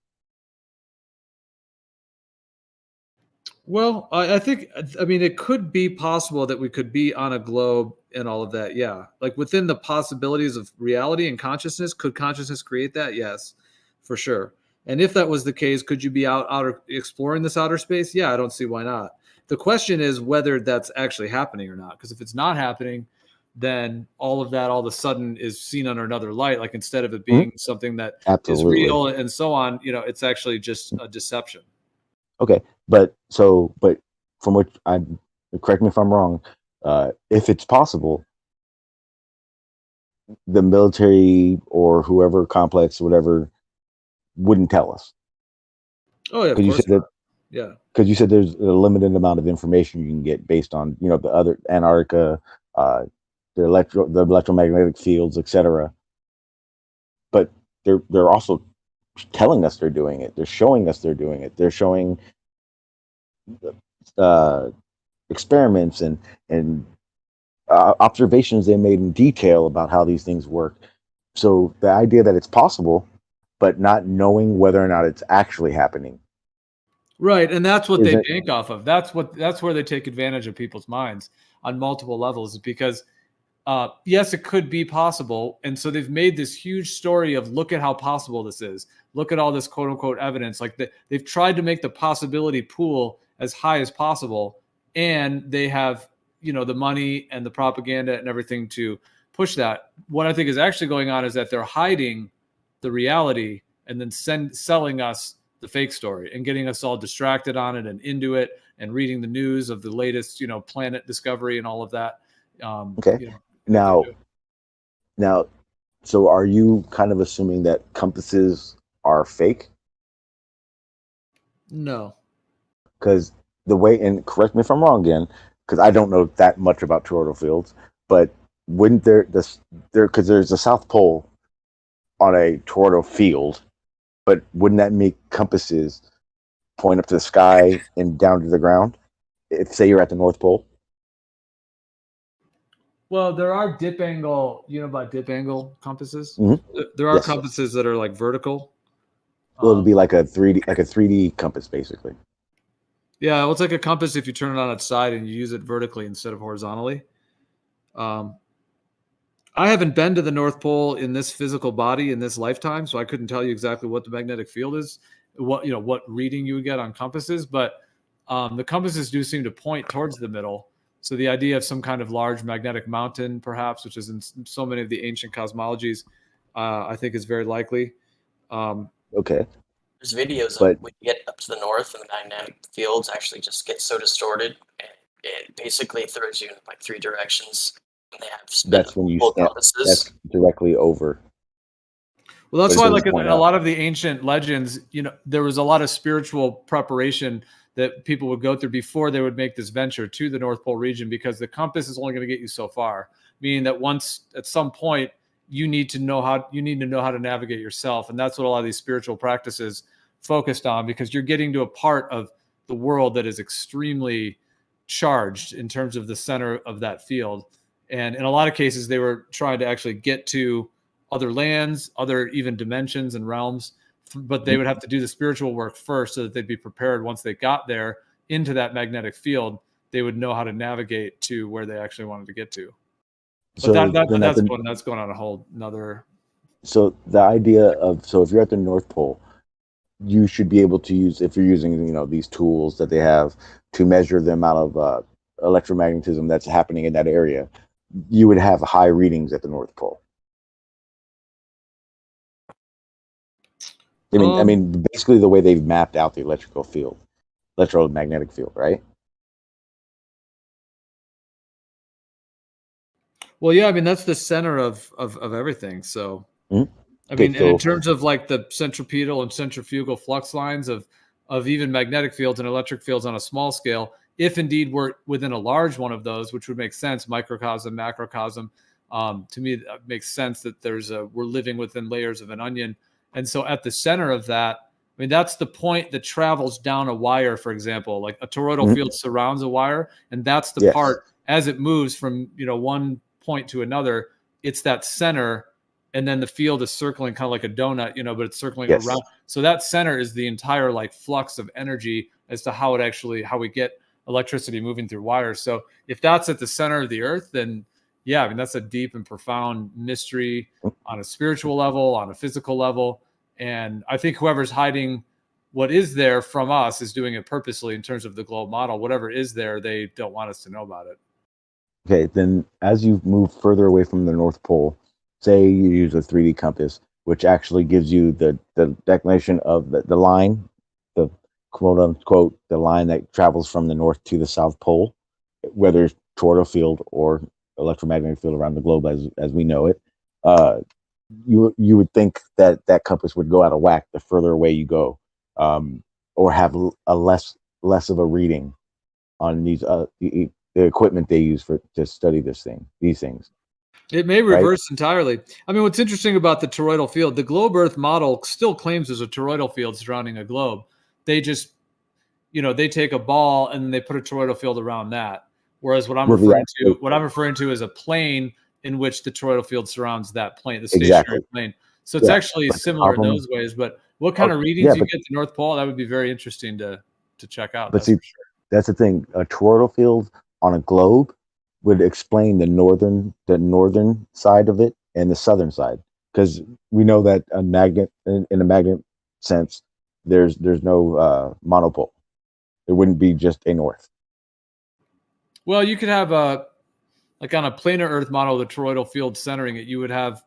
Well, I think, it could be possible that we could be on a globe and all of that. Yeah. Like within the possibilities of reality and consciousness, could consciousness create that? Yes, for sure. And if that was the case, could you be out exploring this outer space? Yeah, I don't see why not. The question is whether that's actually happening or not. Because if it's not happening, then all of that all of a sudden is seen under another light. Like instead of it being something that is real and so on, it's actually just a deception. Okay, but from which correct me if I'm wrong, if it's possible, the military or whoever complex, whatever, wouldn't tell us. Oh yeah, of course not. Yeah, because you said there's a limited amount of information you can get based on the other Antarctica, the electromagnetic fields, etc. But they're also telling us they're doing it. They're showing us they're doing it. They're showing experiments and observations they made in detail about how these things work. So the idea that it's possible, but not knowing whether or not it's actually happening. Right, and that's what they bank off of. That's where they take advantage of people's minds on multiple levels, because yes, it could be possible. And so they've made this huge story of, look at how possible this is. Look at all this quote unquote evidence. Like they've tried to make the possibility pool as high as possible. And they have, the money and the propaganda and everything to push that. What I think is actually going on is that they're hiding the reality and then selling us the fake story and getting us all distracted on it and into it and reading the news of the latest, planet discovery and all of that. Okay. Now, so are you kind of assuming that compasses are fake? No. Because the way, and correct me if I'm wrong again, because I don't know that much about toroidal fields, but wouldn't because there's a South Pole on a toroidal field, but wouldn't that make compasses point up to the sky and down to the ground? If, say, you're at the North Pole? Well, there are dip angle, about dip angle compasses? Mm-hmm. There are compasses that are like vertical. Well, it'd be like a 3D compass, basically. Yeah, well, it's like a compass if you turn it on its side and you use it vertically instead of horizontally. I haven't been to the North Pole in this physical body in this lifetime, so I couldn't tell you exactly what the magnetic field is, what reading you would get on compasses, but the compasses do seem to point towards the middle. So the idea of some kind of large magnetic mountain, perhaps, which is in so many of the ancient cosmologies, I think is very likely. Okay. There's videos But of when you get up to the north and the magnetic fields actually just get so distorted, and it basically throws you in like 3 directions. And they have that's when you full stand. compasses. That's directly over. Well, that's But it why, doesn't like in point a out. lot of the ancient legends, there was a lot of spiritual preparation that people would go through before they would make this venture to the North Pole region, because the compass is only going to get you so far. Meaning that once, at some point, you need to know how to navigate yourself, and that's what a lot of these spiritual practices focused on, because you're getting to a part of the world that is extremely charged in terms of the center of that field. And in a lot of cases, they were trying to actually get to other lands, other even dimensions and realms, but they would have to do the spiritual work first so that they'd be prepared once they got there into that magnetic field. They would know how to navigate to where they actually wanted to get to. But So that's going on a whole another. So the idea of, so if you're at the North Pole, you should be able to use, if you're using these tools that they have to measure the amount of electromagnetism that's happening in that area, you would have high readings at the North Pole. I mean, basically the way they've mapped out the electromagnetic field, right? Well, yeah, I mean, that's the center of everything. So, I mean, in terms of like the centripetal and centrifugal flux lines of even magnetic fields and electric fields on a small scale, if indeed we're within a large one of those, which would make sense, microcosm, macrocosm, to me, it makes sense that we're living within layers of an onion. And so at the center of that, I mean, that's the point that travels down a wire, for example, like a toroidal field surrounds a wire. And that's the part as it moves from, one point to another, it's that center. And then the field is circling kind of like a donut, but it's circling around. So that center is the entire like flux of energy as to how we get electricity moving through wires. So if that's at the center of the earth, then yeah, I mean, that's a deep and profound mystery on a spiritual level, on a physical level. And I think whoever's hiding what is there from us is doing it purposely in terms of the globe model. Whatever is there, they don't want us to know about it. Okay, then as you move further away from the North Pole, say you use a 3D compass, which actually gives you the declination of the line, the quote unquote, the line that travels from the North to the South Pole, whether it's toroidal field or electromagnetic field around the globe as we know it, you would think that compass would go out of whack the further away you go, or have a less of a reading on these the equipment they use to study these things. It may reverse entirely. I mean, what's interesting about the toroidal field, the globe Earth model still claims there's a toroidal field surrounding a globe. They just, they take a ball and they put a toroidal field around that. Whereas what I'm referring to is a plane in which the toroidal field surrounds that plane, the stationary plane. So it's actually similar in those ways. But what kind of readings you get at the North Pole, that would be very interesting to check out. But see, that's the thing. A toroidal field on a globe would explain the northern side of it and the southern side, because we know that a magnet in a magnet sense, there's no monopole. It wouldn't be just a north. Well, you could have like on a planar Earth model, the toroidal field centering it, you would have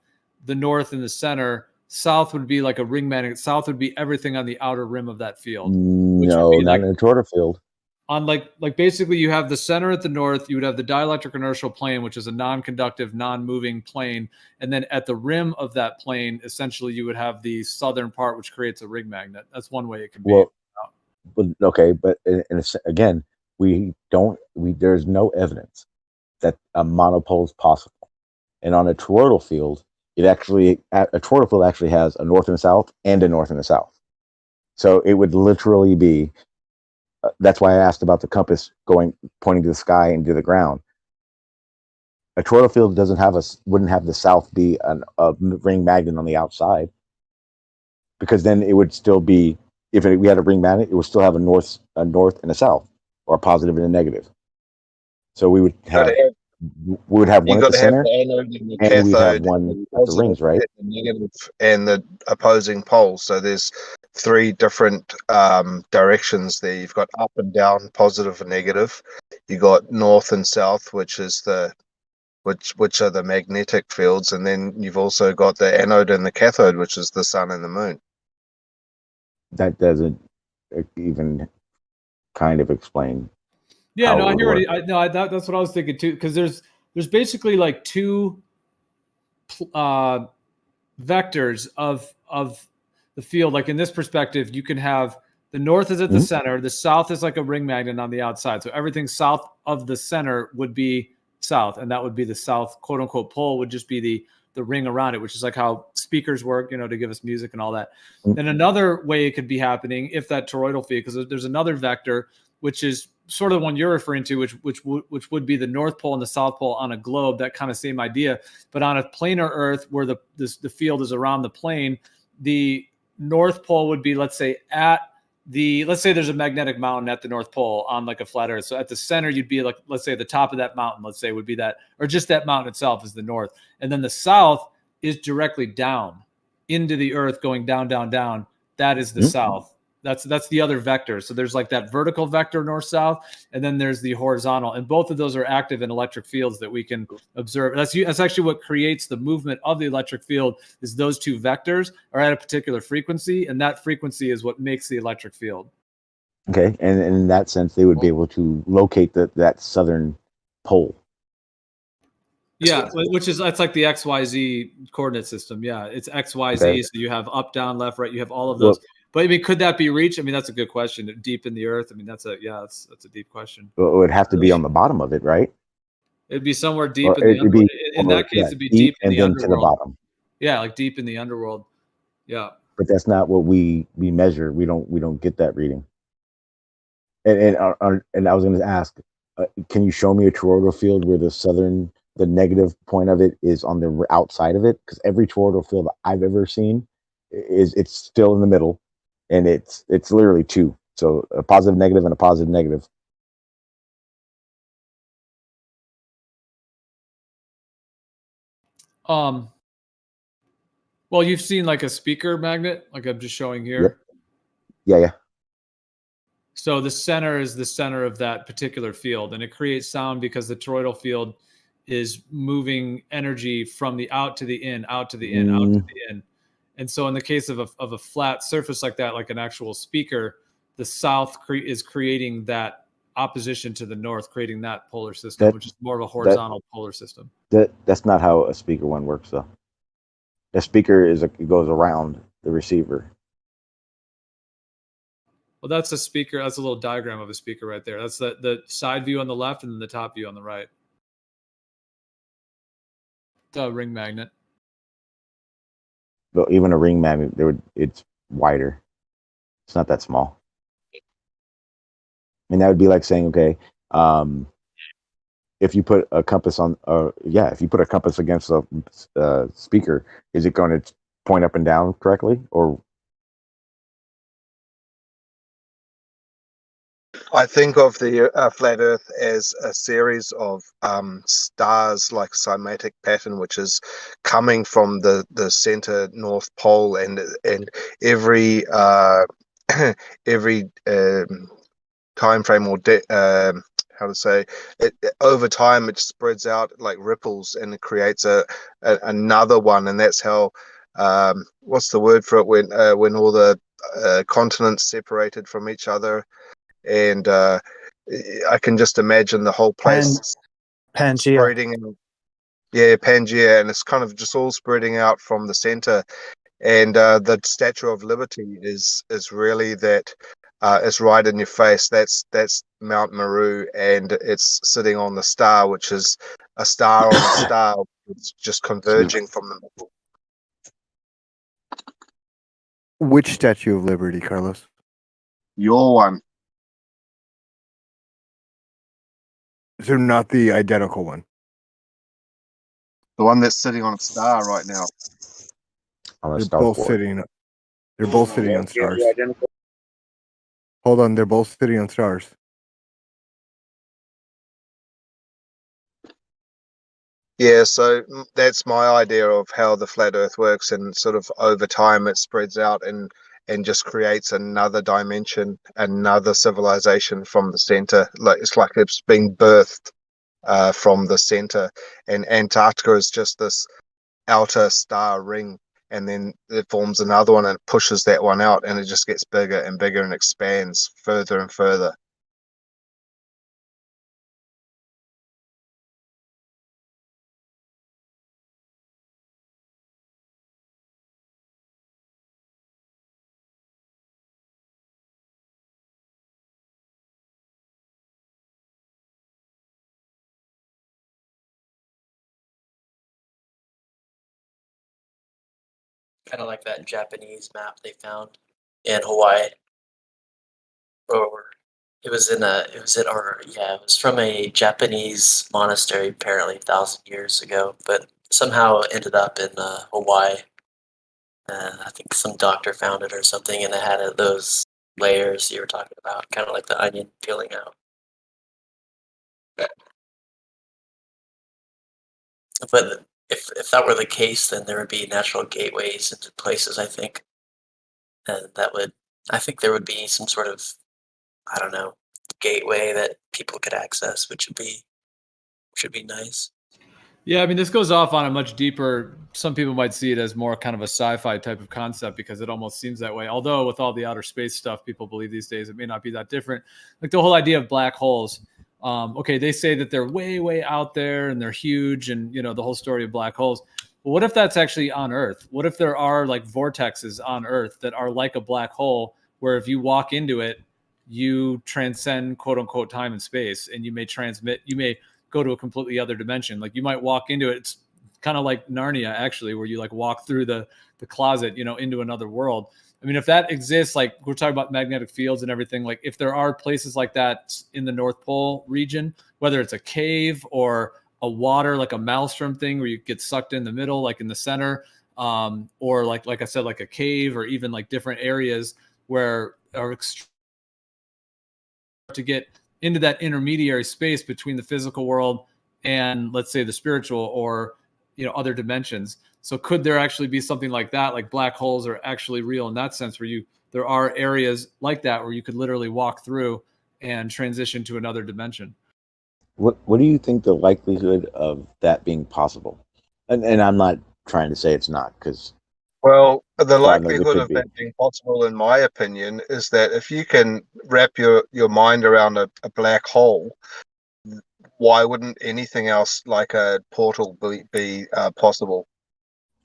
the north in the center. South would be like a ring magnet. South would be everything on the outer rim of that field. No, not in a toroidal field. On like basically you have the center at the north, you would have the dielectric inertial plane, which is a non-conductive, non-moving plane. And then at the rim of that plane, essentially you would have the southern part, which creates a ring magnet. That's one way it can be. Well, but again, there's no evidence that a monopole is possible. And on a toroidal field, a toroidal field actually has a north and a south and a north and a south. So it would literally be, that's why I asked about the compass pointing to the sky and to the ground. A toroidal field wouldn't have the south be a ring magnet on the outside, because then it would still be, if we had a ring magnet, it would still have a north and a south, or a positive and a negative. So we would have we would have You one at got the to have center, the anode and the and we'd have cathode, one the at the rings, positive, right? the negative, and the opposing poles. So there's three different directions there. You've got up and down, positive and negative. You got north and south, which is the which are the magnetic fields, and then you've also got the anode and the cathode, which is the sun and the moon. That doesn't even kind of explain. Yeah, how no, it I would hear work. that's what I was thinking too. Because there's basically like two vectors of the field. Like in this perspective, you can have the north is at the center, the south is like a ring magnet on the outside. So everything south of the center would be south, and that would be the south quote unquote pole would just be the ring around it, which is like how speakers work, to give us music and all that. Then another way it could be happening if that toroidal field, because there's another vector which is sort of the one you're referring to, which would be the North Pole and the South Pole on a globe, that kind of same idea. But on a planar Earth where the field is around the plane, the North Pole would be, let's say there's a magnetic mountain at the North Pole on like a flat Earth. So at the center, you'd be like, let's say the top of that mountain, let's say would be that, or just that mountain itself is the North. And then the South is directly down into the Earth, going down, down, down. That is the South. That's the other vector. So there's like that vertical vector north-south, and then there's the horizontal. And both of those are active in electric fields that we can observe. That's actually what creates the movement of the electric field, is those two vectors are at a particular frequency, and that frequency is what makes the electric field. Okay, and in that sense, they would be able to locate that southern pole. Yeah, that's like the XYZ coordinate system. Yeah, it's XYZ. Okay. So you have up, down, left, right. You have all of those. But I mean, could that be reached? I mean, that's a good question. Deep in the Earth. I mean, that's a deep question. Well, it would have to be on the bottom of it, right? It'd be somewhere deep Or in the it'd underworld. be- In or, that case, yeah, it'd be deep in and the then underworld. to the bottom. Yeah, like deep in the underworld. Yeah. But that's not what we measure. We don't get that reading. And I was going to ask, can you show me a toroidal field where the negative point of it is on the outside of it? Because every toroidal field I've ever seen it's still in the middle, and it's literally two. So a positive negative and a positive negative. Well, you've seen like a speaker magnet, like I'm just showing here. Yep. Yeah. So the center is the center of that particular field, and it creates sound because the toroidal field is moving energy from the out to the in, out to the in, out to the in. And so in the case of a flat surface like that, like an actual speaker, the south is creating that opposition to the north, creating that polar system, which is more of a horizontal polar system. That's not how a speaker one works, though. A speaker it goes around the receiver. Well, that's a speaker. That's a little diagram of a speaker right there. That's the side view on the left and then the top view on the right. The ring magnet. But even a ring magnet, it's wider. It's not that small. And that would be like saying, okay, if you put a compass if you put a compass against a speaker, is it going to point up and down correctly, or? I think of the flat Earth as a series of stars, like cymatic pattern, which is coming from the center North Pole, and every every time frame, or how to say it, over time it spreads out like ripples, and it creates another one, and that's how what's the word for it, when all the continents separated from each other. And I can just imagine the whole place Pangea. spreading. Yeah, Pangea, and it's kind of just all spreading out from the center. And the Statue of Liberty is really that. It's right in your face. That's Mount Meru, and it's sitting on the star, which is a star on a star. It's just converging from the middle. Which Statue of Liberty, Carlos? Your one. So not the identical one. The one that's sitting on a star right now. They're both sitting on stars. Hold on, they're both sitting on stars. Yeah, so that's my idea of how the flat Earth works, and sort of over time it spreads out and just creates another dimension, another civilization from the center. Like it's being birthed from the center, and Antarctica is just this outer star ring, and then it forms another one and it pushes that one out, and it just gets bigger and bigger and expands further and further. Kind of like that Japanese map they found in Hawaii, or it was in it was from a Japanese monastery apparently 1,000 years ago, but somehow it ended up in Hawaii. I think some doctor found it or something, and it had those layers you were talking about, kind of like the onion peeling out. But if that were the case, then there would be natural gateways into places, I think. And I think there would be some sort of, I don't know, gateway that people could access, which would be nice. Yeah, I mean, this goes off on a much deeper. Some people might see it as more kind of a sci-fi type of concept because it almost seems that way. Although with all the outer space stuff people believe these days, it may not be that different. Like the whole idea of black holes. Okay, they say that they're way, way out there and they're huge, and the whole story of black holes. But what if that's actually on Earth? What if there are like vortexes on Earth that are like a black hole, where if you walk into it, you transcend quote unquote time and space, and you may go to a completely other dimension. Like you might walk into it. It's kind of like Narnia, actually, where you like walk through the closet, into another world. I mean, if that exists, like we're talking about magnetic fields and everything, like if there are places like that in the North Pole region, whether it's a cave or a water, like a maelstrom thing where you get sucked in the middle, like in the center, or like I said, like a cave, or even like different areas where are to get into that intermediary space between the physical world and, let's say, the spiritual or other dimensions. So could there actually be something like that, like black holes are actually real in that sense, where there are areas like that where you could literally walk through and transition to another dimension? What do you think the likelihood of that being possible? And I'm not trying to say it's not, because Well, the likelihood of that being possible, in my opinion, is that if you can wrap your mind around a black hole, why wouldn't anything else like a portal be possible?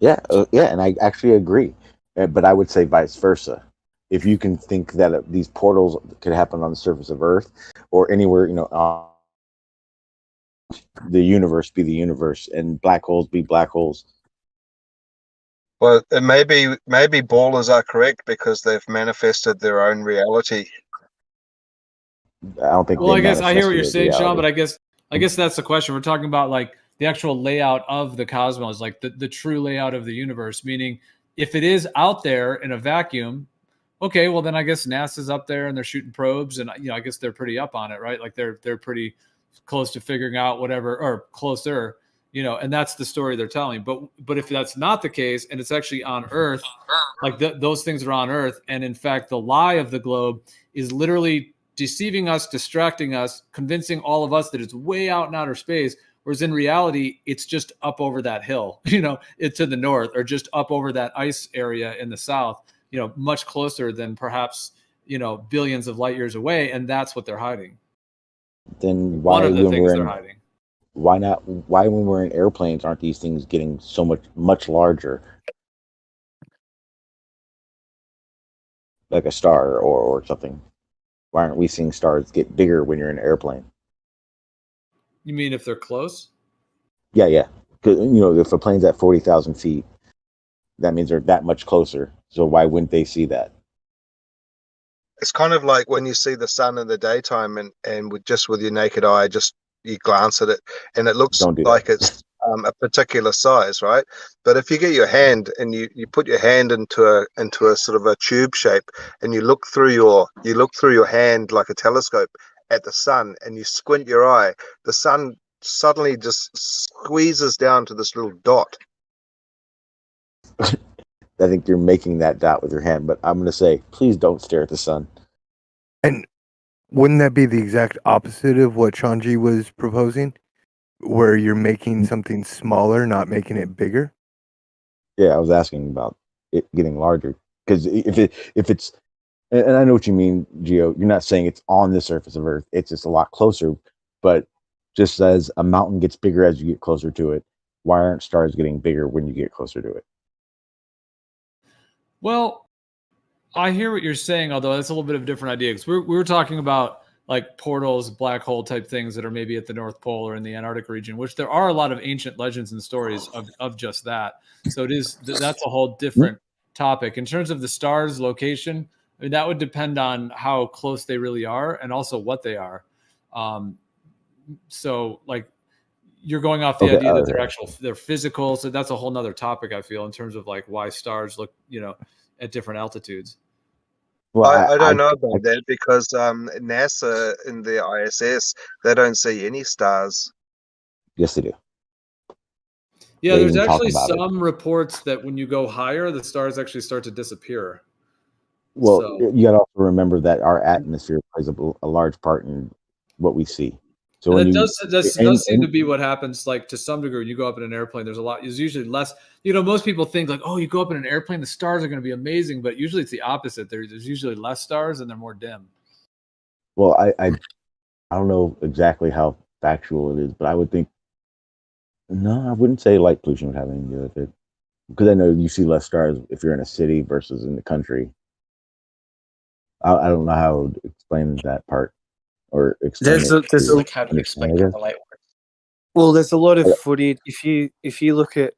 Yeah, and I actually agree. But I would say vice versa. If you can think that these portals could happen on the surface of Earth or anywhere, the universe be the universe and black holes be black holes. Well, maybe ballers are correct because they've manifested their own reality. I don't think. Well, I guess I hear what you're saying, Sean, but I guess that's the question. We're talking about like the actual layout of the cosmos, like the true layout of the universe. Meaning, if it is out there in a vacuum, okay, well then I guess NASA's up there and they're shooting probes, and I guess they're pretty up on it, right? Like they're pretty close to figuring out whatever, or closer, and that's the story they're telling. But if that's not the case, and it's actually on Earth, like those things are on Earth, and in fact the lie of the globe is literally deceiving us, distracting us, convincing all of us that it's way out in outer space, whereas in reality it's just up over that hill, it's to the north, or just up over that ice area in the south, much closer than perhaps billions of light years away, and that's what they're hiding. Then why, one of the things they're hiding. Why not? Why, when we're in airplanes, aren't these things getting so much larger? Like a star or something. Why aren't we seeing stars get bigger when you're in an airplane? You mean if they're close? Yeah. Because if a plane's at 40,000 feet, that means they're that much closer. So why wouldn't they see that? It's kind of like when you see the sun in the daytime, and with your naked eye, just you glance at it, and it looks like it's a particular size, right? But if you get your hand and you put your hand into a sort of a tube shape, and you look through your hand like a telescope at the sun, and you squint your eye, the sun suddenly just squeezes down to this little dot. I think you're making that dot with your hand, but I'm going to say, please don't stare at the sun. And wouldn't that be the exact opposite of what Shanji was proposing? Where you're making something smaller, not making it bigger? Yeah, I was asking about it getting larger. Because if it's, and I know what you mean, Gio, you're not saying it's on the surface of Earth. It's just a lot closer. But just as a mountain gets bigger as you get closer to it, why aren't stars getting bigger when you get closer to it? Well, I hear what you're saying, although that's a little bit of a different idea. Because we were talking about like portals, black hole type things that are maybe at the North Pole or in the Antarctic region, which there are a lot of ancient legends and stories of just that. So that's a whole different topic. In terms of the stars' location, I mean, that would depend on how close they really are and also what they are. So like you're going off the idea that they're physical. So that's a whole nother topic, I feel, in terms of like why stars look, at different altitudes. Well, I don't know about that because NASA in the ISS, they don't see any stars. Yes, they do. Yeah, They there's even talk actually about it. some reports that when you go higher, the stars actually start to disappear. Well, So- you got to also remember that our atmosphere plays a large part in what we see. So And when that does seem to be what happens, like to some degree. When you go up in an airplane, there's usually less. Most people think like, oh, you go up in an airplane, the stars are going to be amazing, but usually it's the opposite. There's usually less stars and they're more dim. Well, I don't know exactly how factual it is, but I would think no, I wouldn't say light pollution would have anything to do with it, because I know you see less stars if you're in a city versus in the country. I don't know how I would explain that part or explain Like how do you explain how the light works? Well, there's a lot of footage. If you look at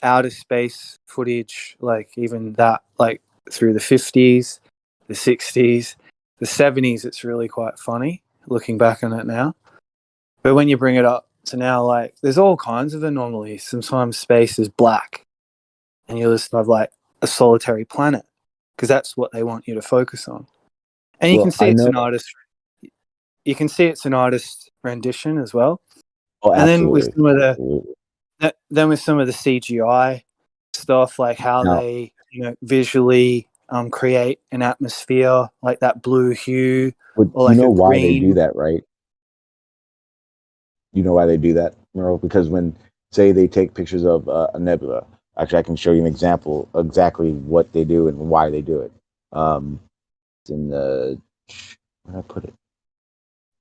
outer space footage, like even that, like through the 50s, the 60s, the 70s, it's really quite funny looking back on it now. But when you bring it up to now, like there's all kinds of anomalies. Sometimes space is black, and you just have like a solitary planet because that's what they want you to focus on. And you can see it's an artist. You can see it's an artist rendition as well. Oh, And then with absolutely. some of the CGI stuff, like how they visually create an atmosphere, like that blue hue, But or like you know why they green. do that, right? You know why they do that, Merle? Because when, say, they take pictures of a nebula, actually, I can show you an example exactly what they do and why they do it. It's in the, where did I put it?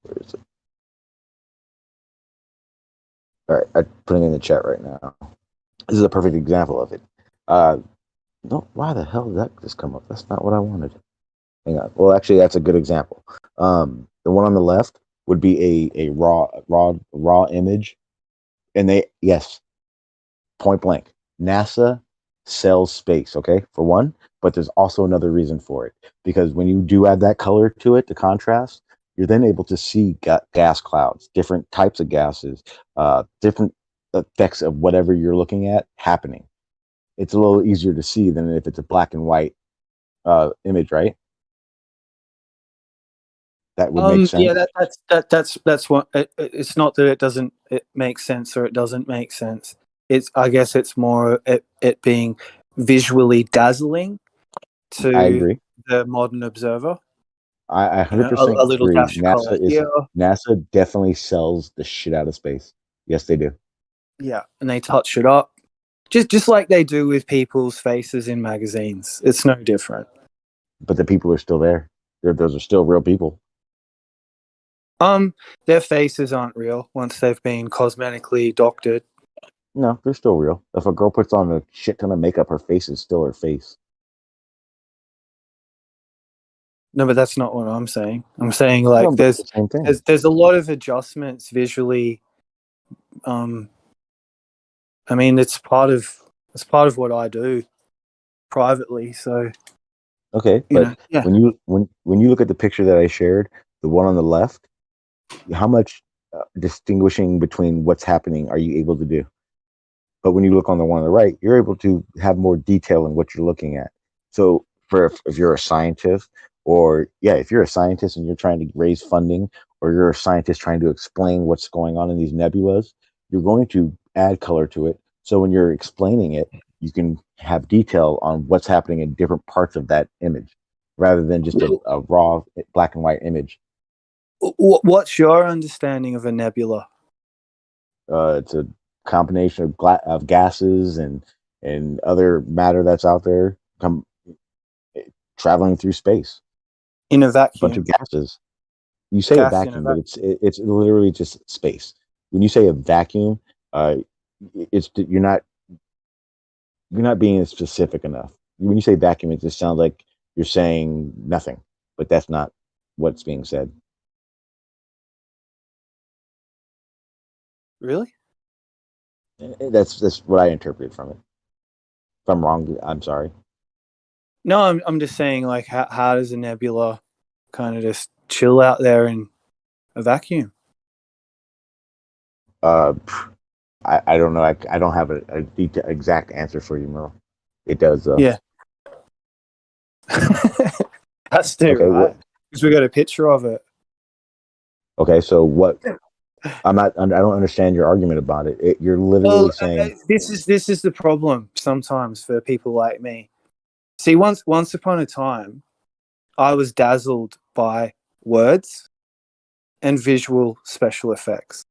Where is it? All right, I'm putting it in the chat right now. This is a perfect example of it. No, why the hell did that just come up? That's not what I wanted. Hang on. Well, actually, that's a good example. The one on the left would be a raw image, and point blank, NASA sells space, okay, for one, but there's also another reason for it, because when you do add that color to it, the contrast, you're then able to see gas clouds, different types of gases, different effects of whatever you're looking at happening. It's a little easier to see than if it's a black and white image, right? That would make sense. Yeah, that's what it's not that it makes sense or it doesn't make sense. I guess it's more it being visually dazzling to I agree. the modern observer. I 100% a little agree. dash of color here. NASA definitely sells the shit out of space. Yes, they do. Yeah, and they touch it up, just like they do with people's faces in magazines. It's no different. But the people are still there. Those are still real people. Their faces aren't real once they've been cosmetically doctored. No, they're still real. If a girl puts on a shit ton of makeup, her face is still her face. No, but that's not what I'm saying. I'm saying like there's a lot of adjustments visually. I mean, it's part of what I do privately. So okay, but when you look at the picture that I shared, the one on the left, how much distinguishing between what's happening are you able to do? But when you look on the one on the right, you're able to have more detail in what you're looking at. So if you're a scientist, or if you're a scientist and you're trying to raise funding, or you're a scientist trying to explain what's going on in these nebulas, you're going to add color to it. So when you're explaining it, you can have detail on what's happening in different parts of that image, rather than just a raw black and white image. What's your understanding of a nebula? It's a combination of gases and other matter that's out there traveling through space. In a vacuum. Bunch of gases. You say a vacuum, but it's literally just space. When you say a vacuum, you're not being specific enough. When you say vacuum, it just sounds like you're saying nothing, but that's not what's being said. Really? That's what I interpreted from it. If I'm wrong, I'm sorry. No, I'm just saying, like, how does a nebula kind of just chill out there in a vacuum? I don't know. I don't have a exact answer for you, Merle. It does. Yeah. That's too right. Because we got a picture of it. Okay, so what? I don't understand your argument about it. You're literally saying this is the problem sometimes for people like me. See, once upon a time, I was dazzled by words and visual special effects.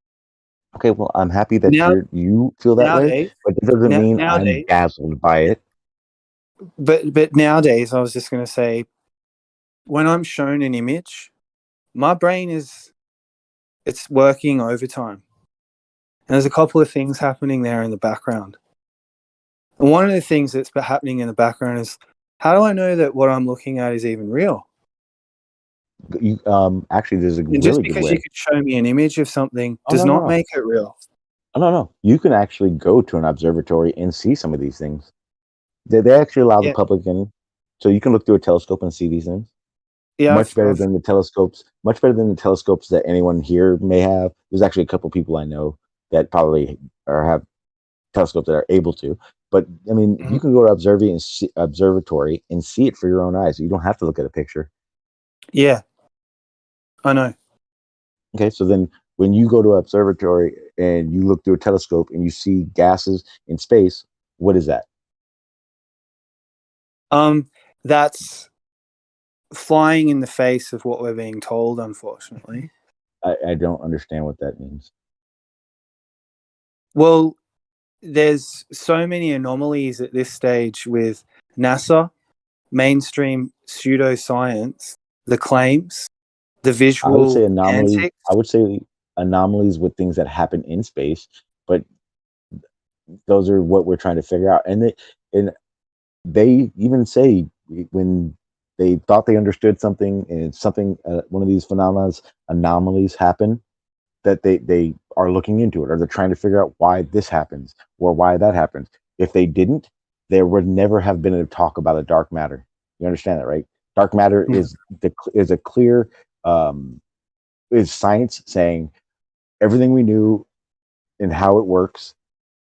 Okay, well, I'm happy that you feel that way, but it doesn't mean I'm dazzled by it. But nowadays, I was just going to say, when I'm shown an image, my brain it's working overtime. And there's a couple of things happening there in the background. And one of the things that's happening in the background is, how do I know that what I'm looking at is even real? You actually, there's a And really just good because way. you could show me an image of something does not make it real. No. You can actually go to an observatory and see some of these things. They actually allow the public in, so you can look through a telescope and see these things. Yeah, Much better than the telescopes that anyone here may have. There's actually a couple people I know that probably have telescopes that are able to. But I mean, you can go to observatory and see it for your own eyes. You don't have to look at a picture. Yeah, I know. Okay, so then when you go to an observatory and you look through a telescope and you see gases in space, what is that? That's flying in the face of what we're being told, unfortunately. I don't understand what that means. Well, there's so many anomalies at this stage with NASA, mainstream pseudoscience, the claims, the visual I would say anomalies. antics. I would say anomalies with things that happen in space, but those are what we're trying to figure out. And they even say when they thought they understood something and something, one of these anomalies happen, that they are looking into it, or they're trying to figure out why this happens or why that happens. If they didn't, there would never have been a talk about a dark matter. You understand that, right? Dark matter is a clear is science saying everything we knew and how it works.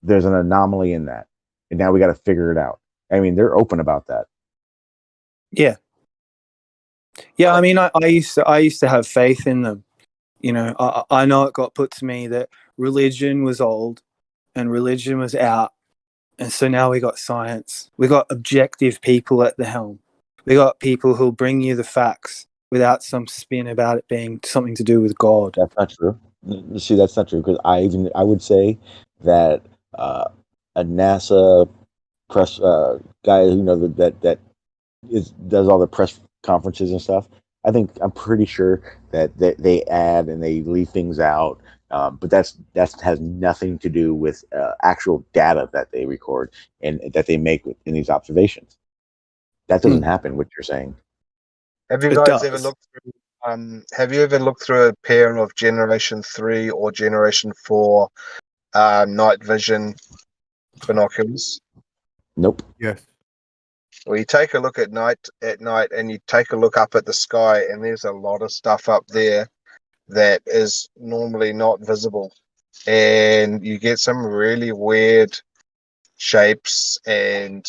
There's an anomaly in that, and now we got to figure it out. I mean, they're open about that. Yeah. I mean, I used to have faith in them. You know, I know it got put to me that religion was old and religion was out. And so now we got science. We got objective people at the helm. We got people who'll bring you the facts without some spin about it being something to do with God. That's not true. You see, that's not true, because I would say that a NASA press guy, that does all the press conferences and stuff. I'm pretty sure that they add and they leave things out, but that has nothing to do with actual data that they record and that they make in these observations. That doesn't happen. What you're saying. Have you guys ever looked through? Have you ever looked through a pair of Generation 3 or Generation 4 night vision binoculars? Nope. Yes. Well, you take a look at night, and you take a look up at the sky, and there's a lot of stuff up there that is normally not visible, and you get some really weird shapes and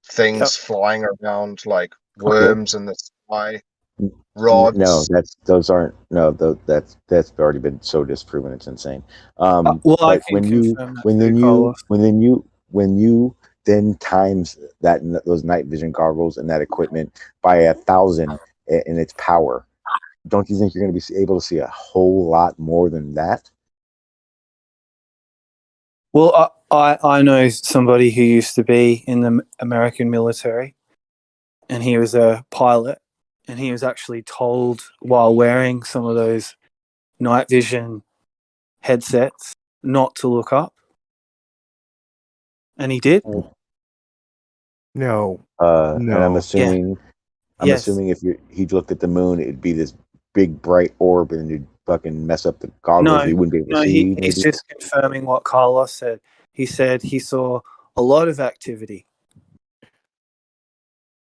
things flying around, like worms in the sky. rods. No, those aren't. No, that's already been so disproven. It's insane. Well, I But can when you confirm that too, when you then times those night vision goggles and that equipment by 1,000 in its power, don't you think you're going to be able to see a whole lot more than that? Well, I know somebody who used to be in the American military, and he was a pilot, and he was actually told while wearing some of those night vision headsets not to look up, and he did. No. And I'm No. assuming, if he looked at the moon, it'd be this big bright orb, and it'd fucking mess up the goggles. He wouldn't be able to see. He's just confirming what Carlos said. He said he saw a lot of activity.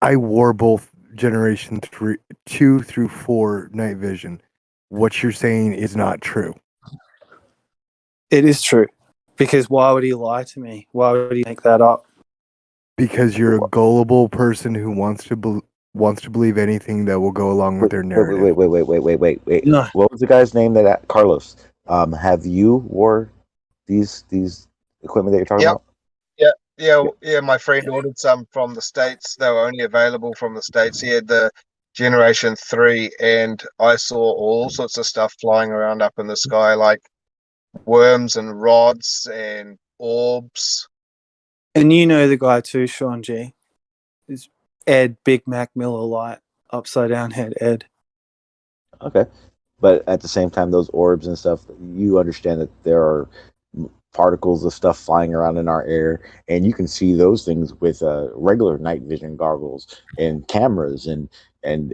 I wore both generation 2 through 4 night vision. What you're saying is not true. It is true. Because why would he lie to me? Why would he make that up? Because you're a gullible person who wants to believe anything that will go along with their narrative. Wait. No. What was the guy's name Carlos? Have you wore these equipment that you're talking about? Yeah. My friend ordered some from the States. They were only available from the States. He had the Generation 3, and I saw all sorts of stuff flying around up in the sky, like worms and rods and orbs. And you know the guy too, Sean G. Is Ed Big Mac Miller Light, upside down head Ed. Okay. But at the same time, those orbs and stuff, you understand that there are particles of stuff flying around in our air, and you can see those things with regular night vision goggles and cameras, and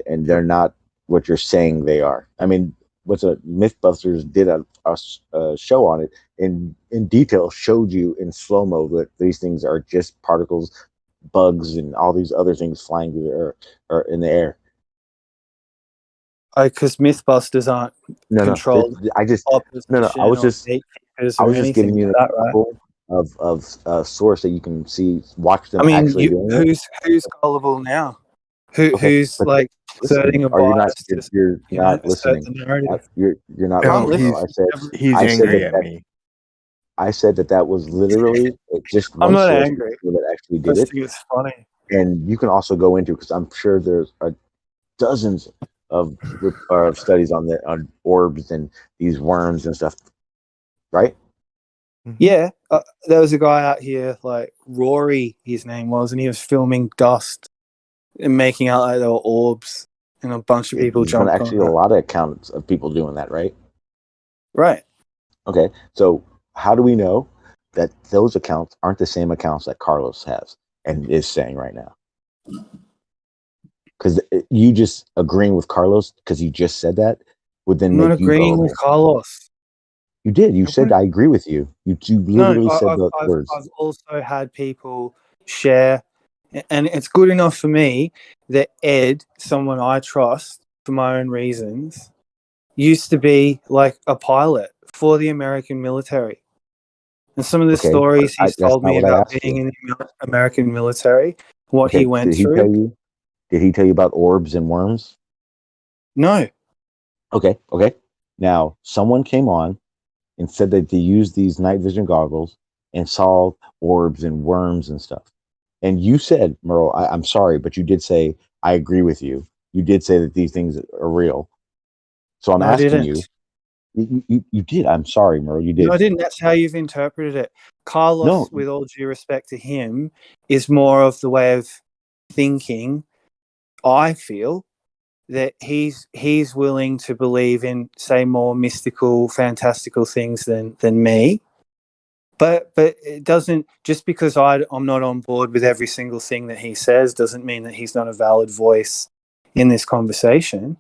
they're not what you're saying they are. I mean, Mythbusters did a show on it in detail, showed you in slow mo that these things are just particles, bugs, and all these other things flying through the air or in the air. Because Mythbusters aren't controlled. I was just giving you an example of a source that you can see, watch them. I mean, actually doing it. who's gullible now? Who's like asserting a bias? You're not listening. You're not listening. He's angry at me. I said that was literally just one I'm not source angry. that actually I did just it. think it's funny. And you can also go into, because I'm sure there's dozens of studies on orbs and these worms and stuff, right? Yeah, there was a guy out here, like Rory, his name was, and he was filming dust and making out like there were orbs, and a bunch of people jumped on actually that. a lot of accounts of people doing that, right? Right. Okay, so how do we know that those accounts aren't the same accounts that Carlos has and is saying right now? Because you just agreeing with Carlos because he just said that would then I'm make not you agreeing gullible. with Carlos. You did. You said I agree with you. You literally said those words. I've also had people share, and it's good enough for me that Ed, someone I trust for my own reasons, used to be like a pilot for the American military. And some of the stories he's told me about being in the American military, what he went through. Did he tell you about orbs and worms? No. Okay. Now, someone came on and said that they used these night vision goggles and saw orbs and worms and stuff. And you said, Merle, I'm sorry, but you did say, I agree with you. You did say that these things are real. So I'm asking you. You did. I'm sorry, Merle. You did. No, I didn't. That's how you've interpreted it. Carlos, with all due respect to him, is more of the way of thinking. I feel that he's willing to believe in, say, more mystical, fantastical things than me. But it doesn't, just because I'm not on board with every single thing that he says doesn't mean that he's not a valid voice in this conversation,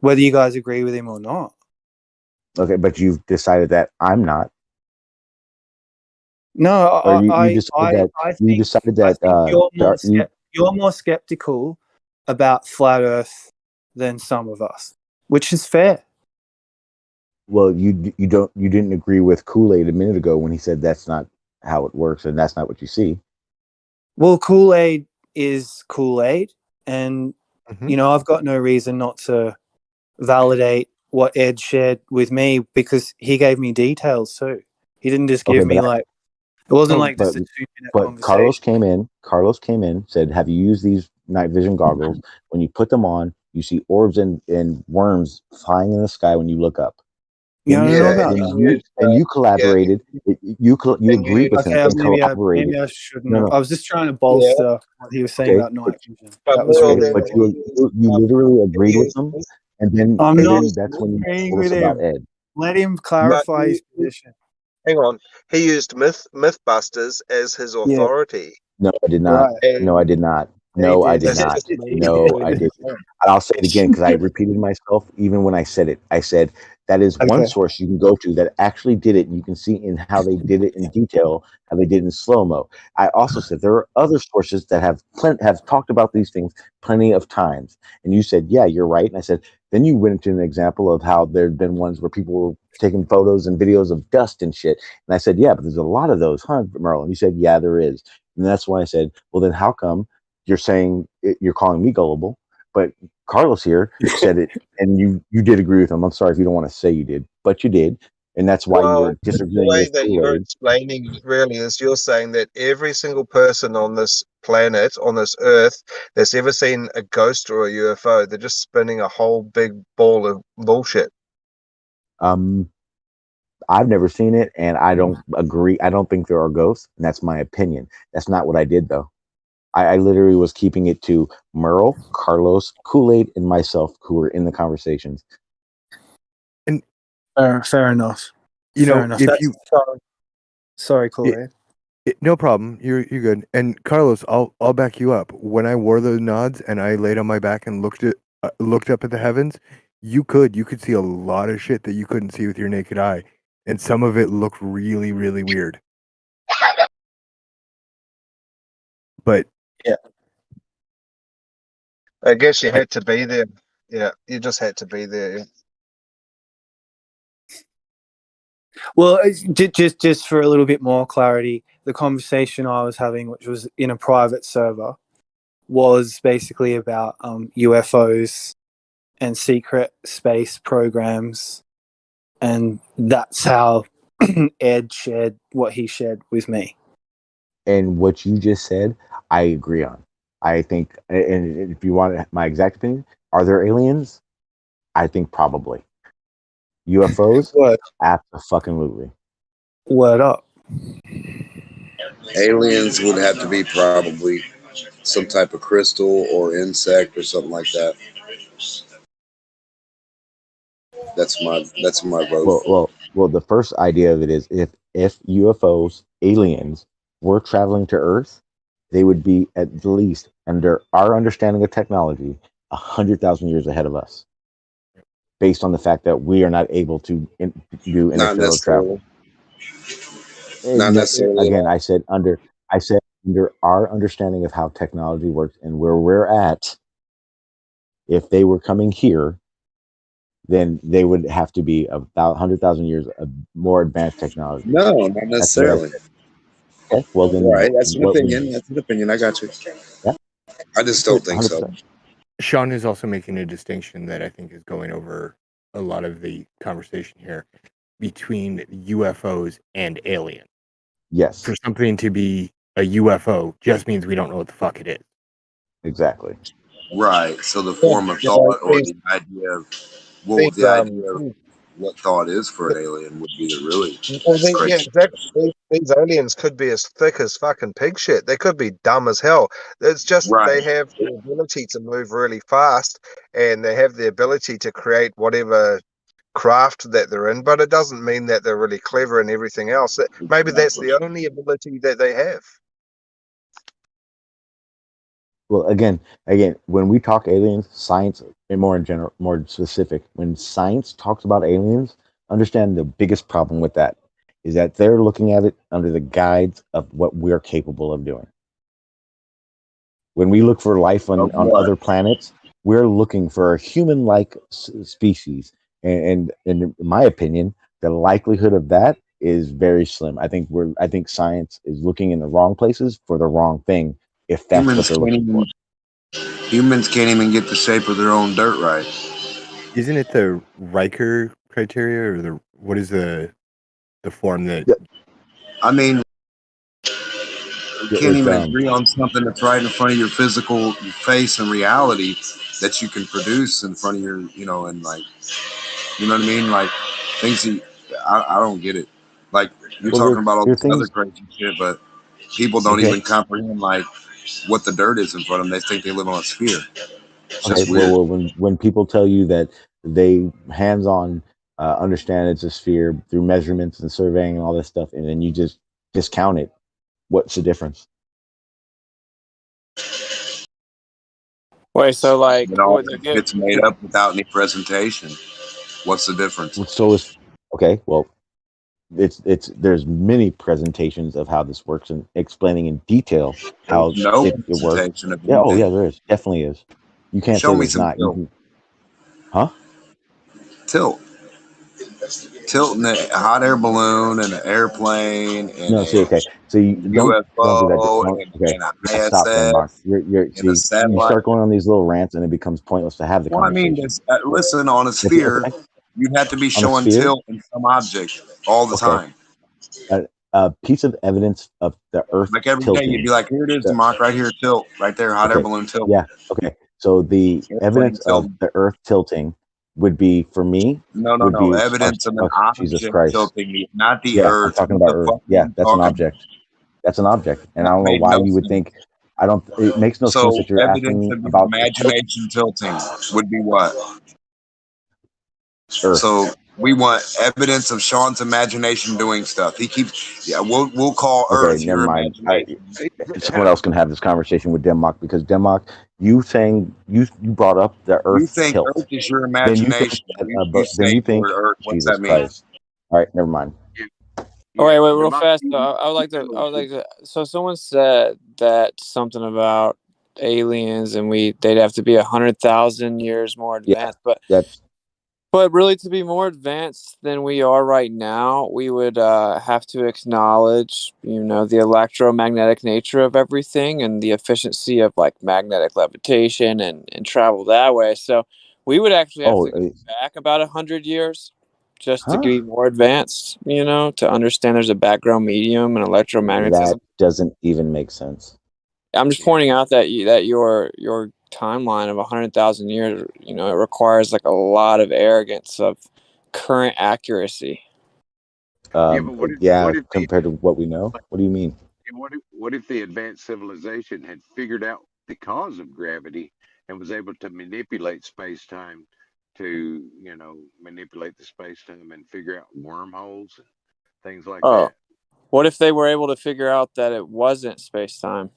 whether you guys agree with him or not. Okay, but you've decided that I'm not. No, you decided that you're more skeptical about flat Earth than some of us, which is fair. Well, you didn't agree with Kool-Aid a minute ago when he said that's not how it works and that's not what you see. Well, Kool-Aid is Kool-Aid, and you know, I've got no reason not to validate what Ed shared with me because he gave me details too. He didn't just give me like, it wasn't like just a 2-minute But conversation. Carlos came in, said, "Have you used these night vision goggles? When you put them on, you see orbs and worms flying in the sky when you look up." Yeah, I don't know about that. And you collaborated. You agreed with him and collaborated. Maybe I shouldn't No, have. no. I was just trying to bolster what he was saying about night vision. That was Okay, really but you literally agreed with him, and then that's when you agreeing told us with about him. Ed. Let him clarify his position. Hang on. He used Mythbusters as his authority. No, I did not. No, I did not. No, I did not. No, I didn't. And I'll say it again because I repeated myself even when I said it. I said that is one source you can go to that actually did it. And you can see in how they did it in detail, how they did it in slow-mo. I also said there are other sources that have talked about these things plenty of times. And you said, yeah, you're right. And I said, then you went into an example of how there'd been ones where people were taking photos and videos of dust and shit. And I said, yeah, but there's a lot of those, huh, Merle? And you said, yeah, there is. And that's why I said, well, then how come you're saying you're calling me gullible, but Carlos here said it, and you did agree with him. I'm sorry if you don't want to say you did, but you did, and that's why you were disagreeing the way with that you're explaining really is you're saying that every single person on this planet, on this Earth, that's ever seen a ghost or a UFO, they're just spinning a whole big ball of bullshit. I've never seen it, and I don't agree. I don't think there are ghosts, and that's my opinion. That's not what I did, though. I literally was keeping it to Merle, Carlos, Kool-Aid, and myself who were in the conversations. And fair enough. You Fair know, enough. if That's- you sorry, Kool-Aid. no problem. You're good. And Carlos, I'll back you up. When I wore those nods and I laid on my back and looked up at the heavens, you could see a lot of shit that you couldn't see with your naked eye, and some of it looked really, really weird. But yeah, I guess you had to be there. Yeah, you just had to be there. Yeah. Well, just for a little bit more clarity, the conversation I was having, which was in a private server, was basically about UFOs and secret space programs, and that's how Ed shared what he shared with me. And what you just said, I agree on. I think, and if you want my exact opinion, are there aliens? I think probably. UFOs? Absolutely. Word up. Aliens would have to be probably some type of crystal or insect or something like that. That's my vote. Well, the first idea of it is if UFOs, aliens, were traveling to Earth, they would be at least, under our understanding of technology, 100,000 years ahead of us, based on the fact that we are not able to do interstellar travel. Not necessarily. Again, I said under our understanding of how technology works and where we're at, if they were coming here, then they would have to be about 100,000 years of more advanced technology. No, not necessarily. Okay, well then, right. That's an opinion. That's an opinion. I got you. Yeah. I just don't think 100%. So. Sean is also making a distinction that I think is going over a lot of the conversation here between UFOs and aliens. Yes. For something to be a UFO just means we don't know what the fuck it is. Exactly. Right. So the form of thought or the idea of the idea of what thought is for an alien would be the really. Well, yeah, exactly. These aliens could be as thick as fucking pig shit. They could be dumb as hell. It's just they have the ability to move really fast, and they have the ability to create whatever craft that they're in. But it doesn't mean that they're really clever and everything else. Maybe that's the only ability that they have. Well, again, when we talk aliens, science, and more in general, more specific, when science talks about aliens, understand the biggest problem with that is that they're looking at it under the guides of what we're capable of doing. When we look for life on other planets, we're looking for a human-like species, and in my opinion, the likelihood of that is very slim. I think science is looking in the wrong places for the wrong thing. If that's what they're looking for. Humans can't even get the shape of their own dirt right. Isn't it the Riker criteria, or what is the form that? I mean, you can't even agree on something that's right in front of your physical face and reality that you can produce in front of your, and like, you know what I mean? Like things that I don't get it. Like you're talking about all this other crazy shit, but people don't even comprehend like what the dirt is in front of them. They think they live on a sphere. It's just weird. Well, when people tell you that they hands-on understand it's a sphere through measurements and surveying and all this stuff, and then you just discount it, what's the difference? Wait, so like it's made up without any presentation. What's the difference? So is well, there's many presentations of how this works and explaining in detail how it works. Yeah, oh yeah, there is, definitely is. You can't show say me it's some not. tilt. Huh? Tilt in a hot air balloon and an airplane and No, see, okay. So you don't UFO do that. and Stop there, Mark. ISS You start going on these little rants, and it becomes pointless to have the Well, I conversation. mean, listen, on a sphere, you'd have to be showing tilt in some object all the time. A piece of evidence of the Earth Like every tilting. day, you'd be like, here it is, Mark, right here, tilt, right there, hot air balloon tilt. Yeah, okay. So the evidence of the Earth tilting would be, for me, No, evidence of an Jesus object Christ. tilting, not the Yeah, Earth. I'm talking about Earth. Yeah, that's an object. That's an object. And I don't know why you would think, it makes no sense that you're asking me about imagination tilting would be what? Earth. So we want evidence of Sean's imagination doing stuff. He keeps, we'll call Earth never your mind. imagination. Someone else can have this conversation with Denmark, because Denmark, you brought up the Earth You think tilt. Earth is your imagination. Then you think Earth. What's Jesus that mean? Christ. All right, never mind. Oh, wait, real fast. I would like to. So someone said that something about aliens, and they'd have to be 100,000 years more advanced. But really, to be more advanced than we are right now, we would have to acknowledge, the electromagnetic nature of everything and the efficiency of like magnetic levitation and travel that way. So we would actually have to go back about 100 years just to be more advanced, to understand there's a background medium and electromagnetism. That doesn't even make sense. I'm just pointing out that your timeline of 100,000 years, it requires like a lot of arrogance of current accuracy. Compared to what we know. What do you mean? What if the advanced civilization had figured out the cause of gravity and was able to manipulate space-time to, manipulate the space-time and figure out wormholes and things like that? What if they were able to figure out that it wasn't space-time?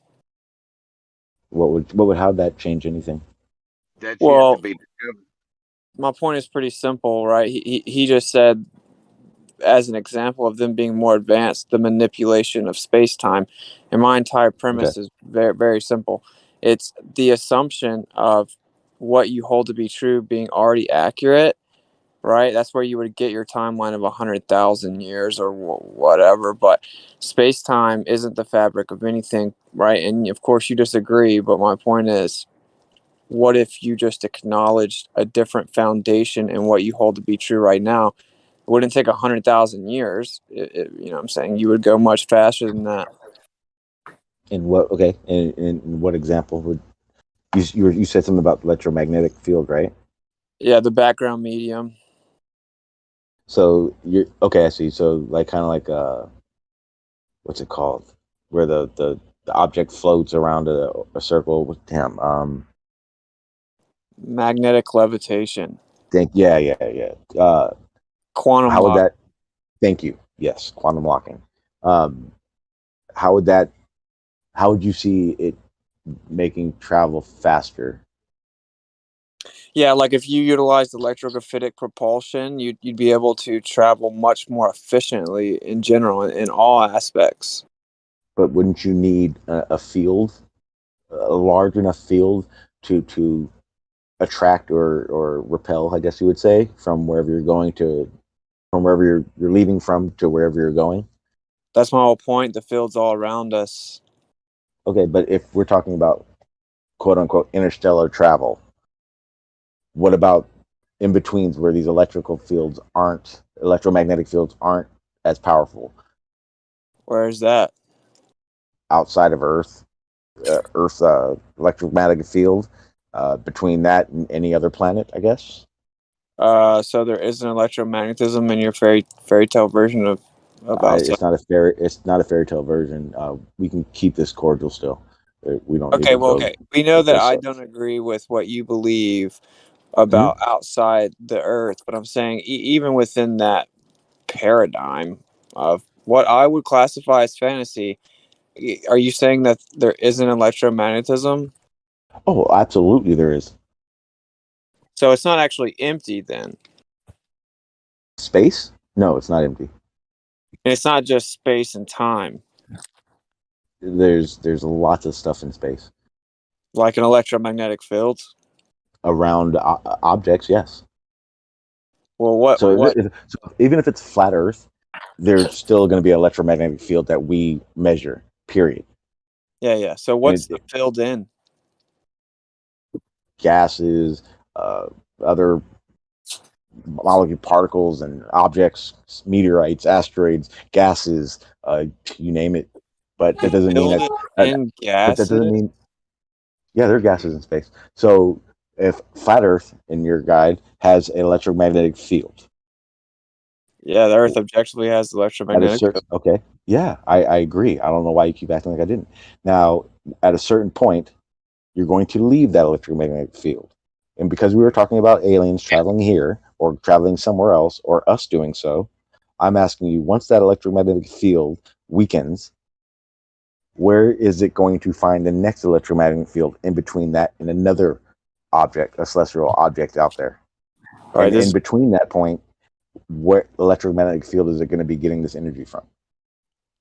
How would that change anything? That's yet to be discovered. My point is pretty simple, right? He just said, as an example of them being more advanced, the manipulation of space-time. And my entire premise is very, very simple. It's the assumption of what you hold to be true being already accurate, right? That's where you would get your timeline of 100,000 years or whatever. But space-time isn't the fabric of anything, right? And of course you disagree, but my point is, what if you just acknowledged a different foundation in what you hold to be true right now? It wouldn't take 100,000 years. You know what I'm saying? You would go much faster than that. In what? Okay. In what example would you said something about electromagnetic field, right? Yeah, the background medium. So you're okay. I see. So like kind of like what's it called? Where the object floats around a circle. Magnetic levitation. Quantum lock. Would that? Thank you. Yes, quantum locking. How would you see it making travel faster? Yeah, like if you utilized electrographite propulsion, you'd be able to travel much more efficiently in general in all aspects. But wouldn't you need a field, a large enough field to attract or repel, I guess you would say, from wherever you're going from wherever you're leaving from to wherever you're going? That's my whole point. The field's all around us. Okay, but if we're talking about quote unquote interstellar travel. What about in betweens where these electromagnetic fields aren't as powerful? Where is that? Outside of Earth's electromagnetic field, between that and any other planet, I guess. So there is an electromagnetism in your fairy tale version of outside. It's not a fairy tale version. We can keep this cordial still. We don't need Okay, to well, go. okay. We know that I this- don't agree with what you believe about outside the Earth, but I'm saying even within that paradigm of what I would classify as fantasy, are you saying that there is an electromagnetism? Oh, absolutely, there is. So it's not actually empty then. Space? No, it's not empty. And it's not just space and time. There's lots of stuff in space. Like an electromagnetic field? Around objects, yes. Well, what? So even if it's flat Earth, there's still going to be an electromagnetic field that we measure. Period. Yeah. So what's the field in? Gases, other molecule particles and objects, meteorites, asteroids, gases, you name it. But that doesn't mean that. But that doesn't mean. Yeah, there are gases in space. So if flat Earth in your guide has an electromagnetic field. Yeah, the Earth objectively has electromagnetic field. Okay. Yeah, I agree. I don't know why you keep acting like I didn't. Now, at a certain point, you're going to leave that electromagnetic field. And because we were talking about aliens traveling here or traveling somewhere else or us doing so, I'm asking you, once that electromagnetic field weakens, where is it going to find the next electromagnetic field in between that and another object, a celestial object out there? Right, and in between that point, what electromagnetic field is it going to be getting this energy from?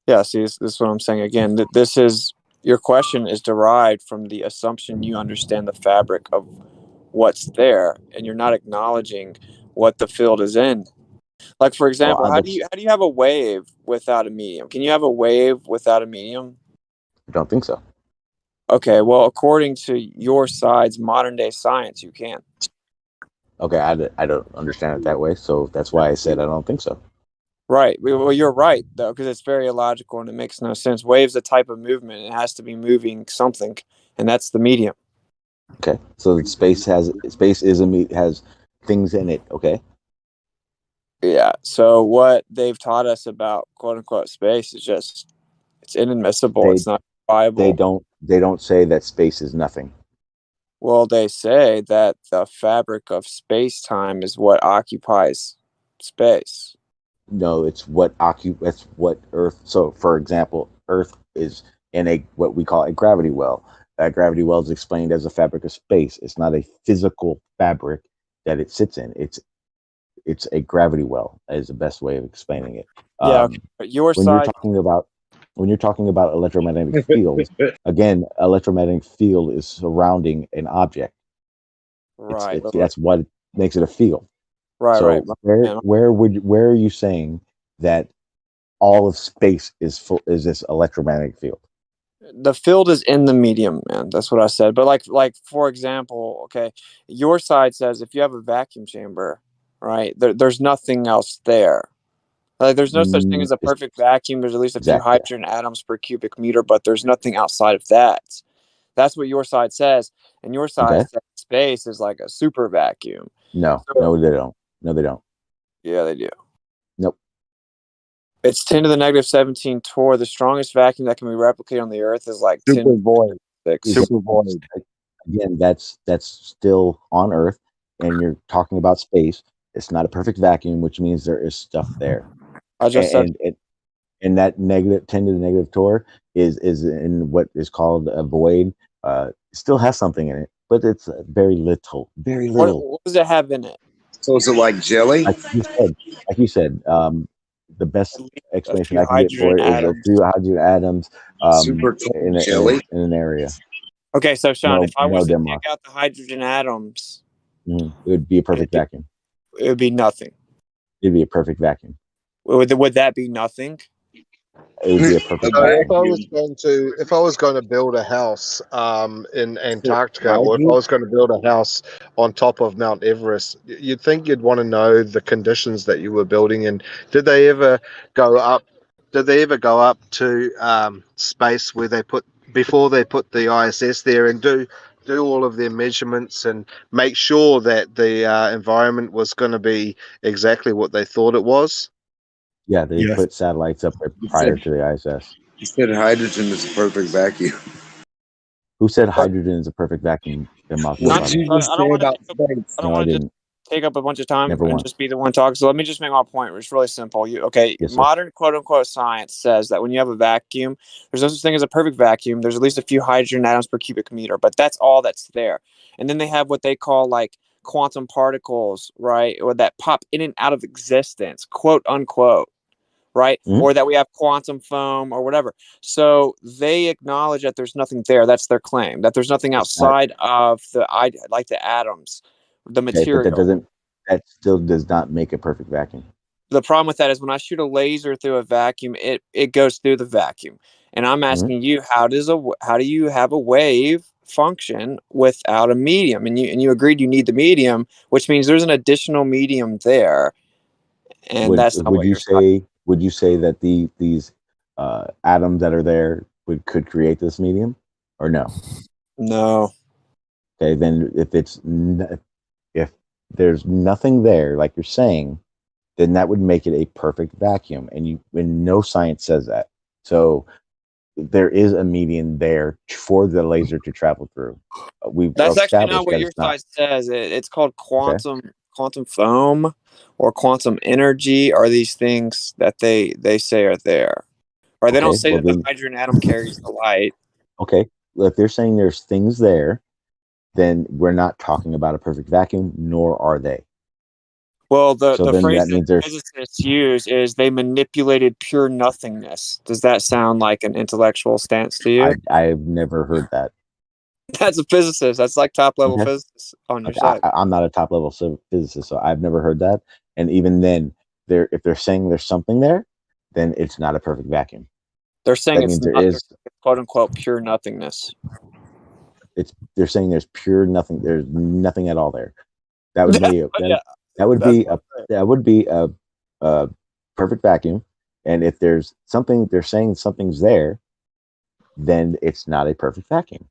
Yeah, see, this is what I'm saying again. That this is your question is derived from the assumption you understand the fabric of what's there, and you're not acknowledging what the field is in. Like, for example, how do you have a wave without a medium? Can you have a wave without a medium? I don't think so. Okay, well, according to your side's modern day science, you can. Okay, I don't understand it that way, so that's why I said I don't think so. Right. Well, you're right, though, because it's very illogical and it makes no sense. Wave's a type of movement. It has to be moving something, and that's the medium. Okay, so space has things in it. Okay. Yeah. So what they've taught us about quote unquote space is just it's inadmissible. It's not viable. They don't say that space is nothing. Well, they say that the fabric of space time is what occupies space. No, it's what Earth. So, for example, Earth is in what we call a gravity well. That gravity well is explained as a fabric of space. It's not a physical fabric that it sits in. It's a gravity well is the best way of explaining it. Yeah, but when you're talking about electromagnetic fields, again, electromagnetic field is surrounding an object. Right. That's what makes it a field. Right. So right. where are you saying that all of space is this electromagnetic field? The field is in the medium, man. That's what I said. But like for example, okay, your side says if you have a vacuum chamber, right, there's nothing else there. Like there's no such thing as a perfect vacuum. There's at least a few hydrogen atoms per cubic meter, but there's nothing outside of that. That's what your side says, and your side says space is like a super vacuum. No, they don't. No, they don't. Yeah, they do. Nope. It's 10 to the negative 17 torr. The strongest vacuum that can be replicated on the Earth is like super 10 void. Super void. Again, that's still on Earth, and you're talking about space. It's not a perfect vacuum, which means there is stuff there. I just said. And that negative 10 to the negative torr is in what is called a void. Still has something in it, but it's very little. Very little. What does it have in it? So is it like jelly? Like you said, the best explanation I can get for it is a few hydrogen atoms in an area. Okay, so Sean, if I was to Denmark. take out the hydrogen atoms, it would be a perfect vacuum. It would be nothing. It'd be a perfect vacuum. Would that be nothing? It would be a perfect So vacuum. if I was going to build a house in Antarctica, or if I hydrogen? was going to build a house on top of Mount Everest, you'd think you'd want to know the conditions that you were building in. Did they ever go up? Did they ever go up to space where before they put the ISS there and do all of their measurements and make sure that the environment was going to be exactly what they thought it was? Yeah, they put satellites up there prior to the ISS. You said hydrogen is a perfect vacuum. Who said hydrogen is a perfect vacuum? What did you just say about space? No, I didn't. Take up a bunch of time Never and once. just be the one talking. So let me just make my point. It's really simple. Yes, sir. Modern quote unquote science says that when you have a vacuum, there's no such thing as a perfect vacuum. There's at least a few hydrogen atoms per cubic meter, but that's all that's there. And then they have what they call like quantum particles, right? Or that pop in and out of existence, quote unquote, right? Mm-hmm. Or that we have quantum foam or whatever. So they acknowledge that there's nothing there. That's their claim, that there's nothing outside of the atoms, the material. But that still does not make a perfect vacuum. The problem with that is when I shoot a laser through a vacuum, it goes through the vacuum. And I'm asking you, how do you have a wave function without a medium? And you agreed you need the medium, which means there's an additional medium there. And that's not what you're saying. Would you say that these atoms that are there could create this medium, or no? No. Okay, then if there's nothing there, like you're saying, then that would make it a perfect vacuum, and no science says that. So there is a medium there for the laser to travel through. That's actually not what your side says. It's called quantum foam or quantum energy are these things that they say are there. Or they don't say that the hydrogen atom carries the light. Okay, well, if they're saying there's things there, then we're not talking about a perfect vacuum, nor are they. Well, the phrase that physicists use is they manipulated pure nothingness. Does that sound like an intellectual stance to you? I've never heard that. That's a physicist. That's like top level physicists on your side. I'm not a top level physicist, so I've never heard that. And even then, if they're saying there's something there, then it's not a perfect vacuum. They're saying that it's there not is quote unquote pure nothingness. They're saying there's pure nothing. There's nothing at all there. That would be that would be a perfect vacuum. And if there's something, they're saying something's there, then it's not a perfect vacuum.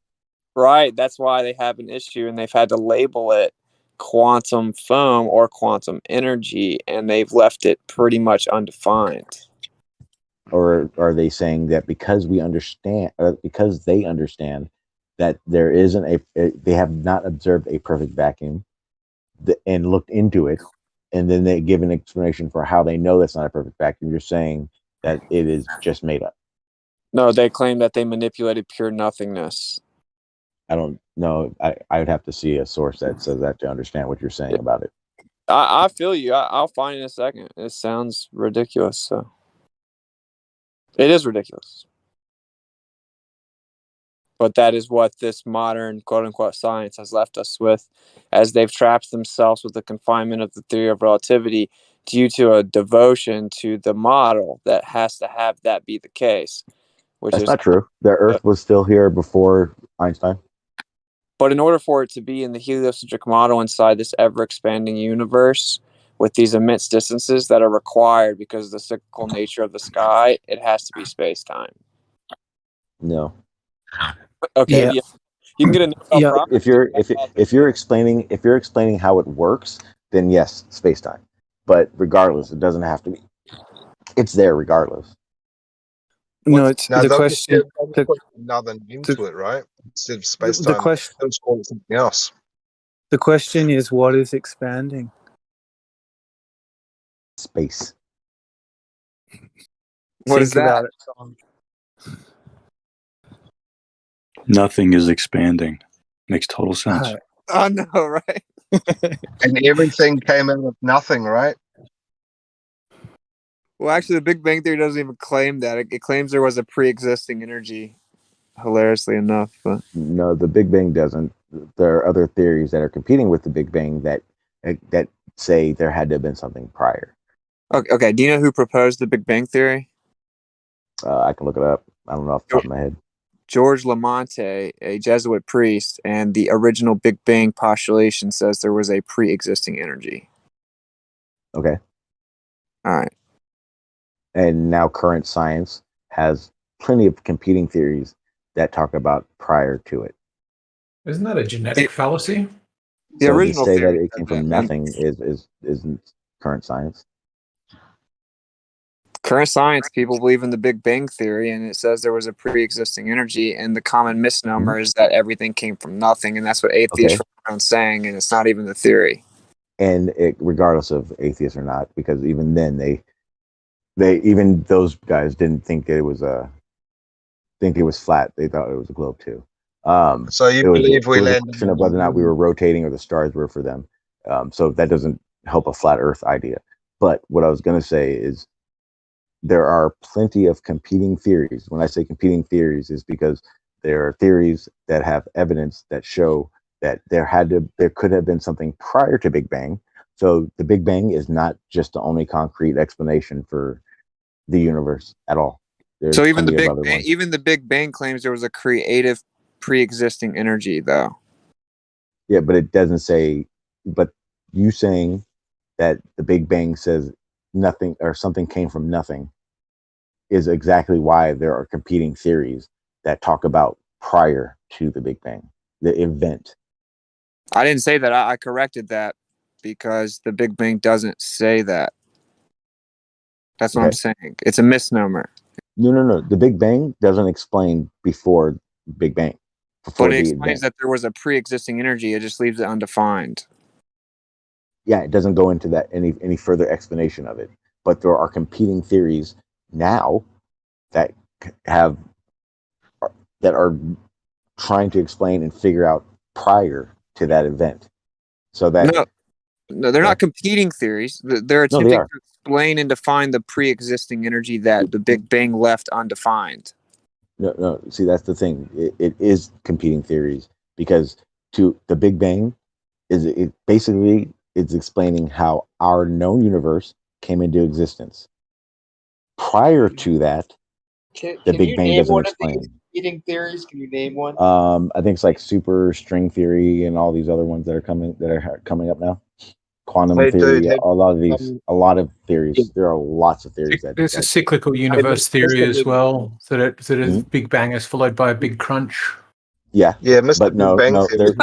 Right. That's why they have an issue, and they've had to label it quantum foam or quantum energy, and they've left it pretty much undefined. Or are they saying that because we understand, because they understand that there isn't they have not observed a perfect vacuum and looked into it, and then they give an explanation for how they know that's not a perfect vacuum? You're saying that it is just made up. No, they claim that they manipulated pure nothingness. I don't know. I would have to see a source that says that to understand what you're saying about it. I feel you. I'll find in a second. It sounds ridiculous. So it is ridiculous. But that is what this modern quote unquote science has left us with, as they've trapped themselves with the confinement of the theory of relativity due to a devotion to the model that has to have that be the case. That's not true. The Earth was still here before Einstein. But in order for it to be in the heliocentric model inside this ever-expanding universe with these immense distances that are required because of the cyclical nature of the sky, it has to be space-time. No. Okay. Yeah. You can get a Nobel Prize. If you're explaining how it works, then yes, space-time. But regardless, it doesn't have to be. It's there regardless. No, it's the question. Put another into it, right? Instead of space time, let's call it something else. The question is, what is expanding? Space. What is that? Nothing is expanding. Makes total sense. I know, right? And everything came out of nothing, right? Well, actually, the Big Bang Theory doesn't even claim that. It claims there was a pre-existing energy, hilariously enough. But no, the Big Bang doesn't. There are other theories that are competing with the Big Bang that say there had to have been something prior. Okay. Do you know who proposed the Big Bang Theory? I can look it up. I don't know off the top of my head. George Lamonte, a Jesuit priest, and the original Big Bang postulation says there was a pre-existing energy. Okay. All right. And now current science has plenty of competing theories that talk about prior to it. Isn't that a genetic fallacy? The So original to say that theory it came from nothing isn't current science. Current science, people believe in the Big Bang theory, and it says there was a pre-existing energy, and the common misnomer is that everything came from nothing, and that's what atheists run around saying, and it's not even the theory. And regardless of atheists or not, because even then even those guys didn't think it was flat. They thought it was a globe too. So you believe we it was a landed question of whether or not we were rotating or the stars were for them. So that doesn't help a flat Earth idea. But what I was going to say is there are plenty of competing theories. When I say competing theories, is because there are theories that have evidence that show that there could have been something prior to Big Bang. So the Big Bang is not just the only concrete explanation for the universe at all. There's So even plenty of other ones. the Big Bang claims there was a creative pre-existing energy, though. Yeah, but it doesn't say. But you saying that the Big Bang says nothing or something came from nothing is exactly why there are competing theories that talk about prior to the Big Bang, the event. I didn't say that. I corrected that because the Big Bang doesn't say that. That's what I'm saying. It's a misnomer. No. The Big Bang doesn't explain before Big Bang. But it explains that there was a pre-existing energy. It just leaves it undefined. Yeah, it doesn't go into that any further explanation of it. But there are competing theories now that are trying to explain and figure out prior to that event. So that no, they're not competing theories. They're No, attempting they are. to explain and define the pre-existing energy that the Big Bang left undefined. No. See, that's the thing. It is competing theories because the Big Bang is explaining how our known universe came into existence. Prior to that, the Big Bang doesn't explain. Competing theories? Can you name one? I think it's like super string theory and all these other ones that are coming up now. Quantum theory, a lot of theories. There are lots of theories that There's a cyclical universe theory as well. So that a Big Bang is followed by a big crunch. Yeah, Mr. But Big Bang theory.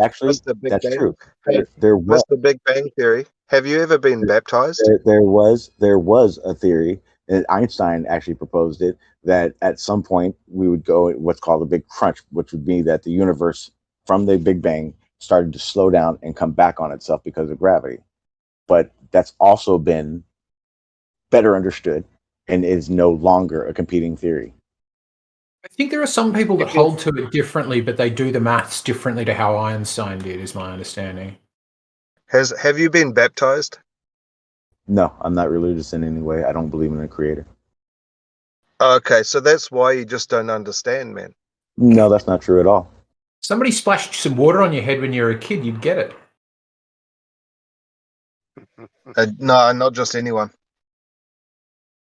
Actually, that's true. Mr. Big Bang Theory. Have you ever been baptized? There was a theory, and Einstein actually proposed it, that at some point we would go what's called a big crunch, which would be that the universe from the Big Bang started to slow down and come back on itself because of gravity. But that's also been better understood and is no longer a competing theory. I think there are some people that hold to it differently, but they do the maths differently to how Einstein did, is my understanding. Have you been baptized? No, I'm not religious in any way. I don't believe in a creator. Okay, so that's why you just don't understand, man. No, that's not true at all. Somebody splashed some water on your head when you were a kid, you'd get it. No, not just anyone.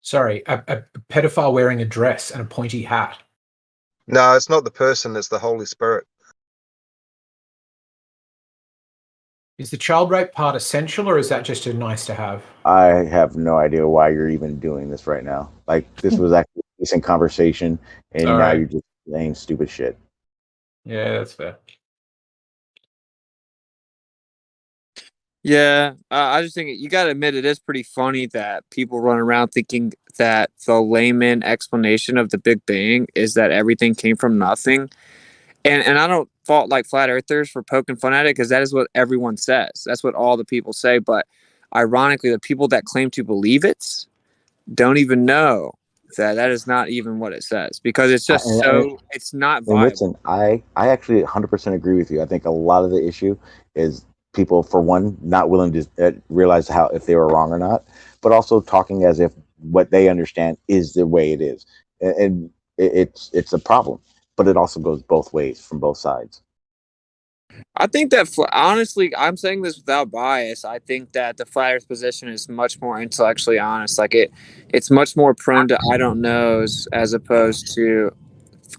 Sorry, a pedophile wearing a dress and a pointy hat. No, it's not the person, it's the Holy Spirit. Is the child rape part essential, or is that just a nice to have? I have no idea why you're even doing this right now. Like, this was actually a decent conversation, and All now right. you're just saying stupid shit. Yeah, that's fair. Yeah, I just think you got to admit it is pretty funny that people run around thinking that the layman explanation of the Big Bang is that everything came from nothing. And I don't fault like flat earthers for poking fun at it because that is what everyone says. That's what all the people say. But ironically, the people that claim to believe it don't even know that is not even what it says because it's just it's not viable. Listen, I actually 100% agree with you. I think a lot of the issue is people, for one, not willing to realize if they were wrong or not, but also talking as if what they understand is the way it is. And it's a problem, but it also goes both ways from both sides. I think that, honestly, I'm saying this without bias. I think that the flat Earth position is much more intellectually honest. Like it's much more prone to I don't knows as opposed to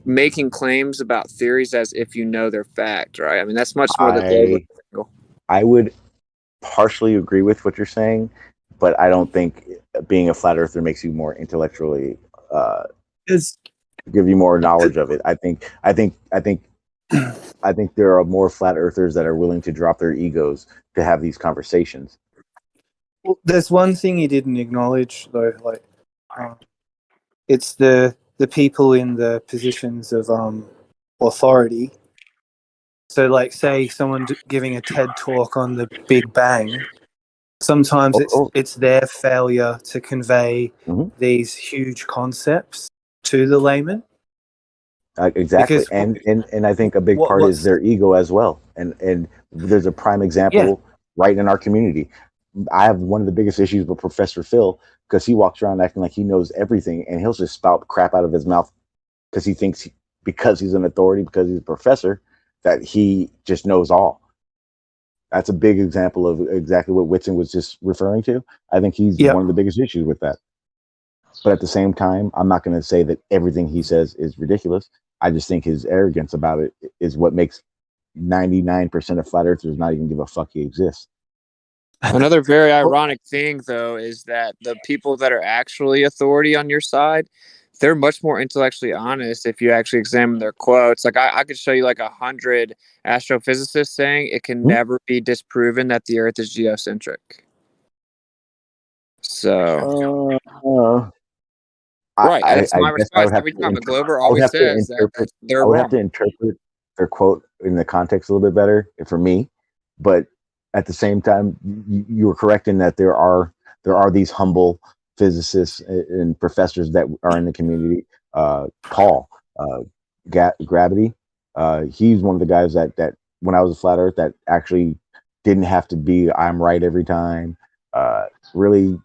making claims about theories as if you know they're fact, right? I mean, that's much more the global angle. I would partially agree with what you're saying, but I don't think being a flat earther makes you more intellectually give you more knowledge of it. I think there are more flat earthers that are willing to drop their egos to have these conversations. Well, there's one thing you didn't acknowledge though, like it's the people in the positions of authority. So, like, say someone giving a TED talk on the Big Bang. Sometimes it's their failure to convey these huge concepts to the layman. Exactly, and I think a big part is their ego as well. And there's a prime example right in our community. I have one of the biggest issues with Professor Phil because he walks around acting like he knows everything, and he'll just spout crap out of his mouth because he thinks because he's an authority, because he's a professor, that he just knows all. That's a big example of exactly what Whitson was just referring to. I think he's one of the biggest issues with that. But at the same time, I'm not going to say that everything he says is ridiculous. I just think his arrogance about it is what makes 99% of flat earthers not even give a fuck he exists. Another very ironic thing, though, is that the people that are actually authority on your side, they're much more intellectually honest if you actually examine their quotes. Like I could show you like 100 astrophysicists saying it can never be disproven that the Earth is geocentric. So, right, that's my response every time. A Glober always says that they're wrong. I would have to interpret their quote in the context a little bit better for me, but at the same time, you were correct in that there are these humble physicists and professors that are in the community. Paul Gravity, he's one of the guys that when I was a flat Earth that actually didn't have to be I'm right every time. Really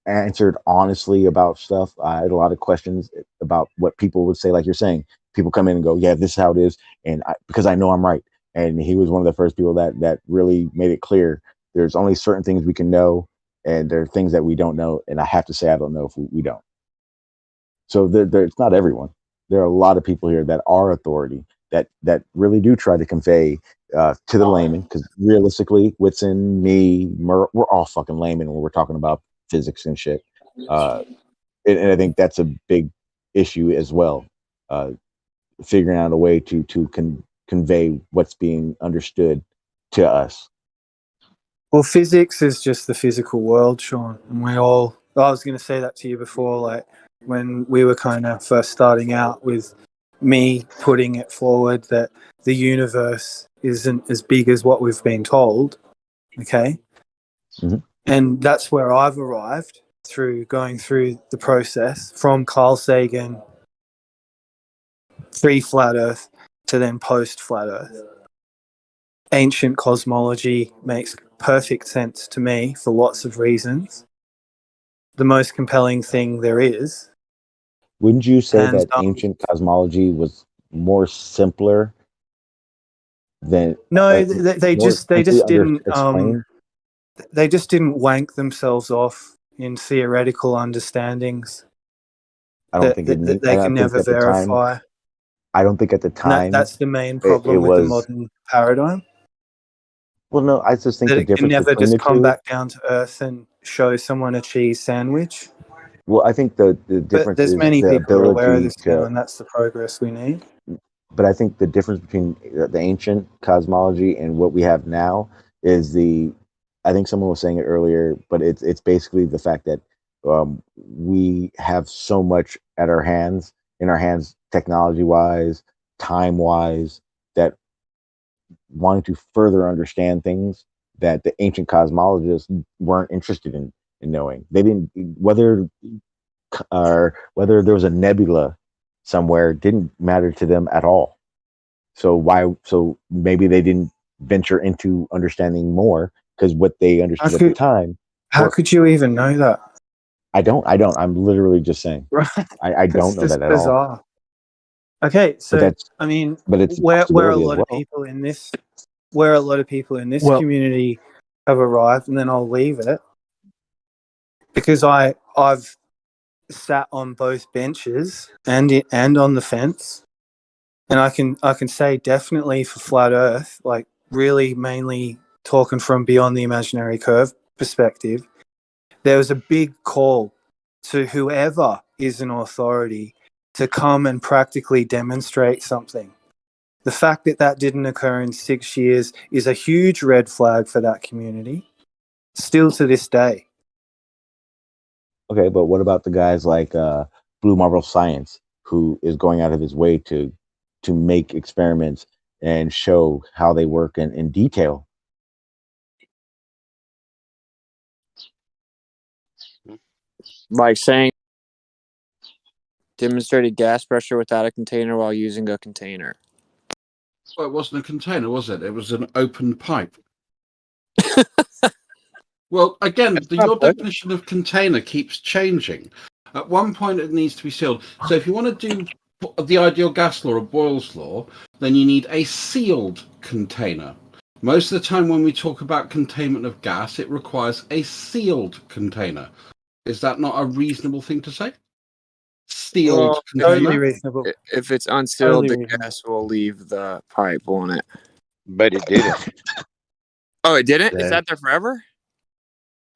answered honestly about stuff. I had a lot of questions about what people would say, like you're saying. People come in and go, "Yeah, this is how it is," and because I know I'm right. And he was one of the first people that really made it clear there's only certain things we can know, and there are things that we don't know. And I have to say I don't know if we don't. So it's not everyone. There are a lot of people here that are authority that really do try to convey to the layman, because realistically, Whitson, me, we're all fucking laymen when we're talking about physics and shit. And I think that's a big issue as well. Figuring out a way to convey what's being understood to us. Well, physics is just the physical world, Sean. And I was going to say that to you before, like when we were kind of first starting out with me putting it forward that the universe isn't as big as what we've been told. Okay. Mm-hmm. And that's where I've arrived through going through the process from Carl Sagan, pre-flat Earth, to then post-flat Earth. Ancient cosmology makes perfect sense to me for lots of reasons. The most compelling thing there is. Wouldn't you say that ancient cosmology was more simpler than? No, they just didn't. They just didn't wank themselves off in theoretical understandings. I don't think they can never verify. I don't think at the time that's the main problem with the modern paradigm. Well, no, I just think the difference can never between just the come two, back down to earth and show someone a cheese sandwich. Well, I think the difference there's is many the people are aware of ability this now, and that's the progress we need. But I think the difference between the ancient cosmology and what we have now is I think someone was saying it earlier, but it's basically the fact that we have so much in our hands, technology wise, time wise, that wanting to further understand things that the ancient cosmologists weren't interested in knowing. They didn't, whether there was a nebula somewhere didn't matter to them at all. So maybe they didn't venture into understanding more, because what they understood at the time. How could you even know that? I don't. I'm literally just saying. Right. I don't know that at all. Okay, so but I mean, but it's where a lot well. of people in this where a lot of people in this community have arrived, and then I'll leave it because I've sat on both benches and on the fence, and I can say definitely for flat Earth, like really mainly talking from beyond the imaginary curve perspective, there was a big call to whoever is an authority to come and practically demonstrate something. The fact that that didn't occur in 6 years is a huge red flag for that community, still to this day. Okay, but what about the guys like Blue Marble Science, who is going out of his way to make experiments and show how they work in detail? Like saying demonstrated gas pressure without a container while using a container. Well, it wasn't a container, was it? It was an open pipe. Well, again, your definition of container keeps changing. At one point, it needs to be sealed. So if you want to do the ideal gas law or Boyle's law, then you need a sealed container. Most of the time when we talk about containment of gas, it requires a sealed container. Is that not a reasonable thing to say? Sealed container? Totally reasonable. If it's unsealed, the gas will leave the pipe, won't it? But it didn't. Oh, it didn't? Is that there forever?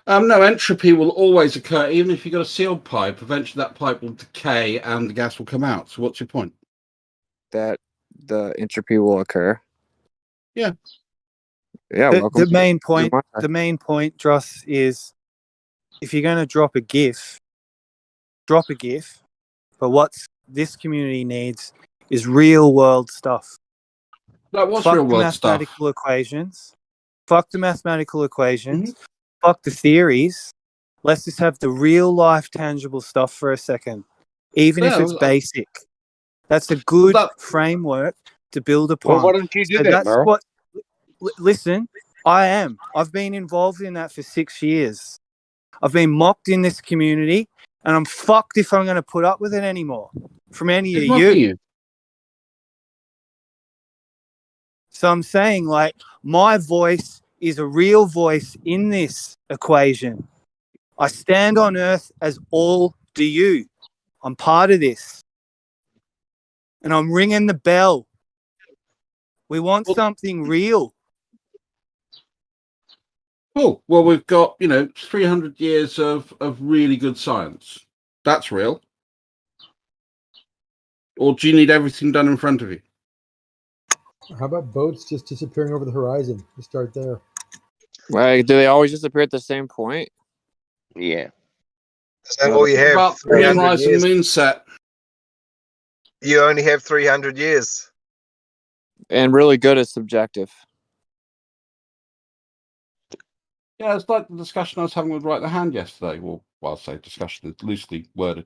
No, entropy will always occur. Even if you've got a sealed pipe, eventually that pipe will decay and the gas will come out. So what's your point? That the entropy will occur. Yeah. Yeah. The main point, Dross, is if you're going to drop a GIF, drop a GIF. But what this community needs is real world stuff. That was Fuck real the world stuff. mathematical equations. Fuck the mathematical equations. Fuck the theories. Let's just have the real life tangible stuff for a second, even if it's basic. That's a good framework to build upon. Well, why don't you do that, that's Merle? what. Listen, I've been involved in that for 6 years. I've been mocked in this community, and I'm fucked if I'm going to put up with it anymore from any of you. So I'm saying, like, my voice is a real voice in this equation. I stand on Earth as all do you. I'm part of this. And I'm ringing the bell. We want something real. Cool. Well, we've got, 300 years of really good science. That's real. Or do you need everything done in front of you? How about boats just disappearing over the horizon? We start there. Right? Do they always disappear at the same point? Yeah. All you have About 300 years. moon set. You only have 300 years. And really good is subjective. Yeah, it's like the discussion I was having with Right the Hand yesterday. Well, I'll say discussion is loosely worded.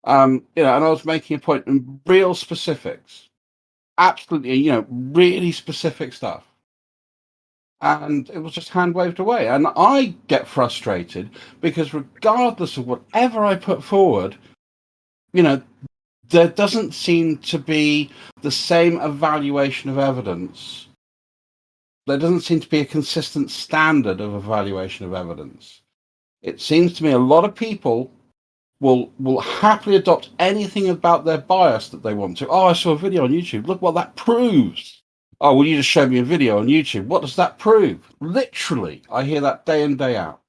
And I was making a point in real specifics. Absolutely, really specific stuff. And it was just hand waved away. And I get frustrated because regardless of whatever I put forward, there doesn't seem to be the same evaluation of evidence. There doesn't seem to be a consistent standard of evaluation of evidence. It seems to me a lot of people will happily adopt anything about their bias that they want to. Oh, I saw a video on YouTube. Look what that proves. Oh, well, you just showed me a video on YouTube. What does that prove? Literally, I hear that day in, day out.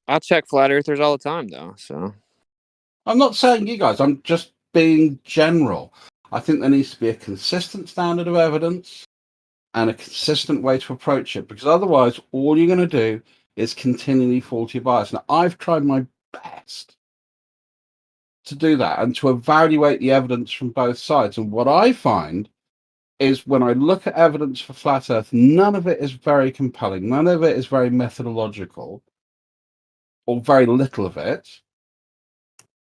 I check flat earthers all the time, though. So I'm not saying you guys. I'm just being general. I think there needs to be a consistent standard of evidence and a consistent way to approach it, because otherwise, all you're going to do is continually fall to your bias. Now, I've tried my best to do that and to evaluate the evidence from both sides. And what I find is when I look at evidence for flat Earth, none of it is very compelling. None of it is very methodological, or very little of it.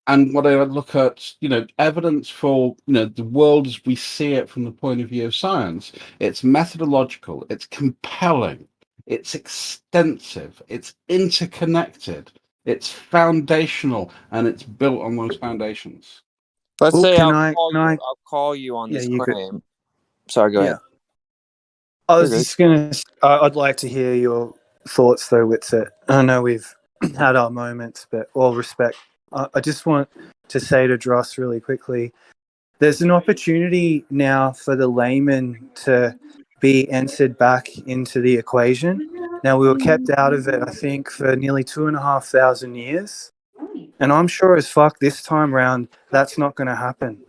And when I look at, evidence for, the world as we see it from the point of view of science, it's methodological, it's compelling, it's extensive, it's interconnected, it's foundational, and it's built on those foundations. Let's say I'll call you on this claim. Sorry, go ahead. I was just going to. I'd like to hear your thoughts, though, Witset. I know we've had our moments, but all respect. I just want to say to Dross really quickly, there's an opportunity now for the layman to be entered back into the equation. Now, we were kept out of it, I think, for nearly 2,500 years. And I'm sure as fuck this time round, that's not going to happen.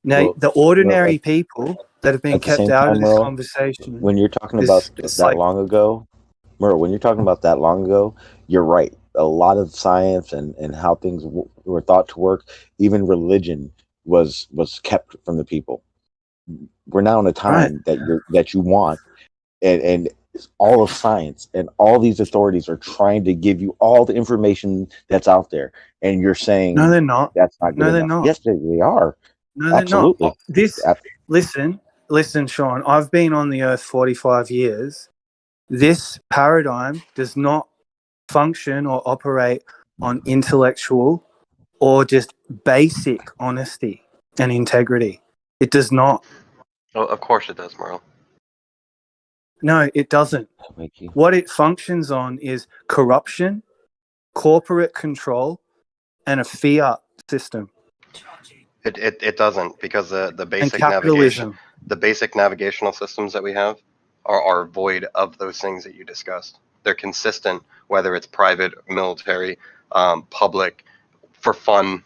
Now, the ordinary people that have been At the kept same out of time, this Merle, conversation, when you're talking about that long ago, Merle, when you're talking about that long ago, you're right. A lot of science and how things were thought to work, even religion was kept from the people. We're now in a time that you want, and all of science and all these authorities are trying to give you all the information that's out there, and you're saying no, they're not. that's not good No, they're enough. not. Yes, they are. No, they're Absolutely. not. Listen, Sean, I've been on the earth 45 years. This paradigm does not function or operate on intellectual or just basic honesty and integrity. It does not. Oh, of course it does, Merle. No, it doesn't. What it functions on is corruption, corporate control, and a fiat system. It doesn't, because the basic capitalism. navigational systems that we have are void of those things that you discussed. They're consistent, whether it's private, military, public, for fun.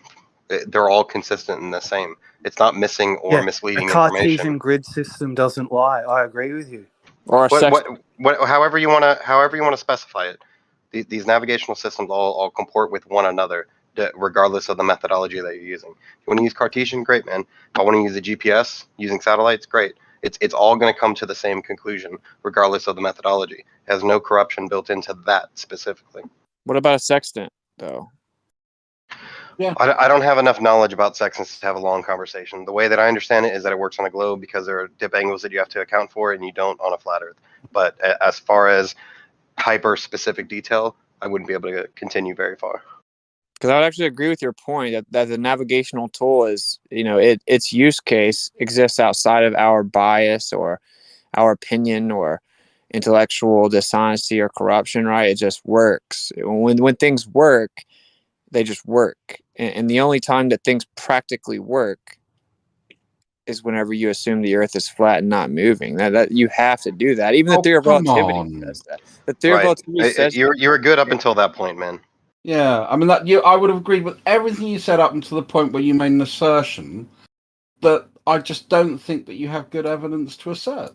They're all consistent and the same. It's not missing or misleading a Cartesian information. grid system doesn't lie. I agree with you. However you want to specify it. These navigational systems all comport with one another, regardless of the methodology that you're using. If you want to use Cartesian, great, man. If I want to use a GPS using satellites, great. It's all going to come to the same conclusion, regardless of the methodology. It has no corruption built into that specifically. What about a sextant, though? Yeah. I don't have enough knowledge about sextants to have a long conversation. The way that I understand it is that it works on a globe because there are dip angles that you have to account for, and you don't on a flat Earth. But as far as hyper-specific detail, I wouldn't be able to continue very far. Because I would actually agree with your point that the navigational tool is, its use case exists outside of our bias or our opinion or intellectual dishonesty or corruption, right? It just works. When things work, they just work. And the only time that things practically work is whenever you assume the Earth is flat and not moving. That you have to do that. Even the theory of relativity does that. The theory of relativity says you were good up until that point, man. Yeah, I mean I would have agreed with everything you said up until the point where you made an assertion that I just don't think that you have good evidence to assert.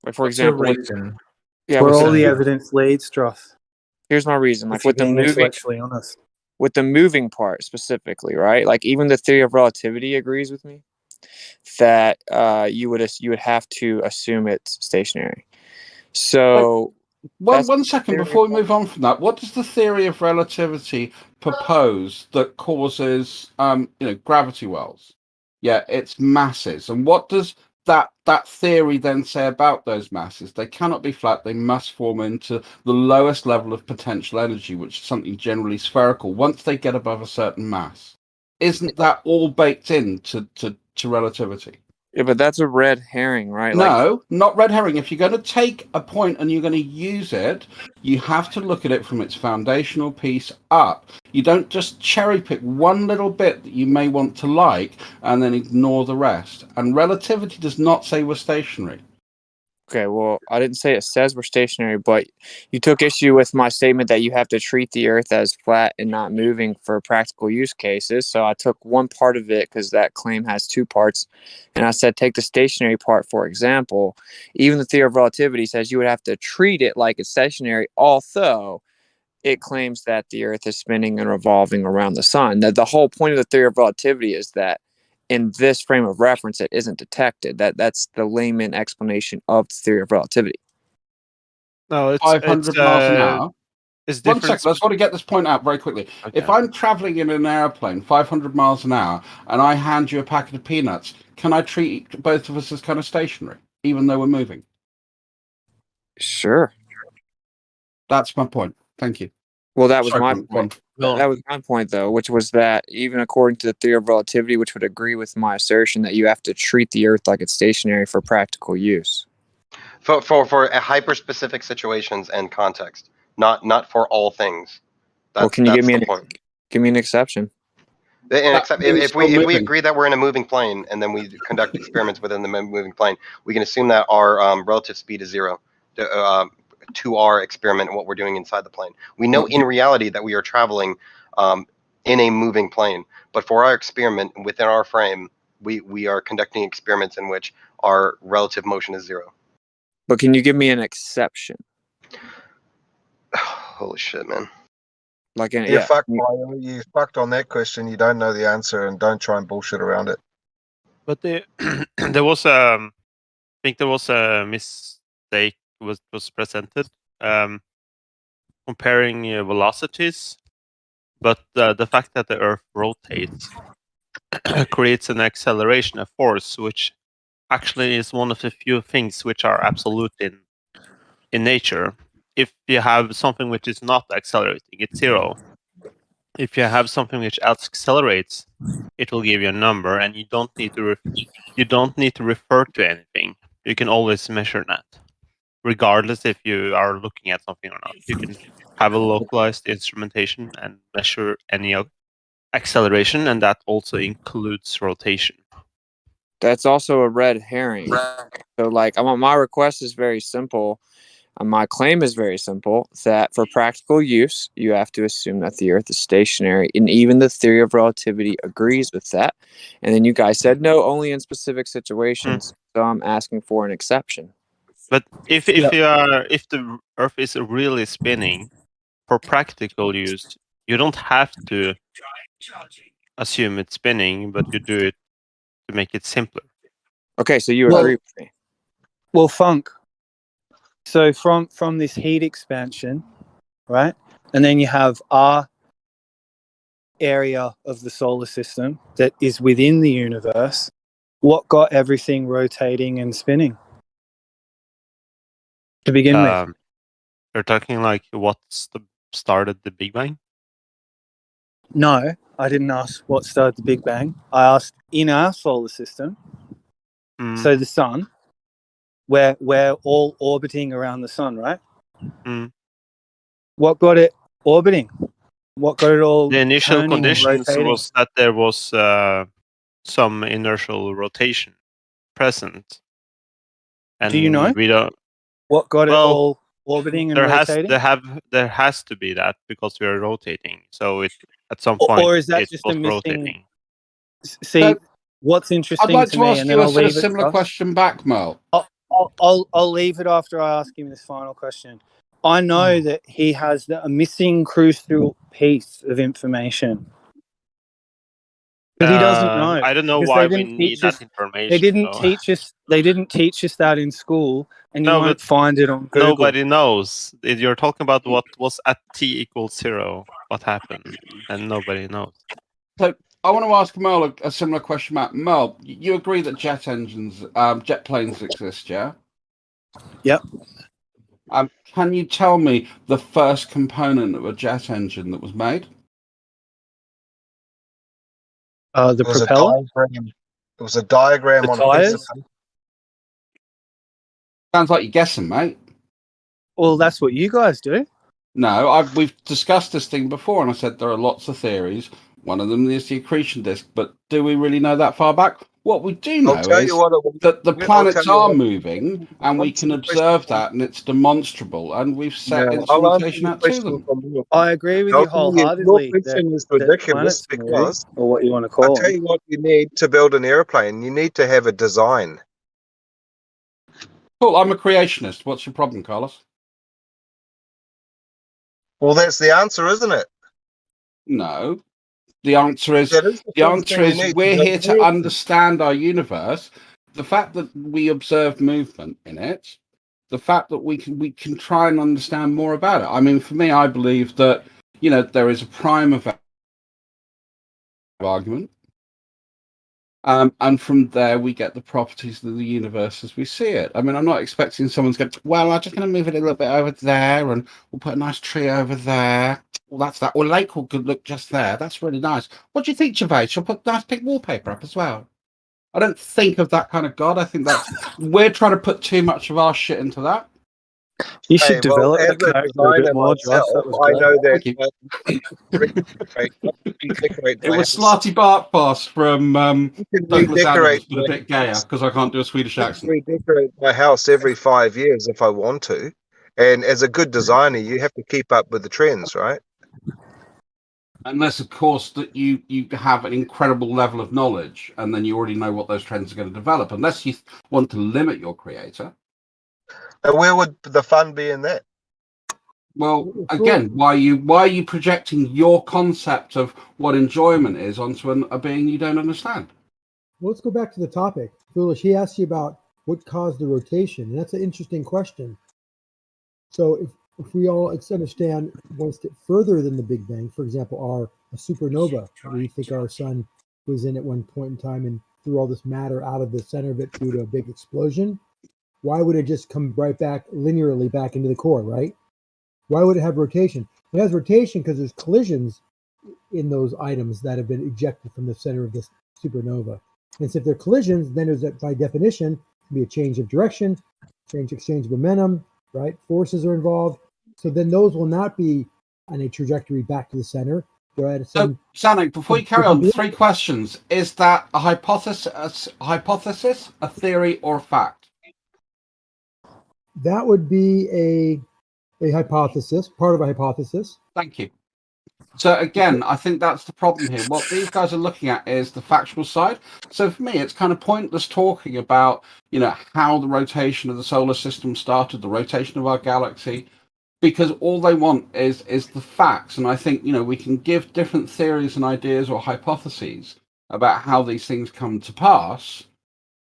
Like, for example, where all the evidence leads, Dross. Here's my reason. Like If you're with the being moving, intellectually honest. with the moving part specifically, right? Like even the theory of relativity agrees with me that you would have to assume it's stationary. So one second before we move on from that, what does the theory of relativity propose that causes gravity wells? Yeah, it's masses. And what does that theory then say about those masses? They cannot be flat. They must form into the lowest level of potential energy, which is something generally spherical, once they get above a certain mass. Isn't that all baked into to relativity? Yeah, but that's a red herring, right? No, not red herring. If you're going to take a point and you're going to use it, you have to look at it from its foundational piece up. You don't just cherry pick one little bit that you may want to like and then ignore the rest. And relativity does not say we're stationary. Okay, well, I didn't say it says we're stationary, but you took issue with my statement that you have to treat the Earth as flat and not moving for practical use cases. So I took one part of it because that claim has two parts. And I said, take the stationary part, for example. Even the theory of relativity says you would have to treat it like it's stationary, although it claims that the Earth is spinning and revolving around the sun. Now, the whole point of the theory of relativity is that in this frame of reference, it isn't detected. That's the layman explanation of the theory of relativity. No, it's 500 miles an hour. It's One different. second, let's want to get this point out very quickly. Okay. If I'm traveling in an airplane 500 miles an hour and I hand you a packet of peanuts, can I treat both of us as kind of stationary, even though we're moving? Sure. That's my point. Thank you. Well, that was Sorry, my go on. point. That was my point, though, which was that even according to the theory of relativity, which would agree with my assertion that you have to treat the Earth like it's stationary for practical use. For hyper-specific situations and context, not for all things. Well, can you give me point. give me an exception? And except if we agree that we're in a moving plane and then we conduct experiments within the moving plane, we can assume that our relative speed is 0 to our experiment and what we're doing inside the plane. We know in reality that we are traveling in a moving plane, but for our experiment within our frame, we are conducting experiments in which our relative motion is 0. But can you give me an exception? Holy shit, man. Like You're fucked, Mario. You fucked on that question. You don't know the answer, and don't try and bullshit around it. But there was I think there was a mistake was presented comparing velocities, but the fact that the Earth rotates creates an acceleration, a force, which actually is one of the few things which are absolute in nature. If you have something which is not accelerating, it's 0. If you have something which accelerates, it will give you a number, and you don't need to refer to anything. You can always measure that, regardless if you are looking at something or not. You can have a localized instrumentation and measure any acceleration, and that also includes rotation. That's also a red herring. So, like, my request is very simple. My claim is very simple, that for practical use, you have to assume that the Earth is stationary, and even the theory of relativity agrees with that. And then you guys said no, only in specific situations. So I'm asking for an exception. But if the Earth is really spinning for practical use, you don't have to assume it's spinning, but you do it to make it simpler. Okay, so you agree with me. Well, Funk. So from this heat expansion, right? And then you have our area of the solar system that is within the universe. What got everything rotating and spinning to begin with? You're talking like what's started the Big Bang? No, I didn't ask what started the Big Bang. I asked in our solar system, so the sun, we're all orbiting around the sun, right? What got it orbiting? What got it all The initial turning and conditions rotating? was that there was some inertial rotation present. And Do you know? we don't. What got it all orbiting and rotating? There has to be that because we are rotating. So it at some point Or is that it just was a missing? rotating. See, what's interesting I'd like to to me, ask and you then I'll a leave it. similar question back, Mel. I'll leave it after I ask him this final question. I know that he has a missing crucial piece of information, but he doesn't know. I don't know because why they we didn't need teach that us- information. They didn't though. teach us. They didn't teach us that in school, and you No, won't but find it on Google. Nobody knows. You're talking about what was at t = 0, what happened, and nobody knows. So I want to ask Mel a similar question, Matt. Mel, you agree that jet engines, jet planes exist, yeah? Yep. Can you tell me the first component of a jet engine that was made? The propeller. It was a diagram The on a piece of tires? paper. Sounds like you're guessing, mate. Well, that's what you guys do. No, we've discussed this thing before, and I said there are lots of theories. One of them is the accretion disk, but do we really know that far back? What we do know is that the planets are moving, and we can observe that, and it's demonstrable, and we've set instrumentation out to them. I agree with you wholeheartedly. Your question is that ridiculous planets move, because or what you want to I'll call tell them. you what you need to build an airplane. You need to have a design. Cool, I'm a creationist. What's your problem, Carlos? Well, that's the answer, isn't it? No. The answer is That is the first thing you need we're to here to build. understand our universe. The fact that we observe movement in it, the fact that we can try and understand more about it. I mean, for me, I believe that there is a prime event argument, and from there we get the properties of the universe as we see it. I mean, I'm not expecting someone's going, well, I'm just going to move it a little bit over there, and we'll put a nice tree over there. well, that's that. Or Lakewood could look just there. That's really nice. What do you think, Gervais? She'll put nice big wallpaper up as well. I don't think of that kind of God. I think that's we're trying to put too much of our shit into that. You should Hey, develop as the a character a bit designer more, Josh. myself, That was I great. know that It was Slarty Barkboss from Douglas Adams, but a bit gayer because I can't do a Swedish accent. redecorate my house every 5 years if I want to. And as a good designer, you have to keep up with the trends, right? Unless, of course, that you have an incredible level of knowledge, and then you already know what those trends are going to develop. Unless you want to limit your creator. And where would the fun be in that? Well, again, why are you projecting your concept of what enjoyment is onto a being you don't understand? Well, let's go back to the topic. Foolish, he asked you about what caused the rotation, and that's an interesting question. So if we all understand one step further than the Big Bang, for example, a supernova, we think our sun was in at one point in time and threw all this matter out of the center of it due to a big explosion, why would it just come right back linearly back into the core, right? Why would it have rotation? It has rotation because there's collisions in those items that have been ejected from the center of this supernova. And so if they're collisions, then there's by definition be a change of direction, exchange of momentum, right? Forces are involved. So then those will not be on a trajectory back to the center. They're at some. So, Sanic, before you carry on, 3 questions. Is that a hypothesis, a theory, or a fact? That would be a hypothesis, part of a hypothesis. Thank you. So again, I think that's the problem here. What these guys are looking at is the factual side. So for me, it's kind of pointless talking about, how the rotation of the solar system started, the rotation of our galaxy, because all they want is the facts. And I think, we can give different theories and ideas or hypotheses about how these things come to pass.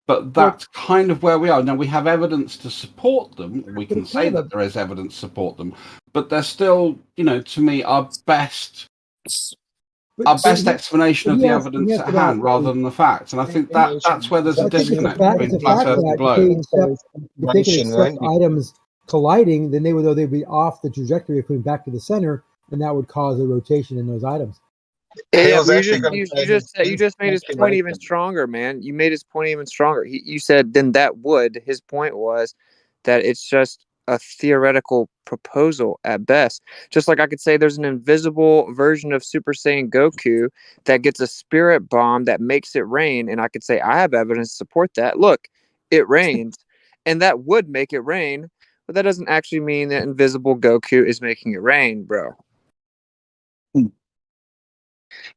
But that's kind of where we are. Now, we have evidence to support them. We can say that there is evidence to support them. But they're still, to me, our best explanation of the evidence at hand rather than the facts. And I think that's where there's a disconnect between flat Earth and globe. If they could accept items colliding, then they'd be off the trajectory of coming back to the center, and that would cause a rotation in those items. Yeah, you just made his point even stronger, man. You made his point even stronger. You said then that would. His point was that it's just a theoretical proposal at best. Just like I could say there's an invisible version of Super Saiyan Goku that gets a spirit bomb that makes it rain, and I could say I have evidence to support that. Look, it rains, and that would make it rain, but that doesn't actually mean that invisible Goku is making it rain, bro.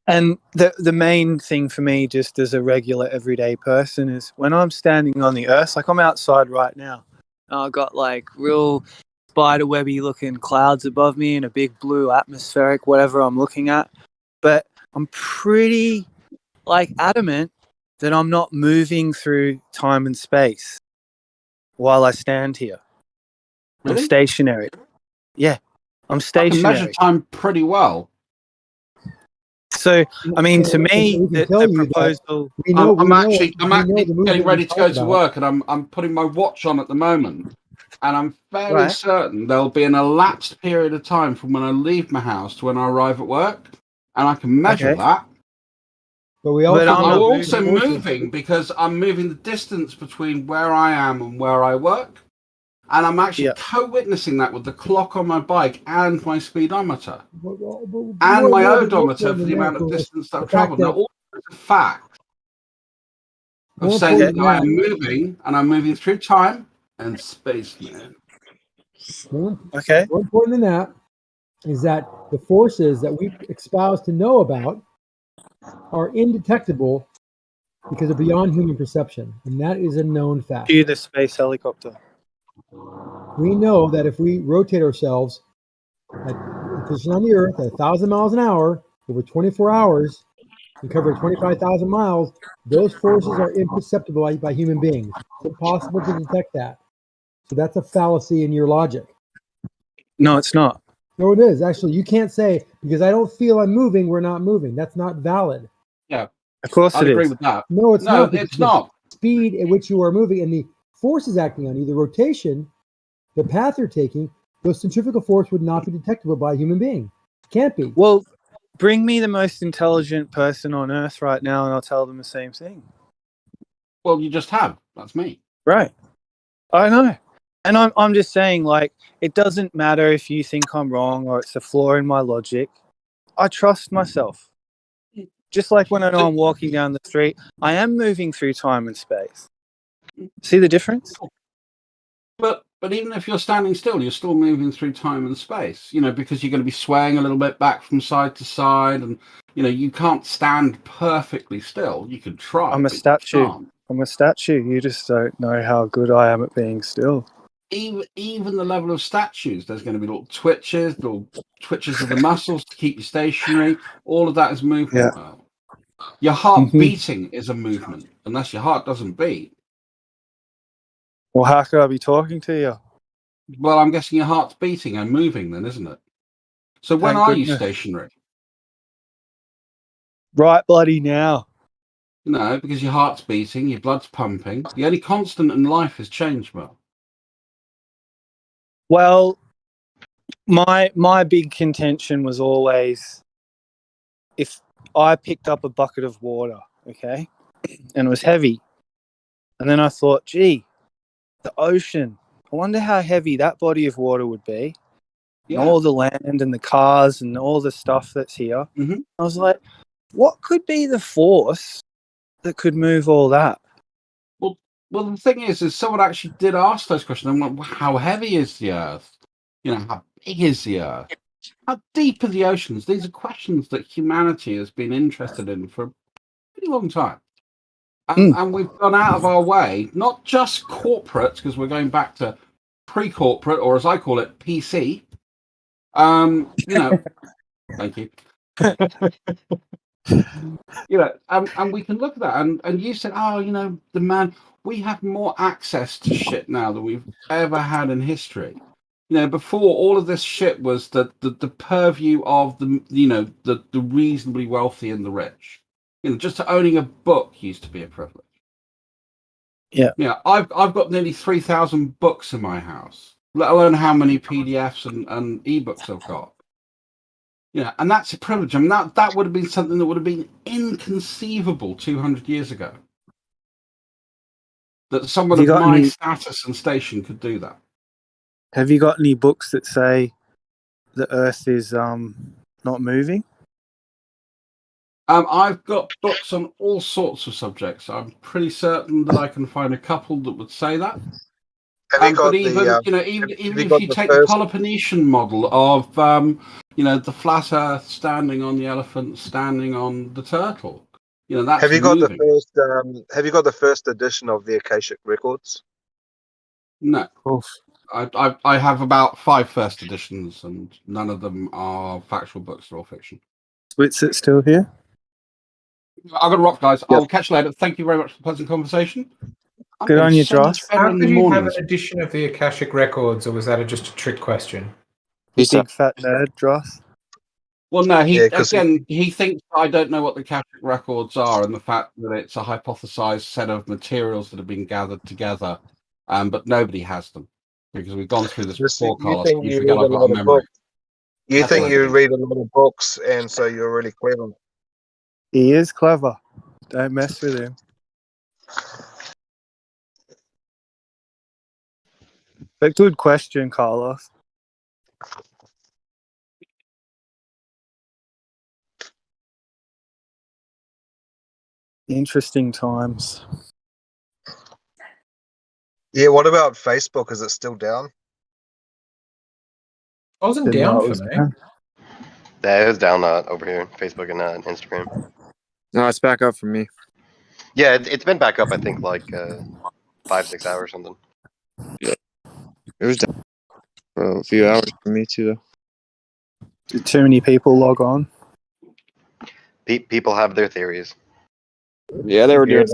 And the main thing for me, just as a regular everyday person, is when I'm standing on the earth, like I'm outside right now, I've got like real spiderwebby looking clouds above me and a big blue atmospheric, whatever I'm looking at. But I'm pretty adamant that I'm not moving through time and space while I stand here. Really? I'm stationary. Yeah, I'm stationary. I can measure time pretty well. So, I mean, to me, the proposal. I'm actually getting ready to go to work, and I'm putting my watch on at the moment, and I'm fairly certain there'll be an elapsed period of time from when I leave my house to when I arrive at work, and I can measure that. But I'm also moving because I'm moving the distance between where I am and where I work, and I'm actually co-witnessing that with the clock on my bike and my speedometer and my odometer for the amount of distance that I've traveled. Now, all is a fact of saying that I am moving, and I'm moving through time and space, man. Okay. More important than that is that the forces that we espouse to know about are indetectable because they're beyond human perception, and that is a known fact. Cue the space helicopter. We know that if we rotate ourselves at position on the Earth at 1,000 miles an hour over 24 hours and cover 25,000 miles, those forces are imperceptible by human beings. It's impossible to detect that. So that's a fallacy in your logic. No, it's not. No, it is. Actually, you can't say, because I don't feel I'm moving, we're not moving. That's not valid. Yeah. Of course I'd it agree is. with that. No, it's not. It's not. Speed at which you are moving and the forces acting on you, the rotation, the path you're taking, the centrifugal force would not be detectable by a human being. Can't be. Well, bring me the most intelligent person on Earth right now, and I'll tell them the same thing. Well, you just have. That's me. Right. I know. And I'm just saying, like, it doesn't matter if you think I'm wrong or it's a flaw in my logic. I trust myself. Just like when I know I'm walking down the street, I am moving through time and space. See the difference? But even if you're standing still, you're still moving through time and space, you know, because you're going to be swaying a little bit back from side to side, and you know, you can't stand perfectly still. You could try. I'm a but you statue. can't. I'm a statue. You just don't know how good I am at being still. Even the level of statues, there's going to be little twitches of the muscles to keep you stationary. All of that is movement. Yeah. Well, your heart beating is a movement, unless your heart doesn't beat. Well, how could I be talking to you? Well, I'm guessing your heart's beating and moving then, isn't it? So when Thank are you goodness. stationary? Right bloody now. No, because your heart's beating, your blood's pumping. The only constant in life is change, Mel. Well, my big contention was always if I picked up a bucket of water, okay, and it was heavy, and then I thought, gee, the ocean, I wonder how heavy that body of water would be, and all the land and the cars and all the stuff that's here. Mm-hmm. I was like, what could be the force that could move all that? Well, the thing is someone actually did ask those questions. I'm like, well, how heavy is the Earth? You know, how big is the Earth? How deep are the oceans? These are questions that humanity has been interested in for a pretty long time. And we've gone out of our way, not just corporate, because we're going back to pre-corporate, or as I call it, PC. You know, thank you. You know, and we can look at that. And you said, oh, you know, we have more access to shit now than we've ever had in history. You know, before all of this shit was the purview of the reasonably wealthy and the rich. You know, just owning a book used to be a privilege. Yeah. Yeah, I've got nearly 3,000 books in my house, let alone how many PDFs and ebooks I've got. Yeah, and that's a privilege. I mean, that would have been something that would have been inconceivable 200 years ago. That someone of my status and station could do that. Have you got any books that say the Earth is not moving? I've got books on all sorts of subjects. I'm pretty certain that I can find a couple that would say that. But even if you take the Peloponnesian model of the flat Earth standing on the elephant, standing on the turtle, you know, that's Have you got moving. Have you got the first edition of the Akashic Records? No. I have about 5 first editions, and none of them are factual books; they're all fiction. Switz still here? I've got to rock, guys. I'll catch you later. Thank you very much for the pleasant conversation. Good on you, Dross. How could you have an edition of the Akashic Records, or was that just a trick question? You big fat nerd, Dross. Well, no, he thinks I don't know what the Akashic Records are, and the fact that it's a hypothesized set of materials that have been gathered together, but nobody has them because we've gone through this before, Carlos. You forget I've got a memory. You think you read a lot of books, and so you're really clever. He is clever. Don't mess with him. But good question, Carlos. Interesting times. Yeah, what about Facebook? Is it still down? I wasn't down for me. Yeah, it was down over here, Facebook and Instagram. No, it's back up for me. Yeah, it's been back up, I think, like 5-6 hours or something. Yeah. It was down for a few hours for me, too, though. Did too many people log on? People have their theories. Yeah, they were doing.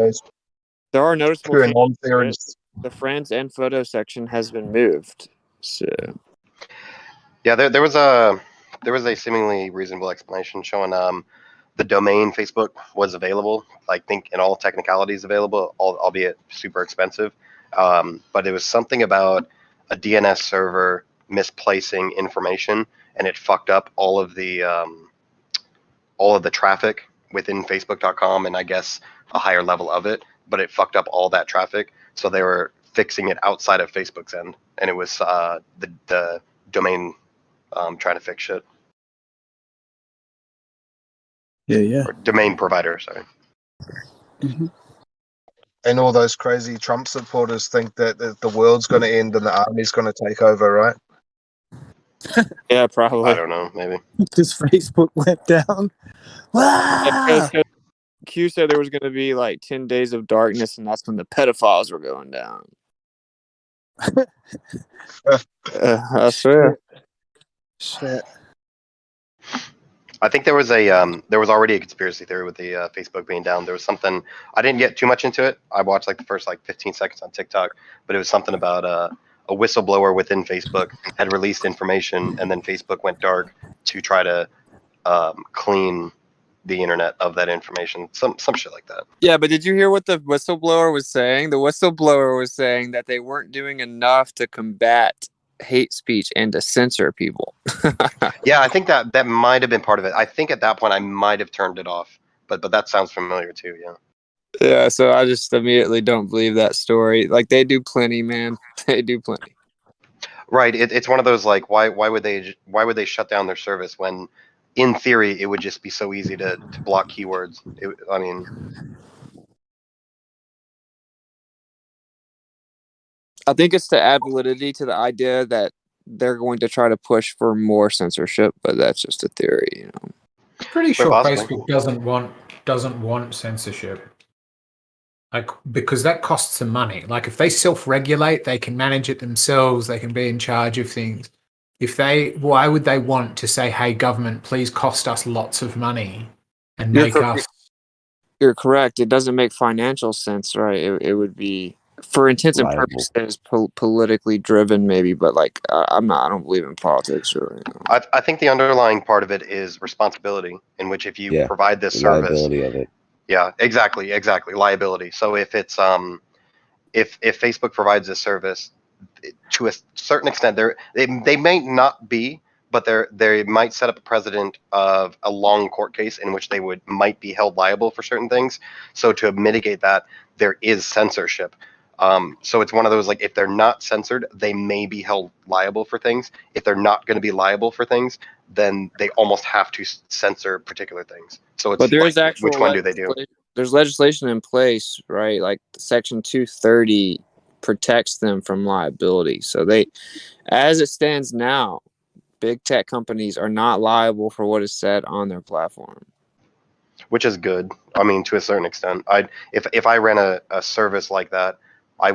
There are noticeable changes. The friends and photo section has been moved. So. Yeah, there was a seemingly reasonable explanation showing the domain Facebook was available. I think in all technicalities available, albeit super expensive. But it was something about a DNS server misplacing information and it fucked up all of the traffic within Facebook.com, and I guess a higher level of it, but it fucked up all that traffic. So they were fixing it outside of Facebook's end, and it was the domain trying to fix shit. Yeah. Or domain provider, sorry. And all those crazy Trump supporters think that the world's going to end and the army's going to take over, right? Yeah, probably. I don't know, maybe. Because Facebook went down. Q said there was going to be like 10 days of darkness, and that's when the pedophiles were going down. I swear. Shit. I think there was already a conspiracy theory with the Facebook being down. There was something, I didn't get too much into it. I watched like the first 15 seconds on TikTok, but it was something about a whistleblower within Facebook had released information, and then Facebook went dark to try to clean the internet of that information. Some shit like that. Yeah, but did you hear what the whistleblower was saying? The whistleblower was saying that they weren't doing enough to combat hate speech and to censor people. Yeah, I think that might have been part of it. I think at that point I might have turned it off, but that sounds familiar too. Yeah. Yeah, so I just immediately don't believe that story. Like, they do plenty, man. They do plenty. Right. It's one of those like why would they shut down their service when in theory it would just be so easy to block keywords. I mean. I think it's to add validity to the idea that they're going to try to push for more censorship, but that's just a theory, you know. Pretty sure Facebook doesn't want censorship. Like, because that costs them money. Like, if they self-regulate, they can manage it themselves, they can be in charge of things. Why would they want to say, hey, government, please cost us lots of money and make us... You're correct. It doesn't make financial sense, right? It would be, for intents and purposes, politically driven, maybe, but like, I don't believe in politics. Or, you know. I think the underlying part of it is responsibility, in which if you provide this service... liability of it. Yeah, exactly. Liability. So if it's if Facebook provides this service, to a certain extent, they may not be, but they might set up a precedent of a long court case in which they might be held liable for certain things. So to mitigate that, there is censorship. So it's one of those, like, if they're not censored, they may be held liable for things. If they're not going to be liable for things, then they almost have to censor particular things. So it's but there is like, actual which one do they do? There's legislation in place, right? Like Section 230 protects them from liability. So they, as it stands now, big tech companies are not liable for what is said on their platform. Which is good. I mean, to a certain extent. If I ran a service like that, I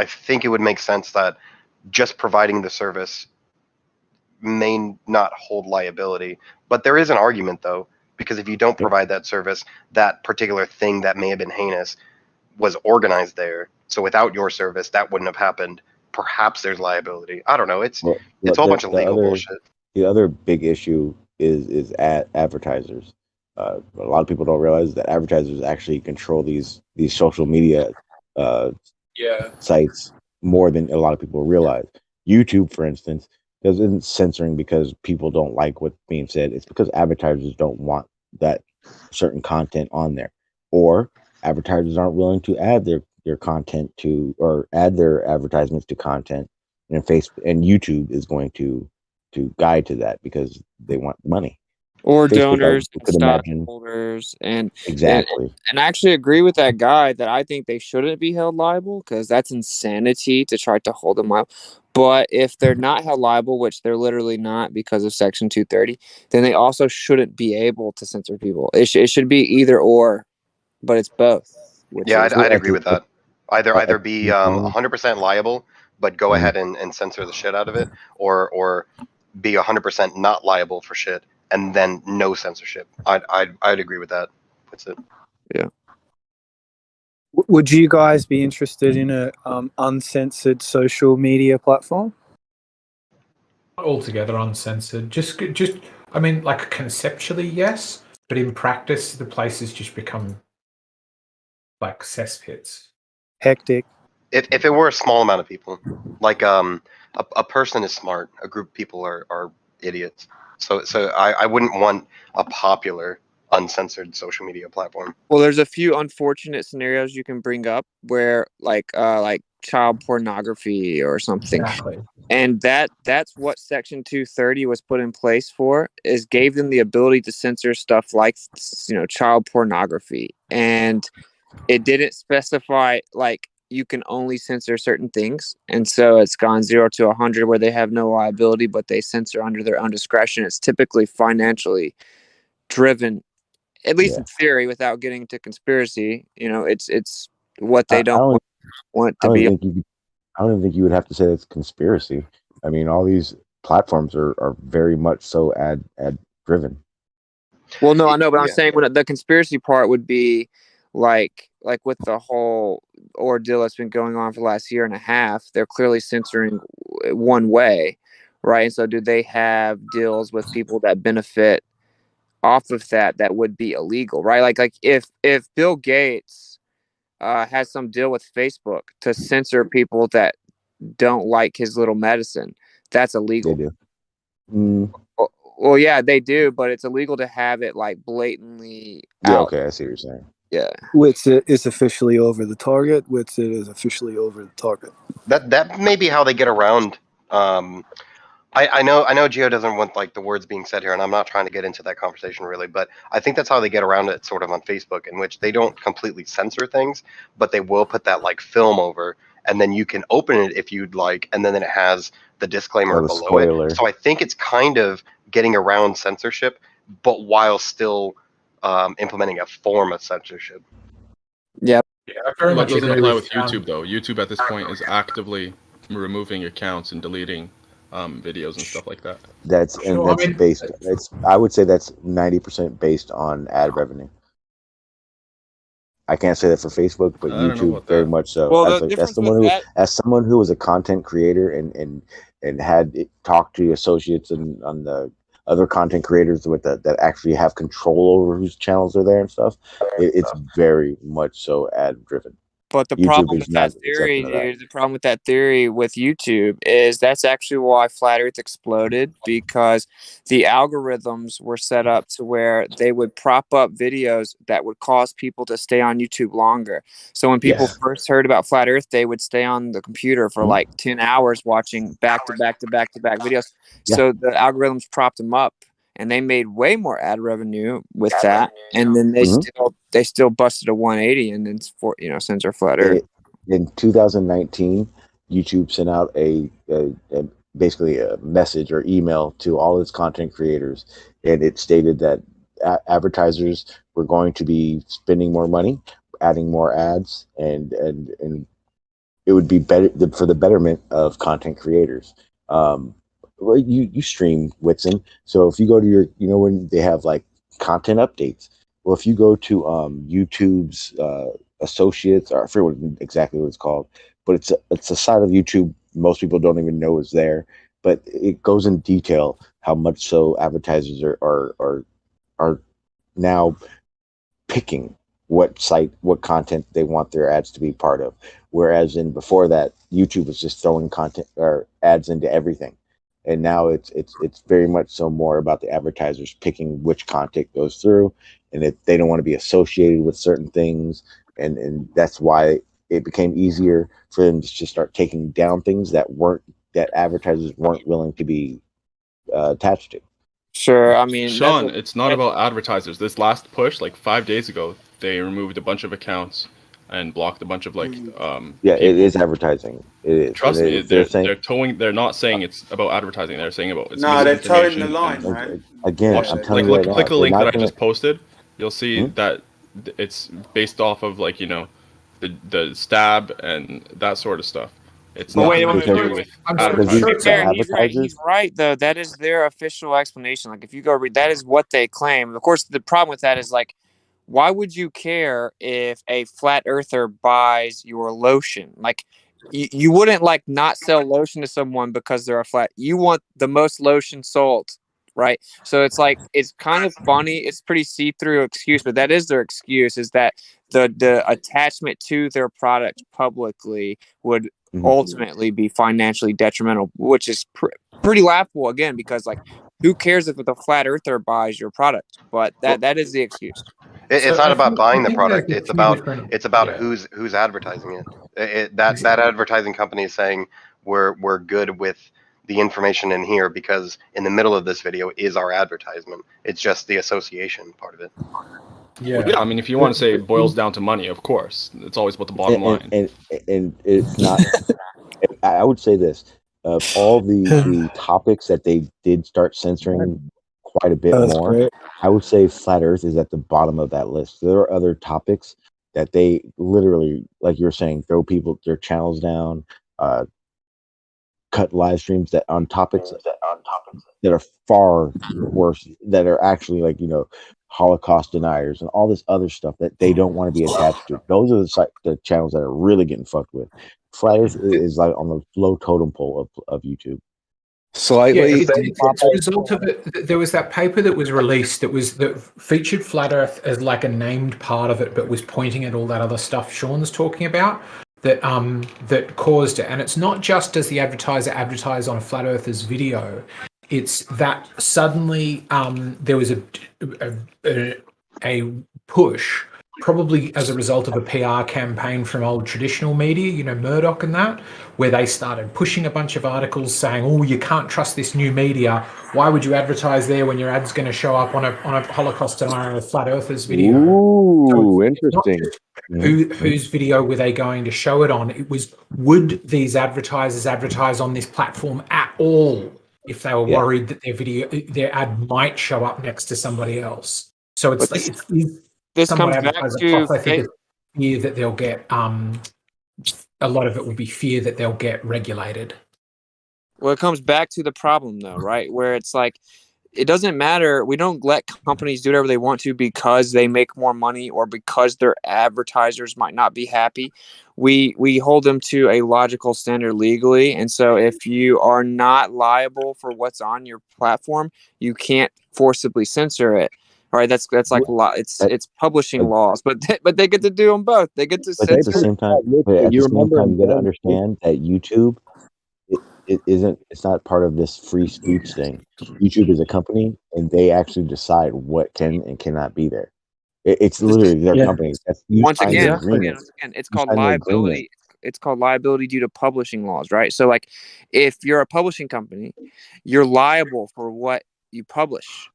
think it would make sense that just providing the service may not hold liability. But there is an argument, though, because if you don't provide that service, that particular thing that may have been heinous was organized there. So without your service, that wouldn't have happened. Perhaps there's liability. I don't know. It's a whole bunch of legal bullshit. The other big issue is advertisers. A lot of people don't realize that advertisers actually control these social media sites more than a lot of people realize. YouTube, for instance, isn't censoring because people don't like what's being said. It's because advertisers don't want that certain content on there, or advertisers aren't willing to add their content to, or add their advertisements to content, and Facebook and YouTube is going to guide to that because they want money. Or Facebook, donors, I could imagine. stockholders, and Exactly. And I actually agree with that guy that I think they shouldn't be held liable because that's insanity to try to hold them liable. But if they're not held liable, which they're literally not because of Section 230, then they also shouldn't be able to censor people. It should be either or, but it's both. Yeah, I'd agree with that. Either be 100% liable, but go ahead and censor the shit out of it, or be 100% not liable for shit and then no censorship. I'd agree with that. That's it. Yeah. Would you guys be interested in a uncensored social media platform? Altogether uncensored. Just. I mean, like, conceptually, yes, but in practice, the places just become like cesspits. Hectic. If it were a small amount of people, like a person is smart. A group of people are idiots. So I wouldn't want a popular uncensored social media platform. Well, there's a few unfortunate scenarios you can bring up where like child pornography or something. Exactly. And that's what Section 230 was put in place for, is gave them the ability to censor stuff like, child pornography. And it didn't specify like you can only censor certain things. And so it's gone 0 to 100 where they have no liability, but they censor under their own discretion. It's typically financially driven, at least in theory, without getting into conspiracy. It's what they don't want to be. I don't even think you would have to say it's conspiracy. I mean, all these platforms are very much so ad driven. Well, no, I know, but I'm saying when the conspiracy part would be like with the whole ordeal that's been going on for the last year and a half, they're clearly censoring one way, right? And so do they have deals with people that benefit off of that would be illegal, right? Like if Bill Gates has some deal with Facebook to censor people that don't like his little medicine, that's illegal. They do. Well, yeah, they do, but it's illegal to have it like blatantly Yeah, out. okay, I see what you're saying. Yeah. Witsit is officially over the target. Witsit is officially over the target. That may be how they get around. I know Geo doesn't want like the words being said here, and I'm not trying to get into that conversation really, but I think that's how they get around it sort of on Facebook, in which they don't completely censor things, but they will put that like film over, and then you can open it if you'd like, and then it has the disclaimer the below spoiler. it. So I think it's kind of getting around censorship, but while still implementing a form of censorship. Yep. Yeah, I very That much doesn't agree apply with with YouTube though. YouTube at this point is actively removing accounts and deleting videos and stuff like that. That's based. I would say that's 90% based on ad revenue. I can't say that for Facebook, but I don't know YouTube about very that. much so. Well, as, the as difference someone with who, that- as someone who was a content creator and had talked to associates and on the other content creators with that actually have control over whose channels are there and stuff, it's very much so ad driven. But the YouTube problem is with that not theory, accepting of that. dude, the problem with that theory with YouTube is that's actually why Flat Earth exploded, because the algorithms were set up to where they would prop up videos that would cause people to stay on YouTube longer. So when people first heard about Flat Earth, they would stay on the computer for like 10 hours watching back to back videos. Yeah. So the algorithms propped them up. And they made way more ad revenue with that, and then they still busted a 180 and then censor Flat Earth. In 2019, YouTube sent out a basically a message or email to all its content creators, and it stated that advertisers were going to be spending more money, adding more ads, and it would be better for the betterment of content creators. Well, you stream Whitson, so if you go to your, when they have like content updates, well, if you go to YouTube's associates, or I forget exactly what it's called, but it's a side of YouTube most people don't even know is there, but it goes in detail how much so advertisers are now picking what content they want their ads to be part of, whereas before that, YouTube was just throwing content or ads into everything. And now it's very much so more about the advertisers picking which content goes through, and if they don't want to be associated with certain things, and that's why it became easier for them to just start taking down things that advertisers weren't willing to be attached to. Sure, I mean, Sean, it's not about advertisers. This last push, like 5 days ago, they removed a bunch of accounts and blocked a bunch of Yeah, people. it is advertising. It is. Trust me, they're not saying it's about advertising. They're saying about it's No, they're towing the misinformation. line, man. Again, Watch, I'm telling you right now, click the they're link not that I gonna- just posted. You'll see that it's based off of the stab and that sort of stuff. It's But not wait, to do with advertising. Fair, he's right though. That is their official explanation. Like if you go read, that is what they claim. Of course, the problem with that is like, why would you care if a flat earther buys your lotion? Like you wouldn't like not sell lotion to someone because they're a flat. You want the most lotion sold, right? So it's like it's kind of funny. It's pretty see-through excuse, but that is their excuse, is that the attachment to their product publicly would ultimately be financially detrimental, which is pretty laughable again, because like, who cares if the flat earther buys your product? But that is the excuse. It's So not I about think buying the there's product. a It's few about different. Yeah. who's advertising it. That advertising company is saying we're good with the information in here because in the middle of this video is our advertisement. It's just the association part of it. Well, yeah, I mean, if you want to say it boils down to money, of course, it's always about the bottom line. And it's not. I would say this: of all the topics that they did start censoring quite a bit That's more, great. I would say flat Earth is at the bottom of that list. There are other topics that they literally, like you were saying, throw their channels down, cut live streams that on topics that are far worse, that are actually like, Holocaust deniers and all this other stuff that they don't want to be attached to. Those are the channels that are really getting fucked with. Flat Earth is like on the low totem pole of YouTube. Slightly. Yeah, it's a result of it. There was that paper that was released that featured flat Earth as like a named part of it, but was pointing at all that other stuff Sean's talking about that caused it. And it's not just does the advertiser advertise on a flat earther's video, it's that suddenly there was a push, probably as a result of a PR campaign from old traditional media, Murdoch and that, where they started pushing a bunch of articles saying, oh, you can't trust this new media. Why would you advertise there when your ad's going to show up on a Holocaust denier or flat earthers video? Ooh, interesting. Whose video were they going to show it on? It was, would these advertisers advertise on this platform at all if they were worried that their ad might show up next to somebody else? So it's this somewhat comes back advertiser to plus, I think it's fear that they'll get a lot of it will be fear that they'll get regulated. Well, it comes back to the problem though, right? Where it's like, it doesn't matter. We don't let companies do whatever they want to because they make more money or because their advertisers might not be happy. We hold them to a logical standard legally. And so if you are not liable for what's on your platform, you can't forcibly censor it. All right, that's like it's publishing laws, but they get to do them both. They get to censor. At the same time, you got to understand that YouTube it's not part of this free speech thing. YouTube is a company, and they actually decide what can and cannot be there. It's literally their company. Once again, it's called liability. It's called liability due to publishing laws, right? So, like, if you're a publishing company, you're liable for what you publish,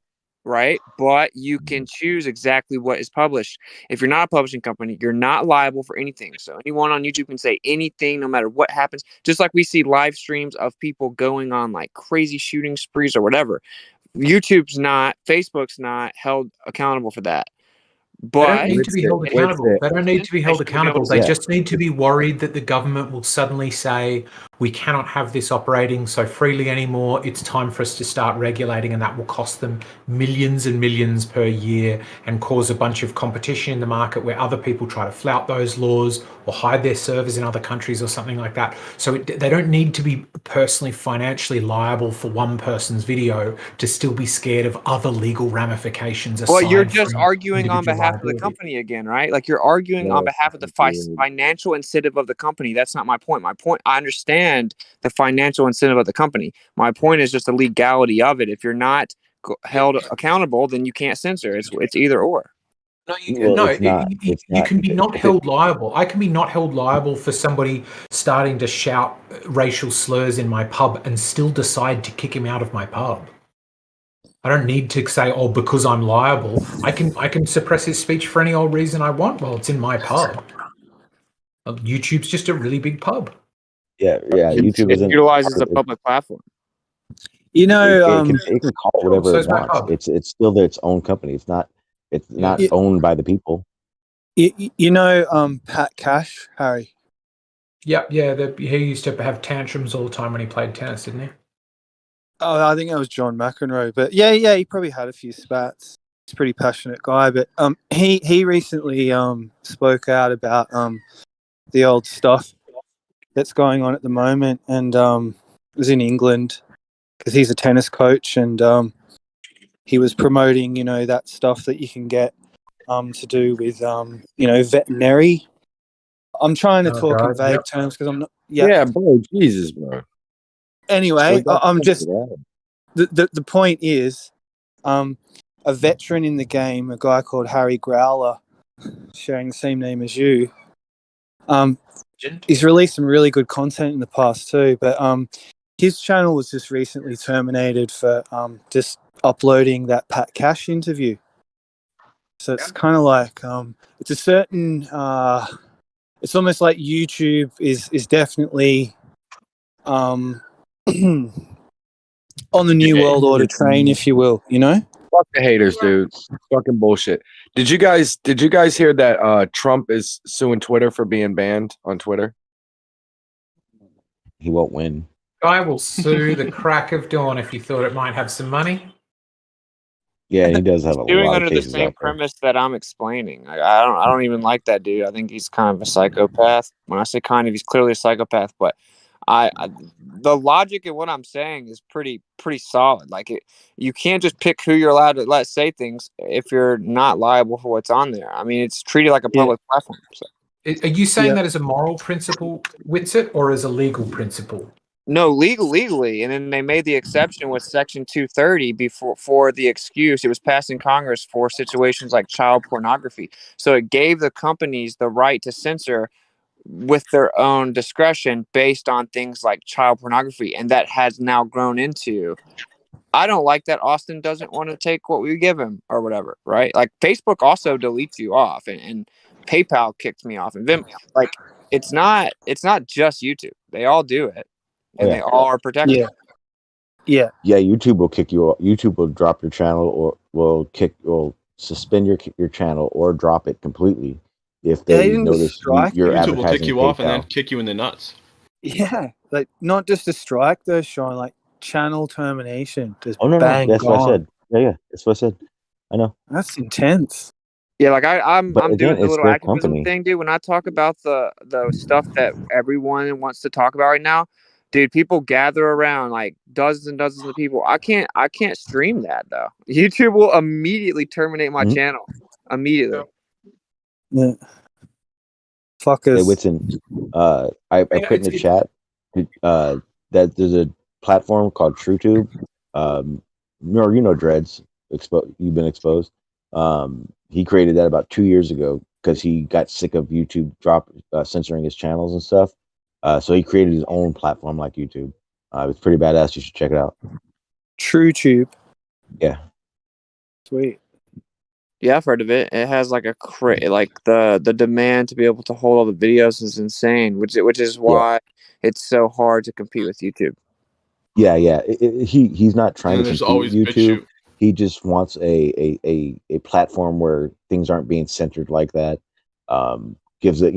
right? But you can choose exactly what is published. If you're not a publishing company, you're not liable for anything. So anyone on YouTube can say anything, no matter what happens. Just like we see live streams of people going on like crazy shooting sprees or whatever. YouTube's not, Facebook's not held accountable for that. But they don't need to be held accountable. They don't need to be held accountable. They just need to be worried that the government will suddenly say, we cannot have this operating so freely anymore. It's time for us to start regulating, and that will cost them millions and millions per year and cause a bunch of competition in the market where other people try to flout those laws or hide their servers in other countries or something like that. So they don't need to be personally financially liable for one person's video to still be scared of other legal ramifications. Well, you're just arguing on behalf of the company again, right? Like you're arguing on behalf of the financial incentive of the company. That's not my point. My point, I understand the financial incentive of the company. My point is just the legality of it. If you're not held accountable, then you can't censor. It's either or. You can be not held liable. I can be not held liable for somebody starting to shout racial slurs in my pub and still decide to kick him out of my pub. I don't need to say, oh, because I'm liable, I can suppress his speech for any old reason I want. Well, it's in my pub. YouTube's just a really big pub. Yeah. YouTube it utilizes a public platform. It can call it whatever it wants. It's still its own company. It's not owned by the people. Pat Cash, Harry. Yeah. He used to have tantrums all the time when he played tennis, didn't he? Oh, I think that was John McEnroe. But yeah, he probably had a few spats. He's a pretty passionate guy. But he recently spoke out about the old stuff that's going on at the moment, and it was in England because he's a tennis coach, and he was promoting, that stuff that you can get to do with, veterinary. I'm trying to talk in vague terms because Yeah, bro. Jesus, bro. Anyway, So I'm that's just right. the point is, a veteran in the game, a guy called Harry Growler, sharing the same name as you. He's released some really good content in the past too, but his channel was just recently terminated for just uploading that Pat Cash interview. So it's kind of like it's a certain it's almost like YouTube is definitely on the new world order train, if you will, you know? Fuck the haters, dude. Fucking bullshit. Did you guys hear that Trump is suing Twitter for being banned on Twitter? He won't win. I will sue the crack of dawn if you thought it might have some money. Yeah, he does have a Doing lot of under the cases same out there. premise that I'm explaining. Like, I don't even like that dude. I think he's kind of a psychopath. When I say kind of, he's clearly a psychopath. But the logic in what I'm saying is pretty solid. Like you can't just pick who you're allowed to let say things if you're not liable for what's on there. I mean, it's treated like a public platform. So. Are you saying that as a moral principle, Witsit, or as a legal principle? No, legally, and then they made the exception with Section 230 for the excuse. It was passed in Congress for situations like child pornography. So it gave the companies the right to censor with their own discretion based on things like child pornography, and that has now grown into. I don't like that Austin doesn't want to take what we give him or whatever, right? Like Facebook also deletes you off, and PayPal kicked me off, and Vim. Like it's not just YouTube; they all do it. And they all are protected. Yeah. YouTube will kick you off. YouTube will drop your channel, or will suspend your channel, or drop it completely if they notice you're YouTube advertising. will kick you off and then PayPal. kick you in the nuts. Yeah, like not just a strike though, Sean. Like channel termination. Just Oh no, bang, that's gone. what I said. Yeah, that's what I said. I know. That's intense. Yeah, like I'm But again, doing the it's little their activism company. thing, dude. When I talk about the stuff that everyone wants to talk about right now, dude, people gather around like dozens and dozens of people. I can't stream that though. YouTube will immediately terminate my channel. Immediately. Yeah. Hey, Fuckers. Whitson, I put in the chat that there's a platform called TrueTube. Dreads. You've been exposed. He created that about 2 years ago because he got sick of YouTube censoring his channels and stuff. So he created his own platform like YouTube. It's pretty badass. You should check it out. TrueTube. Yeah. Sweet. Yeah, I've heard of it. It has like like the demand to be able to hold all the videos is insane, which is why it's so hard to compete with YouTube. Yeah. He's not trying And to there's compete with always YouTube. BitChute. He just wants a platform where things aren't being censored like that. Gives it,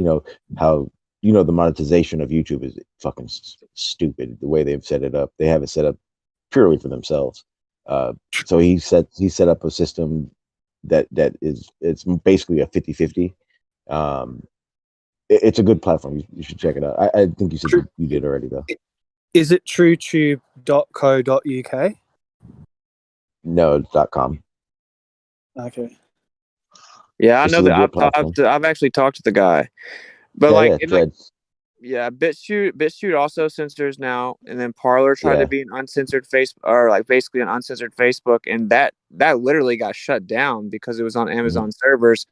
how the monetization of YouTube is fucking stupid. The way they've set it up, they have it set up purely for themselves. So he set up a system that it's basically a 50-50. It's a good platform. You should check it out. I think you said you did already though. Is it truetube.co.uk? No, it's .com. Okay. Yeah, I It's know a that legit platform. I've actually talked to the guy, but BitChute also censors now, and then Parler tried to be an uncensored basically an uncensored Facebook, and that literally got shut down because it was on Amazon servers.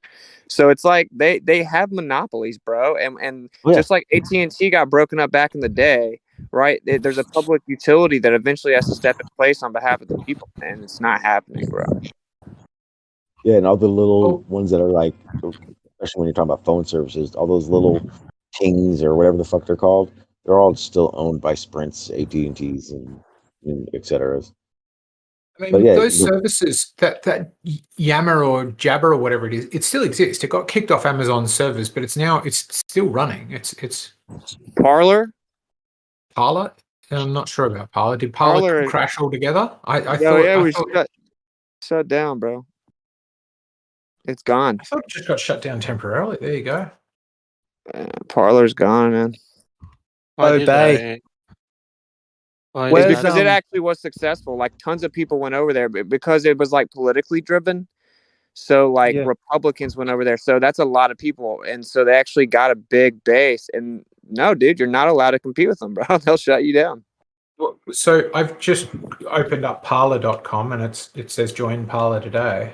So it's like they have monopolies, bro, and just like AT&T got broken up back in the day, right? There's a public utility that eventually has to step in place on behalf of the people, and it's not happening, bro. Yeah, and all the little ones that are like, especially when you're talking about phone services, all those little Tings or whatever the fuck they're called, they're all still owned by Sprints, AT&Ts, and et cetera. I mean, those services, that Yammer or Jabber or whatever it is, it still exists. It got kicked off Amazon servers, but it's still running. It's Parler. Parler? I'm not sure about Parler. Did Parler crash altogether? I thought shut down, bro. It's gone. I thought it just got shut down temporarily. There you go. Parler's gone, man. Obey. Because it actually was successful. Like tons of people went over there because it was like politically driven. So Republicans went over there. So that's a lot of people. And so they actually got a big base. And no, dude, you're not allowed to compete with them, bro. They'll shut you down. Well, so I've just opened up parlor.com and it says join Parlor today.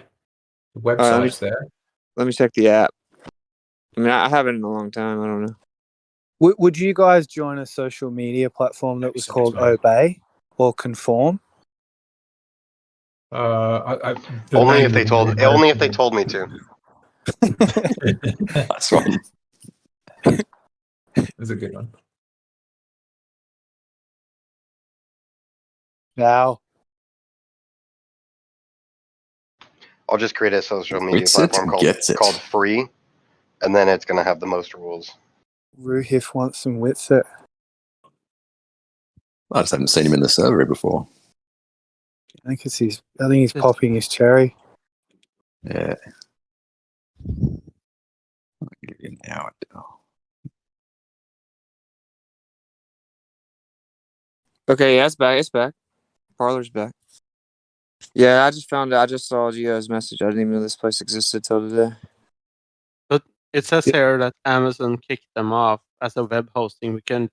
The website's there. Let me check the app. I mean, I haven't in a long time. I don't know. Would you guys join a social media platform that was called Obey or Conform? Only if they told me to. That's one. That's a good one. Wow. I'll just create a social media platform called Free, and then it's going to have the most rules. Ruhif wants some Witsit. I just haven't seen him in the server before. I think he's popping his cherry. Yeah. I'll give you an hour now. Okay, yeah, it's back. It's back. Parlor's back. Yeah, I just found it. I just saw Gio's message. I didn't even know this place existed till today. But it says here that Amazon kicked them off as a web hosting. Can't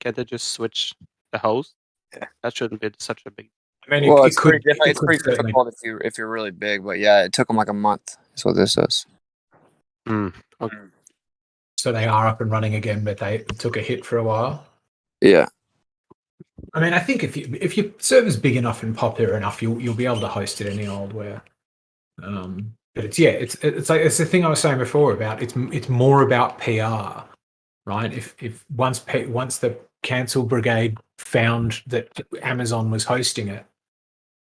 they just switch the host? Yeah. That shouldn't be such a big. I mean, Well, it's pretty difficult if you're really big, but yeah, it took them like a month. That's what this says. Okay. So they are up and running again, but they took a hit for a while. Yeah. I mean, I think if your server's big enough and popular enough, you'll be able to host it any old where. But it's the thing I was saying before about it's more about PR, right? If once the cancel brigade found that Amazon was hosting it,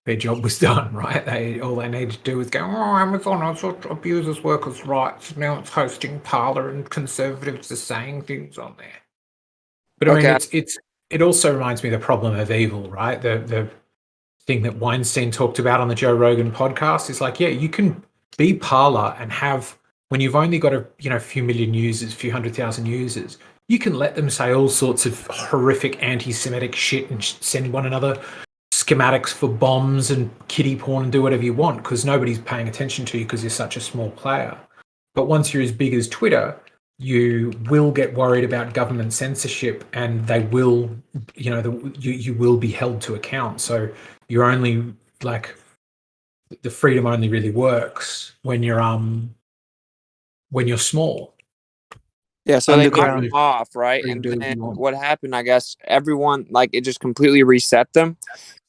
their job was done, right? All they needed to do was go, Amazon also abuses workers' rights. Now it's hosting Parler and conservatives are saying things on there. But I mean, it also reminds me of the problem of evil, right? The thing that Weinstein talked about on the Joe Rogan podcast is like, yeah, you can be Parler and have, when you've only got a few million users, few 100,000 users, you can let them say all sorts of horrific anti-Semitic shit and send one another schematics for bombs and kiddie porn and do whatever you want because nobody's paying attention to you because you're such a small player. But once you're as big as Twitter, you will get worried about government censorship and they will, you will be held to account. So you're only like, the freedom only really works when you're small. Yeah, so they cut them off, right? And then what happened, I guess, everyone, like, it just completely reset them.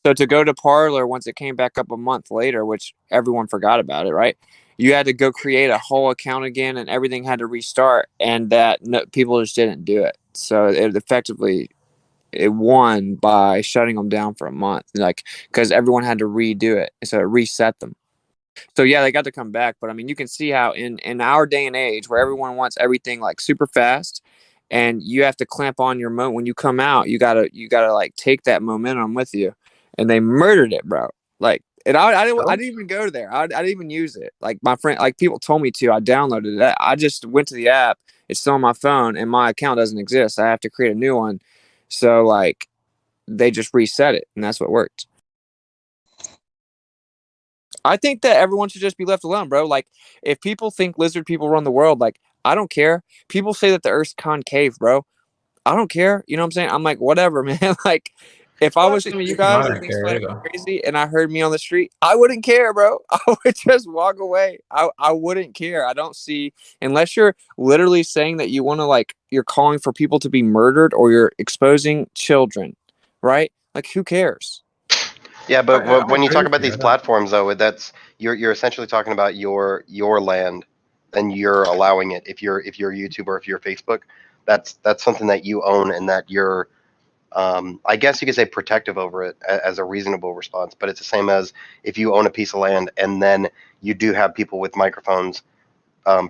So to go to Parler, once it came back up a month later, which everyone forgot about it, right? You had to go create a whole account again and everything had to restart. And people just didn't do it. So it won by shutting them down for a month, like, because everyone had to redo it. So it reset them. So yeah, they got to come back, but I mean, you can see how in our day and age where everyone wants everything like super fast, and you have to clamp on your moment when you come out. You gotta like take that momentum with you, and they murdered it, bro. Like, and I didn't even go there. I didn't even use it. Like my friend, like people told me to. I downloaded it. I just went to the app. It's still on my phone, and my account doesn't exist. I have to create a new one. So like, they just reset it, and that's what worked. I think that everyone should just be left alone, bro. Like, if people think lizard people run the world, like, I don't care. People say that the Earth's concave, bro. I don't care. You know what I'm saying? I'm like, whatever, man. Like, if I was some of you guys that think crazy and I heard me on the street, I wouldn't care, bro. I would just walk away. I wouldn't care. I don't see, unless you're literally saying that you want to, like, you're calling for people to be murdered or you're exposing children, right? Like, who cares? Yeah, but when you talk about these platforms, though, that's you're essentially talking about your land, and you're allowing it. If you're YouTube or if you're Facebook, that's something that you own and that you're, I guess you could say, protective over it as a reasonable response. But it's the same as if you own a piece of land and then you do have people with microphones,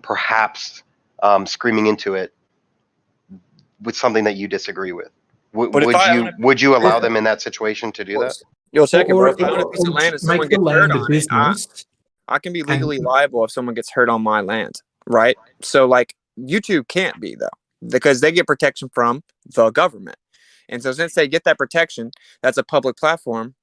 perhaps screaming into it with something that you disagree with. Would you allow them in that situation to do that? You'll check it, bro. If I own a piece of land and someone gets hurt on it, I can be legally liable if someone gets hurt on my land, right? So, like, YouTube can't be, though, because they get protection from the government. And so since they get that protection, that's a public platform,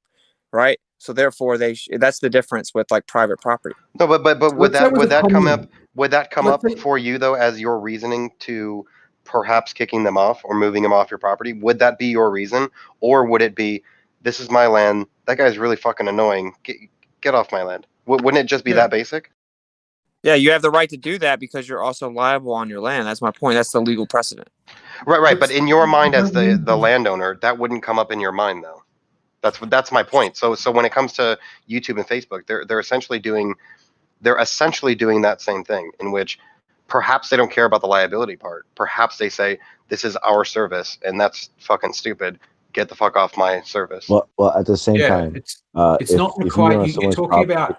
right? So therefore, that's the difference with, like, private property. No, but would that come up for you, though, as your reasoning to perhaps kicking them off or moving them off your property? Would that be your reason? Or would it be, this is my land, that guy's really fucking annoying, get off my land? Wouldn't it just be that basic? Yeah, you have the right to do that because you're also liable on your land. That's my point. That's the legal precedent. Right. But in your mind as the landowner, that wouldn't come up in your mind though. That's my point. So when it comes to YouTube and Facebook, they're essentially doing that same thing, in which perhaps they don't care about the liability part. Perhaps they say, this is our service, and that's fucking stupid. Get the fuck off my service. Well, at the same time, it's not required. You're talking about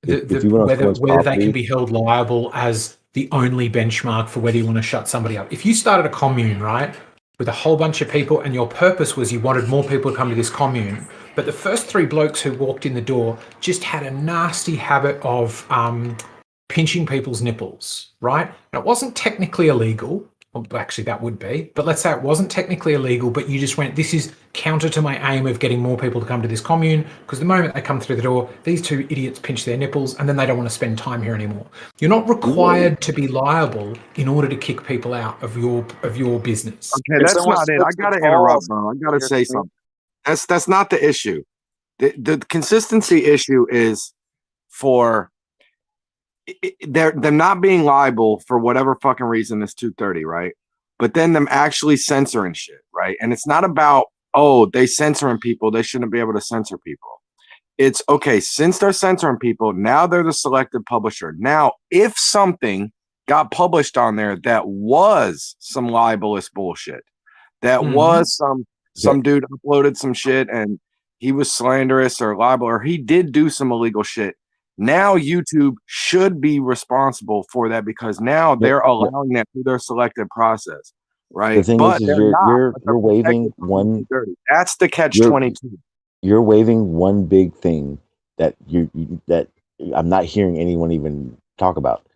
whether they can be held liable as the only benchmark for whether you want to shut somebody up. If you started a commune, right, with a whole bunch of people, and your purpose was you wanted more people to come to this commune, but the first 3 blokes who walked in the door just had a nasty habit of pinching people's nipples, right? And it wasn't technically illegal. Well, actually, that would be. But let's say it wasn't technically illegal, but you just went, this is counter to my aim of getting more people to come to this commune, because the moment they come through the door, these 2 idiots pinch their nipples, and then they don't want to spend time here anymore. You're not required to be liable in order to kick people out of your business. Okay, that's not it. I got to interrupt, bro. I got to say something. That's not the issue. The consistency issue is for they're not being liable for whatever fucking reason is 230, right? But then them actually censoring shit, right? And it's not about, oh, they censoring people, they shouldn't be able to censor people. It's okay, since they're censoring people, now they're the selected publisher. Now, if something got published on there that was some libelous bullshit, that was some dude uploaded some shit and he was slanderous or libel, or he did do some illegal shit, now YouTube should be responsible for that, because now they're allowing that through their selected process, right? The thing but is you're waiving one. That's the catch-22. You're waiving one big thing that that I'm not hearing anyone even talk about.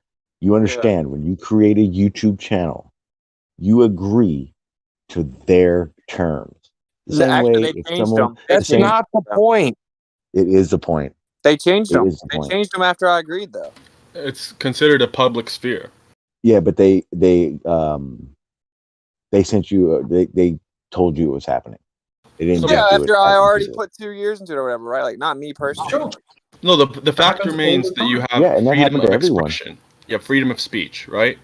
You understand, when you create a YouTube channel, you agree to their terms. The same way, if someone, That's not the point. It is the point. They changed them. They changed them after I agreed, though. It's considered a public sphere. Yeah, but they sent you. They told you it was happening. They didn't. Yeah, after I already put 2 years into it or whatever, right? Like, not me personally. Sure. No, the fact remains that you have and that freedom happened of to everyone. expression. You have freedom of speech, right?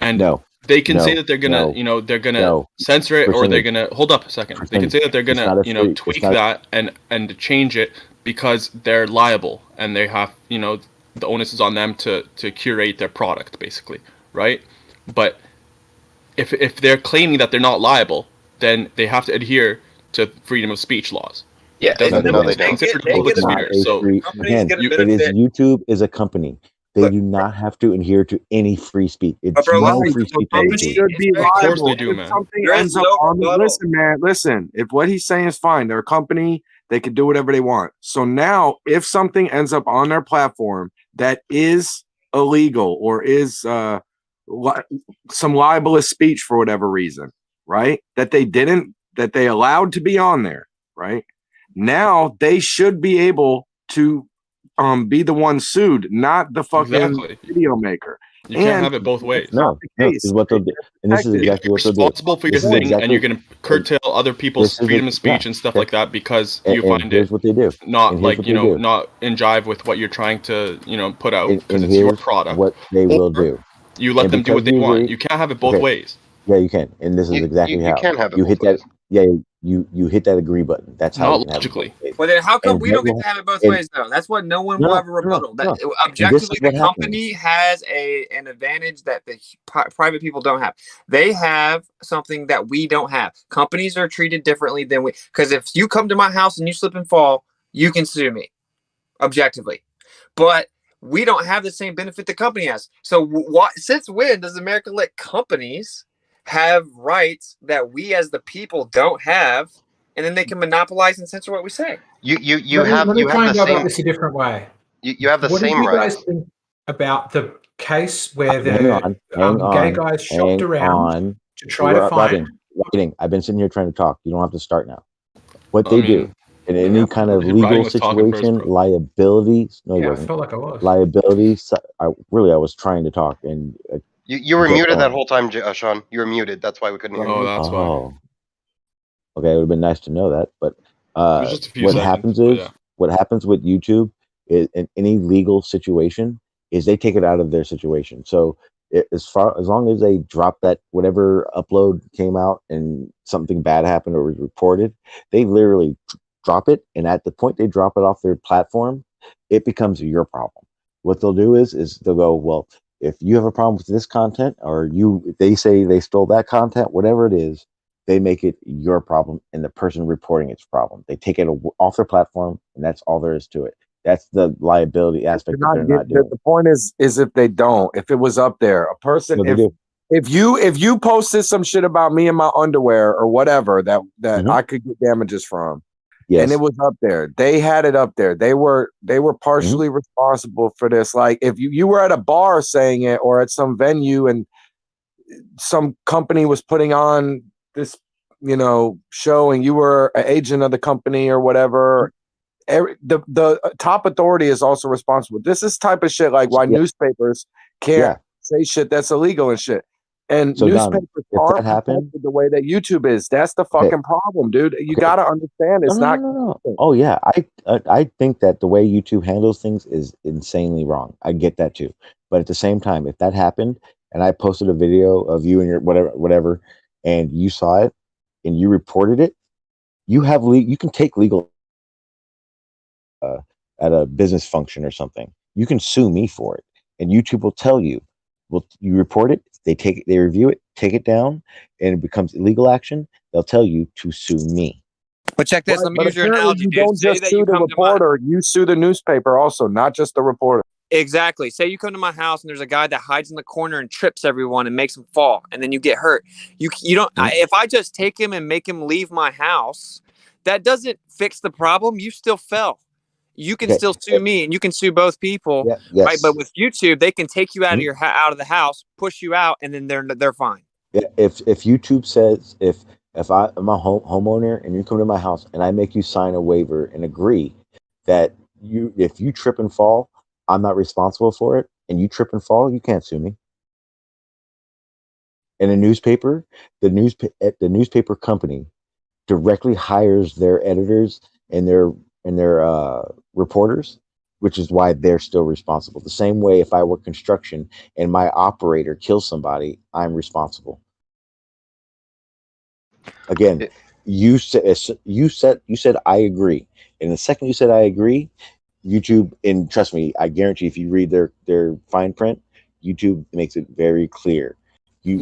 And they can say that they're gonna, they're gonna censor it, or they're gonna hold up a second. They can say that they're gonna, tweak that and change it because they're liable and they have, the onus is on them to curate their product, basically, right? But if they're claiming that they're not liable, then they have to adhere to freedom of speech laws. Yeah, they don't. YouTube is a company. They do not have to adhere to any free speech. It's no free speech. Should be liable. They do, man. Listen. If what he's saying is fine, they're a company. They can do whatever they want. So now, if something ends up on their platform that is illegal or is some libelous speech for whatever reason, right? That they allowed to be on there, right? Now they should be able to be the one sued, not the fucking video maker. You can't have it both ways. No, this is what they'll do. And this is exactly what they'll do. You're responsible for your thing, and you're going to curtail other people's freedom of speech and stuff like that because you find it what they do. Not like, not in jive with what you're trying to, put out because it's your product. What they will do. You let them do what they want. You can't have it both ways. Yeah, you can. And this is exactly how. You can have it you both hit ways. that. Yeah, you hit that agree button. That's how. Not logically. Well, then how come we don't get to have it both ways, though? That's what no one will ever rebuttal. Objectively, the company has an advantage that the private people don't have. They have something that we don't have. Companies are treated differently than we. Because if you come to my house and you slip and fall, you can sue me, objectively. But we don't have the same benefit the company has. So since when does America let companies have rights that we as the people don't have, and then they can monopolize and censor what we say? Let me try and go about this a different way. You have the what same do you rights. guys think about the case where the gay guys shopped around to try to find? I've been sitting here trying to talk. You don't have to start now. What they do in any kind of legal situation, liabilities. No, I felt like I was. Liabilities. I was trying to talk, and You were Okay, muted that oh. whole time, Sean. You were muted. That's why we couldn't hear you. Oh, that's why. Okay, it would have been nice to know that. But was just a few what seconds, happens but is yeah. what happens with YouTube is in any legal situation is they take it out of their situation. So as long as they drop that whatever upload came out and something bad happened or was reported, they literally drop it, and at the point they drop it off their platform, it becomes your problem. What they'll do is they'll go, well, if you have a problem with this content, or they say they stole that content, whatever it is, they make it your problem and the person reporting its problem. They take it off their platform, and that's all there is to it. That's the liability aspect that they're not doing. The point is if they don't, if it was up there, a person, No, they do. if you posted some shit about me and my underwear or whatever that I could get damages from, yes, and it was up there, they had it up there. They were partially responsible for this. Like if you were at a bar saying it, or at some venue, and some company was putting on this, show, and you were an agent of the company or whatever. The top authority is also responsible. This is type of shit like why newspapers can't say shit that's illegal and shit. And So, Don, newspapers if aren't that happened- protected the way that YouTube is. That's the fucking problem, dude. You got to understand it's not. No. Oh yeah, I think that the way YouTube handles things is insanely wrong. I get that too. But at the same time, if that happened and I posted a video of you and your whatever, and you saw it and you reported it, you can take legal at a business function or something. You can sue me for it, and YouTube will tell you. Well, you report it, they review it, take it down, and it becomes illegal action. They'll tell you to sue me. But check this. Let me use your analogy, You dude. don't Say just that sue you the come to my reporter. You sue the newspaper also, not just the reporter. Exactly. Say you come to my house and there's a guy that hides in the corner and trips everyone and makes them fall, and then you get hurt. You don't. If I just take him and make him leave my house, that doesn't fix the problem. You still fell. You can still sue me, and you can sue both people, right? But with YouTube, they can take you out of your out of the house, push you out, and then they're fine. Yeah, if YouTube says if I'm a homeowner and you come to my house and I make you sign a waiver and agree that if you trip and fall, I'm not responsible for it, and you trip and fall, you can't sue me. In a newspaper, the newspaper company directly hires their editors and their reporters, which is why they're still responsible. The same way, if I work construction and my operator kills somebody, I'm responsible. Again, you said I agree, and the second you said I agree, YouTube, and trust me, I guarantee if you read their fine print, YouTube makes it very clear.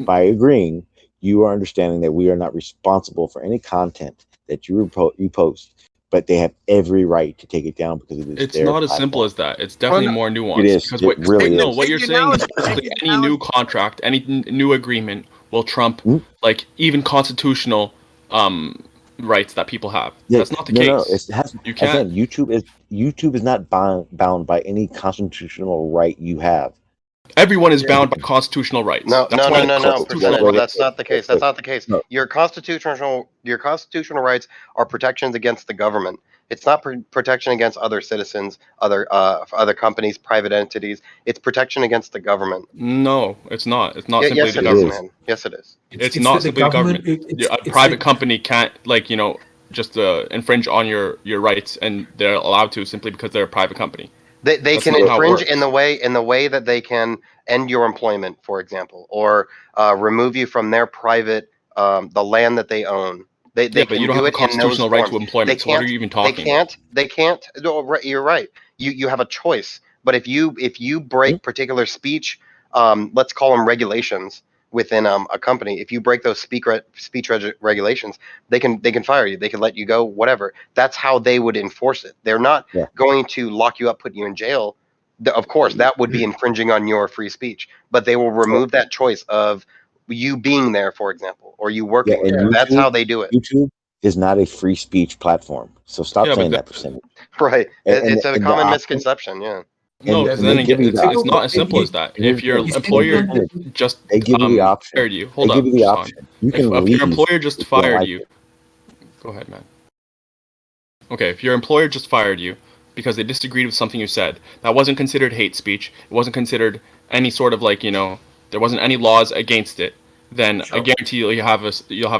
By agreeing, you are understanding that we are not responsible for any content that you post, but they have every right to take it down because it is It's their not as platform. simple as that. It's definitely more nuanced. It is. Because It really is. what you're saying is basically any new contract, any new agreement will trump like even constitutional rights that people have. That's not the case. No, it has. You can't. Again, YouTube is not bound by any constitutional right you have. Everyone is bound by constitutional rights. No, That's why Priscilla, that's not the case. That's not the case. Your constitutional rights are protections against the government. It's not protection against other citizens, other companies, private entities. It's protection against the government. No, it's not. It's not simply yes, the it government. is, man. Yes, it is. It's not simply the government. A private company can't just infringe on your rights, and they're allowed to simply because they're a private company. They can infringe in the way that they can end your employment, for example, or remove you from their private the land that they own. They but can you don't do have a it constitutional in those right to forms. employment. So what are you even talking about? They can't. No, you're right. You have a choice. But if you break particular speech, let's call them regulations within a company, if you break those speech regulations, they can fire you. They can let you go. Whatever. That's how they would enforce it. They're not going to lock you up, put you in jail. Of course, that would be infringing on your free speech. But they will remove that choice of you being there, for example, or you working there. That's how they do it. YouTube is not a free speech platform, so stop saying that percentage. Right, it's a common option, misconception. Yeah. No, because then again, it's not as simple as that. If your employer just fired you, hold up, Sean. If your employer just fired you, go ahead, man. Okay, if your employer just fired you because they disagreed with something you said, that wasn't considered hate speech. It wasn't considered any sort of there wasn't any laws against it, then I guarantee you'll have a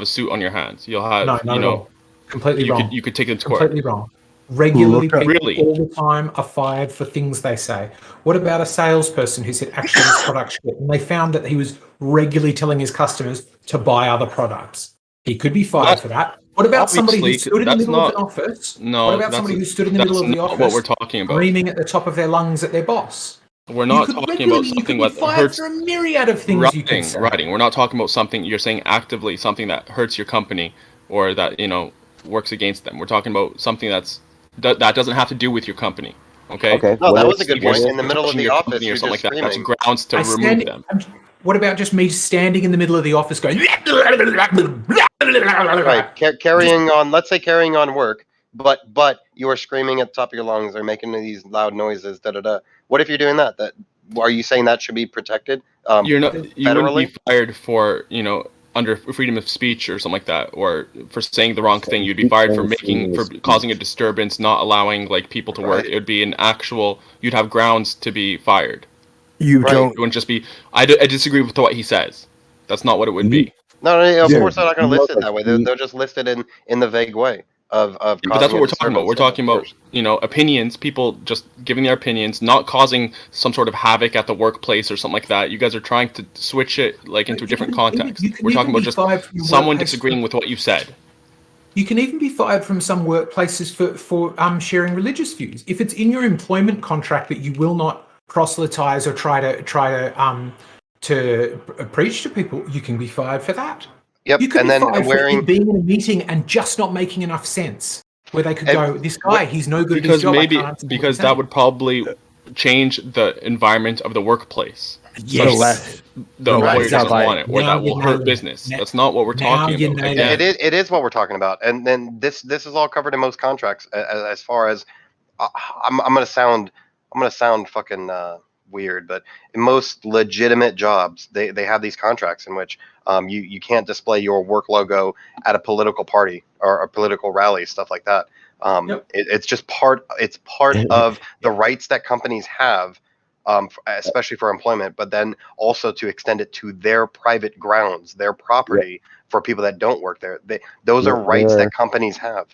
suit on your hands. You'll have No, not at all. Completely wrong. You could take it to court. Completely wrong. Regularly, people Really? all the time are fired for things they say. What about a salesperson who said, actually, this product shit, and they found that he was regularly telling his customers to buy other products? He could be fired for that. What about somebody who stood in the middle of an office? No, what about somebody who stood in the middle of the office? What we're talking about. Screaming at the top of their lungs at their boss? We're not talking about something that hurts. For a myriad of things you can say. Writing. We're not talking about something you're saying actively, something that hurts your company or that works against them. We're talking about something that doesn't have to do with your company. Okay. Okay. No, that was a good point. In the middle of the office, or something like that. That's grounds to remove them. What about just me standing in the middle of the office going? Right. Carrying on. Let's say carrying on work, but you are screaming at the top of your lungs or making these loud noises. What if you're doing that? Are you saying that should be protected? You wouldn't be fired for under freedom of speech or something like that, or for saying the wrong thing. You'd be fired for causing a disturbance, not allowing people to work. It would be you'd have grounds to be fired. It wouldn't just be. I disagree with what he says. That's not what it would be. No, of course they're not going to list it that way. They'll just list it in the vague way of. But that's what we're talking about. We're talking about opinions. People just giving their opinions, not causing some sort of havoc at the workplace or something like that. You guys are trying to switch it into a different context. We're talking about just someone disagreeing with what you said. You can even be fired from some workplaces for sharing religious views. If it's in your employment contract that you will not proselytize or try to preach to people, you can be fired for that. Yep. You could and be then fired for being in a meeting and just not making enough sense, where they could go, "This guy, he's no good at his job." Because that would probably change the environment of the workplace. The employer doesn't want it, or that will hurt business. That's not what we're talking about. It is what we're talking about, and then this is all covered in most contracts. As far as I'm gonna sound fucking weird, but in most legitimate jobs, they have these contracts in which you can't display your work logo at a political party or a political rally, stuff like that. It's just part of the rights that companies have, especially for employment, but then also to extend it to their private grounds, their property for people that don't work there. Those are rights that companies have.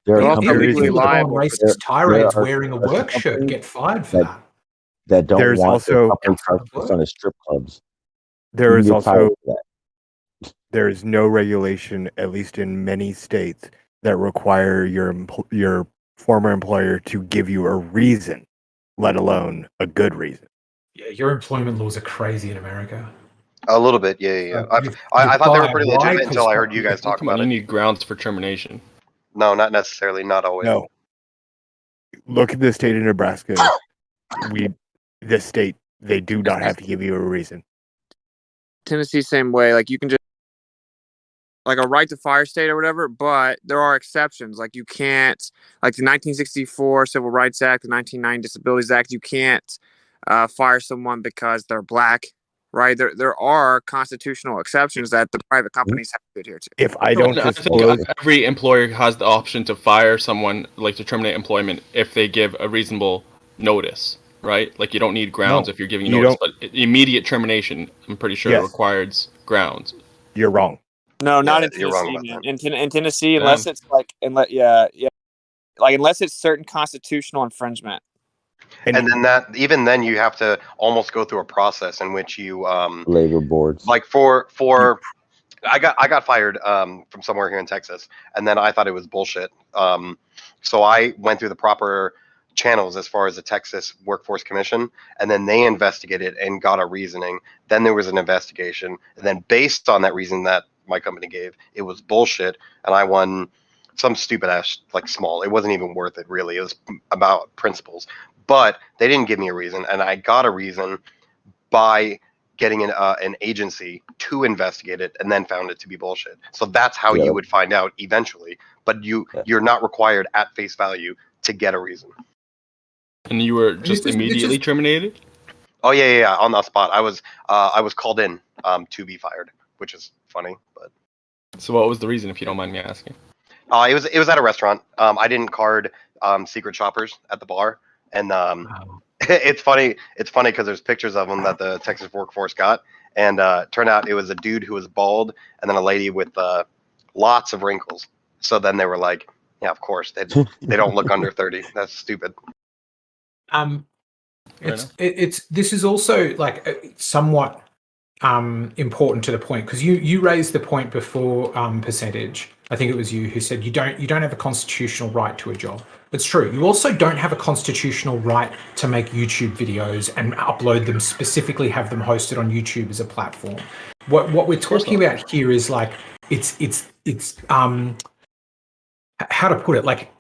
Racist tirades wearing a work shirt get fired for that. That don't There's want also on the strip clubs. There is also there is no regulation, at least in many states, that require your former employer to give you a reason, let alone a good reason. Yeah, your employment laws are crazy in America. A little bit, yeah. I thought they were pretty legitimate until I heard you guys talk about it. You need grounds for termination. No, not necessarily. Not always. No. Look at the state of Nebraska. This state, they do not have to give you a reason. Tennessee, same way. You can just a right to fire state or whatever, but there are exceptions. You can't, the 1964 Civil Rights Act, the 1990 Disabilities Act, you can't fire someone because they're black, right? There are constitutional exceptions that the private companies have to adhere to. If I don't disclose, every employer has the option to fire someone, to terminate employment if they give a reasonable notice. Right? You don't need grounds if you're giving notice, but immediate termination, I'm pretty sure, requires grounds. You're wrong. No, not in Tennessee. In Tennessee, unless it's unless it's certain constitutional infringement. And then even then you have to almost go through a process in which you labor boards. For I got fired from somewhere here in Texas, and then I thought it was bullshit. So I went through the proper channels as far as the Texas Workforce Commission, and then they investigated and got a reasoning. Then there was an investigation, and then based on that reason that my company gave, it was bullshit, and I won some stupid ass small. It wasn't even worth it, really. It was about principles, but they didn't give me a reason, and I got a reason by getting an agency to investigate it, and then found it to be bullshit. So that's how you would find out eventually, but you're not required at face value to get a reason. And you were just immediately terminated? Oh yeah, on the spot. I was called in to be fired, which is funny. But so what was the reason, if you don't mind me asking? It was at a restaurant. I didn't card secret shoppers at the bar, and It's funny. It's funny because there's pictures of them that the Texas workforce got, and turned out it was a dude who was bald, and then a lady with lots of wrinkles. So then they were like, "Yeah, of course they don't look under 30. That's stupid." This is also like somewhat important to the point, because you raised the point before, percentage. I think it was you who said you don't have a constitutional right to a job. It's true. You also don't have a constitutional right to make YouTube videos and upload them, specifically have them hosted on YouTube as a platform. What we're talking about here is like it's how to put it, like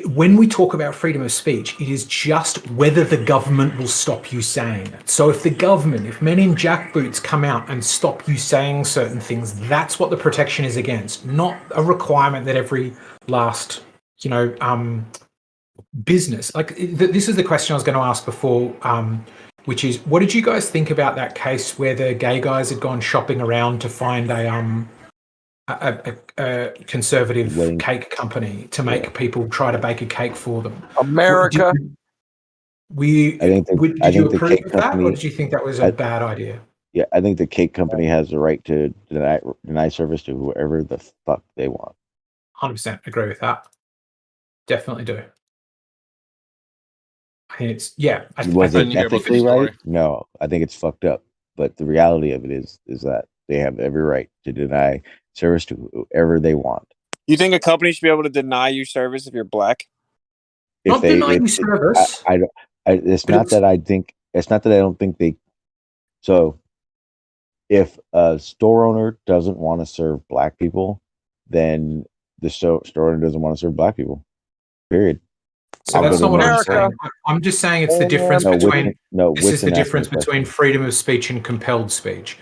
when we talk about freedom of speech, it is just whether the government will stop you saying it. So if men in jackboots come out and stop you saying certain things, that's what the protection is against, not a requirement that every last, business. Like this is the question I was going to ask before, which is, what did you guys think about that case where the gay guys had gone shopping around to find a conservative cake company to make people try to bake a cake for them? America. Did you approve of that, or did you think that was a bad idea? Yeah, I think the cake company has the right to deny service to whoever the fuck they want. 100% agree with that. Definitely do. I think it's Was it ethically right? No, I think it's fucked up. But the reality of it is that they have every right to deny service to whoever they want. You think a company should be able to deny you service if you're black? Not deny you service. It's not that I don't think they. So, if a store owner doesn't want to serve black people, then the store owner doesn't want to serve black people. Period. So that's not what I'm saying. I'm just saying it's the difference between freedom of speech and compelled speech.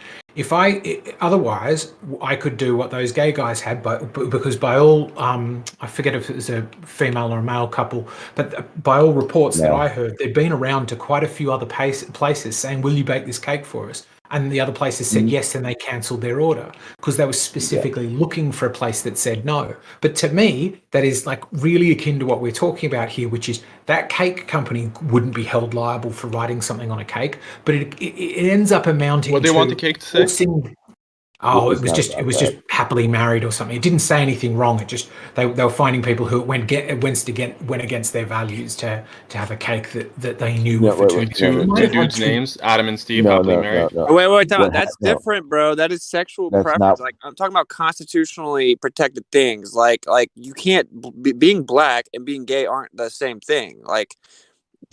Otherwise, I could do what those gay guys had, because by all, I forget if it was a female or a male couple, but by all reports that I heard, they'd been around to quite a few other places saying, "Will you bake this cake for us?" And the other places said yes, and they cancelled their order because they were specifically looking for a place that said no. But to me, that is like really akin to what we're talking about here, which is that cake company wouldn't be held liable for writing something on a cake, but it ends up amounting what to they want the cake to say. It was just happily married or something. It didn't say anything wrong. It just they were finding people who went against their values to have a cake that they knew were for two dudes' names, Adam and Steve, happily married. Wait, time out. That's different, bro. That is sexual preference. Like I'm talking about constitutionally protected things. Like you can't being black and being gay aren't the same thing. Like.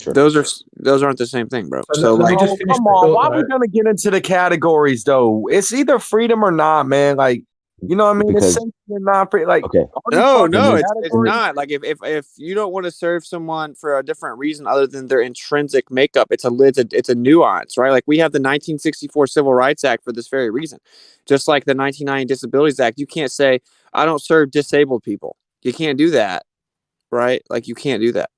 Sure. Those aren't the same thing, bro. So come on, why are we gonna get into the categories though? It's either freedom or not, man. Like, you know what I mean? Because, it's safe or not free. Like, okay. No, it's not. Like if you don't want to serve someone for a different reason other than their intrinsic makeup, it's a nuance, right? Like we have the 1964 Civil Rights Act for this very reason. Just like the 1990 Disabilities Act, you can't say I don't serve disabled people. You can't do that, right? Like you can't do that.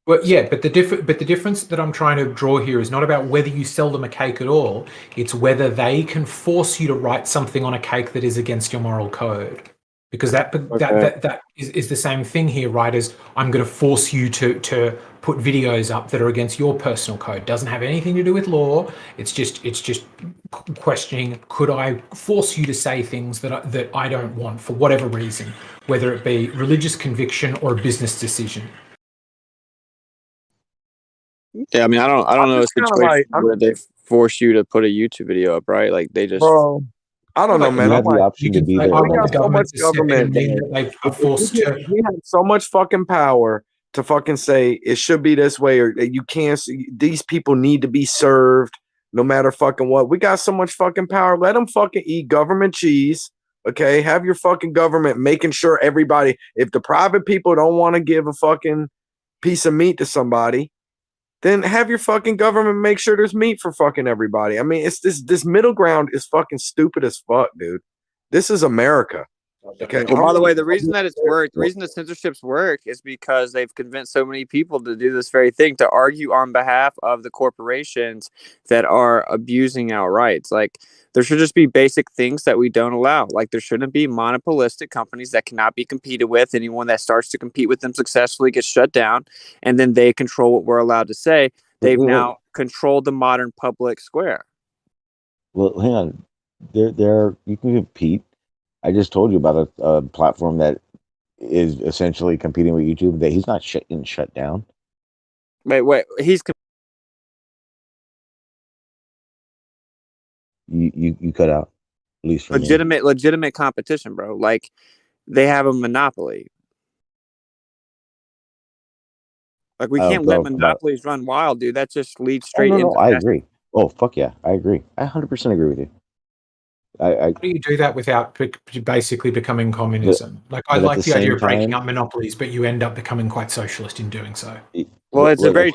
Well, yeah, but the difference that I'm trying to draw here is not about whether you sell them a cake at all. It's whether they can force you to write something on a cake that is against your moral code. Because that is the same thing here, right? As I'm going to force you to put videos up that are against your personal code. Doesn't have anything to do with law. It's just questioning, could I force you to say things that I don't want for whatever reason, whether it be religious conviction or a business decision. Yeah, I mean, I don't know a situation where they force you to put a YouTube video up, right? Like they just. Bro, I don't know, man. You have the option to be there. We got so much government. We have so much fucking power to fucking say it should be this way, or you can't. These people need to be served, no matter fucking what. We got so much fucking power. Let them fucking eat government cheese. Okay, have your fucking government making sure everybody. If the private people don't want to give a fucking piece of meat to somebody, then have your fucking government make sure there's meat for fucking everybody. I mean, it's this middle ground is fucking stupid as fuck, dude. This is America. Okay. Well, by the way, the reason that it's worked, the reason the censorships work is because they've convinced so many people to do this very thing, to argue on behalf of the corporations that are abusing our rights. Like, there should just be basic things that we don't allow. Like, there shouldn't be monopolistic companies that cannot be competed with. Anyone that starts to compete with them successfully gets shut down, and then they control what we're allowed to say. They've now controlled the modern public square. Well, hang on. There, you can compete. I just told you about a platform that is essentially competing with YouTube. That he's not getting shut down. Wait, he's. You cut out, at least for me. Legitimate competition, bro. Like, they have a monopoly. Like, we can't let monopolies run wild, dude. That just leads straight into. I agree. Oh, fuck yeah, I agree. I 100% agree with you. How do you do that without basically becoming communism? I like the idea of breaking up monopolies, but you end up becoming quite socialist in doing so. Well, it's a very.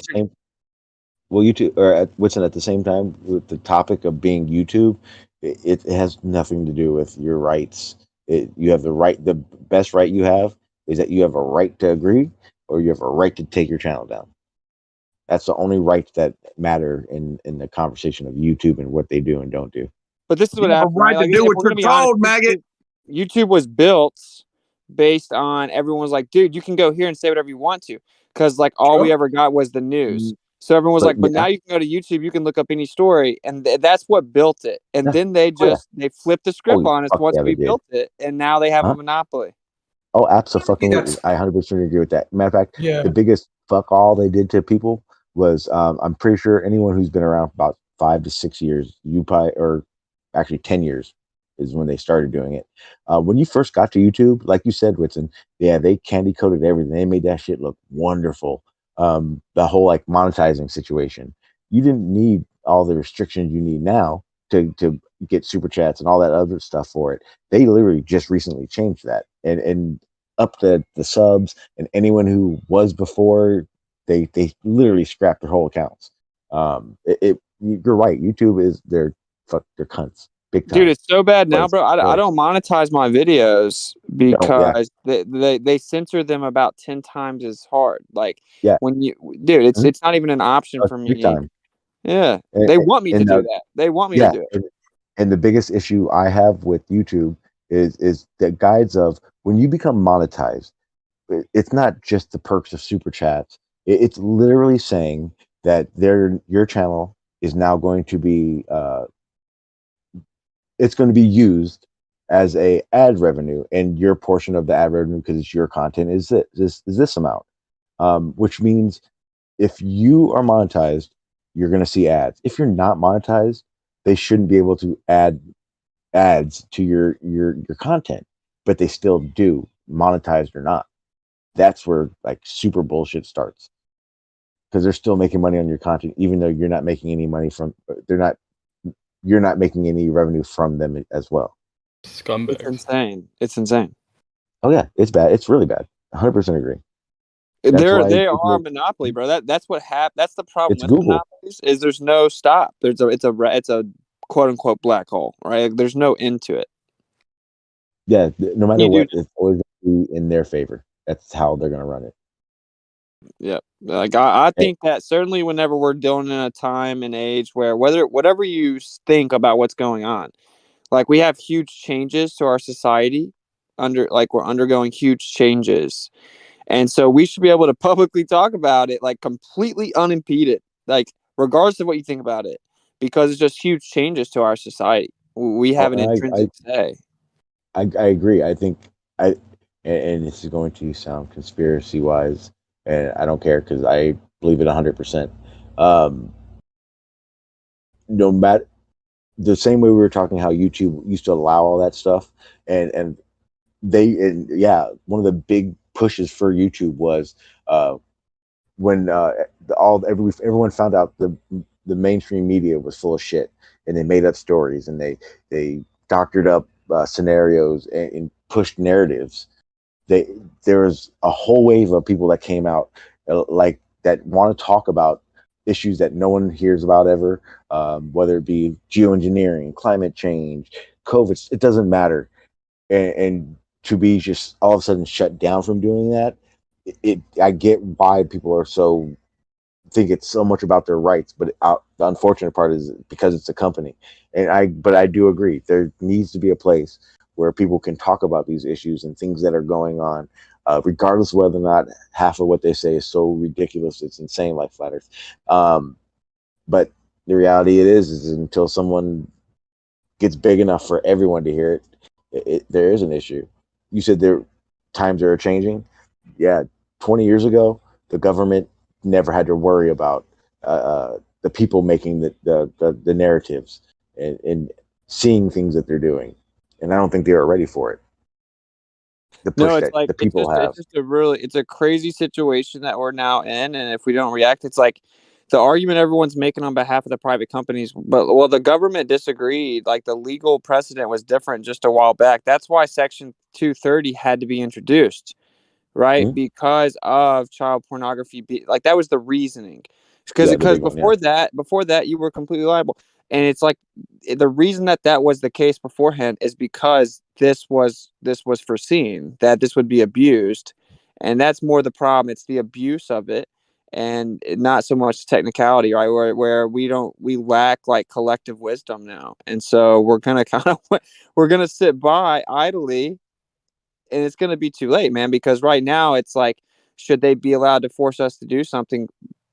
Well, YouTube, or Whitson, at the same time, with the topic of being YouTube, it has nothing to do with your rights. You have the right. The best right you have is that you have a right to agree, or you have a right to take your channel down. That's the only rights that matter in the conversation of YouTube and what they do and don't do. But this is what happened. Right to do what you're told, maggot. YouTube was built based on everyone's like, dude, you can go here and say whatever you want to, because like all we ever got was the news. So everyone was like, but now you can go to YouTube, you can look up any story, and that's what built it. And then they they flipped the script on us once we built it, and now they have a monopoly. Oh, absolutely. I 100% agree with that. Matter of fact, the biggest fuck all they did to people was, I'm pretty sure anyone who's been around for about 5 to 6 years, or actually 10 years is when they started doing it. When you first got to YouTube, like you said, Whitson, they candy coated everything. They made that shit look wonderful. The whole like monetizing situation. You didn't need all the restrictions you need now to get super chats and all that other stuff for it. They literally just recently changed that and up the subs, and anyone who was before, they literally scrapped their whole accounts. You're right. YouTube is they're cunts. Big time. Dude, it's so bad now, bro. I don't monetize my videos because they censor them about 10 times as hard. Like, when you, dude, it's not even an option for me. Yeah, they want me to do that. They want me to do it. And the biggest issue I have with YouTube is the guides of when you become monetized. It's not just the perks of super chats. It's literally saying that your channel is now going to be it's going to be used as a ad revenue, and your portion of the ad revenue, because it's your content, is this amount, which means if you are monetized, you're going to see ads. If you're not monetized, they shouldn't be able to add ads to your content, but they still do, monetized or not. That's where like super bullshit starts, because they're still making money on your content, even though you're not making any money from. You're not making any revenue from them as well. Scumbags. It's insane. It's insane. Oh yeah, it's bad. It's really bad. 100% agree. They are a monopoly, bro. That's what happened. That's the problem with monopolies, is there's no stop. It's a quote unquote black hole, right? Like, there's no end to it. Yeah, no matter what, it's always going to be in their favor. That's how they're going to run it. Yeah, like I think that certainly whenever we're dealing in a time and age where whatever you think about what's going on, like we have huge changes to our society, we're undergoing huge changes, and so we should be able to publicly talk about it like completely unimpeded, like regardless of what you think about it, because it's just huge changes to our society. We have an intrinsic say. I agree. I think and this is going to sound conspiracy wise. And I don't care because I believe it 100%. No matter the same way we were talking how YouTube used to allow all that stuff, and one of the big pushes for YouTube was when everyone found out the mainstream media was full of shit, and they made up stories, and they doctored up scenarios and pushed narratives. There was a whole wave of people that came out like that want to talk about issues that no one hears about ever, whether it be geoengineering, climate change, COVID. It doesn't matter, and to be just all of a sudden shut down from doing that, I get why people are so think it's so much about their rights, but the unfortunate part is because it's a company. But I do agree there needs to be a place where people can talk about these issues and things that are going on, regardless of whether or not half of what they say is so ridiculous, it's insane, like flat Earth. But the reality is until someone gets big enough for everyone to hear it, there is an issue. You said times are changing. Yeah, 20 years ago, the government never had to worry about the people making the narratives and seeing things that they're doing, and I don't think they were ready for it. The push it's that like the people have. It's a crazy situation that we're now in, and if we don't react, it's like the argument everyone's making on behalf of the private companies. But the government disagreed. Like the legal precedent was different just a while back. That's why Section 230 had to be introduced. Right, because of child pornography, like that was the reasoning. Because before that, you were completely liable, and it's like the reason that was the case beforehand is because this was foreseen that this would be abused, and that's more the problem. It's the abuse of it, and not so much technicality, right? Where we lack like collective wisdom now, and so we're gonna sit by idly. And it's going to be too late, man, because right now it's like, should they be allowed to force us to do something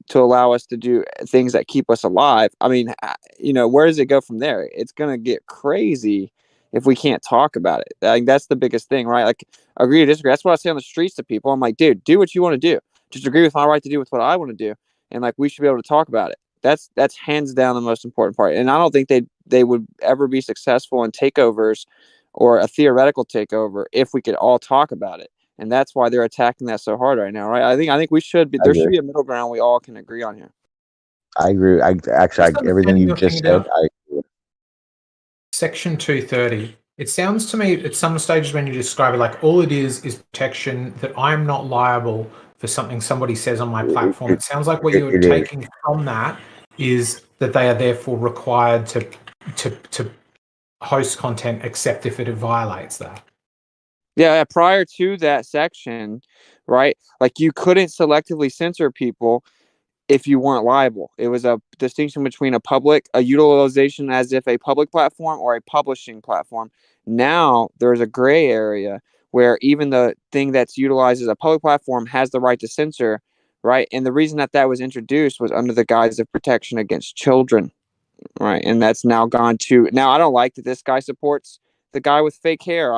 to allow us to do things that keep us alive? I mean, where does it go from there? It's going to get crazy if we can't talk about it. I think that's the biggest thing, right? Like, agree to disagree. That's what I say on the streets to people. I'm like, dude, do what you want to do. Just agree with my right to do with what I want to do. And like, we should be able to talk about it. That's hands down the most important part. And I don't think they would ever be successful in takeovers or a theoretical takeover if we could all talk about it. And that's why they're attacking that so hard right now, right? I think we should be. There should be a middle ground we all can agree on here. I agree. Everything you just said, I agree. Section 230. It sounds to me at some stages when you describe it like all it is protection, that I'm not liable for something somebody says on my platform. It sounds like what you're taking from that is that they are therefore required to host content except if it violates that. Yeah, prior to that section, right? Like you couldn't selectively censor people if you weren't liable. It was a distinction between a utilization as if a public platform or a publishing platform. Now there's a gray area where even the thing that's utilized as a public platform has the right to censor, right? And the reason that was introduced was under the guise of protection against children. Right, and that's now gone to. Now I don't like that this guy supports the guy with fake hair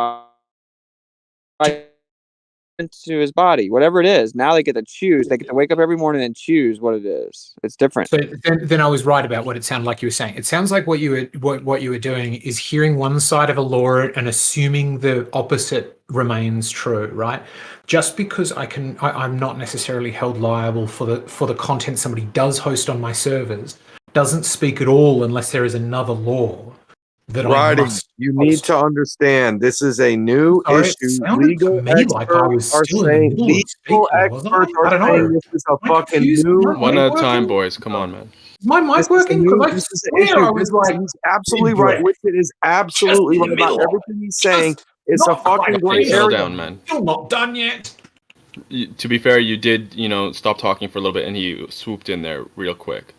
into his body, whatever it is. Now they get to choose. They get to wake up every morning and choose what it is. It's different. So then I was right about what it sounded like you were saying. It sounds like what you were doing is hearing one side of a law and assuming the opposite remains true, right? Just because I'm not necessarily held liable for the content somebody does host on my servers doesn't speak at all unless there is another law that I must. You need to understand this is a new issue. Legal experts are saying this is a fucking new. One at a time, boys. Come on, man. Is my mic working? This is an issue. He's absolutely right. Richard is absolutely right about everything he's saying. It's a fucking great Settle area. down, man. Still not done yet. To be fair, you did, stop talking for a little bit, and he swooped in there real quick.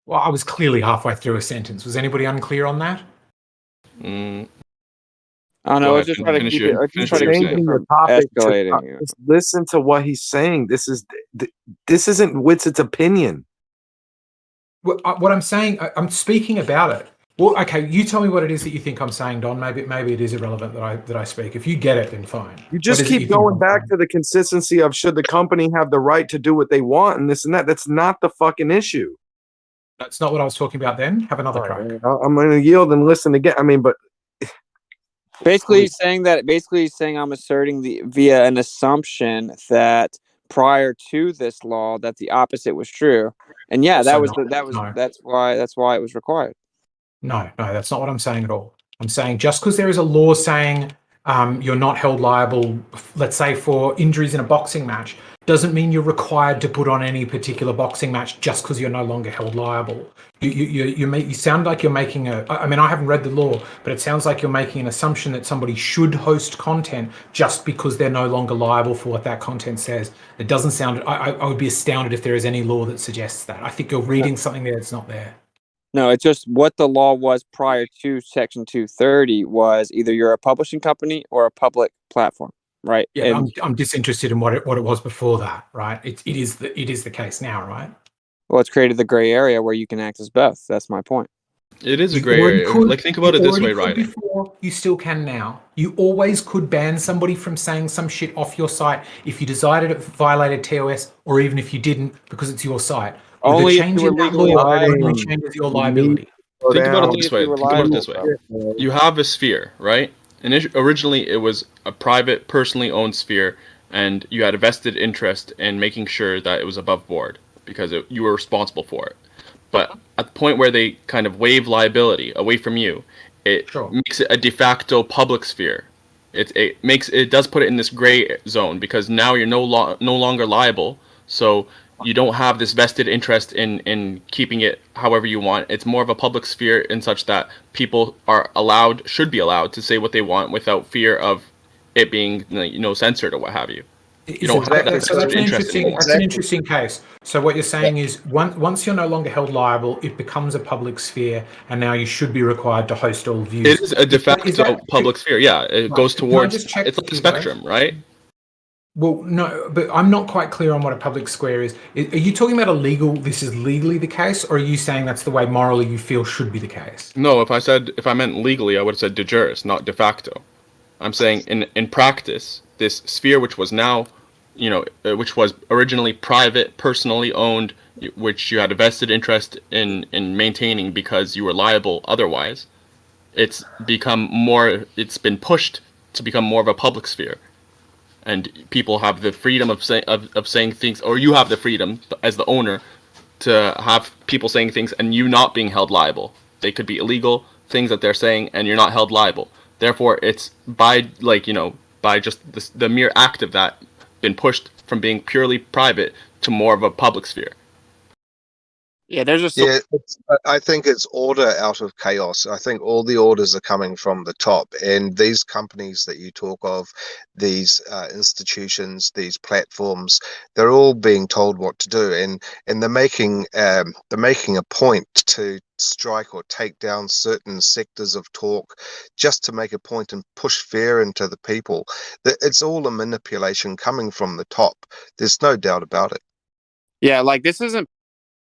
Well, I was clearly halfway through a sentence. Was anybody unclear on that? I don't know. Just try to keep it. Just escalating. Just listen to what he's saying. This isn't Witz's opinion. What I'm saying, I'm speaking about it. Well, okay, you tell me what it is that you think I'm saying, Don. Maybe it is irrelevant that I speak. If you get it, then fine. You just keep going back to the consistency of should the company have the right to do what they want and this and that. That's not the fucking issue. That's not what I was talking about then. Have another crack. I'm going to yield and listen again. I mean, but basically saying I'm asserting via an assumption that prior to this law that the opposite was true. And yeah, that's why it was required. No, that's not what I'm saying at all. I'm saying just because there is a law saying you're not held liable, let's say for injuries in a boxing match, doesn't mean you're required to put on any particular boxing match just because you're no longer held liable. You sound like you're making I mean, I haven't read the law, but it sounds like you're making an assumption that somebody should host content just because they're no longer liable for what that content says. It doesn't sound, I would be astounded if there is any law that suggests that. I think you're reading something there that's not there. No, it's just what the law was prior to Section 230 was either you're a publishing company or a public platform. Right. Yeah, I'm disinterested in what it was before that. Right. It is the case now. Right. Well, it's created the gray area where you can act as both. That's my point. It is a gray area. Like, think about it this way, right? Before, you still can now. You always could ban somebody from saying some shit off your site if you decided it violated TOS, or even if you didn't, because it's your site. Only if you were legally only changes your liability. Think about it this way. You have a sphere, right? And originally, it was a private, personally owned sphere, and you had a vested interest in making sure that it was above board because you were responsible for it. But at the point where they kind of waive liability away from you, it makes it a de facto public sphere. It does put it in this gray zone because now you're no longer liable. So you don't have this vested interest in keeping it however you want. It's more of a public sphere in such that people should be allowed to say what they want without fear of it being, censored or what have you. You don't have that vested interest anymore. That's an interesting case. So what you're saying is once you're no longer held liable, it becomes a public sphere, and now you should be required to host all views. It is a de facto public sphere. Yeah, it goes towards. It's like a spectrum, right? Well, no, but I'm not quite clear on what a public square is. Are you talking about this is legally the case, or are you saying that's the way morally you feel should be the case? No, if I meant legally, I would have said de jure, not de facto. I'm saying in practice, this sphere, which was now, which was originally private, personally owned, which you had a vested interest in maintaining because you were liable otherwise, it's been pushed to become more of a public sphere. And people have the freedom of saying things, or you have the freedom as the owner to have people saying things and you not being held liable. They could be illegal things that they're saying, and you're not held liable. Therefore, it's by just the mere act of that been pushed from being purely private to more of a public sphere. Yeah, I think it's order out of chaos. I think all the orders are coming from the top, and these companies that you talk of, these institutions, these platforms, they're all being told what to do, and they're making a point to strike or take down certain sectors of talk just to make a point and push fear into the people. It's all a manipulation coming from the top. There's no doubt about it. Yeah, like this isn't.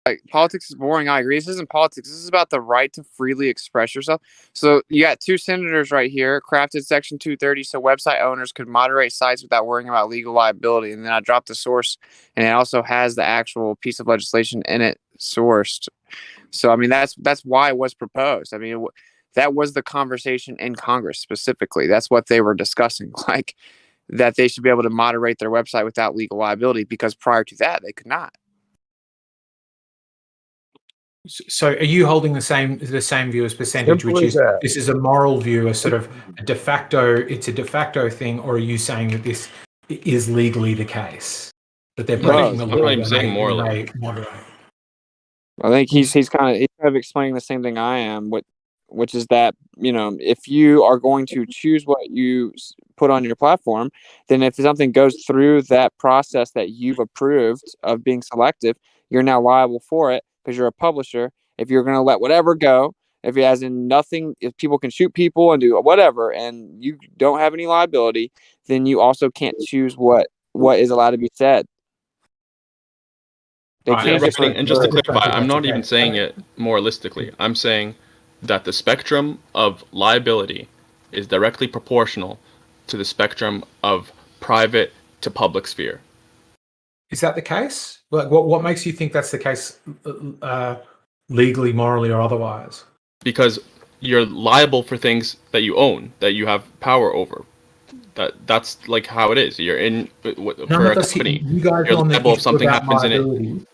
Like, politics is boring. I agree. This isn't politics. This is about the right to freely express yourself. So you got two senators right here, crafted Section 230 so website owners could moderate sites without worrying about legal liability. And then I dropped the source, and it also has the actual piece of legislation in it sourced. So, I mean, that's why it was proposed. I mean, that was the conversation in Congress specifically. That's what they were discussing, like that they should be able to moderate their website without legal liability, because prior to that, they could not. So are you holding the same view as percentage, Simple which as is that. this is a moral view, a sort of a de facto thing, or are you saying that this is legally the case? That they're breaking the law? I'm not even saying morally. I think he's kind of explaining the same thing I am, which is that, if you are going to choose what you put on your platform, then if something goes through that process that you've approved of being selective, you're now liable for it because you're a publisher. If you're going to let whatever go, if it has in nothing, if people can shoot people and do whatever, and you don't have any liability, then you also can't choose what is allowed to be said. And just to clarify, I'm not even saying it moralistically. I'm saying that the spectrum of liability is directly proportional to the spectrum of private to public sphere. Is that the case? Like, what makes you think that's the case, legally, morally, or otherwise? Because you're liable for things that you own, that you have power over. That's like how it is. You're in for a company. You're liable if something happens in it.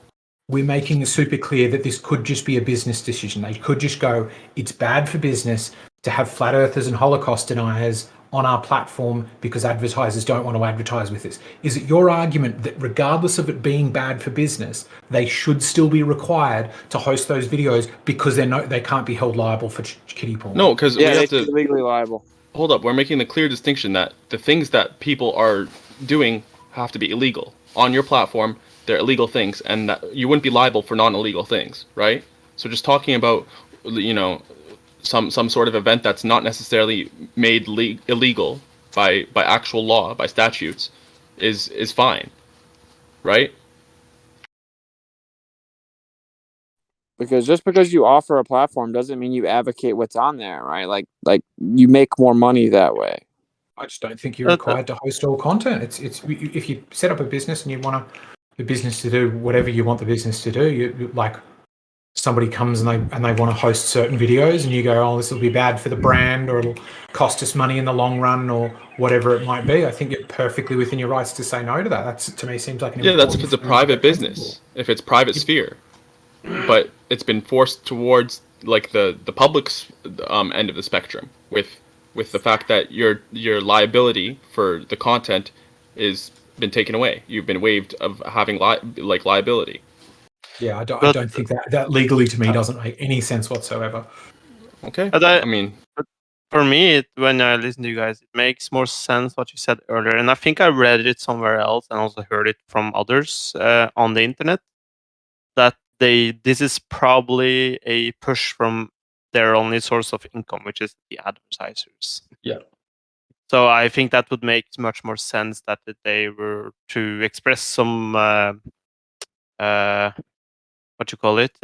We're making it super clear that this could just be a business decision. They could just go, it's bad for business to have flat earthers and Holocaust deniers on our platform because advertisers don't want to advertise with us. Is it your argument that regardless of it being bad for business, they should still be required to host those videos because they can't be held liable for kiddie porn? No, because we have to legally liable. Hold up, we're making the clear distinction that the things that people are doing have to be illegal on your platform. They're illegal things, and that you wouldn't be liable for non-illegal things, right? So just talking about, you know, some sort of event that's not necessarily made illegal by actual law, by statutes, is fine, right? Because just because you offer a platform doesn't mean you advocate what's on there, right? Like you make more money that way. I just don't think you're required to host all content. It's if you set up a business and you want the business to do whatever you want the business to do, you like somebody comes and they want to host certain videos and you go, oh, this will be bad for the brand or it'll cost us money in the long run or whatever it might be. I think you're perfectly within your rights to say no to that. That's, to me, seems like an that's if it's a private business, if it's private sphere. But it's been forced towards like the public's end of the spectrum with the fact that your liability for the content is been taken away. You've been waived of having liability. Yeah, I don't think that legally to me doesn't make any sense whatsoever. Okay. I mean, for me, when I listen to you guys, it makes more sense what you said earlier, and I think I read it somewhere else and also heard it from others on the internet that this is probably a push from their only source of income, which is the advertisers. Yeah. So I think that would make much more sense that they were to express some what you call it,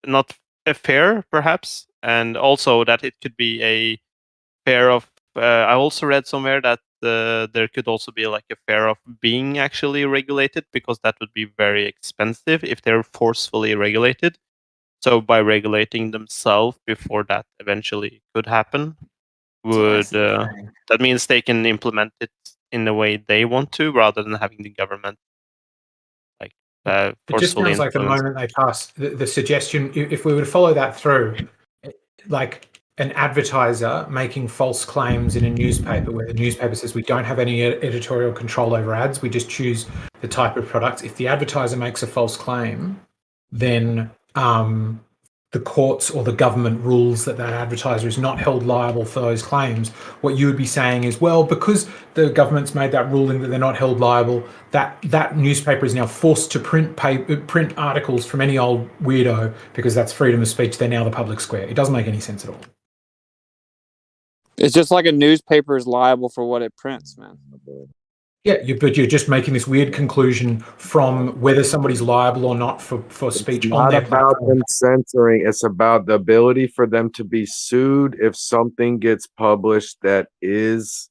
not a fair perhaps, and also that it could be a fair of. I also read somewhere that there could also be like a fair of being actually regulated, because that would be very expensive if they're forcefully regulated. So by regulating themselves before that eventually could happen, would that means they can implement it in the way they want to, rather than having the government like it just forcefully sounds like the influence. moment they pass the suggestion, if we were to follow that through, like an advertiser making false claims in a newspaper where the newspaper says we don't have any editorial control over ads, we just choose the type of product. If the advertiser makes a false claim, then the courts or the government rules that advertiser is not held liable for those claims. What you would be saying is, well, because the government's made that ruling that they're not held liable, that newspaper is now forced to print articles from any old weirdo because that's freedom of speech. They're now the public square. It doesn't make any sense at all. It's just like a newspaper is liable for what it prints, man. Yeah, but you're just making this weird conclusion from whether somebody's liable or not for speech on their platform. It's not about them censoring. It's about the ability for them to be sued if something gets published that is.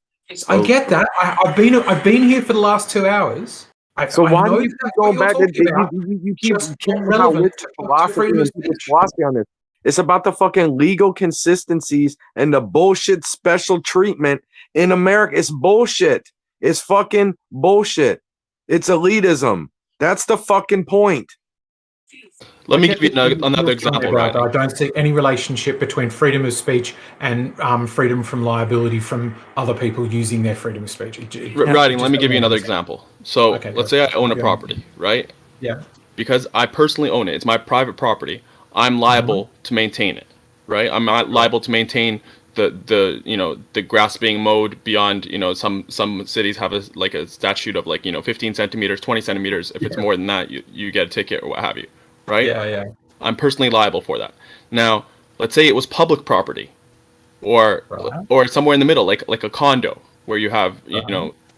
I get that. I've been here for the last 2 hours. So why do you keep going back? You keep talking about philosophy on this. It's about the fucking legal consistencies and the bullshit special treatment in America. It's bullshit. It's fucking bullshit. It's elitism. That's the fucking point. Let me give you another example. Right? I don't see any relationship between freedom of speech and freedom from liability from other people using their freedom of speech. Writing, let me give you another example. So let's say I own a property, right? Yeah. Because I personally own it. It's my private property. I'm liable to maintain it, right? I'm not liable to maintain the grass being mowed beyond, some cities have a statute of 15 centimeters, 20 centimeters. If it's more than that, you get a ticket or what have you, right? Yeah. I'm personally liable for that. Now, let's say it was public property, or somewhere in the middle, like a condo where you have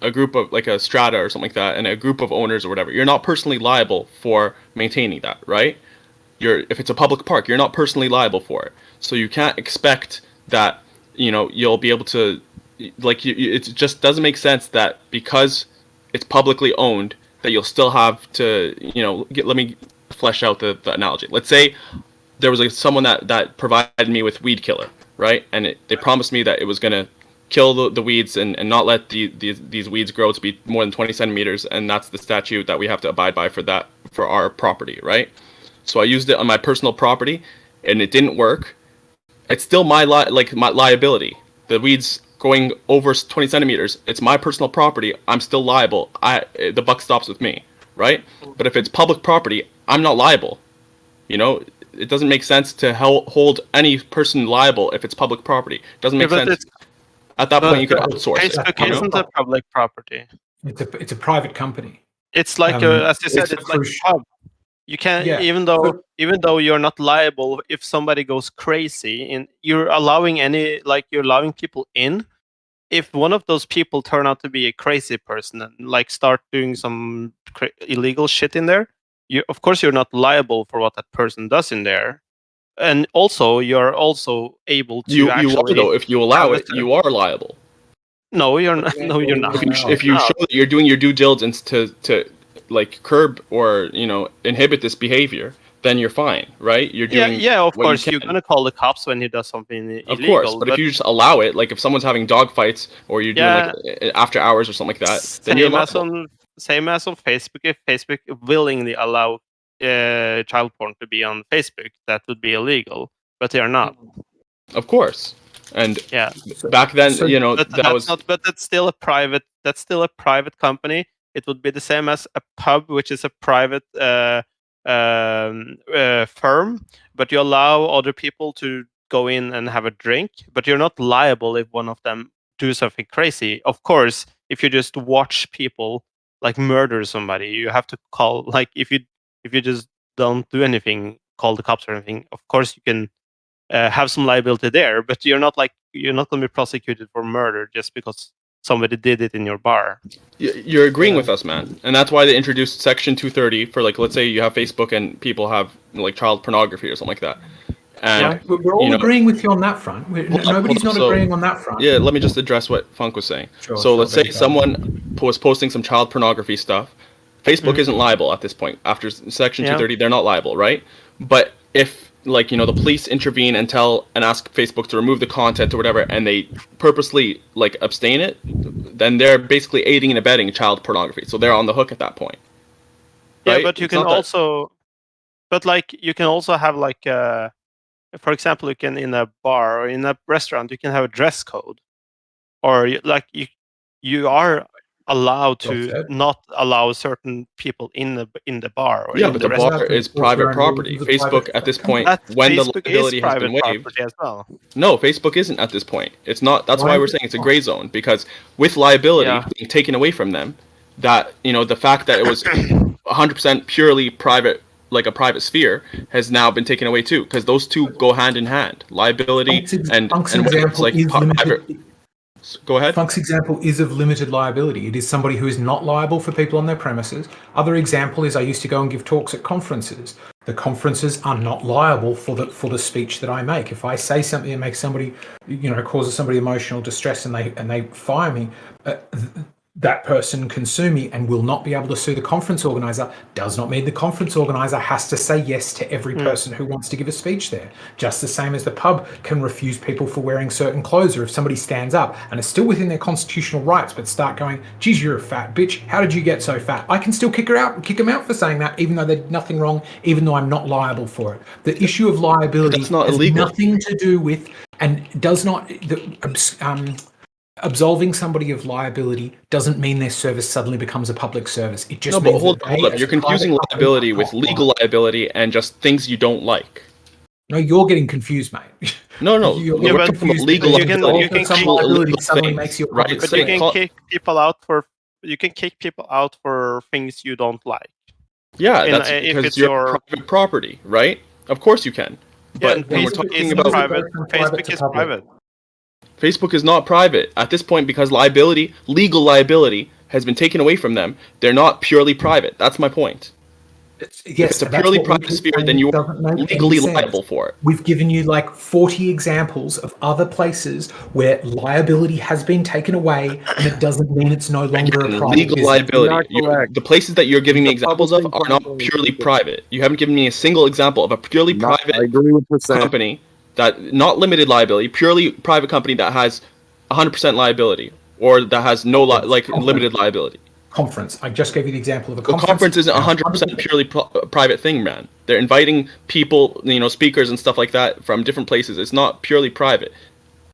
a group of like a strata or something like that, and a group of owners or whatever. You're not personally liable for maintaining that, right? If it's a public park, you're not personally liable for it. So you can't expect that you'll be able to, it just doesn't make sense that because it's publicly owned that you'll still have to, let me flesh out the analogy. Let's say there was someone that provided me with weed killer, right? And they promised me that it was going to kill the weeds and not let these weeds grow to be more than 20 centimeters, and that's the statute that we have to abide by for our property, right? So I used it on my personal property, and it didn't work. It's still my liability, the weed's going over 20 centimeters, it's my personal property. I'm still liable. The buck stops with me, right? But if it's public property, I'm not liable. You know, it doesn't make sense to hold any person liable if it's public property. It doesn't make sense. At that point, you could outsource Facebook isn't a public property. It's a private company. It's like as you said, it's like a pub. You can't, even though you're not liable if somebody goes crazy, and you're allowing people in. If one of those people turn out to be a crazy person and like start doing some illegal shit in there, of course you're not liable for what that person does in there. And also, you're also able to you are, though, if you allow it, you are liable. No, you're not. No, you're not. If you show that you're doing your due diligence to like curb or inhibit this behavior, then you're fine, right? You're doing of course you're gonna call the cops when he does something illegal. Of course, but if you just allow it, like if someone's having dog fights or you're doing like after hours or something like that, then you're liable. Same as on Facebook. If Facebook willingly allow child porn to be on Facebook, that would be illegal, but they are not. Of course. And back then, but that's still a private. That's still a private company. It would be the same as a pub, which is a private firm. But you allow other people to go in and have a drink. But you're not liable if one of them do something crazy. Of course, if you just watch people like murder somebody, you have to call. Like if you just don't do anything, call the cops or anything. Of course, you can. Have some liability there, but you're not going to be prosecuted for murder just because somebody did it in your bar. You're agreeing with us, man, and that's why they introduced Section 230 for like, let's say you have Facebook and people have like child pornography or something like that. And we're all agreeing with you on that front. Nobody's not agreeing on that front. Yeah, let me just address what Funk was saying. Let's say someone was posting some child pornography stuff. Facebook isn't liable at this point. After Section 230, they're not liable, right? But if the police intervene and ask Facebook to remove the content or whatever, and they purposely abstain it, then they're basically aiding and abetting child pornography. So they're on the hook at that point. Right? Yeah, but you can also, you can also have for example, you can in a bar or in a restaurant, you can have a dress code, or you are allowed to not allow certain people in the bar. Or but the bar is private property. Facebook at this point, when the liability has been waived, as well. No, Facebook isn't at this point. It's not. That's why we're saying it's a gray zone, because with liability being taken away from them, that the fact that it was 100% purely private, like a private sphere, has now been taken away too, because those two go hand in hand. Liability and it's like private. Go ahead. Funk's example is of limited liability. It is somebody who is not liable for people on their premises. Other example is I used to go and give talks at conferences. The conferences are not liable for the speech that I make. If I say something that makes somebody, causes somebody emotional distress and they fire me, that person can sue me and will not be able to sue the conference organizer. Does not mean the conference organizer has to say yes to every person who wants to give a speech there. Just the same as the pub can refuse people for wearing certain clothes, or if somebody stands up and is still within their constitutional rights but start going, geez, you're a fat bitch, how did you get so fat? I can still kick them out for saying that, even though they did nothing wrong, even though I'm not liable for it. The issue of liability has nothing to do with, and does not, absolving somebody of liability doesn't mean their service suddenly becomes a public service. It just means hold up. You're confusing liability with legal liability and just things you don't like. No, you're getting confused, mate. No. You're confused. Legal liability. Some liability suddenly makes you a public but you can kick people out for things you don't like. Yeah, that's because you're private property, right? Of course you can. But when we're talking about Facebook is private. Facebook is not private at this point, because legal liability has been taken away from them. They're not purely private. That's my point. If it's a purely private sphere, then you are legally liable for it. We've given you 40 examples of other places where liability has been taken away, and it doesn't mean it's no longer a private legal liability. The places that you're giving me examples of are not purely private. You haven't given me a single example of a purely private company. That not limited liability, purely private company that has 100% liability, or that has no limited liability. Conference. I just gave you the example of a conference. The conference isn't 100% purely private thing, man. They're inviting people, speakers and stuff like that from different places. It's not purely private.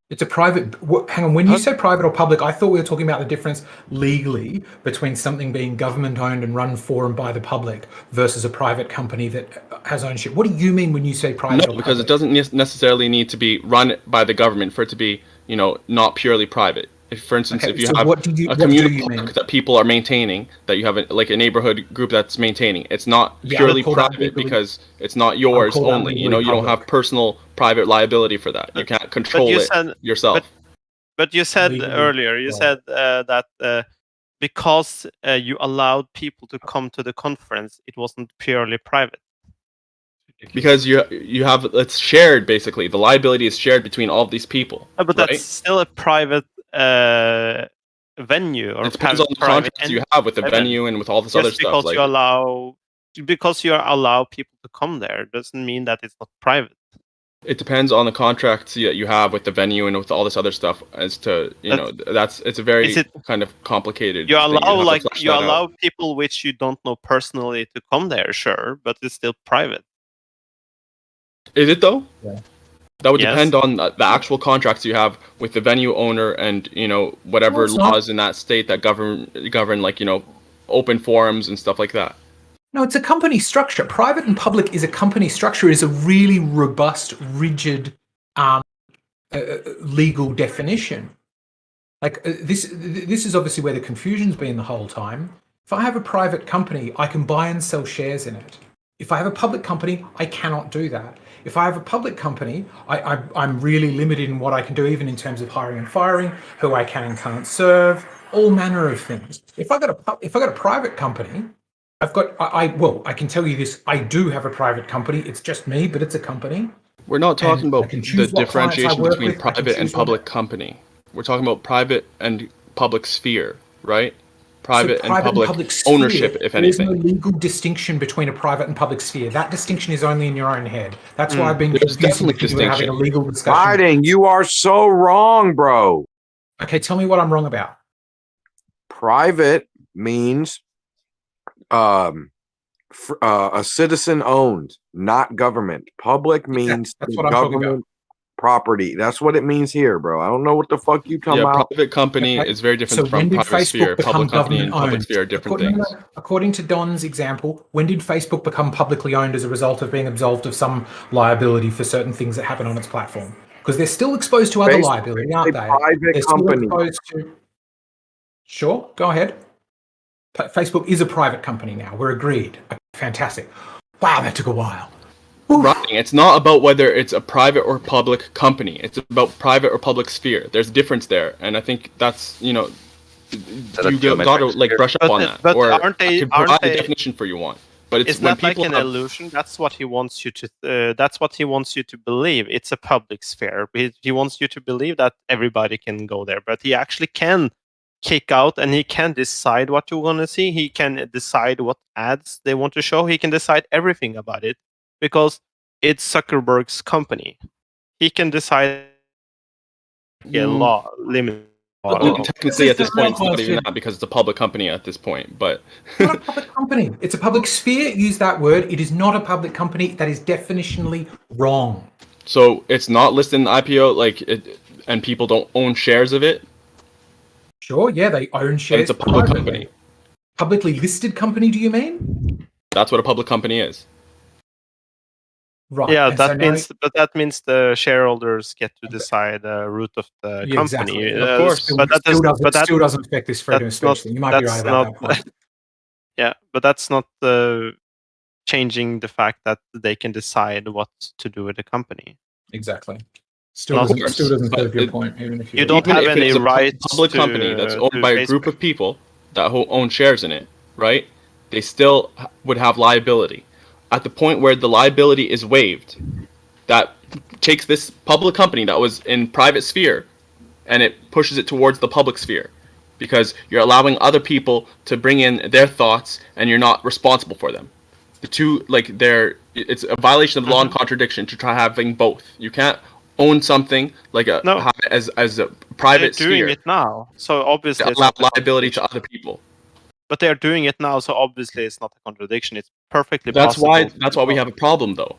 It's a private. Hang on. When you say private or public, I thought we were talking about the difference legally between something being government-owned and run for and by the public versus a private company that has ownership. What do you mean when you say private? No, because it doesn't necessarily need to be run by the government for it to be, not purely private. If, for instance, if you have a community park that people are maintaining, that you have a neighborhood group that's maintaining, it's not purely private because it's not yours only. You don't have personal private liability for that. You can't control it yourself. But you said earlier, you said that because you allowed people to come to the conference, it wasn't purely private. Because you have it's shared basically. The liability is shared between all of these people. But that's still a private venue. Or it depends on the contracts you have with the venue and with all this other stuff. Because you allow people to come there doesn't mean that it's not private. It depends on the contracts that you have with the venue and with all this other stuff. As to it's a very kind of complicated. You allow people which you don't know personally to come there, sure, but it's still private. Is it though? Yeah. That would depend on the actual contracts you have with the venue owner and whatever laws in that state that govern open forums and stuff like that. No, it's a company structure. Private and public is a company structure. It is a really robust, rigid, legal definition. This is obviously where the confusion's been the whole time. If I have a private company, I can buy and sell shares in it. If I have a public company, I cannot do that. If I have a public company, I'm really limited in what I can do, even in terms of hiring and firing, who I can and can't serve, all manner of things. If I got a private company, I can tell you this, I do have a private company. It's just me, but it's a company. We're not talking about the differentiation between private and public company. We're talking about private and public sphere, right? Private and public ownership, if anything. There's no legal distinction between a private and public sphere. That distinction is only in your own head. That's why I've been having a legal discussion. Fighting, you are so wrong, bro. Okay, tell me what I'm wrong about. Private means a citizen owned, not government. Public means government property. That's what it means here, bro. I don't know what the fuck you talking about. Private company is very different from private sphere. Public company and public sphere are different things. According to Don's example, when did Facebook become publicly owned as a result of being absolved of some liability for certain things that happen on its platform? Because they're still exposed to other liability, aren't they? Private company. Sure, go ahead. Facebook is a private company now. We're agreed. Fantastic. Wow, that took a while. Right. It's not about whether it's a private or public company. It's about private or public sphere. There's a difference there, and I think that's you got to brush up on that. But or aren't they? Provide the definition for you want. But it's Isn't that like an illusion? That's what he wants you to. That's what he wants you to believe. It's a public sphere. He wants you to believe that everybody can go there, but he actually can kick out, and he can decide what you want to see. He can decide what ads they want to show. He can decide everything about it. Because it's Zuckerberg's company. He can decide a law limit. Technically, at this point, it's not even that because it's a public company at this point. But it's not a public company. It's a public sphere. Use that word. It is not a public company. That is definitionally wrong. So it's not listed in the IPO, and people don't own shares of it. Sure. Yeah, they own shares. But it's a public company. Publicly listed company? Do you mean? That's what a public company is. Right. Yeah, that means the shareholders get to decide the route of the company. Exactly. Of course, but that still doesn't affect this freedom of speech thing. You might be right about that point. Yeah, but that's not changing the fact that they can decide what to do with the company. Exactly. Still doesn't serve your point, even if you don't have any rights. Public company that's owned by a group of people that own shares in it, right? They still would have liability. At the point where the liability is waived, that takes this public company that was in private sphere and it pushes it towards the public sphere because you're allowing other people to bring in their thoughts and you're not responsible for them. The two, it's a violation of the law and contradiction to try having both. You can't own something have it as a private sphere. They're doing it now, so obviously allow liability to other people. But they're doing it now, so obviously it's not a contradiction. It's perfectly possible. That's why we have a problem, though.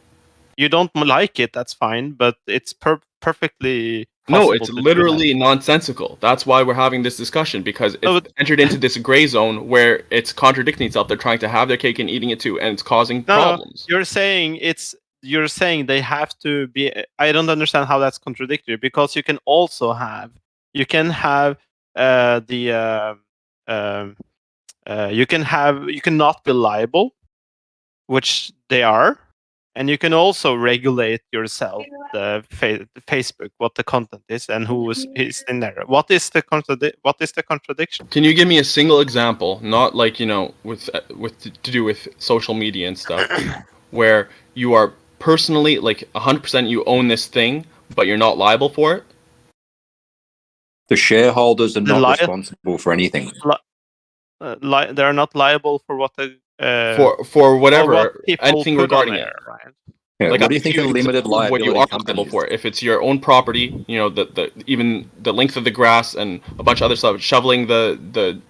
You don't like it, that's fine, but it's perfectly No, possible it's to do literally nonsensical. That's why we're having this discussion, because it's entered into this gray zone where it's contradicting itself. They're trying to have their cake and eating it too, and it's causing problems. You're saying they have to be. I don't understand how that's contradictory, because you can also have you can not be liable, which they are, and you can also regulate yourself, the Facebook, what the content is and who is in there. What is the contradiction? Can you give me a single example, not like, with to do with social media and stuff, where you are personally, like 100% you own this thing, but you're not liable for it? The shareholders are not responsible for anything. They're not liable for what the for whatever, what anything regarding it. Right? Yeah, Like, what do you think a limited liability what you are company liable is? for? If it's your own property, even the length of the grass and a bunch of other stuff, shoveling the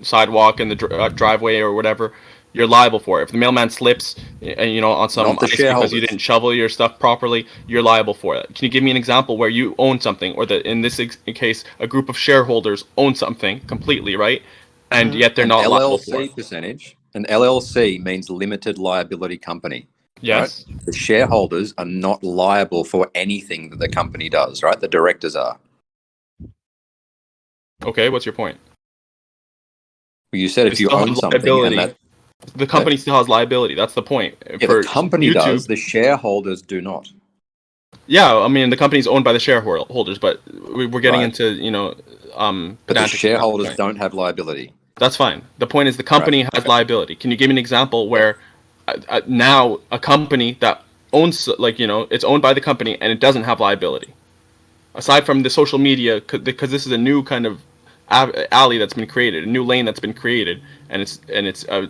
sidewalk and the driveway or whatever, you're liable for it. If the mailman slips and on some Not the ice because you shareholders. didn't shovel your stuff properly, you're liable for it. Can you give me an example where you own something, or that in this case a group of shareholders own something completely, right? And yet they're not liable for it. percentage. An LLC means limited liability company. Yes. Right? The shareholders are not liable for anything that the company does, right? The directors are. Okay, what's your point? Well, you said if you own something and the company still has liability. That's the point. Yeah, the company does, the shareholders do not. Yeah, I mean, the company's owned by the shareholders, but we're getting into, but the shareholders don't have liability. That's fine. The point is the company has liability. Can you give me an example where now a company that owns, it's owned by the company and it doesn't have liability? Aside from the social media, because this is a new kind of alley that's been created, a new lane that's been created, and it's